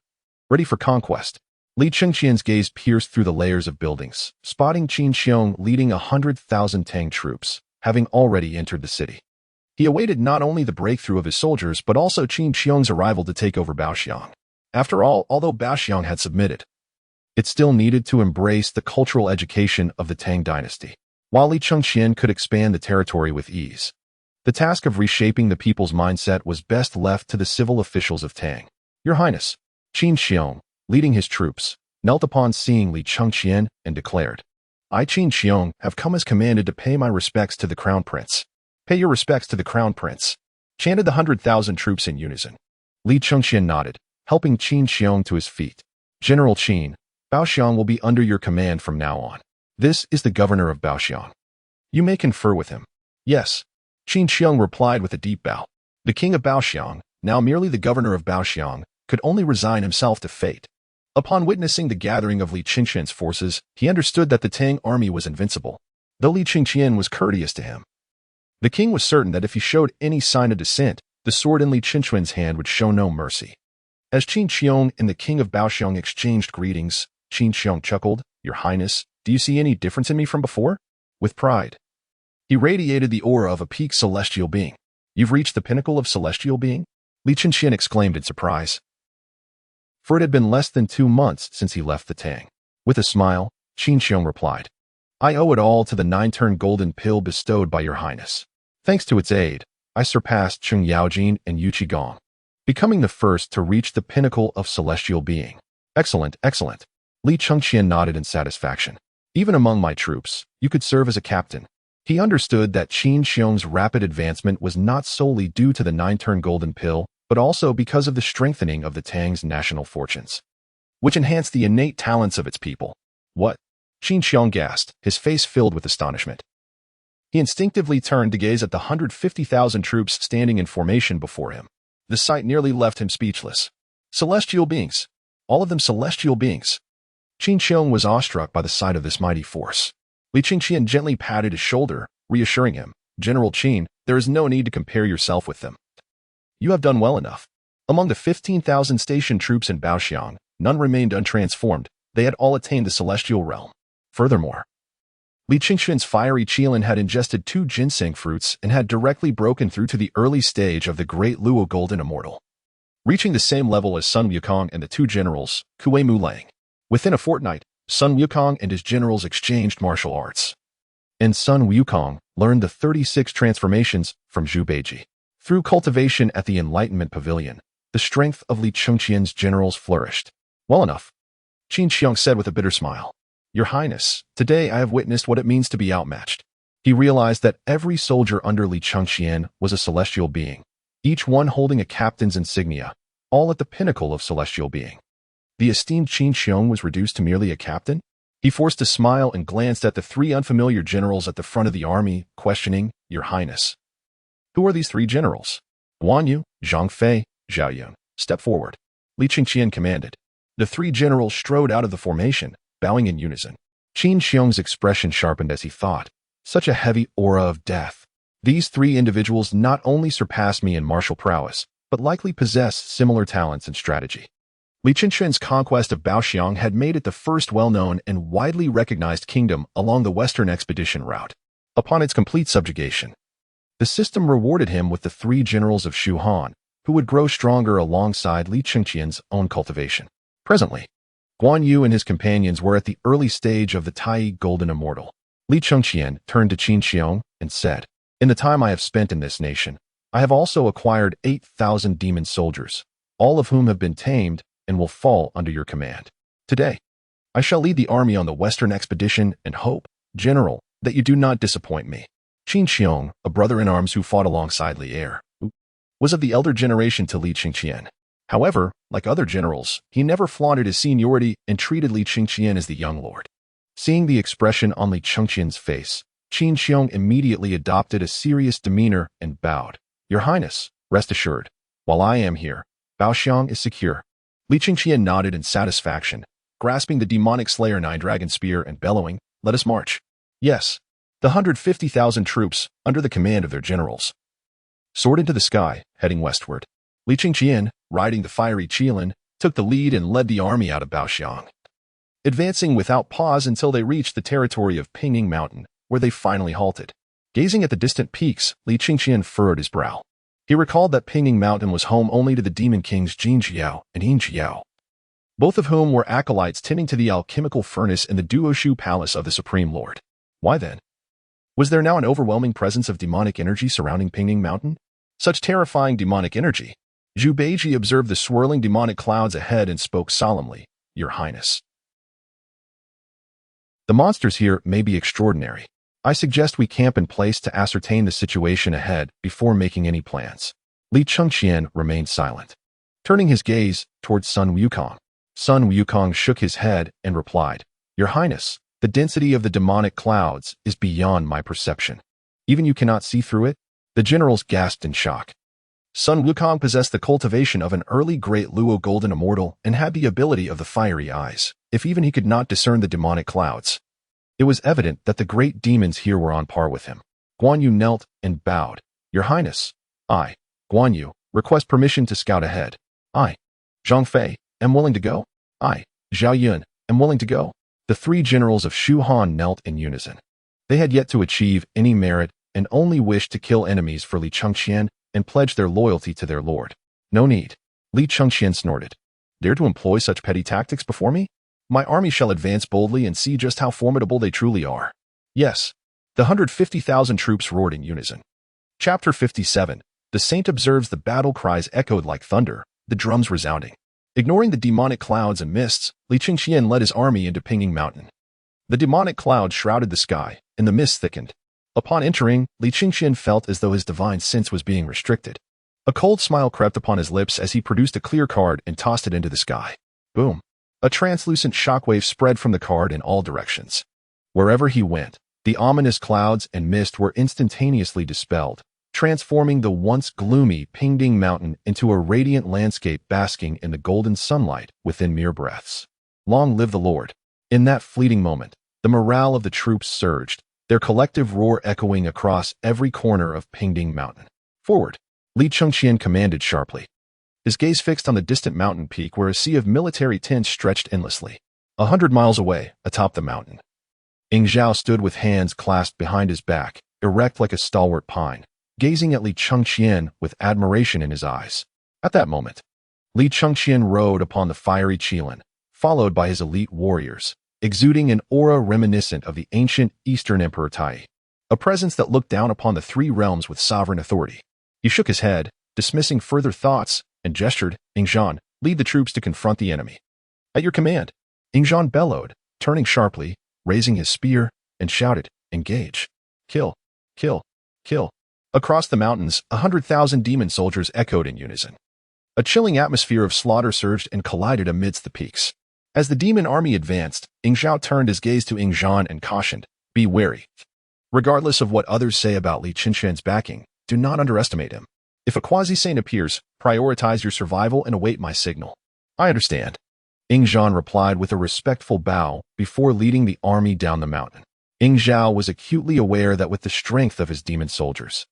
[SPEAKER 1] ready for conquest. Li Chengqian's gaze pierced through the layers of buildings, spotting Xīyóu leading 100,000 Tang troops, having already entered the city. He awaited not only the breakthrough of his soldiers but also Xīyóu's arrival to take over Baoxiang. After all, although Baoxiang had submitted, it still needed to embrace the cultural education of the Tang Dynasty. While Li Chengqian could expand the territory with ease, the task of reshaping the people's mindset was best left to the civil officials of Tang. "Your Highness," Xīyóu, leading his troops, knelt upon seeing Li Chengqian and declared, "I, Xīyóu, have come as commanded to pay my respects to the Crown Prince." "Pay your respects to the Crown Prince," chanted the 100,000 troops in unison. Li Chengqian nodded, helping Xīyóu to his feet. "General Qin, Baoxiang will be under your command from now on. This is the governor of Baoxiang. You may confer with him." "Yes," Xīyóu replied with a deep bow. The king of Baoxiang, now merely the governor of Baoxiang, could only resign himself to fate. Upon witnessing the gathering of Li Chengqian's forces, he understood that the Tang army was invincible, though Li Chengqian was courteous to him. The king was certain that if he showed any sign of dissent, the sword in Li Chengqian's hand would show no mercy. As Qin Xiong and the king of Baoxiang exchanged greetings, Qin Xiong chuckled, "Your Highness, do you see any difference in me from before?" With pride, he radiated the aura of a peak celestial being. "You've reached the pinnacle of celestial being?" Li Chengqian exclaimed in surprise. For it had been less than 2 months since he left the Tang. With a smile, Qin Xiong replied, "I owe it all to the 9-turn golden pill bestowed by your Highness. Thanks to its aid, I surpassed Cheng Yaojin and Yu Qigong, becoming the first to reach the pinnacle of celestial being." "Excellent, excellent." Li Chengqian nodded in satisfaction. "Even among my troops, you could serve as a captain." He understood that Qin Xiong's rapid advancement was not solely due to the 9-turn golden pill, but also because of the strengthening of the Tang's national fortunes, which enhanced the innate talents of its people. "What?" Qin Xiong gasped, his face filled with astonishment. He instinctively turned to gaze at the 150,000 troops standing in formation before him. The sight nearly left him speechless. Celestial beings. All of them celestial beings. Qin Xiong was awestruck by the sight of this mighty force. Li Chengqian gently patted his shoulder, reassuring him, "General Qin, there is no need to compare yourself with them. You have done well enough." Among the 15,000 stationed troops in Baoxiang, none remained untransformed. They had all attained the celestial realm. Furthermore, Li Chengqian's fiery qilin had ingested 2 ginseng fruits and had directly broken through to the early stage of the great Luo Golden Immortal, reaching the same level as Sun Wukong and the 2 generals, Kuei Mulang. Within a fortnight, Sun Wukong and his generals exchanged martial arts, and Sun Wukong learned the 36 transformations from Zhu Beiji. Through cultivation at the Enlightenment Pavilion, the strength of Li Chengqian's generals flourished. "Well enough," Qin Xiong said with a bitter smile. "Your Highness, today I have witnessed what it means to be outmatched." He realized that every soldier under Li Chengqian was a celestial being, each one holding a captain's insignia, all at the pinnacle of celestial being. The esteemed Qin Xiong was reduced to merely a captain? He forced a smile and glanced at the 3 unfamiliar generals at the front of the army, questioning, "Your Highness, who are these 3 generals?" "Guanyin, Zhang Fei, Zhao Yun. Step forward," Li Chengqian commanded. The 3 generals strode out of the formation, bowing in unison. Qin Xiong's expression sharpened as he thought, "Such a heavy aura of death. These 3 individuals not only surpass me in martial prowess, but likely possess similar talents and strategy." Li Chengqian's conquest of Baoxiang had made it the first well-known and widely recognized kingdom along the western expedition route. Upon its complete subjugation, the system rewarded him with the 3 generals of Shu Han, who would grow stronger alongside Li Chengqian's own cultivation. Presently, Guanyin and his companions were at the early stage of the Tai Golden Immortal. Li Chengqian turned to Qin Xiong and said, "In the time I have spent in this nation, I have also acquired 8,000 demon soldiers, all of whom have been tamed and will fall under your command. Today, I shall lead the army on the western expedition and hope, General, that you do not disappoint me." Qin Xiong, a brother-in-arms who fought alongside Li Er, was of the elder generation to Li Chengqian. However, like other generals, he never flaunted his seniority and treated Li Chengqian as the young lord. Seeing the expression on Li Chengqian's face, Qin Xiong immediately adopted a serious demeanor and bowed. "Your Highness, rest assured, while I am here, Baoxiang is secure." Li Chengqian nodded in satisfaction, grasping the demonic slayer 9-dragon spear and bellowing, "Let us march." Yes, the 150,000 troops, under the command of their generals, soared into the sky, heading westward. Li Chengqian, riding the fiery qilin, took the lead and led the army out of Baoxiang, advancing without pause until they reached the territory of Pingning Mountain, where they finally halted. Gazing at the distant peaks, Li Chengqian furrowed his brow. He recalled that Pingning Mountain was home only to the demon kings Jin Xīyóu and Yin Xīyóu, both of whom were acolytes tending to the alchemical furnace in the Duoshu Palace of the Supreme Lord. Why then? Was there now an overwhelming presence of demonic energy surrounding Pingning Mountain? Such terrifying demonic energy. Zhu Beiji observed the swirling demonic clouds ahead and spoke solemnly, "Your Highness, the monsters here may be extraordinary. I suggest we camp in place to ascertain the situation ahead before making any plans." Li Chengqian remained silent, turning his gaze towards Sun Wukong. Sun Wukong shook his head and replied, "Your Highness, the density of the demonic clouds is beyond my perception. Even you cannot see through it?" The generals gasped in shock. Sun Wukong possessed the cultivation of an early great Luo golden immortal and had the ability of the fiery eyes, if even he could not discern the demonic clouds. It was evident that the great demons here were on par with him. Guanyin knelt and bowed. Your Highness, I, Guanyin, request permission to scout ahead. I, Zhang Fei, am willing to go. I, Zhao Yun, am willing to go. The three generals of Shu Han knelt in unison. They had yet to achieve any merit and only wished to kill enemies for Li Chengqian and pledge their loyalty to their lord. No need. Li Chengqian snorted. Dare to employ such petty tactics before me? My army shall advance boldly and see just how formidable they truly are. Yes. The 150,000 troops roared in unison. Chapter 57. The saint observes the battle cries echoed like thunder, the drums resounding. Ignoring the demonic clouds and mists, Li Chengqian led his army into Pinging Mountain. The demonic clouds shrouded the sky, and the mist thickened. Upon entering, Li Chengqian felt as though his divine sense was being restricted. A cold smile crept upon his lips as he produced a clear card and tossed it into the sky. Boom! A translucent shockwave spread from the card in all directions. Wherever he went, the ominous clouds and mist were instantaneously dispelled, transforming the once gloomy Pingding Mountain into a radiant landscape basking in the golden sunlight within mere breaths. Long live the Lord! In that fleeting moment, the morale of the troops surged, their collective roar echoing across every corner of Pingding Mountain. Forward! Li Chengqian commanded sharply. His gaze fixed on the distant mountain peak where a sea of military tents stretched endlessly. 100 miles away, atop the mountain, Xīyóu stood with hands clasped behind his back, erect like a stalwart pine, gazing at Li Chengqian with admiration in his eyes. At that moment, Li Chengqian rode upon the fiery Qilin, followed by his elite warriors, exuding an aura reminiscent of the ancient Eastern Emperor Tai, a presence that looked down upon the three realms with sovereign authority. He shook his head, dismissing further thoughts, and gestured, Xīyóu, lead the troops to confront the enemy. At your command, Xīyóu bellowed, turning sharply, raising his spear, and shouted, engage. Kill, kill, kill. Across the mountains, 100,000 demon soldiers echoed in unison. A chilling atmosphere of slaughter surged and collided amidst the peaks. As the demon army advanced, Xīyóu turned his gaze to Xīyóu and cautioned, be wary. Regardless of what others say about Li Chengqian's backing, do not underestimate him. If a quasi-saint appears, prioritize your survival and await my signal. I understand. Xīyóu replied with a respectful bow before leading the army down the mountain. Xīyóu was acutely aware that with the strength of his demon soldiers,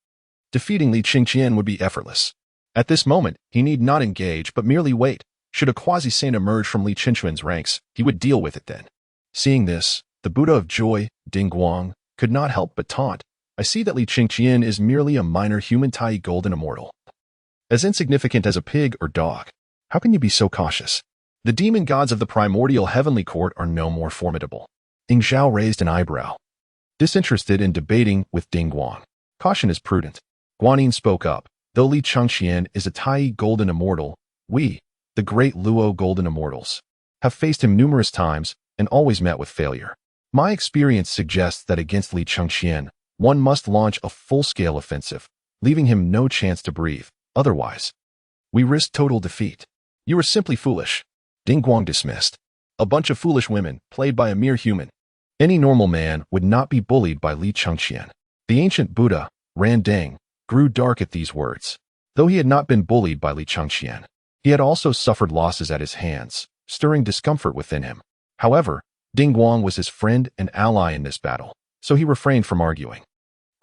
[SPEAKER 1] defeating Li Chengqian would be effortless. At this moment, he need not engage but merely wait. Should a quasi-saint emerge from Li Chengqian's ranks, he would deal with it then. Seeing this, the Buddha of Joy, Dingguang, could not help but taunt. I see that Li Chengqian is merely a minor human Tai golden immortal. As insignificant as a pig or dog. How can you be so cautious? The demon gods of the primordial heavenly court are no more formidable. Xīyóu raised an eyebrow, disinterested in debating with Dingguang. Caution is prudent. Guanyin spoke up. Though Li Chengqian is a Tai golden immortal, we, the great Luo golden immortals, have faced him numerous times and always met with failure. My experience suggests that against Li Chengqian, one must launch a full-scale offensive, leaving him no chance to breathe. Otherwise, we risk total defeat. You are simply foolish. Dingguang dismissed. A bunch of foolish women, played by a mere human. Any normal man would not be bullied by Li Chengqian. The ancient Buddha, Randang, grew dark at these words. Though he had not been bullied by Li Chengqian, he had also suffered losses at his hands, stirring discomfort within him. However, Dingguang was his friend and ally in this battle, so he refrained from arguing.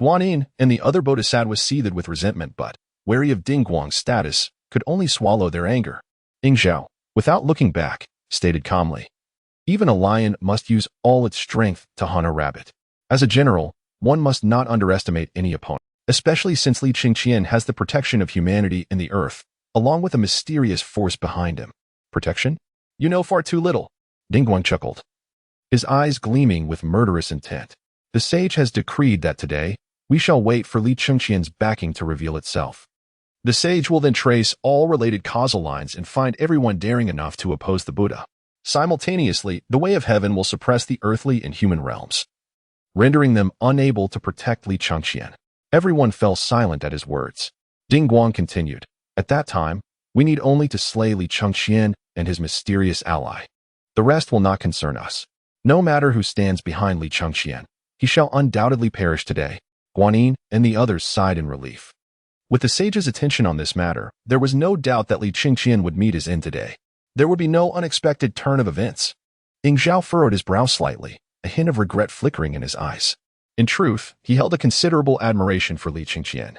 [SPEAKER 1] Guanyin and the other bodhisattvas seethed with resentment but, wary of Dingguang's status, could only swallow their anger. Xīyóu, without looking back, stated calmly, even a lion must use all its strength to hunt a rabbit. As a general, one must not underestimate any opponent, especially since Li Chengqian has the protection of humanity and the earth, along with a mysterious force behind him. Protection? You know far too little. Dingguang chuckled, his eyes gleaming with murderous intent. The sage has decreed that today, we shall wait for Li Chengqian's backing to reveal itself. The sage will then trace all related causal lines and find everyone daring enough to oppose the Buddha. Simultaneously, the way of heaven will suppress the earthly and human realms, rendering them unable to protect Li Chengqian. Everyone fell silent at his words. Dingguang continued, at that time, we need only to slay Li Chengqian and his mysterious ally. The rest will not concern us. No matter who stands behind Li Chengqian, he shall undoubtedly perish today. Guanyin and the others sighed in relief. With the sage's attention on this matter, there was no doubt that Li Chengqian would meet his end today. There would be no unexpected turn of events. Xīyóu furrowed his brow slightly, a hint of regret flickering in his eyes. In truth, he held a considerable admiration for Li Chengqian,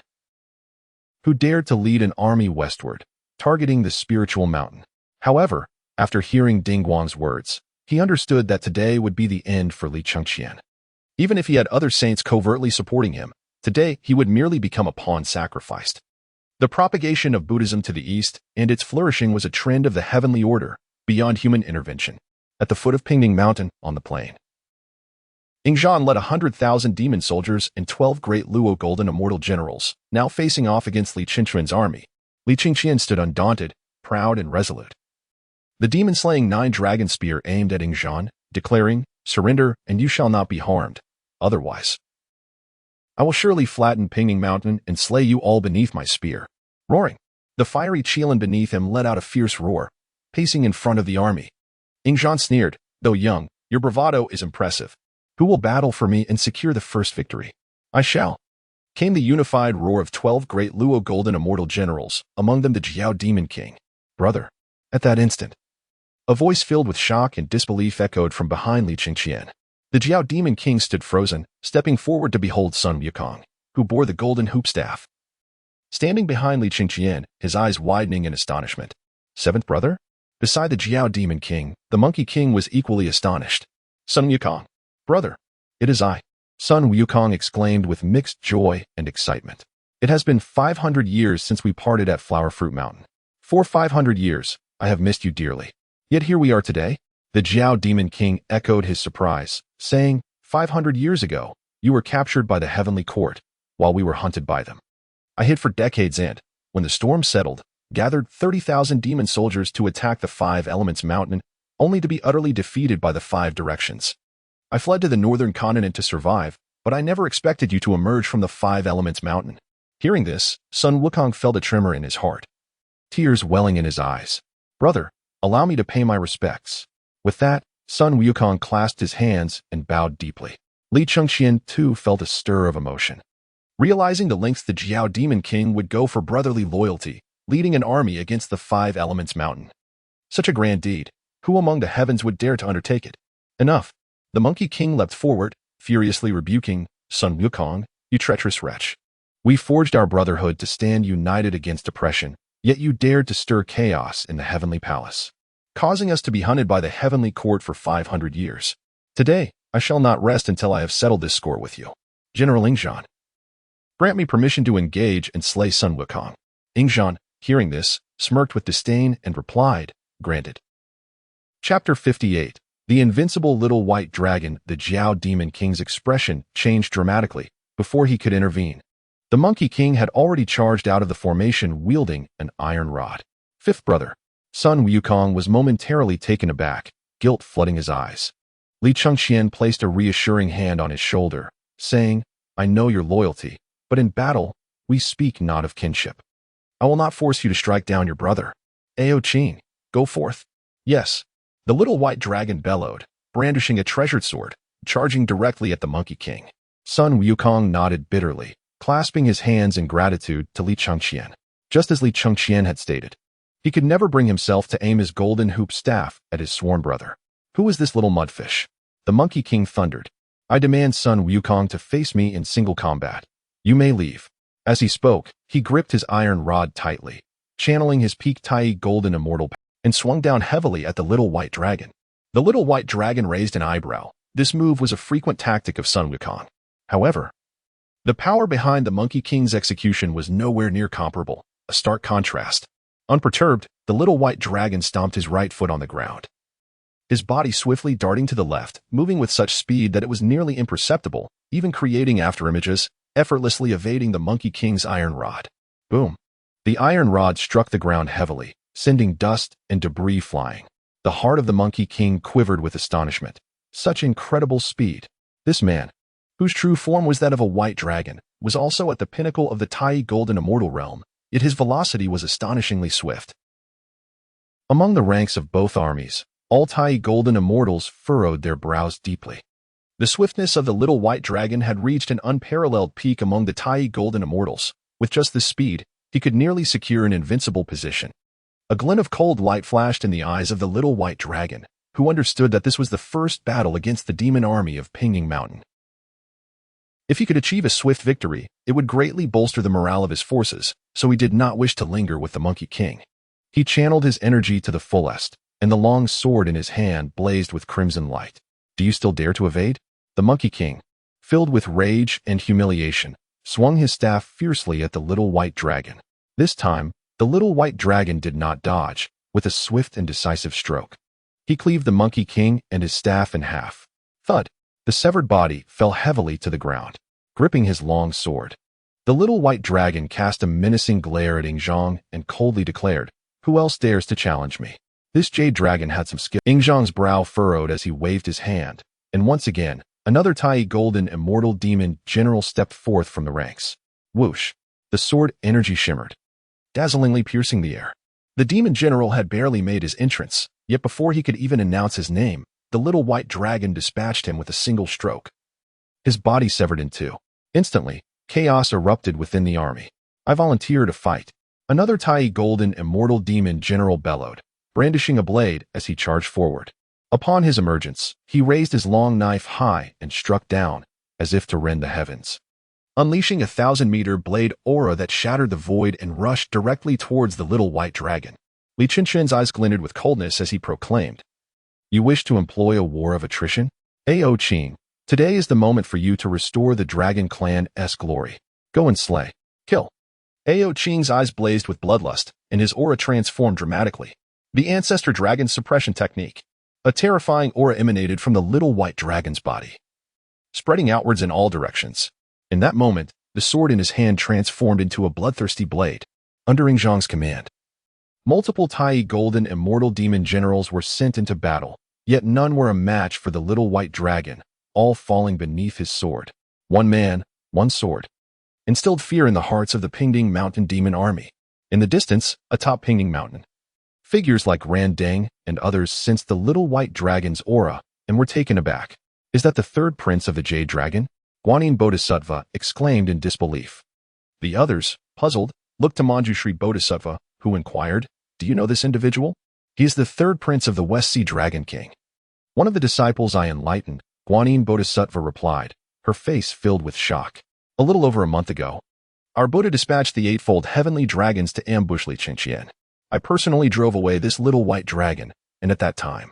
[SPEAKER 1] who dared to lead an army westward, targeting the spiritual mountain. However, after hearing Ding Guang's words, he understood that today would be the end for Li Chengqian. Even if he had other saints covertly supporting him, today he would merely become a pawn sacrificed. The propagation of Buddhism to the east and its flourishing was a trend of the heavenly order, beyond human intervention. At the foot of Pingning Mountain, on the plain, Xīyóu led 100,000 demon soldiers and 12 great Luo golden immortal generals, now facing off against Li Chengqian's army. Li Chengqian stood undaunted, proud and resolute. The demon-slaying 9-dragon spear aimed at Xīyóu, declaring, "Surrender, and you shall not be harmed. Otherwise, I will surely flatten Pingning Mountain and slay you all beneath my spear." Roaring, the fiery Qilin beneath him let out a fierce roar, pacing in front of the army. Xīyóu sneered, "Though young, your bravado is impressive. Who will battle for me and secure the first victory?" "I shall," came the unified roar of 12 great Luo golden immortal generals, among them the Xīyóu Demon King. "Brother." At that instant, a voice filled with shock and disbelief echoed from behind Li Chengqian. The Xīyóu Demon King stood frozen, stepping forward to behold Sun Wukong, who bore the golden hoop staff. Standing behind Li Chengqian, his eyes widening in astonishment. "Seventh brother?" Beside the Xīyóu Demon King, the Monkey King was equally astonished. "Sun Wukong." "Brother, it is I," Sun Wukong exclaimed with mixed joy and excitement. "It has been 500 years since we parted at Flower Fruit Mountain. For 500 years, I have missed you dearly. Yet here we are today." The Xīyóu Demon King echoed his surprise, saying, 500 years ago, you were captured by the Heavenly Court, while we were hunted by them. I hid for decades and, when the storm settled, gathered 30,000 demon soldiers to attack the 5 Elements Mountain, only to be utterly defeated by the 5 Directions. I fled to the northern continent to survive, but I never expected you to emerge from the 5 Elements Mountain. Hearing this, Sun Wukong felt a tremor in his heart, tears welling in his eyes. "Brother, allow me to pay my respects." With that, Sun Wukong clasped his hands and bowed deeply. Li Chengqian too felt a stir of emotion. Realizing the lengths the Xīyóu Demon King would go for brotherly loyalty, leading an army against the 5 Elements Mountain. Such a grand deed, who among the heavens would dare to undertake it? Enough. The Monkey King leapt forward, furiously rebuking, "Sun Wukong, you treacherous wretch. We forged our brotherhood to stand united against oppression, yet you dared to stir chaos in the heavenly palace, causing us to be hunted by the heavenly court for 500 years. Today, I shall not rest until I have settled this score with you. General Xīyóu, grant me permission to engage and slay Sun Wukong." Xīyóu, hearing this, smirked with disdain and replied, "Granted." Chapter 58. The invincible little white dragon. The Xīyóu Demon King's expression changed dramatically before he could intervene. The Monkey King had already charged out of the formation wielding an iron rod. "Fifth brother." Sun Wukong was momentarily taken aback, guilt flooding his eyes. Li Chengqian placed a reassuring hand on his shoulder, saying, "I know your loyalty, but in battle, we speak not of kinship. I will not force you to strike down your brother. Ao Qing, go forth." "Yes." The little white dragon bellowed, brandishing a treasured sword, charging directly at the Monkey King. Sun Wukong nodded bitterly, clasping his hands in gratitude to Li Chengqian. Just as Li Chengqian had stated, he could never bring himself to aim his golden hoop staff at his sworn brother. "Who is this little mudfish?" The Monkey King thundered. "I demand Sun Wukong to face me in single combat. You may leave." As he spoke, he gripped his iron rod tightly, channeling his peak Tai golden immortal power, and swung down heavily at the little white dragon. The little white dragon raised an eyebrow. This move was a frequent tactic of Sun Wukong. However, the power behind the Monkey King's execution was nowhere near comparable, a stark contrast. Unperturbed, the little white dragon stomped his right foot on the ground, his body swiftly darting to the left, moving with such speed that it was nearly imperceptible, even creating afterimages, effortlessly evading the Monkey King's iron rod. Boom! The iron rod struck the ground heavily, sending dust and debris flying. The heart of the Monkey King quivered with astonishment. Such incredible speed. This man, whose true form was that of a white dragon, was also at the pinnacle of the Tai golden immortal realm, yet his velocity was astonishingly swift. Among the ranks of both armies, all Tai golden immortals furrowed their brows deeply. The swiftness of the little white dragon had reached an unparalleled peak among the Tai golden immortals, With just this speed, he could nearly secure an invincible position. A glint of cold light flashed in the eyes of the little white dragon, who understood that this was the first battle against the demon army of Pingying Mountain. If he could achieve a swift victory, it would greatly bolster the morale of his forces, so he did not wish to linger with the Monkey King. He channeled his energy to the fullest, and the long sword in his hand blazed with crimson light. Do you still dare to evade? The Monkey King, filled with rage and humiliation, swung his staff fiercely at the little white dragon. This time, the little white dragon did not dodge. With a swift and decisive stroke, he cleaved the Monkey King and his staff in half. Thud! The severed body fell heavily to the ground, gripping his long sword. The little white dragon cast a menacing glare at Ingzhang and coldly declared, "Who else dares to challenge me?" This jade dragon had some skill. Ingzhang's brow furrowed as he waved his hand, and once again, another Tai Golden Immortal Demon General stepped forth from the ranks. Whoosh! The sword energy shimmered, dazzlingly piercing the air. The demon general had barely made his entrance, yet before he could even announce his name, the little white dragon dispatched him with a single stroke. His body severed in two. Instantly, chaos erupted within the army. "I volunteer to fight," another Tai Golden Immortal Demon General bellowed, brandishing a blade as he charged forward. Upon his emergence, he raised his long knife high and struck down, as if to rend the heavens, unleashing a 1,000-meter blade aura that shattered the void and rushed directly towards the little white dragon. Li Chengqian's eyes glinted with coldness as he proclaimed, "You wish to employ a war of attrition? Ao Qing, today is the moment for you to restore the Dragon Clan's glory. Go and slay. Kill." Ao Qing's eyes blazed with bloodlust, and his aura transformed dramatically. The Ancestor Dragon Suppression Technique. A terrifying aura emanated from the little white dragon's body, spreading outwards in all directions. In that moment, the sword in his hand transformed into a bloodthirsty blade. Under Ingzhang's command, multiple Tai Golden Immortal Demon Generals were sent into battle, yet none were a match for the little white dragon, all falling beneath his sword. One man, one sword, instilled fear in the hearts of the Pingying Mountain demon army. In the distance, atop Pingying Mountain, figures like Ran Deng and others sensed the little white dragon's aura and were taken aback. "Is that the third prince of the Jade Dragon?" Guanyin Bodhisattva exclaimed in disbelief. The others, puzzled, looked to Manjushri Bodhisattva, who inquired, "Do you know this individual?" "He is the third prince of the West Sea Dragon King. One of the disciples I enlightened," Guanyin Bodhisattva replied, her face filled with shock. "A little over a month ago, our Buddha dispatched the eightfold heavenly dragons to ambush Li Chengqian. I personally drove away this little white dragon, and at that time,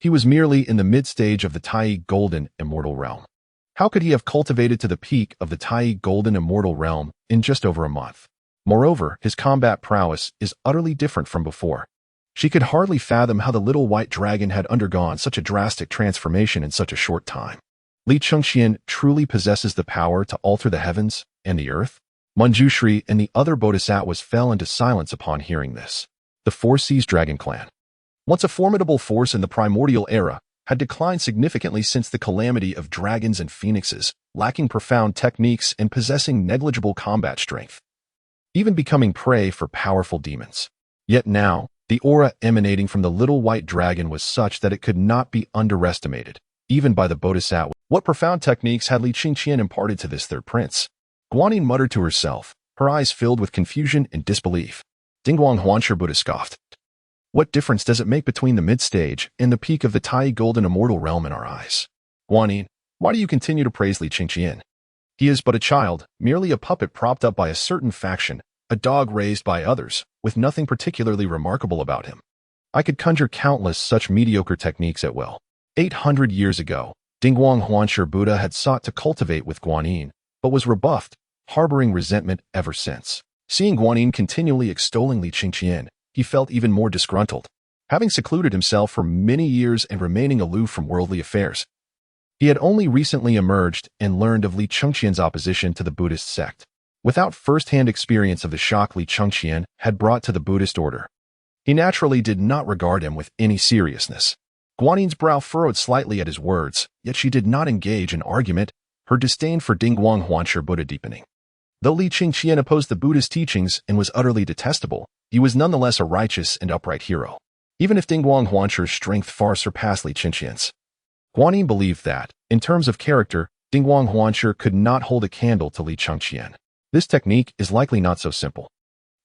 [SPEAKER 1] he was merely in the mid-stage of the Tai Golden Immortal Realm. How could he have cultivated to the peak of the Tai Golden Immortal Realm in just over a month? Moreover, his combat prowess is utterly different from before." She could hardly fathom how the little white dragon had undergone such a drastic transformation in such a short time. Li Chengqian truly possesses the power to alter the heavens and the earth? Manjushri and the other bodhisattvas fell into silence upon hearing this. The Four Seas Dragon Clan, once a formidable force in the primordial era, had declined significantly since the calamity of dragons and phoenixes, lacking profound techniques and possessing negligible combat strength, even becoming prey for powerful demons. Yet now, the aura emanating from the little white dragon was such that it could not be underestimated, even by the bodhisattva. What profound techniques had Li Chengqian imparted to this third prince? Guanyin muttered to herself, her eyes filled with confusion and disbelief. Dingguang Huanshe Buddha scoffed. "What difference does it make between the mid-stage and the peak of the Tai Golden Immortal Realm in our eyes? Guanyin, why do you continue to praise Li Chengqian? He is but a child, merely a puppet propped up by a certain faction, a dog raised by others, with nothing particularly remarkable about him. I could conjure countless such mediocre techniques at will." 800 years ago, Dingguang Huanshe Buddha had sought to cultivate with Guanyin, but was rebuffed, harboring resentment ever since. Seeing Guanyin continually extolling Li Chengqian, he felt even more disgruntled. Having secluded himself for many years and remaining aloof from worldly affairs, he had only recently emerged and learned of Li Chengqian's opposition to the Buddhist sect. Without first-hand experience of the shock Li Chengqian had brought to the Buddhist order, he naturally did not regard him with any seriousness. Guanyin's brow furrowed slightly at his words, yet she did not engage in argument, her disdain for Dingguang Huanshe Buddha deepening. Though Li Chengqian opposed the Buddhist teachings and was utterly detestable, he was nonetheless a righteous and upright hero. Even if Dingguang Huanshe's strength far surpassed Li Chengqian's, Guanyin believed that, in terms of character, Dingguang Huanshe could not hold a candle to Li Chengqian. This technique is likely not so simple.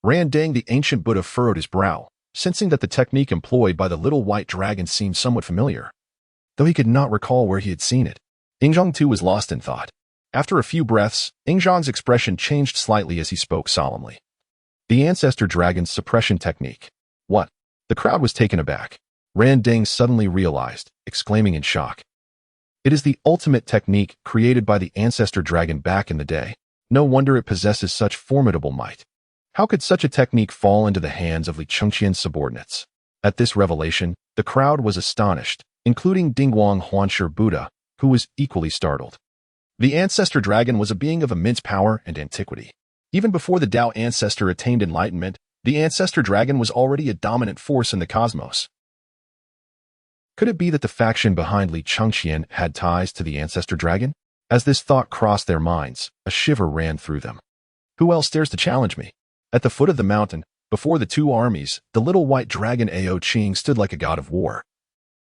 [SPEAKER 1] Randang, the ancient Buddha, furrowed his brow, sensing that the technique employed by the little white dragon seemed somewhat familiar. Though he could not recall where he had seen it, Yingzhong too was lost in thought. After a few breaths, Yingzhong's expression changed slightly as he spoke solemnly. The ancestor dragon's suppression technique. What? The crowd was taken aback. Randang suddenly realized, exclaiming in shock. It is the ultimate technique created by the ancestor dragon back in the day. No wonder it possesses such formidable might. How could such a technique fall into the hands of Li Chengqian's subordinates? At this revelation, the crowd was astonished, including Dingguang Huanshe Buddha, who was equally startled. The ancestor dragon was a being of immense power and antiquity. Even before the Tao ancestor attained enlightenment, the ancestor dragon was already a dominant force in the cosmos. Could it be that the faction behind Li Chengqian had ties to the ancestor dragon? As this thought crossed their minds, a shiver ran through them. Who else dares to challenge me? At the foot of the mountain, before the two armies, the little white dragon Ao Qing stood like a god of war.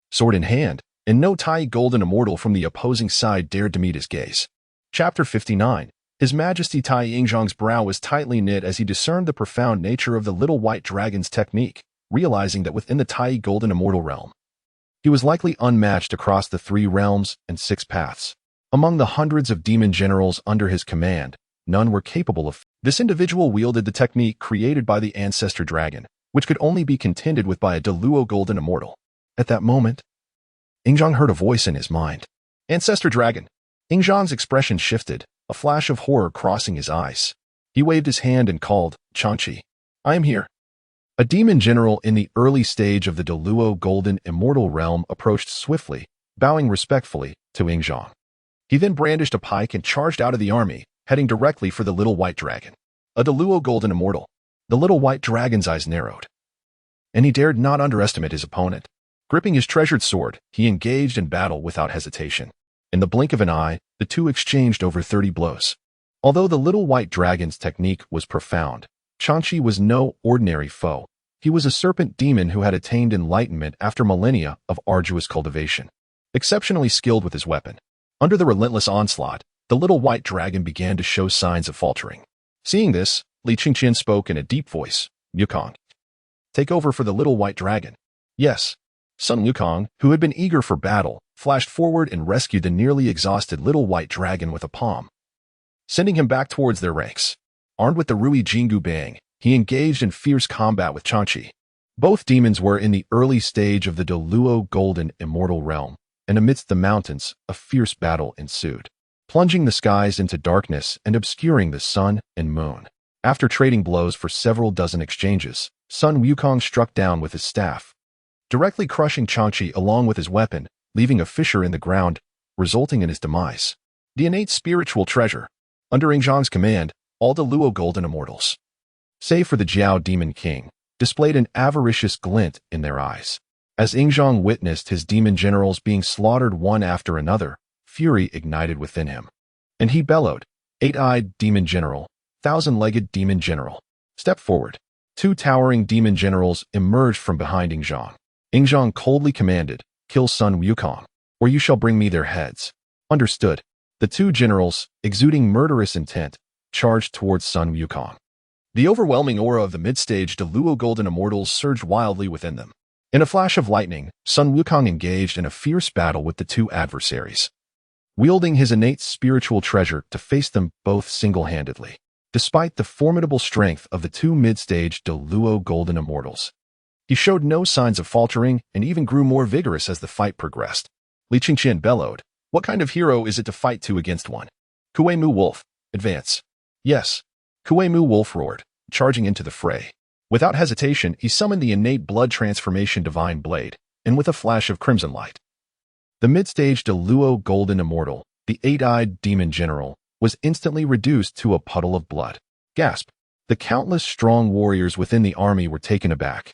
[SPEAKER 1] Sword in hand, and no Tai golden immortal from the opposing side dared to meet his gaze. Chapter 59. His Majesty Tai Yingzhong's brow was tightly knit as he discerned the profound nature of the little white dragon's technique, realizing that within the Tai golden immortal realm, he was likely unmatched across the 3 realms and 6 paths. Among the hundreds of demon generals under his command, none were capable of. This individual wielded the technique created by the ancestor dragon, which could only be contended with by a Deluo golden immortal. At that moment, Yingzhong heard a voice in his mind. Ancestor dragon. Yingzhong's expression shifted, a flash of horror crossing his eyes. He waved his hand and called, Changqi. I am here. A demon general in the early stage of the Deluo golden immortal realm approached swiftly, bowing respectfully to Yingzhong. He then brandished a pike and charged out of the army, heading directly for the little white dragon. A Deluo golden immortal. The little white dragon's eyes narrowed, and he dared not underestimate his opponent. Gripping his treasured sword, he engaged in battle without hesitation. In the blink of an eye, the two exchanged over 30 blows. Although the little white dragon's technique was profound, Changqi was no ordinary foe. He was a serpent demon who had attained enlightenment after millennia of arduous cultivation. Exceptionally skilled with his weapon. Under the relentless onslaught, the little white dragon began to show signs of faltering. Seeing this, Li Chengqian spoke in a deep voice. Yukong. Take over for the little white dragon. Yes. Sun Wukong, who had been eager for battle, flashed forward and rescued the nearly exhausted little white dragon with a palm, sending him back towards their ranks. Armed with the Rui Jinggu Bang, he engaged in fierce combat with Changqi. Both demons were in the early stage of the Deluo golden immortal realm, and amidst the mountains, a fierce battle ensued, plunging the skies into darkness and obscuring the sun and moon. After trading blows for several dozen exchanges, Sun Wukong struck down with his staff, directly crushing Changqi along with his weapon, leaving a fissure in the ground, resulting in his demise. The innate spiritual treasure. Under Yingzhong's command, all the Luo golden immortals, save for the Jiao demon king, displayed an avaricious glint in their eyes. As Yingzhong witnessed his demon generals being slaughtered one after another, fury ignited within him. And he bellowed, Eight-eyed demon general, thousand-legged demon general, step forward. 2 towering demon generals emerged from behind Yingzhong. Yingzhong coldly commanded, kill Sun Wukong, or you shall bring me their heads. Understood. The 2 generals, exuding murderous intent, charged towards Sun Wukong. The overwhelming aura of the mid-stage Deluo golden immortals surged wildly within them. In a flash of lightning, Sun Wukong engaged in a fierce battle with the 2 adversaries, wielding his innate spiritual treasure to face them both single-handedly. Despite the formidable strength of the 2 mid-stage Deluo golden immortals, he showed no signs of faltering and even grew more vigorous as the fight progressed. Li Chengqian bellowed, what kind of hero is it to fight 2 against 1? Kuei Mu Wolf, advance. Yes. Kuei Mu Wolf roared, charging into the fray. Without hesitation, he summoned the innate blood transformation divine blade, and with a flash of crimson light, the mid-stage Deluo golden immortal, the 8-eyed demon general, was instantly reduced to a puddle of blood. Gasp! The countless strong warriors within the army were taken aback,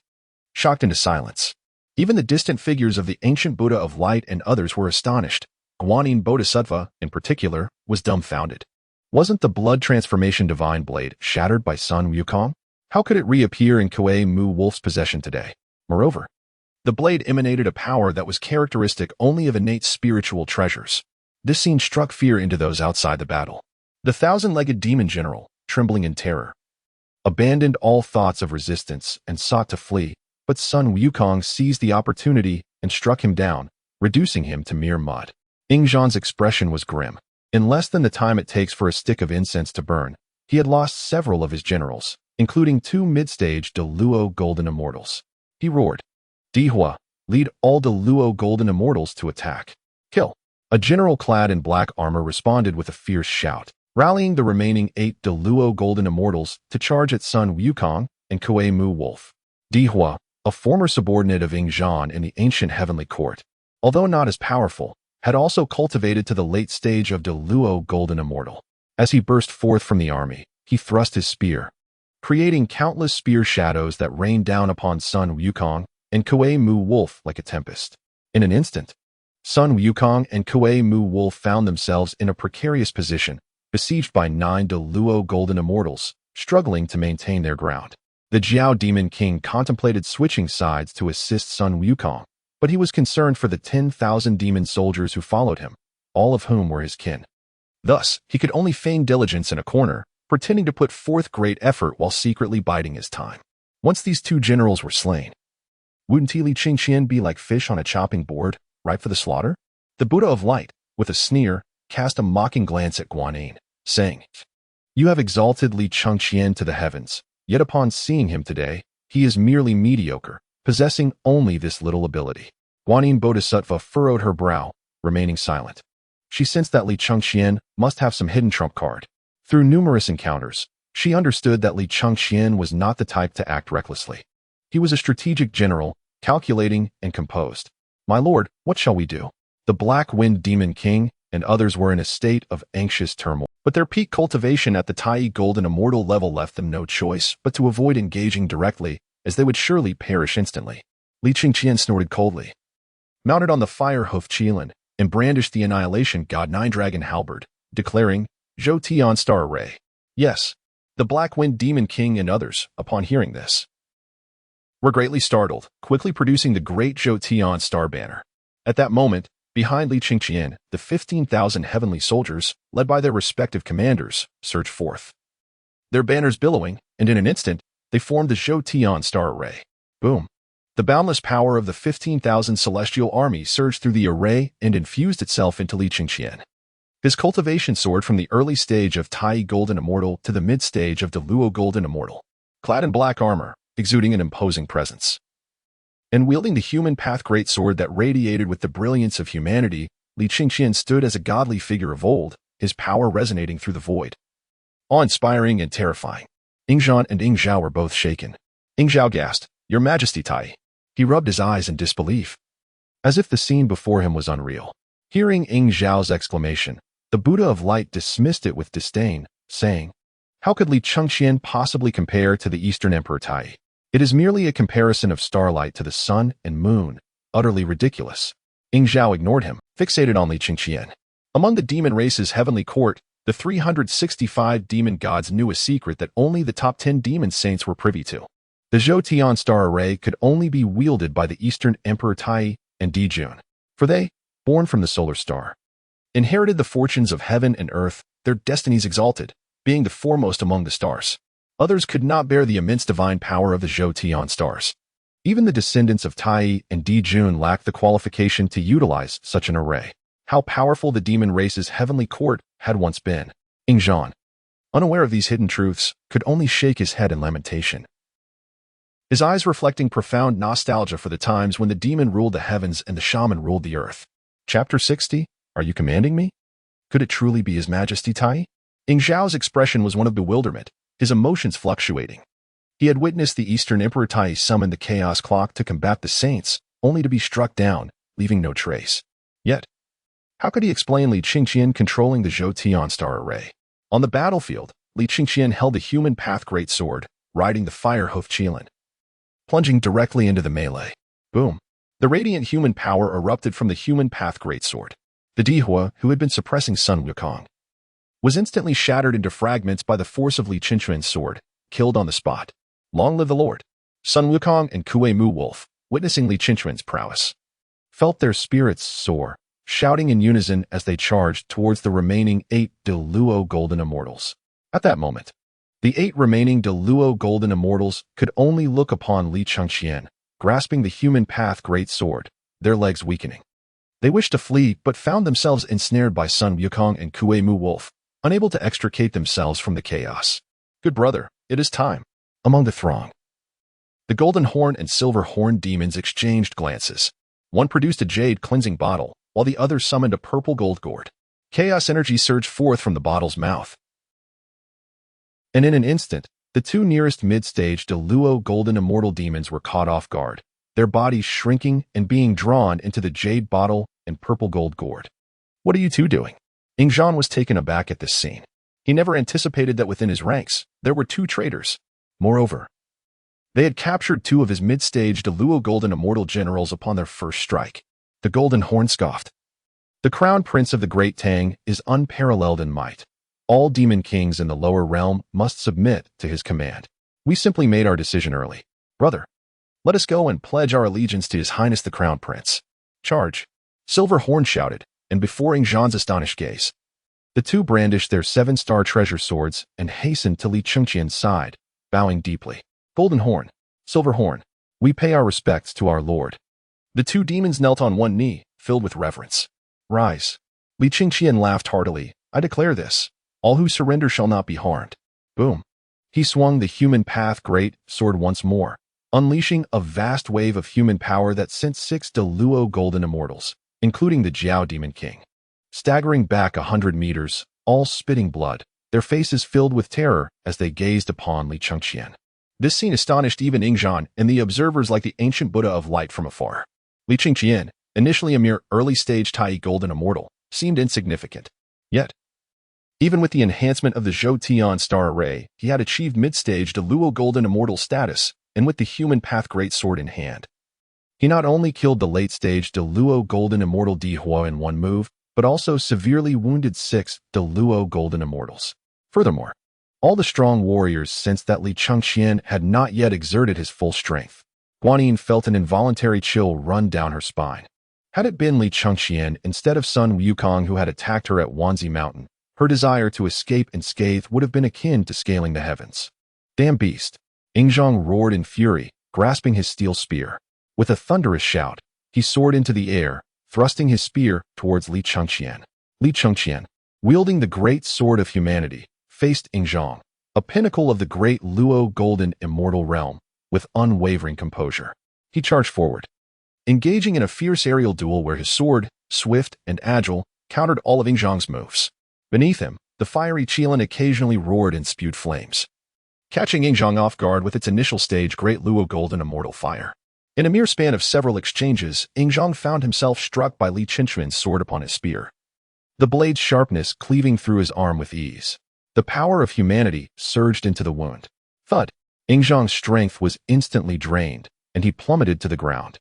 [SPEAKER 1] shocked into silence. Even the distant figures of the ancient Buddha of Light and others were astonished. Guanyin Bodhisattva, in particular, was dumbfounded. Wasn't the blood transformation divine blade shattered by Sun Wukong? How could it reappear in Kuei Mu Wolf's possession today? Moreover, the blade emanated a power that was characteristic only of innate spiritual treasures. This scene struck fear into those outside the battle. The thousand-legged demon general, trembling in terror, abandoned all thoughts of resistance and sought to flee, but Sun Wukong seized the opportunity and struck him down, reducing him to mere mud. Yingzhan's expression was grim. In less than the time it takes for a stick of incense to burn, he had lost several of his generals, including 2 mid-stage De Luo Golden Immortals. He roared, "Dihua, lead all De Luo Golden Immortals to attack. Kill." A general clad in black armor responded with a fierce shout, rallying the remaining 8 De Luo Golden Immortals to charge at Sun Wukong and Kuei Mu Wolf. Dihua, a former subordinate of Yingzhan in the ancient heavenly court, although not as powerful, had also cultivated to the late stage of De Luo Golden Immortal. As he burst forth from the army, he thrust his spear, creating countless spear shadows that rained down upon Sun Wukong and Kuei Mu Wolf like a tempest. In an instant, Sun Wukong and Kuei Mu Wolf found themselves in a precarious position, besieged by 9 De Luo Golden Immortals, struggling to maintain their ground. The Jiao Demon King contemplated switching sides to assist Sun Wukong, but he was concerned for the 10,000 demon soldiers who followed him, all of whom were his kin. Thus, he could only feign diligence in a corner, pretending to put forth great effort while secretly biding his time. Once these 2 generals were slain, wouldn't Li Chengqian be like fish on a chopping board, ripe for the slaughter? The Buddha of Light, with a sneer, cast a mocking glance at Guanyin, saying, "You have exalted Li Chengqian to the heavens, yet upon seeing him today, he is merely mediocre, possessing only this little ability." Guanyin Bodhisattva furrowed her brow, remaining silent. She sensed that Li Chengqian must have some hidden trump card. Through numerous encounters, she understood that Li Chengqian was not the type to act recklessly. He was a strategic general, calculating and composed. "My lord, what shall we do?" The Black Wind Demon King and others were in a state of anxious turmoil, but their peak cultivation at the Tai Golden Immortal level left them no choice but to avoid engaging directly, as they would surely perish instantly. Li Chengqian snorted coldly, mounted on the fire hoof Qilin, and brandished the Annihilation God 9-Dragon Halberd, declaring, "Zhou Tian Star Array." Yes, the Black Wind Demon King and others, upon hearing this, were greatly startled, quickly producing the great Zhou Tian Star Banner. At that moment, behind Li Chengqian, the 15,000 heavenly soldiers, led by their respective commanders, surged forth, their banners billowing, and in an instant, they formed the Zhou Tian Star Array. Boom! The boundless power of the 15,000 celestial army surged through the array and infused itself into Li Chengqian. His cultivation soared from the early stage of Tai Golden Immortal to the mid-stage of De Luo Golden Immortal, clad in black armor, exuding an imposing presence. And wielding the human path greatsword that radiated with the brilliance of humanity, Li Chengqian stood as a godly figure of old, his power resonating through the void. Awe-inspiring and terrifying. Yingzhan and Yingzhou were both shaken. Yingzhou gasped, "Your Majesty, Tai." He rubbed his eyes in disbelief, as if the scene before him was unreal. Hearing Yingzhao's exclamation, the Buddha of Light dismissed it with disdain, saying, "How could Li Chengqian possibly compare to the Eastern Emperor Tai? It is merely a comparison of starlight to the sun and moon, utterly ridiculous." Yingzhou ignored him, fixated on Li Chengqian. Among the demon race's heavenly court, the 365 demon gods knew a secret that only the top 10 demon saints were privy to. The Zhou Tian Star Array could only be wielded by the Eastern Emperor Tai and Dijun, for they, born from the solar star, inherited the fortunes of heaven and earth, their destinies exalted, being the foremost among the stars. Others could not bear the immense divine power of the Zhou Tian stars. Even the descendants of Tai and Dijun lacked the qualification to utilize such an array. How powerful the demon race's heavenly court had once been. Yingzhan, unaware of these hidden truths, could only shake his head in lamentation, his eyes reflecting profound nostalgia for the times when the demon ruled the heavens and the shaman ruled the earth. Chapter 60, Are you commanding me? Could it truly be His Majesty Tai? Yingzhao's expression was one of bewilderment, his emotions fluctuating. He had witnessed the Eastern Emperor Tai summon the Chaos Clock to combat the saints, only to be struck down, leaving no trace. Yet, how could he explain Li Chengqian controlling the Zhou Tian Star Array? On the battlefield, Li Chengqian held the human path greatsword, riding the fire hoof Qilin, plunging directly into the melee. Boom! The radiant human power erupted from the human path greatsword. The Dihua, who had been suppressing Sun Wukong, was instantly shattered into fragments by the force of Li Chengqian's sword, killed on the spot. Long live the Lord! Sun Wukong and Kuei Mu Wolf, witnessing Li Chengqian's prowess, felt their spirits soar, shouting in unison as they charged towards the remaining 8 De Luo Golden Immortals. At that moment, The 8 remaining Deluo golden immortals could only look upon Li Chengqian, grasping the human path great sword, their legs weakening. They wished to flee, but found themselves ensnared by Sun Wukong and Kuei Mu Wolf, unable to extricate themselves from the chaos. Good brother, it is time. Among the throng, the golden horn and silver horn demons exchanged glances. One produced a jade cleansing bottle, while the other summoned a purple gold gourd. Chaos energy surged forth from the bottle's mouth. And in an instant, the 2 nearest mid-stage Deluo golden immortal demons were caught off guard, their bodies shrinking and being drawn into the jade bottle and purple gold gourd. What are you two doing? Yingzhan was taken aback at this scene. He never anticipated that within his ranks, there were 2 traitors. Moreover, they had captured 2 of his mid-stage Deluo golden immortal generals upon their first strike. The golden horn scoffed. The crown prince of the great Tang is unparalleled in might. All demon kings in the lower realm must submit to his command. We simply made our decision early. Brother, let us go and pledge our allegiance to His Highness the Crown Prince. Charge! Silver Horn shouted, and before Yingzhan's astonished gaze, the 2 brandished their 7-star treasure swords and hastened to Li Chengqian's side, bowing deeply. Golden Horn, Silver Horn, we pay our respects to our lord. The 2 demons knelt on one knee, filled with reverence. Rise. Li Chengqian laughed heartily. I declare this. All who surrender shall not be harmed. Boom. He swung the human path great sword once more, unleashing a vast wave of human power that sent 6 Deluo golden immortals, including the Xīyóu Demon King, staggering back 100 meters, all spitting blood, their faces filled with terror as they gazed upon Li Chengqian. This scene astonished even Yingzhan and the observers like the ancient Buddha of light from afar. Li Chengqian, initially a mere early-stage Tai golden immortal, seemed insignificant. Yet, even with the enhancement of the Zhou Tian star array, he had achieved mid-stage Deluo golden immortal status, and with the human path great sword in hand. He not only killed the late-stage Deluo golden immortal Di Huo in one move, but also severely wounded 6 Deluo golden immortals. Furthermore, all the strong warriors sensed that Li Chengqian had not yet exerted his full strength. Guanyin felt an involuntary chill run down her spine. Had it been Li Chengqian instead of Sun Wukong who had attacked her at Wanzi Mountain, her desire to escape unscathed would have been akin to scaling the heavens. Damn beast! Yingzhan roared in fury, grasping his steel spear. With a thunderous shout, he soared into the air, thrusting his spear towards Li Chengqian. Li Chengqian, wielding the great sword of humanity, faced Yingzhan, a pinnacle of the great Luo golden immortal realm, with unwavering composure. He charged forward, engaging in a fierce aerial duel where his sword, swift and agile, countered all of Yingzhan's moves. Beneath him, the fiery Qilin occasionally roared and spewed flames, catching Yingzhan off guard with its initial stage great Luo golden immortal fire. In a mere span of several exchanges, Yingzhan found himself struck by Li Chengqian's sword upon his spear, the blade's sharpness cleaving through his arm with ease. The power of humanity surged into the wound. Thud! Yingzhan's strength was instantly drained, and he plummeted to the ground.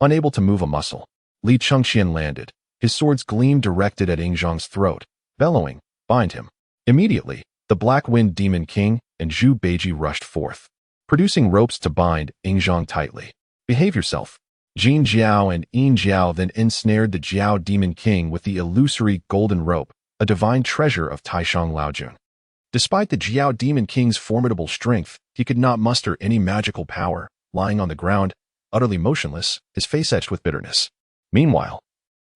[SPEAKER 1] Unable to move a muscle, Li Chengqian landed, his sword's gleam directed at Yingzhan's throat, bellowing, "Bind him!" Immediately, the Black Wind Demon King and Zhu Beiji rushed forth, producing ropes to bind Yingzhan tightly. Behave yourself. Jin Jiao and Yin Jiao then ensnared the Jiao Demon King with the illusory golden rope, a divine treasure of Taishang Laojun. Despite the Jiao Demon King's formidable strength, he could not muster any magical power, lying on the ground, utterly motionless, his face etched with bitterness. Meanwhile,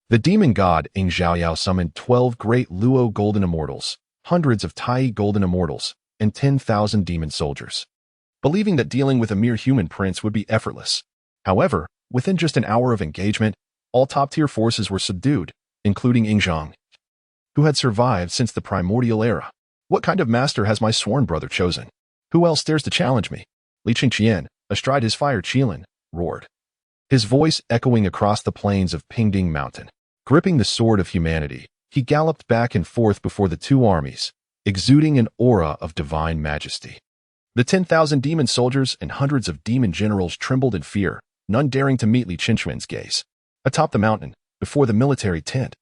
[SPEAKER 1] the demon god Ing Zhaoyao summoned 12 great Luo golden immortals, hundreds of Tai golden immortals, and 10,000 demon soldiers, believing that dealing with a mere human prince would be effortless. However, within just an hour of engagement, all top-tier forces were subdued, including Yingzhan, who had survived since the primordial era. What kind of master has my sworn brother chosen? Who else dares to challenge me? Li Chengqian, astride his fire Qilin, roared, his voice echoing across the plains of Pingding Mountain. Gripping the sword of humanity, he galloped back and forth before the 2 armies, exuding an aura of divine majesty. The 10,000 demon soldiers and hundreds of demon generals trembled in fear, none daring to meet Li Chengqian's gaze. Atop the mountain, before the military tent,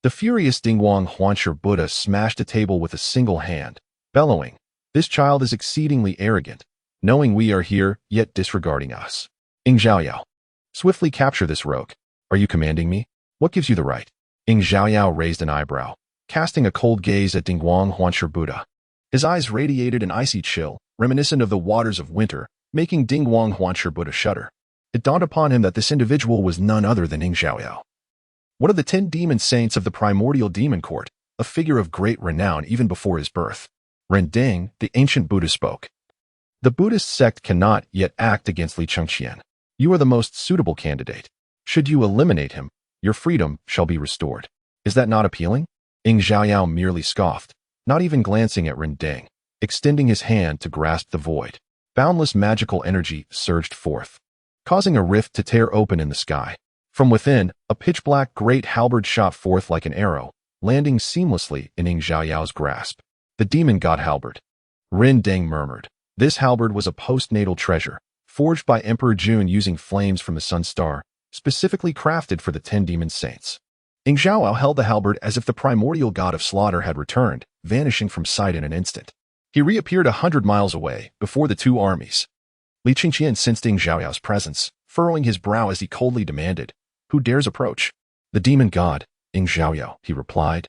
[SPEAKER 1] the furious Dingguang Huansher Buddha smashed a table with a single hand, bellowing, "This child is exceedingly arrogant, knowing we are here, yet disregarding us. Ing Zhaoyao, swiftly capture this rogue. Are you commanding me? What gives you the right?" Ing Zhaoyao raised an eyebrow, casting a cold gaze at Dingguang Huansher Buddha. His eyes radiated an icy chill, reminiscent of the waters of winter, making Dingguang Huanshe Buddha shudder. It dawned upon him that this individual was none other than Xīyóu, one of the 10 demon saints of the primordial demon court, a figure of great renown even before his birth. Rendang, the ancient Buddha, spoke. The Buddhist sect cannot yet act against Li Chengqian. You are the most suitable candidate. Should you eliminate him, your freedom shall be restored. Is that not appealing? Xīyóu merely scoffed, not even glancing at Rendang, extending his hand to grasp the void. Boundless magical energy surged forth, causing a rift to tear open in the sky. From within, a pitch-black great halberd shot forth like an arrow, landing seamlessly in Xīyóu's grasp. The demon god halberd. Rendang murmured. This halberd was a postnatal treasure, forged by Emperor Jun using flames from the sun star, specifically crafted for the 10 demon saints. Xīyóu held the halberd as if the primordial god of slaughter had returned, vanishing from sight in an instant. He reappeared 100 miles away, before the two armies. Li Chengqian sensed Xīyóu's presence, furrowing his brow as he coldly demanded, "Who dares approach?" "The demon god, Xīyóu," he replied.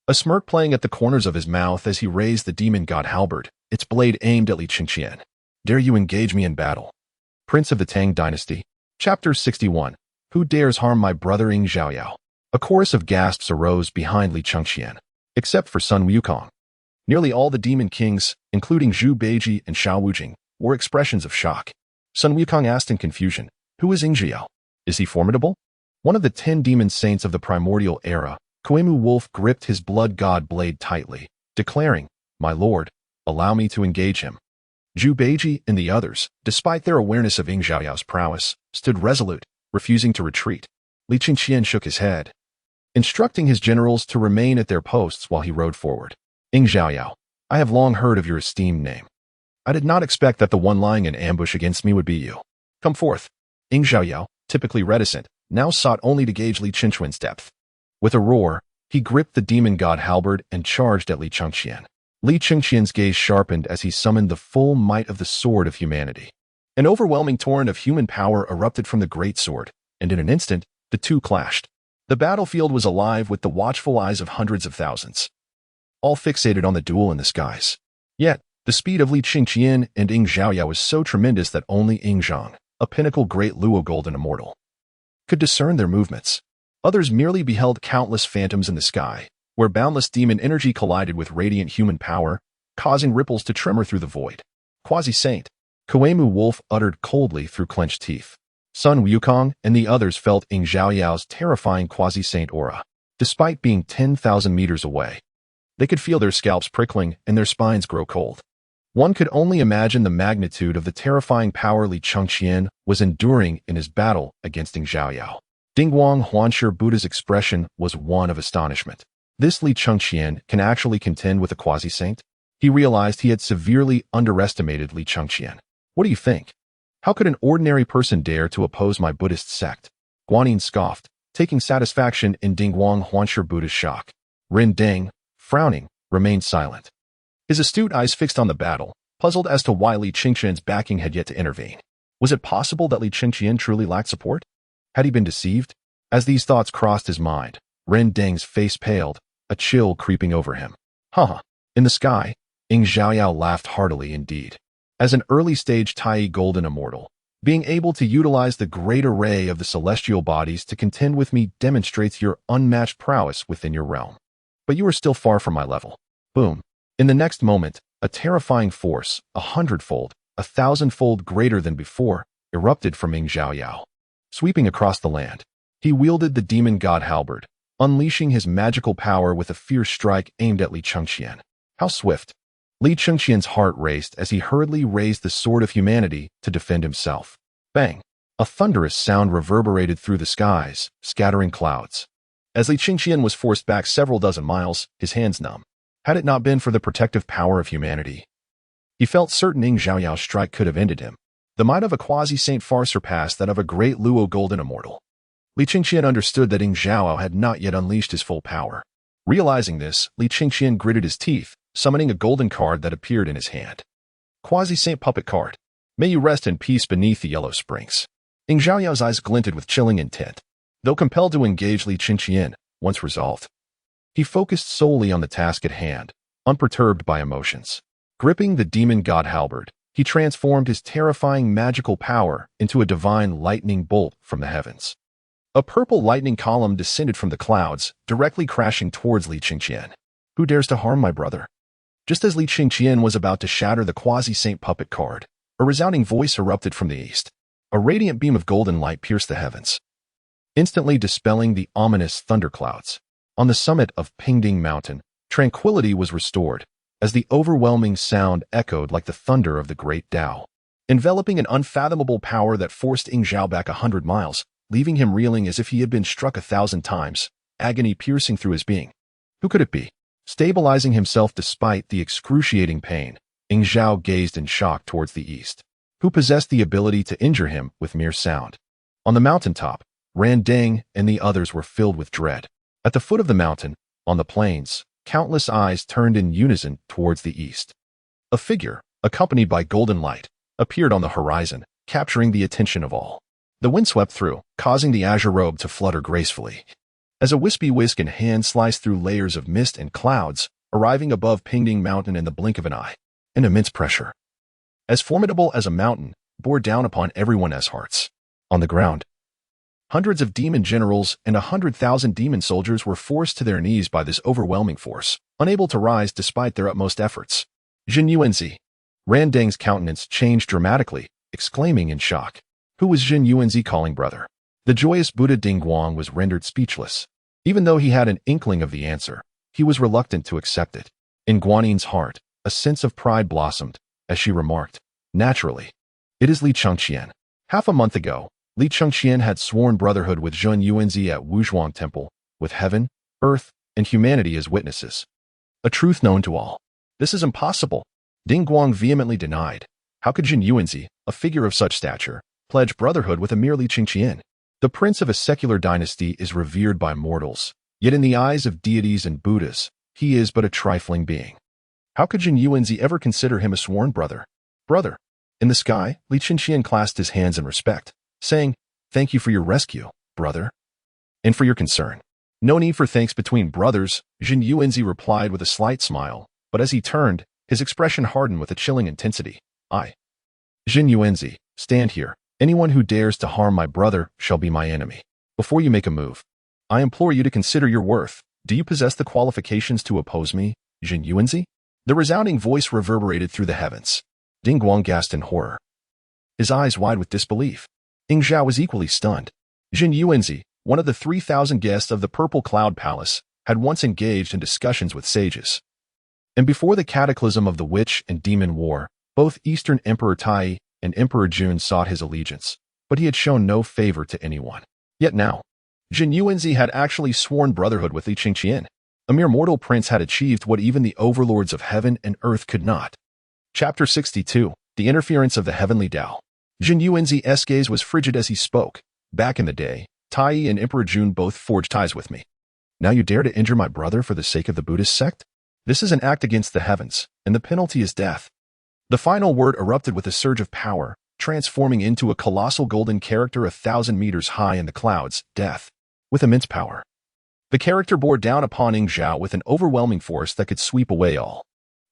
[SPEAKER 1] A smirk playing at the corners of his mouth as he raised the demon god halberd, its blade aimed at Li Chengqian. "Dare you engage me in battle?" Prince of the Tang Dynasty. Chapter 61. Who dares harm my brother Xīyóu? A chorus of gasps arose behind Li Chengqian, except for Sun Wukong. Nearly all the demon kings, including Zhu Beiji and Xiao Wujing, wore expressions of shock. Sun Wukong asked in confusion, "Who is Xīyóu? Is he formidable?" One of the 10 demon saints of the primordial era, Koemu Wolf, gripped his blood god blade tightly, declaring, "My lord, allow me to engage him." Zhu Beiji and the others, despite their awareness of Xīyóu's prowess, stood resolute, refusing to retreat. Li Chengqian shook his head, instructing his generals to remain at their posts while he rode forward. "Xīyóu, I have long heard of your esteemed name. I did not expect that the one lying in ambush against me would be you. Come forth." Xīyóu, typically reticent, now sought only to gauge Li Chengqian's depth. With a roar, he gripped the demon god halberd and charged at Li Chengqian. Li Chengqian's gaze sharpened as he summoned the full might of the sword of humanity. An overwhelming torrent of human power erupted from the great sword, and in an instant, the two clashed. The battlefield was alive with the watchful eyes of hundreds of thousands, all fixated on the duel in the skies. Yet, the speed of Li Chengqian and Xīyóu was so tremendous that only Xīyóu, a pinnacle great Luo golden immortal, could discern their movements. Others merely beheld countless phantoms in the sky, where boundless demon energy collided with radiant human power, causing ripples to tremor through the void. "Quasi-saint," Koemu Wolf uttered coldly through clenched teeth. Sun Wukong and the others felt Xīyóu's terrifying quasi-saint aura. Despite being 10,000 meters away, they could feel their scalps prickling and their spines grow cold. One could only imagine the magnitude of the terrifying power Li Chengqian was enduring in his battle against Xīyóu. Dingguang Huanshe Buddha's expression was one of astonishment. This Li Chengqian can actually contend with a quasi-saint? He realized he had severely underestimated Li Chengqian. "What do you think? How could an ordinary person dare to oppose my Buddhist sect?" Guanyin scoffed, taking satisfaction in Dingguang Huanshe Buddha's shock. Rendang, frowning, remained silent, his astute eyes fixed on the battle, puzzled as to why Li Chengqian's backing had yet to intervene. Was it possible that Li Chengqian truly lacked support? Had he been deceived? As these thoughts crossed his mind, Rendang's face paled, a chill creeping over him. In the sky, Xīyóu laughed heartily indeed. As an early-stage Tai golden immortal, being able to utilize the great array of the celestial bodies to contend with me demonstrates your unmatched prowess within your realm. But you are still far from my level. Boom. In the next moment, a terrifying force, 100-fold, 1,000-fold greater than before, erupted from Xīyóu. Sweeping across the land, he wielded the demon god halberd, unleashing his magical power with a fierce strike aimed at Li Chengqian. How swift! Li Chengqian's heart raced as he hurriedly raised the sword of humanity to defend himself. Bang! A thunderous sound reverberated through the skies, scattering clouds. As Li Chengqian was forced back several dozen miles, his hands numb. Had it not been for the protective power of humanity, he felt certain Xīyóu's strike could have ended him. The might of a quasi-saint far surpassed that of a great Luo golden immortal. Li Chengqian understood that Xīyóu had not yet unleashed his full power. Realizing this, Li Chengqian gritted his teeth, summoning a golden card that appeared in his hand. Quasi-saint puppet card. May you rest in peace beneath the yellow springs. Xīyóu's eyes glinted with chilling intent. Though compelled to engage Li Chengqian, once resolved, he focused solely on the task at hand, unperturbed by emotions. Gripping the demon god halberd, he transformed his terrifying magical power into a divine lightning bolt from the heavens. A purple lightning column descended from the clouds, directly crashing towards Li Chengqian. Who dares to harm my brother? Just as Li Chengqian was about to shatter the quasi-saint puppet card, a resounding voice erupted from the east. A radiant beam of golden light pierced the heavens, instantly dispelling the ominous thunderclouds. On the summit of Pingding Mountain, tranquility was restored, as the overwhelming sound echoed like the thunder of the great Tao, enveloping an unfathomable power that forced Xīyóu back 100 miles, leaving him reeling as if he had been struck 1,000 times, agony piercing through his being. Who could it be? Stabilizing himself despite the excruciating pain, Xīyóu gazed in shock towards the east. Who possessed the ability to injure him with mere sound? On the mountaintop, Randang and the others were filled with dread. At the foot of the mountain, on the plains, countless eyes turned in unison towards the east. A figure, accompanied by golden light, appeared on the horizon, capturing the attention of all. The wind swept through, causing the azure robe to flutter gracefully. As a wispy whisk and hand sliced through layers of mist and clouds, arriving above Pingding Mountain in the blink of an eye, an immense pressure, as formidable as a mountain, bore down upon everyone's hearts. On the ground, hundreds of demon generals and 100,000 demon soldiers were forced to their knees by this overwhelming force, unable to rise despite their utmost efforts. Xīyóu. Randang's countenance changed dramatically, exclaiming in shock. Who was Xīyóu calling brother? The joyous Buddha Dingguang was rendered speechless. Even though he had an inkling of the answer, he was reluctant to accept it. In Guanyin's heart, a sense of pride blossomed, as she remarked, naturally, it is Li Chengqian. Half a month ago, Li Chengqian had sworn brotherhood with Xīyóu at Wuzhuang Temple, with heaven, earth, and humanity as witnesses. A truth known to all. This is impossible. Dingguang vehemently denied. How could Xīyóu, a figure of such stature, pledge brotherhood with a mere Li Chengqian? The prince of a secular dynasty is revered by mortals, yet in the eyes of deities and Buddhas, he is but a trifling being. How could Xīyóu ever consider him a sworn brother? Brother. In the sky, Li Chengqian clasped his hands in respect, saying, "Thank you for your rescue, brother, and for your concern." "No need for thanks between brothers," Xīyóu replied with a slight smile, but as he turned, his expression hardened with a chilling intensity. Xīyóu, stand here. Anyone who dares to harm my brother shall be my enemy. Before you make a move, I implore you to consider your worth. Do you possess the qualifications to oppose me, Xīyóu?" The resounding voice reverberated through the heavens. Dingguang gasped in horror, his eyes wide with disbelief. Xīyóu was equally stunned. Xīyóu, one of the 3,000 guests of the Purple Cloud Palace, had once engaged in discussions with sages. And before the cataclysm of the Witch and Demon War, both Eastern Emperor Tai and Emperor Jun sought his allegiance, but he had shown no favor to anyone. Yet now, Xīyóu had actually sworn brotherhood with Li Chengqian. A mere mortal prince had achieved what even the overlords of heaven and earth could not. Chapter 62. The Interference of the Heavenly Tao. Xīyóu's gaze was frigid as he spoke. Back in the day, Tai and Emperor Jun both forged ties with me. Now you dare to injure my brother for the sake of the Buddhist sect? This is an act against the heavens, and the penalty is death. The final word erupted with a surge of power, transforming into a colossal golden character 1,000 meters high in the clouds, death. With immense power, the character bore down upon Xīyóu with an overwhelming force that could sweep away all.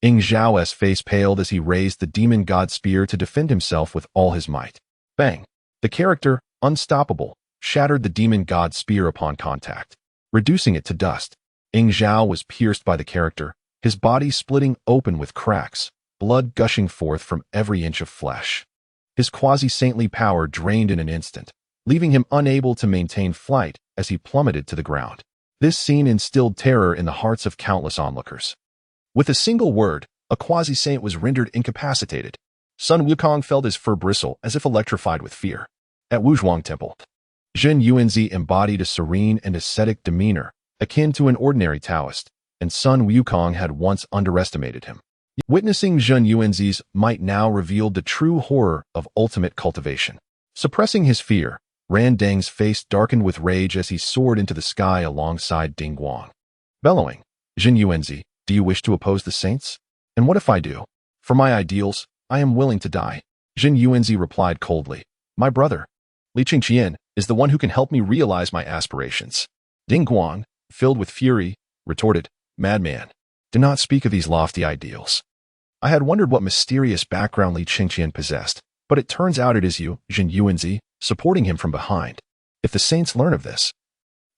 [SPEAKER 1] Xīyóu's face paled as he raised the demon god spear to defend himself with all his might. Bang! The character, unstoppable, shattered the demon god spear upon contact, reducing it to dust. Xīyóu was pierced by the character, his body splitting open with cracks, blood gushing forth from every inch of flesh. His quasi-saintly power drained in an instant, leaving him unable to maintain flight as he plummeted to the ground. This scene instilled terror in the hearts of countless onlookers. With a single word, a quasi-saint was rendered incapacitated. Sun Wukong felt his fur bristle as if electrified with fear. At Wuzhuang Temple, Xīyóu embodied a serene and ascetic demeanor, akin to an ordinary Taoist, and Sun Wukong had once underestimated him. Witnessing Xīyóu's might now revealed the true horror of ultimate cultivation. Suppressing his fear, Randang's face darkened with rage as he soared into the sky alongside Dingguang. Bellowing, "Xīyóu, do you wish to oppose the saints? And what if I do? For my ideals, I am willing to die." Xīyóu replied coldly, "My brother, Li Chengqian, is the one who can help me realize my aspirations." Dingguang, filled with fury, retorted, "Madman, Do not speak of these lofty ideals. I had wondered what mysterious background Li Chengqian possessed, but it turns out it is you, Jin Yuanzi, supporting him from behind. If the saints learn of this,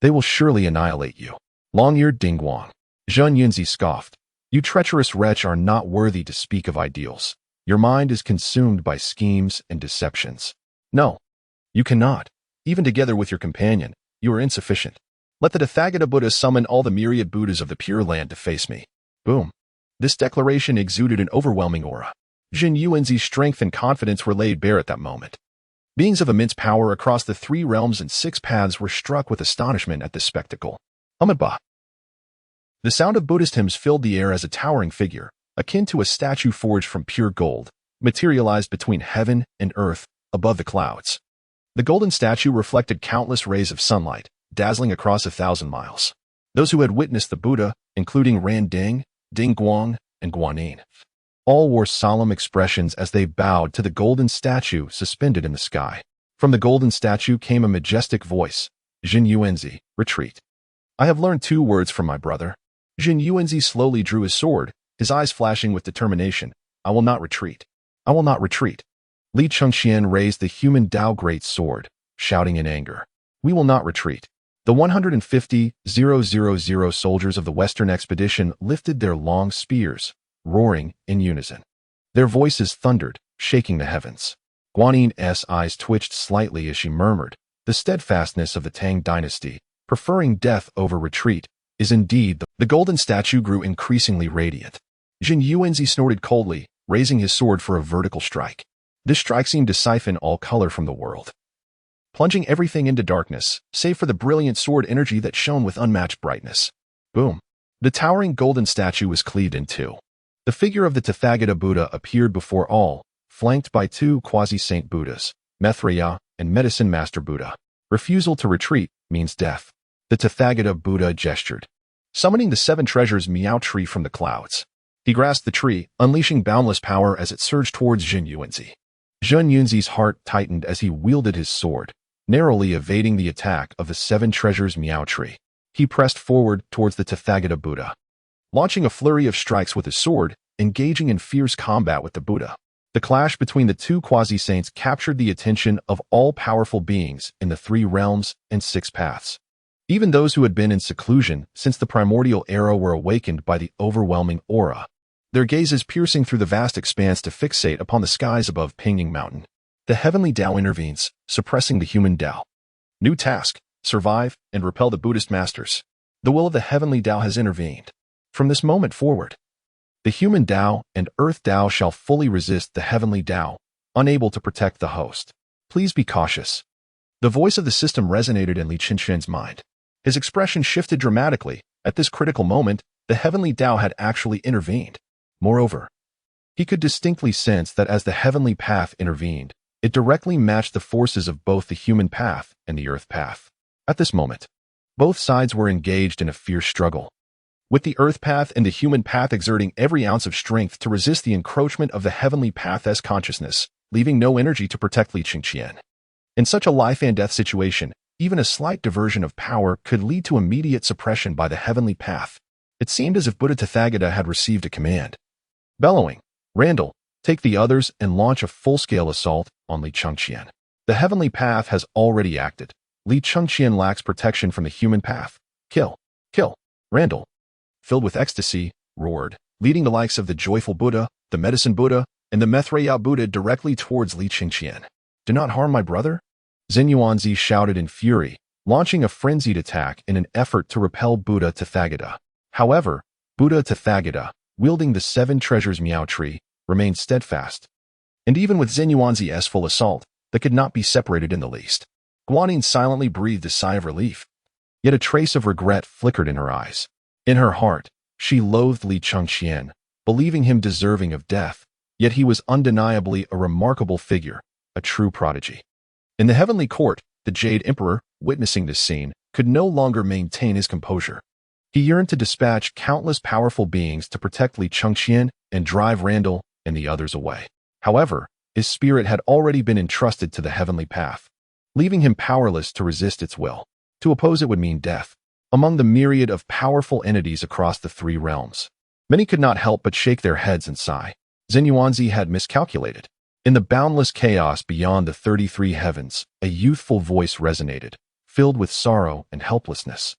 [SPEAKER 1] they will surely annihilate you. Long-eared Dingguang. Zhen Yunzi scoffed. You treacherous wretch are not worthy to speak of ideals. Your mind is consumed by schemes and deceptions. No, you cannot. Even together with your companion, you are insufficient. Let the Tathagata Buddha summon all the myriad Buddhas of the Pure Land to face me. Boom. This declaration exuded an overwhelming aura. Jin Yuanzi's strength and confidence were laid bare at that moment. Beings of immense power across the 3 realms and 6 paths were struck with astonishment at this spectacle. Amitabha. The sound of Buddhist hymns filled the air as a towering figure, akin to a statue forged from pure gold, materialized between heaven and earth, above the clouds. The golden statue reflected countless rays of sunlight, dazzling across 1,000 miles. Those who had witnessed the Buddha, including Ran Ding, Dingguang, and Guanyin, all wore solemn expressions as they bowed to the golden statue suspended in the sky. From the golden statue came a majestic voice. Jin Yuanzi, retreat. I have learned 2 words from my brother. Jin Yuanzi slowly drew his sword, his eyes flashing with determination. I will not retreat. I will not retreat. Li Chengqian raised the human Tao great sword, shouting in anger. We will not retreat. The 150,000 soldiers of the Western expedition lifted their long spears, roaring in unison. Their voices thundered, shaking the heavens. Guanyin's eyes twitched slightly as she murmured, the steadfastness of the Tang Dynasty, preferring death over retreat, is indeed the golden statue grew increasingly radiant. Jin Yuanzi snorted coldly, raising his sword for a vertical strike. This strike seemed to siphon all color from the world, plunging everything into darkness, save for the brilliant sword energy that shone with unmatched brightness. Boom. The towering golden statue was cleaved in 2. The figure of the Tathagata Buddha appeared before all, flanked by 2 quasi-saint Buddhas, Maitreya and Medicine Master Buddha. Refusal to retreat means death. The Tathagata Buddha gestured, summoning the 7 treasures Miao tree from the clouds. He grasped the tree, unleashing boundless power as it surged towards Jin Yuanzi. Jin Yuanzi's heart tightened as he wielded his sword, narrowly evading the attack of the 7 treasures Miao tree. He pressed forward towards the Tathagata Buddha, launching a flurry of strikes with his sword, engaging in fierce combat with the Buddha. The clash between the 2 quasi-saints captured the attention of all powerful beings in the 3 realms and 6 paths. Even those who had been in seclusion since the primordial era were awakened by the overwhelming aura, their gazes piercing through the vast expanse to fixate upon the skies above Pingying Mountain. The heavenly Tao intervenes, suppressing the human Tao. New task, survive and repel the Buddhist masters. The will of the heavenly Tao has intervened. From this moment forward, the human Tao and earth Tao shall fully resist the heavenly Tao, unable to protect the host. Please be cautious. The voice of the system resonated in Li Chengqian's mind. His expression shifted dramatically. At this critical moment, the heavenly Tao had actually intervened. Moreover, he could distinctly sense that as the heavenly path intervened, it directly matched the forces of both the human path and the earth path. At this moment, both sides were engaged in a fierce struggle, with the earth path and the human path exerting every ounce of strength to resist the encroachment of the heavenly path's consciousness, leaving no energy to protect Li Chengqian. In such a life and death situation, even a slight diversion of power could lead to immediate suppression by the heavenly path. It seemed as if Buddha Tathagata had received a command. Bellowing, Randall, take the others and launch a full-scale assault on Li Chengqian. The heavenly path has already acted. Li Chengqian lacks protection from the human path. Kill, kill, Randall, filled with ecstasy, roared, leading the likes of the joyful Buddha, the medicine Buddha, and the Maitreya Buddha directly towards Li Chengqian. Do not harm my brother? Jin Yuanzi shouted in fury, launching a frenzied attack in an effort to repel Buddha Tathagata. However, Buddha Tathagata, wielding the 7 treasures Miao tree, remained steadfast. And even with Jin Yuanzi's full assault, they could not be separated in the least. Guanyin silently breathed a sigh of relief. Yet a trace of regret flickered in her eyes. In her heart, she loathed Li Chengqian, believing him deserving of death, yet he was undeniably a remarkable figure, a true prodigy. In the heavenly court, the Jade Emperor, witnessing this scene, could no longer maintain his composure. He yearned to dispatch countless powerful beings to protect Li Chengqian and drive Randall and the others away. However, his spirit had already been entrusted to the heavenly path, leaving him powerless to resist its will. To oppose it would mean death. Among the myriad of powerful entities across the 3 realms, Many could not help but shake their heads and sigh. Xīyóu had miscalculated. In the boundless chaos beyond the 33 heavens, a youthful voice resonated, filled with sorrow and helplessness.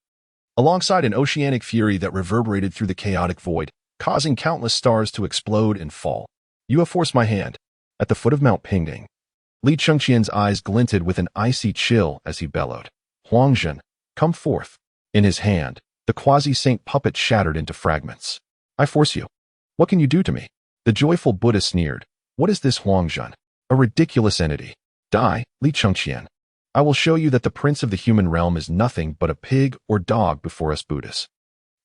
[SPEAKER 1] Alongside an oceanic fury that reverberated through the chaotic void, causing countless stars to explode and fall. You have forced my hand. At the foot of Mount Pingding, Li Chengqian's eyes glinted with an icy chill as he bellowed. Huangzhen, come forth. In his hand, the quasi-saint puppet shattered into fragments. I force you. What can you do to me? The joyful Buddha sneered. What is this Huangzhen? A ridiculous entity. Die, Li Chengqian. I will show you that the prince of the human realm is nothing but a pig or dog before us Buddhas.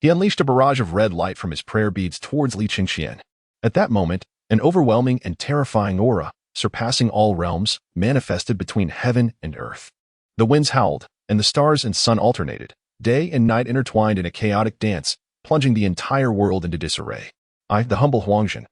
[SPEAKER 1] He unleashed a barrage of red light from his prayer beads towards Li Chengqian. At that moment, an overwhelming and terrifying aura, surpassing all realms, manifested between heaven and earth. The winds howled, and the stars and sun alternated. Day and night intertwined in a chaotic dance, plunging the entire world into disarray. I, the humble Huangzhen,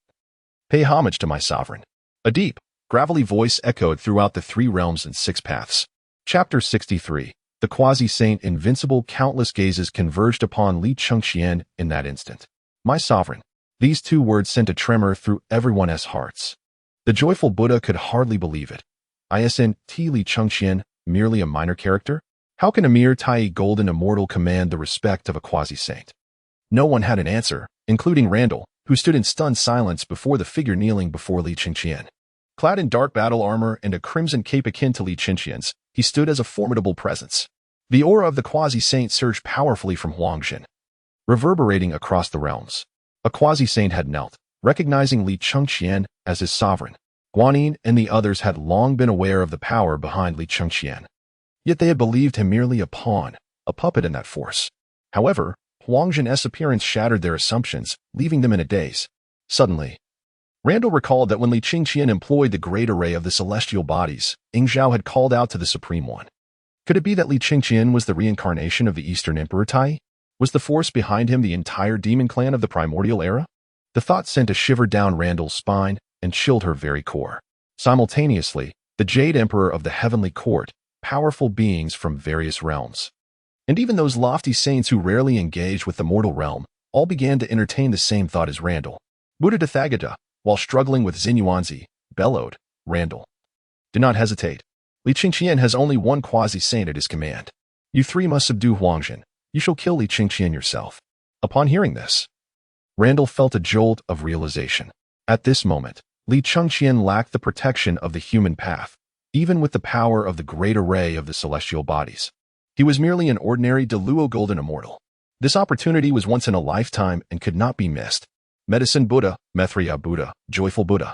[SPEAKER 1] pay homage to my sovereign. A deep, gravelly voice echoed throughout the 3 realms and 6 paths. Chapter 63. The quasi-saint invincible. Countless gazes converged upon Li Chengqian in that instant. My sovereign. These 2 words sent a tremor through everyone's hearts. The joyful Buddha could hardly believe it. Isn't Li Chengqian merely a minor character? How can a mere Tai golden immortal command the respect of a quasi-saint? No one had an answer, including Randall, who stood in stunned silence before the figure kneeling before Li Chengqian. Clad in dark battle armor and a crimson cape akin to Li Chengqian's, he stood as a formidable presence. The aura of the quasi-saint surged powerfully from Huangzhen, reverberating across the realms. A quasi-saint had knelt, recognizing Li Chengqian as his sovereign. Guanyin and the others had long been aware of the power behind Li Chengqian. Yet they had believed him merely a pawn, a puppet in that force. However, Huangzhen's appearance shattered their assumptions, leaving them in a daze. Suddenly, Randall recalled that when Li Chengqian employed the great array of the celestial bodies, Xīyóu had called out to the Supreme One. Could it be that Li Chengqian was the reincarnation of the Eastern Emperor Tai? Was the force behind him the entire demon clan of the primordial era? The thought sent a shiver down Randall's spine and chilled her very core. Simultaneously, the Jade Emperor of the Heavenly Court, powerful beings from various realms, and even those lofty saints who rarely engaged with the mortal realm, all began to entertain the same thought as Randall. Buddha Tathagata, while struggling with Xīyóu, bellowed, Randall, do not hesitate. Li Chengqian has only one quasi-saint at his command. You 3 must subdue Huangzhen. You shall kill Li Chengqian yourself. Upon hearing this, Randall felt a jolt of realization. At this moment, Li Chengqian lacked the protection of the human path, even with the power of the great array of the celestial bodies. He was merely an ordinary Deluo golden immortal. This opportunity was once in a lifetime and could not be missed. Medicine Buddha, Methriya Buddha, Joyful Buddha.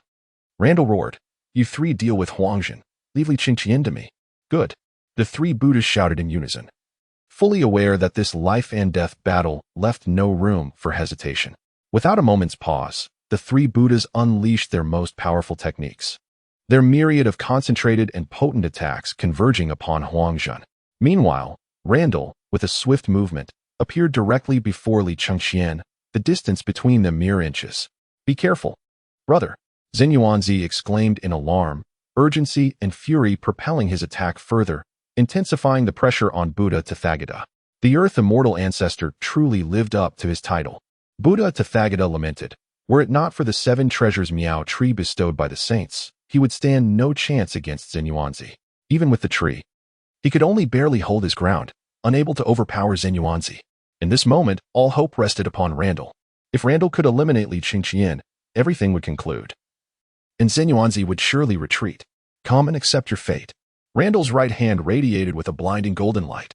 [SPEAKER 1] Randall roared, you 3 deal with Huangzhen. Leave Li Chengqian to me. Good. The 3 Buddhas shouted in unison, fully aware that this life and death battle left no room for hesitation. Without a moment's pause, the 3 Buddhas unleashed their most powerful techniques, their myriad of concentrated and potent attacks converging upon Huangzhen. Meanwhile, Randall, with a swift movement, appeared directly before Li Chengqian, the distance between them mere inches. Be careful, brother, Xīyóu exclaimed in alarm, urgency and fury propelling his attack further, intensifying the pressure on Buddha Tathagata. The Earth Immortal Ancestor truly lived up to his title. Buddha Tathagata lamented, were it not for the 7 treasures Miao tree bestowed by the saints, he would stand no chance against Xīyóu. Even with the tree, he could only barely hold his ground, unable to overpower Xīyóu. In this moment, all hope rested upon Randall. If Randall could eliminate Li Chengqian, everything would conclude, and Xīyóu would surely retreat. Come and accept your fate. Randall's right hand radiated with a blinding golden light.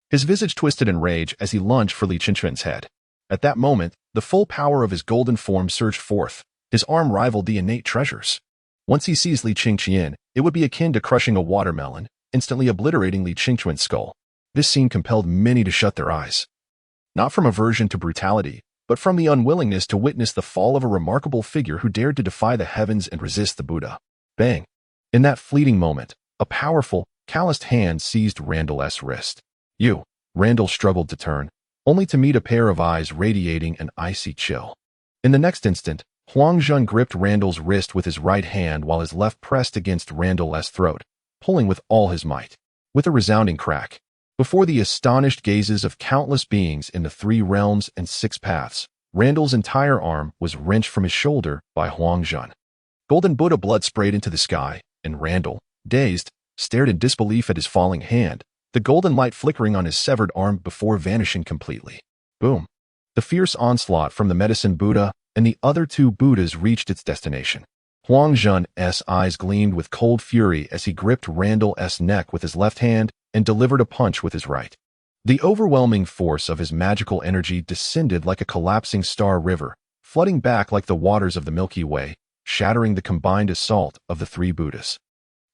[SPEAKER 1] His visage twisted in rage as he lunged for Li Chengqian's head. At that moment, the full power of his golden form surged forth. His arm rivaled the innate treasures. Once he seized Li Chengqian, it would be akin to crushing a watermelon, instantly obliterating Li Chengqian's skull. This scene compelled many to shut their eyes. Not from aversion to brutality, but from the unwillingness to witness the fall of a remarkable figure who dared to defy the heavens and resist the Buddha. Bang! In that fleeting moment, a powerful, calloused hand seized Randall's wrist. Randall struggled to turn, only to meet a pair of eyes radiating an icy chill. In the next instant, Huangzhen gripped Randall's wrist with his right hand while his left pressed against Randall's throat, pulling with all his might. With a resounding crack, before the astonished gazes of countless beings in the 3 realms and 6 paths, Randall's entire arm was wrenched from his shoulder by Huangjun. Golden Buddha blood sprayed into the sky, and Randall, dazed, stared in disbelief at his falling hand, the golden light flickering on his severed arm before vanishing completely. Boom. The fierce onslaught from the medicine Buddha and the other two Buddhas reached its destination. Huangjun's eyes gleamed with cold fury as he gripped Randall's neck with his left hand and delivered a punch with his right. The overwhelming force of his magical energy descended like a collapsing star river, flooding back like the waters of the Milky Way, shattering the combined assault of the three Buddhas.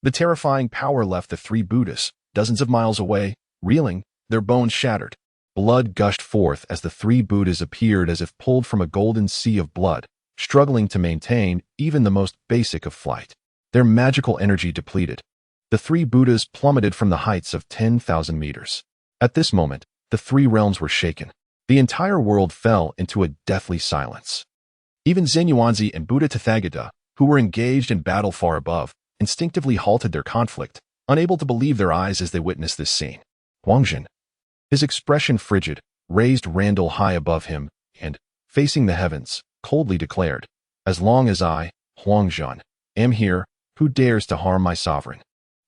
[SPEAKER 1] The terrifying power left the three Buddhas, dozens of miles away, reeling, their bones shattered. Blood gushed forth as the three Buddhas appeared as if pulled from a golden sea of blood, struggling to maintain even the most basic of flight. Their magical energy depleted. The three Buddhas plummeted from the heights of 10,000 meters. At this moment, the three realms were shaken. The entire world fell into a deathly silence. Even Zen Yuanzi and Buddha Tathagata, who were engaged in battle far above, instinctively halted their conflict, unable to believe their eyes as they witnessed this scene. Huangjun, his expression frigid, raised Randall high above him and, facing the heavens, coldly declared, "As long as I, Huangjun, am here, who dares to harm my sovereign?"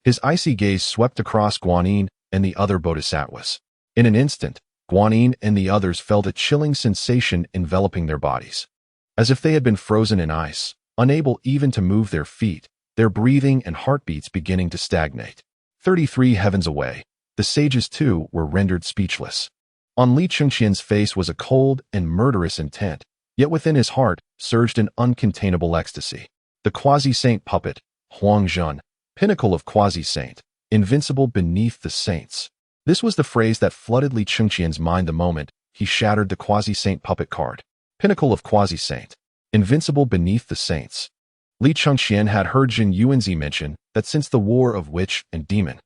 [SPEAKER 1] His icy gaze swept across Guanyin and the other bodhisattvas. In an instant, Guanyin and the others felt a chilling sensation enveloping their bodies. As if they had been frozen in ice, unable even to move their feet, their breathing and heartbeats beginning to stagnate. 33 heavens away, the sages too were rendered speechless. On Li Chengqian's face was a cold and murderous intent, yet within his heart surged an uncontainable ecstasy. The quasi-saint puppet, Huangjun, pinnacle of quasi-saint, invincible beneath the saints. This was the phrase that flooded Li Chengqian's mind the moment he shattered the quasi-saint puppet card. Pinnacle of quasi-saint, invincible beneath the saints. Li Chengqian had heard Jin Yuanzi mention that since the war of witch and demon,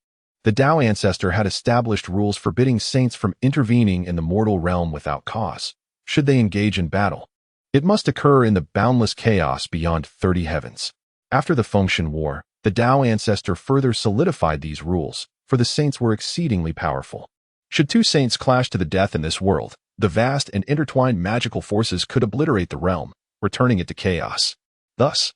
[SPEAKER 1] the Tao ancestor had established rules forbidding saints from intervening in the mortal realm without cause. Should they engage in battle, it must occur in the boundless chaos beyond 30 heavens. After the Fengshan War, the Tao ancestor further solidified these rules, for the saints were exceedingly powerful. Should two saints clash to the death in this world, the vast and intertwined magical forces could obliterate the realm, returning it to chaos. Thus,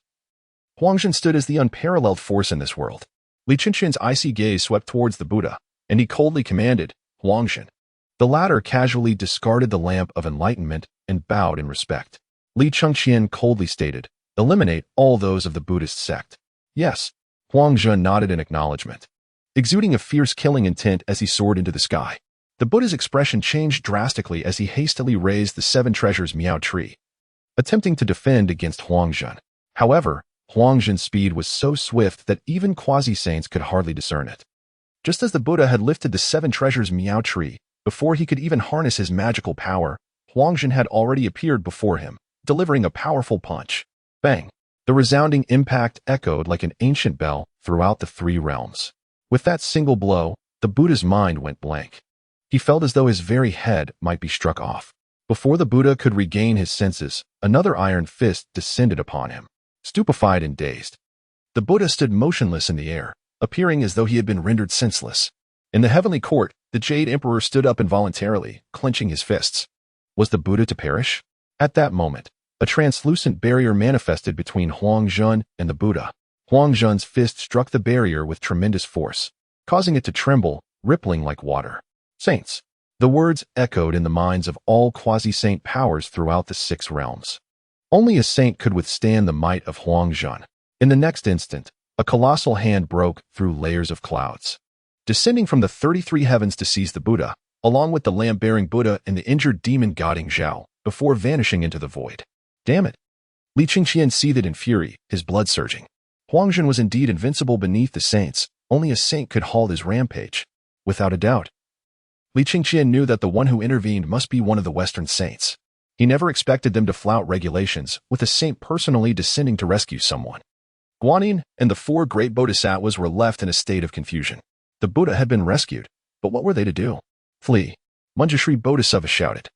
[SPEAKER 1] Huangjun stood as the unparalleled force in this world. Li Chengqian's icy gaze swept towards the Buddha, and he coldly commanded, "Huangjun." The latter casually discarded the lamp of enlightenment and bowed in respect. Li Chengqian coldly stated, "Eliminate all those of the Buddhist sect." "Yes." Huangjun nodded in acknowledgement, exuding a fierce killing intent as he soared into the sky. The Buddha's expression changed drastically as he hastily raised the seven treasures Miao tree, attempting to defend against Huangjun. However, Huangjun's speed was so swift that even quasi-saints could hardly discern it. Just as the Buddha had lifted the seven treasures Miao tree, before he could even harness his magical power, Huangjun had already appeared before him, delivering a powerful punch. Bang! The resounding impact echoed like an ancient bell throughout the three realms. With that single blow, the Buddha's mind went blank. He felt as though his very head might be struck off. Before the Buddha could regain his senses, another iron fist descended upon him. Stupefied and dazed, the Buddha stood motionless in the air, appearing as though he had been rendered senseless. In the heavenly court, the Jade Emperor stood up involuntarily, clenching his fists. Was the Buddha to perish? At that moment, a translucent barrier manifested between Huangjun and the Buddha. Huangjun's fist struck the barrier with tremendous force, causing it to tremble, rippling like water. Saints. The words echoed in the minds of all quasi-saint powers throughout the 6 realms. Only a saint could withstand the might of Huangjun. In the next instant, a colossal hand broke through layers of clouds, descending from the 33 heavens to seize the Buddha, along with the lamp-bearing Buddha and the injured demon god Xīyóu, before vanishing into the void. Damn it! Li Chengqian seethed in fury, his blood surging. Huangjun was indeed invincible beneath the saints. Only a saint could halt his rampage. Without a doubt. Li Chengqian knew that the one who intervened must be one of the Western saints. He never expected them to flout regulations, with a saint personally descending to rescue someone. Guanyin and the 4 great bodhisattvas were left in a state of confusion. The Buddha had been rescued, but what were they to do? Flee! Manjushri Bodhisattva shouted,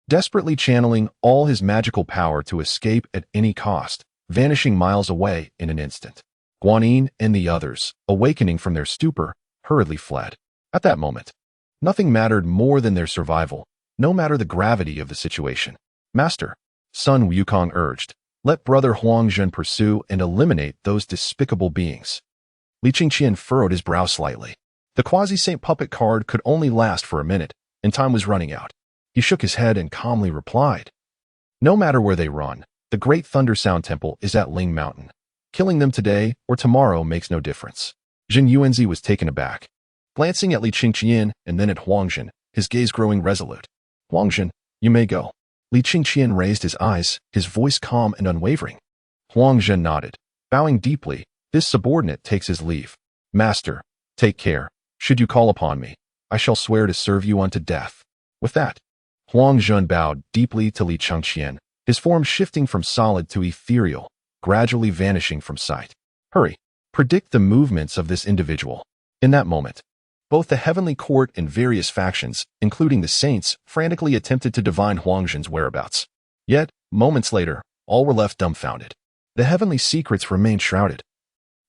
[SPEAKER 1] desperately channeling all his magical power to escape at any cost, vanishing miles away in an instant. Guanyin and the others, awakening from their stupor, hurriedly fled. At that moment, nothing mattered more than their survival, no matter the gravity of the situation. "Master," Sun Wukong urged. Let Brother Huangzhen pursue and eliminate those despicable beings. Li Chengqian furrowed his brow slightly. The quasi-saint puppet card could only last for a minute, and time was running out. He shook his head and calmly replied, no matter where they run, the Great Thunder Sound Temple is at Ling Mountain. Killing them today or tomorrow makes no difference. Jin Yuanzi was taken aback. Glancing at Li Chengqian and then at Huangzhen, his gaze growing resolute. Huangzhen, you may go. Li Chengqian raised his eyes, his voice calm and unwavering. Huangzhen nodded. Bowing deeply, this subordinate takes his leave. Master, take care. Should you call upon me, I shall swear to serve you unto death. With that, Huangzhen bowed deeply to Li Chengqian, his form shifting from solid to ethereal, gradually vanishing from sight. Hurry, predict the movements of this individual. In that moment, both the heavenly court and various factions, including the saints, frantically attempted to divine Huangzhen's whereabouts. Yet, moments later, all were left dumbfounded. The heavenly secrets remained shrouded.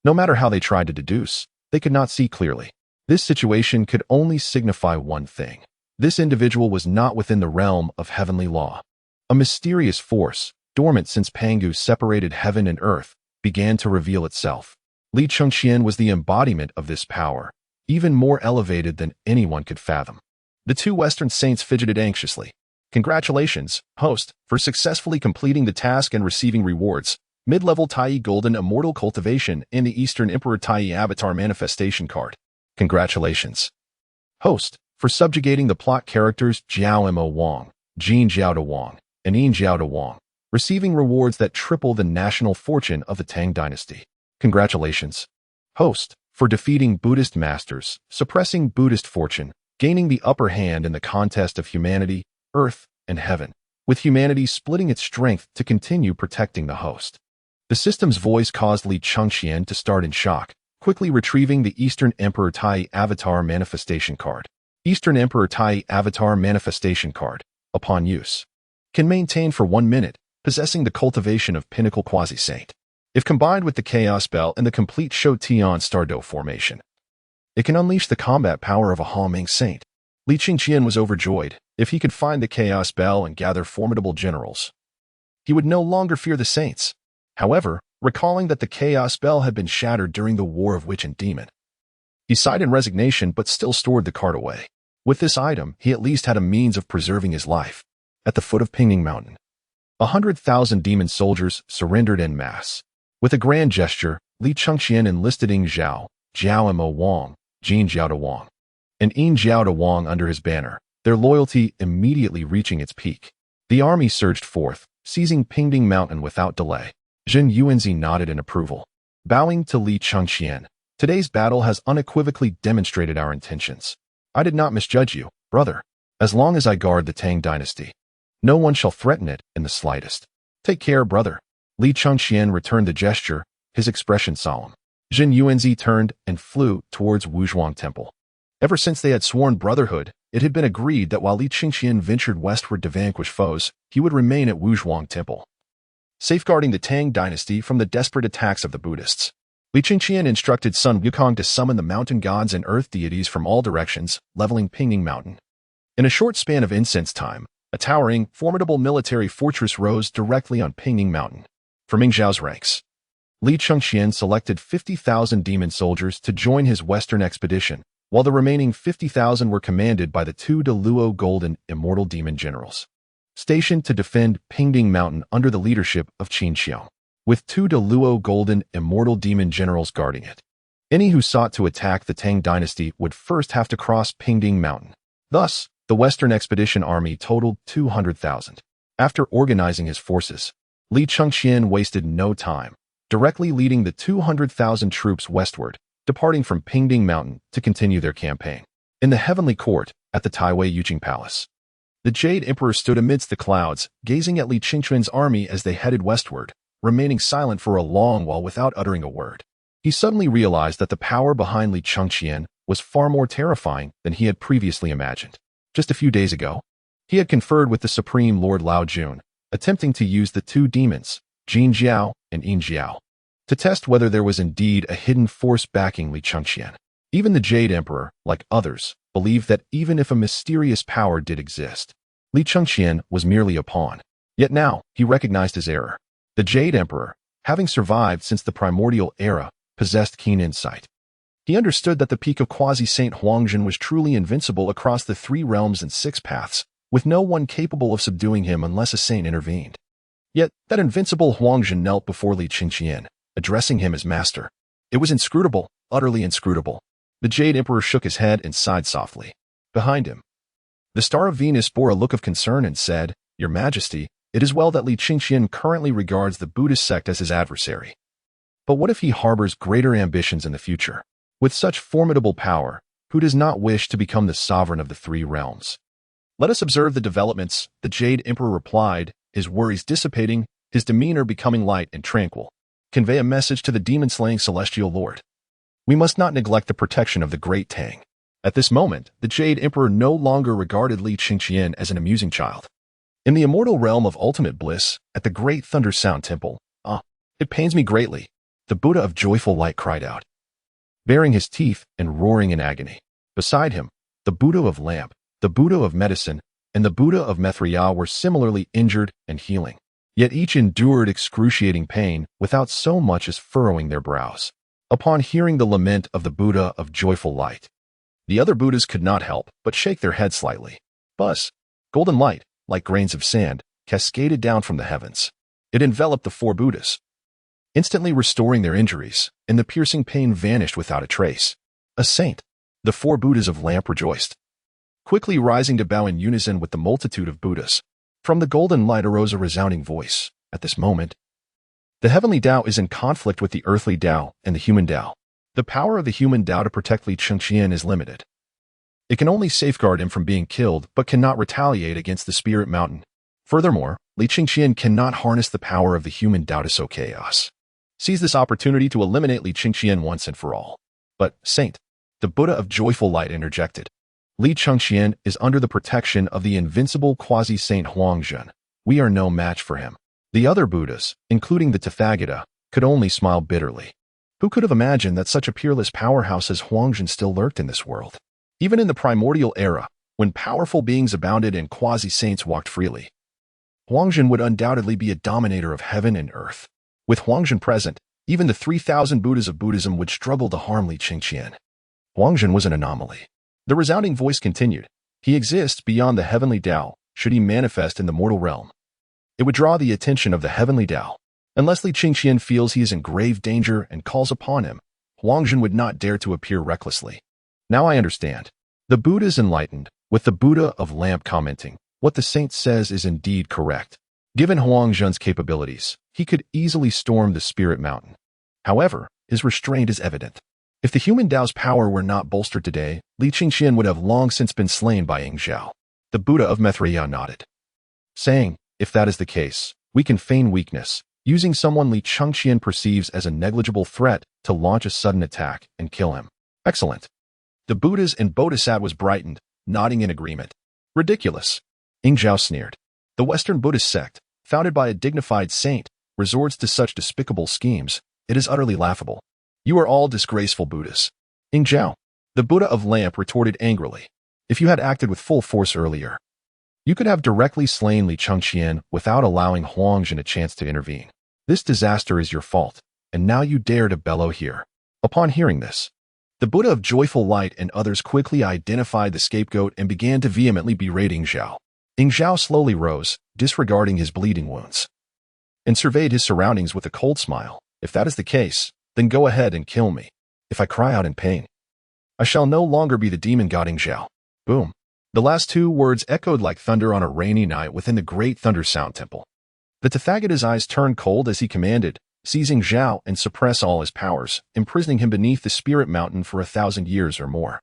[SPEAKER 1] No matter how they tried to deduce, they could not see clearly. This situation could only signify one thing. This individual was not within the realm of heavenly law. A mysterious force, dormant since Pangu separated heaven and earth, began to reveal itself. Li Chengqian was the embodiment of this power, even more elevated than anyone could fathom. The two Western saints fidgeted anxiously. Congratulations, host, for successfully completing the task and receiving rewards. Mid-level Tai Golden Immortal Cultivation in the Eastern Emperor Tai Avatar Manifestation card. Congratulations, host, for subjugating the plot characters Jiao Mo Wang, Jin Jiao De Wang, and Yin Jiao De Wang, receiving rewards that triple the national fortune of the Tang Dynasty. Congratulations, host, for defeating Buddhist masters, suppressing Buddhist fortune, gaining the upper hand in the contest of humanity, earth, and heaven, with humanity splitting its strength to continue protecting the host. The system's voice caused Li Chengqian to start in shock, quickly retrieving the Eastern Emperor Tai Avatar Manifestation card. Eastern Emperor Tai Avatar Manifestation card, upon use, can maintain for 1 minute, possessing the cultivation of Pinnacle Quasi-Saint. If combined with the Chaos Bell and the complete Shou Tian Stardo formation, it can unleash the combat power of a Homing Saint. Li Chengqian was overjoyed. If he could find the Chaos Bell and gather formidable generals, he would no longer fear the saints. However, recalling that the Chaos Bell had been shattered during the War of Witch and Demon, he sighed in resignation but still stored the card away. With this item, he at least had a means of preserving his life. At the foot of Pingning Mountain, 100,000 demon soldiers surrendered en masse. With a grand gesture, Li Chengqian enlisted Ying Zhao, Jiao Mo Wang, Jin Jiao De Wang, and Yin Jiao De Wang under his banner, their loyalty immediately reaching its peak. The army surged forth, seizing Pingding Mountain without delay. Jin Yuanzi nodded in approval. Bowing to Li Chengqian, today's battle has unequivocally demonstrated our intentions. I did not misjudge you, brother. As long as I guard the Tang Dynasty, no one shall threaten it in the slightest. Take care, brother. Li Chengqian returned the gesture, his expression solemn. Jin Yuanzi turned and flew towards Wuzhuang Temple. Ever since they had sworn brotherhood, it had been agreed that while Li Chengqian ventured westward to vanquish foes, he would remain at Wuzhuang Temple, safeguarding the Tang Dynasty from the desperate attacks of the Buddhists. Li Chengqian instructed Sun Wukong to summon the mountain gods and earth deities from all directions, leveling Pingning Mountain. In a short span of incense time, a towering, formidable military fortress rose directly on Pingning Mountain. From Ming Zhao's ranks, Li Chengqian selected 50,000 demon soldiers to join his western expedition, while the remaining 50,000 were commanded by the two Deluo Golden Immortal Demon Generals, stationed to defend Pingding Mountain under the leadership of Qin Xiao, with two Deluo Golden Immortal Demon Generals guarding it. Any who sought to attack the Tang Dynasty would first have to cross Pingding Mountain. Thus, the Western Expedition Army totaled 200,000. After organizing his forces, Li Chengqian wasted no time, directly leading the 200,000 troops westward, departing from Pingding Mountain to continue their campaign. In the Heavenly Court, at the Taiwei Yuqing Palace, the Jade Emperor stood amidst the clouds, gazing at Li Chengqian's army as they headed westward, remaining silent for a long while without uttering a word. He suddenly realized that the power behind Li Chengqian was far more terrifying than he had previously imagined. Just a few days ago, he had conferred with the Supreme Lord Lao Jun, attempting to use the two demons, Jin Jiao and Yin Jiao, to test whether there was indeed a hidden force backing Li Chengqian. Even the Jade Emperor, like others, believed that even if a mysterious power did exist, Li Chengqian was merely a pawn. Yet now, he recognized his error. The Jade Emperor, having survived since the primordial era, possessed keen insight. He understood that the peak of quasi-Saint Huangjun was truly invincible across the 3 realms and 6 paths, with no one capable of subduing him unless a saint intervened. Yet, that invincible Huangjun knelt before Li Chengqian, addressing him as master. It was inscrutable, utterly inscrutable. The Jade Emperor shook his head and sighed softly. Behind him, the Star of Venus bore a look of concern and said, "Your Majesty, it is well that Li Chengqian currently regards the Buddhist sect as his adversary. But what if he harbors greater ambitions in the future? With such formidable power, who does not wish to become the sovereign of the 3 realms? Let us observe the developments," the Jade Emperor replied, his worries dissipating, his demeanor becoming light and tranquil. "Convey a message to the demon-slaying celestial lord. We must not neglect the protection of the great Tang." At this moment, the Jade Emperor no longer regarded Li Chengqian as an amusing child. In the immortal realm of ultimate bliss, at the great Thunder Sound Temple, it pains me greatly, the Buddha of joyful light cried out, baring his teeth and roaring in agony. Beside him, the Buddha of lamp, the Buddha of medicine, and the Buddha of Mithriya were similarly injured and healing. Yet each endured excruciating pain without so much as furrowing their brows. Upon hearing the lament of the Buddha of joyful light, the other Buddhas could not help but shake their heads slightly. Buzz, golden light, like grains of sand, cascaded down from the heavens. It enveloped the 4 Buddhas, instantly restoring their injuries, and the piercing pain vanished without a trace. A saint, the 4 Buddhas of lamp rejoiced, quickly rising to bow in unison with the multitude of Buddhas. From the golden light arose a resounding voice. At this moment, the heavenly Tao is in conflict with the earthly Tao and the human Tao. The power of the human Tao to protect Li Chengqian is limited. It can only safeguard him from being killed, but cannot retaliate against the spirit mountain. Furthermore, Li Chengqian cannot harness the power of the human Tao to sow chaos. Seize this opportunity to eliminate Li Chengqian once and for all. But, Saint, the Buddha of joyful light interjected, Li Chengqian is under the protection of the invincible quasi-Saint Huangjun. We are no match for him. The other Buddhas, including the Tathagata, could only smile bitterly. Who could have imagined that such a peerless powerhouse as Huangjun still lurked in this world? Even in the primordial era, when powerful beings abounded and quasi-saints walked freely, Huangjun would undoubtedly be a dominator of heaven and earth. With Huangjun present, even the 3,000 Buddhas of Buddhism would struggle to harm Li Chengqian. Huangjun was an anomaly. The resounding voice continued, he exists beyond the heavenly Tao, should he manifest in the mortal realm. It would draw the attention of the heavenly Tao. Unless Li Chengqian feels he is in grave danger and calls upon him, Huangjun would not dare to appear recklessly. Now I understand. The Buddha is enlightened, with the Buddha of lamp commenting, what the saint says is indeed correct. Given Huangjun's capabilities, he could easily storm the spirit mountain. However, his restraint is evident. If the human Tao's power were not bolstered today, Li Chengqian would have long since been slain by Xīyóu. The Buddha of Mithriya nodded, saying, if that is the case, we can feign weakness, using someone Li Chengqian perceives as a negligible threat to launch a sudden attack and kill him. Excellent. The Buddhas and Bodhisattvas brightened, nodding in agreement. Ridiculous. Xīyóu sneered. The Western Buddhist sect, founded by a dignified saint, resorts to such despicable schemes. It is utterly laughable. You are all disgraceful Buddhas. Xīyóu, the Buddha of lamp retorted angrily. If you had acted with full force earlier, you could have directly slain Li Chengqian without allowing Huangjun a chance to intervene. This disaster is your fault, and now you dare to bellow here. Upon hearing this, the Buddha of joyful light and others quickly identified the scapegoat and began to vehemently berate Xīyóu. Xīyóu slowly rose, disregarding his bleeding wounds, and surveyed his surroundings with a cold smile. If that is the case, then go ahead and kill me. If I cry out in pain, I shall no longer be the demon god Xīyóu. Boom. The last 2 words echoed like thunder on a rainy night within the great Thunder Sound Temple. The Tathagata's eyes turned cold as he commanded, seizing Xīyóu and suppress all his powers, imprisoning him beneath the spirit mountain for 1,000 years or more,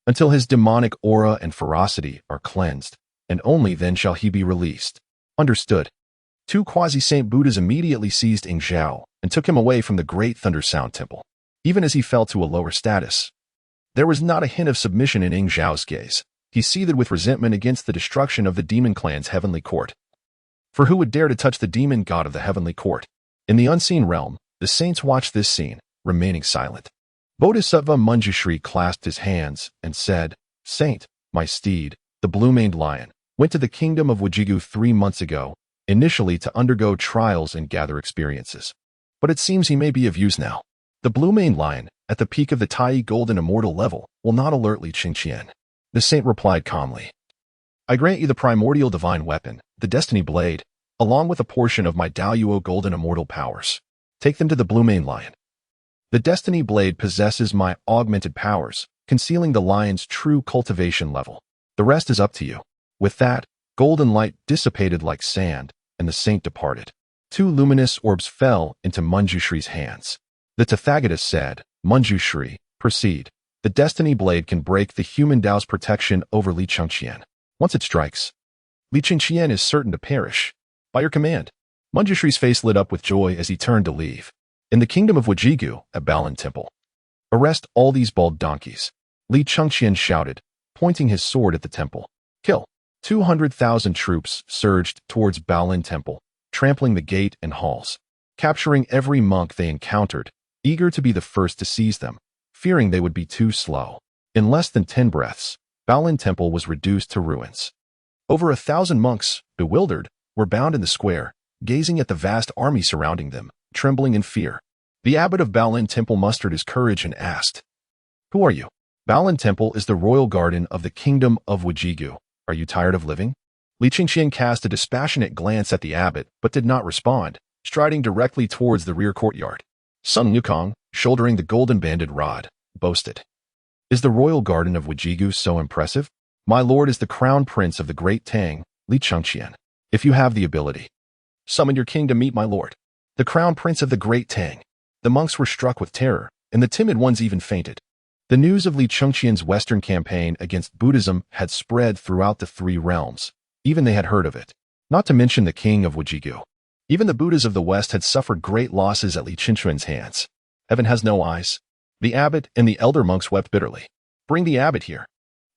[SPEAKER 1] until his demonic aura and ferocity are cleansed, and only then shall he be released. Understood. 2 quasi-saint Buddhas immediately seized Xīyóu and took him away from the great Thunder Sound Temple. Even as he fell to a lower status, there was not a hint of submission in Xīyóu's gaze. He seethed with resentment against the destruction of the demon clan's heavenly court. For who would dare to touch the demon god of the heavenly court? In the unseen realm, the saints watched this scene, remaining silent. Bodhisattva Manjushri clasped his hands and said, Saint, my steed, the blue-maned lion, went to the kingdom of Wajigu 3 months ago, initially to undergo trials and gather experiences. But it seems he may be of use now. The blue-maned lion, at the peak of the Tai Golden Immortal level, will not alert Li Chengqian. The saint replied calmly. I grant you the primordial divine weapon, the Destiny Blade, along with a portion of my Xīyóu Golden Immortal powers. Take them to the blue-maned lion. The Destiny Blade possesses my augmented powers, concealing the lion's true cultivation level. The rest is up to you. With that, golden light dissipated like sand, and the saint departed. 2 luminous orbs fell into Manjushri's hands. The Tathagata said, Manjushri, proceed. The Destiny Blade can break the human Tao's protection over Li Chengqian. Once it strikes, Li Chengqian is certain to perish. By your command. Manjushri's face lit up with joy as he turned to leave. In the kingdom of Wujigou, at Balan Temple. Arrest all these bald donkeys. Li Chengqian shouted, pointing his sword at the temple. Kill. 200,000 troops surged towards Balan Temple, trampling the gate and halls, capturing every monk they encountered, eager to be the first to seize them, fearing they would be too slow. In less than 10 breaths, Balan Temple was reduced to ruins. Over 1,000 monks, bewildered, were bound in the square, gazing at the vast army surrounding them, trembling in fear. The abbot of Balan Temple mustered his courage and asked, Who are you? Balan Temple is the royal garden of the kingdom of Wujigou. Are you tired of living? Li Chengqian cast a dispassionate glance at the abbot, but did not respond, striding directly towards the rear courtyard. Sun Wukong, shouldering the golden-banded rod, boasted. Is the royal garden of Wujigou so impressive? My lord is the crown prince of the great Tang, Li Chengqian. If you have the ability, summon your king to meet my lord. The crown prince of the great Tang. The monks were struck with terror, and the timid ones even fainted. The news of Li Chengqian's western campaign against Buddhism had spread throughout the 3 realms. Even they had heard of it. Not to mention the king of Wujigou. Even the Buddhas of the West had suffered great losses at Li Chengqian's hands. Heaven has no eyes. The abbot and the elder monks wept bitterly. Bring the abbot here.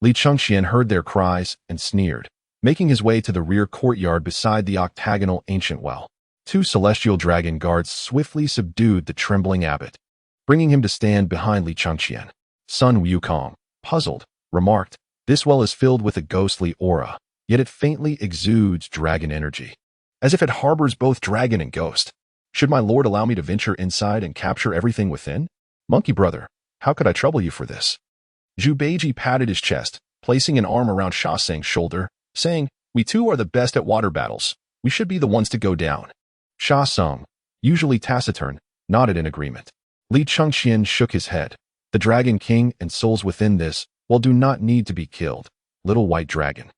[SPEAKER 1] Li Chengqian heard their cries and sneered, making his way to the rear courtyard beside the octagonal ancient well. 2 celestial dragon guards swiftly subdued the trembling abbot, bringing him to stand behind Li Chengqian. Sun Wukong, puzzled, remarked, This well is filled with a ghostly aura, yet it faintly exudes dragon energy, as if it harbors both dragon and ghost. Should my lord allow me to venture inside and capture everything within? Monkey brother, how could I trouble you for this? Zhu Beiji patted his chest, placing an arm around Sha Seng's shoulder, saying, We too are the best at water battles. We should be the ones to go down. Sha Seng, usually taciturn, nodded in agreement. Li Chengqian shook his head. The Dragon King and souls within this well do not need to be killed. Little White Dragon.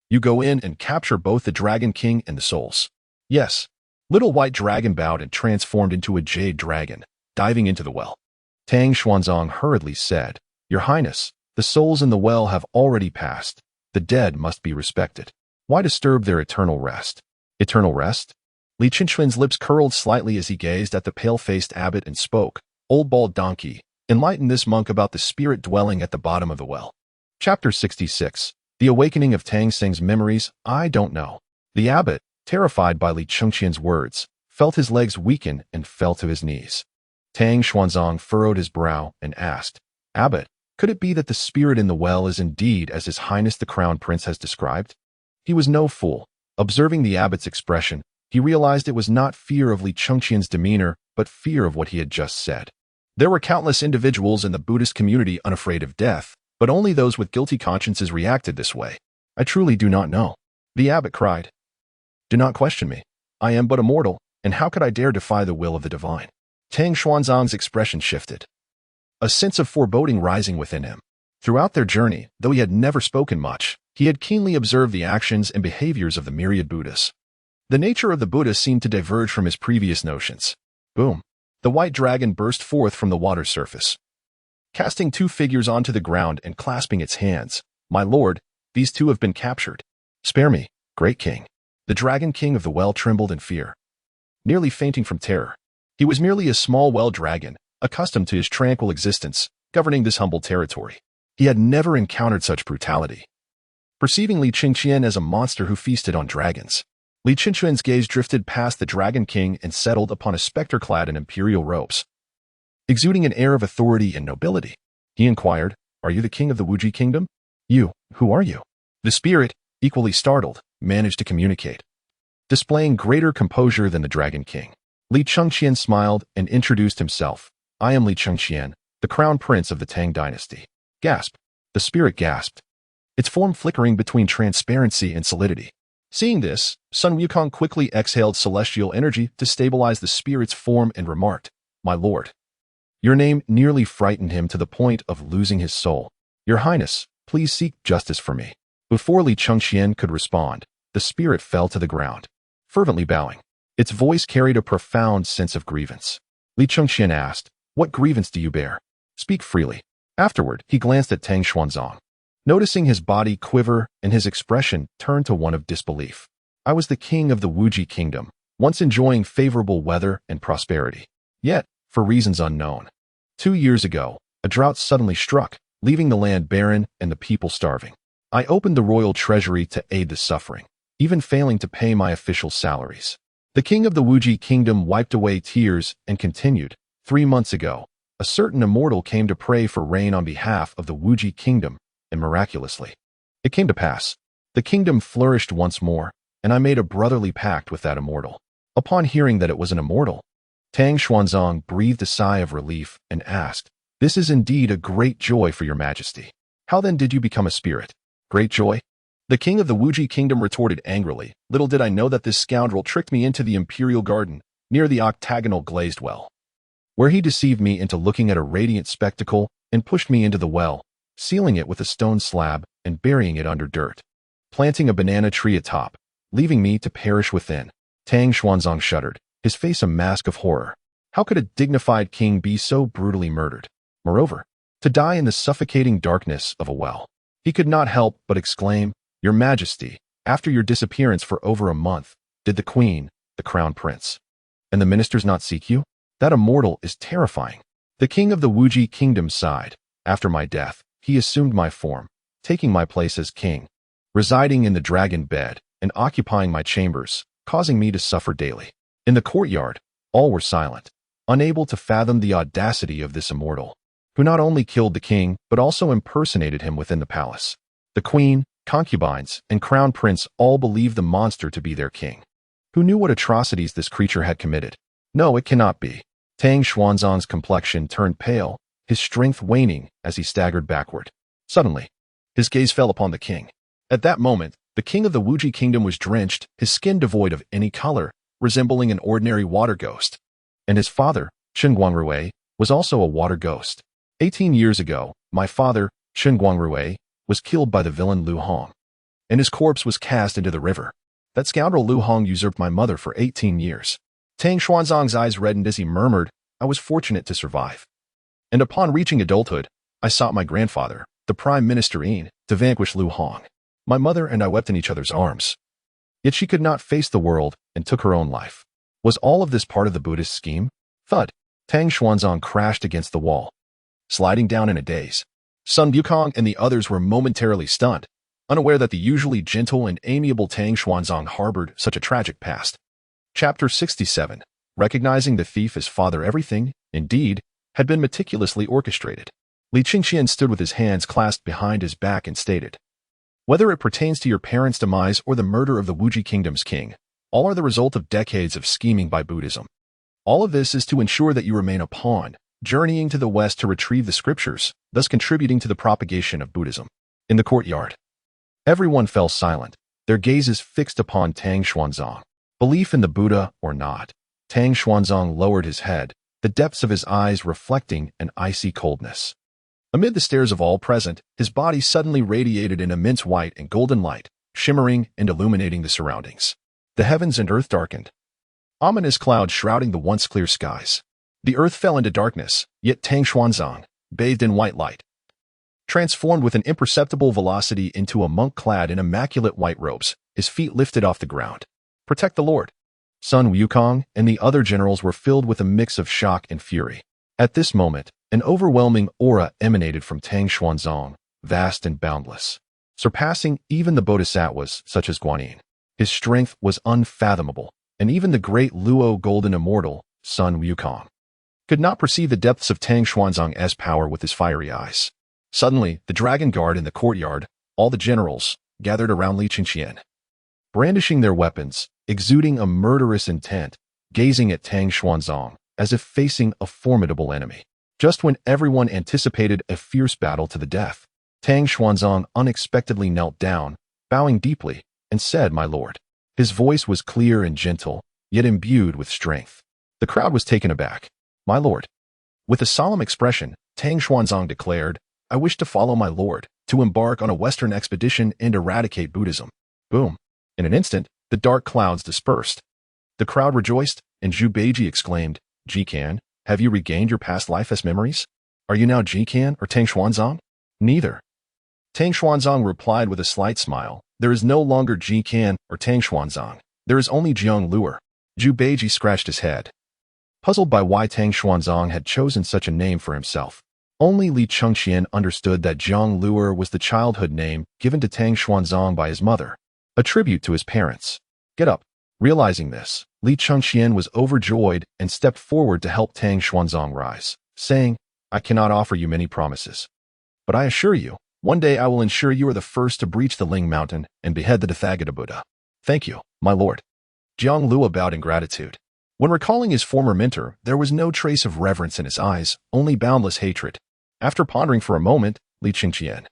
[SPEAKER 1] You go in and capture both the Dragon King and the souls. Yes. Little White Dragon bowed and transformed into a jade dragon, diving into the well. Tang Xuanzong hurriedly said, Your Highness, the souls in the well have already passed. The dead must be respected. Why disturb their eternal rest? Eternal rest? Li Chengqian's lips curled slightly as he gazed at the pale-faced abbot and spoke, Old bald donkey, enlighten this monk about the spirit dwelling at the bottom of the well. Chapter 66. The Awakening of Tang Seng's Memories. I don't know. The abbot, terrified by Li Chengqian's words, felt his legs weaken and fell to his knees. Tang Xuanzong furrowed his brow and asked, Abbot, could it be that the spirit in the well is indeed as His Highness the Crown Prince has described? He was no fool. Observing the abbot's expression, he realized it was not fear of Li Chengqian's demeanor, but fear of what he had just said. There were countless individuals in the Buddhist community unafraid of death, but only those with guilty consciences reacted this way. I truly do not know. The abbot cried. Do not question me. I am but a mortal, and how could I dare defy the will of the divine? Tang Xuanzong's expression shifted, a sense of foreboding rising within him. Throughout their journey, though he had never spoken much, he had keenly observed the actions and behaviors of the myriad Buddhas. The nature of the Buddha seemed to diverge from his previous notions. Boom. The white dragon burst forth from the water surface, casting 2 figures onto the ground and clasping its hands. My lord, these 2 have been captured. Spare me, great king. The Dragon King of the well trembled in fear, nearly fainting from terror. He was merely a small well dragon, accustomed to his tranquil existence, governing this humble territory. He had never encountered such brutality. Perceiving Li Chengqian as a monster who feasted on dragons, Li Chengqian's gaze drifted past the Dragon King and settled upon a specter clad in imperial robes. Exuding an air of authority and nobility, he inquired, Are you the king of the Wuji kingdom? You, who are you? The spirit, equally startled, managed to communicate. displaying greater composure than the Dragon King. Li Chengqian smiled and introduced himself. I am Li Chengqian, the crown prince of the Tang Dynasty. Gasp. The spirit gasped, its form flickering between transparency and solidity. Seeing this, Sun Wukong quickly exhaled celestial energy to stabilize the spirit's form and remarked, My lord. Your name nearly frightened him to the point of losing his soul. Your Highness, please seek justice for me. Before Li Chengqian could respond, the spirit fell to the ground, fervently bowing. Its voice carried a profound sense of grievance. Li Chengqian asked, What grievance do you bear? Speak freely. Afterward, he glanced at Tang Xuanzang. Noticing his body quiver and his expression turned to one of disbelief. I was the king of the Wuji kingdom, once enjoying favorable weather and prosperity. Yet, for reasons unknown, 2 years ago, a drought suddenly struck, leaving the land barren and the people starving. I opened the royal treasury to aid the suffering, even failing to pay my official salaries. The king of the Wuji kingdom wiped away tears and continued, 3 months ago, a certain immortal came to pray for rain on behalf of the Wuji kingdom, and miraculously, it came to pass. The kingdom flourished once more, and I made a brotherly pact with that immortal. Upon hearing that it was an immortal, Tang Xuanzang breathed a sigh of relief and asked, This is indeed a great joy for your majesty. How then did you become a spirit? Great joy? The king of the Wuji kingdom retorted angrily, Little did I know that this scoundrel tricked me into the imperial garden, near the octagonal glazed well, where he deceived me into looking at a radiant spectacle and pushed me into the well, sealing it with a stone slab and burying it under dirt, planting a banana tree atop, leaving me to perish within. Tang Xuanzang shuddered, his face a mask of horror. How could a dignified king be so brutally murdered? Moreover, to die in the suffocating darkness of a well. He could not help but exclaim, Your Majesty, after your disappearance for over a month, did the queen, the crown prince, and the ministers not seek you? That immortal is terrifying. The king of the Wuji kingdom sighed. After my death, he assumed my form, taking my place as king, residing in the dragon bed and occupying my chambers, causing me to suffer daily. In the courtyard, all were silent, unable to fathom the audacity of this immortal, who not only killed the king but also impersonated him within the palace. The queen, concubines, and crown prince all believed the monster to be their king. Who knew what atrocities this creature had committed? No, it cannot be. Tang Xuanzang's complexion turned pale, his strength waning as he staggered backward. Suddenly, his gaze fell upon the king. At that moment, the king of the Wuji kingdom was drenched, his skin devoid of any color, resembling an ordinary water ghost. And his father, Chen Guangrui, was also a water ghost. 18 years ago, my father, Chen Guangrui, was killed by the villain Lu Hong, and his corpse was cast into the river. That scoundrel Lu Hong usurped my mother for 18 years. Tang Xuanzang's eyes reddened as he murmured, I was fortunate to survive. And upon reaching adulthood, I sought my grandfather, the Prime Minister Yin, to vanquish Lu Hong. My mother and I wept in each other's arms. Yet she could not face the world and took her own life. Was all of this part of the Buddhist scheme? Thud. Tang Xuanzang crashed against the wall, sliding down in a daze. Sun Wukong and the others were momentarily stunned, unaware that the usually gentle and amiable Tang Xuanzang harbored such a tragic past. Chapter 67. Recognizing the thief as Father Everything, indeed, had been meticulously orchestrated. Li Chengqian stood with his hands clasped behind his back and stated, Whether it pertains to your parents' demise or the murder of the Wuji kingdom's king, all are the result of decades of scheming by Buddhism. All of this is to ensure that you remain a pawn, journeying to the west to retrieve the scriptures, thus contributing to the propagation of Buddhism. In the courtyard, everyone fell silent, their gazes fixed upon Tang Xuanzang. Belief in the Buddha or not, Tang Xuanzang lowered his head, the depths of his eyes reflecting an icy coldness. Amid the stares of all present, his body suddenly radiated an immense white and golden light, shimmering and illuminating the surroundings. The heavens and earth darkened, ominous clouds shrouding the once clear skies. The earth fell into darkness, yet Tang Xuanzang, bathed in white light, transformed with an imperceptible velocity into a monk clad in immaculate white robes, his feet lifted off the ground. Protect the Lord. Sun Wukong and the other generals were filled with a mix of shock and fury. At this moment, an overwhelming aura emanated from Tang Xuanzang, vast and boundless, surpassing even the bodhisattvas such as Guanyin. His strength was unfathomable, and even the great Luo golden immortal, Sun Wukong, could not perceive the depths of Tang Xuanzang's power with his fiery eyes. Suddenly, the dragon guard in the courtyard, all the generals, gathered around Li Chengqian. Brandishing their weapons, exuding a murderous intent, gazing at Tang Xuanzong as if facing a formidable enemy. Just when everyone anticipated a fierce battle to the death, Tang Xuanzong unexpectedly knelt down, bowing deeply, and said, "My lord." His voice was clear and gentle, yet imbued with strength. The crowd was taken aback. "My lord." With a solemn expression, Tang Xuanzong declared, "I wish to follow my lord, to embark on a Western expedition and eradicate Buddhism." Boom. In an instant, the dark clouds dispersed. The crowd rejoiced, and Zhu Beiji exclaimed, "Jikan, have you regained your past life as memories? Are you now Jikan or Tang Xuanzong?" "Neither." Tang Xuanzong replied with a slight smile, "There is no longer Jikan or Tang Xuanzong. There is only Jiang Luer." Zhu Beiji scratched his head, puzzled by why Tang Xuanzong had chosen such a name for himself. Only Li Chengqian understood that Jiang Luer was the childhood name given to Tang Xuanzong by his mother, a tribute to his parents. "Get up." Realizing this, Li Chengqian was overjoyed and stepped forward to help Tang Xuanzong rise, saying, "I cannot offer you many promises, but I assure you, one day I will ensure you are the first to breach the Ling Mountain and behead the Tathagata Buddha." "Thank you, my lord." Jiang Luo bowed in gratitude. When recalling his former mentor, there was no trace of reverence in his eyes, only boundless hatred. After pondering for a moment, Li Chengqian,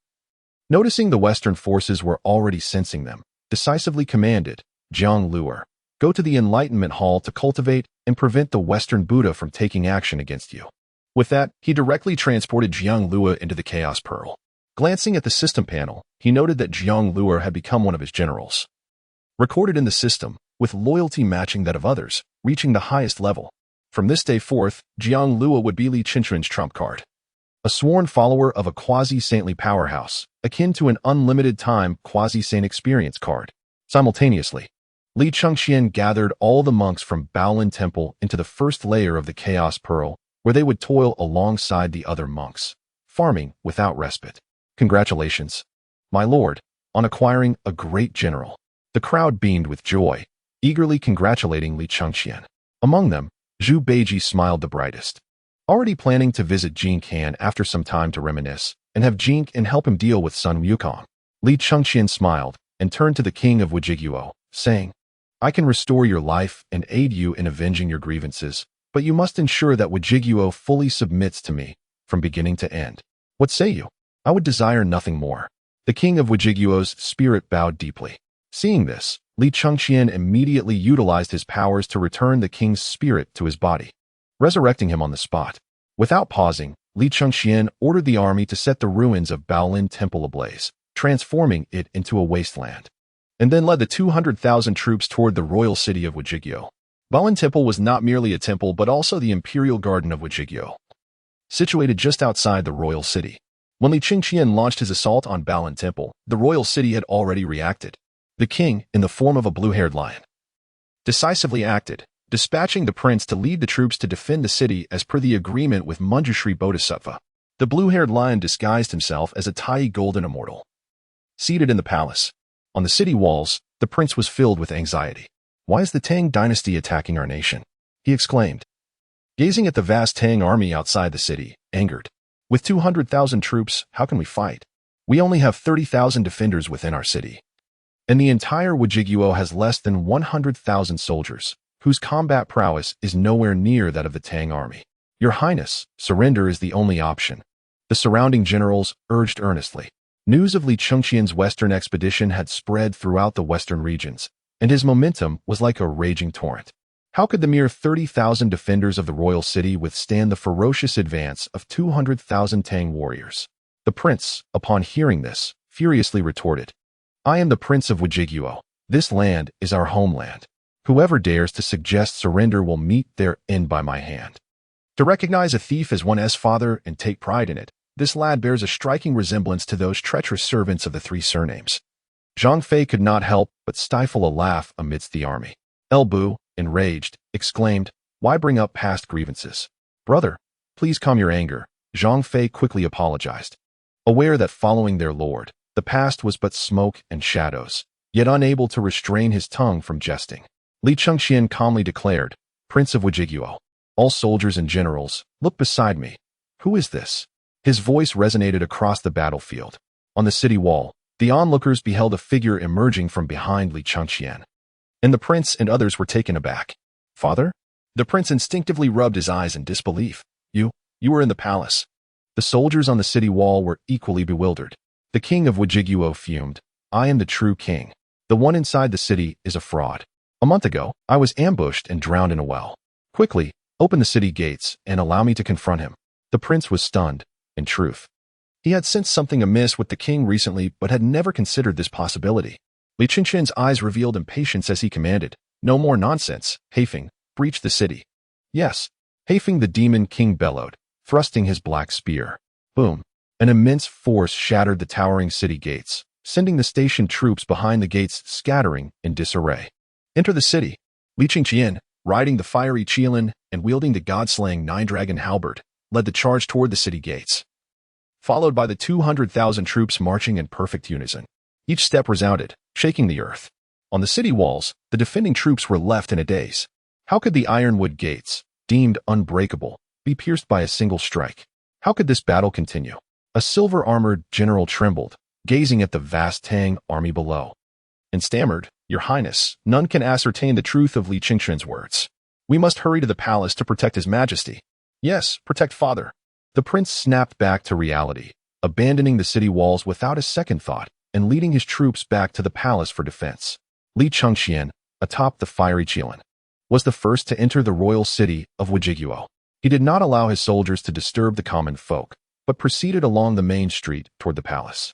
[SPEAKER 1] noticing the Western forces were already sensing them, decisively commanded, "Jiang Luer, go to the Enlightenment Hall to cultivate and prevent the Western Buddha from taking action against you." With that, he directly transported Jiang Luo into the Chaos Pearl. Glancing at the system panel, he noted that Jiang Luo had become one of his generals. Recorded in the system, with loyalty matching that of others, reaching the highest level. From this day forth, Jiang Luo would be Li Chengqian's trump card. A sworn follower of a quasi-saintly powerhouse, akin to an unlimited time quasi-saint experience card. Simultaneously, Li Chengqian gathered all the monks from Baolin Temple into the first layer of the Chaos Pearl, where they would toil alongside the other monks, farming without respite. "Congratulations, my lord, on acquiring a great general." The crowd beamed with joy, eagerly congratulating Li Chengqian. Among them, Zhu Beiji smiled the brightest. Already planning to visit Jikan after some time to reminisce, and have Jinkan help him deal with Sun Wukong. Li Chengqian smiled, and turned to the king of Xīyóu, saying, "I can restore your life and aid you in avenging your grievances, but you must ensure that Xīyóu fully submits to me, from beginning to end. What say you?" "I would desire nothing more." The king of Xīyóu's spirit bowed deeply. Seeing this, Li Chengqian immediately utilized his powers to return the king's spirit to his body, resurrecting him on the spot. Without pausing, Li Chengqian ordered the army to set the ruins of Baolin Temple ablaze, transforming it into a wasteland, and then led the 200,000 troops toward the royal city of Xīyóu. Baolin Temple was not merely a temple but also the imperial garden of Xīyóu, situated just outside the royal city. When Li Chengqian launched his assault on Baolin Temple, the royal city had already reacted. The king, in the form of a blue-haired lion, decisively acted, dispatching the prince to lead the troops to defend the city as per the agreement with Manjushri Bodhisattva. The blue-haired lion disguised himself as a Tai golden immortal. Seated in the palace, on the city walls, the prince was filled with anxiety. "Why is the Tang Dynasty attacking our nation?" he exclaimed, gazing at the vast Tang army outside the city, angered. "With 200,000 troops, how can we fight? We only have 30,000 defenders within our city. And the entire Xīyóu has less than 100,000 soldiers, whose combat prowess is nowhere near that of the Tang army. Your Highness, surrender is the only option." The surrounding generals urged earnestly. News of Li Chengqian's western expedition had spread throughout the western regions, and his momentum was like a raging torrent. How could the mere 30,000 defenders of the royal city withstand the ferocious advance of 200,000 Tang warriors? The prince, upon hearing this, furiously retorted, "I am the prince of Xīyóu. This land is our homeland. Whoever dares to suggest surrender will meet their end by my hand." To recognize a thief as one's father and take pride in it, this lad bears a striking resemblance to those treacherous servants of the three surnames. Zhang Fei could not help but stifle a laugh amidst the army. El Bu, enraged, exclaimed, "Why bring up past grievances? Brother, please calm your anger." Zhang Fei quickly apologized, aware that following their lord, the past was but smoke and shadows, yet unable to restrain his tongue from jesting. Li Chengqian calmly declared, "Prince of Xīyóu, all soldiers and generals, look beside me. Who is this?" His voice resonated across the battlefield. On the city wall, the onlookers beheld a figure emerging from behind Li Chengqian. and the prince and others were taken aback. "Father?" The prince instinctively rubbed his eyes in disbelief. You were in the palace." The soldiers on the city wall were equally bewildered. The king of Xīyóu fumed. "I am the true king. The one inside the city is a fraud. A month ago, I was ambushed and drowned in a well. Quickly, open the city gates and allow me to confront him." The prince was stunned. In truth, he had sensed something amiss with the king recently but had never considered this possibility. Li Chengqian's eyes revealed impatience as he commanded, "No more nonsense, Haifeng, breach the city." "Yes." Haifeng the demon king bellowed, thrusting his black spear. Boom! An immense force shattered the towering city gates, sending the stationed troops behind the gates scattering in disarray. Enter the city. Li Chengqian, riding the fiery Qīyóu and wielding the god-slaying nine-dragon halberd, led the charge toward the city gates, followed by the 200,000 troops marching in perfect unison. Each step resounded, shaking the earth. On the city walls, the defending troops were left in a daze. How could the ironwood gates, deemed unbreakable, be pierced by a single strike? How could this battle continue? A silver-armored general trembled, gazing at the vast Tang army below, and stammered, "Your Highness, none can ascertain the truth of Li Chengqian's words. We must hurry to the palace to protect His Majesty." "Yes, protect father." The prince snapped back to reality, abandoning the city walls without a second thought and leading his troops back to the palace for defense. Li Chengqian, atop the fiery Qīyóu, was the first to enter the royal city of Xīyóu. He did not allow his soldiers to disturb the common folk, but proceeded along the main street toward the palace.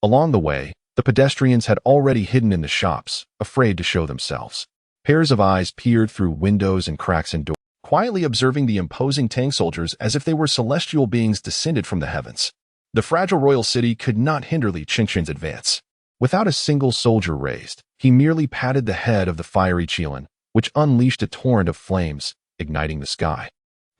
[SPEAKER 1] Along the way, the pedestrians had already hidden in the shops, afraid to show themselves. Pairs of eyes peered through windows and cracks in doors, quietly observing the imposing Tang soldiers as if they were celestial beings descended from the heavens. The fragile royal city could not hinder Li Chengqian's advance. Without a single soldier raised, he merely patted the head of the fiery Qīyóu, which unleashed a torrent of flames, igniting the sky.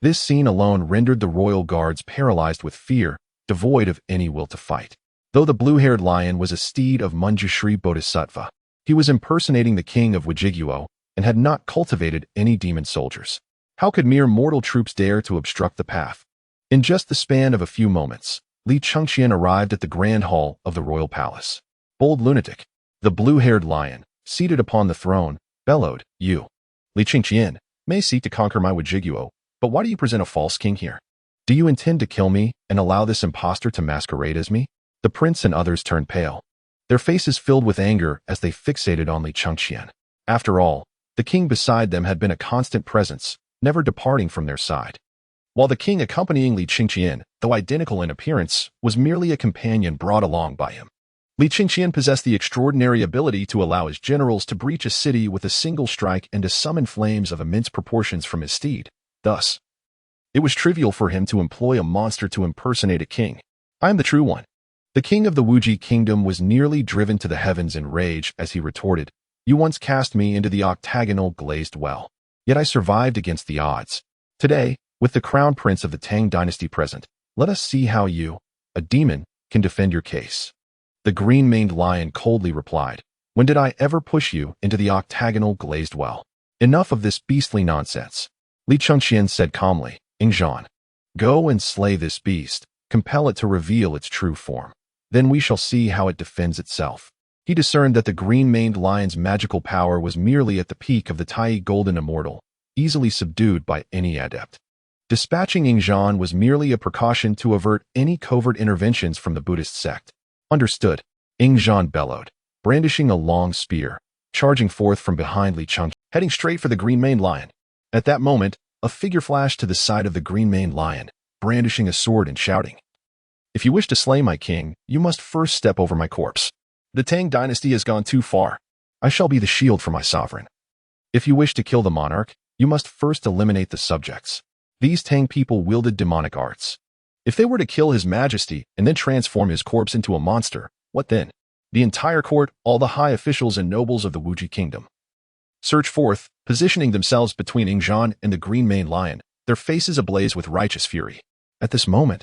[SPEAKER 1] This scene alone rendered the royal guards paralyzed with fear, devoid of any will to fight. Though the blue-haired lion was a steed of Manjushri Bodhisattva, he was impersonating the king of Xīyóu and had not cultivated any demon soldiers. How could mere mortal troops dare to obstruct the path? In just the span of a few moments, Li Chengqian arrived at the grand hall of the royal palace. "Bold lunatic!" The blue-haired lion, seated upon the throne, bellowed, "You, Li Chengqian, may seek to conquer my Xīyóu, but why do you present a false king here? Do you intend to kill me and allow this impostor to masquerade as me?" The prince and others turned pale, their faces filled with anger as they fixated on Li Chengqian. After all, the king beside them had been a constant presence, never departing from their side, while the king accompanying Li Chengqian, though identical in appearance, was merely a companion brought along by him. Li Chengqian possessed the extraordinary ability to allow his generals to breach a city with a single strike and to summon flames of immense proportions from his steed. Thus, it was trivial for him to employ a monster to impersonate a king. "I am the true one." The king of the Wuji kingdom was nearly driven to the heavens in rage as he retorted, "You once cast me into the octagonal glazed well, yet I survived against the odds. Today, with the crown prince of the Tang Dynasty present, let us see how you, a demon, can defend your case." The green-maned lion coldly replied, "When did I ever push you into the octagonal glazed well? Enough of this beastly nonsense." Li Chengqian said calmly, "Ingzhan, go and slay this beast, compel it to reveal its true form. Then we shall see how it defends itself." He discerned that the green-maned lion's magical power was merely at the peak of the Tai Golden Immortal, easily subdued by any adept. Dispatching Ingzhan was merely a precaution to avert any covert interventions from the Buddhist sect. "Understood," Ingzhan bellowed, brandishing a long spear, charging forth from behind Li Chengqian, heading straight for the green-maned lion. At that moment, a figure flashed to the side of the green-maned lion, brandishing a sword and shouting, "If you wish to slay my king, you must first step over my corpse. The Tang Dynasty has gone too far. I shall be the shield for my sovereign. If you wish to kill the monarch, you must first eliminate the subjects." These Tang people wielded demonic arts. If they were to kill His Majesty and then transform his corpse into a monster, what then? The entire court, all the high officials and nobles of the Wuji kingdom surged forth, positioning themselves between Ingzhan and the green-maned lion, their faces ablaze with righteous fury. At this moment,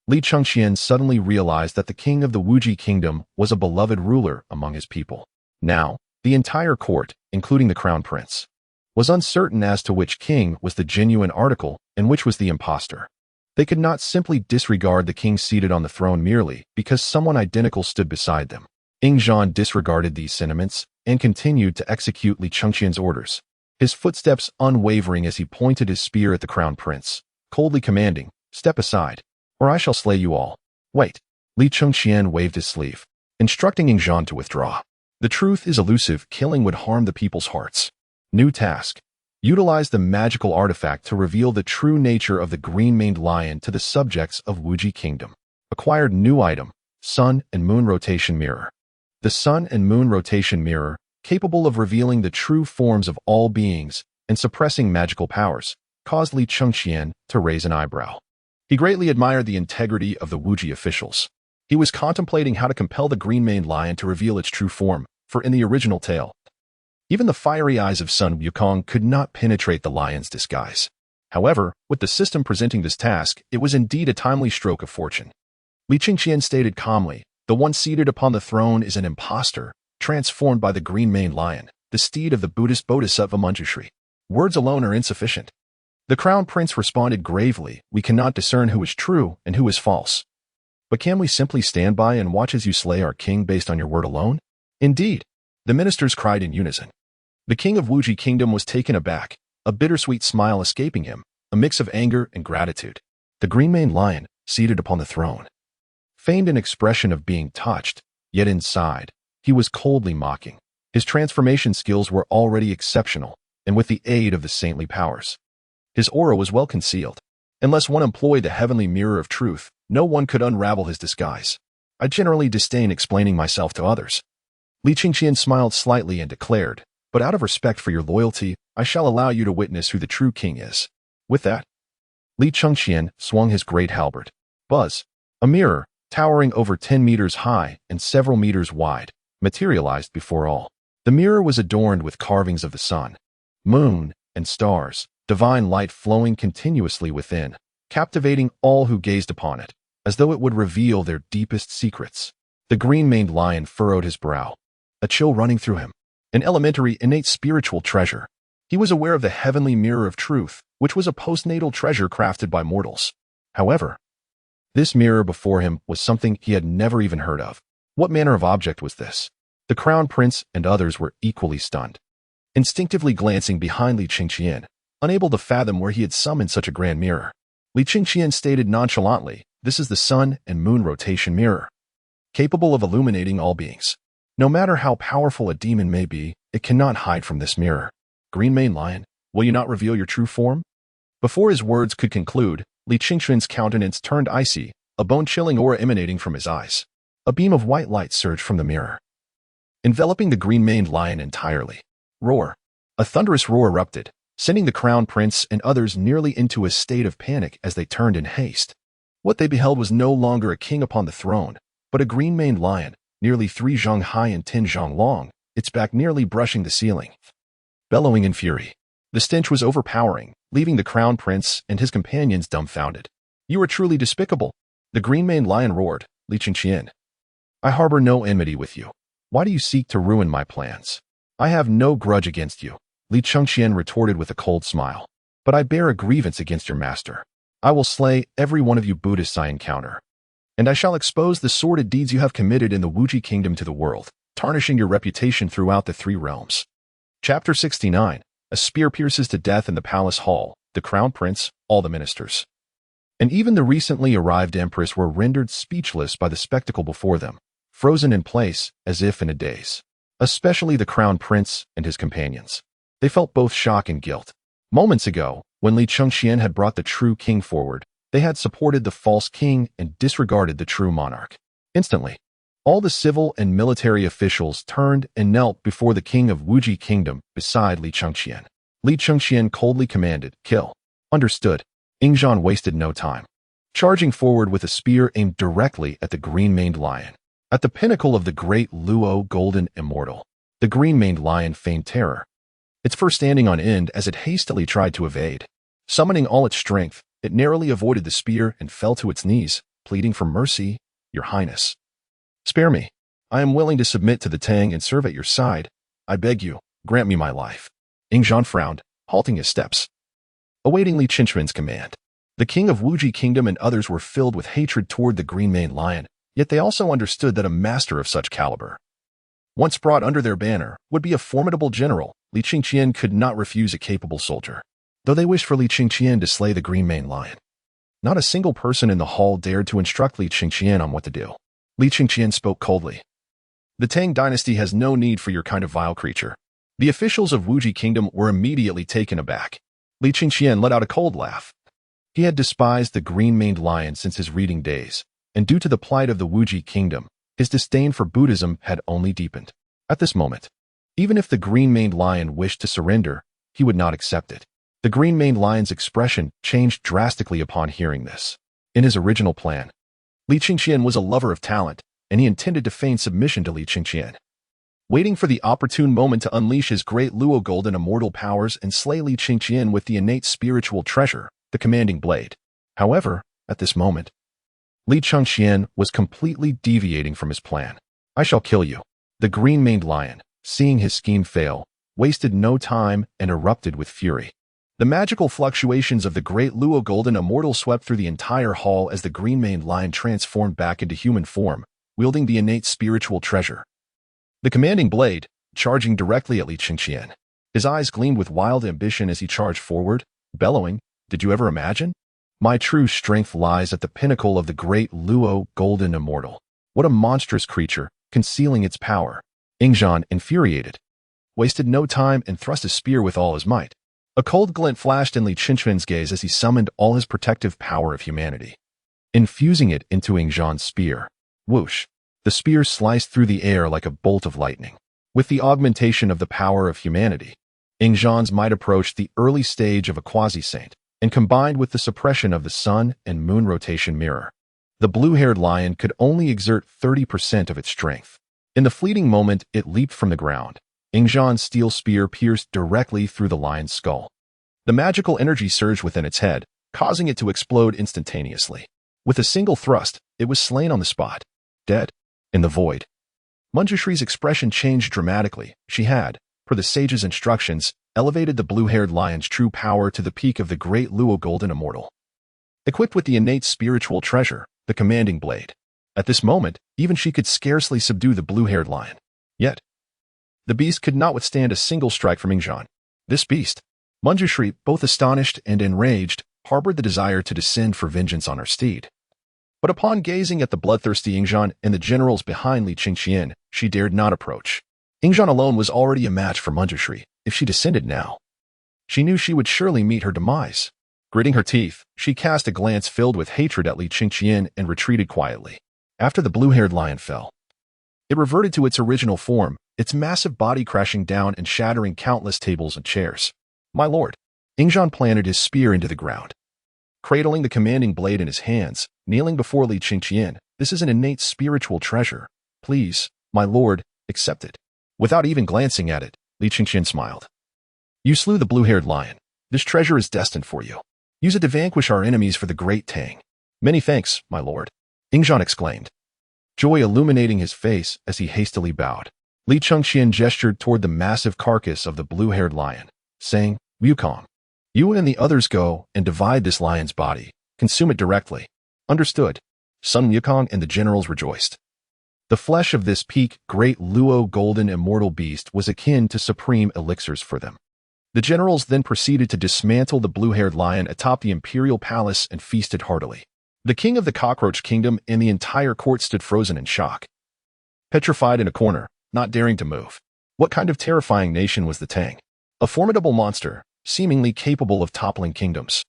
[SPEAKER 1] Li Chengqian suddenly realized that the king of the Wuji kingdom was a beloved ruler among his people. Now, the entire court, including the crown prince, was uncertain as to which king was the genuine article and which was the impostor. They could not simply disregard the king seated on the throne merely because someone identical stood beside them. Ingzhan disregarded these sentiments and continued to execute Li Chengqian's orders, his footsteps unwavering as he pointed his spear at the crown prince, coldly commanding, "Step aside, or I shall slay you all." "Wait." Li Chengqian waved his sleeve, instructing Xīyóu to withdraw. "The truth is elusive. Killing would harm the people's hearts." New task. Utilize the magical artifact to reveal the true nature of the green-maned lion to the subjects of Wuji Kingdom. Acquired new item, Sun and Moon Rotation Mirror. The Sun and Moon Rotation Mirror, capable of revealing the true forms of all beings and suppressing magical powers, caused Li Chengqian to raise an eyebrow. He greatly admired the integrity of the Wuji officials. He was contemplating how to compel the green-maned lion to reveal its true form, for in the original tale, even the fiery eyes of Sun Wukong could not penetrate the lion's disguise. However, with the system presenting this task, it was indeed a timely stroke of fortune. Li Chengqian stated calmly, "The one seated upon the throne is an impostor, transformed by the green-maned lion, the steed of the Buddhist Bodhisattva Manjushri." Words alone are insufficient. The crown prince responded gravely, "We cannot discern who is true and who is false. But can we simply stand by and watch as you slay our king based on your word alone?" "Indeed," the ministers cried in unison. The king of Wuji Kingdom was taken aback, a bittersweet smile escaping him, a mix of anger and gratitude. The green-maned lion, seated upon the throne, feigned an expression of being touched, yet inside, he was coldly mocking. His transformation skills were already exceptional, and with the aid of the saintly powers, his aura was well concealed. Unless one employed the heavenly mirror of truth, no one could unravel his disguise. "I generally disdain explaining myself to others." Li Chengqian smiled slightly and declared, "But out of respect for your loyalty, I shall allow you to witness who the true king is." With that, Li Chengqian swung his great halberd. Buzz! A mirror, towering over 10 meters high and several meters wide, materialized before all. The mirror was adorned with carvings of the sun, moon, and stars, divine light flowing continuously within, captivating all who gazed upon it, as though it would reveal their deepest secrets. The green-maned lion furrowed his brow, a chill running through him, an elementary innate spiritual treasure. He was aware of the heavenly mirror of truth, which was a postnatal treasure crafted by mortals. However, this mirror before him was something he had never even heard of. What manner of object was this? The crown prince and others were equally stunned, instinctively glancing behind Li Chengqian, unable to fathom where he had summoned such a grand mirror. Li Chengqian stated nonchalantly, "This is the sun and moon rotation mirror, capable of illuminating all beings. No matter how powerful a demon may be, it cannot hide from this mirror. Green-maned lion, will you not reveal your true form?" Before his words could conclude, Li Chengqian's countenance turned icy, a bone-chilling aura emanating from his eyes. A beam of white light surged from the mirror, enveloping the green-maned lion entirely. Roar! A thunderous roar erupted, sending the crown prince and others nearly into a state of panic as they turned in haste. What they beheld was no longer a king upon the throne, but a green-maned lion, nearly 3 zhang high and 10 zhang long, its back nearly brushing the ceiling, bellowing in fury. The stench was overpowering, leaving the crown prince and his companions dumbfounded. "You are truly despicable," the green-maned lion roared. "Li Chengqian, I harbor no enmity with you. Why do you seek to ruin my plans?" "I have no grudge against you," Li Chengqian retorted with a cold smile. "But I bear a grievance against your master. I will slay every one of you Buddhists I encounter, and I shall expose the sordid deeds you have committed in the Wuji Kingdom to the world, tarnishing your reputation throughout the 3 realms." Chapter 69. A spear pierces to death in the palace hall, the crown prince, all the ministers, and even the recently arrived empress were rendered speechless by the spectacle before them, frozen in place as if in a daze. Especially the crown prince and his companions. They felt both shock and guilt. Moments ago, when Li Chengqian had brought the true king forward, they had supported the false king and disregarded the true monarch. Instantly, all the civil and military officials turned and knelt before the king of Wuji Kingdom beside Li Chengqian. Li Chengqian coldly commanded, "Kill." "Understood." Xīyóu wasted no time, charging forward with a spear aimed directly at the green-maned lion. At the pinnacle of the great Luo golden immortal, the green-maned lion feigned terror, its fur standing on end as it hastily tried to evade. Summoning all its strength, it narrowly avoided the spear and fell to its knees, pleading for mercy. "Your Highness, spare me. I am willing to submit to the Tang and serve at your side. I beg you, grant me my life." Xīyóu frowned, halting his steps, awaiting Li Chengqian's command. The king of Wuji Kingdom and others were filled with hatred toward the green-maned lion, yet they also understood that a master of such caliber once brought under their banner, would be a formidable general. Li Chengqian could not refuse a capable soldier, though they wished for Li Chengqian to slay the green-maned lion. Not a single person in the hall dared to instruct Li Chengqian on what to do. Li Chengqian spoke coldly. The Tang Dynasty has no need for your kind of vile creature. The officials of Wuji Kingdom were immediately taken aback. Li Chengqian let out a cold laugh. He had despised the green-maned lion since his reading days, and due to the plight of the Wuji Kingdom, his disdain for Buddhism had only deepened. At this moment, even if the green-maned lion wished to surrender, he would not accept it. The green-maned lion's expression changed drastically upon hearing this. In his original plan, Li Chengqian was a lover of talent, and he intended to feign submission to Li Chengqian. Waiting for the opportune moment to unleash his great Luo golden immortal powers and slay Li Chengqian with the innate spiritual treasure, the commanding blade. However, at this moment, Li Chengqian was completely deviating from his plan. I shall kill you. The green-maned lion, seeing his scheme fail, wasted no time and erupted with fury. The magical fluctuations of the great Luo golden immortal swept through the entire hall as the green-maned lion transformed back into human form, wielding the innate spiritual treasure. The commanding blade, charging directly at Li Chengqian. His eyes gleamed with wild ambition as he charged forward, bellowing, "Did you ever imagine? My true strength lies at the pinnacle of the great Luo golden immortal. What a monstrous creature, concealing its power." Ingzhan, infuriated, wasted no time and thrust a spear with all his might. A cold glint flashed in Li Chengqian's gaze as he summoned all his protective power of humanity, infusing it into Ingzhan's spear. Whoosh! The spear sliced through the air like a bolt of lightning. With the augmentation of the power of humanity, Ingzhan's might approached the early stage of a quasi-saint, and combined with the suppression of the sun and moon rotation mirror, the blue-haired lion could only exert 30% of its strength. In the fleeting moment it leaped from the ground, Ingzhan's steel spear pierced directly through the lion's skull. The magical energy surged within its head, causing it to explode instantaneously. With a single thrust, it was slain on the spot, dead. In the void, Manjushri's expression changed dramatically. She had, per the sage's instructions, elevated the blue-haired lion's true power to the peak of the great Luo golden immortal. Equipped with the innate spiritual treasure, the commanding blade. At this moment, even she could scarcely subdue the blue-haired lion. Yet, the beast could not withstand a single strike from Ingzhan. This beast, Manjushri, both astonished and enraged, harbored the desire to descend for vengeance on her steed. But upon gazing at the bloodthirsty Ingzhan and the generals behind Li Chengqian, she dared not approach. Ingzhan alone was already a match for Manjushri. If she descended now, she knew she would surely meet her demise. Gritting her teeth, she cast a glance filled with hatred at Li Chengqian and retreated quietly. After the blue-haired lion fell, it reverted to its original form, its massive body crashing down and shattering countless tables and chairs. "My lord." Ingzhan planted his spear into the ground, cradling the commanding blade in his hands, kneeling before Li Chengqian. "This is an innate spiritual treasure. Please, my lord, accept it." Without even glancing at it, Li Chengqian smiled. "You slew the blue-haired lion. This treasure is destined for you. Use it to vanquish our enemies for the great Tang." "Many thanks, my lord," Ingzhan exclaimed, joy illuminating his face as he hastily bowed. Li Chengqian gestured toward the massive carcass of the blue-haired lion, saying, "Wukong, you and the others go and divide this lion's body. Consume it directly." "Understood." Sun Wukong and the generals rejoiced. The flesh of this peak, great Luo golden immortal beast was akin to supreme elixirs for them. The generals then proceeded to dismantle the blue-haired lion atop the imperial palace and feasted heartily. The king of the cockroach kingdom and the entire court stood frozen in shock, petrified in a corner, not daring to move. What kind of terrifying nation was the Tang? A formidable monster, seemingly capable of toppling kingdoms,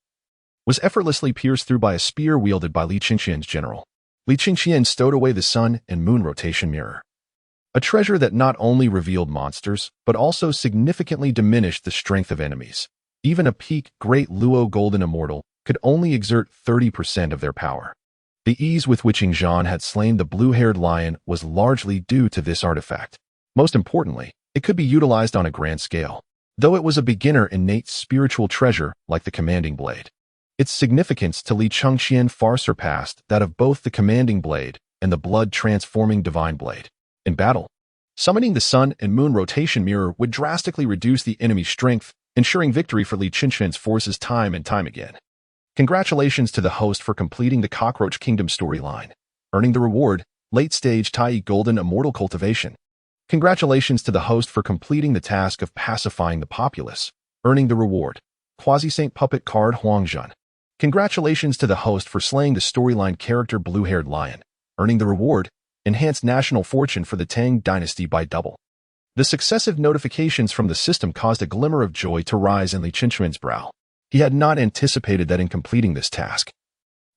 [SPEAKER 1] was effortlessly pierced through by a spear wielded by Li Chengqian's general. Li Chengqian stowed away the sun and moon rotation mirror, a treasure that not only revealed monsters, but also significantly diminished the strength of enemies. Even a peak, great Luo golden immortal could only exert 30% of their power. The ease with which Ingzhan had slain the blue-haired lion was largely due to this artifact. Most importantly, it could be utilized on a grand scale, though it was a beginner innate spiritual treasure like the commanding blade. Its significance to Li Chengqian far surpassed that of both the commanding blade and the blood-transforming divine blade. In battle, summoning the sun and moon rotation mirror would drastically reduce the enemy's strength, ensuring victory for Li Chengqian's forces time and time again. Congratulations to the host for completing the Cockroach Kingdom storyline, earning the reward, late-stage Tai Golden Immortal Cultivation. Congratulations to the host for completing the task of pacifying the populace, earning the reward. Quasi-Saint Puppet Card Huangjun. Congratulations to the host for slaying the storyline character Blue-Haired Lion, earning the reward. Enhanced national fortune for the Tang Dynasty by double. The successive notifications from the system caused a glimmer of joy to rise in Li Chengqian's brow. He had not anticipated that in completing this task,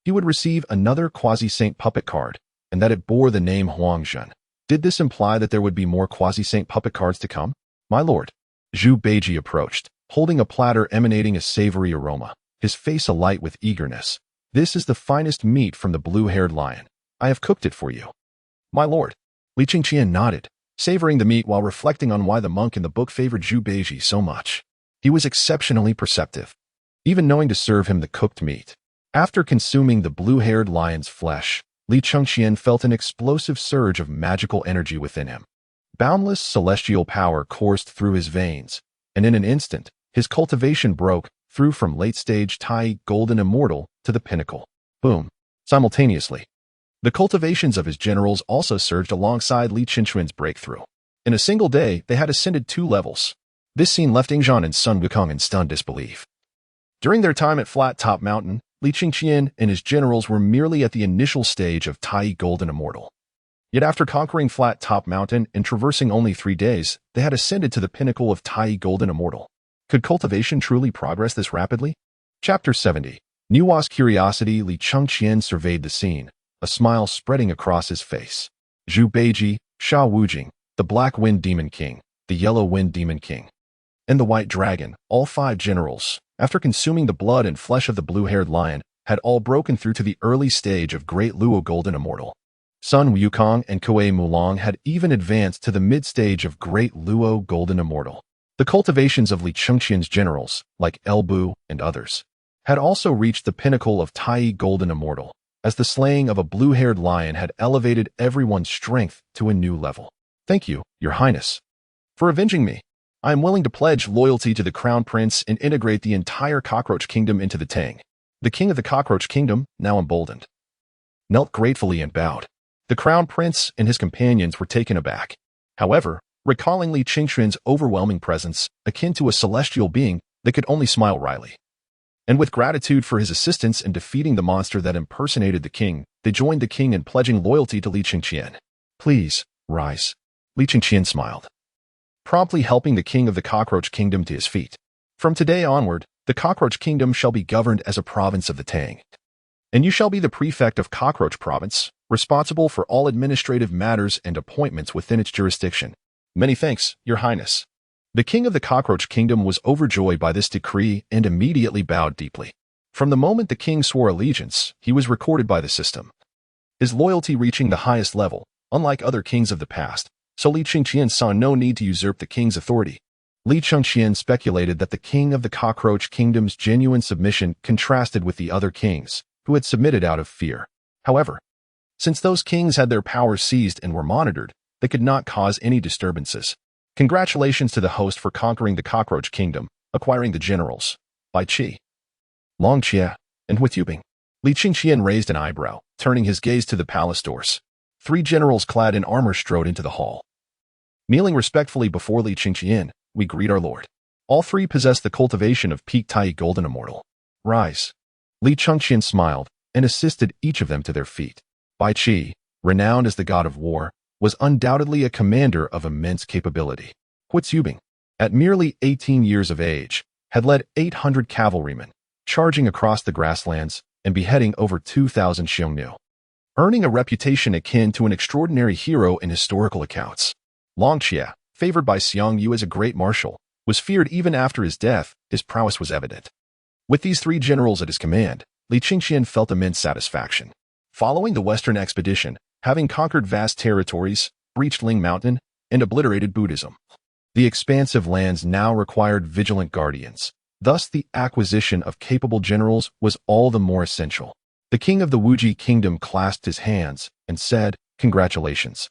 [SPEAKER 1] he would receive another Quasi-Saint Puppet card, and that it bore the name Huangjun. Did this imply that there would be more Quasi-Saint Puppet cards to come? My lord. Xīyóu Beiji approached, holding a platter emanating a savory aroma, his face alight with eagerness. This is the finest meat from the blue-haired lion. I have cooked it for you. My lord. Li Chengqian nodded, savoring the meat while reflecting on why the monk in the book favored Xīyóu Beiji so much. He was exceptionally perceptive, even knowing to serve him the cooked meat. After consuming the blue-haired lion's flesh, Li Chengqian felt an explosive surge of magical energy within him. Boundless celestial power coursed through his veins, and in an instant, his cultivation broke through from late-stage Tai Golden Immortal to the pinnacle. Boom. Simultaneously. The cultivations of his generals also surged alongside Li Chengqian's breakthrough. In a single day, they had ascended 2 levels. This scene left Ingzhan and Sun Wukong in stunned disbelief. During their time at Flat Top Mountain, Li Chengqian and his generals were merely at the initial stage of Tai Golden Immortal. Yet after conquering Flat Top Mountain and traversing only 3 days, they had ascended to the pinnacle of Tai Golden Immortal. Could cultivation truly progress this rapidly? Chapter 70. Nua's curiosity. Li Chengqian surveyed the scene, a smile spreading across his face. Xīyóu Beiji, Sha Wujing, the Black Wind Demon King, the Yellow Wind Demon King, and the White Dragon, all 5 generals, after consuming the blood and flesh of the blue-haired lion, had all broken through to the early stage of Great Luo Golden Immortal. Sun Wukong and Kuei Mulong had even advanced to the mid-stage of Great Luo Golden Immortal. The cultivations of Li Chengqian's generals, like El Bu and others, had also reached the pinnacle of Tai Golden Immortal, as the slaying of a blue-haired lion had elevated everyone's strength to a new level. Thank you, Your Highness, for avenging me. I am willing to pledge loyalty to the Crown Prince and integrate the entire Cockroach Kingdom into the Tang. The King of the Cockroach Kingdom, now emboldened, knelt gratefully and bowed. The Crown Prince and his companions were taken aback. However, recalling Li Chengqian's overwhelming presence, akin to a celestial being, they could only smile wryly. And with gratitude for his assistance in defeating the monster that impersonated the king, they joined the king in pledging loyalty to Li Chengqian. Please, rise. Li Chengqian smiled, promptly helping the king of the Cockroach Kingdom to his feet. From today onward, the Cockroach Kingdom shall be governed as a province of the Tang. And you shall be the prefect of Cockroach Province, responsible for all administrative matters and appointments within its jurisdiction. Many thanks, Your Highness. The king of the Cockroach Kingdom was overjoyed by this decree and immediately bowed deeply. From the moment the king swore allegiance, he was recorded by the system, his loyalty reaching the highest level, unlike other kings of the past, so Li Chengqian saw no need to usurp the king's authority. Li Chengqian speculated that the king of the Cockroach Kingdom's genuine submission contrasted with the other kings, who had submitted out of fear. However, since those kings had their powers seized and were monitored, they could not cause any disturbances. Congratulations to the host for conquering the Cockroach Kingdom, acquiring the generals, Bai Qi, Long Jie, and Huitubing. Li Chengqian raised an eyebrow, turning his gaze to the palace doors. 3 generals clad in armor strode into the hall. Kneeling respectfully before Li Chengqian, we greet our lord. All 3 possess the cultivation of peak Tai Golden Immortal. Rise. Li Chengqian smiled and assisted each of them to their feet. Bai Qi, renowned as the god of war, was undoubtedly a commander of immense capability. Huitubing, at merely 18 years of age, had led 800 cavalrymen, charging across the grasslands and beheading over 2,000 Xīyóu, earning a reputation akin to an extraordinary hero in historical accounts. Long Jie, favored by Xīyóu as a great marshal, was feared even after his death. His prowess was evident. With these 3 generals at his command, Li Chengqian felt immense satisfaction. Following the Western expedition, having conquered vast territories, breached Ling Mountain, and obliterated Buddhism, the expansive lands now required vigilant guardians. Thus, the acquisition of capable generals was all the more essential. The king of the Wuji Kingdom clasped his hands and said, "Congratulations,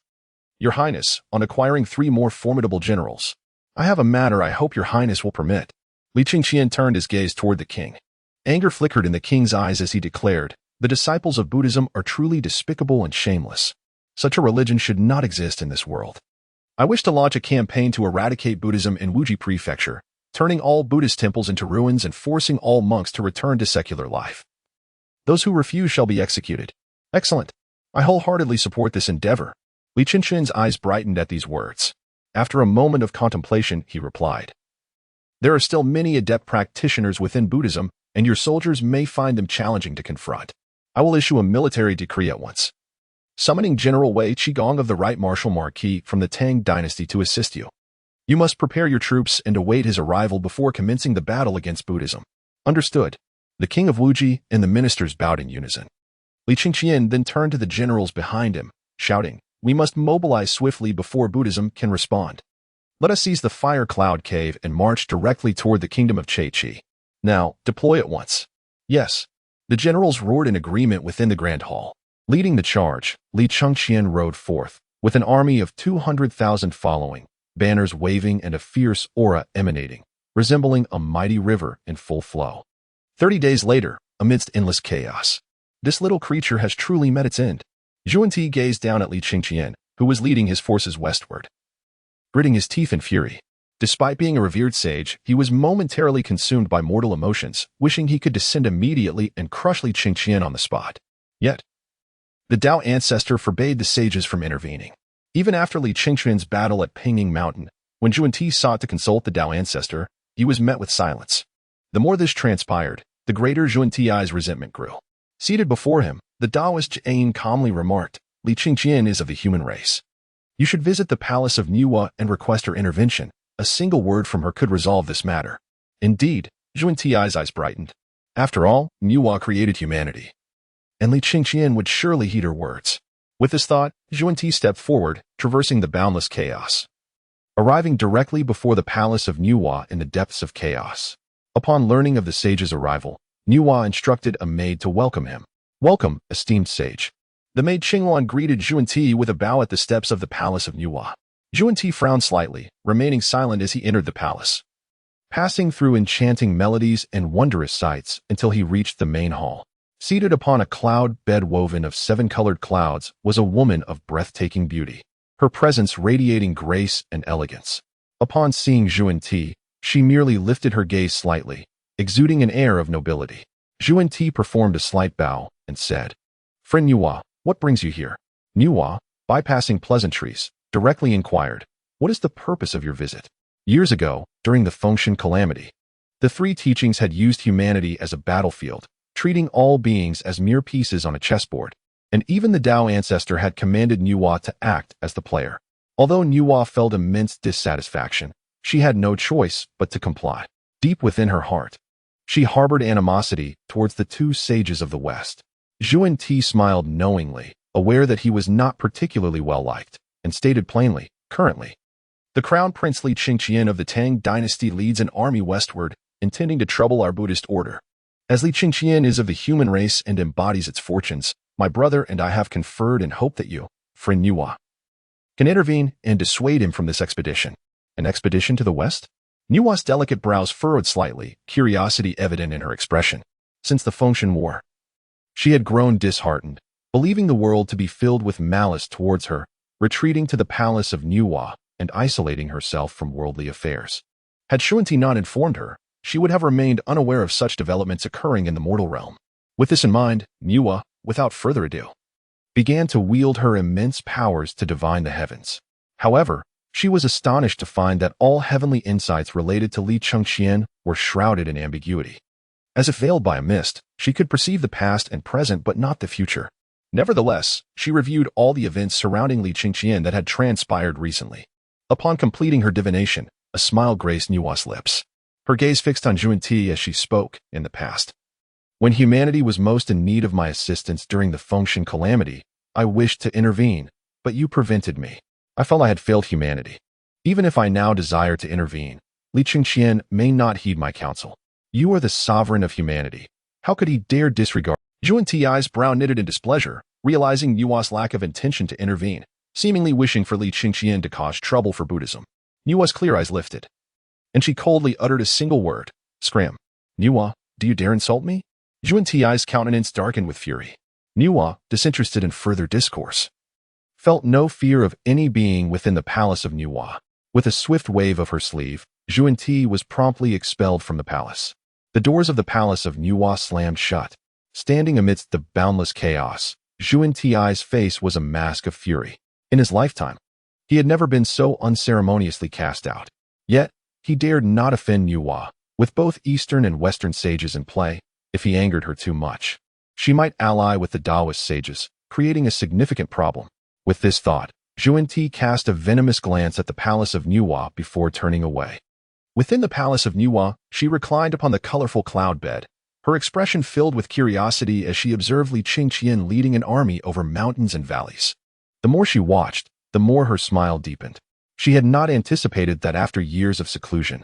[SPEAKER 1] Your Highness, on acquiring 3 more formidable generals. I have a matter I hope Your Highness will permit." Li Chengqian turned his gaze toward the king. Anger flickered in the king's eyes as he declared, "The disciples of Buddhism are truly despicable and shameless. Such a religion should not exist in this world. I wish to launch a campaign to eradicate Buddhism in Wuji Prefecture, turning all Buddhist temples into ruins and forcing all monks to return to secular life. Those who refuse shall be executed. Excellent. I wholeheartedly support this endeavor. Li Chengqian's eyes brightened at these words. After a moment of contemplation, he replied, "There are still many adept practitioners within Buddhism, and your soldiers may find them challenging to confront. I will issue a military decree at once, summoning General Wei Qigong of the Right Martial Marquis from the Tang Dynasty to assist you. You must prepare your troops and await his arrival before commencing the battle against Buddhism." Understood. The king of Wuji and the ministers bowed in unison. Li Chengqian then turned to the generals behind him, shouting, "We must mobilize swiftly before Buddhism can respond. Let us seize the Fire Cloud Cave and march directly toward the kingdom of Cheiqi. Now, deploy at once." Yes. The generals roared in agreement within the Grand Hall. Leading the charge, Li Chengqian rode forth, with an army of 200,000 following, banners waving and a fierce aura emanating, resembling a mighty river in full flow. 30 days later, amidst endless chaos, this little creature has truly met its end. Xuanti gazed down at Li Chengqian, who was leading his forces westward, gritting his teeth in fury. Despite being a revered sage, he was momentarily consumed by mortal emotions, wishing he could descend immediately and crush Li Chengqian on the spot. Yet, the Tao ancestor forbade the sages from intervening. Even after Li Chengqian's battle at Pinging Mountain, when Xuanti sought to consult the Tao ancestor, he was met with silence. The more this transpired, the greater Xuanti's resentment grew. Seated before him, the Taoist Jane calmly remarked, "Li Chengqian is of the human race. You should visit the palace of Nuwa and request her intervention. A single word from her could resolve this matter." Indeed, Xuanti's eyes brightened. After all, Nuwa created humanity, and Li Chengqian would surely heed her words. With this thought, Xuanti stepped forward, traversing the boundless chaos, arriving directly before the palace of Nuwa in the depths of chaos. Upon learning of the sage's arrival, Nuwa instructed a maid to welcome him. "Welcome, esteemed sage." The maid Qingluan greeted Xuanti with a bow at the steps of the palace of Nuwa. Xuanti frowned slightly, remaining silent as he entered the palace, passing through enchanting melodies and wondrous sights until he reached the main hall. Seated upon a cloud bed woven of 7-colored clouds was a woman of breathtaking beauty, her presence radiating grace and elegance. Upon seeing Xuanti, she merely lifted her gaze slightly, exuding an air of nobility. Xuanti performed a slight bow and said, "Friend Nuwa, what brings you here?" Nuwa, bypassing pleasantries, directly inquired, "What is the purpose of your visit?" Years ago, during the Fengshan calamity, the three teachings had used humanity as a battlefield, treating all beings as mere pieces on a chessboard, and even the Tao ancestor had commanded Nuwa to act as the player. Although Nuwa felt immense dissatisfaction, she had no choice but to comply. Deep within her heart, she harbored animosity towards the two sages of the West. Xuanti smiled knowingly, aware that he was not particularly well liked, and stated plainly, "Currently, the Crown Prince Li Chengqian of the Tang Dynasty leads an army westward, intending to trouble our Buddhist order. As Li Chengqian is of the human race and embodies its fortunes, my brother and I have conferred and hope that you, friend Nuwa, can intervene and dissuade him from this expedition." An expedition to the west? Nuwa's delicate brows furrowed slightly, curiosity evident in her expression. Since the Fengshan War, she had grown disheartened, believing the world to be filled with malice towards her, retreating to the palace of Nuwa and isolating herself from worldly affairs. Had Xuanti not informed her, she would have remained unaware of such developments occurring in the mortal realm. With this in mind, Nuwa, without further ado, began to wield her immense powers to divine the heavens. However, she was astonished to find that all heavenly insights related to Li Chengqian were shrouded in ambiguity. As if veiled by a mist, she could perceive the past and present but not the future. Nevertheless, she reviewed all the events surrounding Li Chengqian that had transpired recently. Upon completing her divination, a smile graced Nuwa's lips. Her gaze fixed on Xuanti as she spoke. "In the past, when humanity was most in need of my assistance during the Fengshan calamity, I wished to intervene, but you prevented me. I felt I had failed humanity. Even if I now desire to intervene, Li Chengqian may not heed my counsel. You are the sovereign of humanity. How could he dare disregard?" Xuanti's brow knitted in displeasure, realizing Nuwa's lack of intention to intervene, seemingly wishing for Li Chengqian to cause trouble for Buddhism. Nuwa's clear eyes lifted, and she coldly uttered a single word, "Scram." "Nuwa, do you dare insult me?" Xuanti's countenance darkened with fury. Nuwa, disinterested in further discourse, felt no fear of any being within the palace of Nuwa. With a swift wave of her sleeve, Xīyóu was promptly expelled from the palace. The doors of the palace of Nuwa slammed shut. Standing amidst the boundless chaos, Xīyóu's face was a mask of fury. In his lifetime, he had never been so unceremoniously cast out. Yet, he dared not offend Nuwa. With both Eastern and Western sages in play, if he angered her too much, she might ally with the Taoist sages, creating a significant problem. With this thought, Xīyóu cast a venomous glance at the palace of Nuwa before turning away. Within the palace of Nuwa, she reclined upon the colorful cloud bed, her expression filled with curiosity as she observed Li Chengqian leading an army over mountains and valleys. The more she watched, the more her smile deepened. She had not anticipated that after years of seclusion,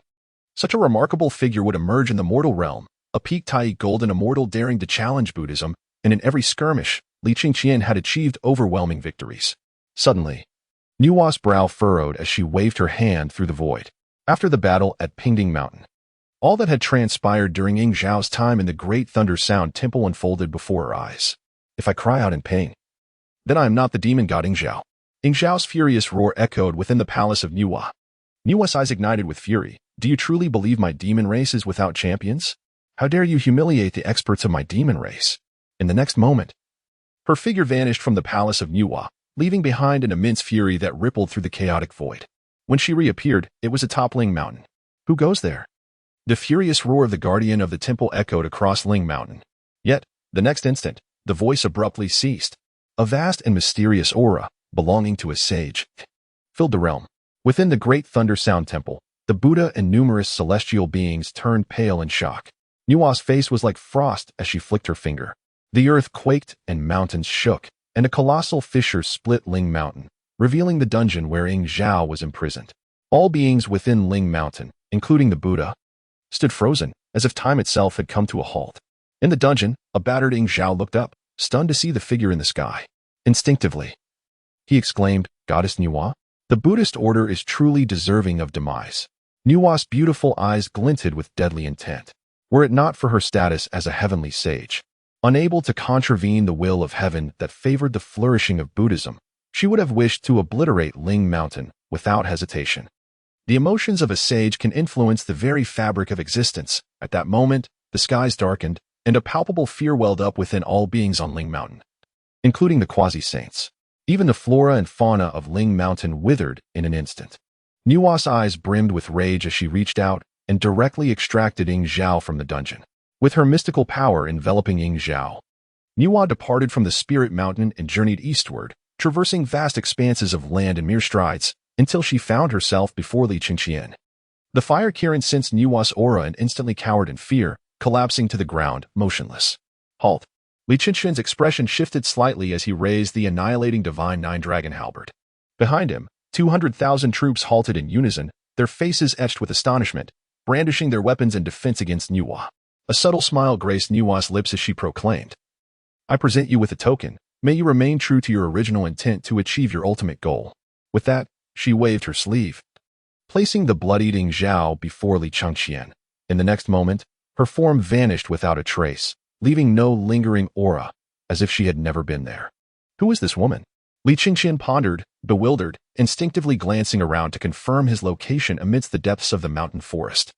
[SPEAKER 1] such a remarkable figure would emerge in the mortal realm, a peak-tai golden immortal daring to challenge Buddhism, and in every skirmish, Li Chengqian had achieved overwhelming victories. Suddenly, Nuwa's brow furrowed as she waved her hand through the void. After the battle at Pingding Mountain, all that had transpired during Xīyóu's time in the Great Thunder Sound Temple unfolded before her eyes. If I cry out in pain, then I am not the demon god Xīyóu. Xīyóu's furious roar echoed within the palace of Nuwa. Nuwa's eyes ignited with fury. Do you truly believe my demon race is without champions? How dare you humiliate the experts of my demon race? In the next moment, her figure vanished from the palace of Nuwa, leaving behind an immense fury that rippled through the chaotic void. When she reappeared, it was a toppling mountain. Who goes there? The furious roar of the guardian of the temple echoed across Ling Mountain. Yet, the next instant, the voice abruptly ceased. A vast and mysterious aura, belonging to a sage, filled the realm. Within the Great Thunder Sound Temple, the Buddha and numerous celestial beings turned pale in shock. Nuwa's face was like frost as she flicked her finger. The earth quaked and mountains shook, and a colossal fissure split Ling Mountain, revealing the dungeon where Xīyóu was imprisoned. All beings within Ling Mountain, including the Buddha, stood frozen, as if time itself had come to a halt. In the dungeon, a battered Xīyóu looked up, stunned to see the figure in the sky. Instinctively, he exclaimed, "Goddess Nuwa? The Buddhist order is truly deserving of demise." Nuwa's beautiful eyes glinted with deadly intent. Were it not for her status as a heavenly sage, unable to contravene the will of heaven that favored the flourishing of Buddhism, she would have wished to obliterate Ling Mountain without hesitation. The emotions of a sage can influence the very fabric of existence. At that moment, the skies darkened, and a palpable fear welled up within all beings on Ling Mountain, including the quasi-saints. Even the flora and fauna of Ling Mountain withered in an instant. Nuwa's eyes brimmed with rage as she reached out and directly extracted Xīyóu from the dungeon. With her mystical power enveloping Xīyóu, Nuwa departed from the Spirit Mountain and journeyed eastward, traversing vast expanses of land in mere strides, until she found herself before Li Chengqian. The fire Kirin sensed Nuwa's aura and instantly cowered in fear, collapsing to the ground, motionless. Halt. Li Chengqian's expression shifted slightly as he raised the annihilating divine nine-dragon halberd. Behind him, 200,000 troops halted in unison, their faces etched with astonishment, brandishing their weapons in defense against Nuwa. A subtle smile graced Nuwa's lips as she proclaimed, "I present you with a token. May you remain true to your original intent to achieve your ultimate goal." With that, she waved her sleeve, placing the bloodied Xīyóu before Li Chengqian. In the next moment, her form vanished without a trace, leaving no lingering aura, as if she had never been there. Who is this woman? Li Chengqian pondered, bewildered, instinctively glancing around to confirm his location amidst the depths of the mountain forest.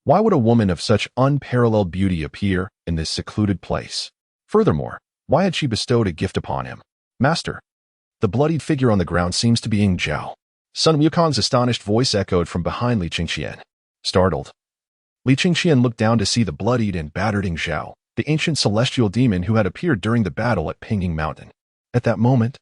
[SPEAKER 1] Why would a woman of such unparalleled beauty appear in this secluded place? Furthermore, why had she bestowed a gift upon him? Master. The bloodied figure on the ground seems to be Xīyóu. Sun Wukong's astonished voice echoed from behind Li Chengqian. Startled, Li Chengqian looked down to see the bloodied and battered Xīyóu, the ancient celestial demon who had appeared during the battle at Pingding Mountain. At that moment,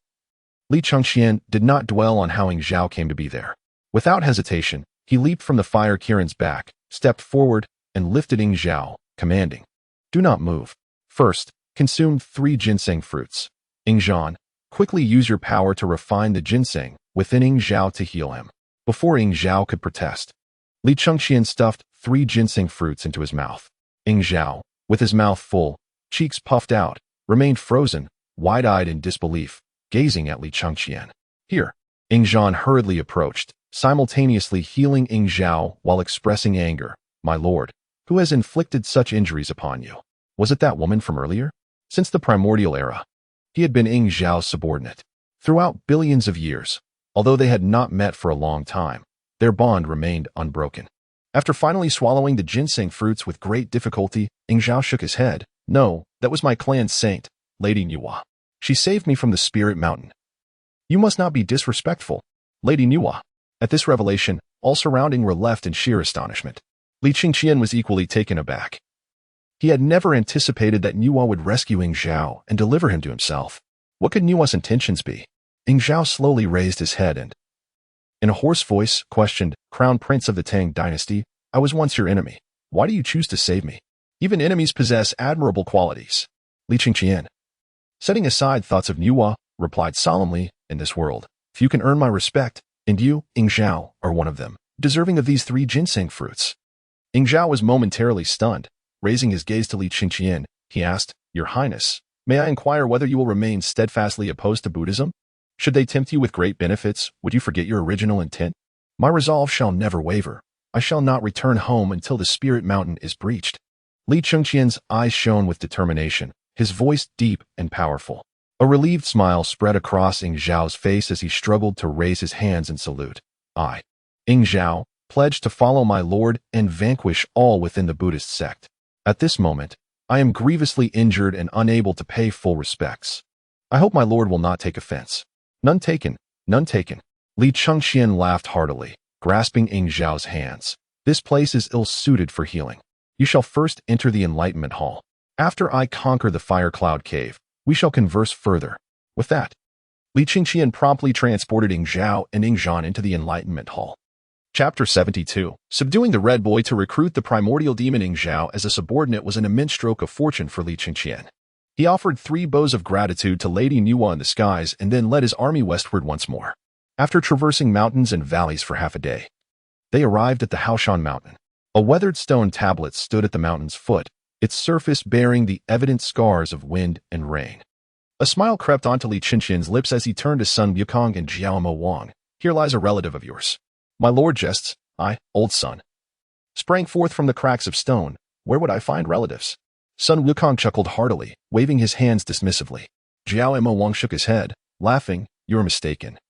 [SPEAKER 1] Li Chengqian did not dwell on how Xīyóu came to be there. Without hesitation, he leaped from the fire Kirin's back, stepped forward, and lifted Xīyóu, commanding, "Do not move. First, consume 3 ginseng fruits. Xīyóu, quickly use your power to refine the ginseng within Xīyóu to heal him." Before Xīyóu could protest, Li Chengqian stuffed 3 ginseng fruits into his mouth. Xīyóu, with his mouth full, cheeks puffed out, remained frozen, wide-eyed in disbelief, gazing at Li Chengqian. Here, Xīyóu hurriedly approached, simultaneously healing Xīyóu while expressing anger. "My lord, who has inflicted such injuries upon you? Was it that woman from earlier?" Since the primordial era, he had been Xīyóu's subordinate. Throughout billions of years, although they had not met for a long time, their bond remained unbroken. After finally swallowing the ginseng fruits with great difficulty, Xīyóu shook his head. No, that was my clan's saint, Lady Nuwa. She saved me from the spirit mountain. You must not be disrespectful, Lady Nuwa. At this revelation, all surrounding were left in sheer astonishment. Li Chengqian was equally taken aback. He had never anticipated that Nuwa would rescue Xīyóu and deliver him to himself. What could Nuwa's intentions be? Xīyóu slowly raised his head and, in a hoarse voice, questioned, Crown Prince of the Tang Dynasty, I was once your enemy. Why do you choose to save me? Even enemies possess admirable qualities. Li Chengqian, setting aside thoughts of Nuwa, replied solemnly, in this world, if you can earn my respect, and you, Xīyóu, are one of them, deserving of these 3 ginseng fruits. Xīyóu was momentarily stunned. Raising his gaze to Li Chengqian, he asked, Your Highness, may I inquire whether you will remain steadfastly opposed to Buddhism? Should they tempt you with great benefits, would you forget your original intent? My resolve shall never waver. I shall not return home until the spirit mountain is breached. Li Chengqian's eyes shone with determination, his voice deep and powerful. A relieved smile spread across Xīyóu's face as he struggled to raise his hands in salute. I, Xīyóu, pledge to follow my lord and vanquish all within the Buddhist sect. At this moment, I am grievously injured and unable to pay full respects. I hope my lord will not take offense. None taken, none taken. Li Chengqian laughed heartily, grasping Xīyóu's hands. This place is ill-suited for healing. You shall first enter the Enlightenment Hall. After I conquer the Fire Cloud Cave, we shall converse further. With that, Li Chengqian promptly transported Xīyóu and Xīyóu into the Enlightenment Hall. Chapter 72. Subduing the Red Boy to recruit the primordial demon Xīyóu as a subordinate was an immense stroke of fortune for Li Chengqian. He offered 3 bows of gratitude to Lady Nuwa in the skies and then led his army westward once more. After traversing mountains and valleys for half a day, they arrived at the Haoshan Mountain. A weathered stone tablet stood at the mountain's foot, its surface bearing the evident scars of wind and rain. A smile crept onto Li Chengqian's lips as he turned to Sun Wukong and Jiao Wang. Here lies a relative of yours. My lord jests, I, old son, sprang forth from the cracks of stone. Where would I find relatives? Sun Wukong chuckled heartily, waving his hands dismissively. Jiao Wang shook his head, laughing, You are mistaken.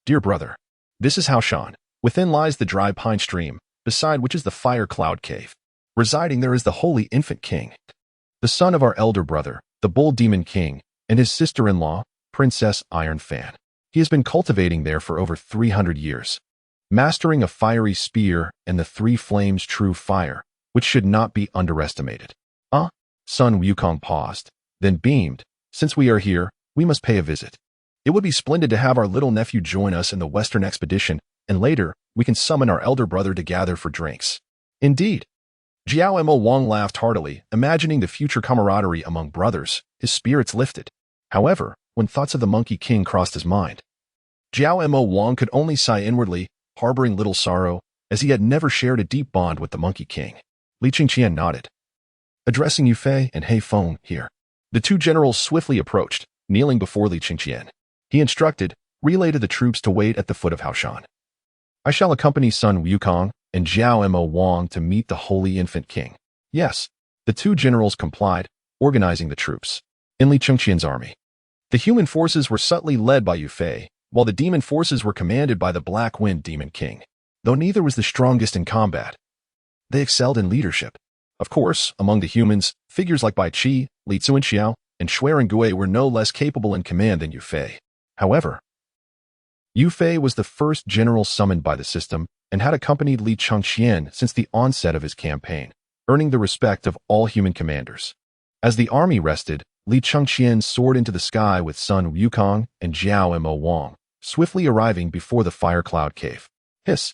[SPEAKER 1] Dear brother, this is Haoshan. Within lies the dry pine stream, beside which is the Fire Cloud Cave. Residing there is the Holy Infant King, the son of our elder brother, the Bull Demon King, and his sister-in-law, Princess Iron Fan. He has been cultivating there for over 300 years, mastering a fiery spear and the 3 flames true fire, which should not be underestimated. Sun Wukong paused, then beamed. Since we are here, we must pay a visit. It would be splendid to have our little nephew join us in the Western expedition, and later, we can summon our elder brother to gather for drinks. Indeed. Jiao Wang laughed heartily, imagining the future camaraderie among brothers. His spirits lifted. However, when thoughts of the Monkey King crossed his mind, Jiao Wang could only sigh inwardly, harboring little sorrow, as he had never shared a deep bond with the Monkey King. Li Chengqian nodded, addressing Yu Fei and He Feng here. The 2 generals swiftly approached, kneeling before Li Chengqian. He instructed, relay to the troops to wait at the foot of Haoshan. I shall accompany Sun Wukong and Jiao Wang to meet the Holy Infant King. Yes, the 2 generals complied, organizing the troops. In Li Chengqian's army, the human forces were subtly led by Yu Fei, while the demon forces were commanded by the Black Wind Demon King. Though neither was the strongest in combat, they excelled in leadership. Of course, among the humans, figures like Bai Qi, Li Zuanxiao, and Shui Gui were no less capable in command than Yu Fei. However, Yu Fei was the first general summoned by the system and had accompanied Li Chengqian since the onset of his campaign, earning the respect of all human commanders. As the army rested, Li Chengqian soared into the sky with Sun Wukong and Jiao Wang, swiftly arriving before the Fire Cloud Cave. Hiss!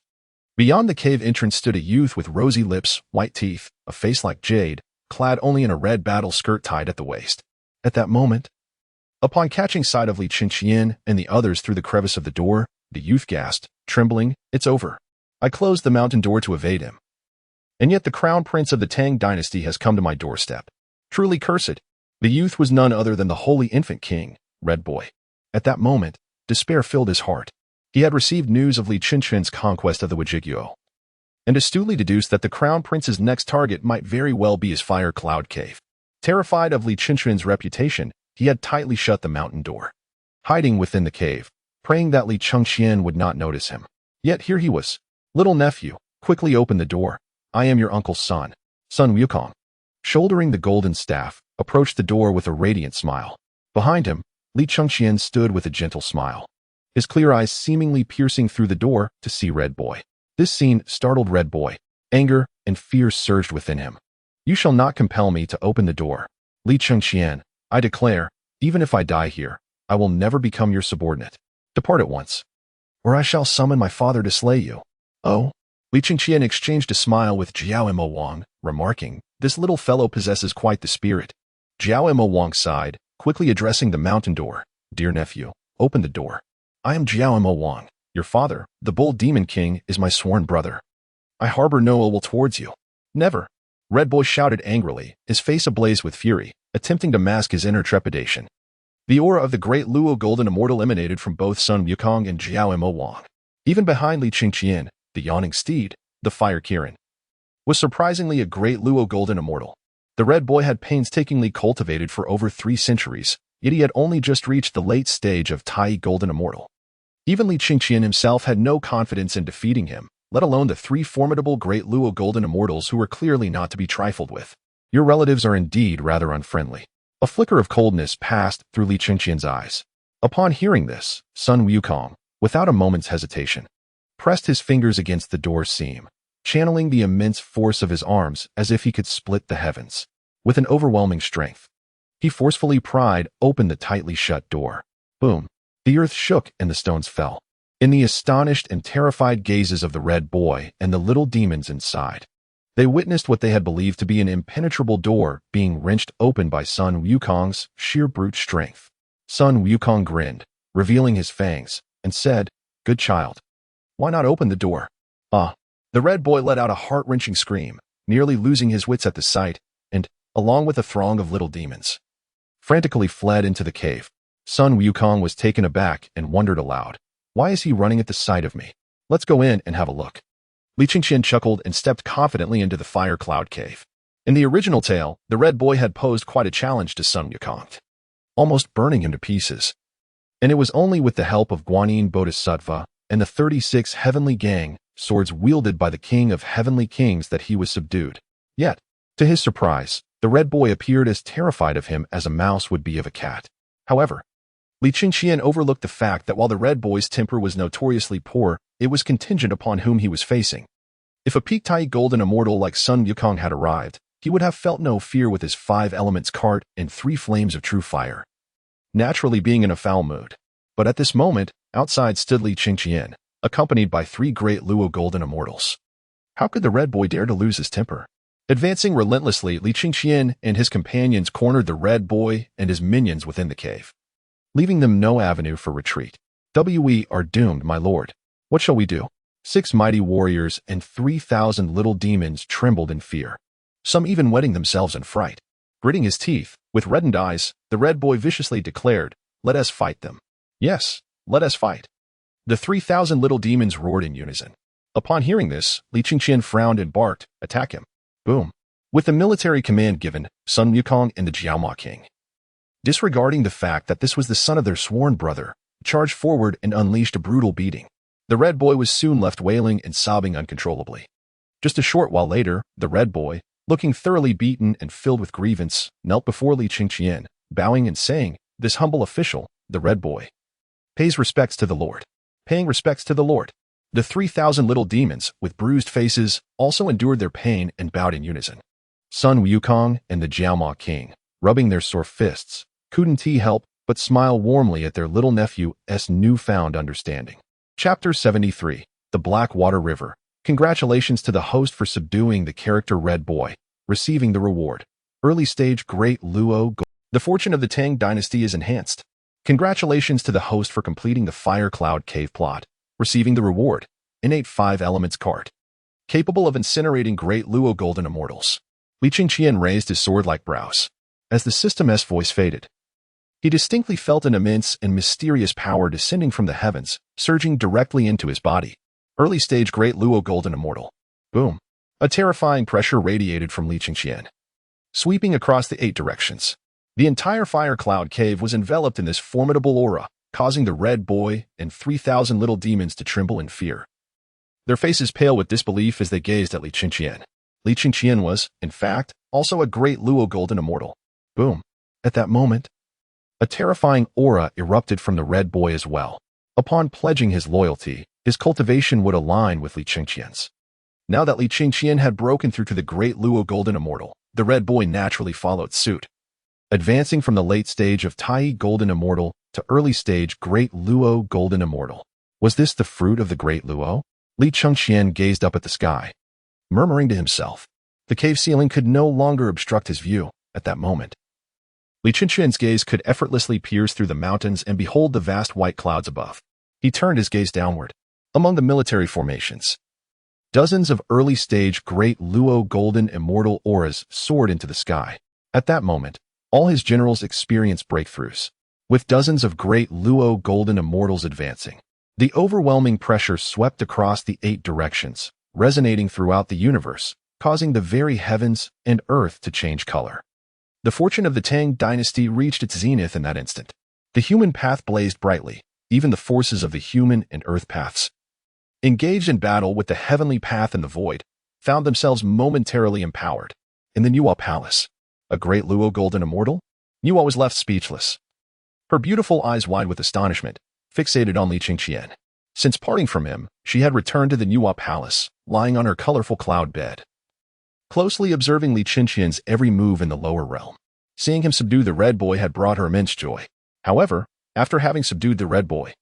[SPEAKER 1] Beyond the cave entrance stood a youth with rosy lips, white teeth, a face like jade, clad only in a red battle skirt tied at the waist. At that moment, upon catching sight of Li Chengqian and the others through the crevice of the door, the youth gasped, trembling, It's over. I closed the mountain door to evade him. And yet the crown prince of the Tang Dynasty has come to my doorstep. Truly cursed. The youth was none other than the Holy Infant King, Red Boy. At that moment, despair filled his heart. He had received news of Li Chengqian's conquest of the Xīyóu, and astutely deduced that the crown prince's next target might very well be his Fire Cloud Cave. Terrified of Li Chengqian's reputation, he had tightly shut the mountain door. hiding within the cave, praying that Li Chengqian would not notice him. Yet here he was. Little nephew, quickly open the door. I am your uncle's son. Sun Wukong, shouldering the golden staff, approached the door with a radiant smile. Behind him, Li Chengqian stood with a gentle smile, his clear eyes seemingly piercing through the door to see Red Boy. This scene startled Red Boy. Anger and fear surged within him. You shall not compel me to open the door. Li Chengqian, I declare, even if I die here, I will never become your subordinate. Depart at once, or I shall summon my father to slay you. Oh? Li Chengqian exchanged a smile with Jiao Mo Wang, remarking, this little fellow possesses quite the spirit. Jiao Mo Wang sighed, quickly addressing the mountain door. Dear nephew, open the door. I am Jiao Mo Wang. Your father, the Bull Demon King, is my sworn brother. I harbor no ill will towards you. Never. Red Boy shouted angrily, his face ablaze with fury, attempting to mask his inner trepidation. The aura of the great Luo Golden Immortal emanated from both Sun Wukong and Jiao Mo Wang. Even behind Li Chengqian, the yawning steed, the Fire Kirin, was surprisingly a great Luo Golden Immortal. The Red Boy had painstakingly cultivated for over 3 centuries, yet he had only just reached the late stage of Tai Golden Immortal. Even Li Chengqian himself had no confidence in defeating him, let alone the 3 formidable great Luo Golden Immortals who were clearly not to be trifled with. Your relatives are indeed rather unfriendly. A flicker of coldness passed through Li Chengqian's eyes. Upon hearing this, Sun Wukong, without a moment's hesitation, pressed his fingers against the door's seam, channeling the immense force of his arms as if he could split the heavens. With an overwhelming strength, he forcefully pried open the tightly shut door. Boom! The earth shook and the stones fell. In the astonished and terrified gazes of the Red Boy and the little demons inside, they witnessed what they had believed to be an impenetrable door being wrenched open by Sun Wukong's sheer brute strength. Sun Wukong grinned, revealing his fangs, and said, Good child. Why not open the door? Ah! The Red Boy let out a heart-wrenching scream, nearly losing his wits at the sight, and, along with a throng of little demons, frantically fled into the cave. Sun Wukong was taken aback and wondered aloud. Why is he running at the sight of me? Let's go in and have a look. Li Chengqian chuckled and stepped confidently into the fire cloud cave. In the original tale, the Red Boy had posed quite a challenge to Sun Wukong, almost burning him to pieces. And it was only with the help of Guanyin Bodhisattva and the 36 Heavenly Gang, swords wielded by the King of Heavenly Kings, that he was subdued. Yet, to his surprise, the Red Boy appeared as terrified of him as a mouse would be of a cat. However, Li Chengqian overlooked the fact that while the Red Boy's temper was notoriously poor, it was contingent upon whom he was facing. If a peak Tai Golden Immortal like Sun Wukong had arrived, he would have felt no fear with his 5 elements cart and 3 flames of true fire, naturally being in a foul mood. But at this moment, outside stood Li Chengqian, accompanied by 3 great Luo Golden Immortals. How could the Red Boy dare to lose his temper? Advancing relentlessly, Li Chengqian and his companions cornered the Red Boy and his minions within the cave, leaving them no avenue for retreat. We are doomed, my lord. What shall we do? 6 mighty warriors and 3,000 little demons trembled in fear, some even wetting themselves in fright. Gritting his teeth, with reddened eyes, the Red Boy viciously declared, Let us fight them. Yes, let us fight. The 3,000 little demons roared in unison. Upon hearing this, Li Chengqian frowned and barked, Attack him. Boom. With the military command given, Sun Wukong and the Jiao King, disregarding the fact that this was the son of their sworn brother, charged forward and unleashed a brutal beating. The Red Boy was soon left wailing and sobbing uncontrollably. Just a short while later, the Red Boy, looking thoroughly beaten and filled with grievance, knelt before Li Chengqian, bowing and saying, This humble official, the Red Boy, pays respects to the Lord. Paying respects to the Lord. The 3,000 little demons, with bruised faces, also endured their pain and bowed in unison. Sun Wukong and the Jiao King, rubbing their sore fists, couldn't help but smile warmly at their little nephew's newfound understanding. Chapter 73, The Blackwater River. Congratulations to the host for subduing the character Red Boy, receiving the reward. Early stage Great Luo. The fortune of the Tang Dynasty is enhanced. Congratulations to the host for completing the Fire Cloud Cave plot, receiving the reward. Innate 5 elements cart, capable of incinerating great Luo Golden Immortals. Li Chengqian raised his sword-like brows. As the system's voice faded, he distinctly felt an immense and mysterious power descending from the heavens, surging directly into his body. Early stage Great Luo Golden Immortal. Boom. A terrifying pressure radiated from Li Chengqian, sweeping across the 8 directions. The entire Fire Cloud Cave was enveloped in this formidable aura, causing the Red Boy and 3,000 little demons to tremble in fear. Their faces pale with disbelief as they gazed at Li Chengqian. Li Chengqian was, in fact, also a great Luo golden immortal. Boom. At that moment, a terrifying aura erupted from the Red Boy as well. Upon pledging his loyalty, his cultivation would align with Li Chengqian's. Now that Li Chengqian had broken through to the great Luo golden immortal, the Red Boy naturally followed suit. Advancing from the late stage of Tai golden immortal to early stage great Luo golden immortal. Was this the fruit of the great Luo? Li Chengqian gazed up at the sky, murmuring to himself. The cave ceiling could no longer obstruct his view at that moment. Li Chengqian's gaze could effortlessly pierce through the mountains and behold the vast white clouds above. He turned his gaze downward. Among the military formations, dozens of early-stage great Luo golden immortal auras soared into the sky. At that moment, all his generals experienced breakthroughs, with dozens of great Luo golden immortals advancing. The overwhelming pressure swept across the 8 directions, resonating throughout the universe, causing the very heavens and earth to change color. The fortune of the Tang Dynasty reached its zenith in that instant. The human path blazed brightly, even the forces of the human and earth paths, engaged in battle with the heavenly path and the void, found themselves momentarily empowered. In the Xīyóu palace, a great Luo golden immortal, Xīyóu was left speechless, her beautiful eyes wide with astonishment, fixated on Li Chengqian. Since parting from him, she had returned to the Xīyóu palace, lying on her colorful cloud bed, closely observing Li Chengqian's every move in the lower realm. Seeing him subdue the Red Boy had brought her immense joy. However, after having subdued the Red Boy,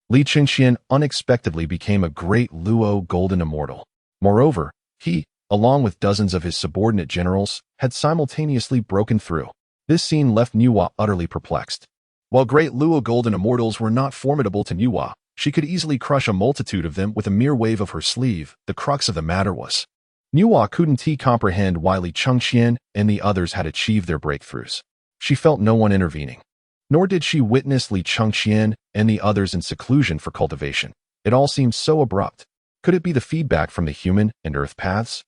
[SPEAKER 1] Li Chengqian unexpectedly became a great Luo golden immortal. Moreover, he, along with dozens of his subordinate generals, had simultaneously broken through. This scene left Xīyóu utterly perplexed. While great Luo golden immortals were not formidable to Xīyóu, she could easily crush a multitude of them with a mere wave of her sleeve. The crux of the matter was, Xīyóu couldn't comprehend why Li Chengqian and the others had achieved their breakthroughs. She felt no one intervening. Nor did she witness Li Chengqian and the others in seclusion for cultivation. It all seemed so abrupt. Could it be the feedback from the human and earth paths?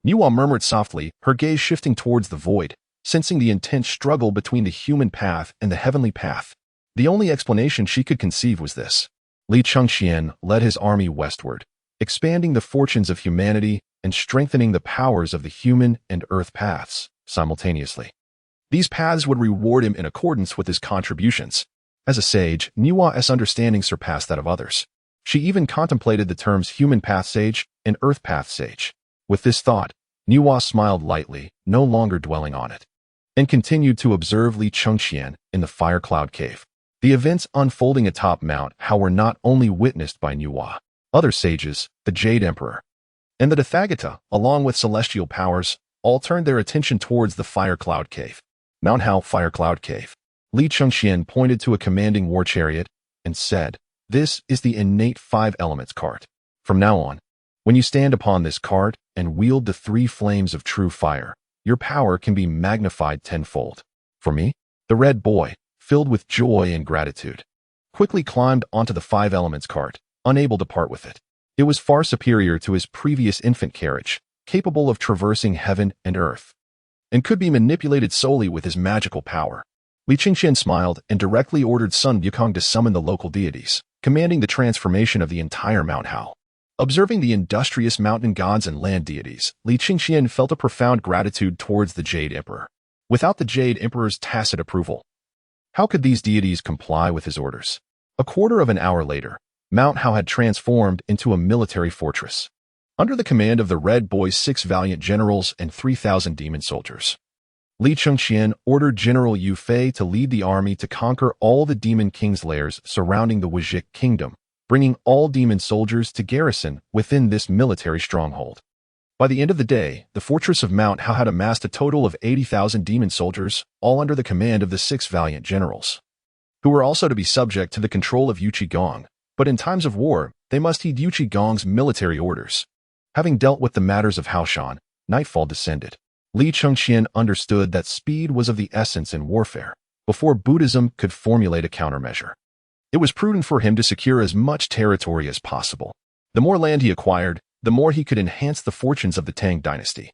[SPEAKER 1] Xīyóu murmured softly, her gaze shifting towards the void, sensing the intense struggle between the human path and the heavenly path. The only explanation she could conceive was this. Li Chengqian led his army westward, expanding the fortunes of humanity and strengthening the powers of the human and earth paths simultaneously. These paths would reward him in accordance with his contributions. As a sage, Xīyóu's understanding surpassed that of others. She even contemplated the terms human path sage and earth path sage. With this thought, Xīyóu smiled lightly, no longer dwelling on it, and continued to observe Li Chengqian in the fire cloud cave. The events unfolding atop Mount Hao were not only witnessed by Xīyóu. Other sages, the Jade Emperor, and the Tathagata, along with celestial powers, all turned their attention towards the fire cloud cave. Mount Hao Fire Cloud Cave. Li Chengqian pointed to a commanding war chariot and said, "This is the innate 5 elements cart. From now on, when you stand upon this cart and wield the 3 flames of true fire, your power can be magnified tenfold." For me, the Red Boy, filled with joy and gratitude, quickly climbed onto the 5 elements cart, unable to part with it. It was far superior to his previous infant carriage, capable of traversing heaven and earth, and could be manipulated solely with his magical power. Li Chengqian smiled and directly ordered Sun Wukong to summon the local deities, commanding the transformation of the entire Mount Hao. Observing the industrious mountain gods and land deities, Li Chengqian felt a profound gratitude towards the Jade Emperor. Without the Jade Emperor's tacit approval, how could these deities comply with his orders? A quarter of an hour later, Mount Hao had transformed into a military fortress, under the command of the Red Boy's 6 valiant generals and 3,000 demon soldiers. Li Chengqian ordered General Yu Fei to lead the army to conquer all the demon king's lairs surrounding the Wujik kingdom, bringing all demon soldiers to garrison within this military stronghold. By the end of the day, the fortress of Mount Hao had amassed a total of 80,000 demon soldiers, all under the command of the 6 valiant generals, who were also to be subject to the control of Yu Qigong, but in times of war, they must heed Yu Qigong's military orders. Having dealt with the matters of Haoshan, nightfall descended. Li Chengqian understood that speed was of the essence in warfare, before Buddhism could formulate a countermeasure. It was prudent for him to secure as much territory as possible. The more land he acquired, the more he could enhance the fortunes of the Tang Dynasty,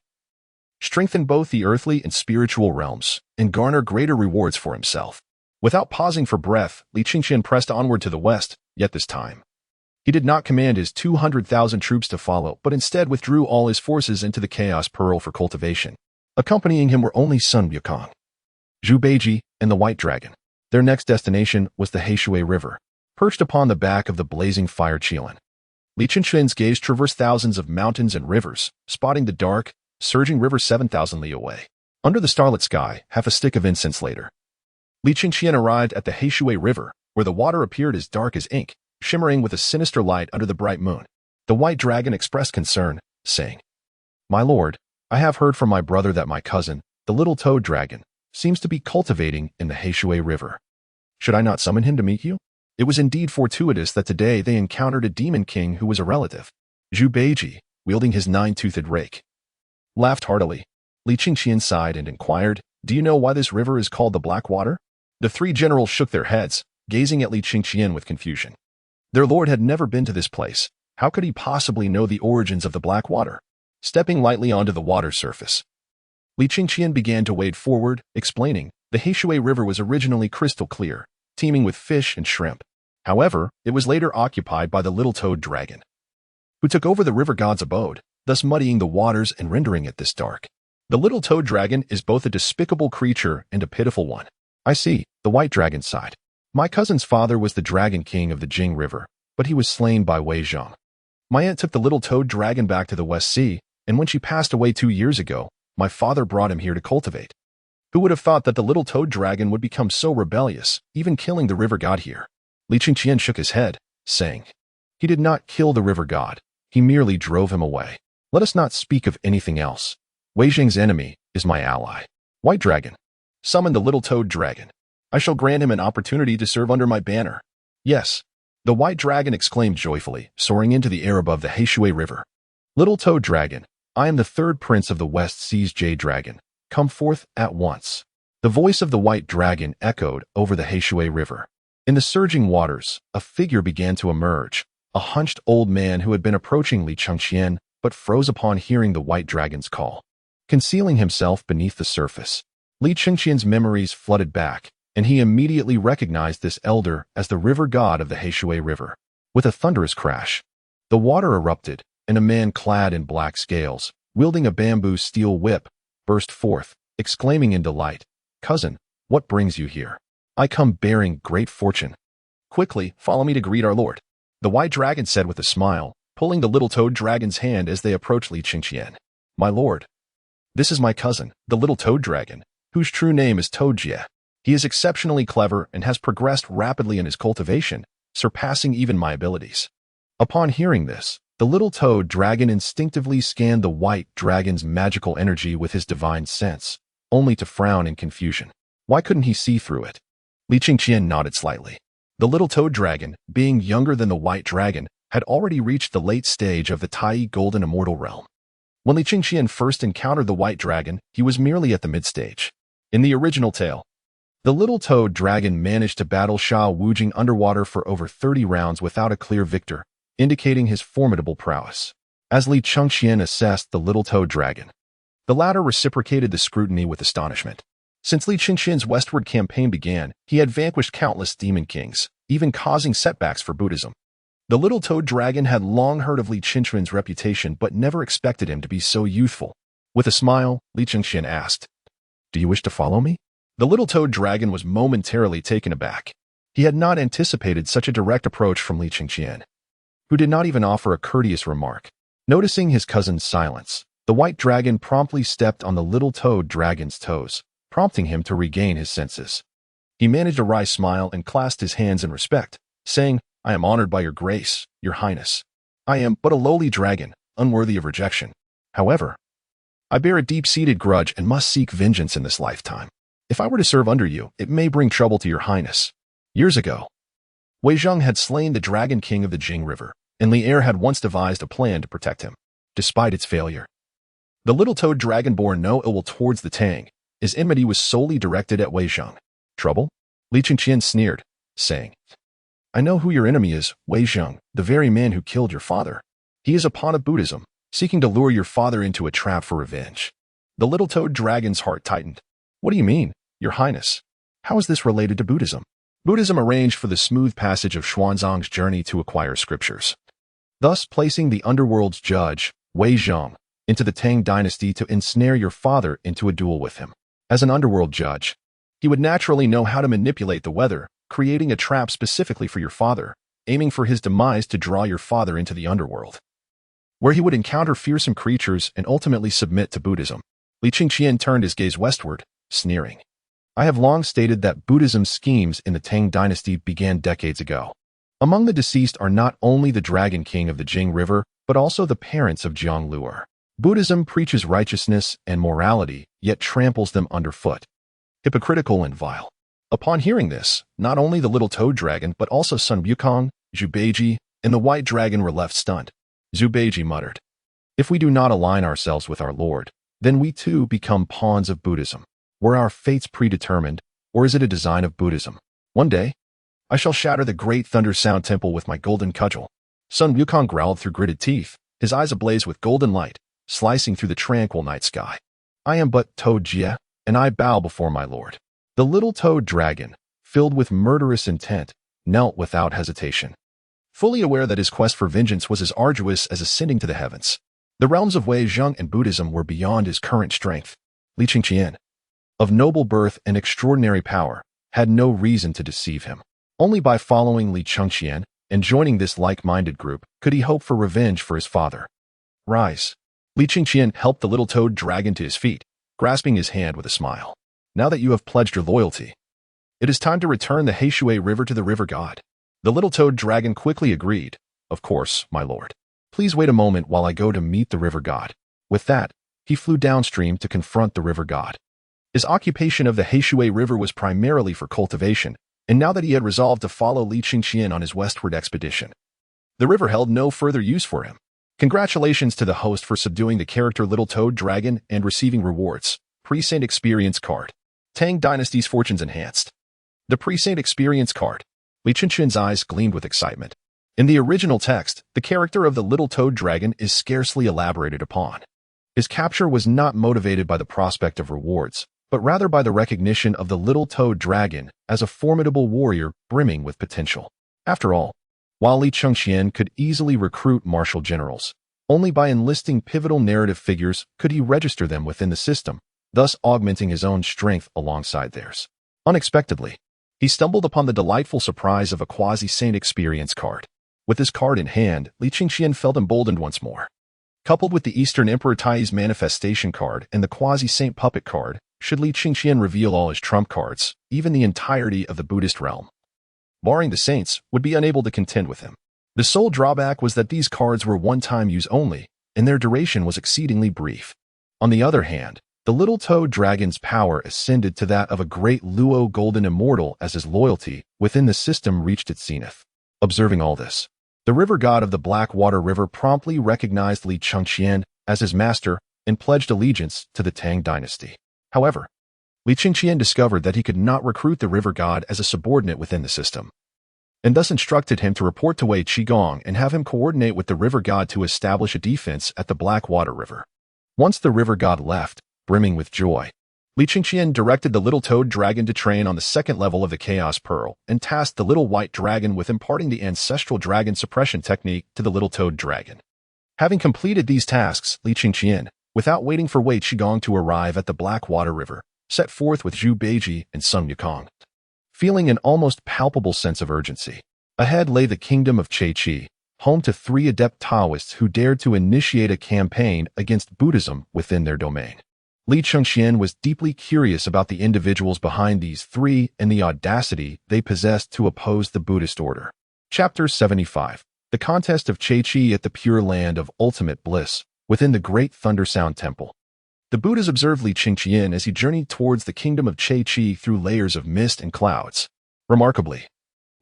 [SPEAKER 1] strengthen both the earthly and spiritual realms, and garner greater rewards for himself. Without pausing for breath, Li Chengqian pressed onward to the west, yet this time he did not command his 200,000 troops to follow, but instead withdrew all his forces into the Chaos Pearl for cultivation. Accompanying him were only Sun Wukong, Zhu Beiji, and the White Dragon. Their next destination was the Xīyóu River, perched upon the back of the blazing fire Qilin. Li Chengqian's gaze traversed thousands of mountains and rivers, spotting the dark, surging river 7,000 li away. Under the starlit sky, half a stick of incense later, Li Chengqian arrived at the Xīyóu River, where the water appeared as dark as ink, shimmering with a sinister light under the bright moon. The White Dragon expressed concern, saying, "My lord, I have heard from my brother that my cousin, the little toad dragon, seems to be cultivating in the Xīyóu River. Should I not summon him to meet you?" It was indeed fortuitous that today they encountered a demon king who was a relative. Zhu Beiji, wielding his 9-toothed rake, laughed heartily. Li Chengqian sighed and inquired, "Do you know why this river is called the Black Water?" The three generals shook their heads, gazing at Li Chengqian with confusion. Their lord had never been to this place. How could he possibly know the origins of the Black Water? Stepping lightly onto the water's surface, Li Chengqian began to wade forward, explaining, the Xīyóu River was originally crystal clear, teeming with fish and shrimp. However, it was later occupied by the little toad dragon, who took over the river god's abode, thus muddying the waters and rendering it this dark. The little toad dragon is both a despicable creature and a pitiful one. I see, the White Dragon sighed. My cousin's father was the dragon king of the Jing River, but he was slain by Wei Zhang. My aunt took the little toad dragon back to the West Sea, and when she passed away 2 years ago, my father brought him here to cultivate. Who would have thought that the little toad dragon would become so rebellious, even killing the river god here? Li Chengqian shook his head, saying, "He did not kill the river god. He merely drove him away. Let us not speak of anything else. Wei Zhang's enemy is my ally. White Dragon, summon the little toad dragon. I shall grant him an opportunity to serve under my banner." "Yes," the White Dragon exclaimed joyfully, soaring into the air above the Xīyóu River. "Little toad dragon, I am the third prince of the West Sea's Jade Dragon. Come forth at once." The voice of the White Dragon echoed over the Xīyóu River. In the surging waters, a figure began to emerge, a hunched old man who had been approaching Li Chengqian, but froze upon hearing the White Dragon's call. Concealing himself beneath the surface, Li Chengqian's memories flooded back, and he immediately recognized this elder as the river god of the Xīyóu River. With a thunderous crash, the water erupted, and a man clad in black scales, wielding a bamboo steel whip, burst forth, exclaiming in delight, "Cousin, what brings you here?" "I come bearing great fortune." "Quickly, follow me to greet our lord," the White Dragon said with a smile, pulling the little toad dragon's hand as they approached Li Chengqian. "My lord, this is my cousin, the little toad dragon, whose true name is Toadjie. He is exceptionally clever and has progressed rapidly in his cultivation, surpassing even my abilities." Upon hearing this, the little toad dragon instinctively scanned the White Dragon's magical energy with his divine sense, only to frown in confusion. Why couldn't he see through it? Li Chengqian nodded slightly. The little toad dragon, being younger than the White Dragon, had already reached the late stage of the Tai Golden Immortal Realm. When Li Chengqian first encountered the White Dragon, he was merely at the mid-stage. In the original tale, the little toad dragon managed to battle Xia Wujing underwater for over 30 rounds without a clear victor, indicating his formidable prowess. As Li Chengqian assessed the little toad dragon, the latter reciprocated the scrutiny with astonishment. Since Li Chengqian's westward campaign began, he had vanquished countless demon kings, even causing setbacks for Buddhism. The little toad dragon had long heard of Li Chengqian's reputation but never expected him to be so youthful. With a smile, Li Chengqian asked, "Do you wish to follow me?" The little toad dragon was momentarily taken aback. He had not anticipated such a direct approach from Li Chengqian, who did not even offer a courteous remark. Noticing his cousin's silence, the White Dragon promptly stepped on the little toad dragon's toes, prompting him to regain his senses. He managed a wry smile and clasped his hands in respect, saying, "I am honored by your grace, your highness. I am but a lowly dragon, unworthy of rejection. However, I bear a deep-seated grudge and must seek vengeance in this lifetime. If I were to serve under you, it may bring trouble to your highness." Years ago, Wei Zhang had slain the Dragon King of the Jing River, and Li Er had once devised a plan to protect him. Despite its failure, the little toad dragon bore no ill will towards the Tang. His enmity was solely directed at Wei Zhang. "Trouble?" Li Chengqian sneered, saying, "I know who your enemy is, Wei Zhang, the very man who killed your father. He is a pawn of Buddhism, seeking to lure your father into a trap for revenge." The little toad dragon's heart tightened. "What do you mean, your highness? How is this related to Buddhism? Buddhism arranged for the smooth passage of Xuanzang's journey to acquire scriptures, thus placing the underworld's judge, Wei Zhong, into the Tang Dynasty to ensnare your father into a duel with him. As an underworld judge, he would naturally know how to manipulate the weather, creating a trap specifically for your father, aiming for his demise to draw your father into the underworld, where he would encounter fearsome creatures and ultimately submit to Buddhism. Li Chengqian turned his gaze westward, sneering. I have long stated that Buddhism's schemes in the Tang Dynasty began decades ago. Among the deceased are not only the Dragon King of the Jing River, but also the parents of Jiang Luer. Buddhism preaches righteousness and morality, yet tramples them underfoot. Hypocritical and vile. Upon hearing this, not only the little toad dragon, but also Sun Wukong, Zhu Beiji, and the white dragon were left stunned. Zhu Beiji muttered, if we do not align ourselves with our Lord, then we too become pawns of Buddhism. Were our fates predetermined, or is it a design of Buddhism? One day, I shall shatter the great Thunder Sound Temple with my golden cudgel. Sun Wukong growled through gritted teeth, his eyes ablaze with golden light, slicing through the tranquil night sky. I am but Toad Jie, and I bow before my lord. The little toad dragon, filled with murderous intent, knelt without hesitation, fully aware that his quest for vengeance was as arduous as ascending to the heavens. The realms of Wei Zhong and Buddhism were beyond his current strength. Li Chengqian, of noble birth and extraordinary power, had no reason to deceive him. Only by following Li Chengqian and joining this like-minded group could he hope for revenge for his father. Rise. Li Chengqian helped the little toad dragon to his feet, grasping his hand with a smile. Now that you have pledged your loyalty, it is time to return the Xīyóu river to the river god. The little toad dragon quickly agreed. Of course, my lord. Please wait a moment while I go to meet the river god. With that, he flew downstream to confront the river god. His occupation of the Xīyóu river was primarily for cultivation, and now that he had resolved to follow Li Chengqian on his westward expedition, the river held no further use for him. Congratulations to the host for subduing the character Little Toad Dragon and receiving rewards. Pre-Saint Experience Card. Tang Dynasty's Fortunes Enhanced. The Pre-Saint Experience Card. Li Chengqian's eyes gleamed with excitement. In the original text, the character of the Little Toad Dragon is scarcely elaborated upon. His capture was not motivated by the prospect of rewards, but rather by the recognition of the Little Toad Dragon as a formidable warrior brimming with potential. After all, while Li Chengqian could easily recruit martial generals, only by enlisting pivotal narrative figures could he register them within the system, thus augmenting his own strength alongside theirs. Unexpectedly, he stumbled upon the delightful surprise of a quasi-saint experience card. With his card in hand, Li Chengqian felt emboldened once more. Coupled with the Eastern Emperor Tai's manifestation card and the quasi-saint puppet card, should Li Chengqian reveal all his trump cards, even the entirety of the Buddhist realm, barring the saints, would be unable to contend with him. The sole drawback was that these cards were one-time use only, and their duration was exceedingly brief. On the other hand, the Little Toad Dragon's power ascended to that of a great Luo Golden Immortal as his loyalty within the system reached its zenith. Observing all this, the river god of the Blackwater River promptly recognized Li Chengqian as his master and pledged allegiance to the Tang Dynasty. However, Li Chengqian discovered that he could not recruit the river god as a subordinate within the system, and thus instructed him to report to Wei Qigong and have him coordinate with the river god to establish a defense at the Blackwater River. Once the river god left, brimming with joy, Li Chengqian directed the Little Toad Dragon to train on the second level of the Chaos Pearl and tasked the Little White Dragon with imparting the Ancestral Dragon Suppression Technique to the Little Toad Dragon. Having completed these tasks, Li Chengqian, without waiting for Wei Qigong to arrive at the Blackwater River, set forth with Zhu Beiji and Sun Wukong. Feeling an almost palpable sense of urgency, ahead lay the kingdom of Qi, home to 3 adept Taoists who dared to initiate a campaign against Buddhism within their domain. Li Chengqian was deeply curious about the individuals behind these 3 and the audacity they possessed to oppose the Buddhist order. Chapter 75. The Contest of Qi at the Pure Land of Ultimate Bliss, within the Great Thunder Sound Temple. The Buddhas observed Li Chengqian as he journeyed towards the kingdom of Qi through layers of mist and clouds. Remarkably,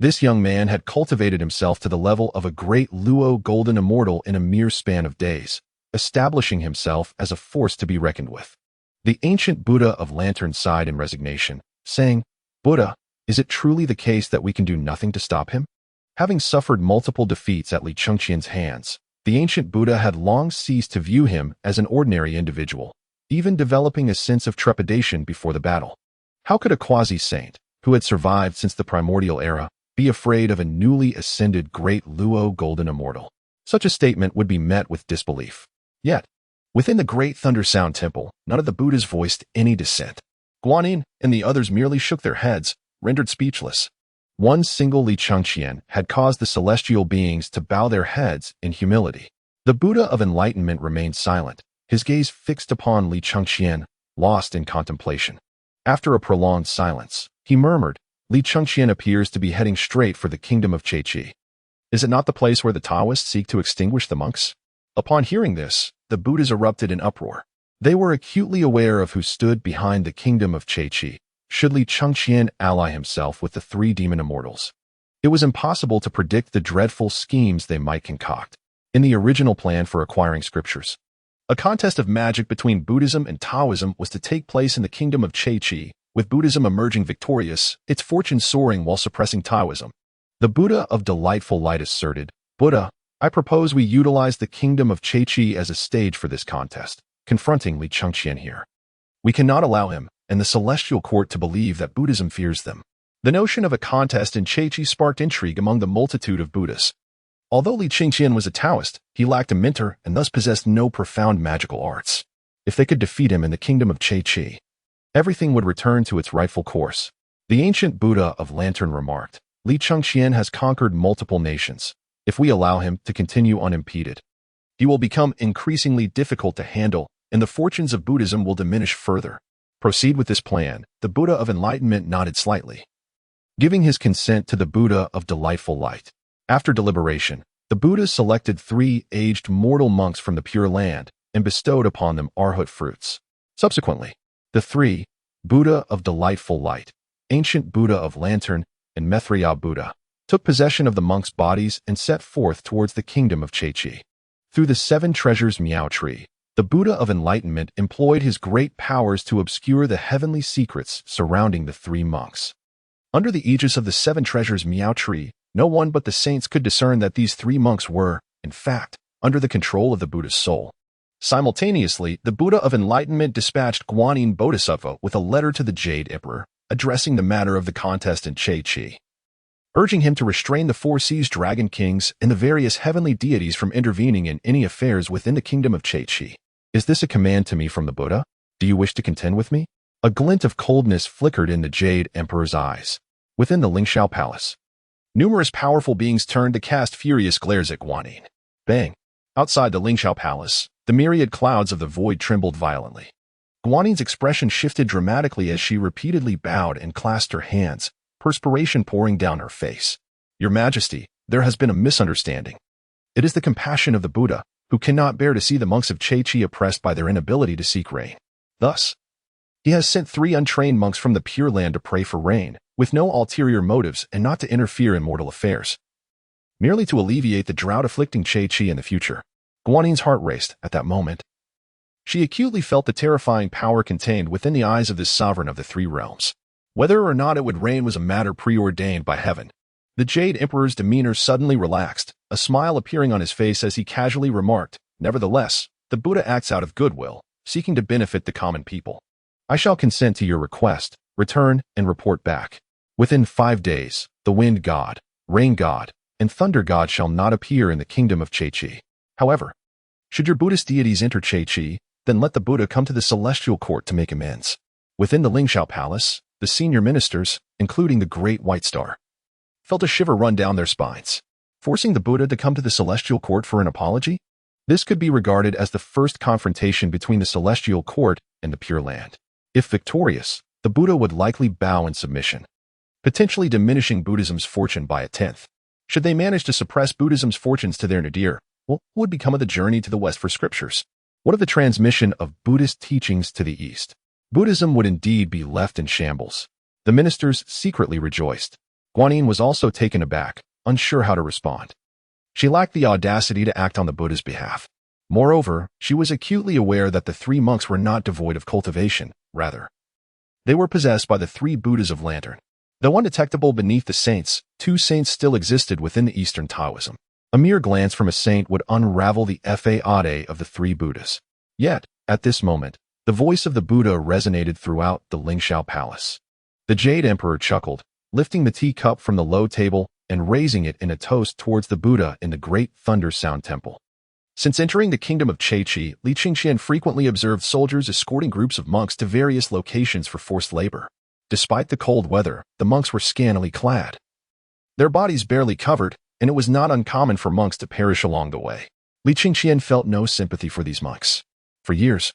[SPEAKER 1] this young man had cultivated himself to the level of a great Luo Golden Immortal in a mere span of days, establishing himself as a force to be reckoned with. The ancient Buddha of Lantern sighed in resignation, saying, Buddha, is it truly the case that we can do nothing to stop him? Having suffered multiple defeats at Li Chengqian's hands, the ancient Buddha had long ceased to view him as an ordinary individual, even developing a sense of trepidation before the battle. How could a quasi-saint, who had survived since the primordial era, be afraid of a newly ascended great Luo golden immortal? Such a statement would be met with disbelief. Yet, within the great Thunder Sound Temple, none of the Buddhas voiced any dissent. Guanyin and the others merely shook their heads, rendered speechless. One single Li Chengqian had caused the celestial beings to bow their heads in humility. The Buddha of enlightenment remained silent, his gaze fixed upon Li Chengqian, lost in contemplation. After a prolonged silence, he murmured, "Li Chengqian appears to be heading straight for the kingdom of Qi. Is it not the place where the Taoists seek to extinguish the monks?" Upon hearing this, the Buddhas erupted in uproar. They were acutely aware of who stood behind the kingdom of Qi. Should Li Chengqian ally himself with the three demon immortals? It was impossible to predict the dreadful schemes they might concoct. In the original plan for acquiring scriptures, a contest of magic between Buddhism and Taoism was to take place in the kingdom of Qi, with Buddhism emerging victorious, its fortune soaring while suppressing Taoism. The Buddha of delightful light asserted, "Buddha, I propose we utilize the kingdom of Qi as a stage for this contest, confronting Li Chengqian here. We cannot allow him and the celestial court to believe that Buddhism fears them." The notion of a contest in Qi sparked intrigue among the multitude of Buddhas. Although Li Chengqian was a Taoist, he lacked a mentor and thus possessed no profound magical arts. If they could defeat him in the kingdom of Qi, everything would return to its rightful course. The ancient Buddha of Lantern remarked, "Li Chengqian has conquered multiple nations. If we allow him to continue unimpeded, he will become increasingly difficult to handle, and the fortunes of Buddhism will diminish further. Proceed with this plan." The Buddha of Enlightenment nodded slightly, giving his consent to the Buddha of Delightful Light. After deliberation, the Buddhas selected 3 aged mortal monks from the Pure Land and bestowed upon them arhat fruits. Subsequently, the 3, Buddha of Delightful Light, Ancient Buddha of Lantern, and Maitreya Buddha, took possession of the monks' bodies and set forth towards the kingdom of Qi. Through the 7 treasures Miao Tree, the Buddha of Enlightenment employed his great powers to obscure the heavenly secrets surrounding the 3 monks. Under the aegis of the 7 treasures Miao Tree, no one but the saints could discern that these 3 monks were, in fact, under the control of the Buddha's soul. Simultaneously, the Buddha of Enlightenment dispatched Guanyin Bodhisattva with a letter to the Jade Emperor, addressing the matter of the contest in Qi, urging him to restrain the 4 seas dragon kings and the various heavenly deities from intervening in any affairs within the kingdom of Qi. "Is this a command to me from the Buddha? Do you wish to contend with me?" A glint of coldness flickered in the Jade Emperor's eyes. Within the Lingxiao Palace, numerous powerful beings turned to cast furious glares at Guanyin. Bang! Outside the Lingxiao Palace, the myriad clouds of the void trembled violently. Guanyin's expression shifted dramatically as she repeatedly bowed and clasped her hands, perspiration pouring down her face. "Your Majesty, there has been a misunderstanding. It is the compassion of the Buddha, who cannot bear to see the monks of Qi oppressed by their inability to seek rain. Thus, he has sent 3 untrained monks from the Pure Land to pray for rain, with no ulterior motives and not to interfere in mortal affairs. Merely to alleviate the drought-afflicting Qi in the future." Guanyin's heart raced at that moment. She acutely felt the terrifying power contained within the eyes of this sovereign of the 3 realms. Whether or not it would rain was a matter preordained by heaven. The Jade Emperor's demeanor suddenly relaxed, a smile appearing on his face as he casually remarked, "Nevertheless, the Buddha acts out of goodwill, seeking to benefit the common people. I shall consent to your request, return, and report back. Within 5 days, the Wind God, Rain God, and Thunder God shall not appear in the kingdom of Qi. However, should your Buddhist deities enter Qi, then let the Buddha come to the celestial court to make amends." Within the Lingxiao Palace, the senior ministers, including the Great White Star, felt a shiver run down their spines. Forcing the Buddha to come to the celestial court for an apology? This could be regarded as the first confrontation between the celestial court and the Pure Land. If victorious, the Buddha would likely bow in submission, potentially diminishing Buddhism's fortune by 1/10. Should they manage to suppress Buddhism's fortunes to their nadir, what would become of the journey to the West for scriptures? What of the transmission of Buddhist teachings to the East? Buddhism would indeed be left in shambles. The ministers secretly rejoiced. Guanyin was also taken aback, unsure how to respond. She lacked the audacity to act on the Buddha's behalf. Moreover, she was acutely aware that the 3 monks were not devoid of cultivation, rather, they were possessed by the 3 Buddhas of Lantern. Though undetectable beneath the saints, 2 saints still existed within the Eastern Taoism. A mere glance from a saint would unravel the fade of the 3 Buddhas. Yet, at this moment, the voice of the Buddha resonated throughout the Lingxiao Palace. The Jade Emperor chuckled, lifting the teacup from the low table and raising it in a toast towards the Buddha in the Great Thunder Sound Temple. Since entering the kingdom of Cheichi, Li Chengqian frequently observed soldiers escorting groups of monks to various locations for forced labor. Despite the cold weather, the monks were scantily clad. Their bodies barely covered, and it was not uncommon for monks to perish along the way. Li Chengqian felt no sympathy for these monks. For years,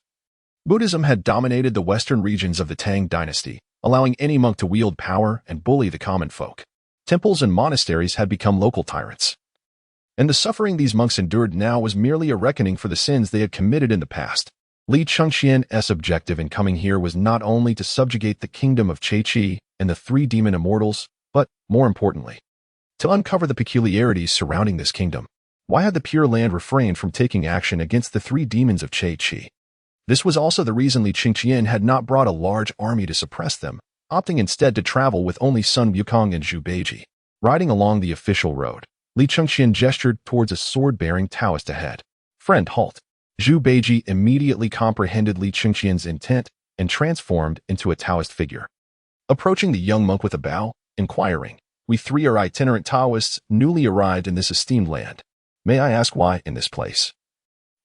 [SPEAKER 1] Buddhism had dominated the western regions of the Tang Dynasty, allowing any monk to wield power and bully the common folk. Temples and monasteries had become local tyrants. And the suffering these monks endured now was merely a reckoning for the sins they had committed in the past. Li Chengqian's objective in coming here was not only to subjugate the kingdom of Cheichi and the three demon immortals, but, more importantly, to uncover the peculiarities surrounding this kingdom. Why had the Pure Land refrained from taking action against the three demons of Cheichi? This was also the reason Li Chengqian had not brought a large army to suppress them, opting instead to travel with only Sun Wukong and Zhu Beiji. Riding along the official road, Li Chengqian gestured towards a sword-bearing Taoist ahead. "Friend, halt." Zhu Beiji immediately comprehended Li Chengqian's intent and transformed into a Taoist figure. Approaching the young monk with a bow, inquiring, "We three are itinerant Taoists newly arrived in this esteemed land. May I ask why in this place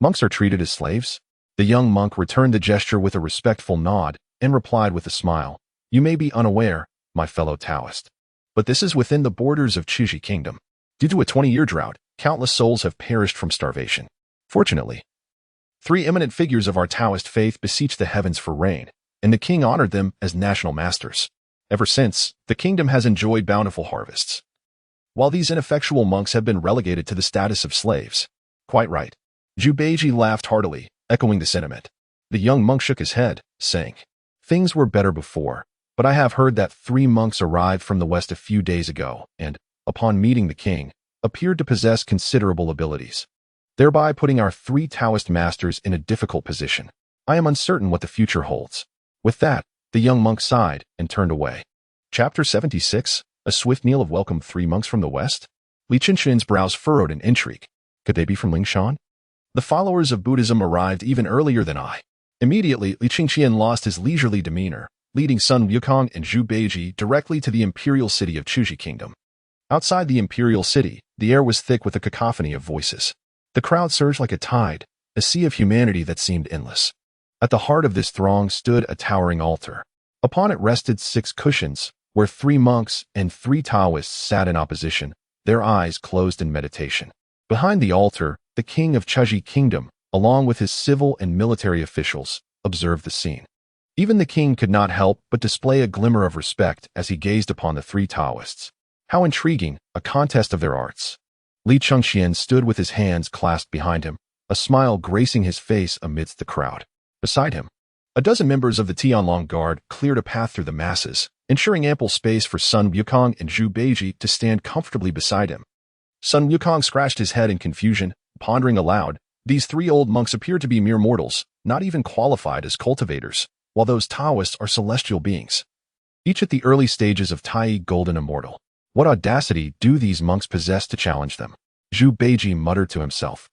[SPEAKER 1] monks are treated as slaves?" The young monk returned the gesture with a respectful nod and replied with a smile, "You may be unaware, my fellow Taoist, but this is within the borders of Chiji Kingdom. Due to a 20-year drought, countless souls have perished from starvation. Fortunately, three eminent figures of our Taoist faith beseeched the heavens for rain, and the king honored them as national masters. Ever since, the kingdom has enjoyed bountiful harvests, while these ineffectual monks have been relegated to the status of slaves." "Quite right." Zhu Beiji laughed heartily, echoing the sentiment. The young monk shook his head, saying, "Things were better before, but I have heard that three monks arrived from the west a few days ago and, upon meeting the king, appeared to possess considerable abilities, thereby putting our three Taoist masters in a difficult position. I am uncertain what the future holds." With that, the young monk sighed and turned away. Chapter 76, A Swift Meal of Welcome. Three monks from the west? Li Chengqian's brows furrowed in intrigue. Could they be from Lingshan? The followers of Buddhism arrived even earlier than I. Immediately, Li Chengqian lost his leisurely demeanor, leading Sun Wukong and Zhu Beiji directly to the imperial city of Chiji Kingdom. Outside the imperial city, the air was thick with a cacophony of voices. The crowd surged like a tide, a sea of humanity that seemed endless. At the heart of this throng stood a towering altar. Upon it rested 6 cushions, where 3 monks and 3 Taoists sat in opposition, their eyes closed in meditation. Behind the altar, the king of Chiji Kingdom, along with his civil and military officials, observed the scene. Even the king could not help but display a glimmer of respect as he gazed upon the 3 Taoists. How intriguing, a contest of their arts. Li Chengqian stood with his hands clasped behind him, a smile gracing his face amidst the crowd. Beside him, a dozen members of the Tianlong Guard cleared a path through the masses, ensuring ample space for Sun Wukong and Zhu Beiji to stand comfortably beside him. Sun Wukong scratched his head in confusion, pondering aloud. These 3 old monks appear to be mere mortals, not even qualified as cultivators, while those Taoists are celestial beings, each at the early stages of Tai Golden Immortal. What audacity do these monks possess to challenge them? Zhu Beiji muttered to himself,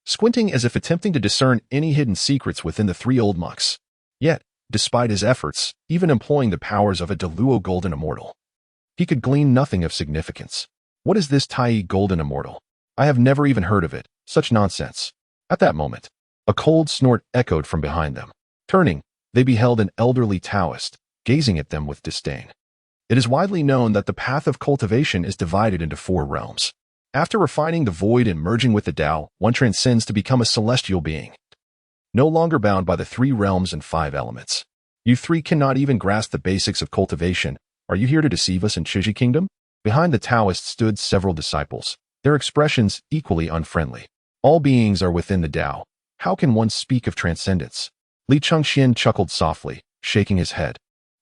[SPEAKER 1] squinting as if attempting to discern any hidden secrets within the 3 old monks. Yet, despite his efforts, even employing the powers of a Deluo Golden Immortal, he could glean nothing of significance. What is this Tai Golden Immortal? I have never even heard of it. Such nonsense. At that moment, a cold snort echoed from behind them. Turning, they beheld an elderly Taoist, gazing at them with disdain. It is widely known that the path of cultivation is divided into 4 realms. After refining the void and merging with the Tao, one transcends to become a celestial being, no longer bound by the 3 realms and 5 elements. You 3 cannot even grasp the basics of cultivation. Are you here to deceive us in Chiji Kingdom? Behind the Taoists stood several disciples, their expressions equally unfriendly. All beings are within the Tao. How can one speak of transcendence? Li Chengqian chuckled softly, shaking his head.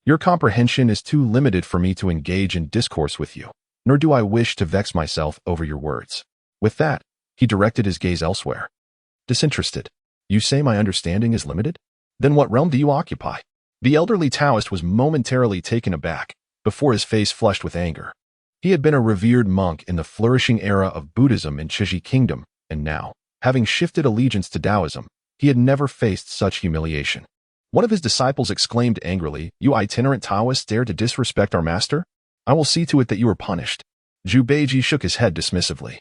[SPEAKER 1] Your comprehension is too limited for me to engage in discourse with you, nor do I wish to vex myself over your words. With that, he directed his gaze elsewhere. Disinterested. You say my understanding is limited? Then what realm do you occupy? The elderly Taoist was momentarily taken aback, before his face flushed with anger. He had been a revered monk in the flourishing era of Buddhism in Chiji Kingdom, and now, having shifted allegiance to Taoism, he had never faced such humiliation. One of his disciples exclaimed angrily, "You itinerant Taoist dare to disrespect our master? I will see to it that you are punished." Zhu Beiji shook his head dismissively,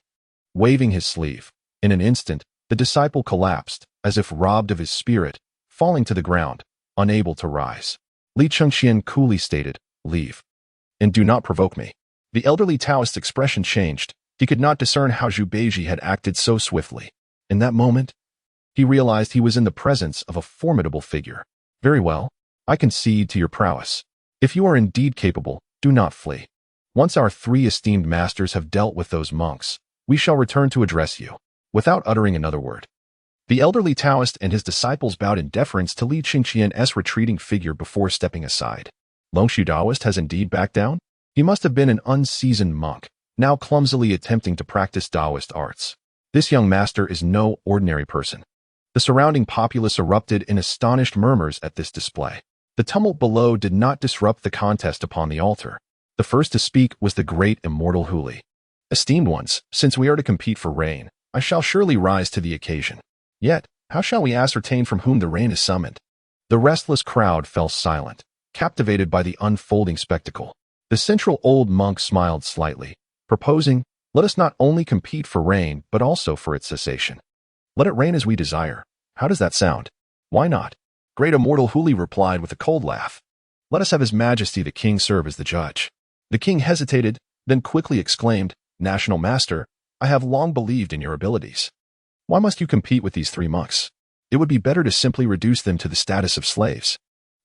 [SPEAKER 1] waving his sleeve. In an instant, the disciple collapsed, as if robbed of his spirit, falling to the ground, unable to rise. Li Chengqian coolly stated, "Leave. And do not provoke me." The elderly Taoist's expression changed. He could not discern how Zhu Beiji had acted so swiftly. In that moment, he realized he was in the presence of a formidable figure. "Very well, I concede to your prowess. If you are indeed capable, do not flee. Once our 3 esteemed masters have dealt with those monks, we shall return to address you." Without uttering another word, the elderly Taoist and his disciples bowed in deference to Li Chengqian's retreating figure before stepping aside. Longshu Taoist has indeed backed down? He must have been an unseasoned monk, now clumsily attempting to practice Taoist arts. This young master is no ordinary person. The surrounding populace erupted in astonished murmurs at this display. The tumult below did not disrupt the contest upon the altar. The first to speak was the great immortal Huli. "Esteemed ones, since we are to compete for rain, I shall surely rise to the occasion. Yet, how shall we ascertain from whom the rain is summoned?" The restless crowd fell silent, captivated by the unfolding spectacle. The central old monk smiled slightly, proposing, "Let us not only compete for rain, but also for its cessation. Let it rain as we desire. How does that sound?" "Why not?" Great immortal Huli replied with a cold laugh. "Let us have His Majesty the King serve as the judge." The king hesitated, then quickly exclaimed, "National Master, I have long believed in your abilities. Why must you compete with these 3 monks? It would be better to simply reduce them to the status of slaves."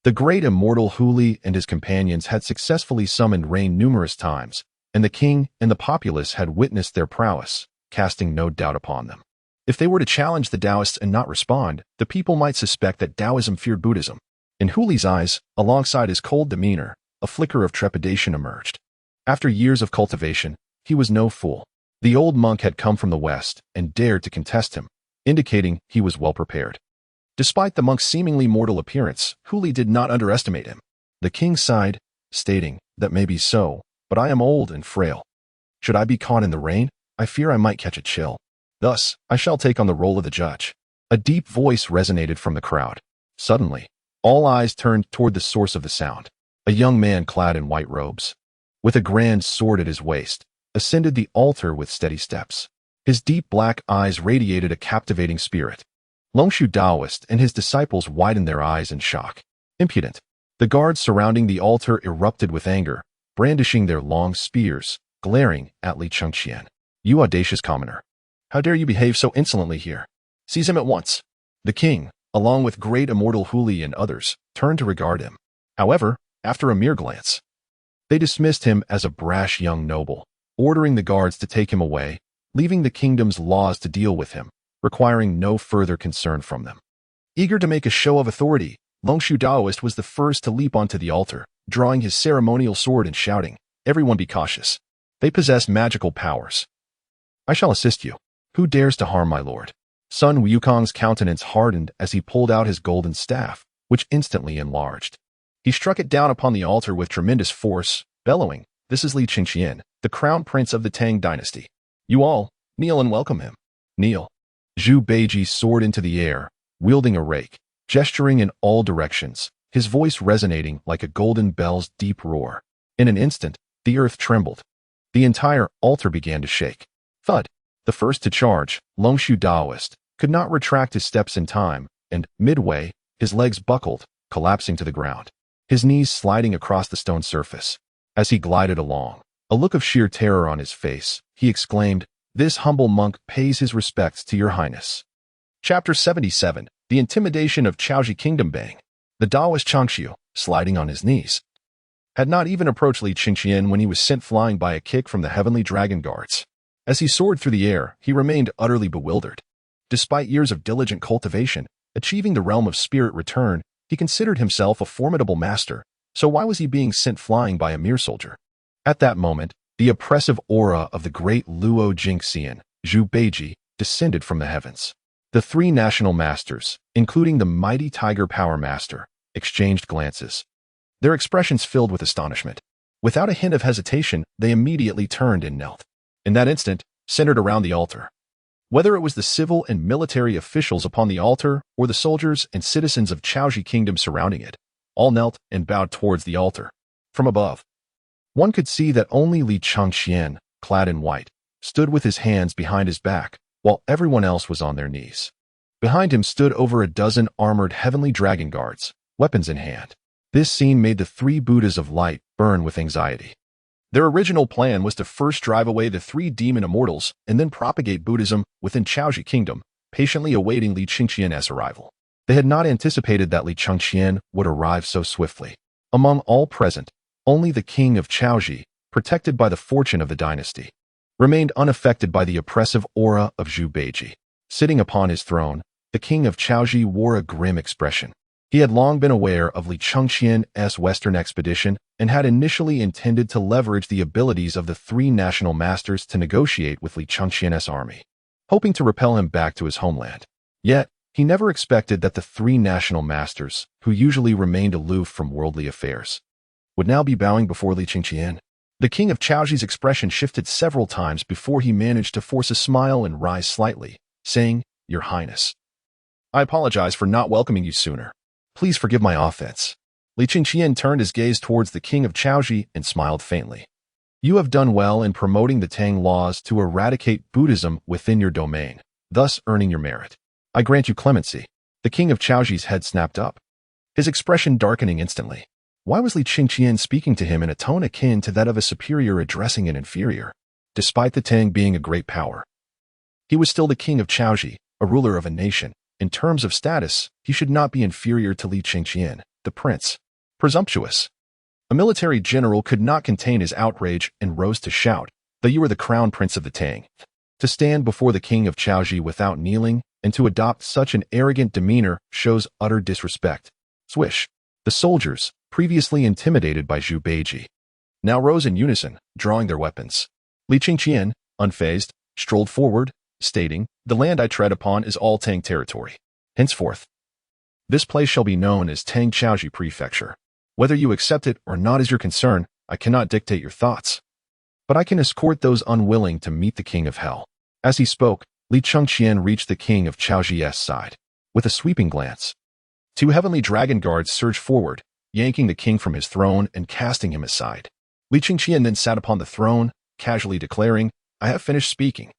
[SPEAKER 1] The great immortal Huli and his companions had successfully summoned rain numerous times, and the king and the populace had witnessed their prowess, casting no doubt upon them. If they were to challenge the Taoists and not respond, the people might suspect that Taoism feared Buddhism. In Huli's eyes, alongside his cold demeanor, a flicker of trepidation emerged. After years of cultivation, he was no fool. The old monk had come from the West and dared to contest him, indicating he was well prepared. Despite the monk's seemingly mortal appearance, Huli did not underestimate him. The king sighed, stating, "That may be so, but I am old and frail. Should I be caught in the rain, I fear I might catch a chill. Thus, I shall take on the role of the judge." A deep voice resonated from the crowd. Suddenly, all eyes turned toward the source of the sound. A young man clad in white robes, with a grand sword at his waist, ascended the altar with steady steps. His deep black eyes radiated a captivating spirit. Longshu Taoist and his disciples widened their eyes in shock. "Impudent!" The guards surrounding the altar erupted with anger, brandishing their long spears, glaring at Li Chengqian. "You audacious commoner! How dare you behave so insolently here? Seize him at once." The king, along with great immortal Huli and others, turned to regard him. However, after a mere glance, they dismissed him as a brash young noble, ordering the guards to take him away, leaving the kingdom's laws to deal with him, requiring no further concern from them. Eager to make a show of authority, Longshu Taoist was the first to leap onto the altar, drawing his ceremonial sword and shouting, "Everyone be cautious. They possess magical powers. I shall assist you. Who dares to harm my lord?" Sun Wukong's countenance hardened as he pulled out his golden staff, which instantly enlarged. He struck it down upon the altar with tremendous force, bellowing, "This is Li Chengqian, the crown prince of the Tang Dynasty. You all, kneel and welcome him." "Kneel." Zhu Beiji soared into the air, wielding a rake, gesturing in all directions, his voice resonating like a golden bell's deep roar. In an instant, the earth trembled. The entire altar began to shake. Thud! The first to charge, Longshu Taoist, could not retract his steps in time, and, midway, his legs buckled, collapsing to the ground, his knees sliding across the stone surface. As he glided along, a look of sheer terror on his face, he exclaimed, "This humble monk pays his respects to your highness." Chapter 77, The Intimidation of Chaoji Kingdom Bang. The Taoist Changxiu, sliding on his knees, had not even approached Li Chengqian when he was sent flying by a kick from the heavenly dragon guards. As he soared through the air, he remained utterly bewildered. Despite years of diligent cultivation, achieving the realm of spirit return, he considered himself a formidable master, so why was he being sent flying by a mere soldier? At that moment, the oppressive aura of the great Luo Jingxian, Zhu Beiji, descended from the heavens. The 3 national masters, including the mighty Tiger Power Master, exchanged glances, their expressions filled with astonishment. Without a hint of hesitation, they immediately turned and knelt. In that instant, centered around the altar, Whether it was the civil and military officials upon the altar or the soldiers and citizens of Chaoji Kingdom surrounding it, all knelt and bowed towards the altar. From above, one could see that only Li Chengqian, clad in white, stood with his hands behind his back, while everyone else was on their knees. Behind him stood over a dozen armored heavenly dragon guards, weapons in hand. This scene made the three Buddhas of light burn with anxiety. Their original plan was to first drive away the three demon immortals and then propagate Buddhism within Chaoji Kingdom, patiently awaiting Li Chengqian's arrival. They had not anticipated that Li Chengqian would arrive so swiftly. Among all present, only the king of Chaoji, protected by the fortune of the dynasty, remained unaffected by the oppressive aura of Zhu Beiji. Sitting upon his throne, the king of Chaoji wore a grim expression. He had long been aware of Li Chengqian's western expedition and had initially intended to leverage the abilities of the three national masters to negotiate with Li Chengqian's army, hoping to repel him back to his homeland. Yet, he never expected that the three national masters, who usually remained aloof from worldly affairs, would now be bowing before Li Chengqian. The king of Chaoji's expression shifted several times before he managed to force a smile and rise slightly, saying, "Your Highness, I apologize for not welcoming you sooner. Please forgive my offense." Li Chengqian turned his gaze towards the king of Chaoji and smiled faintly. "You have done well in promoting the Tang laws to eradicate Buddhism within your domain, thus earning your merit. I grant you clemency." The king of Chaoji's head snapped up, his expression darkening instantly. Why was Li Chengqian speaking to him in a tone akin to that of a superior addressing an inferior? Despite the Tang being a great power, he was still the king of Chaoji, a ruler of a nation. In terms of status, he should not be inferior to Li Chengqian, the prince. Presumptuous. A military general could not contain his outrage and rose to shout, "Though you are the crown prince of the Tang, to stand before the king of Chaoji without kneeling and to adopt such an arrogant demeanor shows utter disrespect." Swish. The soldiers, previously intimidated by Zhu Beiji, now rose in unison, drawing their weapons. Li Chengqian, unfazed, strolled forward, stating, "The land I tread upon is all Tang territory. Henceforth, this place shall be known as Tang Chaoji Prefecture. Whether you accept it or not is your concern. I cannot dictate your thoughts, but I can escort those unwilling to meet the king of hell." As he spoke, Li Chengqian reached the king of Chaoji's side. With a sweeping glance, two heavenly dragon guards surged forward, yanking the king from his throne and casting him aside. Li Chengqian then sat upon the throne, casually declaring, "I have finished speaking.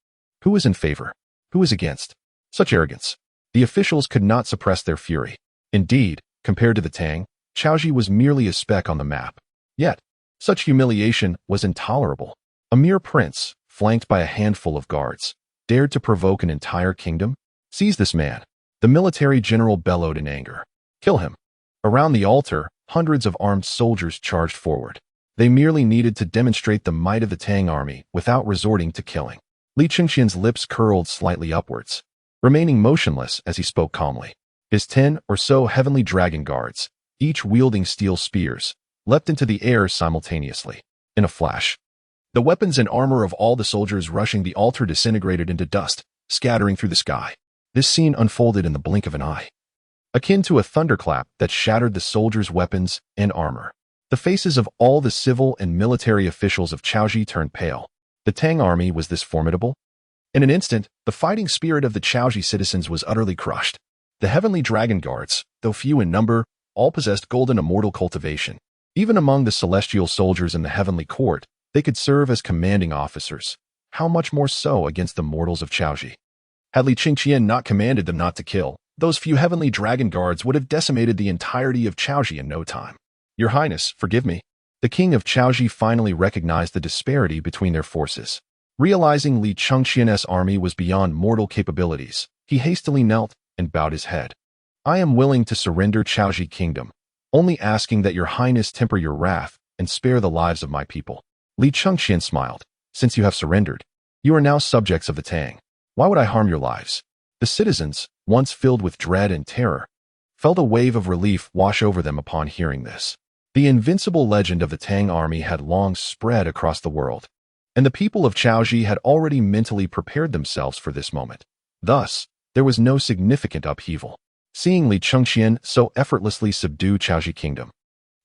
[SPEAKER 1] Who is in favor? Who is against?" Such arrogance. The officials could not suppress their fury. Indeed, compared to the Tang, Chaoji was merely a speck on the map. Yet, such humiliation was intolerable. A mere prince, flanked by a handful of guards, dared to provoke an entire kingdom? "Seize this man," the military general bellowed in anger. "Kill him." Around the altar, hundreds of armed soldiers charged forward. They merely needed to demonstrate the might of the Tang army without resorting to killing. Li Chengqian's lips curled slightly upwards, remaining motionless as he spoke calmly. His 10 or so heavenly dragon guards, each wielding steel spears, leapt into the air simultaneously. In a flash, the weapons and armor of all the soldiers rushing the altar disintegrated into dust, scattering through the sky. This scene unfolded in the blink of an eye, akin to a thunderclap that shattered the soldiers' weapons and armor. The faces of all the civil and military officials of Chaoji turned pale. The Tang army was this formidable? In an instant, the fighting spirit of the Chaoji citizens was utterly crushed. The heavenly dragon guards, though few in number, all possessed golden immortal cultivation. Even among the celestial soldiers in the heavenly court, they could serve as commanding officers. How much more so against the mortals of Chaoji? Had Li Chengqian not commanded them not to kill, those few heavenly dragon guards would have decimated the entirety of Chaoji in no time. "Your Highness, forgive me." The king of Chaoji finally recognized the disparity between their forces. Realizing Li Chengqian's army was beyond mortal capabilities, he hastily knelt and bowed his head. "I am willing to surrender Chaoji Kingdom, only asking that your Highness temper your wrath and spare the lives of my people." Li Chengqian smiled. "Since you have surrendered, you are now subjects of the Tang. Why would I harm your lives?" The citizens, once filled with dread and terror, felt a wave of relief wash over them upon hearing this. The invincible legend of the Tang army had long spread across the world, and the people of Chaoji had already mentally prepared themselves for this moment. Thus, there was no significant upheaval. Seeing Li Chengqian so effortlessly subdue Chaoji Kingdom,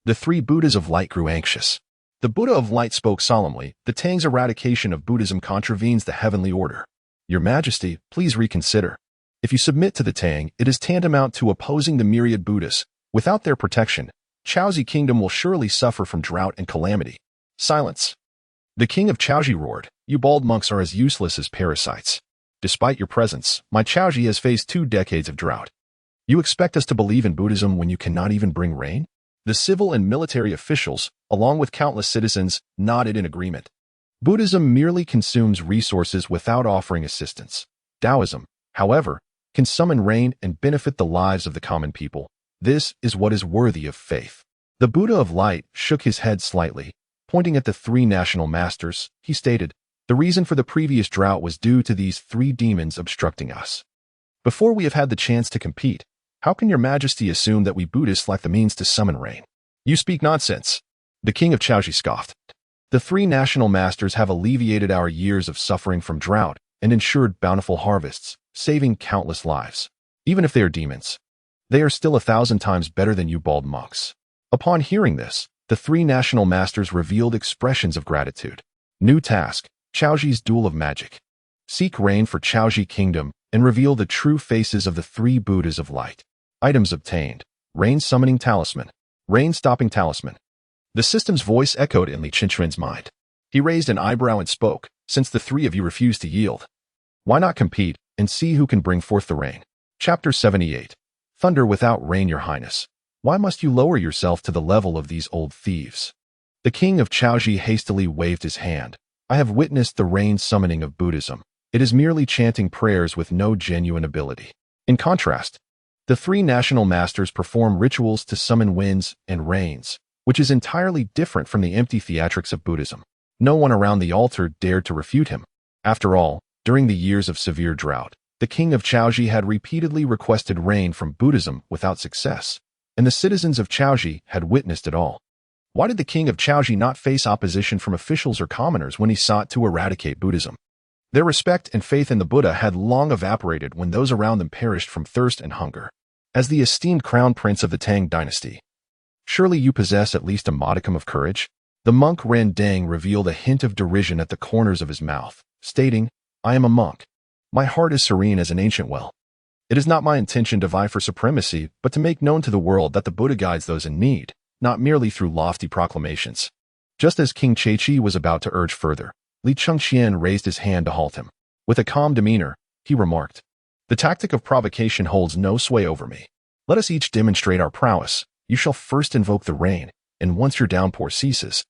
[SPEAKER 1] the three Buddhas of light grew anxious. The Buddha of light spoke solemnly, "The Tang's eradication of Buddhism contravenes the heavenly order. Your Majesty, please reconsider. If you submit to the Tang, it is tantamount to opposing the myriad Buddhists. Without their protection, Chaozi kingdom will surely suffer from drought and calamity. Silence. The king of Chaozi roared, "You bald monks are as useless as parasites. Despite your presence, my Chaozi has faced 2 decades of drought. You expect us to believe in Buddhism when you cannot even bring rain?" The civil and military officials, along with countless citizens, nodded in agreement. Buddhism merely consumes resources without offering assistance. Taoism, however, can summon rain and benefit the lives of the common people. This is what is worthy of faith. The Buddha of Light shook his head slightly. Pointing at the 3 national masters, he stated, "The reason for the previous drought was due to these 3 demons obstructing us. Before we have had the chance to compete, how can your Majesty assume that we Buddhists lack the means to summon rain? You speak nonsense." The king of Chaozi scoffed. "The 3 national masters have alleviated our years of suffering from drought and ensured bountiful harvests, saving countless lives. Even if they are demons, they are still 1,000 times better than you bald monks." Upon hearing this, the 3 national masters revealed expressions of gratitude. New task, Chaozi's Duel of Magic. Seek rain for Chaozi Kingdom and reveal the true faces of the 3 Buddhas of Light. Items obtained: Rain Summoning Talisman, Rain Stopping Talisman. The system's voice echoed in Li Chengqian's mind. He raised an eyebrow and spoke, "Since the 3 of you refuse to yield, why not compete and see who can bring forth the rain?" Chapter 78. Thunder without rain, Your Highness. Why must you lower yourself to the level of these old thieves? The king of Chaozi hastily waved his hand. "I have witnessed the rain summoning of Buddhism. It is merely chanting prayers with no genuine ability." In contrast, the 3 national masters perform rituals to summon winds and rains, which is entirely different from the empty theatrics of Buddhism. No one around the altar dared to refute him. After all, during the years of severe drought, the king of Chaozi had repeatedly requested rain from Buddhism without success, and the citizens of Chaozi had witnessed it all. Why did the king of Chaozi not face opposition from officials or commoners when he sought to eradicate Buddhism? Their respect and faith in the Buddha had long evaporated when those around them perished from thirst and hunger. As the esteemed crown prince of the Tang Dynasty, surely you possess at least a modicum of courage? The monk Randang revealed a hint of derision at the corners of his mouth, stating, "I am a monk. My heart is serene as an ancient well. It is not my intention to vie for supremacy, but to make known to the world that the Buddha guides those in need, not merely through lofty proclamations." Just as King Chengqian was about to urge further, Li Chengqian raised his hand to halt him. With a calm demeanor, he remarked, "The tactic of provocation holds no sway over me. Let us each demonstrate our prowess. You shall first invoke the rain, and once your downpour ceases,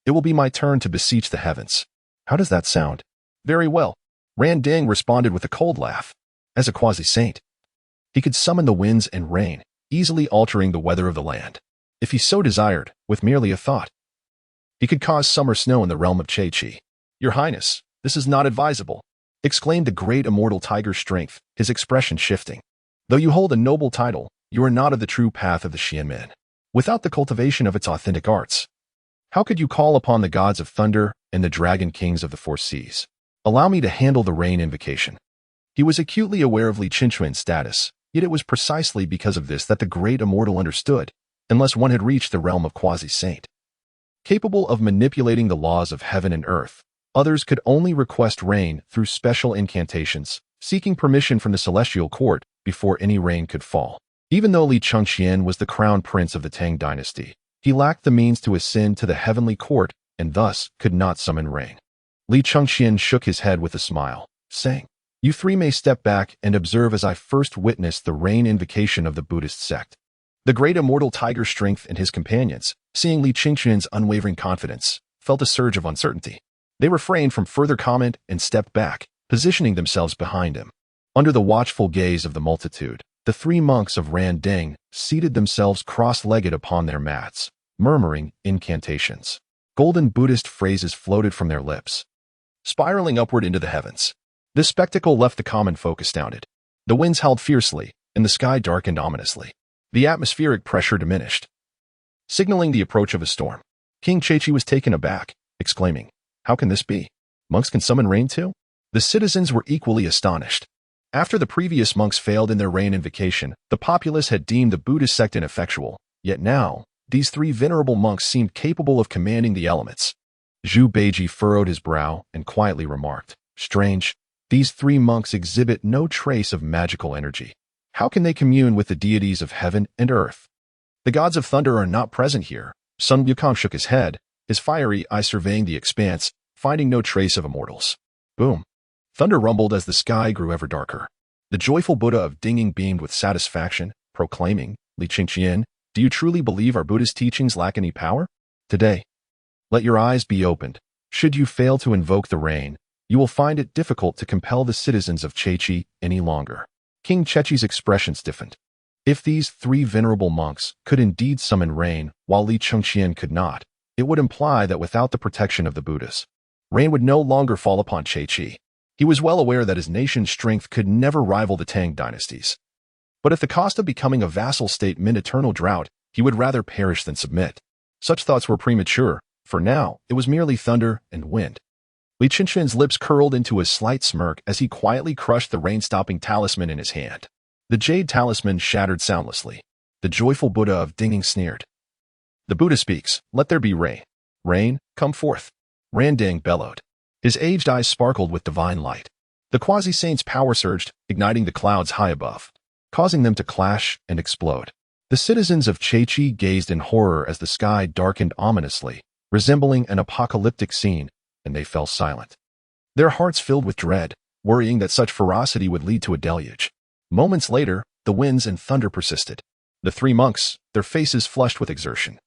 [SPEAKER 1] it will be my turn to beseech the heavens." How does that sound? Very well. Randang responded with a cold laugh. As a quasi-saint, he could summon the winds and rain, easily altering the weather of the land. If he so desired, with merely a thought, he could cause summer snow in the realm of Chengqian. "Your Highness, this is not advisable," exclaimed the great immortal tiger's strength, his expression shifting. "Though you hold a noble title, you are not of the true path of the Xianmen. Without the cultivation of its authentic arts, how could you call upon the gods of thunder and the dragon kings of the 4 seas? Allow me to handle the rain invocation." He was acutely aware of Li Chengqian's status, yet it was precisely because of this that the great immortal understood, unless one had reached the realm of quasi-saint, capable of manipulating the laws of heaven and earth, others could only request rain through special incantations, seeking permission from the celestial court before any rain could fall. Even though Li Chengqian was the crown prince of the Tang Dynasty, he lacked the means to ascend to the heavenly court and thus could not summon rain. Li Chengqian shook his head with a smile, saying, "You 3 may step back and observe as I first witness the rain invocation of the Buddhist sect." The great immortal tiger strength and his companions, seeing Li Chengqian's unwavering confidence, felt a surge of uncertainty. They refrained from further comment and stepped back, positioning themselves behind him. Under the watchful gaze of the multitude, the 3 monks of Randang seated themselves cross-legged upon their mats, murmuring incantations. Golden Buddhist phrases floated from their lips, spiraling upward into the heavens. This spectacle left the common folk astounded. The winds howled fiercely, and the sky darkened ominously. The atmospheric pressure diminished, signaling the approach of a storm. King Chengqian was taken aback, exclaiming, "How can this be? Monks can summon rain too?" The citizens were equally astonished. After the previous monks failed in their rain invocation, the populace had deemed the Buddhist sect ineffectual, yet now, these 3 venerable monks seemed capable of commanding the elements. Zhu Beiji furrowed his brow and quietly remarked, "Strange. These three monks exhibit no trace of magical energy. How can they commune with the deities of heaven and earth? The gods of thunder are not present here. Sun Wukong shook his head, his fiery eye surveying the expanse, finding no trace of immortals. Boom. Thunder rumbled as the sky grew ever darker. The joyful Buddha of Dinging beamed with satisfaction, proclaiming, Li Chengqian, do you truly believe our Buddhist teachings lack any power? Today, let your eyes be opened. Should you fail to invoke the rain, you will find it difficult to compel the citizens of Chechi any longer. King Chechi's expression stiffened. If these three venerable monks could indeed summon rain, while Li Chengqian could not, it would imply that without the protection of the Buddhas, rain would no longer fall upon Chechi. He was well aware that his nation's strength could never rival the Tang Dynasties. But if the cost of becoming a vassal state meant eternal drought, he would rather perish than submit. Such thoughts were premature. For now, it was merely thunder and wind. Li Chengqian's lips curled into a slight smirk as he quietly crushed the rain-stopping talisman in his hand. The jade talisman shattered soundlessly. The joyful Buddha of Dinging sneered. The Buddha speaks, let there be rain. Rain, come forth. Randang bellowed. His aged eyes sparkled with divine light. The quasi-saint's power surged, igniting the clouds high above, causing them to clash and explode. The citizens of Chechi gazed in horror as the sky darkened ominously, resembling an apocalyptic scene, and they fell silent. Their hearts filled with dread, worrying that such ferocity would lead to a deluge. Moments later, the winds and thunder persisted. The three monks, their faces flushed with exertion,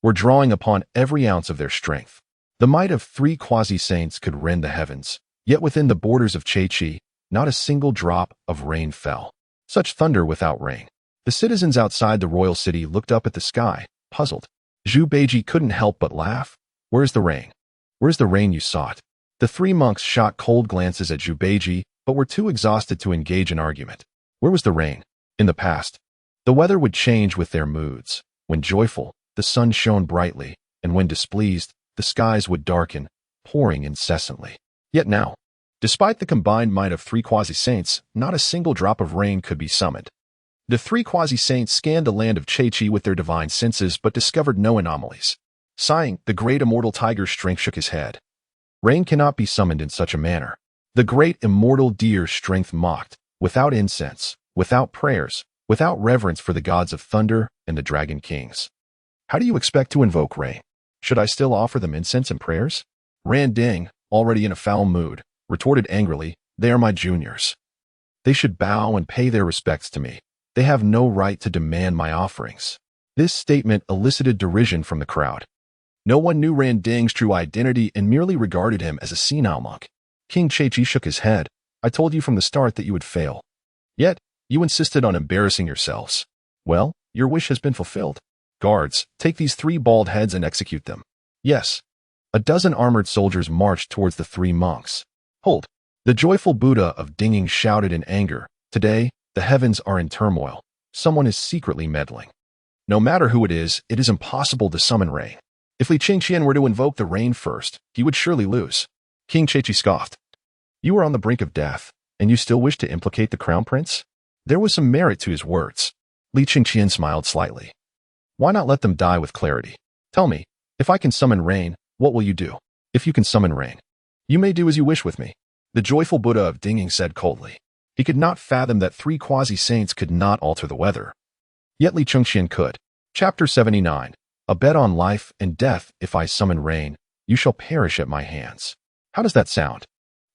[SPEAKER 1] were drawing upon every ounce of their strength. The might of three quasi-saints could rend the heavens, yet within the borders of Chechi, not a single drop of rain fell. Such thunder without rain. The citizens outside the royal city looked up at the sky, puzzled. Zhu Beiji couldn't help but laugh. Where's the rain? Where's the rain you sought? The three monks shot cold glances at Zhu Beiji, but were too exhausted to engage in argument. Where was the rain? In the past. The weather would change with their moods. When joyful, the sun shone brightly, and when displeased, the skies would darken, pouring incessantly. Yet now, despite the combined might of three quasi-saints, not a single drop of rain could be summoned. The three quasi-saints scanned the land of Chechi with their divine senses but discovered no anomalies. Sighing, the great immortal tiger's strength shook his head. Rain cannot be summoned in such a manner. The great immortal deer's strength mocked, without incense, without prayers, without reverence for the gods of thunder and the dragon kings. How do you expect to invoke rain? Should I still offer them incense and prayers? Randang, already in a foul mood, retorted angrily, they are my juniors. They should bow and pay their respects to me. They have no right to demand my offerings. This statement elicited derision from the crowd. No one knew Randang's true identity and merely regarded him as a senile monk. King Chechi shook his head. I told you from the start that you would fail. Yet, you insisted on embarrassing yourselves. Well, your wish has been fulfilled. Guards, take these three bald heads and execute them. Yes. A dozen armored soldiers marched towards the three monks. Hold. The joyful Buddha of Dinging shouted in anger. Today, the heavens are in turmoil. Someone is secretly meddling. No matter who it is impossible to summon rain. If Li Chengqian were to invoke the rain first, he would surely lose. King Chechi scoffed. You are on the brink of death, and you still wish to implicate the crown prince? There was some merit to his words. Li Chengqian smiled slightly. Why not let them die with clarity? Tell me, if I can summon rain, what will you do? If you can summon rain, you may do as you wish with me. The joyful Buddha of Dinging said coldly. He could not fathom that three quasi-saints could not alter the weather. Yet Li Chengqian could. Chapter 79. A bet on life and death. If I summon rain, you shall perish at my hands. How does that sound?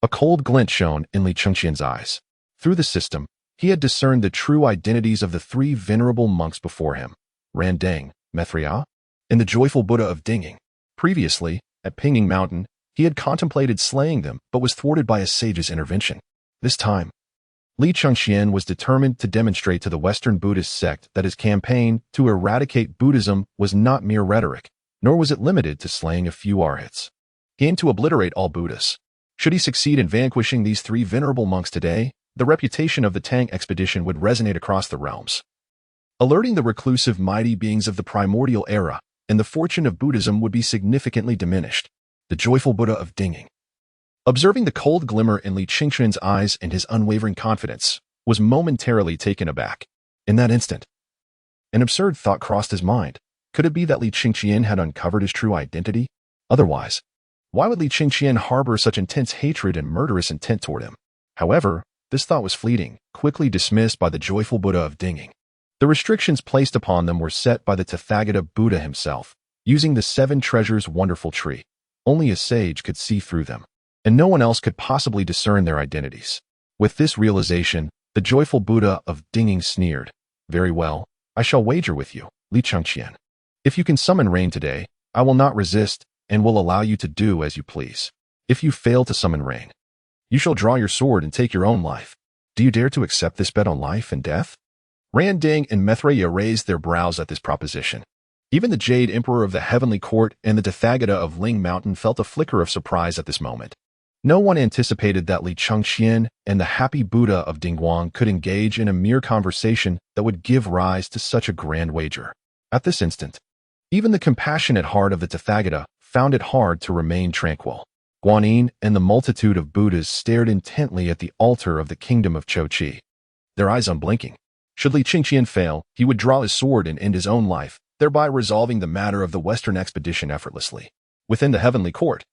[SPEAKER 1] A cold glint shone in Li Chengqian's eyes. Through the system, he had discerned the true identities of the three venerable monks before him. Randang, Methria, and the joyful Buddha of Dinging. Previously, at Pinging Mountain, he had contemplated slaying them but was thwarted by a sage's intervention. This time, Li Chengqian was determined to demonstrate to the Western Buddhist sect that his campaign to eradicate Buddhism was not mere rhetoric, nor was it limited to slaying a few arhats. He aimed to obliterate all Buddhists. Should he succeed in vanquishing these three venerable monks today, the reputation of the Tang expedition would resonate across the realms, alerting the reclusive mighty beings of the primordial era, and the fortune of Buddhism would be significantly diminished. The joyful Buddha of Dinging, observing the cold glimmer in Li Chengqian's eyes and his unwavering confidence, was momentarily taken aback. In that instant, an absurd thought crossed his mind. Could it be that Li Chengqian had uncovered his true identity? Otherwise, why would Li Chengqian harbor such intense hatred and murderous intent toward him? However, this thought was fleeting, quickly dismissed by the joyful Buddha of Dinging. The restrictions placed upon them were set by the Tathagata Buddha himself, using the 7 treasures wonderful tree. Only a sage could see through them, and no one else could possibly discern their identities. With this realization, the joyful Buddha of Dinging sneered. Very well, I shall wager with you, Li Chengqian. If you can summon rain today, I will not resist and will allow you to do as you please. If you fail to summon rain, you shall draw your sword and take your own life. Do you dare to accept this bet on life and death? Ran Ding and Maitreya raised their brows at this proposition. Even the Jade Emperor of the Heavenly Court and the Tathagata of Ling Mountain felt a flicker of surprise at this moment. No one anticipated that Li Chengqian and the happy Buddha of Dingguang could engage in a mere conversation that would give rise to such a grand wager. At this instant, even the compassionate heart of the Tathagata found it hard to remain tranquil. Guanyin and the multitude of Buddhas stared intently at the altar of the kingdom of Chochi, their eyes unblinking. Should Li Chengqian fail, he would draw his sword and end his own life, thereby resolving the matter of the Western expedition effortlessly. Within the Heavenly Court,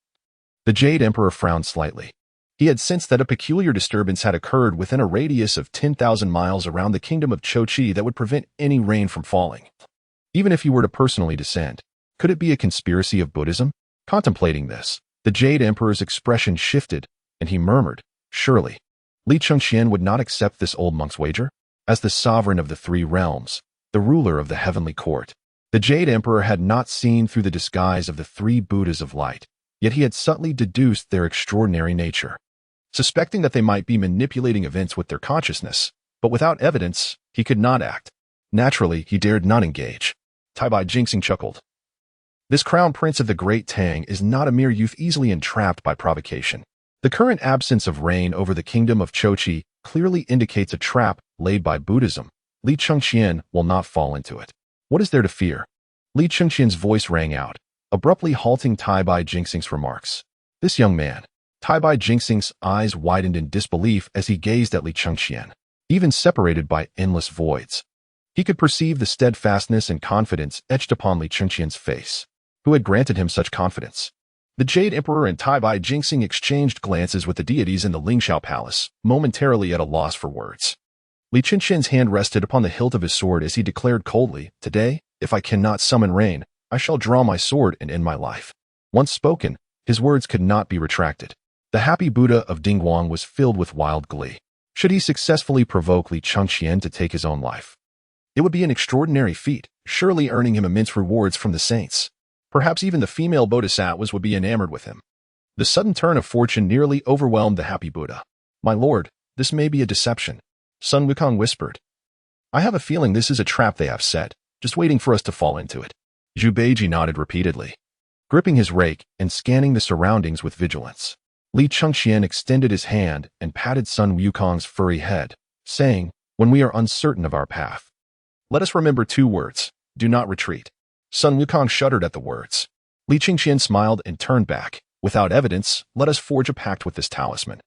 [SPEAKER 1] the Jade Emperor frowned slightly. He had sensed that a peculiar disturbance had occurred within a radius of 10,000 miles around the kingdom of Chochi that would prevent any rain from falling. Even if he were to personally descend, could it be a conspiracy of Buddhism? Contemplating this, the Jade Emperor's expression shifted, and he murmured, surely, Li Chengqian would not accept this old monk's wager? As the sovereign of the 3 realms, the ruler of the Heavenly Court, the Jade Emperor had not seen through the disguise of the 3 Buddhas of light, yet he had subtly deduced their extraordinary nature. Suspecting that they might be manipulating events with their consciousness, but without evidence, he could not act. Naturally, he dared not engage. Taibai Jingxing chuckled. This crown prince of the great Tang is not a mere youth easily entrapped by provocation. The current absence of rain over the kingdom of Chochi clearly indicates a trap laid by Buddhism. Li Chengqian will not fall into it. What is there to fear? Li Chengqian's voice rang out, abruptly halting Taibai Jingxing's remarks. This young man. Taibai Jingxing's eyes widened in disbelief as he gazed at Li Chengqian, even separated by endless voids. He could perceive the steadfastness and confidence etched upon Li Chengqian's face. Who had granted him such confidence? The Jade Emperor and Taibai Jingxing exchanged glances with the deities in the Lingxiao Palace, momentarily at a loss for words. Li Chengqian's hand rested upon the hilt of his sword as he declared coldly, today, if I cannot summon rain, I shall draw my sword and end my life. Once spoken, his words could not be retracted. The happy Buddha of Dingguang was filled with wild glee. Should he successfully provoke Li Chengqian to take his own life? It would be an extraordinary feat, surely earning him immense rewards from the saints. Perhaps even the female bodhisattvas would be enamored with him. The sudden turn of fortune nearly overwhelmed the happy Buddha. My lord, this may be a deception, Sun Wukong whispered. I have a feeling this is a trap they have set, just waiting for us to fall into it. Zhu Beiji nodded repeatedly, gripping his rake and scanning the surroundings with vigilance. Li Chengqian extended his hand and patted Sun Wukong's furry head, saying, when we are uncertain of our path, let us remember 2 words, do not retreat. Sun Wukong shuddered at the words. Li Chengqian smiled and turned back. Without evidence, let us forge a pact with this talisman.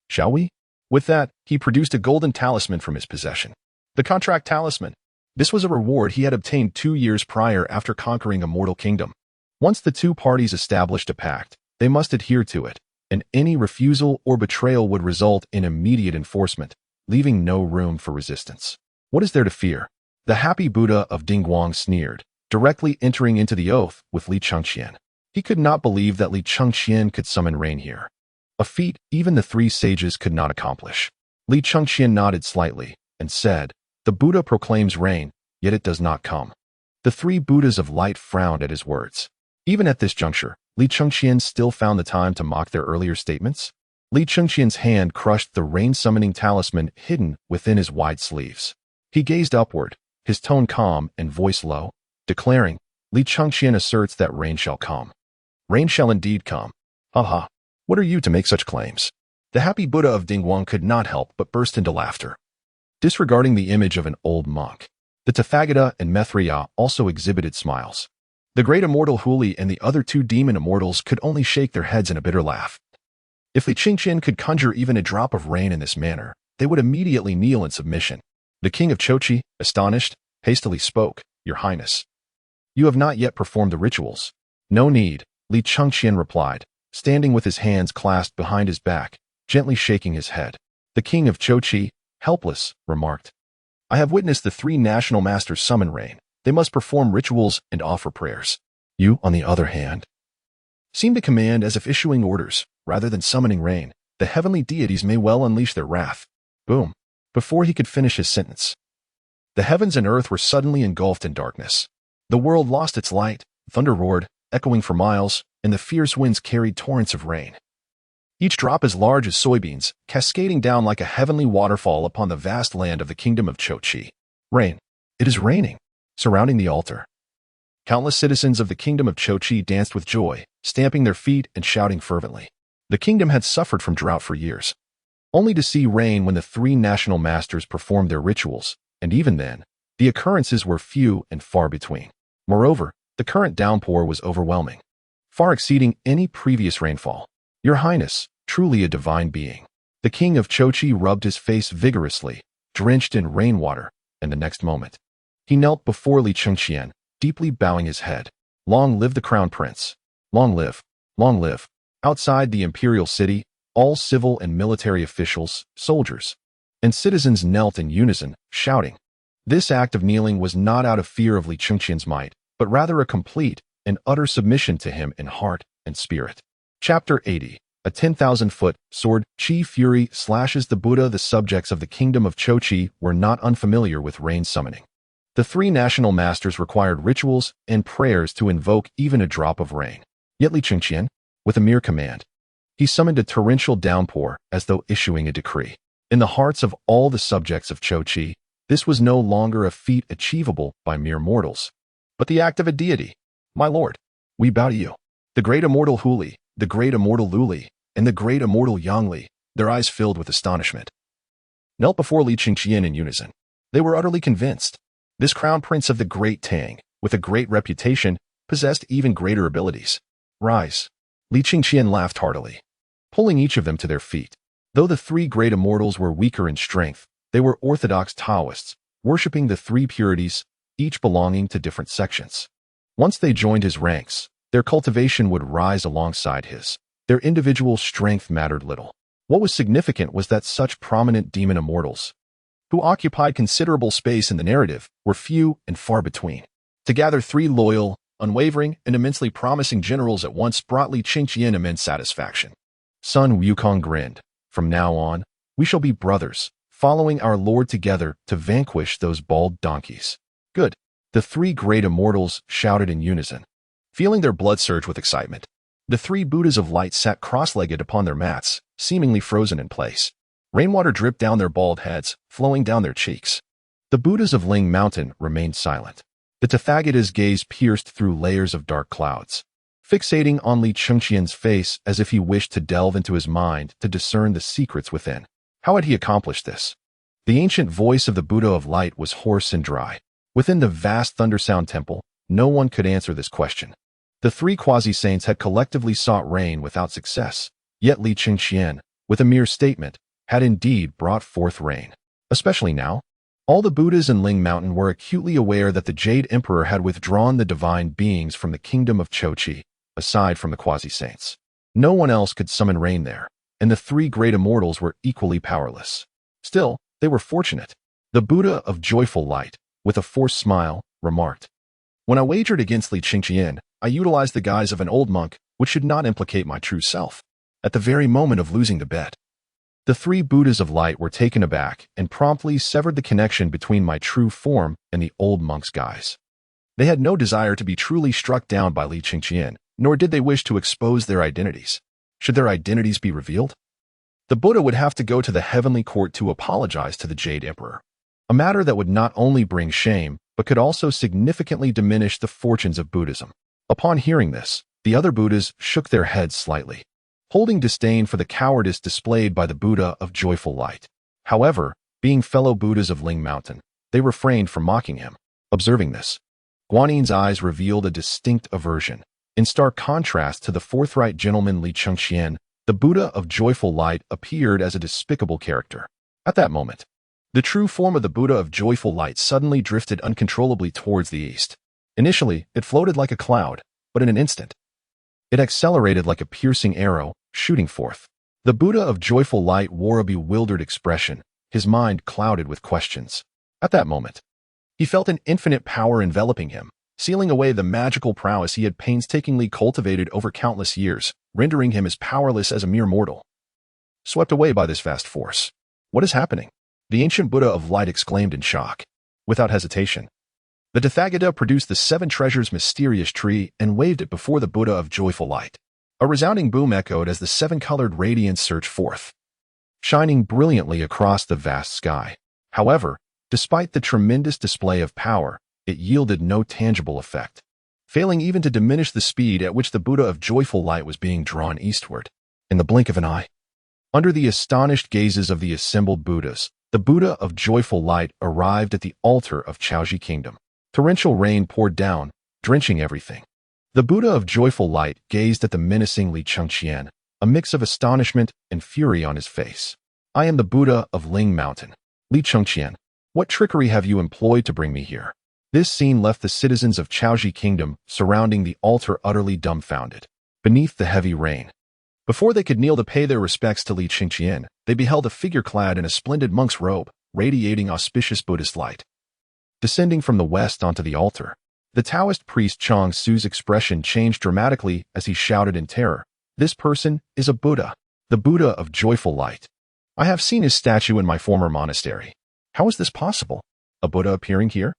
[SPEAKER 1] Shall we? With that, he produced a golden talisman from his possession. The contract talisman. This was a reward he had obtained 2 years prior after conquering a mortal kingdom. Once the 2 parties established a pact, they must adhere to it, and any refusal or betrayal would result in immediate enforcement, leaving no room for resistance. What is there to fear? The happy Buddha of Dingguang sneered, directly entering into the oath with Li Chengqian. He could not believe that Li Chengqian could summon rain here, a feat even the 3 sages could not accomplish. Li Chengqian nodded slightly and said, the Buddha proclaims rain, yet it does not come. The 3 Buddhas of light frowned at his words. Even at this juncture, Li Chengqian still found the time to mock their earlier statements. Li Chengqian's hand crushed the rain-summoning talisman hidden within his wide sleeves. He gazed upward, his tone calm and voice low, declaring, Li Chengqian asserts that rain shall come. Rain shall indeed come. Ha! What are you to make such claims? The happy Buddha of Dingguang could not help but burst into laughter. Disregarding the image of an old monk, the Tathagata and Maitreya also exhibited smiles. The great immortal Huli and the other 2 demon immortals could only shake their heads in a bitter laugh. If Li Chengqian could conjure even a drop of rain in this manner, they would immediately kneel in submission. The king of Chochi, astonished, hastily spoke, Your Highness, you have not yet performed the rituals. No need, Li Chengqian replied, standing with his hands clasped behind his back, gently shaking his head. The king of Chochi, helpless, remarked, I have witnessed the three national masters summon rain. They must perform rituals and offer prayers. You, on the other hand, seem to command as if issuing orders, rather than summoning rain. The heavenly deities may well unleash their wrath. Boom. Before he could finish his sentence, the heavens and earth were suddenly engulfed in darkness. The world lost its light, thunder roared, echoing for miles, and the fierce winds carried torrents of rain. Each drop as large as soybeans, cascading down like a heavenly waterfall upon the vast land of the kingdom of Chochi. Rain. It is raining. Surrounding the altar, countless citizens of the kingdom of Chochi danced with joy, stamping their feet and shouting fervently. The kingdom had suffered from drought for years, only to see rain when the three national masters performed their rituals, and even then, the occurrences were few and far between. Moreover, the current downpour was overwhelming, far exceeding any previous rainfall. Your Highness, truly a divine being. The king of Chochi rubbed his face vigorously, drenched in rainwater, and the next moment, he knelt before Li Chengqian, deeply bowing his head. Long live the crown prince. Long live. Long live. Outside the imperial city, all civil and military officials, soldiers, and citizens knelt in unison, shouting. This act of kneeling was not out of fear of Li Chengqian's might, but rather a complete and utter submission to him in heart and spirit. Chapter 80. A 10,000-foot sword, Qi Fury slashes the Buddha. The subjects of the kingdom of Chochi were not unfamiliar with rain summoning. The three national masters required rituals and prayers to invoke even a drop of rain. Yet Li Chengqian, with a mere command, he summoned a torrential downpour as though issuing a decree. In the hearts of all the subjects of Chochi, this was no longer a feat achievable by mere mortals, but the act of a deity. My lord, we bow to you. The great immortal Huli, the great immortal Luli, and the great immortal Yangli, their eyes filled with astonishment, knelt before Li Chengqian in unison. They were utterly convinced. This crown prince of the great Tang, with a great reputation, possessed even greater abilities. Rise. Li Chengqian laughed heartily, pulling each of them to their feet. Though the three great immortals were weaker in strength, they were orthodox Taoists, worshipping the three purities, each belonging to different sections. Once they joined his ranks, their cultivation would rise alongside his. Their individual strength mattered little. What was significant was that such prominent demon immortals, who occupied considerable space in the narrative, were few and far between. To gather three loyal, unwavering, and immensely promising generals at once brought Li Chengqian immense satisfaction. Sun Wukong grinned. From now on, we shall be brothers, following our lord together to vanquish those bald donkeys. Good. The three great immortals shouted in unison, feeling their blood surge with excitement. The three Buddhas of light sat cross-legged upon their mats, seemingly frozen in place. Rainwater dripped down their bald heads, flowing down their cheeks. The Buddhas of Ling Mountain remained silent. The Tathagata's gaze pierced through layers of dark clouds, fixating on Li Chengqian's face as if he wished to delve into his mind to discern the secrets within. How had he accomplished this? The ancient voice of the Buddha of light was hoarse and dry. Within the vast Thundersound Temple, no one could answer this question. The three quasi-saints had collectively sought rain without success, yet Li Chengqian, with a mere statement, had indeed brought forth rain. Especially now, all the Buddhas in Ling Mountain were acutely aware that the Jade Emperor had withdrawn the divine beings from the kingdom of Chochi, aside from the quasi-saints. No one else could summon rain there, and the three great immortals were equally powerless. Still, they were fortunate. The Buddha of joyful light, with a forced smile, remarked, When I wagered against Li Chengqian, I utilized the guise of an old monk, which should not implicate my true self. At the very moment of losing the bet, the three Buddhas of light were taken aback and promptly severed the connection between my true form and the old monk's guise. They had no desire to be truly struck down by Li Chengqian, nor did they wish to expose their identities. Should their identities be revealed, the Buddha would have to go to the heavenly court to apologize to the Jade Emperor, a matter that would not only bring shame, but could also significantly diminish the fortunes of Buddhism. Upon hearing this, the other Buddhas shook their heads slightly, holding disdain for the cowardice displayed by the Buddha of joyful light. However, being fellow Buddhas of Ling Mountain, they refrained from mocking him. Observing this, Guanyin's eyes revealed a distinct aversion. In stark contrast to the forthright gentleman Li Chengqian, the Buddha of joyful light appeared as a despicable character. At that moment, the true form of the Buddha of joyful light suddenly drifted uncontrollably towards the east. Initially, it floated like a cloud, but in an instant, it accelerated like a piercing arrow, shooting forth. The Buddha of joyful light wore a bewildered expression, his mind clouded with questions. At that moment, he felt an infinite power enveloping him, sealing away the magical prowess he had painstakingly cultivated over countless years, rendering him as powerless as a mere mortal. Swept away by this vast force. What is happening? The ancient Buddha of light exclaimed in shock. Without hesitation, the Tathagata produced the seven treasures mysterious tree and waved it before the Buddha of joyful light. A resounding boom echoed as the seven-colored radiance surged forth, shining brilliantly across the vast sky. However, despite the tremendous display of power, it yielded no tangible effect, failing even to diminish the speed at which the Buddha of joyful light was being drawn eastward. In the blink of an eye, under the astonished gazes of the assembled Buddhas, the Buddha of joyful light arrived at the altar of Xīyóu Kingdom. Torrential rain poured down, drenching everything. The Buddha of joyful light gazed at the menacing Li Chengqian, a mix of astonishment and fury on his face. I am the Buddha of Ling Mountain. Li Chengqian, what trickery have you employed to bring me here? This scene left the citizens of Xīyóu Kingdom surrounding the altar utterly dumbfounded. Beneath the heavy rain, before they could kneel to pay their respects to Li Chengqian, they beheld a figure clad in a splendid monk's robe, radiating auspicious Buddhist light. Descending from the west onto the altar, the Taoist priest Chang Su's expression changed dramatically as he shouted in terror, "This person is a Buddha, the Buddha of joyful light. I have seen his statue in my former monastery. How is this possible? A Buddha appearing here?"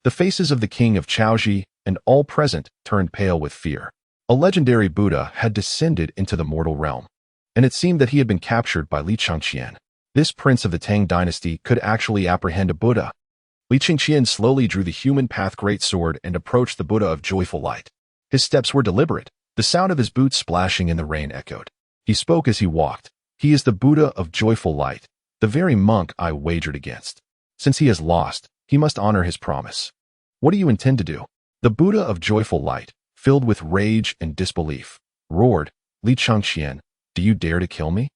[SPEAKER 1] The faces of the king of Xīyóu and all present turned pale with fear. A legendary Buddha had descended into the mortal realm, and it seemed that he had been captured by Li Chengqian. This prince of the Tang Dynasty could actually apprehend a Buddha. Li Chengqian slowly drew the human path greatsword and approached the Buddha of joyful light. His steps were deliberate. The sound of his boots splashing in the rain echoed. He spoke as he walked. "He is the Buddha of joyful light, the very monk I wagered against. Since he has lost, he must honor his promise. What do you intend to do?" The Buddha of joyful light, filled with rage and disbelief, roared, "Li Chengqian, do you dare to kill me?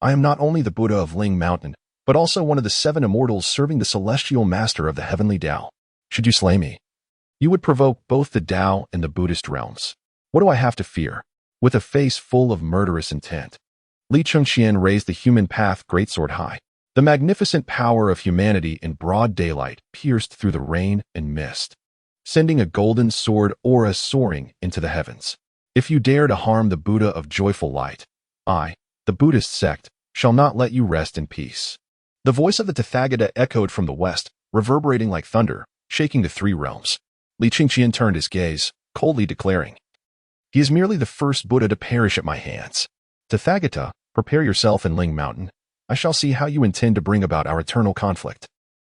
[SPEAKER 1] I am not only the Buddha of Ling Mountain, but also one of the seven immortals serving the celestial master of the heavenly Tao. Should you slay me, you would provoke both the Tao and the Buddhist realms. What do I have to fear?" With a face full of murderous intent, Li Chengqian raised the human path greatsword high. The magnificent power of humanity in broad daylight pierced through the rain and mist, sending a golden sword aura soaring into the heavens. "If you dare to harm the Buddha of joyful light, I, the Buddhist sect, shall not let you rest in peace." The voice of the Tathagata echoed from the west, reverberating like thunder, shaking the three realms. Li Chengqian turned his gaze, coldly declaring, "He is merely the first Buddha to perish at my hands. Tathagata, prepare yourself in Ling Mountain. I shall see how you intend to bring about our eternal conflict."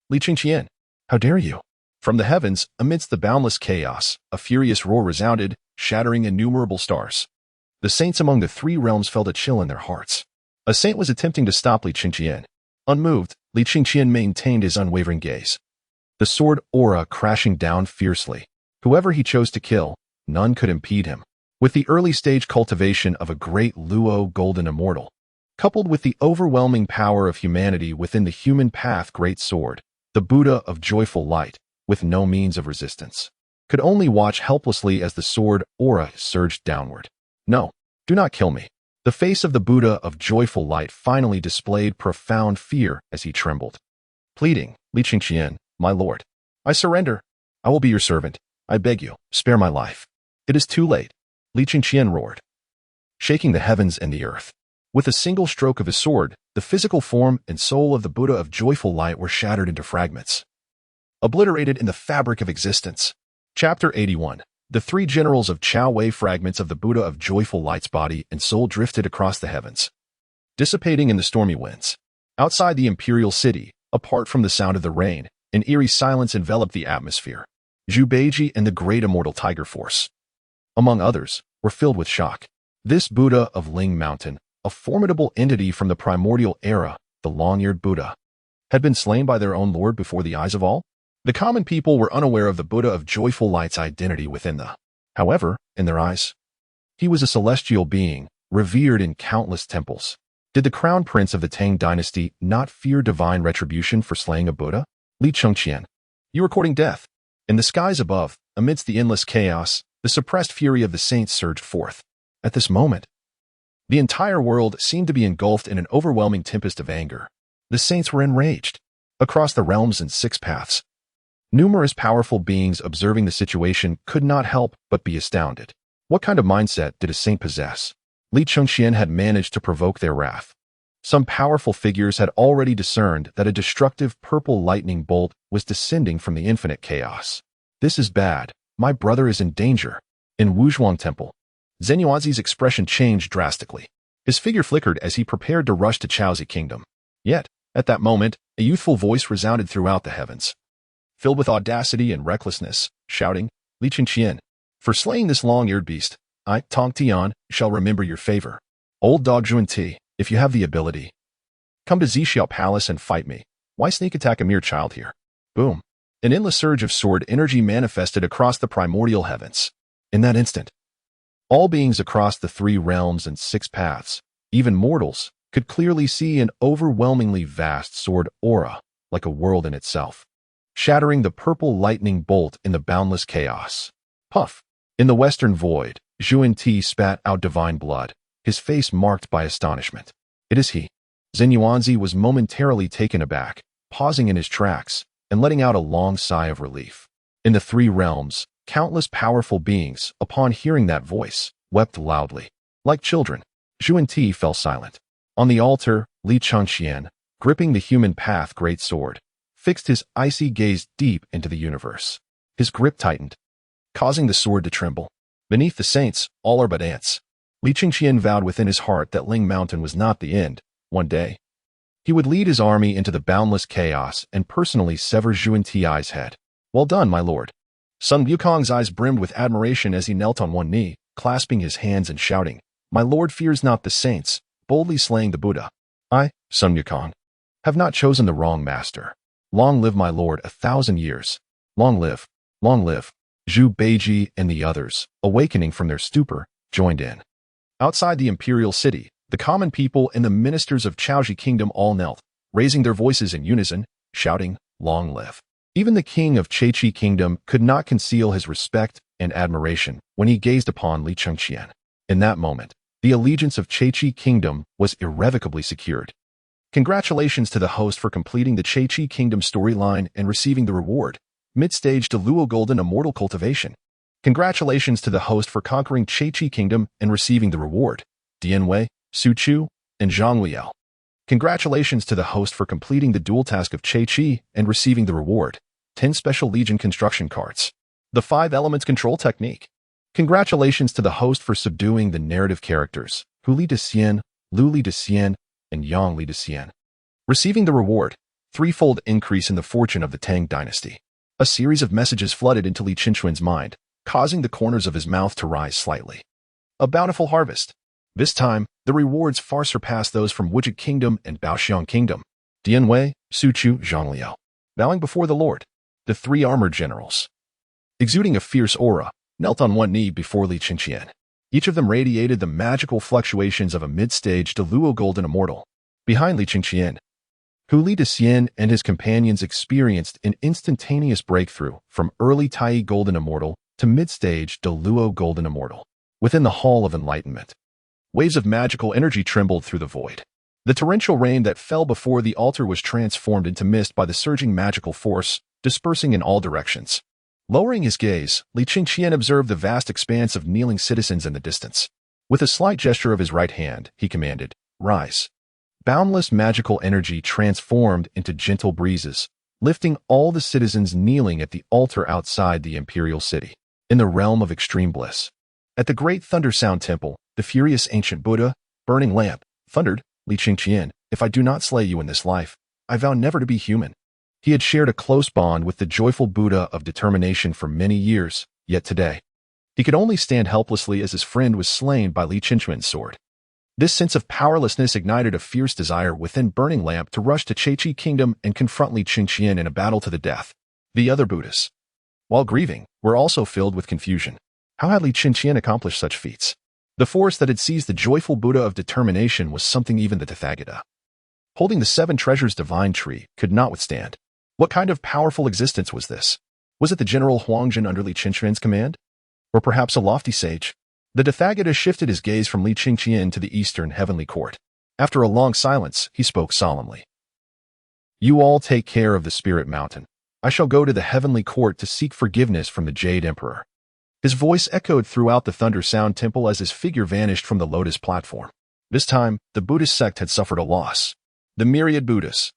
[SPEAKER 1] "Li Chengqian, how dare you?" From the heavens, amidst the boundless chaos, a furious roar resounded, shattering innumerable stars. The saints among the three realms felt a chill in their hearts. A saint was attempting to stop Li Chengqian. Unmoved, Li Chengqian maintained his unwavering gaze. The sword aura crashing down fiercely. Whoever he chose to kill, none could impede him. With the early-stage cultivation of a great Luo golden immortal, coupled with the overwhelming power of humanity within the human path great sword, the Buddha of joyful light, with no means of resistance, could only watch helplessly as the sword aura surged downward. "No, do not kill me." The face of the Buddha of joyful light finally displayed profound fear as he trembled. Pleading, "Li Chengqian, my lord, I surrender. I will be your servant. I beg you, spare my life." "It is too late," Li Chengqian roared, shaking the heavens and the earth. With a single stroke of his sword, the physical form and soul of the Buddha of joyful light were shattered into fragments, obliterated in the fabric of existence. Chapter 81. The three generals of Chao Wei. Fragments of the Buddha of joyful light's body and soul drifted across the heavens, dissipating in the stormy winds. Outside the imperial city, apart from the sound of the rain, an eerie silence enveloped the atmosphere. Zhu Beiji and the great immortal Tiger Force, among others, were filled with shock. This Buddha of Ling Mountain, a formidable entity from the primordial era, the long-eared Buddha, had been slain by their own lord before the eyes of all. The common people were unaware of the Buddha of joyful light's identity within them. However, in their eyes, he was a celestial being, revered in countless temples. Did the crown prince of the Tang Dynasty not fear divine retribution for slaying a Buddha? "Li Chengqian, you are courting death." In the skies above, amidst the endless chaos, the suppressed fury of the saints surged forth. At this moment, The entire world seemed to be engulfed in an overwhelming tempest of anger. The saints were enraged. Across the realms and six paths, numerous powerful beings observing the situation could not help but be astounded. What kind of mindset did a saint possess? Li Chengqian had managed to provoke their wrath. Some powerful figures had already discerned that a destructive purple lightning bolt was descending from the infinite chaos. This is bad. My brother is in danger. In Wuzhuang Temple, Zhen Yuanzi's expression changed drastically. His figure flickered as he prepared to rush to Chaozi Kingdom. Yet, at that moment, a youthful voice resounded throughout the heavens, filled with audacity and recklessness, shouting, Li Chengqian, for slaying this long-eared beast, I, Tang Dynasty, shall remember your favor. Old dog Zhuan, if you have the ability, come to Xīyóu Palace and fight me. Why sneak attack a mere child here? Boom. An endless surge of sword energy manifested across the primordial heavens. In that instant, all beings across the three realms and six paths, even mortals, could clearly see an overwhelmingly vast sword aura, like a world in itself, shattering the purple lightning bolt in the boundless chaos. Puff! In the western void, Zhuan spat out divine blood, his face marked by astonishment. It is he. Zhen Yuanzi was momentarily taken aback, pausing in his tracks and letting out a long sigh of relief. In the three realms, countless powerful beings, upon hearing that voice, wept loudly. Like children, Zhuan fell silent. On the altar, Li Chengqian, gripping the human path great sword, fixed his icy gaze deep into the universe. His grip tightened, causing the sword to tremble. Beneath the saints, all are but ants. Li Chengqian vowed within his heart that Ling Mountain was not the end. One day, he would lead his army into the boundless chaos and personally sever Zhuan Ti's head. Well done, my lord. Sun Wukong's eyes brimmed with admiration as he knelt on one knee, clasping his hands and shouting, My lord fears not the saints, boldly slaying the Buddha. I, Sun Wukong, have not chosen the wrong master. Long live my lord 1,000 years. Long live, long live. Zhu Beiji and the others, awakening from their stupor, joined in. Outside the imperial city, the common people and the ministers of Chaozi Kingdom all knelt, raising their voices in unison, shouting, Long live. Even the king of Chaozi Kingdom could not conceal his respect and admiration when he gazed upon Li Chengqian. In that moment, the allegiance of Chaozi Kingdom was irrevocably secured. Congratulations to the host for completing the Chaozi Kingdom storyline and receiving the reward. Mid-stage Deluo Golden Immortal Cultivation. Congratulations to the host for conquering Chaozi Kingdom and receiving the reward. Dianwei, Su Chu, and Zhang Liao. Congratulations to the host for completing the dual task of Chaozi and receiving the reward. 10 Special Legion Construction Cards. The 5 Elements Control Technique. Congratulations to the host for subduing the narrative characters, Hu Li de Xian, Lu Li de Xian, and Yang Li de Xian. Receiving the reward. 3-fold increase in the fortune of the Tang Dynasty. A series of messages flooded into Li Chengqian's mind, causing the corners of his mouth to rise slightly. A bountiful harvest. This time, the rewards far surpassed those from Wujik Kingdom and Baoxiang Kingdom. Dianwei, Su Chu, Zhang Liao. Bowing before the Lord, the 3 armored generals, exuding a fierce aura, knelt on one knee before Li Chengqian. Each of them radiated the magical fluctuations of a mid-stage Deluo Golden Immortal. Behind Li Chengqian, Hu Li de Xian and his companions experienced an instantaneous breakthrough from early Tai Golden Immortal to mid-stage Deluo Golden Immortal. Within the Hall of Enlightenment, waves of magical energy trembled through the void. The torrential rain that fell before the altar was transformed into mist by the surging magical force, dispersing in all directions. Lowering his gaze, Li Chengqian observed the vast expanse of kneeling citizens in the distance. With a slight gesture of his right hand, he commanded, Rise. Boundless magical energy transformed into gentle breezes, lifting all the citizens kneeling at the altar outside the imperial city. In the realm of extreme bliss, at the great Thunder Sound Temple, the furious ancient Buddha, burning lamp, thundered, Li Chengqian, if I do not slay you in this life, I vow never to be human. He had shared a close bond with the joyful Buddha of determination for many years, yet today, he could only stand helplessly as his friend was slain by Li Chengqian's sword. This sense of powerlessness ignited a fierce desire within Burning Lamp to rush to Chaozi Kingdom and confront Li Chengqian in a battle to the death. The other Buddhas, while grieving, were also filled with confusion. How had Li Chengqian accomplished such feats? The force that had seized the joyful Buddha of determination was something even the Tathagata, holding the 7 treasures divine tree, could not withstand. What kind of powerful existence was this? Was it the General Huangjin under Li Chengqian's command? Or perhaps a lofty sage? The Tathagata shifted his gaze from Li Chengqian to the eastern heavenly court. After a long silence, he spoke solemnly. You all take care of the spirit mountain. I shall go to the heavenly court to seek forgiveness from the Jade Emperor. His voice echoed throughout the Thunder Sound Temple as his figure vanished from the lotus platform. This time, the Buddhist sect had suffered a loss. The myriad Buddhists,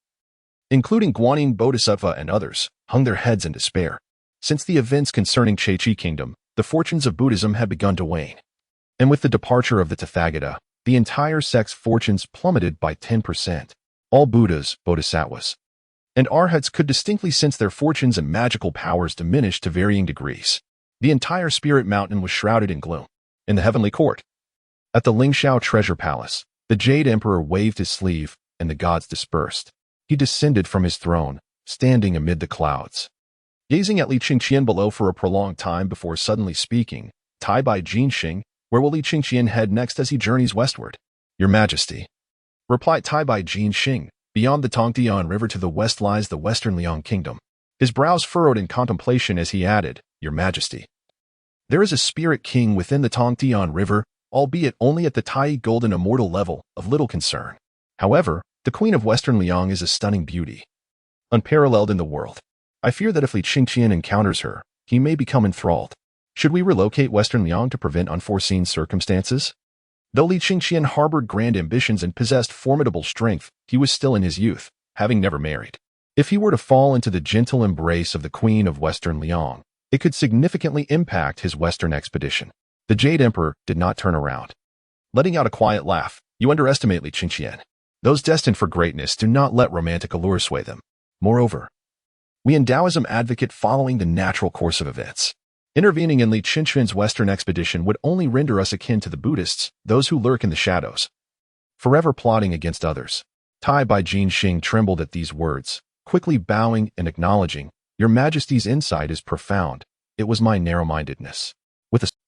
[SPEAKER 1] including Guanyin Bodhisattva and others, hung their heads in despair. Since the events concerning Xīyóu Kingdom, the fortunes of Buddhism had begun to wane. And with the departure of the Tathagata, the entire sect's fortunes plummeted by 10%. All Buddhas, Bodhisattvas, and Arhats could distinctly sense their fortunes and magical powers diminish to varying degrees. The entire spirit mountain was shrouded in gloom. In the heavenly court, at the Lingxiao treasure palace, the Jade Emperor waved his sleeve, and the gods dispersed. He descended from his throne, standing amid the clouds. Gazing at Li Chengqian below for a prolonged time before suddenly speaking, Tai Bai Jinxing, where will Li Chengqian head next as he journeys westward? Your Majesty, replied Tai Bai Jinxing, beyond the Tangdian River to the west lies the Western Liang Kingdom. His brows furrowed in contemplation as he added, Your Majesty, there is a spirit king within the Tangdian River, albeit only at the Tai Golden Immortal level, of little concern. However, the Queen of Western Liang is a stunning beauty, unparalleled in the world. I fear that if Li Chengqian encounters her, he may become enthralled. Should we relocate Western Liang to prevent unforeseen circumstances? Though Li Chengqian harbored grand ambitions and possessed formidable strength, he was still in his youth, having never married. If he were to fall into the gentle embrace of the Queen of Western Liang, it could significantly impact his Western expedition. The Jade Emperor did not turn around. Letting out a quiet laugh, you underestimate Li Chengqian. Those destined for greatness do not let romantic allure sway them. Moreover, we in Taoism advocate following the natural course of events. Intervening in Li Chengqian's Western expedition would only render us akin to the Buddhists, those who lurk in the shadows, forever plotting against others. Tai Bai Jinxing trembled at these words, quickly bowing and acknowledging, Your Majesty's insight is profound. It was my narrow-mindedness.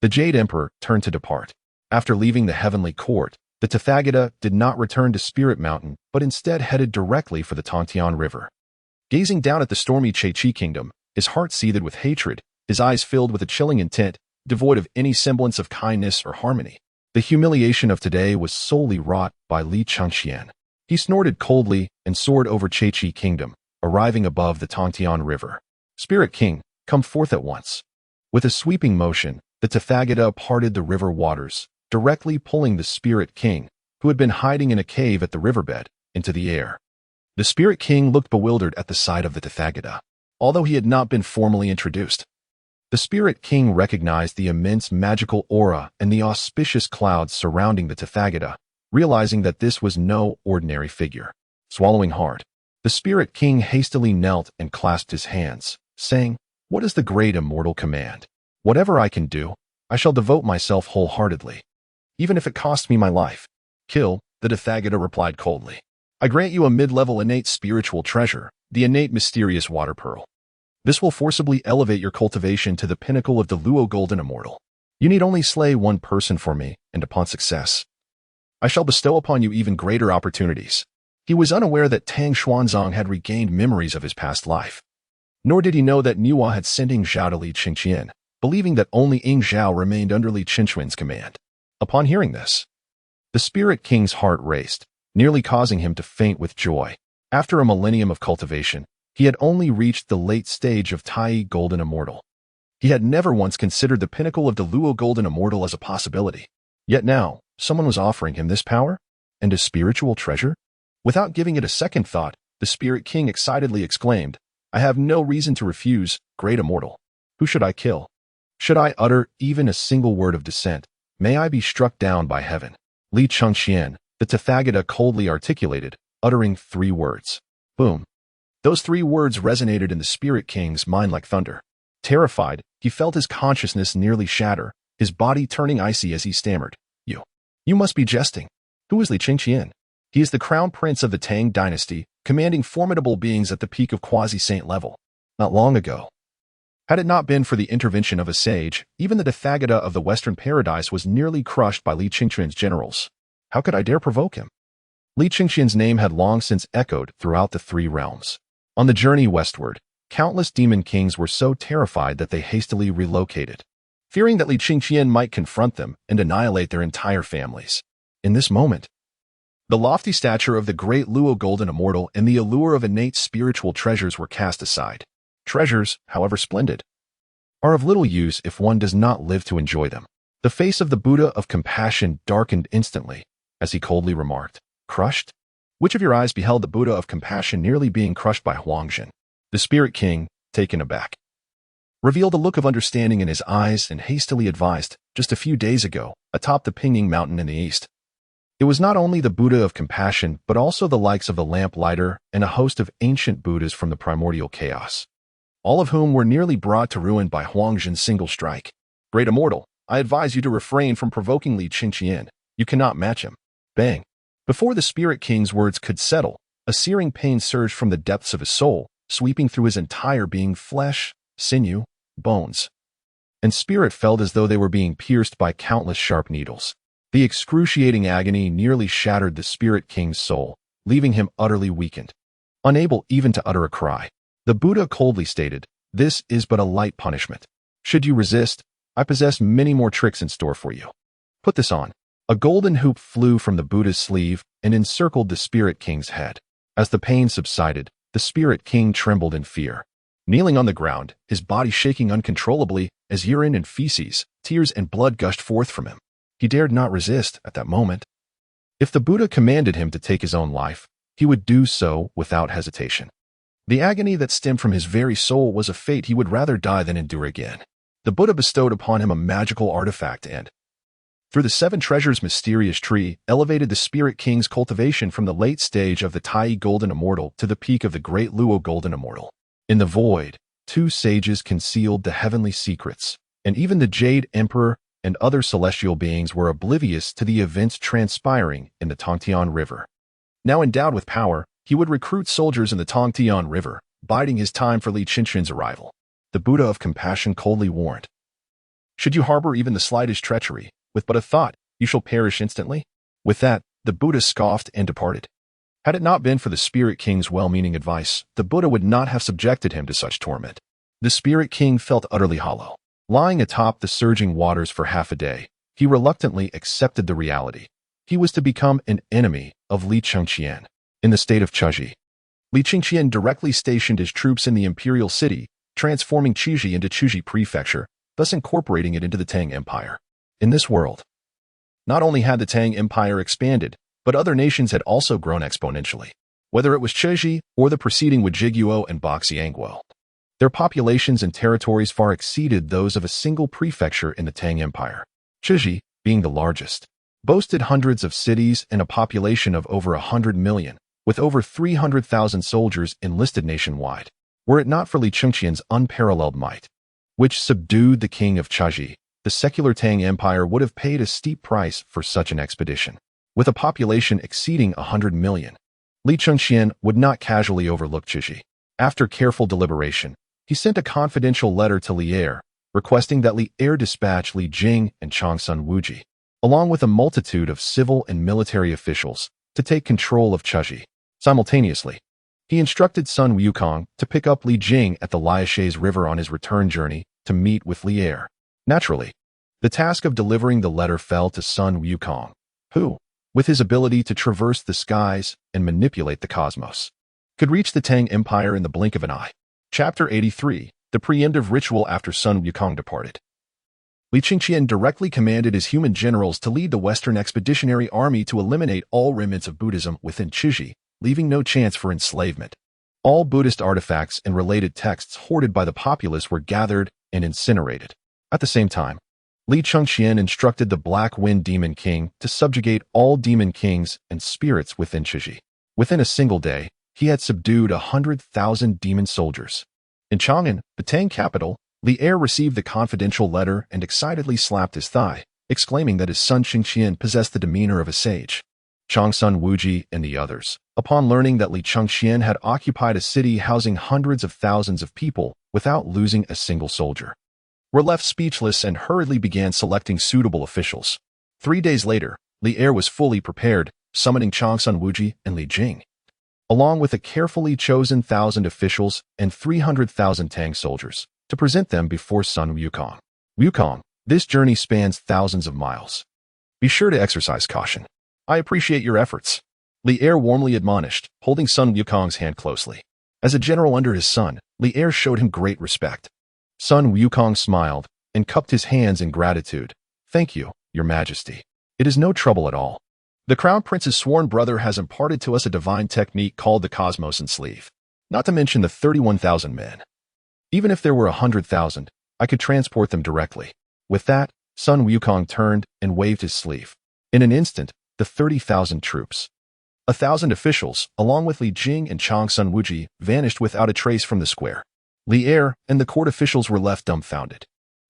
[SPEAKER 1] The Jade Emperor turned to depart. After leaving the heavenly court, the Tathagata did not return to Spirit Mountain, but instead headed directly for the Tangdian River. Gazing down at the stormy Xīyóu Kingdom, his heart seethed with hatred, his eyes filled with a chilling intent, devoid of any semblance of kindness or harmony. The humiliation of today was solely wrought by Li Chengqian. He snorted coldly and soared over Xīyóu Kingdom, arriving above the Tangdian River. Spirit King, come forth at once. With a sweeping motion, the Tathagata parted the river waters, directly pulling the Spirit King, who had been hiding in a cave at the riverbed, into the air. The Spirit King looked bewildered at the sight of the Tathagata. Although he had not been formally introduced, the Spirit King recognized the immense magical aura and the auspicious clouds surrounding the Tathagata, realizing that this was no ordinary figure. Swallowing hard, the Spirit King hastily knelt and clasped his hands, saying, What is the great immortal command? Whatever I can do, I shall devote myself wholeheartedly, even if it costs me my life. Kill, the Tathagata replied coldly. I grant you a mid-level innate spiritual treasure, the innate mysterious water pearl. This will forcibly elevate your cultivation to the pinnacle of the Luo Golden Immortal. You need only slay one person for me, and upon success, I shall bestow upon you even greater opportunities. He was unaware that Tang Xuanzang had regained memories of his past life. Nor did he know that Niwa had sent Ying Zhao to Li Chengqian, believing that only Ying Zhao remained under Li Chengqian's command. Upon hearing this, the Spirit King's heart raced, nearly causing him to faint with joy. After a millennium of cultivation, he had only reached the late stage of Tai Golden Immortal. He had never once considered the pinnacle of the Luo Golden Immortal as a possibility. Yet now, someone was offering him this power and a spiritual treasure? Without giving it a second thought, the Spirit King excitedly exclaimed, I have no reason to refuse, great immortal. Who should I kill? Should I utter even a single word of dissent, may I be struck down by heaven. Li Chengqian, the Tathagata coldly articulated, uttering 3 words. Boom. Those 3 words resonated in the Spirit King's mind like thunder. Terrified, he felt his consciousness nearly shatter, his body turning icy as he stammered, You must be jesting. Who is Li Chengqian? He is the crown prince of the Tang Dynasty, commanding formidable beings at the peak of quasi-saint level. Not long ago, had it not been for the intervention of a sage, even the Tathagata of the Western Paradise was nearly crushed by Li Chengqian's generals. How could I dare provoke him? Li Chengqian's name had long since echoed throughout the 3 realms. On the journey westward, countless demon kings were so terrified that they hastily relocated. fearing that Li Chengqian might confront them and annihilate their entire families. In this moment, the lofty stature of the great Luo Golden Immortal and the allure of innate spiritual treasures were cast aside. Treasures, however splendid, are of little use if one does not live to enjoy them. The face of the Buddha of compassion darkened instantly, as he coldly remarked, "Crushed? Which of your eyes beheld the Buddha of compassion nearly being crushed by Huangjin?" The Spirit King, taken aback, revealed a look of understanding in his eyes and hastily advised, just a few days ago, atop the Pingying Mountain in the east. It was not only the Buddha of compassion, but also the likes of the lamplighter and a host of ancient Buddhas from the primordial chaos, all of whom were nearly brought to ruin by Huangjin's single strike. "Great Immortal, I advise you to refrain from provoking Li Chengqian. You cannot match him." Bang! Before the Spirit King's words could settle, a searing pain surged from the depths of his soul, sweeping through his entire being. Flesh, sinew, bones, and spirit felt as though they were being pierced by countless sharp needles. The excruciating agony nearly shattered the Spirit King's soul, leaving him utterly weakened, unable even to utter a cry. The Buddha coldly stated, "This is but a light punishment. Should you resist, I possess many more tricks in store for you. Put this on." A golden hoop flew from the Buddha's sleeve and encircled the Spirit King's head. As the pain subsided, the Spirit King trembled in fear. Kneeling on the ground, his body shaking uncontrollably as urine and feces, tears and blood gushed forth from him. He dared not resist at that moment. If the Buddha commanded him to take his own life, he would do so without hesitation. The agony that stemmed from his very soul was a fate he would rather die than endure again. The Buddha bestowed upon him a magical artifact and, through the 7 treasures mysterious tree, elevated the Spirit King's cultivation from the late stage of the Tai Golden Immortal to the peak of the great Luo Golden Immortal. In the void, 2 sages concealed the heavenly secrets, and even the Jade Emperor and other celestial beings were oblivious to the events transpiring in the Tongtian River. Now endowed with power, he would recruit soldiers in the Tongtian River, biding his time for Li Chengqian's arrival. The Buddha of compassion coldly warned, "Should you harbor even the slightest treachery, with but a thought, you shall perish instantly." With that, the Buddha scoffed and departed. Had it not been for the Spirit King's well-meaning advice, the Buddha would not have subjected him to such torment. The Spirit King felt utterly hollow. Lying atop the surging waters for half a day, he reluctantly accepted the reality. He was to become an enemy of Li Chengqian. In the state of Chuzhi, Li Chengqian directly stationed his troops in the imperial city, transforming Chuzhi into Chuzhi Prefecture, thus incorporating it into the Tang Empire. In this world, not only had the Tang Empire expanded, but other nations had also grown exponentially. Whether it was Chuzhi or the preceding Xīyóu and Xīyóu, their populations and territories far exceeded those of a single prefecture in the Tang Empire. Chuzhi, being the largest, boasted hundreds of cities and a population of over 100 million, with over 300,000 soldiers enlisted nationwide. Were it not for Li Chengqian's unparalleled might, which subdued the king of Chuzhi, the secular Tang Empire would have paid a steep price for such an expedition. With a population exceeding 100 million, Li Chengqian would not casually overlook Chuzhi. After careful deliberation, he sent a confidential letter to Li, requesting that Li dispatch Li Jing and Changsun Wuji, along with a multitude of civil and military officials, to take control of Chuzhi. Simultaneously, he instructed Sun Wukong to pick up Li Jing at the Liashes River on his return journey to meet with Li. Naturally, the task of delivering the letter fell to Sun Wukong, who, with his ability to traverse the skies and manipulate the cosmos, could reach the Tang Empire in the blink of an eye. Chapter 83, The Preemptive Ritual after Sun Wukong departed. Li Chengqian directly commanded his human generals to lead the Western Expeditionary Army to eliminate all remnants of Buddhism within Chuzhi, leaving no chance for enslavement. All Buddhist artifacts and related texts hoarded by the populace were gathered and incinerated. At the same time, Li Chengqian instructed the Black Wind Demon King to subjugate all demon kings and spirits within Chuzhi. Within a single day, he had subdued 100,000 demon soldiers. In Chang'an, the Tang capital, Li received the confidential letter and excitedly slapped his thigh, exclaiming that his son Chengqian possessed the demeanor of a sage. Changsun Wuji and the others, upon learning that Li Chengqian had occupied a city housing hundreds of thousands of people without losing a single soldier, were left speechless and hurriedly began selecting suitable officials. 3 days later, Li was fully prepared, summoning Changsun Wuji and Li Jing, along with a carefully chosen 1,000 officials and 300,000 Tang soldiers, to present them before Sun Wukong. Wukong, This journey spans thousands of miles. Be sure to exercise caution. I appreciate your efforts. Li warmly admonished, holding Sun Wukong's hand closely. As a general under his son, Li showed him great respect. Sun Wukong smiled and cupped his hands in gratitude. Thank you, Your Majesty. It is no trouble at all. The Crown Prince's sworn brother has imparted to us a divine technique called the Cosmos and Sleeve. Not to mention the 31,000 men. Even if there were 100,000, I could transport them directly. With that, Sun Wukong turned and waved his sleeve. In an instant, the 30,000 troops, 1,000 officials, along with Li Jing and Chang Sun Wuji, vanished without a trace from the square. Li and the court officials were left dumbfounded.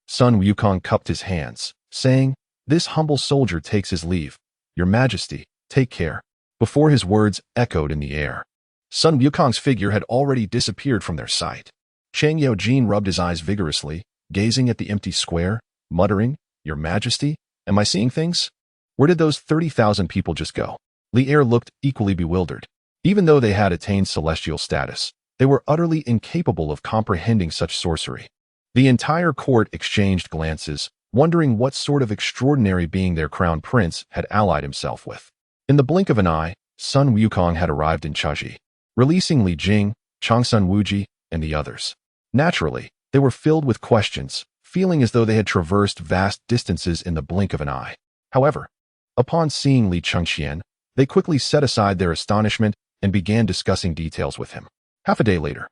[SPEAKER 1] Sun Wukong cupped his hands, saying, "This humble soldier takes his leave. Your Majesty, take care." Before his words echoed in the air, Sun Wukong's figure had already disappeared from their sight. Xīyóu rubbed his eyes vigorously, gazing at the empty square, muttering, "Your Majesty, am I seeing things? Where did those 30,000 people just go?" Li looked equally bewildered. Even though they had attained celestial status, they were utterly incapable of comprehending such sorcery. The entire court exchanged glances, wondering what sort of extraordinary being their crown prince had allied himself with. In the blink of an eye, Sun Wukong had arrived in Chaji, releasing Li Jing, Chang Sun Wuji, and the others. Naturally, they were filled with questions, feeling as though they had traversed vast distances in the blink of an eye. However, upon seeing Li Chengqian, they quickly set aside their astonishment and began discussing details with him. Half a day later,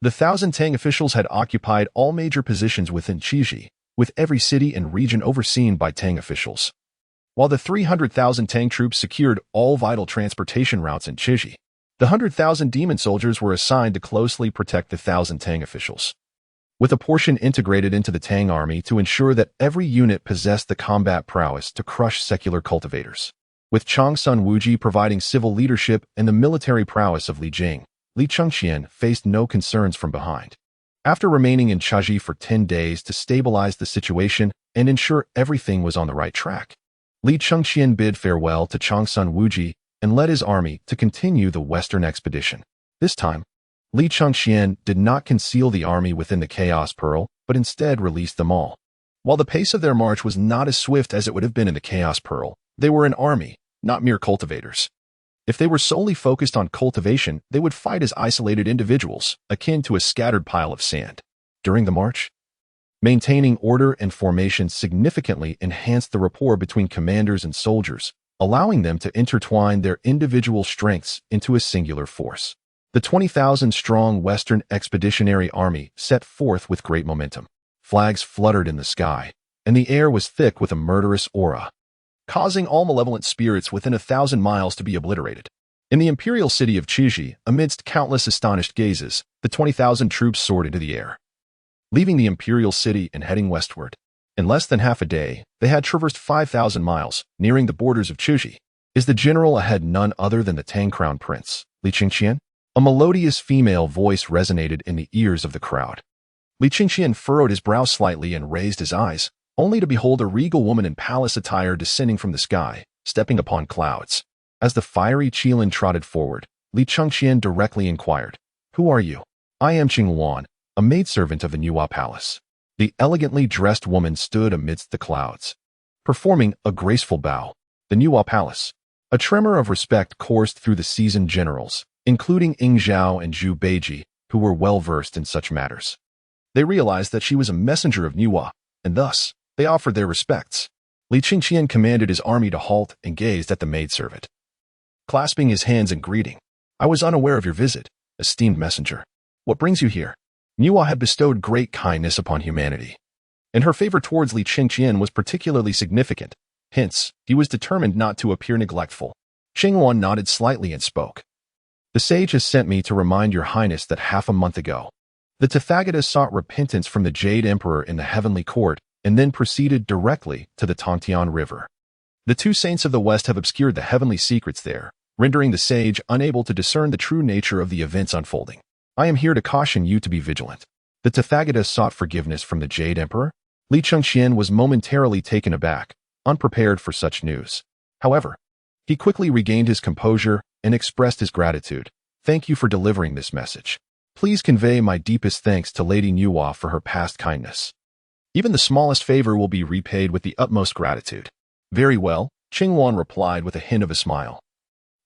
[SPEAKER 1] the 1,000 Tang officials had occupied all major positions within Qiji, with every city and region overseen by Tang officials. While the 300,000 Tang troops secured all vital transportation routes in Qiji, the 100,000 demon soldiers were assigned to closely protect the 1,000 Tang officials, with a portion integrated into the Tang army to ensure that every unit possessed the combat prowess to crush secular cultivators. With Chang Sun Wuji providing civil leadership and the military prowess of Li Jing, Li Chengqian faced no concerns from behind. After remaining in Chaji for 10 days to stabilize the situation and ensure everything was on the right track, Li Chengqian bid farewell to Chang Sun Wuji and led his army to continue the western expedition. This time, Li Chengqian did not conceal the army within the Chaos Pearl, but instead released them all. While the pace of their march was not as swift as it would have been in the Chaos Pearl, they were an army, not mere cultivators. If they were solely focused on cultivation, they would fight as isolated individuals, akin to a scattered pile of sand. During the march, maintaining order and formation significantly enhanced the rapport between commanders and soldiers, allowing them to intertwine their individual strengths into a singular force. The 20,000-strong Western Expeditionary Army set forth with great momentum. Flags fluttered in the sky, and the air was thick with a murderous aura, causing all malevolent spirits within 1,000 miles to be obliterated. In the imperial city of Qiji, amidst countless astonished gazes, the 20,000 troops soared into the air, leaving the imperial city and heading westward. In less than half a day, they had traversed 5,000 miles, nearing the borders of Qiji. Is the general ahead none other than the Tang Crown Prince, Li Chengqian? A melodious female voice resonated in the ears of the crowd. Li Chengqian furrowed his brow slightly and raised his eyes, only to behold a regal woman in palace attire descending from the sky, stepping upon clouds. As the fiery Qilin trotted forward, Li Chengqian directly inquired, "Who are you?" "I am Qingwan, a maidservant of the Nuwa Palace." The elegantly dressed woman stood amidst the clouds, performing a graceful bow. The Nuwa Palace. A tremor of respect coursed through the seasoned generals, including Ing Zhao and Zhu Beiji, who were well-versed in such matters. They realized that she was a messenger of Nuwa, and thus, they offered their respects. Li Chengqian commanded his army to halt and gazed at the maidservant, clasping his hands in greeting. "I was unaware of your visit, esteemed messenger. What brings you here?" Nuwa had bestowed great kindness upon humanity, and her favor towards Li Chengqian was particularly significant. Hence, he was determined not to appear neglectful. Qingwan nodded slightly and spoke. "The sage has sent me to remind your highness that half a month ago, the Tathagata sought repentance from the Jade Emperor in the heavenly court and then proceeded directly to the Tongtian River. The two saints of the West have obscured the heavenly secrets there, rendering the sage unable to discern the true nature of the events unfolding. I am here to caution you to be vigilant." The Tathagata sought forgiveness from the Jade Emperor? Li Chengqian was momentarily taken aback, unprepared for such news. However, he quickly regained his composure and expressed his gratitude. "Thank you for delivering this message. Please convey my deepest thanks to Lady Nuwa for her past kindness." Even the smallest favor will be repaid with the utmost gratitude. Very well, Qingwan replied with a hint of a smile.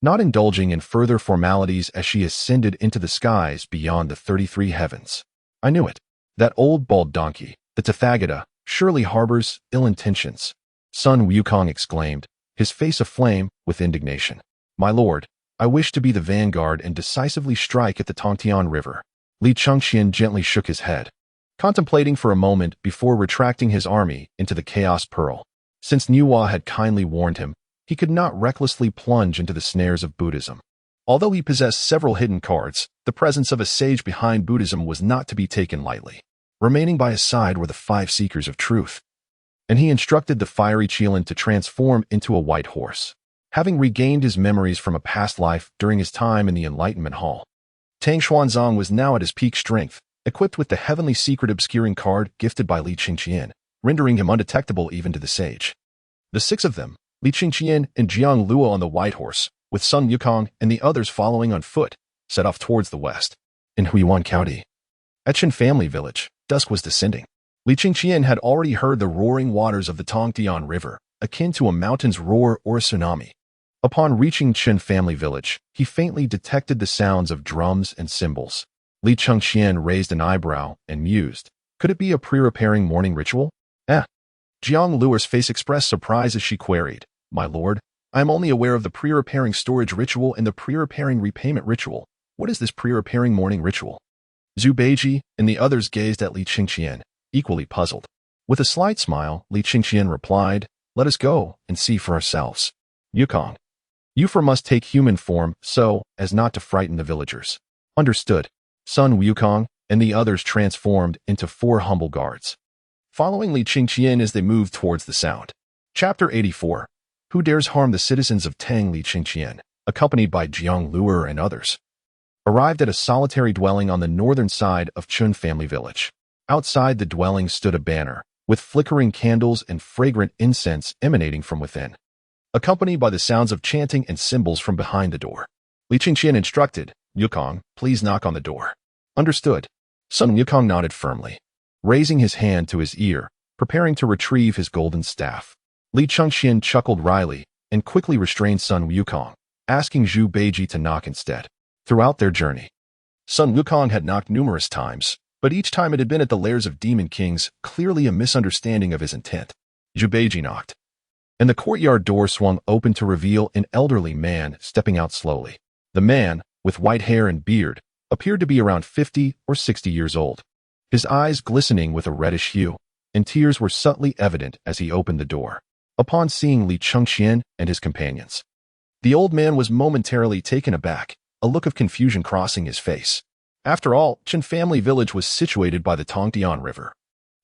[SPEAKER 1] Not indulging in further formalities as she ascended into the skies beyond the 33 heavens. I knew it. That old bald donkey, the Tathagata, surely harbors ill intentions. Sun Wukong exclaimed, his face aflame with indignation. My lord, I wish to be the vanguard and decisively strike at the Tongtian River. Li Chengqian gently shook his head, contemplating for a moment before retracting his army into the Chaos Pearl. Since Niwa had kindly warned him, he could not recklessly plunge into the snares of Buddhism. Although he possessed several hidden cards, the presence of a sage behind Buddhism was not to be taken lightly. Remaining by his side were the 5 seekers of truth, and he instructed the fiery Qilin to transform into a white horse. Having regained his memories from a past life during his time in the Enlightenment Hall, Tang Xuanzang was now at his peak strength, equipped with the heavenly secret obscuring card gifted by Li Chengqian, rendering him undetectable even to the sage. The 6 of them, Li Chengqian and Jiang Luo on the white horse, with Sun Wukong and the others following on foot, set off towards the west. In Huiyuan County, at Chen family village, dusk was descending. Li Chengqian had already heard the roaring waters of the Tongtian River, akin to a mountain's roar or a tsunami. Upon reaching Chen family village, he faintly detected the sounds of drums and cymbals. Li Chengqian raised an eyebrow and mused, could it be a pre-repairing morning ritual? Jiang Luo's face expressed surprise as she queried, My lord, I am only aware of the pre-repairing storage ritual and the pre-repairing repayment ritual. What is this pre-repairing morning ritual? Zhu Beiji and the others gazed at Li Chengqian, equally puzzled. With a slight smile, Li Chengqian replied, Let us go and see for ourselves. Wukong, you must take human form so as not to frighten the villagers. Understood. Sun Wukong and the others transformed into 4 humble guards, following Li Chengqian as they moved towards the sound. Chapter 84. Who dares harm the citizens of Tang? Li Chengqian, accompanied by Jiang Luo and others, arrived at a solitary dwelling on the northern side of Chun family village. Outside the dwelling stood a banner, with flickering candles and fragrant incense emanating from within, accompanied by the sounds of chanting and cymbals from behind the door. Li Chengqian instructed, Wukong, please knock on the door. Understood. Sun Wukong nodded firmly, raising his hand to his ear, preparing to retrieve his golden staff. Li Chengqian chuckled wryly and quickly restrained Sun Wukong, asking Zhu Beiji to knock instead. Throughout their journey, Sun Wukong had knocked numerous times, but each time it had been at the lairs of demon kings, clearly a misunderstanding of his intent. Zhu Beiji knocked, and the courtyard door swung open to reveal an elderly man stepping out slowly. The man, with white hair and beard, appeared to be around 50 or 60 years old, his eyes glistening with a reddish hue, and tears were subtly evident as he opened the door. Upon seeing Li Chengqian and his companions, the old man was momentarily taken aback, a look of confusion crossing his face. After all, Chen family village was situated by the Tongtian River,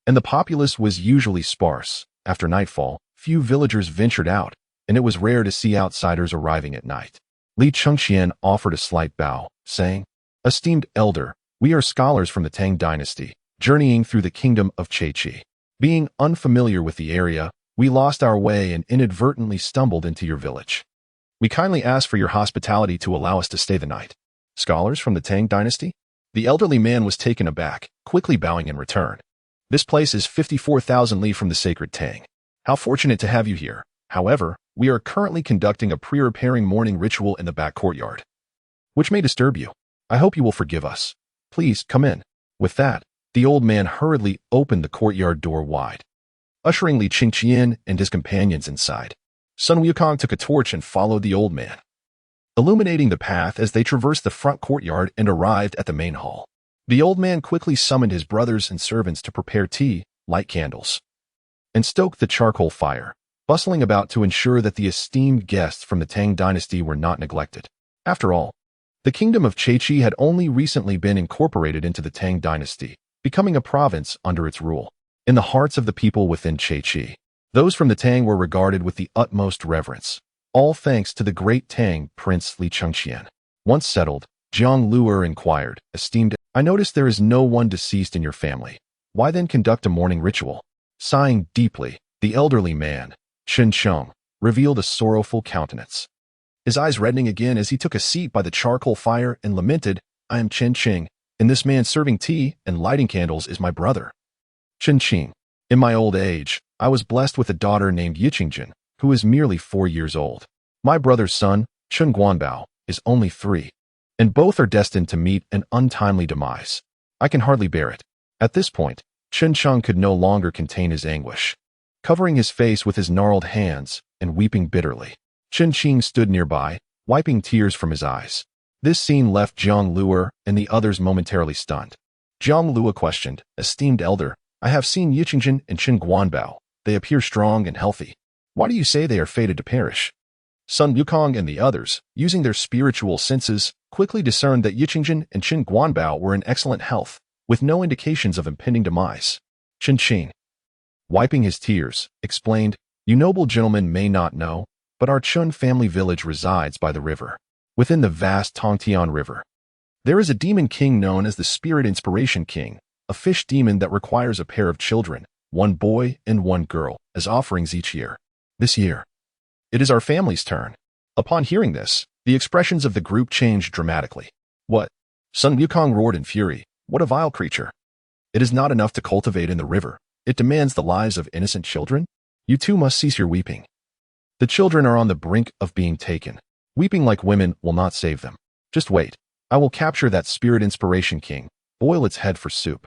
[SPEAKER 1] and the populace was usually sparse. After nightfall, few villagers ventured out, and it was rare to see outsiders arriving at night. Li Chengqian offered a slight bow, saying, Esteemed elder, we are scholars from the Tang Dynasty, journeying through the kingdom of Cheichi. Being unfamiliar with the area, we lost our way and inadvertently stumbled into your village. We kindly ask for your hospitality to allow us to stay the night. Scholars from the Tang Dynasty? The elderly man was taken aback, quickly bowing in return. This place is 54,000 li from the sacred Tang. How fortunate to have you here. However, we are currently conducting a pre-repairing morning ritual in the back courtyard, which may disturb you. I hope you will forgive us. Please come in. With that, the old man hurriedly opened the courtyard door wide, ushering Li Chengqian and his companions inside. Sun Wukong took a torch and followed the old man, illuminating the path as they traversed the front courtyard and arrived at the main hall. The old man quickly summoned his brothers and servants to prepare tea, light candles, and stoke the charcoal fire, bustling about to ensure that the esteemed guests from the Tang Dynasty were not neglected. After all, the kingdom of Cheichi had only recently been incorporated into the Tang Dynasty, becoming a province under its rule. In the hearts of the people within Cheichi, those from the Tang were regarded with the utmost reverence, all thanks to the great Tang Prince Li Chengqian. Once settled, Jiang Luo inquired, Esteemed, I notice there is no one deceased in your family. Why then conduct a morning ritual? Sighing deeply, the elderly man, Chen Cheng, revealed a sorrowful countenance, his eyes reddening again as he took a seat by the charcoal fire and lamented, I am Chen Cheng, and this man serving tea and lighting candles is my brother. Chen Cheng, In my old age, I was blessed with a daughter named Li Chengqian, who is merely 4 years old. My brother's son, Chen Guanbao, is only 3, and both are destined to meet an untimely demise. I can hardly bear it. At this point, Chen Cheng could no longer contain his anguish. Covering his face with his gnarled hands and weeping bitterly, Chen Qing stood nearby, wiping tears from his eyes. This scene left Jiang Luo and the others momentarily stunned. Jiang Luo questioned, "Esteemed elder, I have seen Li Chengqian and Chen Guanbao. They appear strong and healthy. Why do you say they are fated to perish?" Sun Wukong and the others, using their spiritual senses, quickly discerned that Li Chengqian and Chen Guanbao were in excellent health, with no indications of impending demise. Chen Qing, wiping his tears, explained, "You noble gentlemen may not know, but our Chun family village resides by the river. Within the vast Tongtian River, there is a demon king known as the Spirit Inspiration King, a fish demon that requires a pair of children, 1 boy and 1 girl, as offerings each year. This year, it is our family's turn." Upon hearing this, the expressions of the group changed dramatically. "What?" Sun Wukong roared in fury. "What a vile creature! It is not enough to cultivate in the river. It demands the lives of innocent children? You too must cease your weeping. The children are on the brink of being taken. Weeping like women will not save them. Just wait. I will capture that Spirit Inspiration King, boil its head for soup,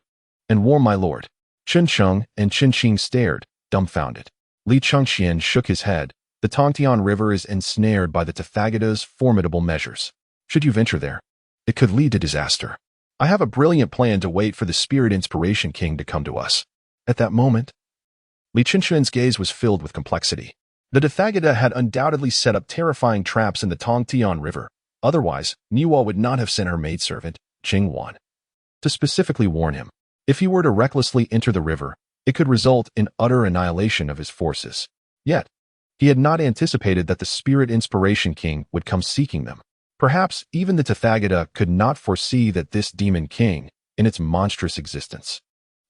[SPEAKER 1] and warm my lord." Chen Cheng and Chen Qing stared, dumbfounded. Li Chengqian shook his head. "The Tongtian River is ensnared by the Tathagata's formidable measures. Should you venture there, it could lead to disaster. I have a brilliant plan to wait for the Spirit Inspiration King to come to us." At that moment, Li Chengqian's gaze was filled with complexity. The Tathagata had undoubtedly set up terrifying traps in the Tongtian River. Otherwise, Niwa would not have sent her maidservant, Jingwan, to specifically warn him. If he were to recklessly enter the river, it could result in utter annihilation of his forces. Yet, he had not anticipated that the Spirit Inspiration King would come seeking them. Perhaps even the Tathagata could not foresee that this demon king, in its monstrous existence,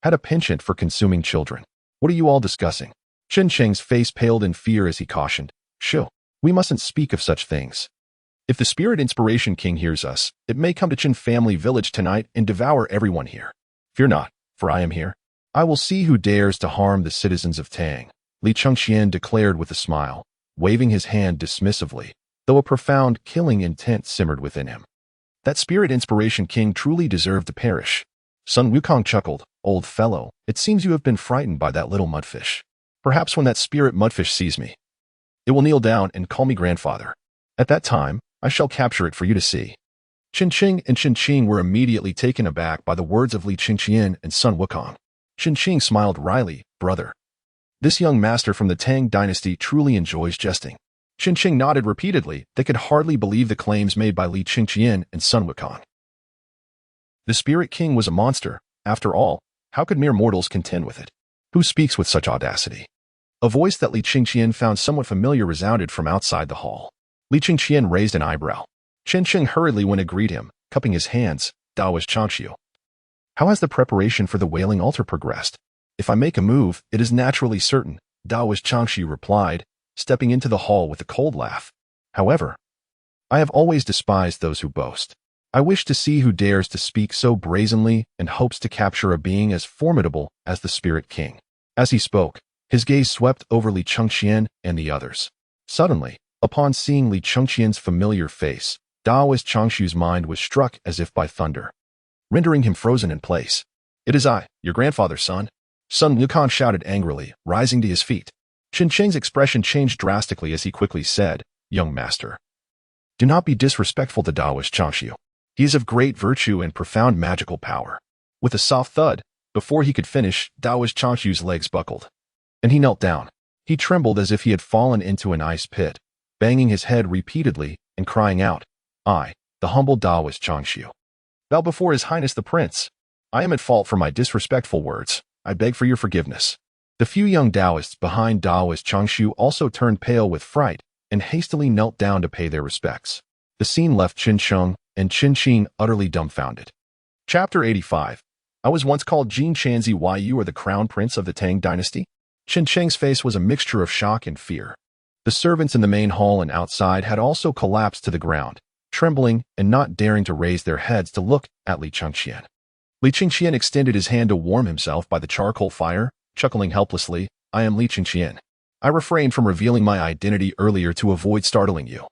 [SPEAKER 1] had a penchant for consuming children. "What are you all discussing?" Chen Cheng's face paled in fear as he cautioned, "Shoo, we mustn't speak of such things. If the Spirit Inspiration King hears us, it may come to Chen family village tonight and devour everyone here. Fear not, for I am here. I will see who dares to harm the citizens of Tang," Li Chengqian declared with a smile, waving his hand dismissively, though a profound killing intent simmered within him. That Spirit Inspiration King truly deserved to perish. Sun Wukong chuckled, "Old fellow, it seems you have been frightened by that little mudfish. Perhaps when that spirit mudfish sees me, it will kneel down and call me grandfather. At that time, I shall capture it for you to see." Chen Qing and Chen Qing were immediately taken aback by the words of Li Chengqian and Sun Wukong. Chen Qing smiled wryly, "Brother, this young master from the Tang Dynasty truly enjoys jesting." Chen Qing nodded repeatedly. They could hardly believe the claims made by Li Chengqian and Sun Wukong. The Spirit King was a monster. After all, how could mere mortals contend with it? Who speaks with such audacity? A voice that Li Chengqian found somewhat familiar resounded from outside the hall. Li Chengqian raised an eyebrow. Chen Qing hurriedly went to greet him, cupping his hands. "Daoist Changxiu, how has the preparation for the Wailing Altar progressed?" "If I make a move, it is naturally certain," Daoist Changxiu replied, stepping into the hall with a cold laugh. "However, I have always despised those who boast. I wish to see who dares to speak so brazenly and hopes to capture a being as formidable as the Spirit King." As he spoke, his gaze swept over Li Chengqian and the others. Suddenly, upon seeing Li Chengqian's familiar face, Daoist Changxiu's mind was struck as if by thunder, rendering him frozen in place. "It is I, your grandfather's son." Sun Wukong shouted angrily, rising to his feet. Chen Cheng's expression changed drastically as he quickly said, "Young master, do not be disrespectful to Daoist Changxiu. He is of great virtue and profound magical power." With a soft thud, before he could finish, Daoist Changxiu's legs buckled, and he knelt down. He trembled as if he had fallen into an ice pit, banging his head repeatedly and crying out, "I, the humble Daoist Changxiu, bow before His Highness the Prince. I am at fault for my disrespectful words. I beg for your forgiveness." The few young Daoists behind Daoist Changxiu also turned pale with fright and hastily knelt down to pay their respects. The scene left Chen Cheng and Chen Qing utterly dumbfounded. Chapter 85. I was once called Jin Chanzi. Why you are the crown prince of the Tang Dynasty? Chen Cheng's face was a mixture of shock and fear. The servants in the main hall and outside had also collapsed to the ground, trembling and not daring to raise their heads to look at Li Chengqian. Li Chengqian extended his hand to warm himself by the charcoal fire. chuckling helplessly. I am Li Chengqian. I refrained from revealing my identity earlier to avoid startling you.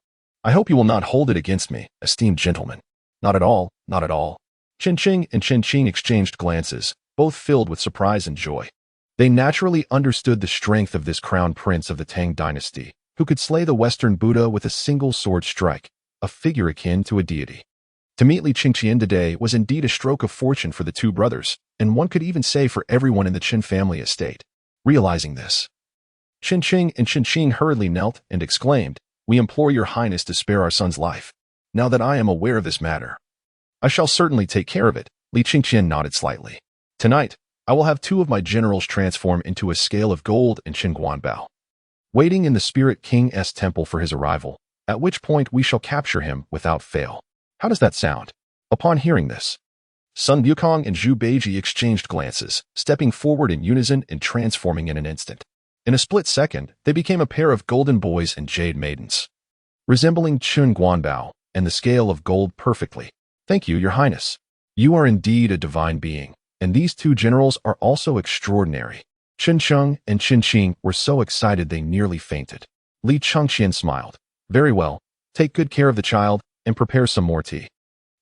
[SPEAKER 1] I hope you will not hold it against me, esteemed gentlemen. Not at all, not at all. Chengqian and Chengqian exchanged glances, both filled with surprise and joy. They naturally understood the strength of this crown prince of the Tang Dynasty, who could slay the Western Buddha with a single sword strike, a figure akin to a deity. To meet Li Chengqian today was indeed a stroke of fortune for the two brothers, and one could even say for everyone in the Qin family estate. Realizing this, Chengqian and Chengqian hurriedly knelt and exclaimed, "We implore your highness to spare our son's life. Now that I am aware of this matter, I shall certainly take care of it." Li Chengqian nodded slightly. "Tonight, I will have 2 of my generals transform into a scale of gold and Qinguanbao, waiting in the Spirit King's temple for his arrival, at which point we shall capture him without fail. How does that sound?" Upon hearing this, Sun Wukong and Zhu Beiji exchanged glances, stepping forward in unison and transforming in an instant. In a split second, they became a pair of golden boys and jade maidens, resembling Qin Guanbao and the scale of gold perfectly. "Thank you, your highness. You are indeed a divine being, and these 2 generals are also extraordinary." Chengqian and Chengqian were so excited they nearly fainted. Li Chengqian smiled. "Very well. Take good care of the child and prepare some more tea.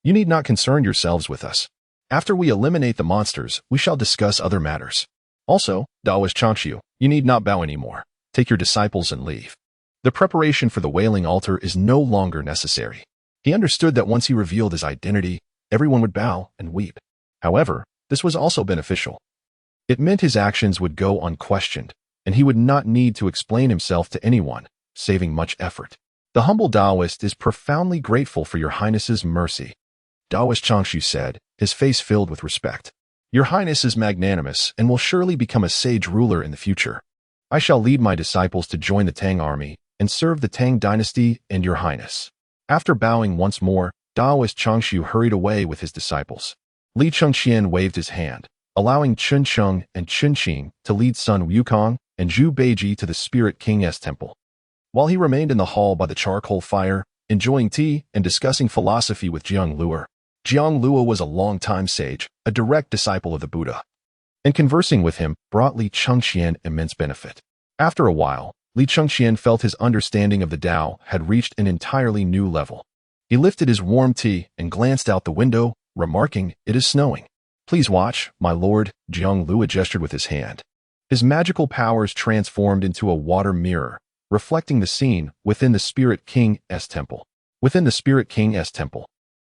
[SPEAKER 1] You need not concern yourselves with us. After we eliminate the monsters, we shall discuss other matters. Also, Daoist Changqiu, you need not bow anymore. Take your disciples and leave." The preparation for the wailing altar is no longer necessary. He understood that once he revealed his identity, everyone would bow and weep. However, this was also beneficial. It meant his actions would go unquestioned, and he would not need to explain himself to anyone, saving much effort. "The humble Taoist is profoundly grateful for your highness's mercy," Daoist Changqiu said, his face filled with respect. "Your highness is magnanimous and will surely become a sage ruler in the future. I shall lead my disciples to join the Tang army and serve the Tang Dynasty and your highness." After bowing once more, Daoist Changqiu hurried away with his disciples. Li Chengqian waved his hand, allowing Chengqian and Chengqian to lead Sun Wukong and Zhu Beiji to the Spirit King's temple. While he remained in the hall by the charcoal fire, enjoying tea and discussing philosophy with Jiang Luo. Jiang Luo was a long-time sage, a direct disciple of the Buddha, and conversing with him brought Li Chengqian immense benefit. After a while, Li Chengqian felt his understanding of the Tao had reached an entirely new level. He lifted his warm tea and glanced out the window, remarking, "It is snowing." "Please watch, my lord," Jiang Luo gestured with his hand. His magical powers transformed into a water mirror, reflecting the scene within the Spirit King's temple. Within the Spirit King's temple,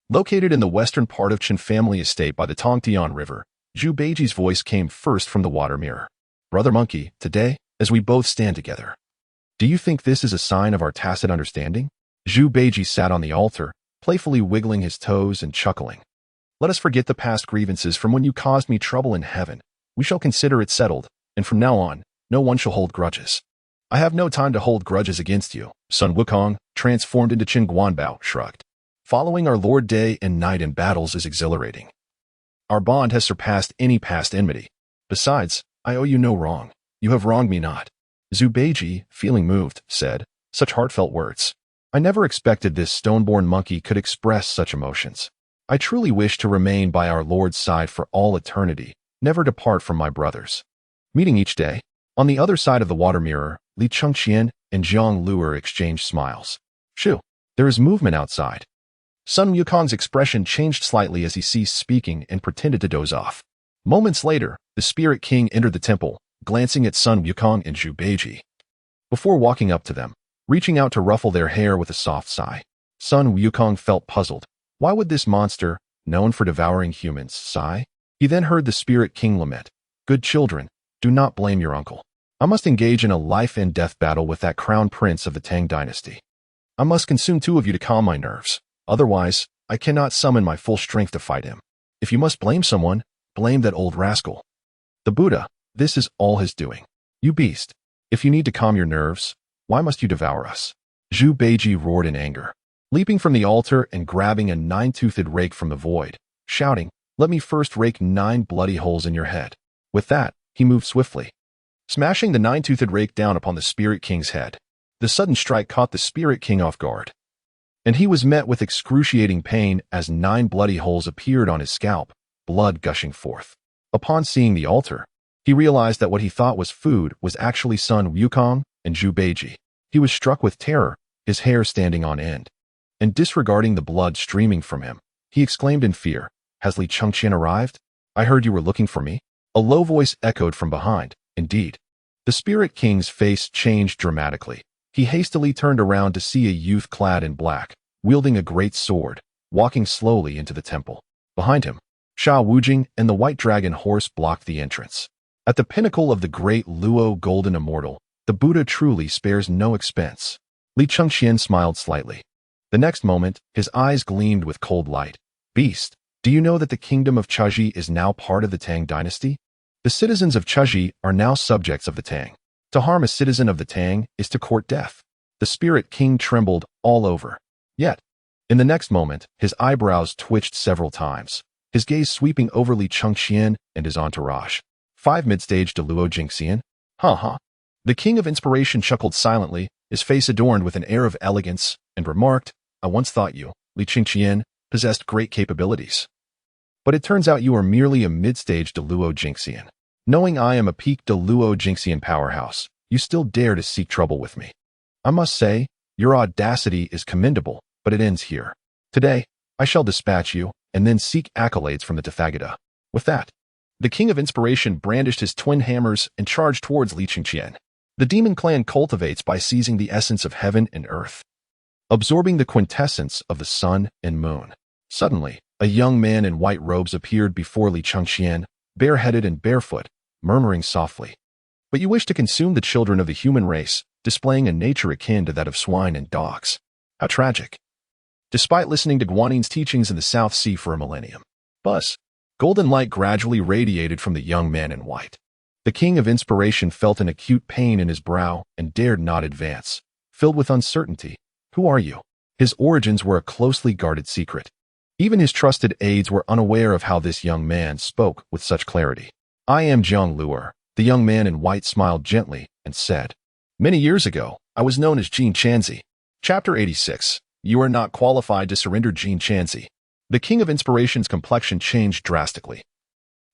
[SPEAKER 1] located in the western part of Qin family estate by the Tongtian River, Zhu Beiji's voice came first from the water mirror. "Brother Monkey, today, as we both stand together, do you think this is a sign of our tacit understanding?" Zhu Beiji sat on the altar, playfully wiggling his toes and chuckling. "Let us forget the past grievances from when you caused me trouble in heaven. We shall consider it settled, and from now on, no one shall hold grudges." "I have no time to hold grudges against you," Sun Wukong, transformed into Qin Guanbao, shrugged. "Following our Lord day and night in battles is exhilarating. Our bond has surpassed any past enmity. Besides, I owe you no wrong. You have wronged me not." Zhu Beiji, feeling moved, said, "Such heartfelt words. I never expected this stone-born monkey could express such emotions. I truly wish to remain by our Lord's side for all eternity, never depart from my brothers." Meeting each day, on the other side of the water mirror, Li Chengqian and Jiang Luo exchanged smiles. "Shoo, there is movement outside." Sun Wukong's expression changed slightly as he ceased speaking and pretended to doze off. Moments later, the Spirit King entered the temple, glancing at Sun Wukong and Zhu Beiji. Before walking up to them, reaching out to ruffle their hair with a soft sigh, Sun Wukong felt puzzled. Why would this monster, known for devouring humans, sigh? He then heard the Spirit King lament, "Good children, do not blame your uncle. I must engage in a life-and-death battle with that crown prince of the Tang Dynasty. I must consume 2 of you to calm my nerves. Otherwise, I cannot summon my full strength to fight him. If you must blame someone, blame that old rascal. The Buddha, this is all his doing. You beast, if you need to calm your nerves, why must you devour us?" Zhu Beiji roared in anger, leaping from the altar and grabbing a 9-toothed rake from the void, shouting, "Let me first rake 9 bloody holes in your head." With that, he moved swiftly, smashing the 9-toothed rake down upon the Spirit King's head. The sudden strike caught the Spirit King off guard, and he was met with excruciating pain as 9 bloody holes appeared on his scalp, blood gushing forth. Upon seeing the altar, He realized that what he thought was food was actually Sun Wukong and Zhu Beiji. He was struck with terror, his hair standing on end. And disregarding the blood streaming from him, he exclaimed in fear, "Has Li Chengqian arrived? I heard you were looking for me." A low voice echoed from behind. Indeed. The Spirit King's face changed dramatically. He hastily turned around to see a youth clad in black, wielding a great sword, walking slowly into the temple. Behind him, Sha Wujing and the white dragon horse blocked the entrance. At the pinnacle of the great Luo Golden Immortal, the Buddha truly spares no expense. Li Chengqian smiled slightly. The next moment, his eyes gleamed with cold light. "Beast, do you know that the kingdom of Chuzhi is now part of the Tang Dynasty? The citizens of Chuzhi are now subjects of the Tang. To harm a citizen of the Tang is to court death." The Spirit King trembled all over. Yet, in the next moment, his eyebrows twitched several times, his gaze sweeping over Li Chengqian and his entourage. 5 Midstage to Luo Jingxian? Ha. The King of Inspiration chuckled silently, his face adorned with an air of elegance, and remarked, "I once thought you, Li Chengqian, possessed great capabilities. But it turns out you are merely a mid-stage de Luo Jingxian. Knowing I am a peak de Luo Jingxian powerhouse, you still dare to seek trouble with me. I must say, your audacity is commendable, but it ends here. Today, I shall dispatch you, and then seek accolades from the Tathagata." With that, the King of Inspiration brandished his twin hammers and charged towards Li Chengqian. The demon clan cultivates by seizing the essence of heaven and earth, absorbing the quintessence of the sun and moon. Suddenly, a young man in white robes appeared before Li Chengqian, bareheaded and barefoot, murmuring softly, "But you wish to consume the children of the human race, displaying a nature akin to that of swine and dogs. How tragic." Despite listening to Guanyin's teachings in the South Sea for a millennium, golden light gradually radiated from the young man in white. The King of Inspiration felt an acute pain in his brow and dared not advance, filled with uncertainty. Who are you? His origins were a closely guarded secret. Even his trusted aides were unaware of how this young man spoke with such clarity. "I am Jiang Luer." The young man in white smiled gently and said, "Many years ago, I was known as Jin Chanzi." Chapter 86. You are not qualified to surrender, Jin Chanzi. The King of Inspiration's complexion changed drastically.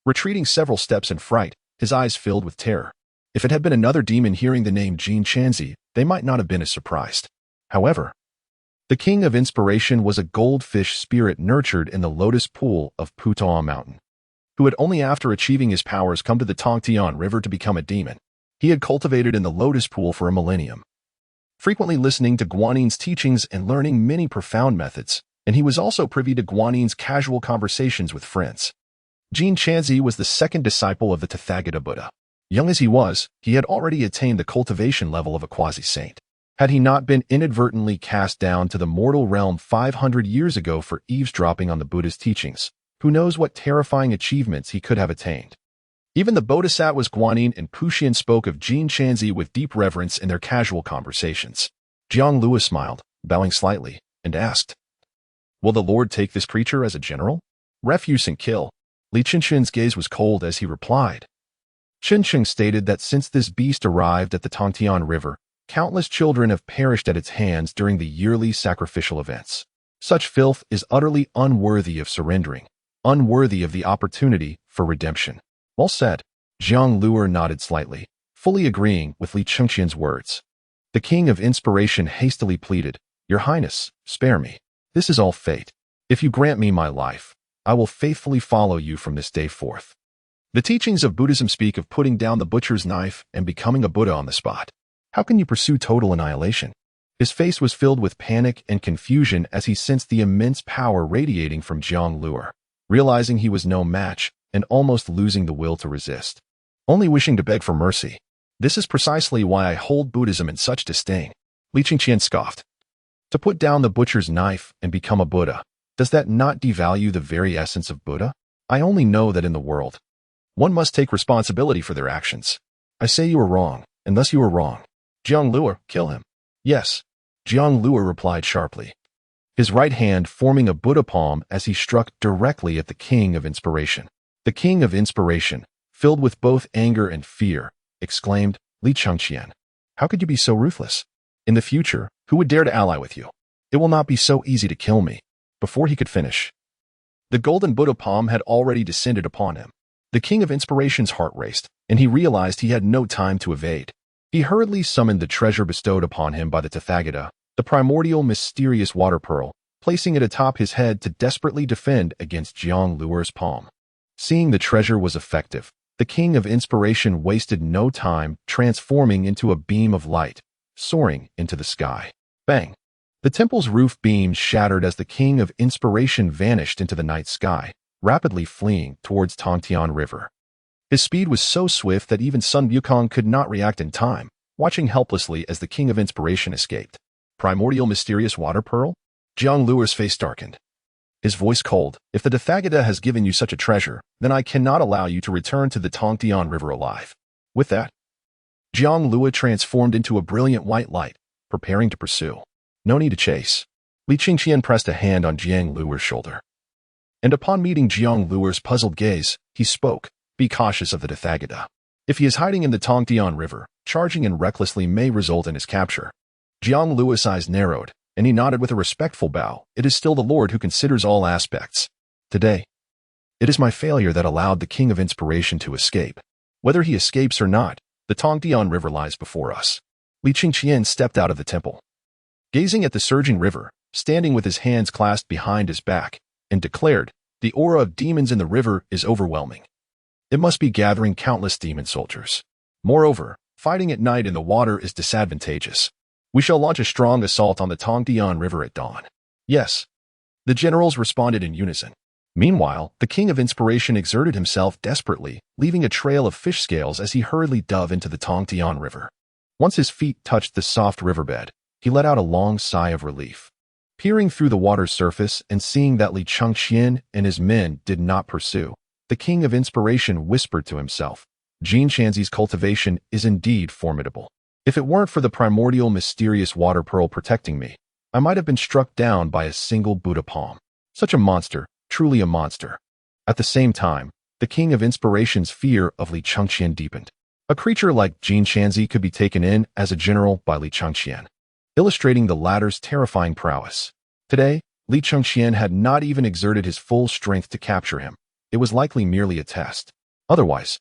[SPEAKER 1] Retreating several steps in fright, his eyes filled with terror. If it had been another demon hearing the name Jin Chanzi, they might not have been as surprised. However, the King of Inspiration was a goldfish spirit nurtured in the lotus pool of Putao Mountain, who had only after achieving his powers come to the Tongtian River to become a demon. He had cultivated in the lotus pool for a millennium, frequently listening to Guanyin's teachings and learning many profound methods, and he was also privy to Guanyin's casual conversations with friends. Jin Chanzi was the second disciple of the Tathagata Buddha. Young as he was, he had already attained the cultivation level of a quasi-saint. Had he not been inadvertently cast down to the mortal realm 500 years ago for eavesdropping on the Buddha's teachings, who knows what terrifying achievements he could have attained. Even the Bodhisattvas Guanyin and Puxian spoke of Jin Chanzi with deep reverence in their casual conversations. Jiang Lua smiled, bowing slightly, and asked, "Will the Lord take this creature as a general? Refuse and kill?" Li Chengqian's gaze was cold as he replied. Chengqian stated that since this beast arrived at the Tongtian River, countless children have perished at its hands during the yearly sacrificial events. Such filth is utterly unworthy of surrendering, unworthy of the opportunity for redemption. Well said. Jiang Luer nodded slightly, fully agreeing with Li Chengqian's words. The King of Inspiration hastily pleaded, "Your Highness, spare me. This is all fate. If you grant me my life, I will faithfully follow you from this day forth." The teachings of Buddhism speak of putting down the butcher's knife and becoming a Buddha on the spot. How can you pursue total annihilation? His face was filled with panic and confusion as he sensed the immense power radiating from Jiang Luer, realizing he was no match and almost losing the will to resist, only wishing to beg for mercy. "This is precisely why I hold Buddhism in such disdain." Li Chengqian scoffed. "To put down the butcher's knife and become a Buddha, does that not devalue the very essence of Buddha? I only know that in the world, one must take responsibility for their actions. I say you are wrong, and thus you are wrong. Jiang Luer, kill him." "Yes," Jiang Luer replied sharply, his right hand forming a Buddha palm as he struck directly at the King of Inspiration. The King of Inspiration, filled with both anger and fear, exclaimed, "Li Chengqian, how could you be so ruthless? In the future, who would dare to ally with you? It will not be so easy to kill me." Before he could finish, the golden Buddha palm had already descended upon him. The The King of Inspiration's heart raced, and he realized he had no time to evade. He hurriedly summoned the treasure bestowed upon him by the Tathagata, the primordial mysterious water pearl, placing it atop his head to desperately defend against Jiang Luer's palm. Seeing the treasure was effective, the King of Inspiration wasted no time transforming into a beam of light, soaring into the sky. Bang! The temple's roof beams shattered as the King of Inspiration vanished into the night sky, rapidly fleeing towards Tangtian River. His speed was so swift that even Sun Wukong could not react in time, watching helplessly as the King of Inspiration escaped. Primordial mysterious water pearl? Jiang Luer's face darkened. His voice cold. If the Tathagata has given you such a treasure, then I cannot allow you to return to the Tangtian River alive. With that, Jiang Luer transformed into a brilliant white light, preparing to pursue. No need to chase. Li Chengqian pressed a hand on Jiang Luer's shoulder. And upon meeting Jiang Luer's puzzled gaze, he spoke, "Be cautious of the Tathagata. If he is hiding in the Tangtian River, charging in recklessly may result in his capture." Jiang Luer's eyes narrowed, and he nodded with a respectful bow. "It is still the Lord who considers all aspects. Today, it is my failure that allowed the King of Inspiration to escape. Whether he escapes or not, the Tangtian River lies before us." Li Chengqian stepped out of the temple, gazing at the surging river, standing with his hands clasped behind his back, and declared, "The aura of demons in the river is overwhelming. It must be gathering countless demon soldiers. Moreover, fighting at night in the water is disadvantageous. We shall launch a strong assault on the Tangtian River at dawn." "Yes." The generals responded in unison. Meanwhile, the King of Inspiration exerted himself desperately, leaving a trail of fish scales as he hurriedly dove into the Tangtian River. Once his feet touched the soft riverbed, he let out a long sigh of relief. Peering through the water's surface and seeing that Li Chengqian and his men did not pursue, the King of Inspiration whispered to himself, "Jin Shanzi's cultivation is indeed formidable. If it weren't for the primordial mysterious water pearl protecting me, I might have been struck down by a single Buddha palm. Such a monster, truly a monster." At the same time, the King of Inspiration's fear of Li Chengqian deepened. A creature like Jin Shanzi could be taken in as a general by Li Chengqian, illustrating the latter's terrifying prowess. Today, Li Chengqian had not even exerted his full strength to capture him. It was likely merely a test. Otherwise,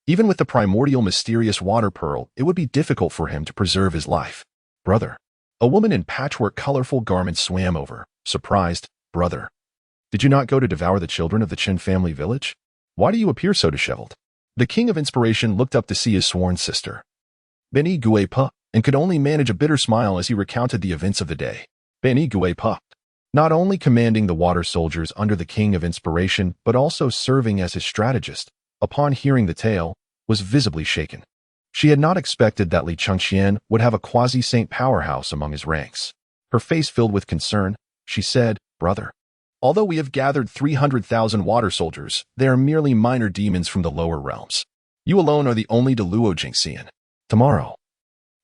[SPEAKER 1] even with the primordial mysterious water pearl, it would be difficult for him to preserve his life. "Brother." A woman in patchwork colorful garments swam over, surprised. "Brother, did you not go to devour the children of the Chen family village? Why do you appear so disheveled?" The King of Inspiration looked up to see his sworn sister, Beni Guipa, and could only manage a bitter smile as he recounted the events of the day. Beni Guipa, not only commanding the water soldiers under the King of Inspiration, but also serving as his strategist, upon hearing the tale, was visibly shaken. She had not expected that Li Chengqian would have a quasi-saint powerhouse among his ranks. Her face filled with concern, she said, "Brother, although we have gathered 300,000 water soldiers, they are merely minor demons from the lower realms. You alone are the only Luo Jingxian. Tomorrow,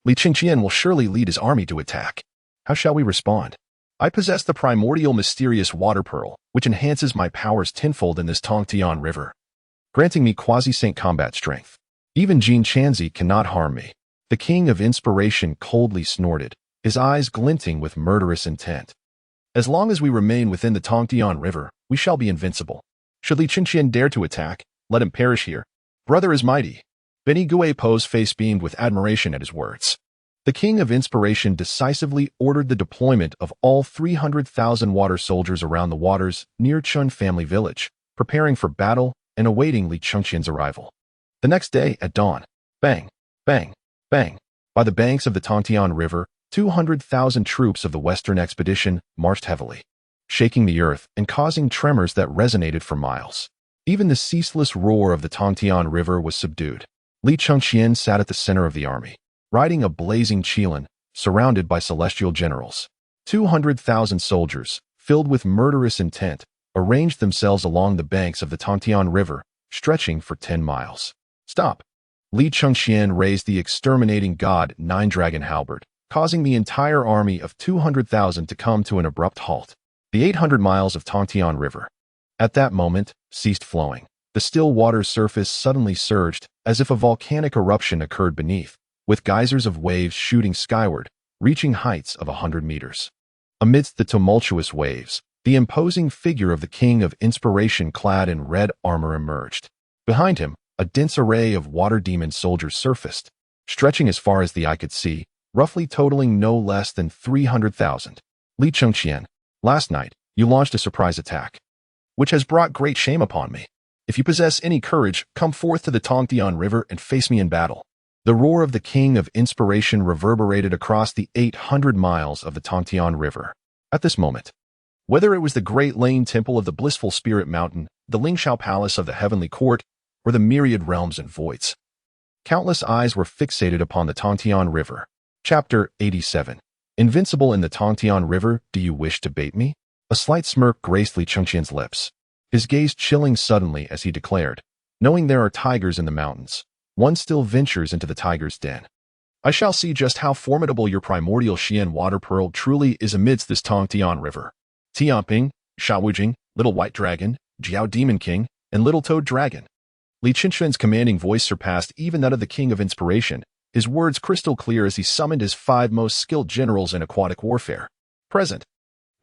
[SPEAKER 1] Li Chengqian will surely lead his army to attack. How shall we respond? I possess the primordial mysterious water pearl, which enhances my powers tenfold in this Tangtian River, granting me quasi-saint combat strength. Even Jin Shanzi cannot harm me." The King of Inspiration coldly snorted, his eyes glinting with murderous intent. "As long as we remain within the Tangtian River, we shall be invincible. Should Li Chengqian dare to attack, let him perish here. Brother is mighty." Beni Guipo's face beamed with admiration at his words. The King of Inspiration decisively ordered the deployment of all 300,000 water soldiers around the waters near Chen family village, preparing for battle and awaiting Li Chengqian's arrival. The next day at dawn, bang, bang, bang, by the banks of the Tangtian River, 200,000 troops of the Western expedition marched heavily, shaking the earth and causing tremors that resonated for miles. Even the ceaseless roar of the Tangtian River was subdued. Li Chengqian sat at the center of the army, riding a blazing qilin, surrounded by celestial generals. 200,000 soldiers, filled with murderous intent, arranged themselves along the banks of the Tangtian River, stretching for 10 miles. "Stop!" Li Chengqian raised the exterminating god Nine-Dragon halberd, causing the entire army of 200,000 to come to an abrupt halt. The 800 miles of Tangtian River, at that moment, ceased flowing. The still water's surface suddenly surged, as if a volcanic eruption occurred beneath, with geysers of waves shooting skyward, reaching heights of 100 meters. Amidst the tumultuous waves, the imposing figure of the King of Inspiration clad in red armor emerged. Behind him, a dense array of water demon soldiers surfaced, stretching as far as the eye could see, roughly totaling no less than 300,000. Li Chengqian, last night, you launched a surprise attack, which has brought great shame upon me. If you possess any courage, come forth to the Tangdian River and face me in battle. The roar of the King of Inspiration reverberated across the 800 miles of the Tangdian River. At this moment, whether it was the Great Lane Temple of the Blissful Spirit Mountain, the Lingshao Palace of the Heavenly Court, or the myriad realms and voids, countless eyes were fixated upon the Tangdian River. Chapter 87. Invincible in the Tangdian River, do you wish to bait me? A slight smirk graced Li Chengqian's lips, his gaze chilling suddenly as he declared, knowing there are tigers in the mountains, one still ventures into the tiger's den. I shall see just how formidable your primordial Xian water pearl truly is amidst this Tangdian River. Tianping, Shaowujing, Little White Dragon, Jiao Demon King, and Little Toad Dragon. Li Chengqian's commanding voice surpassed even that of the King of Inspiration, his words crystal clear as he summoned his 5 most skilled generals in aquatic warfare. Present.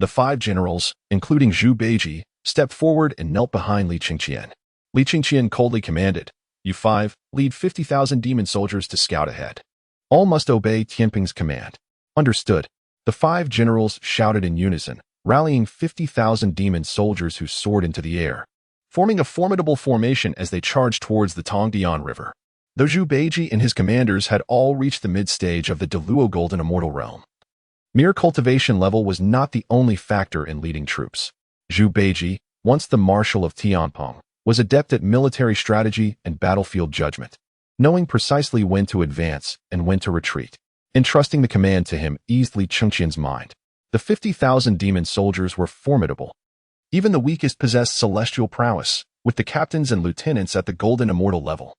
[SPEAKER 1] The 5 generals, including Zhu Beiji, stepped forward and knelt behind Li Chengqian. Li Chengqian coldly commanded, "You 5, lead 50,000 demon soldiers to scout ahead. All must obey Tianping's command." Understood. The 5 generals shouted in unison, rallying 50,000 demon soldiers who soared into the air, forming a formidable formation as they charged towards the Tangdian River. Though Zhu Beiji and his commanders had all reached the mid-stage of the Deluo Golden Immortal Realm, mere cultivation level was not the only factor in leading troops. Zhu Beiji, once the marshal of Tianping, was adept at military strategy and battlefield judgment, knowing precisely when to advance and when to retreat. Entrusting the command to him eased Li Chengqian's mind. The 50,000 demon soldiers were formidable. Even the weakest possessed celestial prowess, with the captains and lieutenants at the golden immortal level.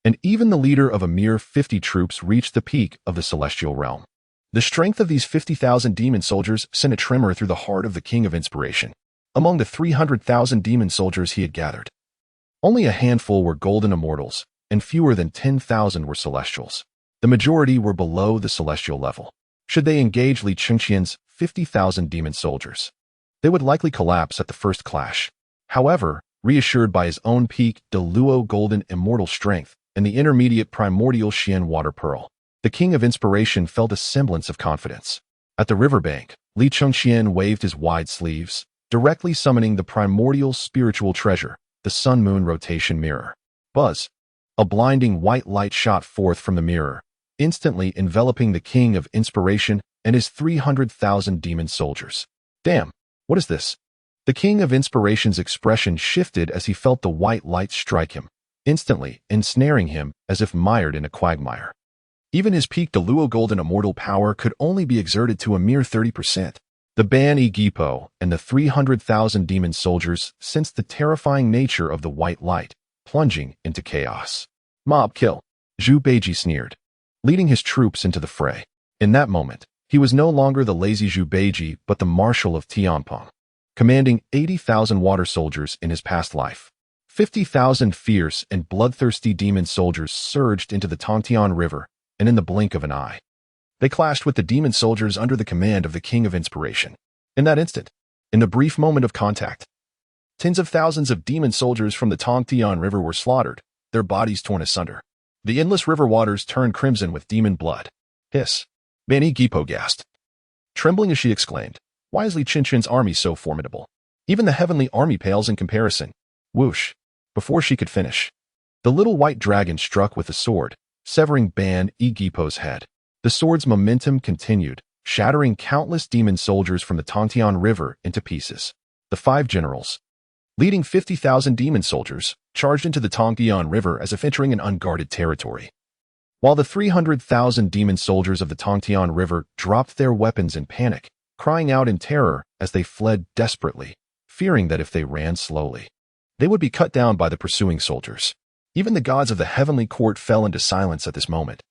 [SPEAKER 1] And even the leader of a mere 50 troops reached the peak of the celestial realm. The strength of these 50,000 demon soldiers sent a tremor through the heart of the King of Inspiration. Among the 300,000 demon soldiers he had gathered, only a handful were golden immortals, and fewer than 10,000 were celestials. The majority were below the celestial level. Should they engage Li Chengqian's 50,000 demon soldiers, they would likely collapse at the first clash. However, reassured by his own peak Deluo Golden Immortal Strength and the intermediate primordial Xian Water Pearl, the King of Inspiration felt a semblance of confidence. At the riverbank, Li Chengqian waved his wide sleeves, directly summoning the primordial spiritual treasure, the Sun-Moon Rotation Mirror. Buzz! A blinding white light shot forth from the mirror, instantly enveloping the King of Inspiration and his 300,000 demon soldiers. Damn! What is this? The King of Inspiration's expression shifted as he felt the white light strike him, instantly ensnaring him as if mired in a quagmire. Even his peak Deluo Golden Immortal power could only be exerted to a mere 30%. The Ban E Gipo and the 300,000 demon soldiers sensed the terrifying nature of the white light, plunging into chaos. Mob kill, Zhu Beiji sneered, leading his troops into the fray. In that moment, he was no longer the lazy Zhu Beiji but the marshal of Tianping, commanding 80,000 water soldiers in his past life. 50,000 fierce and bloodthirsty demon soldiers surged into the Tangdian River, and in the blink of an eye, they clashed with the demon soldiers under the command of the King of Inspiration. In that instant, in the brief moment of contact, tens of thousands of demon soldiers from the Tangdian River were slaughtered, their bodies torn asunder. The endless river waters turned crimson with demon blood. Hiss! Bani Gipo gasped, trembling as she exclaimed, "Why is Li Chengqian's army so formidable? Even the heavenly army pales in comparison." Whoosh! Before she could finish, the little white dragon struck with the sword, severing Ban E Gipo's head. The sword's momentum continued, shattering countless demon soldiers from the Tangdian River into pieces. The 5 generals, leading 50,000 demon soldiers, charged into the Tangdian River as if entering an unguarded territory, while the 300,000 demon soldiers of the Tangdian River dropped their weapons in panic, crying out in terror as they fled desperately, fearing that if they ran slowly, they would be cut down by the pursuing soldiers. Even the gods of the heavenly court fell into silence at this moment.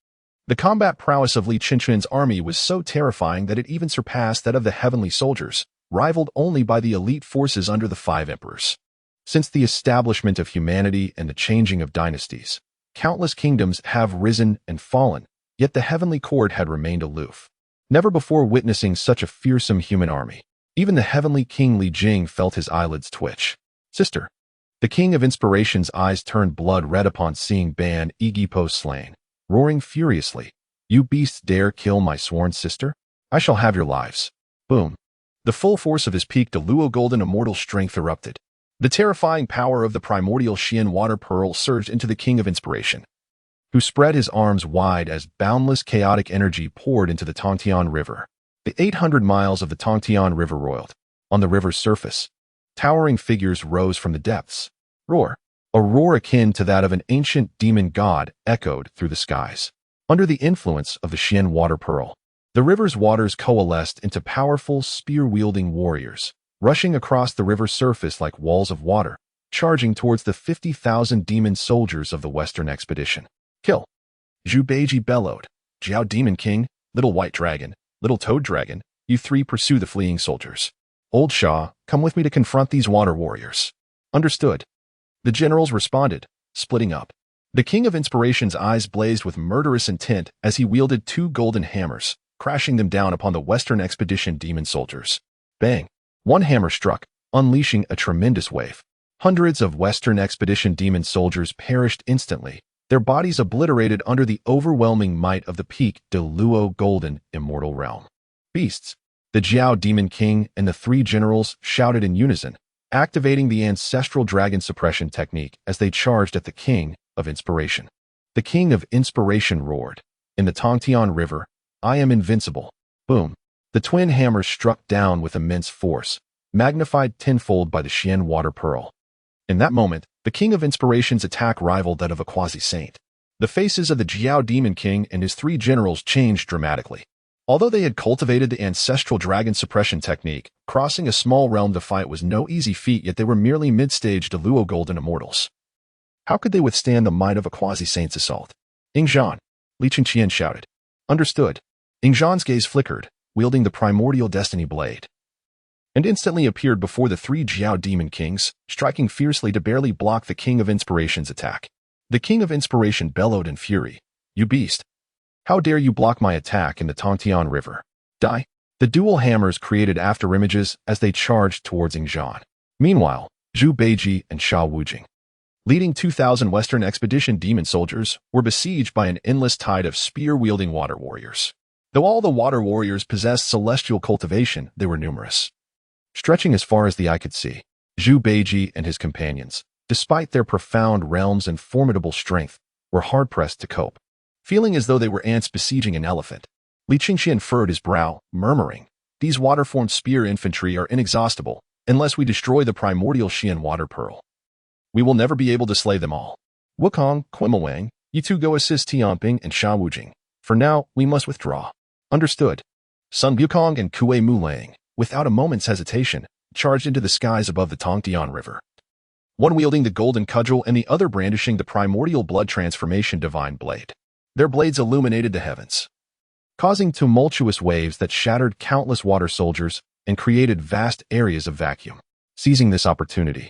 [SPEAKER 1] The combat prowess of Li Chengqian's army was so terrifying that it even surpassed that of the heavenly soldiers, rivaled only by the elite forces under the 5 emperors. Since the establishment of humanity and the changing of dynasties, countless kingdoms have risen and fallen, yet the heavenly court had remained aloof, never before witnessing such a fearsome human army. Even the heavenly king Li Jing felt his eyelids twitch. "Sister, The king of inspiration's eyes turned blood red upon seeing Ban Egipo slain, roaring furiously, "You beasts dare kill my sworn sister? I shall have your lives." Boom. The full force of his peak Deluo golden immortal strength erupted. The terrifying power of the primordial Xian water pearl surged into the king of inspiration, who spread his arms wide as boundless chaotic energy poured into the Tangtian River. The 800 miles of the Tangtian River roiled. On the river's surface, towering figures rose from the depths. Roar. A roar akin to that of an ancient demon god echoed through the skies. Under the influence of the Xian water pearl, the river's waters coalesced into powerful, spear-wielding warriors, rushing across the river's surface like walls of water, charging towards the 50,000 demon soldiers of the Western expedition. Kill! Zhu Beiji bellowed. "Jiao Demon King, Little White Dragon, Little Toad Dragon, you three pursue the fleeing soldiers. Old Shah, come with me to confront these water warriors." Understood. The generals responded, splitting up. The king of inspiration's eyes blazed with murderous intent as he wielded two golden hammers, crashing them down upon the Western expedition demon soldiers. Bang! One hammer struck, unleashing a tremendous wave. Hundreds of Western expedition demon soldiers perished instantly, their bodies obliterated under the overwhelming might of the peak Deluo golden immortal realm. Beasts! The Jiao Demon King and the three generals shouted in unison, activating the ancestral dragon suppression technique as they charged at the king of inspiration. The king of inspiration roared, "In the Tangtian River, I am invincible." Boom! The twin hammers struck down with immense force, magnified tenfold by the Xian water pearl. In that moment, the king of inspiration's attack rivaled that of a quasi-saint. The faces of the Jiao Demon King and his three generals changed dramatically. Although they had cultivated the ancestral dragon suppression technique, crossing a small realm to fight was no easy feat, yet they were merely mid-stage Deluo golden immortals. How could they withstand the might of a quasi-saint's assault? "Ingzhan!" Li Chengqian shouted. Understood. Ingzhan's gaze flickered, wielding the primordial destiny blade, and instantly appeared before the three Jiao Demon Kings, striking fiercely to barely block the king of inspiration's attack. The king of inspiration bellowed in fury, "You beast! How dare you block my attack in the Tangtian River? Die!" The dual hammers created afterimages as they charged towards Ingzhan. Meanwhile, Zhu Beiji and Sha Wujing, leading 2,000 Western expedition demon soldiers, were besieged by an endless tide of spear-wielding water warriors. Though all the water warriors possessed celestial cultivation, they were numerous, stretching as far as the eye could see. Zhu Beiji and his companions, despite their profound realms and formidable strength, were hard-pressed to cope. Feeling as though they were ants besieging an elephant, Li Chengqian furrowed his brow, murmuring, "These water-formed spear infantry are inexhaustible unless we destroy the primordial Xian water pearl. We will never be able to slay them all. Wukong, Quimawang, you two go assist Tianping and Sha Wujing. For now, we must withdraw." Understood. Sun Wukong and Kuei Mulang, without a moment's hesitation, charged into the skies above the Tangtian River, one wielding the golden cudgel and the other brandishing the primordial blood transformation divine blade. Their blades illuminated the heavens, causing tumultuous waves that shattered countless water soldiers and created vast areas of vacuum. Seizing this opportunity,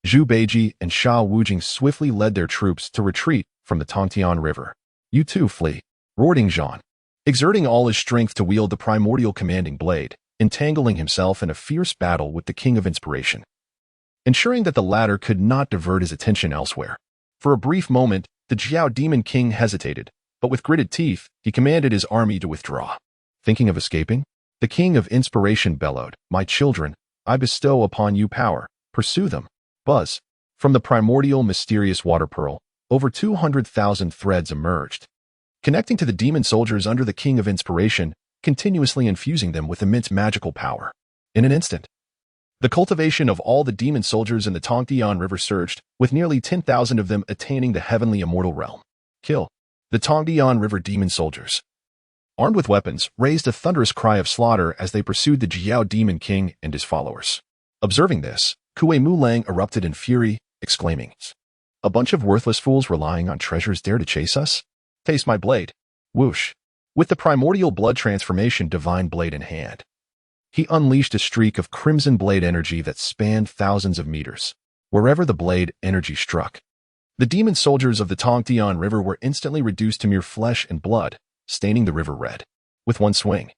[SPEAKER 1] Zhu Beiji and Sha Wujing swiftly led their troops to retreat from the Tangtian River. "You too flee," roared Ingzhan, exerting all his strength to wield the primordial commanding blade, entangling himself in a fierce battle with the king of inspiration, ensuring that the latter could not divert his attention elsewhere. For a brief moment, the Jiao Demon King hesitated, but with gritted teeth, he commanded his army to withdraw. Thinking of escaping? The king of inspiration bellowed, "My children, I bestow upon you power. Pursue them." Buzz. From the primordial mysterious water pearl, over 200,000 threads emerged, connecting to the demon soldiers under the king of inspiration, continuously infusing them with immense magical power. In an instant, the cultivation of all the demon soldiers in the Tangtian River surged, with nearly 10,000 of them attaining the heavenly immortal realm. Kill. The Tangtian River demon soldiers, armed with weapons, raised a thunderous cry of slaughter as they pursued the Jiao Demon King and his followers. Observing this, Kuei Mulang erupted in fury, exclaiming, "A bunch of worthless fools relying on treasures dare to chase us? Taste my blade." Whoosh. With the primordial blood transformation divine blade in hand, he unleashed a streak of crimson blade energy that spanned thousands of meters. Wherever the blade energy struck, the demon soldiers of the Tangtian River were instantly reduced to mere flesh and blood, staining the river red. With one swing,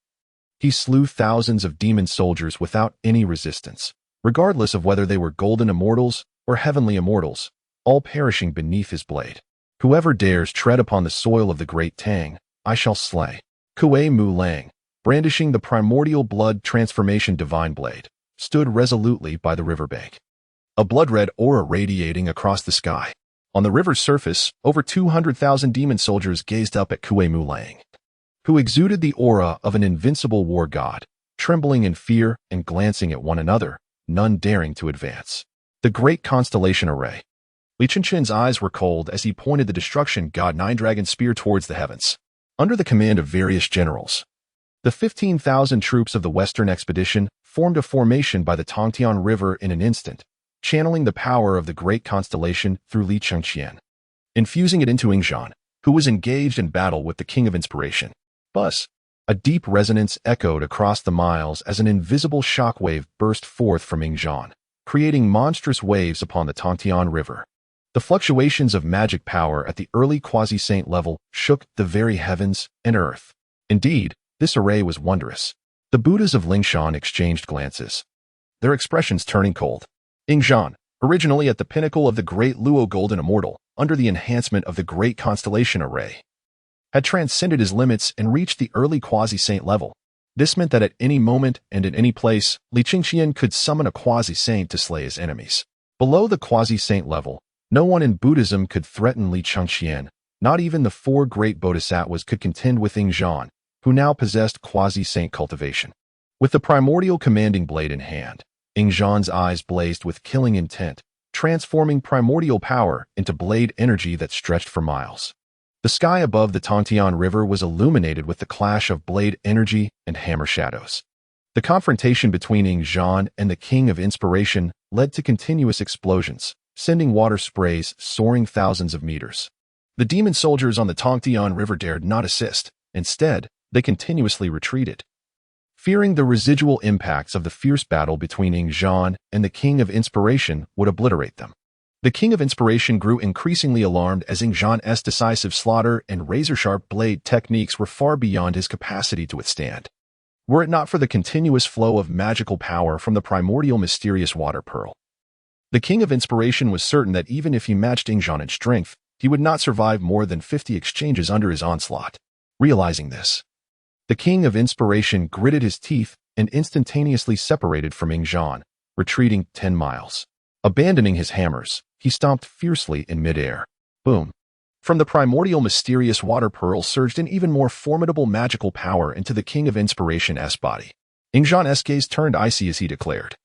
[SPEAKER 1] he slew thousands of demon soldiers without any resistance, regardless of whether they were golden immortals or heavenly immortals, all perishing beneath his blade. Whoever dares tread upon the soil of the great Tang, I shall slay. Kuei Mu Lang, brandishing the primordial blood transformation divine blade, stood resolutely by the riverbank, a blood-red aura radiating across the sky. On the river's surface, over 200,000 demon soldiers gazed up at Kuei Mu Lang, who exuded the aura of an invincible war god, trembling in fear and glancing at one another, none daring to advance. The great constellation array. Li Chengqian's eyes were cold as he pointed the destruction god Nine-Dragon spear towards the heavens. Under the command of various generals, the 15,000 troops of the Western expedition formed a formation by the Tongtian River in an instant, channeling the power of the great constellation through Li Chengqian, infusing it into Yingzhan, who was engaged in battle with the King of Inspiration. Buzz! A deep resonance echoed across the miles as an invisible shockwave burst forth from Yingzhan, creating monstrous waves upon the Tongtian River. The fluctuations of magic power at the early quasi-saint level shook the very heavens and earth. Indeed, this array was wondrous. The Buddhas of Lingshan exchanged glances, their expressions turning cold. Yingzhan, originally at the pinnacle of the great Luo Golden Immortal, under the enhancement of the great constellation array, had transcended his limits and reached the early quasi-saint level. This meant that at any moment and in any place, Li Chengqian could summon a quasi-saint to slay his enemies. Below the quasi-saint level, no one in Buddhism could threaten Li Chengqian. Not even the four great bodhisattvas could contend with Yingzhan, who now possessed quasi-saint cultivation. With the primordial commanding blade in hand, Yingzhan's eyes blazed with killing intent, transforming primordial power into blade energy that stretched for miles. The sky above the Tongtian River was illuminated with the clash of blade energy and hammer shadows. The confrontation between Yingzhan and the King of Inspiration led to continuous explosions, sending water sprays soaring thousands of meters. The demon soldiers on the Tongtian River dared not assist. Instead, they continuously retreated, fearing the residual impacts of the fierce battle between Yingzhan and the King of Inspiration would obliterate them. The King of Inspiration grew increasingly alarmed as Yingzhan's decisive slaughter and razor-sharp blade techniques were far beyond his capacity to withstand. Were it not for the continuous flow of magical power from the primordial mysterious water pearl, the King of Inspiration was certain that even if he matched Yingzhan in strength, he would not survive more than 50 exchanges under his onslaught. Realizing this, the King of Inspiration gritted his teeth and instantaneously separated from Yingzhan, retreating 10 miles. Abandoning his hammers, he stomped fiercely in midair. Boom! From the primordial mysterious water pearl surged an even more formidable magical power into the King of Inspiration's body. Yingzhan's gaze turned icy as he declared,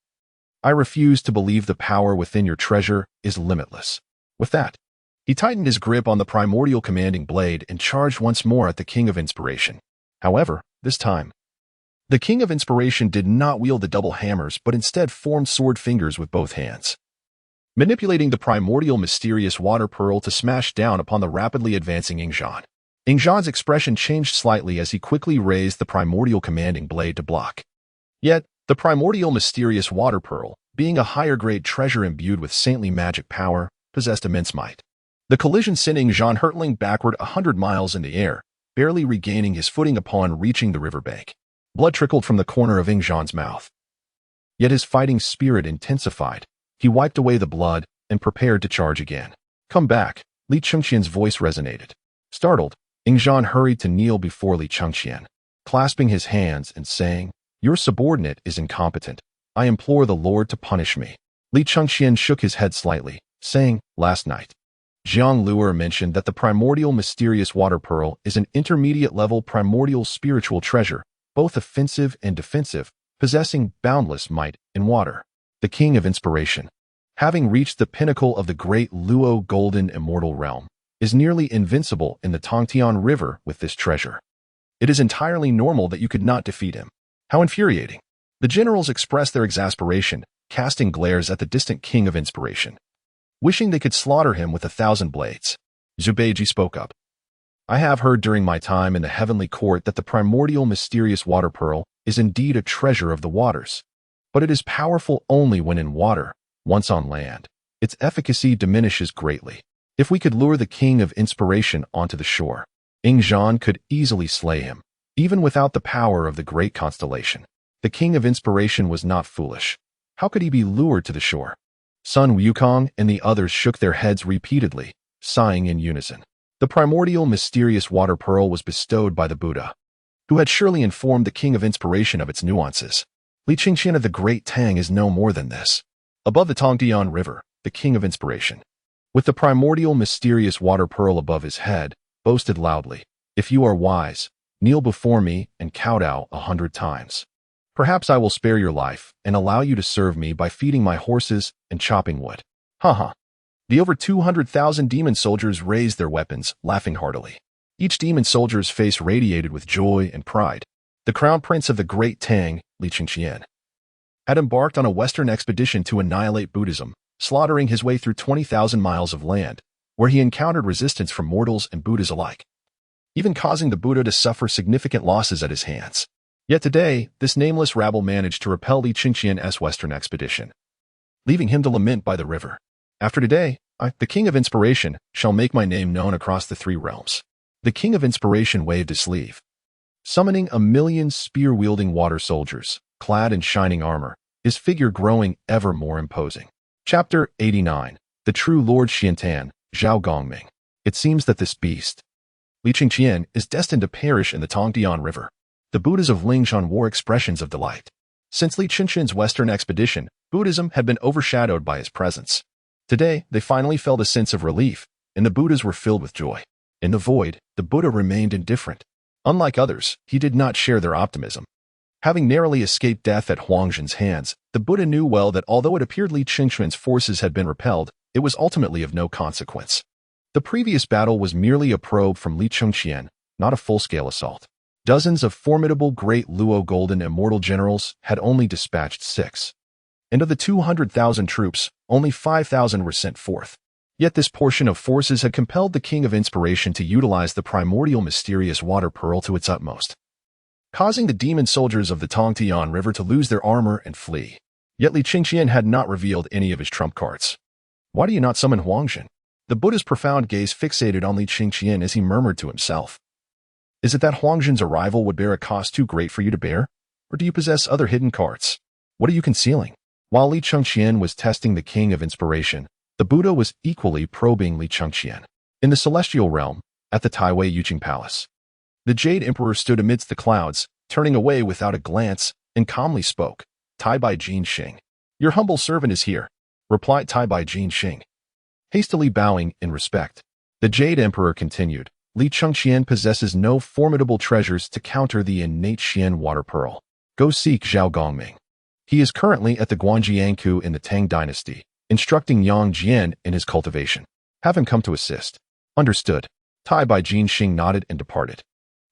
[SPEAKER 1] "I refuse to believe the power within your treasure is limitless." With that, he tightened his grip on the primordial commanding blade and charged once more at the King of Inspiration. However, this time, the King of Inspiration did not wield the double hammers but instead formed sword fingers with both hands, manipulating the primordial mysterious water pearl to smash down upon the rapidly advancing Yingzhan. Yingzhan's expression changed slightly as he quickly raised the primordial commanding blade to block. Yet, the primordial mysterious water pearl, being a higher-grade treasure imbued with saintly magic power, possessed immense might. The collision sent Yingzhan hurtling backward 100 miles in the air, barely regaining his footing upon reaching the riverbank. Blood trickled from the corner of Yingzhan's mouth. Yet his fighting spirit intensified. He wiped away the blood and prepared to charge again. "Come back," Li Chengqian's voice resonated. Startled, Yingzhan hurried to kneel before Li Chengqian, clasping his hands and saying, "Your subordinate is incompetent. I implore the Lord to punish me." Li Chengqian shook his head slightly, saying, "Last night, Zhang Luer mentioned that the primordial mysterious water pearl is an intermediate-level primordial spiritual treasure, both offensive and defensive, possessing boundless might in water. The King of Inspiration, having reached the pinnacle of the great Luo Golden Immortal Realm, is nearly invincible in the Tongtian River with this treasure. It is entirely normal that you could not defeat him." How infuriating! The generals expressed their exasperation, casting glares at the distant King of Inspiration, wishing they could slaughter him with 1,000 blades. Zubeiji spoke up. "I have heard during my time in the heavenly court that the primordial mysterious water pearl is indeed a treasure of the waters. But it is powerful only when in water. Once on land, its efficacy diminishes greatly. If we could lure the King of Inspiration onto the shore, Yingzhan could easily slay him, even without the power of the great constellation." The King of Inspiration was not foolish. How could he be lured to the shore? Sun Wukong and the others shook their heads repeatedly, sighing in unison. The primordial mysterious water pearl was bestowed by the Buddha, who had surely informed the king of inspiration of its nuances. Li Chengqian of the Great Tang is no more than this. Above the Tangdian River, the king of inspiration, with the primordial mysterious water pearl above his head, boasted loudly, "If you are wise, kneel before me and kowtow 100 times. Perhaps I will spare your life and allow you to serve me by feeding my horses and chopping wood." Haha. The over 200,000 demon soldiers raised their weapons, laughing heartily. Each demon soldier's face radiated with joy and pride. The crown prince of the Great Tang, Li Chengqian, had embarked on a western expedition to annihilate Buddhism, slaughtering his way through 20,000 miles of land, where he encountered resistance from mortals and Buddhas alike, even causing the Buddha to suffer significant losses at his hands. Yet today, this nameless rabble managed to repel Li Chengqian's western expedition, leaving him to lament by the river. After today, I, the King of Inspiration, shall make my name known across the 3 realms. The King of Inspiration waved his sleeve, summoning 1,000,000 spear-wielding water soldiers, clad in shining armor, his figure growing ever more imposing. Chapter 89. The True Lord Xiantan, Zhao Gongming. It seems that this beast, Li Chengqian, is destined to perish in the Tangdian River. The Buddhas of Lingshan wore expressions of delight. Since Li Chengqian's western expedition, Buddhism had been overshadowed by his presence. Today, they finally felt a sense of relief, and the Buddhas were filled with joy. In the void, the Buddha remained indifferent. Unlike others, he did not share their optimism. Having narrowly escaped death at Huangjin's hands, the Buddha knew well that although it appeared Li Chengqian's forces had been repelled, it was ultimately of no consequence. The previous battle was merely a probe from Li Chengqian, not a full-scale assault. Dozens of formidable Great Luo Golden Immortal generals had only dispatched 6. And of the 200,000 troops, only 5,000 were sent forth. Yet this portion of forces had compelled the King of Inspiration to utilize the primordial mysterious water pearl to its utmost, causing the demon soldiers of the Tangdian River to lose their armor and flee. Yet Li Chengqian had not revealed any of his trump cards. "Why do you not summon Huangjin?" The Buddha's profound gaze fixated on Li Chengqian as he murmured to himself. "Is it that Huangjin's arrival would bear a cost too great for you to bear? Or do you possess other hidden cards? What are you concealing?" While Li Chengqian was testing the King of Inspiration, the Buddha was equally probing Li Chengqian. In the celestial realm, at the Taiwei Yuqing Palace, the Jade Emperor stood amidst the clouds, turning away without a glance, and calmly spoke. "Tai Bai Jin Xing. Your humble servant is here," replied Tai Bai Jin Xing, hastily bowing in respect. The Jade Emperor continued, "Li Chengqian possesses no formidable treasures to counter the innate Xian water pearl. Go seek Zhao Gongming. He is currently at the Guanyin in the Tang Dynasty, instructing Yang Jian in his cultivation. Have him come to assist." "Understood." Tai Bai Jin Xing nodded and departed,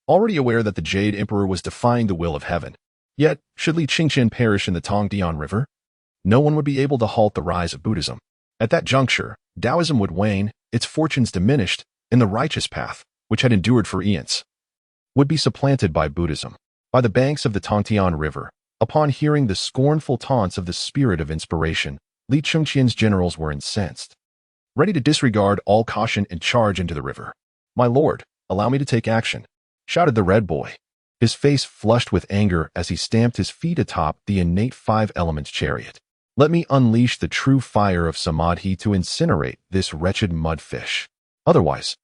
[SPEAKER 1] already aware that the Jade Emperor was defying the will of heaven. Yet, should Li Chengqian perish in the Tangdian River, no one would be able to halt the rise of Buddhism. At that juncture, Taoism would wane, its fortunes diminished, and the righteous path, which had endured for eons, would be supplanted by Buddhism. By the banks of the Tangdian River, upon hearing the scornful taunts of the spirit of inspiration, Li Chengqian's generals were incensed, ready to disregard all caution and charge into the river. "My lord, allow me to take action," shouted the red boy, his face flushed with anger as he stamped his feet atop the innate 5 elements chariot. "Let me unleash the true fire of Samadhi to incinerate this wretched mudfish. Otherwise,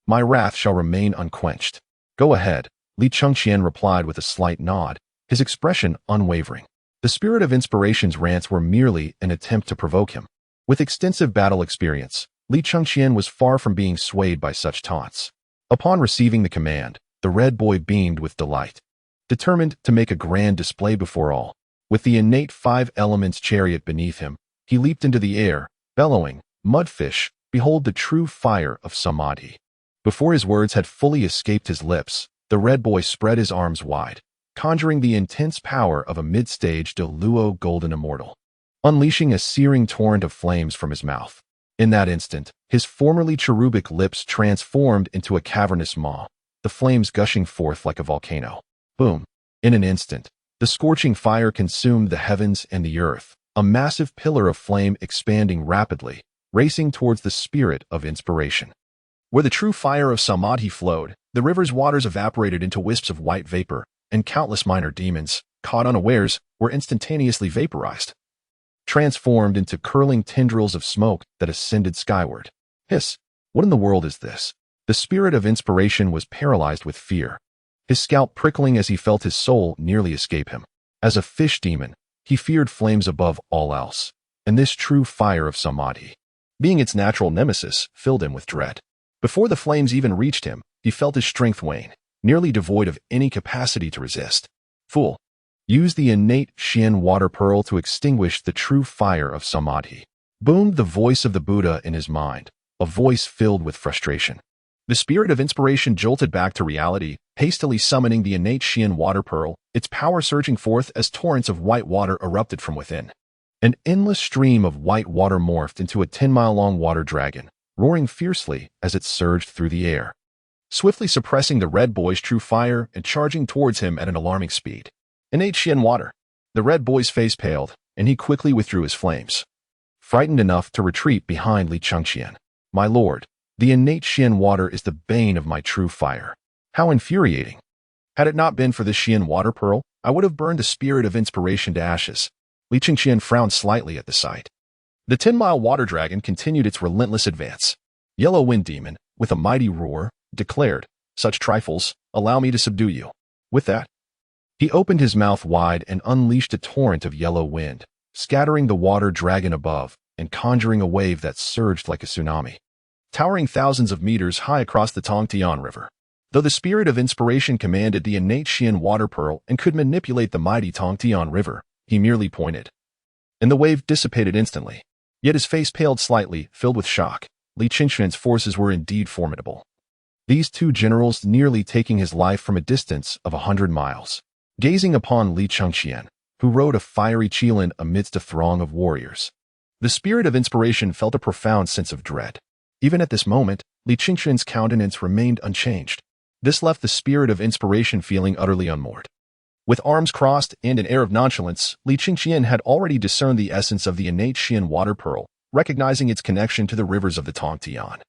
[SPEAKER 1] my wrath shall remain unquenched." "Go ahead," Li Chengqian replied with a slight nod, his expression unwavering. The spirit of inspiration's rants were merely an attempt to provoke him. With extensive battle experience, Li Chengqian was far from being swayed by such taunts. Upon receiving the command, the red boy beamed with delight, determined to make a grand display before all. With the innate 5 elements chariot beneath him, he leaped into the air, bellowing, "Mudfish, behold the true fire of Samadhi." Before his words had fully escaped his lips, the red boy spread his arms wide, conjuring the intense power of a mid-stage Luo Golden Immortal, unleashing a searing torrent of flames from his mouth. In that instant, his formerly cherubic lips transformed into a cavernous maw, the flames gushing forth like a volcano. Boom! In an instant, the scorching fire consumed the heavens and the earth, a massive pillar of flame expanding rapidly, racing towards the spirit of inspiration. Where the true fire of Samadhi flowed, the river's waters evaporated into wisps of white vapor, and countless minor demons, caught unawares, were instantaneously vaporized, transformed into curling tendrils of smoke that ascended skyward. Hiss! What in the world is this? The spirit of inspiration was paralyzed with fear, his scalp prickling as he felt his soul nearly escape him. As a fish demon, he feared flames above all else, and this true fire of Samadhi, being its natural nemesis, filled him with dread. Before the flames even reached him, he felt his strength wane, nearly devoid of any capacity to resist. Fool! Use the innate Xian water pearl to extinguish the true fire of Samadhi. Boomed the voice of the Buddha in his mind, a voice filled with frustration. The spirit of inspiration jolted back to reality, hastily summoning the innate Xian water pearl, its power surging forth as torrents of white water erupted from within. An endless stream of white water morphed into a 10-mile-long water dragon, roaring fiercely as it surged through the air, swiftly suppressing the red boy's true fire and charging towards him at an alarming speed. Innate Xian water. The red boy's face paled, and he quickly withdrew his flames, frightened enough to retreat behind Li Chengqian. My lord, the innate Xian water is the bane of my true fire. How infuriating! Had it not been for this Xian water pearl, I would have burned the spirit of inspiration to ashes. Li Chengqian frowned slightly at the sight. The 10-mile water dragon continued its relentless advance. Yellow Wind Demon, with a mighty roar, declared, "Such trifles, allow me to subdue you." With that, he opened his mouth wide and unleashed a torrent of yellow wind, scattering the water dragon above and conjuring a wave that surged like a tsunami, towering thousands of meters high across the Tangtian River. Though the spirit of inspiration commanded the innate Xian water pearl and could manipulate the mighty Tangtian River, he merely pointed, and the wave dissipated instantly. Yet his face paled slightly, filled with shock. Li Chengqian's forces were indeed formidable. These two generals nearly taking his life from a distance of 100 miles. Gazing upon Li Chengqian, who rode a fiery qilin amidst a throng of warriors, the spirit of inspiration felt a profound sense of dread. Even at this moment, Li Chengqian's countenance remained unchanged. This left the spirit of inspiration feeling utterly unmoored. With arms crossed and an air of nonchalance, Li Chengqian had already discerned the essence of the innate Xian water pearl, recognizing its connection to the rivers of the Tangtian.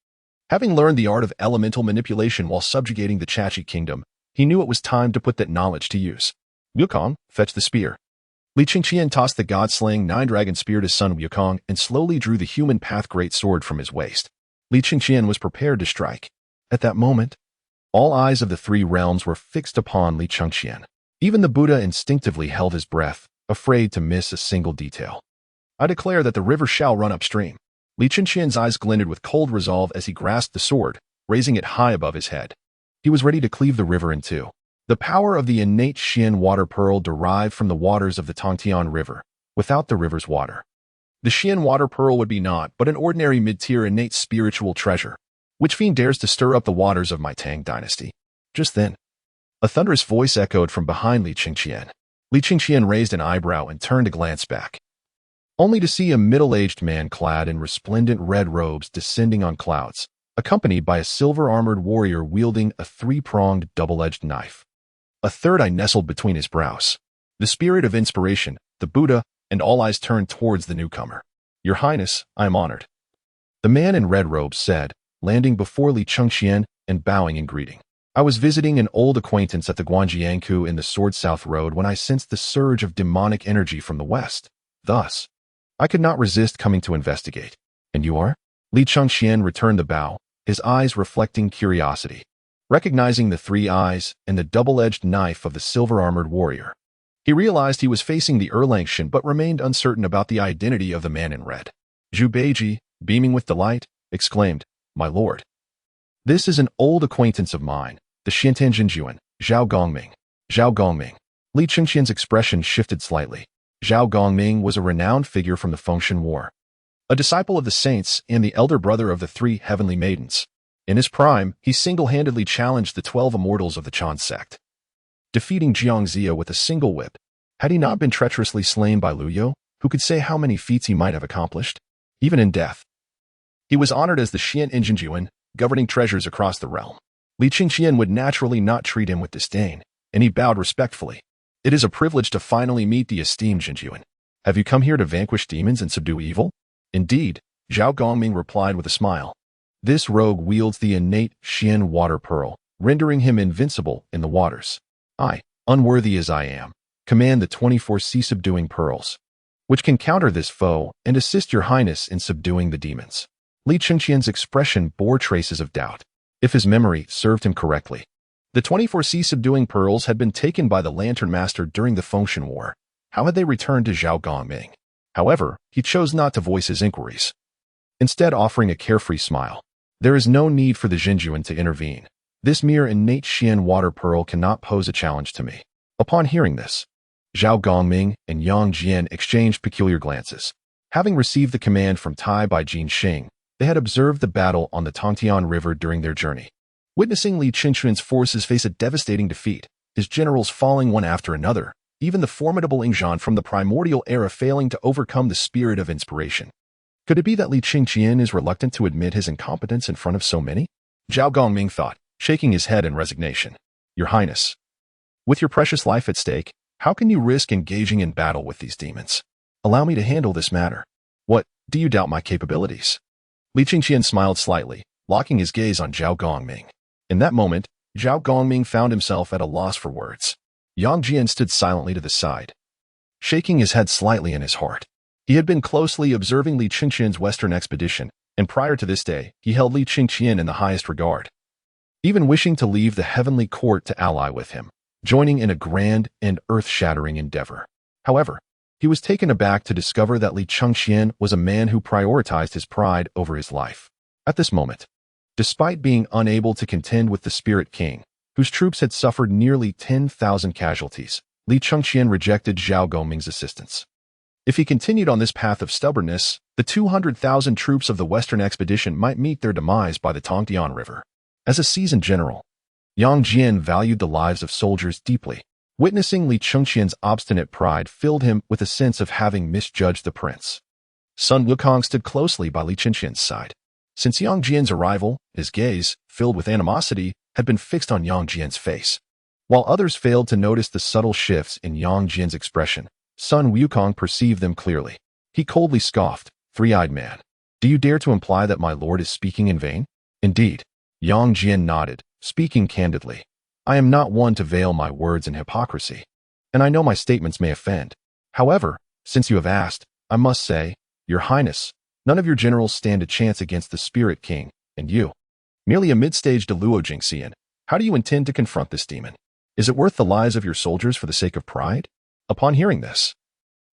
[SPEAKER 1] Having learned the art of elemental manipulation while subjugating the Chachi kingdom, he knew it was time to put that knowledge to use. Wukong, fetch the spear. Li Chengqian tossed the god-slaying nine-dragon spear to son Wukong and slowly drew the human path great sword from his waist. Li Chengqian was prepared to strike. At that moment, all eyes of the three realms were fixed upon Li Chengqian. Even the Buddha instinctively held his breath, afraid to miss a single detail. I declare that the river shall run upstream. Li Chengqian's eyes glinted with cold resolve as he grasped the sword, raising it high above his head. He was ready to cleave the river in two. The power of the innate Xian water pearl derived from the waters of the Tangtian River, without the river's water. The Xian water pearl would be naught but an ordinary mid-tier innate spiritual treasure. Which fiend dares to stir up the waters of my Tang Dynasty? Just then, a thunderous voice echoed from behind Li Chengqian. Li Chengqian raised an eyebrow and turned to glance back, only to see a middle-aged man clad in resplendent red robes descending on clouds, accompanied by a silver-armored warrior wielding a three-pronged double-edged knife. A third eye nestled between his brows. The spirit of inspiration, the Buddha, and all eyes turned towards the newcomer. Your Highness, I am honored. The man in red robes said, landing before Li Chengqian and bowing in greeting. I was visiting an old acquaintance at the Guanyin in the Sword South Road when I sensed the surge of demonic energy from the west. Thus, I could not resist coming to investigate. And you are? Li Chengqian returned the bow, his eyes reflecting curiosity. Recognizing the three eyes and the double-edged knife of the silver-armored warrior, he realized he was facing the Erlangtian but remained uncertain about the identity of the man in red. Zhu Beiji, beaming with delight, exclaimed, My lord, this is an old acquaintance of mine, the Xiantan Jinjuan, Zhao Gongming. Zhao Gongming. Li Chengqian's expression shifted slightly. Zhao Gongming was a renowned figure from the Fengshan War, a disciple of the saints and the elder brother of the three heavenly maidens. In his prime, he single-handedly challenged the 12 immortals of the Chan sect, defeating Xīyóu with a single whip. Had he not been treacherously slain by Luyo, who could say how many feats he might have accomplished? Even in death, he was honored as the Xian Jinjuan, governing treasures across the realm. Li Chengqian would naturally not treat him with disdain, and he bowed respectfully. It is a privilege to finally meet the esteemed Jinjuan. Have you come here to vanquish demons and subdue evil? Indeed, Zhao Gongming replied with a smile. This rogue wields the innate Xian water pearl, rendering him invincible in the waters. I, unworthy as I am, command the 24 sea-subduing pearls. which can counter this foe and assist your highness in subduing the demons. Li Chengqian's expression bore traces of doubt. If his memory served him correctly, the 24 sea subduing pearls had been taken by the Lantern Master during the Fengshan War. How had they returned to Zhao Gongming? However, he chose not to voice his inquiries, instead offering a carefree smile. There is no need for the Xīyóu to intervene. This mere innate Xian water pearl cannot pose a challenge to me. Upon hearing this, Zhao Gongming and Yang Jian exchanged peculiar glances. Having received the command from Tai by Jin Xing, they had observed the battle on the Tangtian River during their journey. Witnessing Li Chengqian's forces face a devastating defeat, his generals falling one after another, even the formidable Ingzhan from the primordial era failing to overcome the spirit of inspiration. Could it be that Li Chengqian is reluctant to admit his incompetence in front of so many? Zhao Gongming thought, shaking his head in resignation. Your Highness, with your precious life at stake, how can you risk engaging in battle with these demons? Allow me to handle this matter. What, do you doubt my capabilities? Li Chengqian smiled slightly, locking his gaze on Zhao Gongming. In that moment, Zhao Gongming found himself at a loss for words. Yang Jian stood silently to the side, shaking his head slightly in his heart. He had been closely observing Li Chengqian's western expedition, and prior to this day, he held Li Chengqian in the highest regard, even wishing to leave the heavenly court to ally with him, joining in a grand and earth-shattering endeavor. However, he was taken aback to discover that Li Chengqian was a man who prioritized his pride over his life. At this moment, despite being unable to contend with the Spirit King, whose troops had suffered nearly 10,000 casualties, Li Chengqian rejected Zhao Gongming's assistance. If he continued on this path of stubbornness, the 200,000 troops of the Western expedition might meet their demise by the Tangtian River. As a seasoned general, Yang Jian valued the lives of soldiers deeply. Witnessing Li Chengqian's obstinate pride filled him with a sense of having misjudged the prince. Sun Wukong stood closely by Li Chengqian's side. Since Yang Jian's arrival, his gaze, filled with animosity, had been fixed on Yang Jian's face. While others failed to notice the subtle shifts in Yang Jian's expression, Sun Wukong perceived them clearly. He coldly scoffed, "Three-eyed man, do you dare to imply that my lord is speaking in vain?" Indeed, Yang Jian nodded, speaking candidly. I am not one to veil my words in hypocrisy, and I know my statements may offend. However, since you have asked, I must say, Your Highness, none of your generals stand a chance against the Spirit King, and you, merely a mid-stage Luo Jingxian. How do you intend to confront this demon? Is it worth the lives of your soldiers for the sake of pride? Upon hearing this,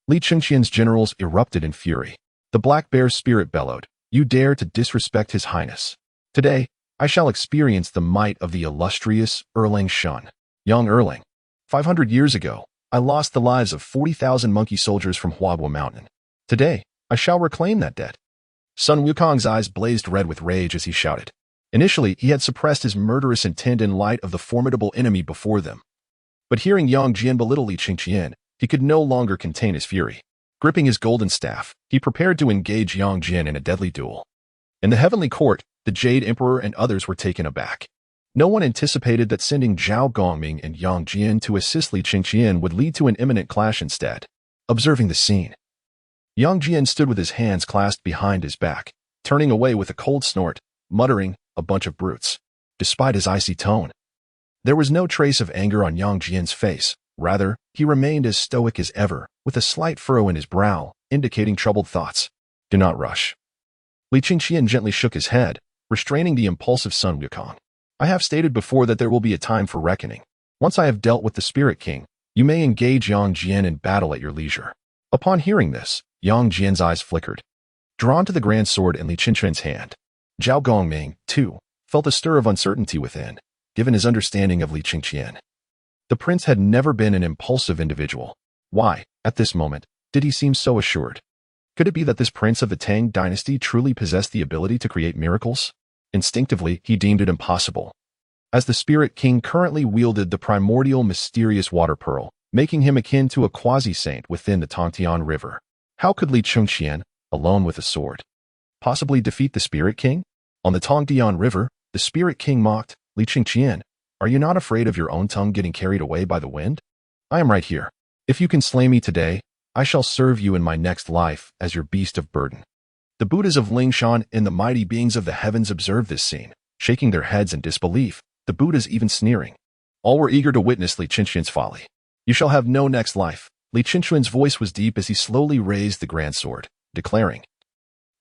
[SPEAKER 1] Li Chengqian's generals erupted in fury. The Black Bear's spirit bellowed, You dare to disrespect His Highness. Today, I shall experience the might of the illustrious Erlang Shun. Young Erlang. 500 years ago, I lost the lives of 40,000 monkey soldiers from Huaguo Mountain. Today, I shall reclaim that debt. Sun Wukong's eyes blazed red with rage as he shouted. Initially, he had suppressed his murderous intent in light of the formidable enemy before them. But hearing Yang Jian belittle Li Chengqian, he could no longer contain his fury. Gripping his golden staff, he prepared to engage Yang Jian in a deadly duel. In the heavenly court, the Jade Emperor and others were taken aback. No one anticipated that sending Zhao Gongming and Yang Jian to assist Li Chengqian would lead to an imminent clash instead. Observing the scene, Yang Jian stood with his hands clasped behind his back, turning away with a cold snort, muttering, "A bunch of brutes." Despite his icy tone, there was no trace of anger on Yang Jian's face. Rather, he remained as stoic as ever, with a slight furrow in his brow, indicating troubled thoughts. Do not rush. Li Chengqian gently shook his head, restraining the impulsive Sun Wukong. I have stated before that there will be a time for reckoning. Once I have dealt with the Spirit King, you may engage Yang Jian in battle at your leisure. Upon hearing this, Yang Jian's eyes flickered, drawn to the grand sword in Li Chengqian's hand. Zhao Gongming, too, felt a stir of uncertainty within, given his understanding of Li Chengqian. The prince had never been an impulsive individual. Why, at this moment, did he seem so assured? Could it be that this prince of the Tang Dynasty truly possessed the ability to create miracles? Instinctively, he deemed it impossible, as the Spirit King currently wielded the primordial mysterious water pearl, making him akin to a quasi-saint within the Tangtian River. How could Li Chengqian, alone with a sword, possibly defeat the Spirit King? On the Tangtian River, the Spirit King mocked, Li Chengqian, are you not afraid of your own tongue getting carried away by the wind? I am right here. If you can slay me today, I shall serve you in my next life as your beast of burden. The Buddhas of Lingshan and the mighty beings of the heavens observed this scene, shaking their heads in disbelief, the Buddhas even sneering. All were eager to witness Li Chengqian's folly. You shall have no next life, Li Chengqian's voice was deep as he slowly raised the grand sword, declaring,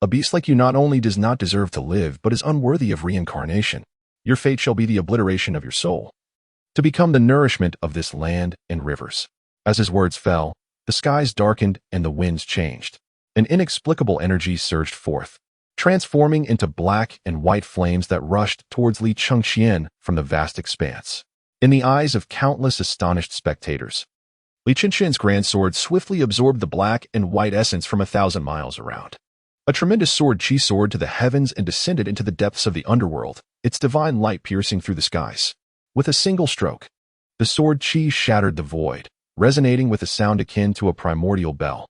[SPEAKER 1] "A beast like you not only does not deserve to live, but is unworthy of reincarnation. Your fate shall be the obliteration of your soul, to become the nourishment of this land and rivers." As his words fell, the skies darkened and the winds changed. An inexplicable energy surged forth, transforming into black and white flames that rushed towards Li Chengqian from the vast expanse. In the eyes of countless astonished spectators, Li Chengqian's grand sword swiftly absorbed the black and white essence from 1,000 miles around. A tremendous sword Qi soared to the heavens and descended into the depths of the underworld, its divine light piercing through the skies. With a single stroke, the sword Qi shattered the void, resonating with a sound akin to a primordial bell,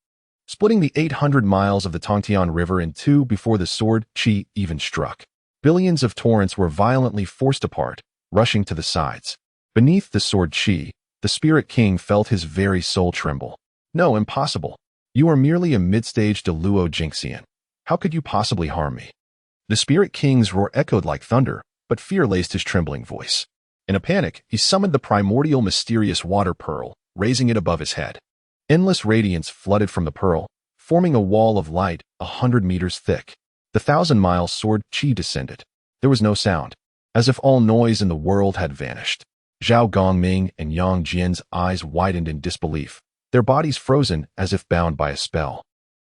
[SPEAKER 1] splitting the 800 miles of the Tangtian River in two before the sword Qi even struck. Billions of torrents were violently forced apart, rushing to the sides. Beneath the sword Qi, the Spirit King felt his very soul tremble. "No, impossible. You are merely a mid-stage Luo Jingxian. How could you possibly harm me?" The Spirit King's roar echoed like thunder, but fear laced his trembling voice. In a panic, he summoned the primordial mysterious water pearl, raising it above his head. Endless radiance flooded from the pearl, forming a wall of light 100 meters thick. The 1,000-mile sword Qi descended. There was no sound, as if all noise in the world had vanished. Zhao Gongming and Yang Jian's eyes widened in disbelief, their bodies frozen as if bound by a spell.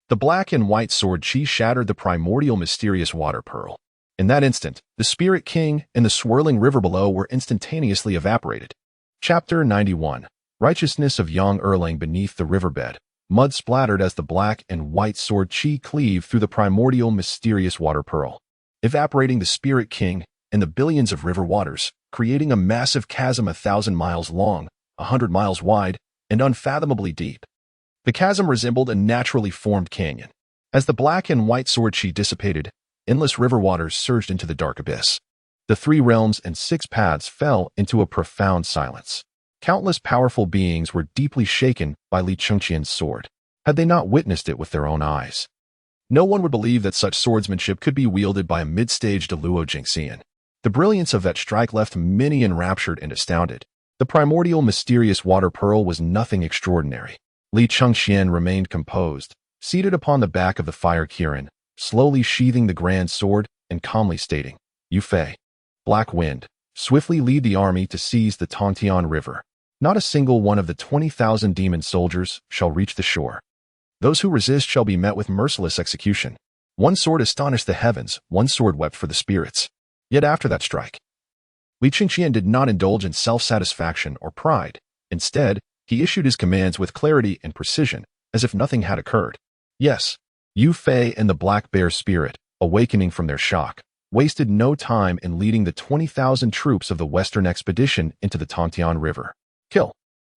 [SPEAKER 1] The black and white sword Qi shattered the primordial mysterious water pearl. In that instant, the Spirit King and the swirling river below were instantaneously evaporated. Chapter 91. Righteousness of Yang Erlang. Beneath the riverbed, mud splattered as the black and white sword Qi cleaved through the primordial mysterious water pearl, evaporating the Spirit King and the billions of river waters, creating a massive chasm 1,000 miles long, 100 miles wide, and unfathomably deep. The chasm resembled a naturally formed canyon. As the black and white sword Qi dissipated, endless river waters surged into the dark abyss. The 3 realms and 6 paths fell into a profound silence. Countless powerful beings were deeply shaken by Li Chengqian's sword, had they not witnessed it with their own eyes. No one would believe that such swordsmanship could be wielded by a mid-stage Luo Jingxian. The brilliance of that strike left many enraptured and astounded. The primordial mysterious water pearl was nothing extraordinary. Li Chengqian remained composed, seated upon the back of the fire Kirin, slowly sheathing the grand sword and calmly stating, "Yu Fei, Black Wind, swiftly lead the army to seize the Tangtian River. Not a single one of the 20,000 demon soldiers shall reach the shore. Those who resist shall be met with merciless execution." One sword astonished the heavens, one sword wept for the spirits. Yet after that strike, Li Chengqian did not indulge in self-satisfaction or pride. Instead, he issued his commands with clarity and precision, as if nothing had occurred. Yes, Yu Fei and the Black Bear spirit, awakening from their shock, wasted no time in leading the 20,000 troops of the Western expedition into the Tangtian River. Kill.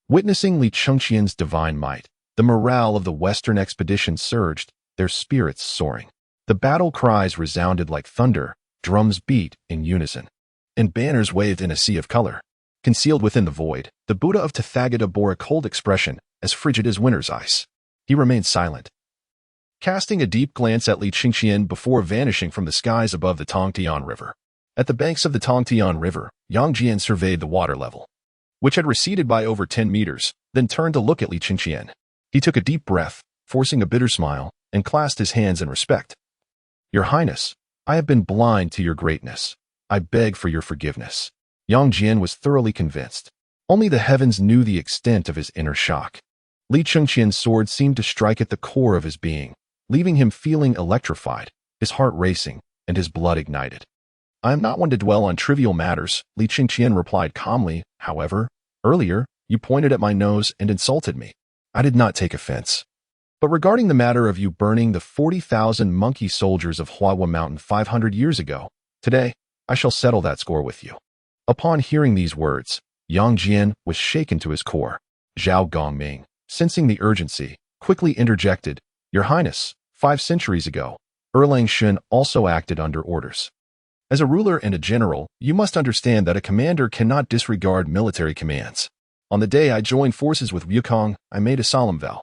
[SPEAKER 1] Witnessing Li Chengqian's divine might, the morale of the Western expedition surged, their spirits soaring. The battle cries resounded like thunder, drums beat in unison, and banners waved in a sea of color. Concealed within the void, the Buddha of Tathagata bore a cold expression, as frigid as winter's ice. He remained silent, casting a deep glance at Li Chengqian before vanishing from the skies above the Tangtian River. At the banks of the Tangtian River, Yang Jian surveyed the water level, which had receded by over 10 meters, then turned to look at Li Chengqian. He took a deep breath, forcing a bitter smile, and clasped his hands in respect. "Your Highness, I have been blind to your greatness. I beg for your forgiveness." Yang Jian was thoroughly convinced. Only the heavens knew the extent of his inner shock. Li Chengqian's sword seemed to strike at the core of his being, leaving him feeling electrified, his heart racing, and his blood ignited. "I am not one to dwell on trivial matters," Li Chengqian replied calmly. "However, earlier, you pointed at my nose and insulted me. I did not take offense. But regarding the matter of you burning the 40,000 monkey soldiers of Huahua Mountain 500 years ago, today, I shall settle that score with you." Upon hearing these words, Yang Jian was shaken to his core. Zhao Gongming, sensing the urgency, quickly interjected, "Your Highness, 5 centuries ago, Erlang Shun also acted under orders. As a ruler and a general, you must understand that a commander cannot disregard military commands. On the day I joined forces with Wukong, I made a solemn vow."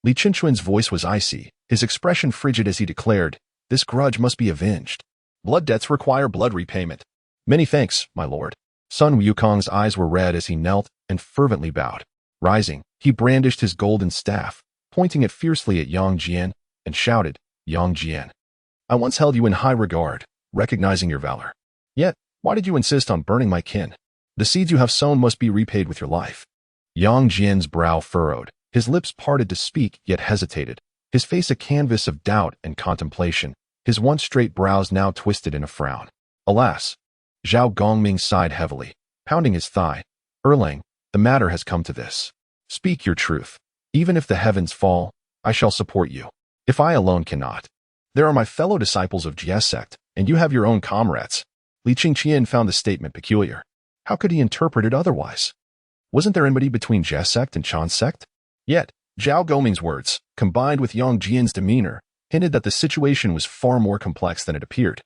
[SPEAKER 1] Li Chengqian's voice was icy, his expression frigid as he declared, "This grudge must be avenged. Blood debts require blood repayment." "Many thanks, my lord." Sun Wukong's eyes were red as he knelt and fervently bowed. Rising, he brandished his golden staff, pointing it fiercely at Yang Jian, and shouted, Yang Jian, I once held you in high regard, recognizing your valor. Yet, why did you insist on burning my kin? The seeds you have sown must be repaid with your life. Yang Jian's brow furrowed, his lips parted to speak yet hesitated, his face a canvas of doubt and contemplation, his once straight brows now twisted in a frown. Alas! Zhao Gongming sighed heavily, pounding his thigh. Erlang, the matter has come to this. Speak your truth. Even if the heavens fall, I shall support you. If I alone cannot. There are my fellow disciples of Jie sect, and you have your own comrades. Li Chengqian found the statement peculiar. How could he interpret it otherwise? Wasn't there enmity between Jie sect and Chan sect? Yet, Zhao Goming's words, combined with Yang Jian's demeanor, hinted that the situation was far more complex than it appeared.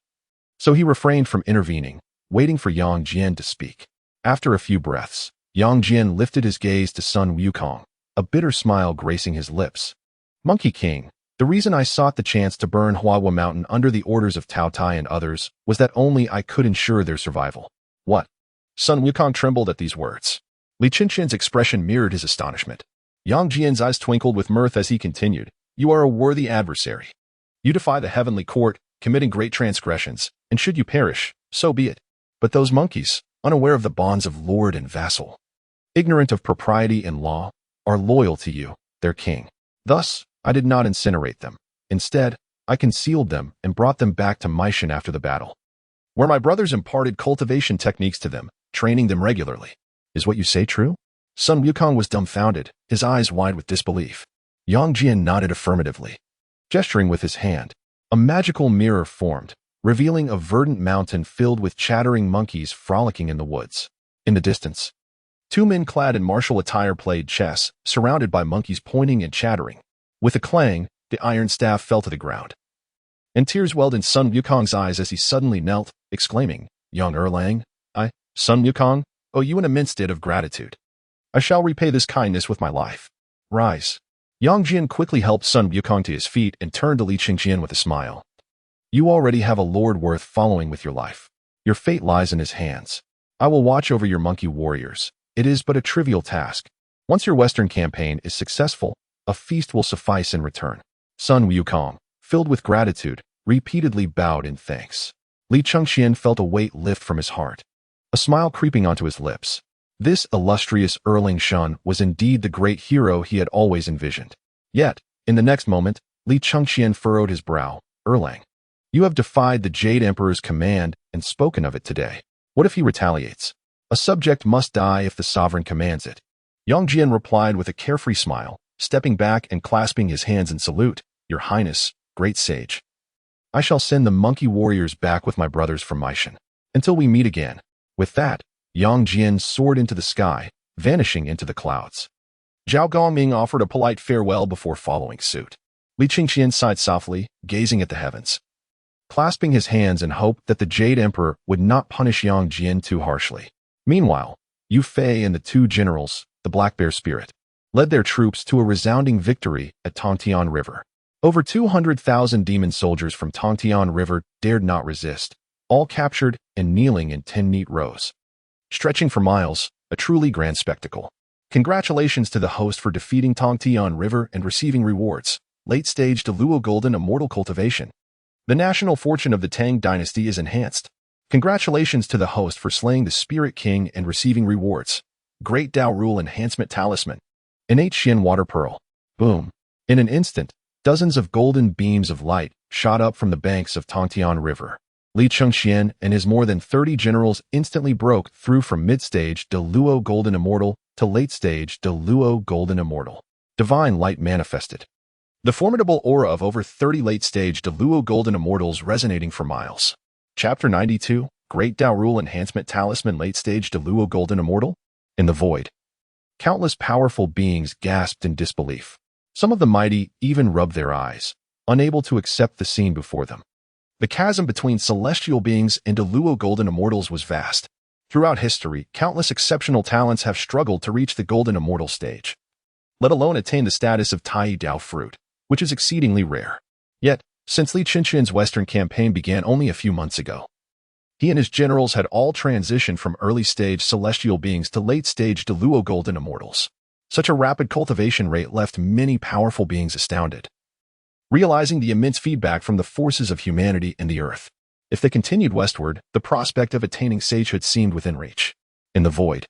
[SPEAKER 1] So he refrained from intervening, waiting for Yang Jian to speak. After a few breaths, Yang Jian lifted his gaze to Sun Wukong, a bitter smile gracing his lips. Monkey King, the reason I sought the chance to burn Huahua Mountain under the orders of Tao Tai and others was that only I could ensure their survival. What? Sun Wukong trembled at these words. Li Chengqian's expression mirrored his astonishment. Yang Jian's eyes twinkled with mirth as he continued, You are a worthy adversary. You defy the heavenly court, committing great transgressions, and should you perish, so be it. But those monkeys, unaware of the bonds of lord and vassal, ignorant of propriety and law, are loyal to you, their king. Thus, I did not incinerate them. Instead, I concealed them and brought them back to Meishan after the battle, where my brothers imparted cultivation techniques to them, training them regularly. Is what you say true? Sun Wukong was dumbfounded, his eyes wide with disbelief. Yang Jian nodded affirmatively. Gesturing with his hand, a magical mirror formed, revealing a verdant mountain filled with chattering monkeys frolicking in the woods. In the distance, two men clad in martial attire played chess, surrounded by monkeys pointing and chattering. With a clang, the iron staff fell to the ground. And tears welled in Sun Wukong's eyes as he suddenly knelt, exclaiming, Young Erlang, I, Sun Wukong, owe you an immense debt of gratitude. I shall repay this kindness with my life. Rise. Yang Jian quickly helped Sun Wukong to his feet and turned to Li Chengqian with a smile. You already have a lord worth following with your life. Your fate lies in his hands. I will watch over your monkey warriors. It is but a trivial task. Once your western campaign is successful, a feast will suffice in return. Sun Wukong, filled with gratitude, repeatedly bowed in thanks. Li Chengqian felt a weight lift from his heart, a smile creeping onto his lips. This illustrious Erlang Shun was indeed the great hero he had always envisioned. Yet, in the next moment, Li Chengqian furrowed his brow. Erlang, you have defied the Jade Emperor's command and spoken of it today. What if he retaliates? A subject must die if the sovereign commands it. Yang Jian replied with a carefree smile, stepping back and clasping his hands in salute. Your Highness, great sage. I shall send the monkey warriors back with my brothers from Meishan. Until we meet again. With that, Yang Jian soared into the sky, vanishing into the clouds. Zhao Gongming offered a polite farewell before following suit. Li Chengqian sighed softly, gazing at the heavens, clasping his hands in hope that the Jade Emperor would not punish Yang Jian too harshly. Meanwhile, Yu Fei and the two generals, the Black Bear Spirit, led their troops to a resounding victory at Tangtian River. Over 200,000 demon soldiers from Tangtian River dared not resist, all captured and kneeling in 10 neat rows, stretching for miles, a truly grand spectacle. Congratulations to the host for defeating Tangtian River and receiving rewards. Late-stage Deluo Golden Immortal Cultivation. The national fortune of the Tang Dynasty is enhanced. Congratulations to the host for slaying the Spirit King and receiving rewards. Great Dao Rule Enhancement Talisman. Innate Xian Water Pearl. Boom. In an instant, dozens of golden beams of light shot up from the banks of Tangtian River. Li Chengqian and his more than 30 generals instantly broke through from mid-stage Deluo Golden Immortal to late-stage Deluo Golden Immortal. Divine light manifested. The formidable aura of over 30 late-stage Deluo Golden Immortals resonating for miles. Chapter 92, Great Dao Rule Enhancement Talisman Late-Stage Deluo Golden Immortal? In the void, countless powerful beings gasped in disbelief. Some of the mighty even rubbed their eyes, unable to accept the scene before them. The chasm between celestial beings and Deluo Golden Immortals was vast. Throughout history, countless exceptional talents have struggled to reach the Golden Immortal stage, let alone attain the status of Tai Dao Fruit, which is exceedingly rare. Yet, since Li Chengqian's Western campaign began only a few months ago, he and his generals had all transitioned from early-stage celestial beings to late-stage Deluo Golden Immortals. Such a rapid cultivation rate left many powerful beings astounded, realizing the immense feedback from the forces of humanity and the earth. If they continued westward, the prospect of attaining sagehood seemed within reach. In the void,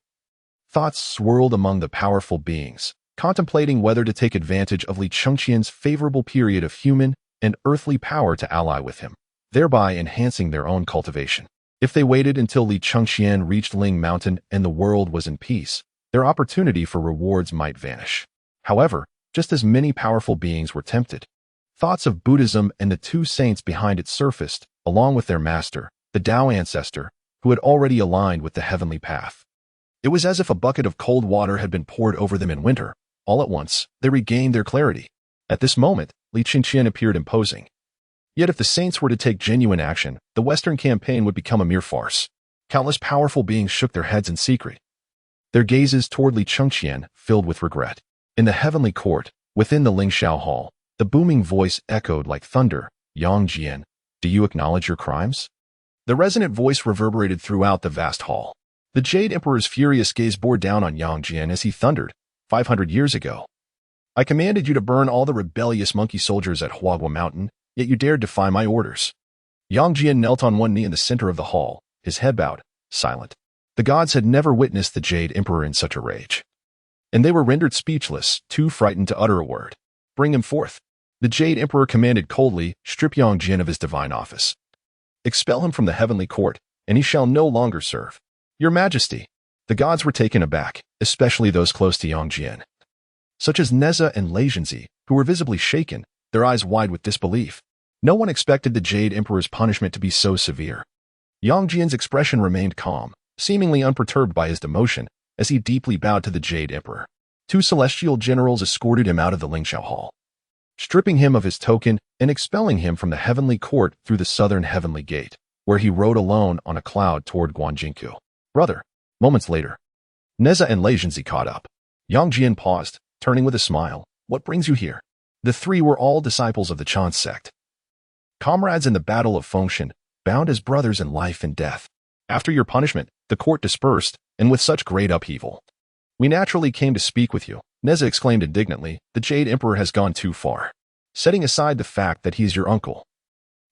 [SPEAKER 1] thoughts swirled among the powerful beings, contemplating whether to take advantage of Li Chengqian's favorable period of human and earthly power to ally with him, thereby enhancing their own cultivation. If they waited until Li Chengqian reached Ling Mountain and the world was in peace, their opportunity for rewards might vanish. However, just as many powerful beings were tempted, thoughts of Buddhism and the two saints behind it surfaced, along with their master, the Tao ancestor, who had already aligned with the heavenly path. It was as if a bucket of cold water had been poured over them in winter. All at once, they regained their clarity. At this moment, Li Chengqian appeared imposing. Yet if the saints were to take genuine action, the Western campaign would become a mere farce. Countless powerful beings shook their heads in secret, their gazes toward Li Chengqian filled with regret. In the heavenly court, within the Lingxiao hall, the booming voice echoed like thunder. Yang Jian, do you acknowledge your crimes? The resonant voice reverberated throughout the vast hall. The Jade Emperor's furious gaze bore down on Yang Jian as he thundered, 500 years ago, I commanded you to burn all the rebellious monkey soldiers at Huagua Mountain, yet you dared defy my orders. Yang Jian knelt on one knee in the center of the hall, his head bowed, silent. The gods had never witnessed the Jade Emperor in such a rage, and they were rendered speechless, too frightened to utter a word. Bring him forth. The Jade Emperor commanded coldly, strip Yang Jian of his divine office. Expel him from the heavenly court, and he shall no longer serve. Your Majesty. The gods were taken aback, especially those close to Yang Jian, such as Neza and Li Chengqian, who were visibly shaken, their eyes wide with disbelief. No one expected the Jade Emperor's punishment to be so severe. Yang Jian's expression remained calm, seemingly unperturbed by his demotion, as he deeply bowed to the Jade Emperor. Two celestial generals escorted him out of the Lingxiao hall, stripping him of his token and expelling him from the heavenly court through the southern heavenly gate, where he rode alone on a cloud toward Guanyin. Brother. Moments later, Neza and Li Chengqian caught up. Yang Jian paused, turning with a smile. What brings you here? The three were all disciples of the Chan sect, comrades in the Battle of Fengshan, bound as brothers in life and death. After your punishment, the court dispersed, and with such great upheaval, we naturally came to speak with you. Neza exclaimed indignantly, the Jade Emperor has gone too far, setting aside the fact that he is your uncle.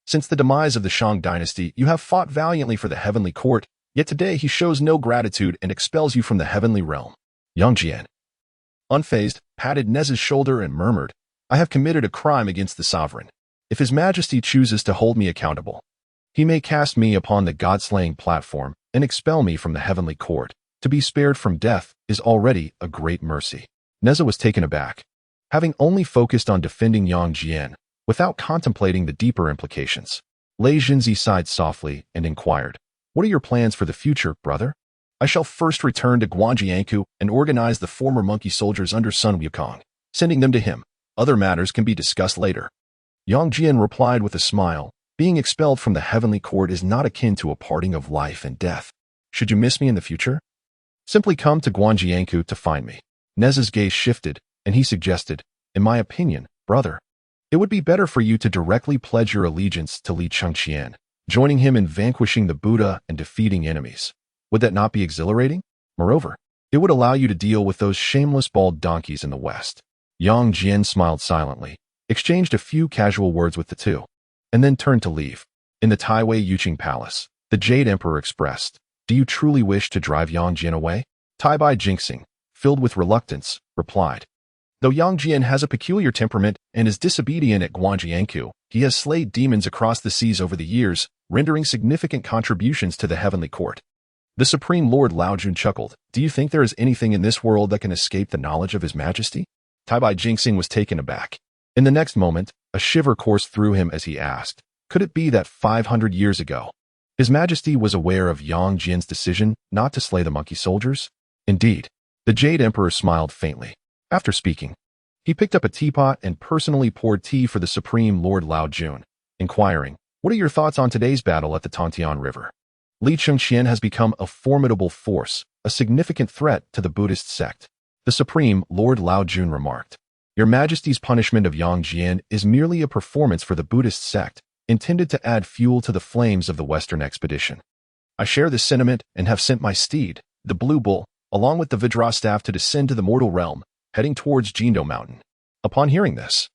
[SPEAKER 1] Since the demise of the Tang Dynasty, you have fought valiantly for the heavenly court, yet today he shows no gratitude and expels you from the heavenly realm. Yang Jian, unfazed, patted Neza's shoulder and murmured, I have committed a crime against the sovereign. If His Majesty chooses to hold me accountable, he may cast me upon the god-slaying platform and expel me from the heavenly court. To be spared from death is already a great mercy. Neza was taken aback, having only focused on defending Yang Jian, without contemplating the deeper implications. Li Chengqian sighed softly and inquired, what are your plans for the future, brother? I shall first return to Guanyin and organize the former monkey soldiers under Sun Wukong, sending them to him. Other matters can be discussed later. Yang Jian replied with a smile, being expelled from the heavenly court is not akin to a parting of life and death. Should you miss me in the future, simply come to Guanyin to find me. Neza's gaze shifted, and he suggested, in my opinion, brother, it would be better for you to directly pledge your allegiance to Li Chengqian, joining him in vanquishing the Buddha and defeating enemies. Would that not be exhilarating? Moreover, it would allow you to deal with those shameless bald donkeys in the West. Yang Jian smiled silently, exchanged a few casual words with the two, and then turned to leave. In the Taiwei Yuqing Palace, the Jade Emperor expressed, do you truly wish to drive Yang Jian away? Taibai Jinxing, filled with reluctance, replied, though Yang Jian has a peculiar temperament and is disobedient at Guanyin, he has slayed demons across the seas over the years, rendering significant contributions to the heavenly court. The Supreme Lord Lao Jun chuckled, do you think there is anything in this world that can escape the knowledge of His Majesty? Taibai Jinxing was taken aback. In the next moment, a shiver coursed through him as he asked, could it be that 500 years ago, His Majesty was aware of Yang Jian's decision not to slay the monkey soldiers? Indeed. The Jade Emperor smiled faintly. After speaking, he picked up a teapot and personally poured tea for the Supreme Lord Lao Jun, inquiring, what are your thoughts on today's battle at the Tangtian River? Li Chengqian has become a formidable force, a significant threat to the Buddhist sect. The Supreme Lord Lao Jun remarked, Your Majesty's punishment of Yang Jian is merely a performance for the Buddhist sect, intended to add fuel to the flames of the Western expedition. I share this sentiment and have sent my steed, the Blue Bull, along with the Vajra staff to descend to the mortal realm, heading towards Xīyóu Mountain. Upon hearing this,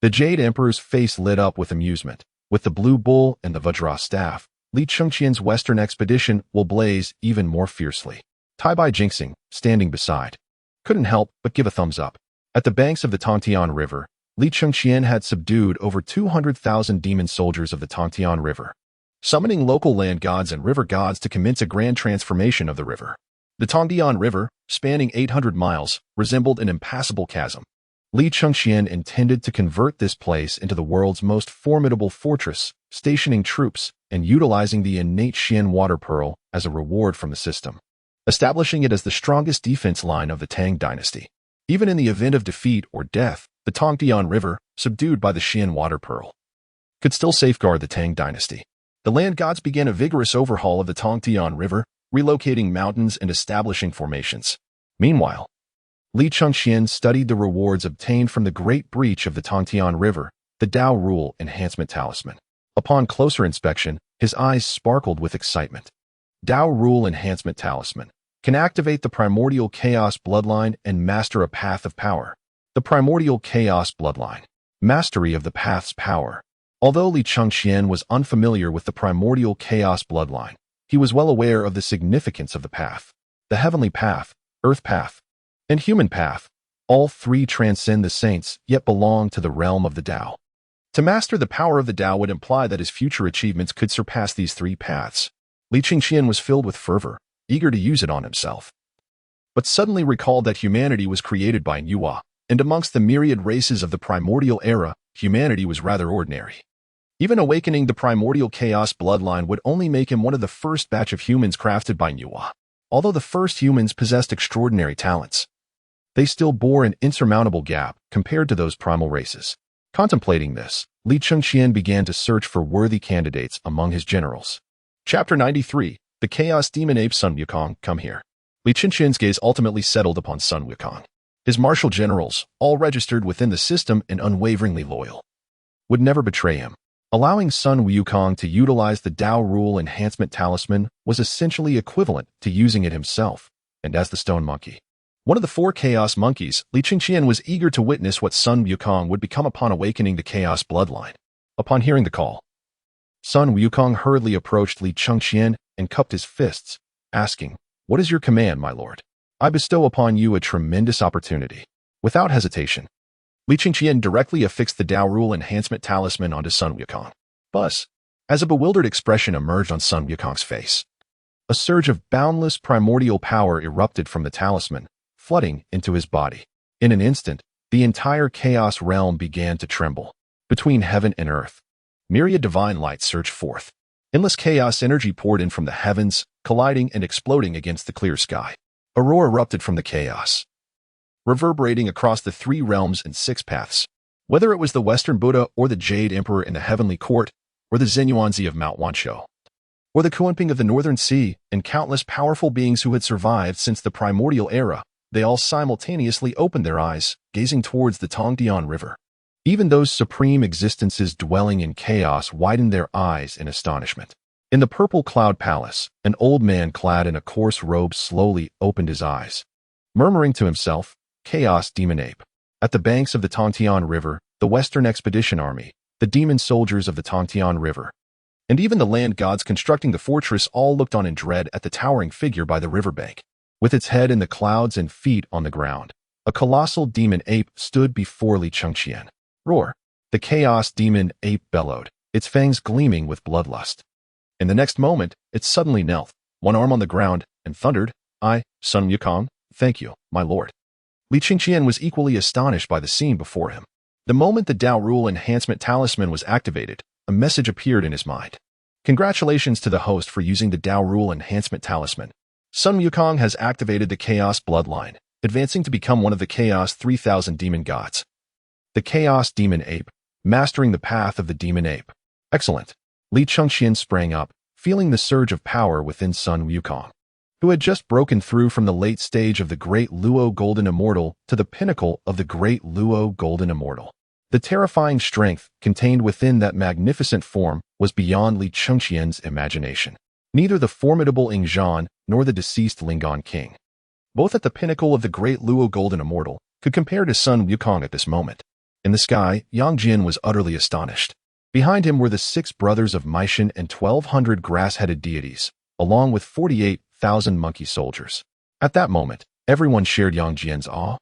[SPEAKER 1] the Jade Emperor's face lit up with amusement. With the blue bull and the Vajra staff, Li Chengqian's western expedition will blaze even more fiercely. Tai-Bai Jinxing, standing beside, couldn't help but give a thumbs up. At the banks of the Tangtian River, Li Chengqian had subdued over 200,000 demon soldiers of the Tangtian River, summoning local land gods and river gods to commence a grand transformation of the river. The Tangdian River, spanning 800 miles, resembled an impassable chasm. Li Chengqian intended to convert this place into the world's most formidable fortress, stationing troops and utilizing the innate Xian water pearl as a reward from the system, establishing it as the strongest defense line of the Tang Dynasty. Even in the event of defeat or death, the Tangdian River, subdued by the Xian water pearl, could still safeguard the Tang Dynasty. The land gods began a vigorous overhaul of the Tangdian River, relocating mountains and establishing formations. Meanwhile, Li Chengqian studied the rewards obtained from the Great Breach of the Tangtian River, the Tao Rule Enhancement Talisman. Upon closer inspection, his eyes sparkled with excitement. Tao Rule Enhancement Talisman can activate the Primordial Chaos Bloodline and master a path of power. The Primordial Chaos Bloodline. Mastery of the path's power. Although Li Chengqian was unfamiliar with the Primordial Chaos Bloodline, he was well aware of the significance of the path. The Heavenly Path, Earth Path, and Human Path, all three transcend the saints, yet belong to the realm of the Tao. To master the power of the Tao would imply that his future achievements could surpass these three paths. Li Chengqian was filled with fervor, eager to use it on himself, but suddenly recalled that humanity was created by Xīyóu, and amongst the myriad races of the primordial era, humanity was rather ordinary. Even awakening the primordial chaos bloodline would only make him one of the first batch of humans crafted by Xīyóu. Although the first humans possessed extraordinary talents, they still bore an insurmountable gap compared to those primal races. Contemplating this, Li Chengqian began to search for worthy candidates among his generals. Chapter 93, The Chaos Demon Ape Sun Wukong, Come Here. Li Chengqian's gaze ultimately settled upon Sun Wukong. His martial generals, all registered within the system and unwaveringly loyal, would never betray him. Allowing Sun Wukong to utilize the Tao Rule Enhancement Talisman was essentially equivalent to using it himself, and as the Stone Monkey, one of the four Chaos Monkeys, Li Chengqian was eager to witness what Sun Wukong would become upon awakening the Chaos Bloodline. Upon hearing the call, Sun Wukong hurriedly approached Li Chengqian and cupped his fists, asking, "What is your command, my lord? I bestow upon you a tremendous opportunity." Without hesitation, Li Chengqian directly affixed the Tao Rule Enhancement Talisman onto Sun Wukong. Thus, as a bewildered expression emerged on Sun Wukong's face, a surge of boundless primordial power erupted from the talisman, flooding into his body. In an instant, the entire chaos realm began to tremble. Between heaven and earth, myriad divine lights surged forth. Endless chaos energy poured in from the heavens, colliding and exploding against the clear sky. A roar erupted from the chaos, reverberating across the three realms and six paths. Whether it was the Western Buddha or the Jade Emperor in the Heavenly Court, or the Zenyuanzi of Mount Wanshou, or the Kuanping of the Northern Sea, and countless powerful beings who had survived since the primordial era, they all simultaneously opened their eyes, gazing towards the Tangdian River. Even those supreme existences dwelling in chaos widened their eyes in astonishment. In the Purple Cloud Palace, an old man clad in a coarse robe slowly opened his eyes, murmuring to himself, "Chaos Demon Ape." At the banks of the Tangtian River, the Western Expedition Army, the demon soldiers of the Tangtian River, and even the land gods constructing the fortress all looked on in dread at the towering figure by the riverbank. With its head in the clouds and feet on the ground, a colossal demon ape stood before Li Chengqian. Roar! The chaos demon ape bellowed, its fangs gleaming with bloodlust. In the next moment, it suddenly knelt, one arm on the ground, and thundered, "I, Sun Wukong, thank you, my lord." Li Chengqian was equally astonished by the scene before him. The moment the Tao Rule Enhancement Talisman was activated, a message appeared in his mind. "Congratulations to the host for using the Tao Rule Enhancement Talisman. Sun Wukong has activated the Chaos Bloodline, advancing to become one of the Chaos 3000 demon gods. The Chaos Demon Ape, mastering the path of the Demon Ape." Excellent. Li Chengqian sprang up, feeling the surge of power within Sun Wukong, who had just broken through from the late stage of the Great Luo Golden Immortal to the pinnacle of the Great Luo Golden Immortal. The terrifying strength contained within that magnificent form was beyond Li Chengqian's imagination. Neither the formidable Ingzhan nor the deceased Lingon King, both at the pinnacle of the Great Luo Golden Immortal, could compare to Sun Wukong at this moment. In the sky, Yang Jin was utterly astonished. Behind him were the 6 brothers of Meishan and 1,200 grass-headed deities, along with 48,000 monkey soldiers. At that moment, everyone shared Yang Jin's awe,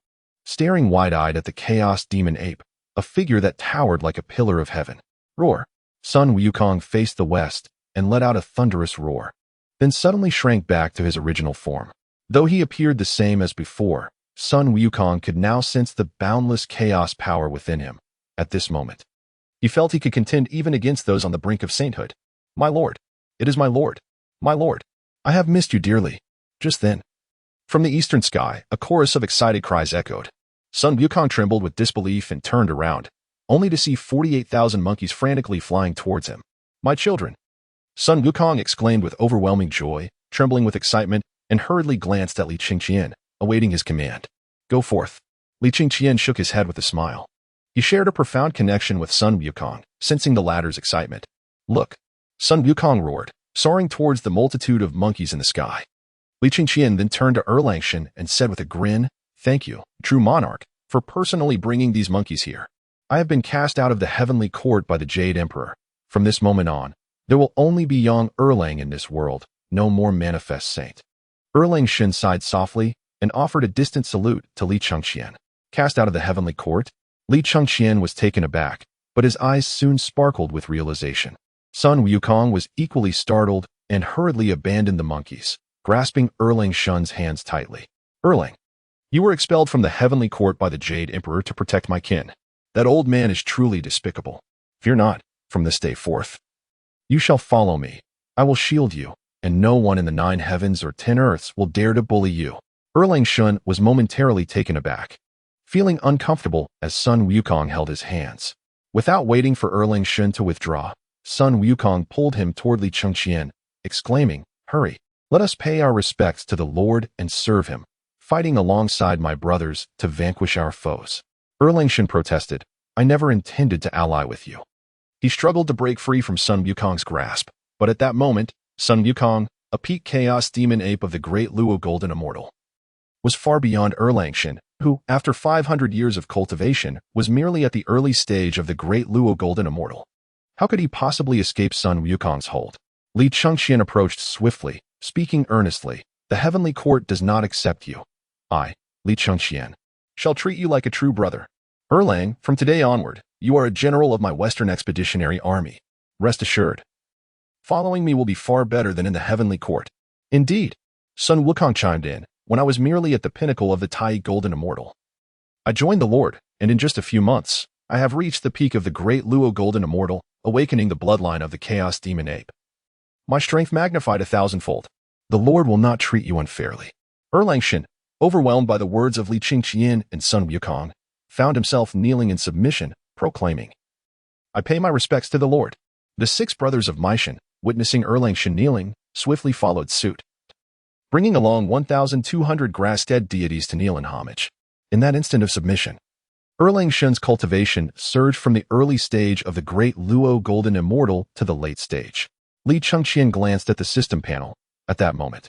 [SPEAKER 1] staring wide-eyed at the chaos demon ape, a figure that towered like a pillar of heaven. Roar! Sun Wukong faced the west and let out a thunderous roar, then suddenly shrank back to his original form. Though he appeared the same as before, Sun Wukong could now sense the boundless chaos power within him. At this moment, he felt he could contend even against those on the brink of sainthood. My lord! It is my lord! My lord! I have missed you dearly. Just then, from the eastern sky, a chorus of excited cries echoed. Sun Wukong trembled with disbelief and turned around, only to see 48,000 monkeys frantically flying towards him. My children! Sun Wukong exclaimed with overwhelming joy, trembling with excitement, and hurriedly glanced at Li Chengqian, awaiting his command. Go forth. Li Chengqian shook his head with a smile. He shared a profound connection with Sun Wukong, sensing the latter's excitement. Look! Sun Wukong roared, soaring towards the multitude of monkeys in the sky. Li Chengqian then turned to Erlangshan and said with a grin, Thank you, true monarch, for personally bringing these monkeys here. I have been cast out of the heavenly court by the Jade Emperor. From this moment on, there will only be young Erlang in this world, no more manifest saint. Erlangshan sighed softly and offered a distant salute to Li Chengqian. Cast out of the heavenly court, Li Chengqian was taken aback, but his eyes soon sparkled with realization. Sun Wukong was equally startled and hurriedly abandoned the monkeys, grasping Erlangshan's hands tightly. Erlang, you were expelled from the heavenly court by the Jade Emperor to protect my kin. That old man is truly despicable. Fear not, from this day forth. You shall follow me. I will shield you, and no one in the 9 heavens or 10 earths will dare to bully you. Erlangshan was momentarily taken aback, feeling uncomfortable as Sun Wukong held his hands. Without waiting for Erlangshan to withdraw, Sun Wukong pulled him toward Li Chengqian, exclaiming, Hurry, let us pay our respects to the Lord and serve him, fighting alongside my brothers to vanquish our foes. Erlangshan protested, I never intended to ally with you. He struggled to break free from Sun Wukong's grasp, but at that moment, Sun Wukong, a peak chaos demon ape of the great Luo Golden Immortal, was far beyond Erlangshan, who, after 500 years of cultivation, was merely at the early stage of the great Luo Golden Immortal. How could he possibly escape Sun Wukong's hold? Li Chengqian approached swiftly, speaking earnestly, The heavenly court does not accept you. I, Li Chengqian, shall treat you like a true brother. Erlang, from today onward, you are a general of my Western Expeditionary Army. Rest assured. Following me will be far better than in the heavenly court. Indeed, Sun Wukong chimed in, when I was merely at the pinnacle of the Tai Golden Immortal. I joined the Lord, and in just a few months, I have reached the peak of the great Luo Golden Immortal, awakening the bloodline of the Chaos Demon Ape. My strength magnified 1,000-fold. The Lord will not treat you unfairly. Erlangshan, overwhelmed by the words of Li Chengqian and Sun Wukong, found himself kneeling in submission, proclaiming, I pay my respects to the Lord. The 6 brothers of Meishan, witnessing Erlangshan kneeling, swiftly followed suit, bringing along 1,200 grass-dead deities to kneel in homage. In that instant of submission, Erlangshan's cultivation surged from the early stage of the great Luo Golden Immortal to the late stage. Li Chengqian glanced at the system panel. At that moment,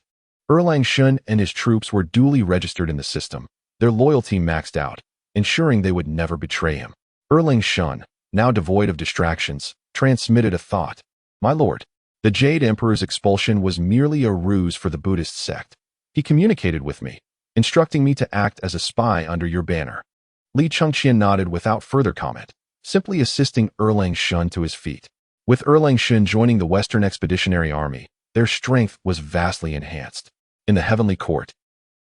[SPEAKER 1] Erlangshan and his troops were duly registered in the system, their loyalty maxed out, ensuring they would never betray him. Erlangshan, now devoid of distractions, transmitted a thought. My lord, the Jade Emperor's expulsion was merely a ruse for the Buddhist sect. He communicated with me, instructing me to act as a spy under your banner. Li Chengqian nodded without further comment, simply assisting Erlangshan to his feet. With Erlangshan joining the Western Expeditionary Army, their strength was vastly enhanced. In the heavenly court,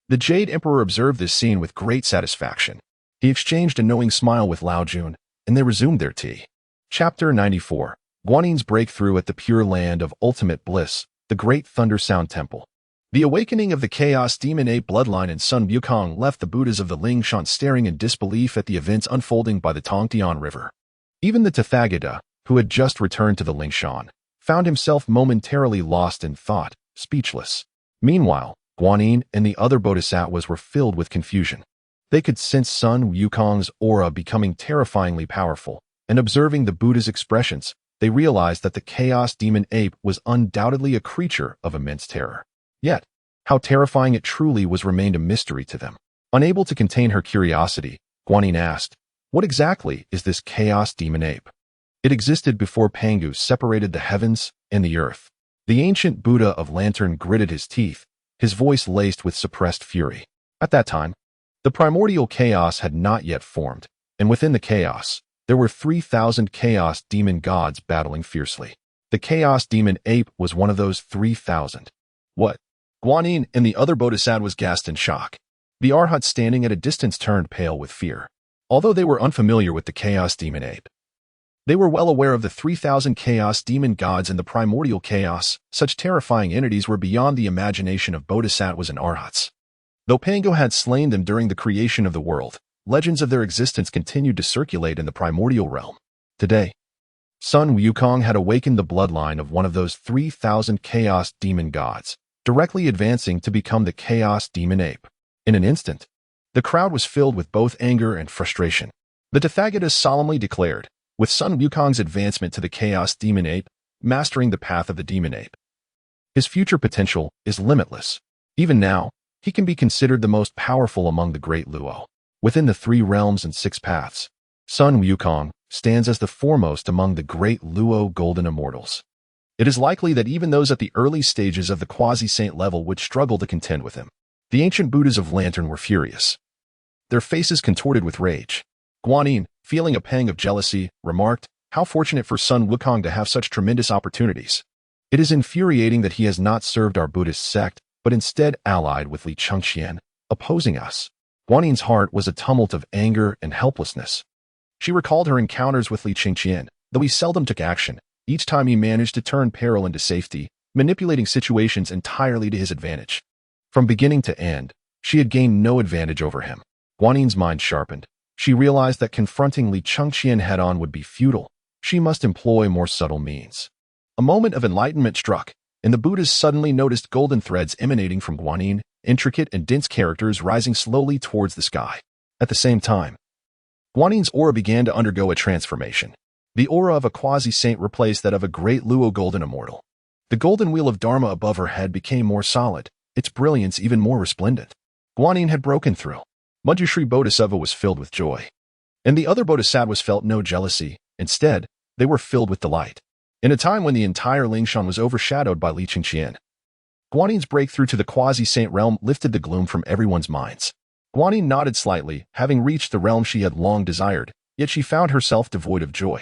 [SPEAKER 1] the Jade Emperor observed this scene with great satisfaction. He exchanged a knowing smile with Lao Jun, and they resumed their tea. Chapter 94. Guanyin's breakthrough at the pure land of ultimate bliss, the Great Thunder Sound Temple. The awakening of the Chaos Demon Ape bloodline in Sun Wukong left the Buddhas of the Lingshan staring in disbelief at the events unfolding by the Tangdian River. Even the Tathagata, who had just returned to the Lingshan, found himself momentarily lost in thought, speechless. Meanwhile, Guanyin and the other bodhisattvas were filled with confusion. They could sense Sun Wukong's aura becoming terrifyingly powerful, and observing the Buddha's expressions, they realized that the Chaos Demon Ape was undoubtedly a creature of immense terror. Yet, how terrifying it truly was remained a mystery to them. Unable to contain her curiosity, Guanyin asked, "What exactly is this chaos demon ape?" It existed before Pangu separated the heavens and the earth. The ancient Buddha of Lantern gritted his teeth, his voice laced with suppressed fury. At that time, the primordial chaos had not yet formed, and within the chaos, there were 3,000 chaos demon gods battling fiercely. The chaos demon ape was one of those 3,000. What? Guanyin and the other bodhisattvas gasped in shock. The arhats standing at a distance turned pale with fear. Although they were unfamiliar with the chaos demon ape, they were well aware of the 3,000 chaos demon gods and the primordial chaos. Such terrifying entities were beyond the imagination of bodhisattvas and arhats. Though Pangu had slain them during the creation of the world, legends of their existence continued to circulate in the primordial realm. Today, Sun Wukong had awakened the bloodline of one of those 3,000 chaos demon gods, directly advancing to become the chaos demon ape. In an instant, the crowd was filled with both anger and frustration. The Tathagatas solemnly declared, with Sun Wukong's advancement to the chaos demon ape, mastering the path of the demon ape, his future potential is limitless. Even now, he can be considered the most powerful among the great Luo. Within the 3 realms and 6 paths, Sun Wukong stands as the foremost among the great Luo golden immortals. It is likely that even those at the early stages of the quasi-saint level would struggle to contend with him. The ancient Buddhas of Lantern were furious, their faces contorted with rage. Guanyin, feeling a pang of jealousy, remarked, "How fortunate for Sun Wukong to have such tremendous opportunities. It is infuriating that he has not served our Buddhist sect, but instead allied with Li Chengqian, opposing us." Guanyin's heart was a tumult of anger and helplessness. She recalled her encounters with Li Chengqian, though he seldom took action. Each time he managed to turn peril into safety, manipulating situations entirely to his advantage. From beginning to end, she had gained no advantage over him. Guanyin's mind sharpened. She realized that confronting Li Chengqian head-on would be futile. She must employ more subtle means. A moment of enlightenment struck, and the Buddhas suddenly noticed golden threads emanating from Guanyin, intricate and dense characters rising slowly towards the sky. At the same time, Guanyin's aura began to undergo a transformation. The aura of a quasi-saint replaced that of a great Luo golden immortal. The golden wheel of Dharma above her head became more solid, its brilliance even more resplendent. Guanyin had broken through. Manjushri Bodhisattva was filled with joy. And the other bodhisattvas felt no jealousy. Instead, they were filled with delight. In a time when the entire Lingshan was overshadowed by Li Chengqian, Guanyin's breakthrough to the quasi-saint realm lifted the gloom from everyone's minds. Guanyin nodded slightly, having reached the realm she had long desired, yet she found herself devoid of joy.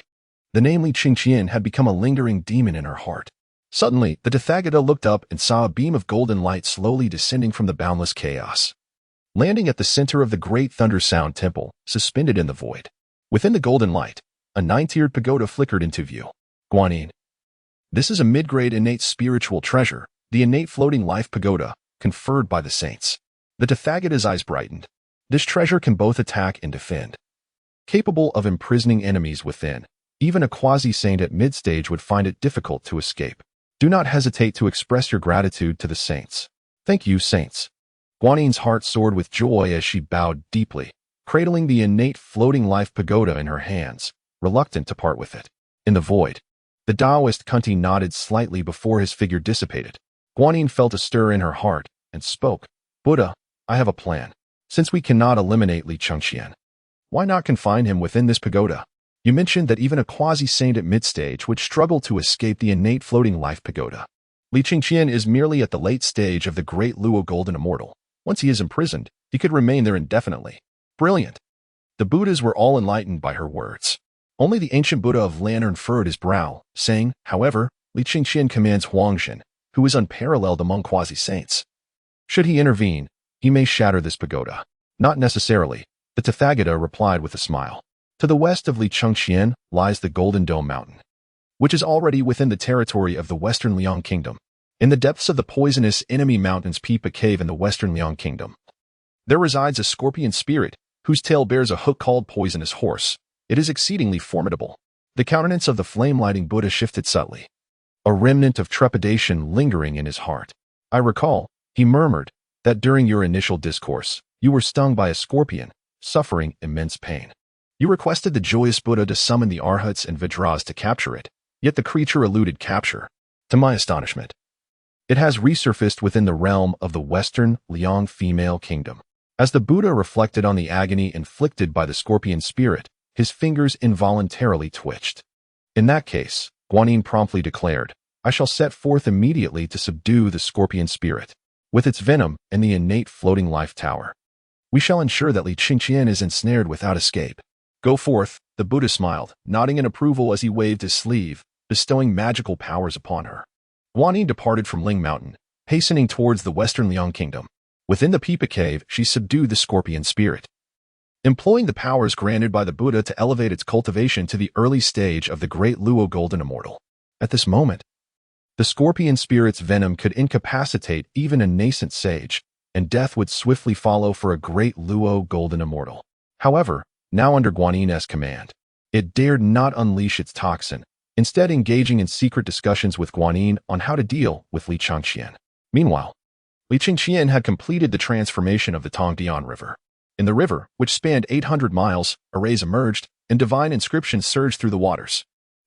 [SPEAKER 1] The name Li Chengqian had become a lingering demon in her heart. Suddenly, the Tathagata looked up and saw a beam of golden light slowly descending from the boundless chaos, landing at the center of the great Thunder Sound Temple, suspended in the void. Within the golden light, a 9-tiered pagoda flickered into view. Guanyin. This is a mid-grade innate spiritual treasure, the innate floating life pagoda, conferred by the saints. The Tathagata's eyes brightened. This treasure can both attack and defend. Capable of imprisoning enemies within, even a quasi-saint at mid-stage would find it difficult to escape. Do not hesitate to express your gratitude to the saints. Thank you, saints. Guanyin's heart soared with joy as she bowed deeply, cradling the innate floating life pagoda in her hands, reluctant to part with it. In the void, the Taoist Kunti nodded slightly before his figure dissipated. Guanyin felt a stir in her heart and spoke. Buddha, I have a plan. Since we cannot eliminate Li Chengqian, why not confine him within this pagoda? You mentioned that even a quasi-saint at mid-stage would struggle to escape the innate floating life pagoda. Li Chengqian is merely at the late stage of the great Luo golden immortal. Once he is imprisoned, he could remain there indefinitely. Brilliant. The Buddhas were all enlightened by her words. Only the ancient Buddha of Lantern furrowed his brow, saying, however, Li Chengqian commands Huangshan, who is unparalleled among quasi-saints. Should he intervene, he may shatter this pagoda. Not necessarily, the Tathagata replied with a smile. To the west of Li Chengqian lies the Golden Dome Mountain, which is already within the territory of the Western Liang Kingdom. In the depths of the poisonous enemy mountains peep a cave in the Western Liang Kingdom. There resides a scorpion spirit, whose tail bears a hook called Poisonous Horse. It is exceedingly formidable. The countenance of the flame-lighting Buddha shifted subtly, a remnant of trepidation lingering in his heart. I recall, he murmured, that during your initial discourse, you were stung by a scorpion, suffering immense pain. You requested the joyous Buddha to summon the Arhats and Vajras to capture it, yet the creature eluded capture. To my astonishment, it has resurfaced within the realm of the Western Liang female kingdom. As the Buddha reflected on the agony inflicted by the scorpion spirit, his fingers involuntarily twitched. In that case, Guanyin promptly declared, I shall set forth immediately to subdue the scorpion spirit, with its venom and the innate floating life tower. We shall ensure that Li Chengqian is ensnared without escape. Go forth, the Buddha smiled, nodding in approval as he waved his sleeve, bestowing magical powers upon her. Guanyin departed from Ling Mountain, hastening towards the western Liang Kingdom. Within the Pipa Cave, she subdued the scorpion spirit, employing the powers granted by the Buddha to elevate its cultivation to the early stage of the great Luo golden immortal. At this moment, the scorpion spirit's venom could incapacitate even a nascent sage, and death would swiftly follow for a great Luo golden immortal. However, now under Guanyin's command, it dared not unleash its toxin, instead engaging in secret discussions with Guanyin on how to deal with Li Chengqian. Meanwhile, Li Chengqian had completed the transformation of the Tang Dynasty River. In the river, which spanned 800 miles, arrays emerged, and divine inscriptions surged through the waters.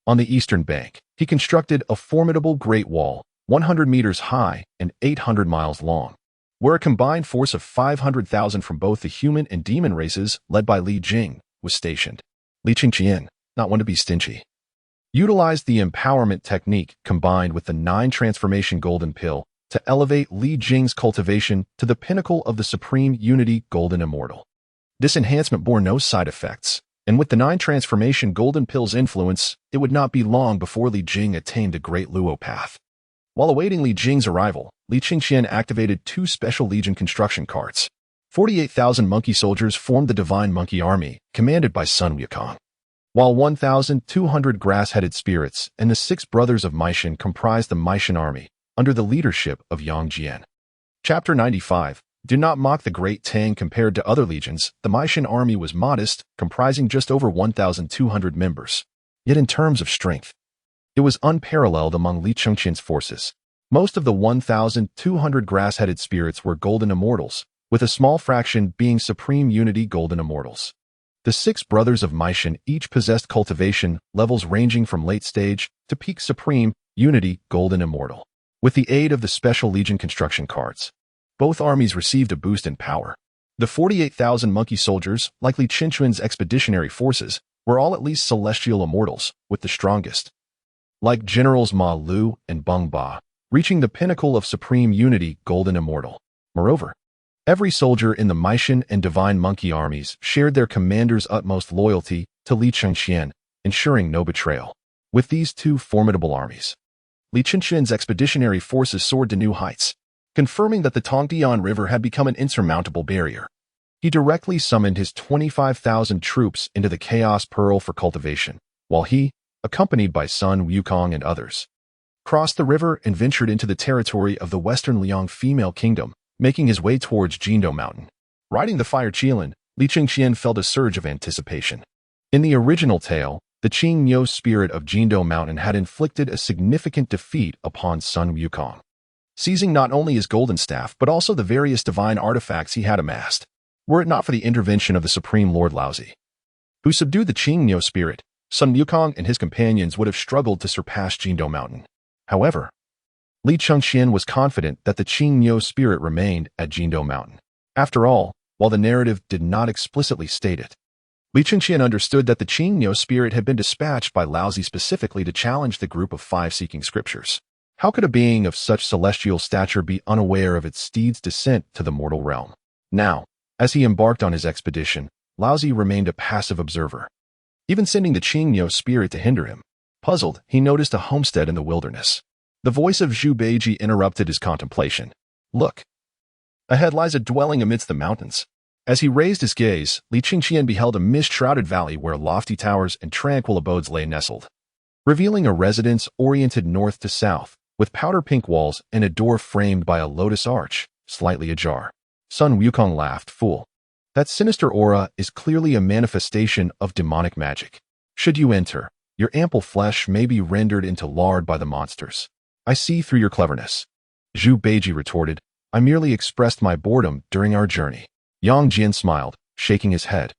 [SPEAKER 1] On the eastern bank, he constructed a formidable great wall, 100 meters high and 800 miles long, where a combined force of 500,000 from both the human and demon races, led by Li Jing, was stationed. Li Chengqian, not one to be stingy, utilized the empowerment technique combined with the 9 transformation golden pill to elevate Li Jing's cultivation to the pinnacle of the supreme unity golden immortal. This enhancement bore no side effects, and with the 9 transformation golden pill's influence, it would not be long before Li Jing attained the great Luo path. While awaiting Li Jing's arrival, Li Chengqian activated 2 special legion construction carts. 48,000 monkey soldiers formed the divine monkey army, commanded by Sun Wukong, while 1,200 grass-headed spirits and the 6 brothers of Meishan comprised the Meishan army, under the leadership of Yang Jian. Chapter 95. Do not mock the great Tang. Compared to other legions, the Meishan army was modest, comprising just over 1,200 members. Yet in terms of strength, it was unparalleled among Li Chengqian's forces. Most of the 1,200 grass-headed spirits were golden immortals, with a small fraction being supreme unity golden immortals. The 6 brothers of Meishan each possessed cultivation levels ranging from late stage to peak supreme unity golden immortal. With the aid of the special legion construction carts, both armies received a boost in power. The 48,000 monkey soldiers, like Li Chengqian's expeditionary forces, were all at least celestial immortals, with the strongest, like generals Ma Lu and Beng Ba, reaching the pinnacle of supreme unity golden immortal. Moreover, every soldier in the Meishan and divine monkey armies shared their commander's utmost loyalty to Li Chengqian, ensuring no betrayal. With these 2 formidable armies, Li Chengqian's expeditionary forces soared to new heights, confirming that the Tangdian River had become an insurmountable barrier. He directly summoned his 25,000 troops into the Chaos Pearl for cultivation, while he, accompanied by Sun Wukong and others, crossed the river and ventured into the territory of the Western Liang female kingdom, making his way towards Xīyóu Mountain. Riding the fire Qilin, Li Chengqian felt a surge of anticipation. In the original tale, the Xīyóu spirit of Xīyóu Mountain had inflicted a significant defeat upon Sun Wukong, seizing not only his golden staff but also the various divine artifacts he had amassed. Were it not for the intervention of the Supreme Lord Laozi, who subdued the Xīyóu spirit, Sun Wukong and his companions would have struggled to surpass Xīyóu Mountain. However, Li Chengqian was confident that the Xīyóu spirit remained at Xīyóu Mountain. After all, while the narrative did not explicitly state it, Li Chengqian understood that the Xīyóu spirit had been dispatched by Laozi specifically to challenge the group of 5 seeking scriptures. How could a being of such celestial stature be unaware of its steed's descent to the mortal realm? Now, as he embarked on his expedition, Laozi remained a passive observer, even sending the Xīyóu spirit to hinder him. Puzzled, he noticed a homestead in the wilderness. The voice of Zhu Beiji interrupted his contemplation. Look, ahead lies a dwelling amidst the mountains. As he raised his gaze, Li Chengqian beheld a mist-shrouded valley where lofty towers and tranquil abodes lay nestled, revealing a residence oriented north to south, with powder-pink walls and a door framed by a lotus arch, slightly ajar. Sun Wukong laughed. Fool. That sinister aura is clearly a manifestation of demonic magic. Should you enter, your ample flesh may be rendered into lard by the monsters. I see through your cleverness. Zhu Beiji retorted, I merely expressed my boredom during our journey. Yang Jian smiled, shaking his head,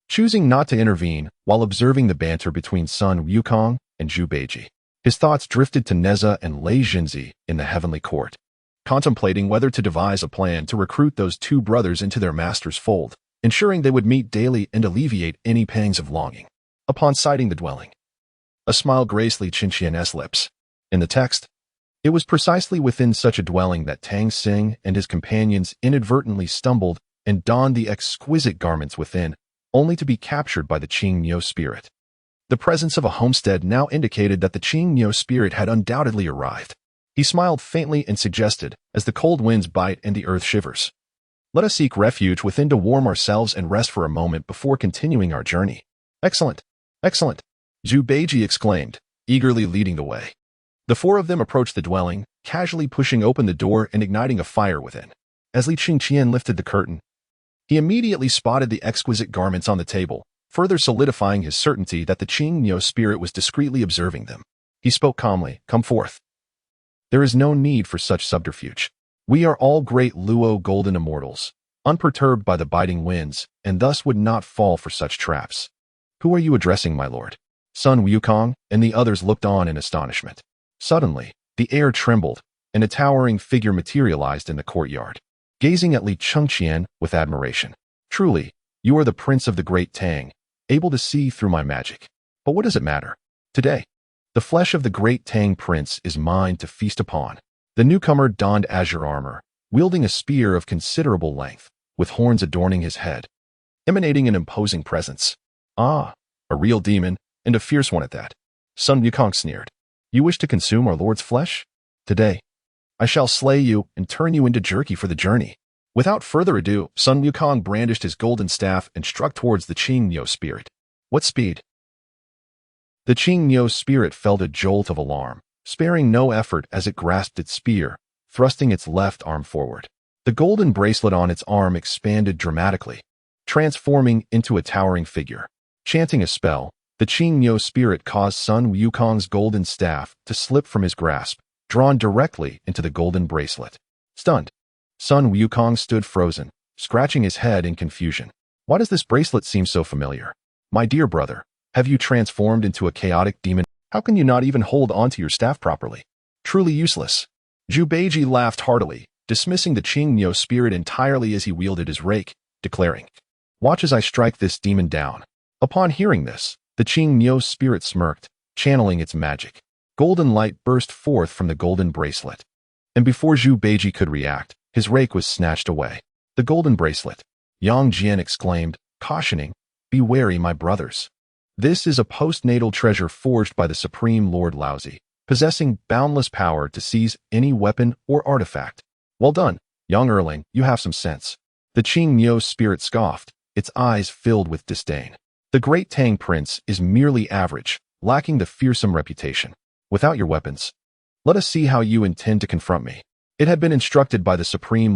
[SPEAKER 1] choosing not to intervene while observing the banter between Sun Wukong and Zhu Beiji. His thoughts drifted to Neza and Lei Jinzi in the heavenly court. contemplating whether to devise a plan to recruit those two brothers into their master's fold, ensuring they would meet daily and alleviate any pangs of longing. Upon sighting the dwelling, a smile graced Li Chengqian's lips. In the text, it was precisely within such a dwelling that Tang Xing and his companions inadvertently stumbled and donned the exquisite garments within, only to be captured by the Xīyóu spirit. The presence of a homestead now indicated that the Xīyóu spirit had undoubtedly arrived. He smiled faintly and suggested, as the cold winds bite and the earth shivers, "Let us seek refuge within to warm ourselves and rest for a moment before continuing our journey." "Excellent, excellent," Zhu Beiji exclaimed, eagerly leading the way. The four of them approached the dwelling, casually pushing open the door and igniting a fire within. As Li Chengqian lifted the curtain, he immediately spotted the exquisite garments on the table, further solidifying his certainty that the Xīyóu spirit was discreetly observing them. He spoke calmly, "Come forth. There is no need for such subterfuge. We are all great Luo golden immortals, unperturbed by the biting winds, and thus would not fall for such traps." "Who are you addressing, my lord?" Sun Wukong and the others looked on in astonishment. Suddenly, the air trembled, and a towering figure materialized in the courtyard, gazing at Li Chengqian with admiration. "Truly, you are the prince of the great Tang, able to see through my magic. But what does it matter? Today, the flesh of the great Tang prince is mine to feast upon." The newcomer donned azure armor, wielding a spear of considerable length, with horns adorning his head, emanating an imposing presence. "Ah, a real demon, and a fierce one at that." Sun Wukong sneered. "You wish to consume our lord's flesh? Today, I shall slay you and turn you into jerky for the journey." Without further ado, Sun Wukong brandished his golden staff and struck towards the Xīyóu spirit. What speed! The Xīyóu spirit felt a jolt of alarm, sparing no effort as it grasped its spear, thrusting its left arm forward. The golden bracelet on its arm expanded dramatically, transforming into a towering figure. Chanting a spell, the Xīyóu spirit caused Sun Wukong's golden staff to slip from his grasp, drawn directly into the golden bracelet. Stunned, Sun Wukong stood frozen, scratching his head in confusion. "Why does this bracelet seem so familiar? My dear brother, have you transformed into a chaotic demon? How can you not even hold onto your staff properly? Truly useless." Zhu Beiji laughed heartily, dismissing the Xīyóu spirit entirely as he wielded his rake, declaring, "Watch as I strike this demon down." Upon hearing this, the Xīyóu spirit smirked, channeling its magic. Golden light burst forth from the golden bracelet, and before Zhu Beiji could react, his rake was snatched away. "The golden bracelet," Yang Jian exclaimed, cautioning, "Be wary, my brothers. This is a postnatal treasure forged by the Supreme Lord Laozi, possessing boundless power to seize any weapon or artifact." "Well done, young Erling, you have some sense." The Xīyóu spirit scoffed, its eyes filled with disdain. "The great Tang prince is merely average, lacking the fearsome reputation. Without your weapons, let us see how you intend to confront me." It had been instructed by the Supreme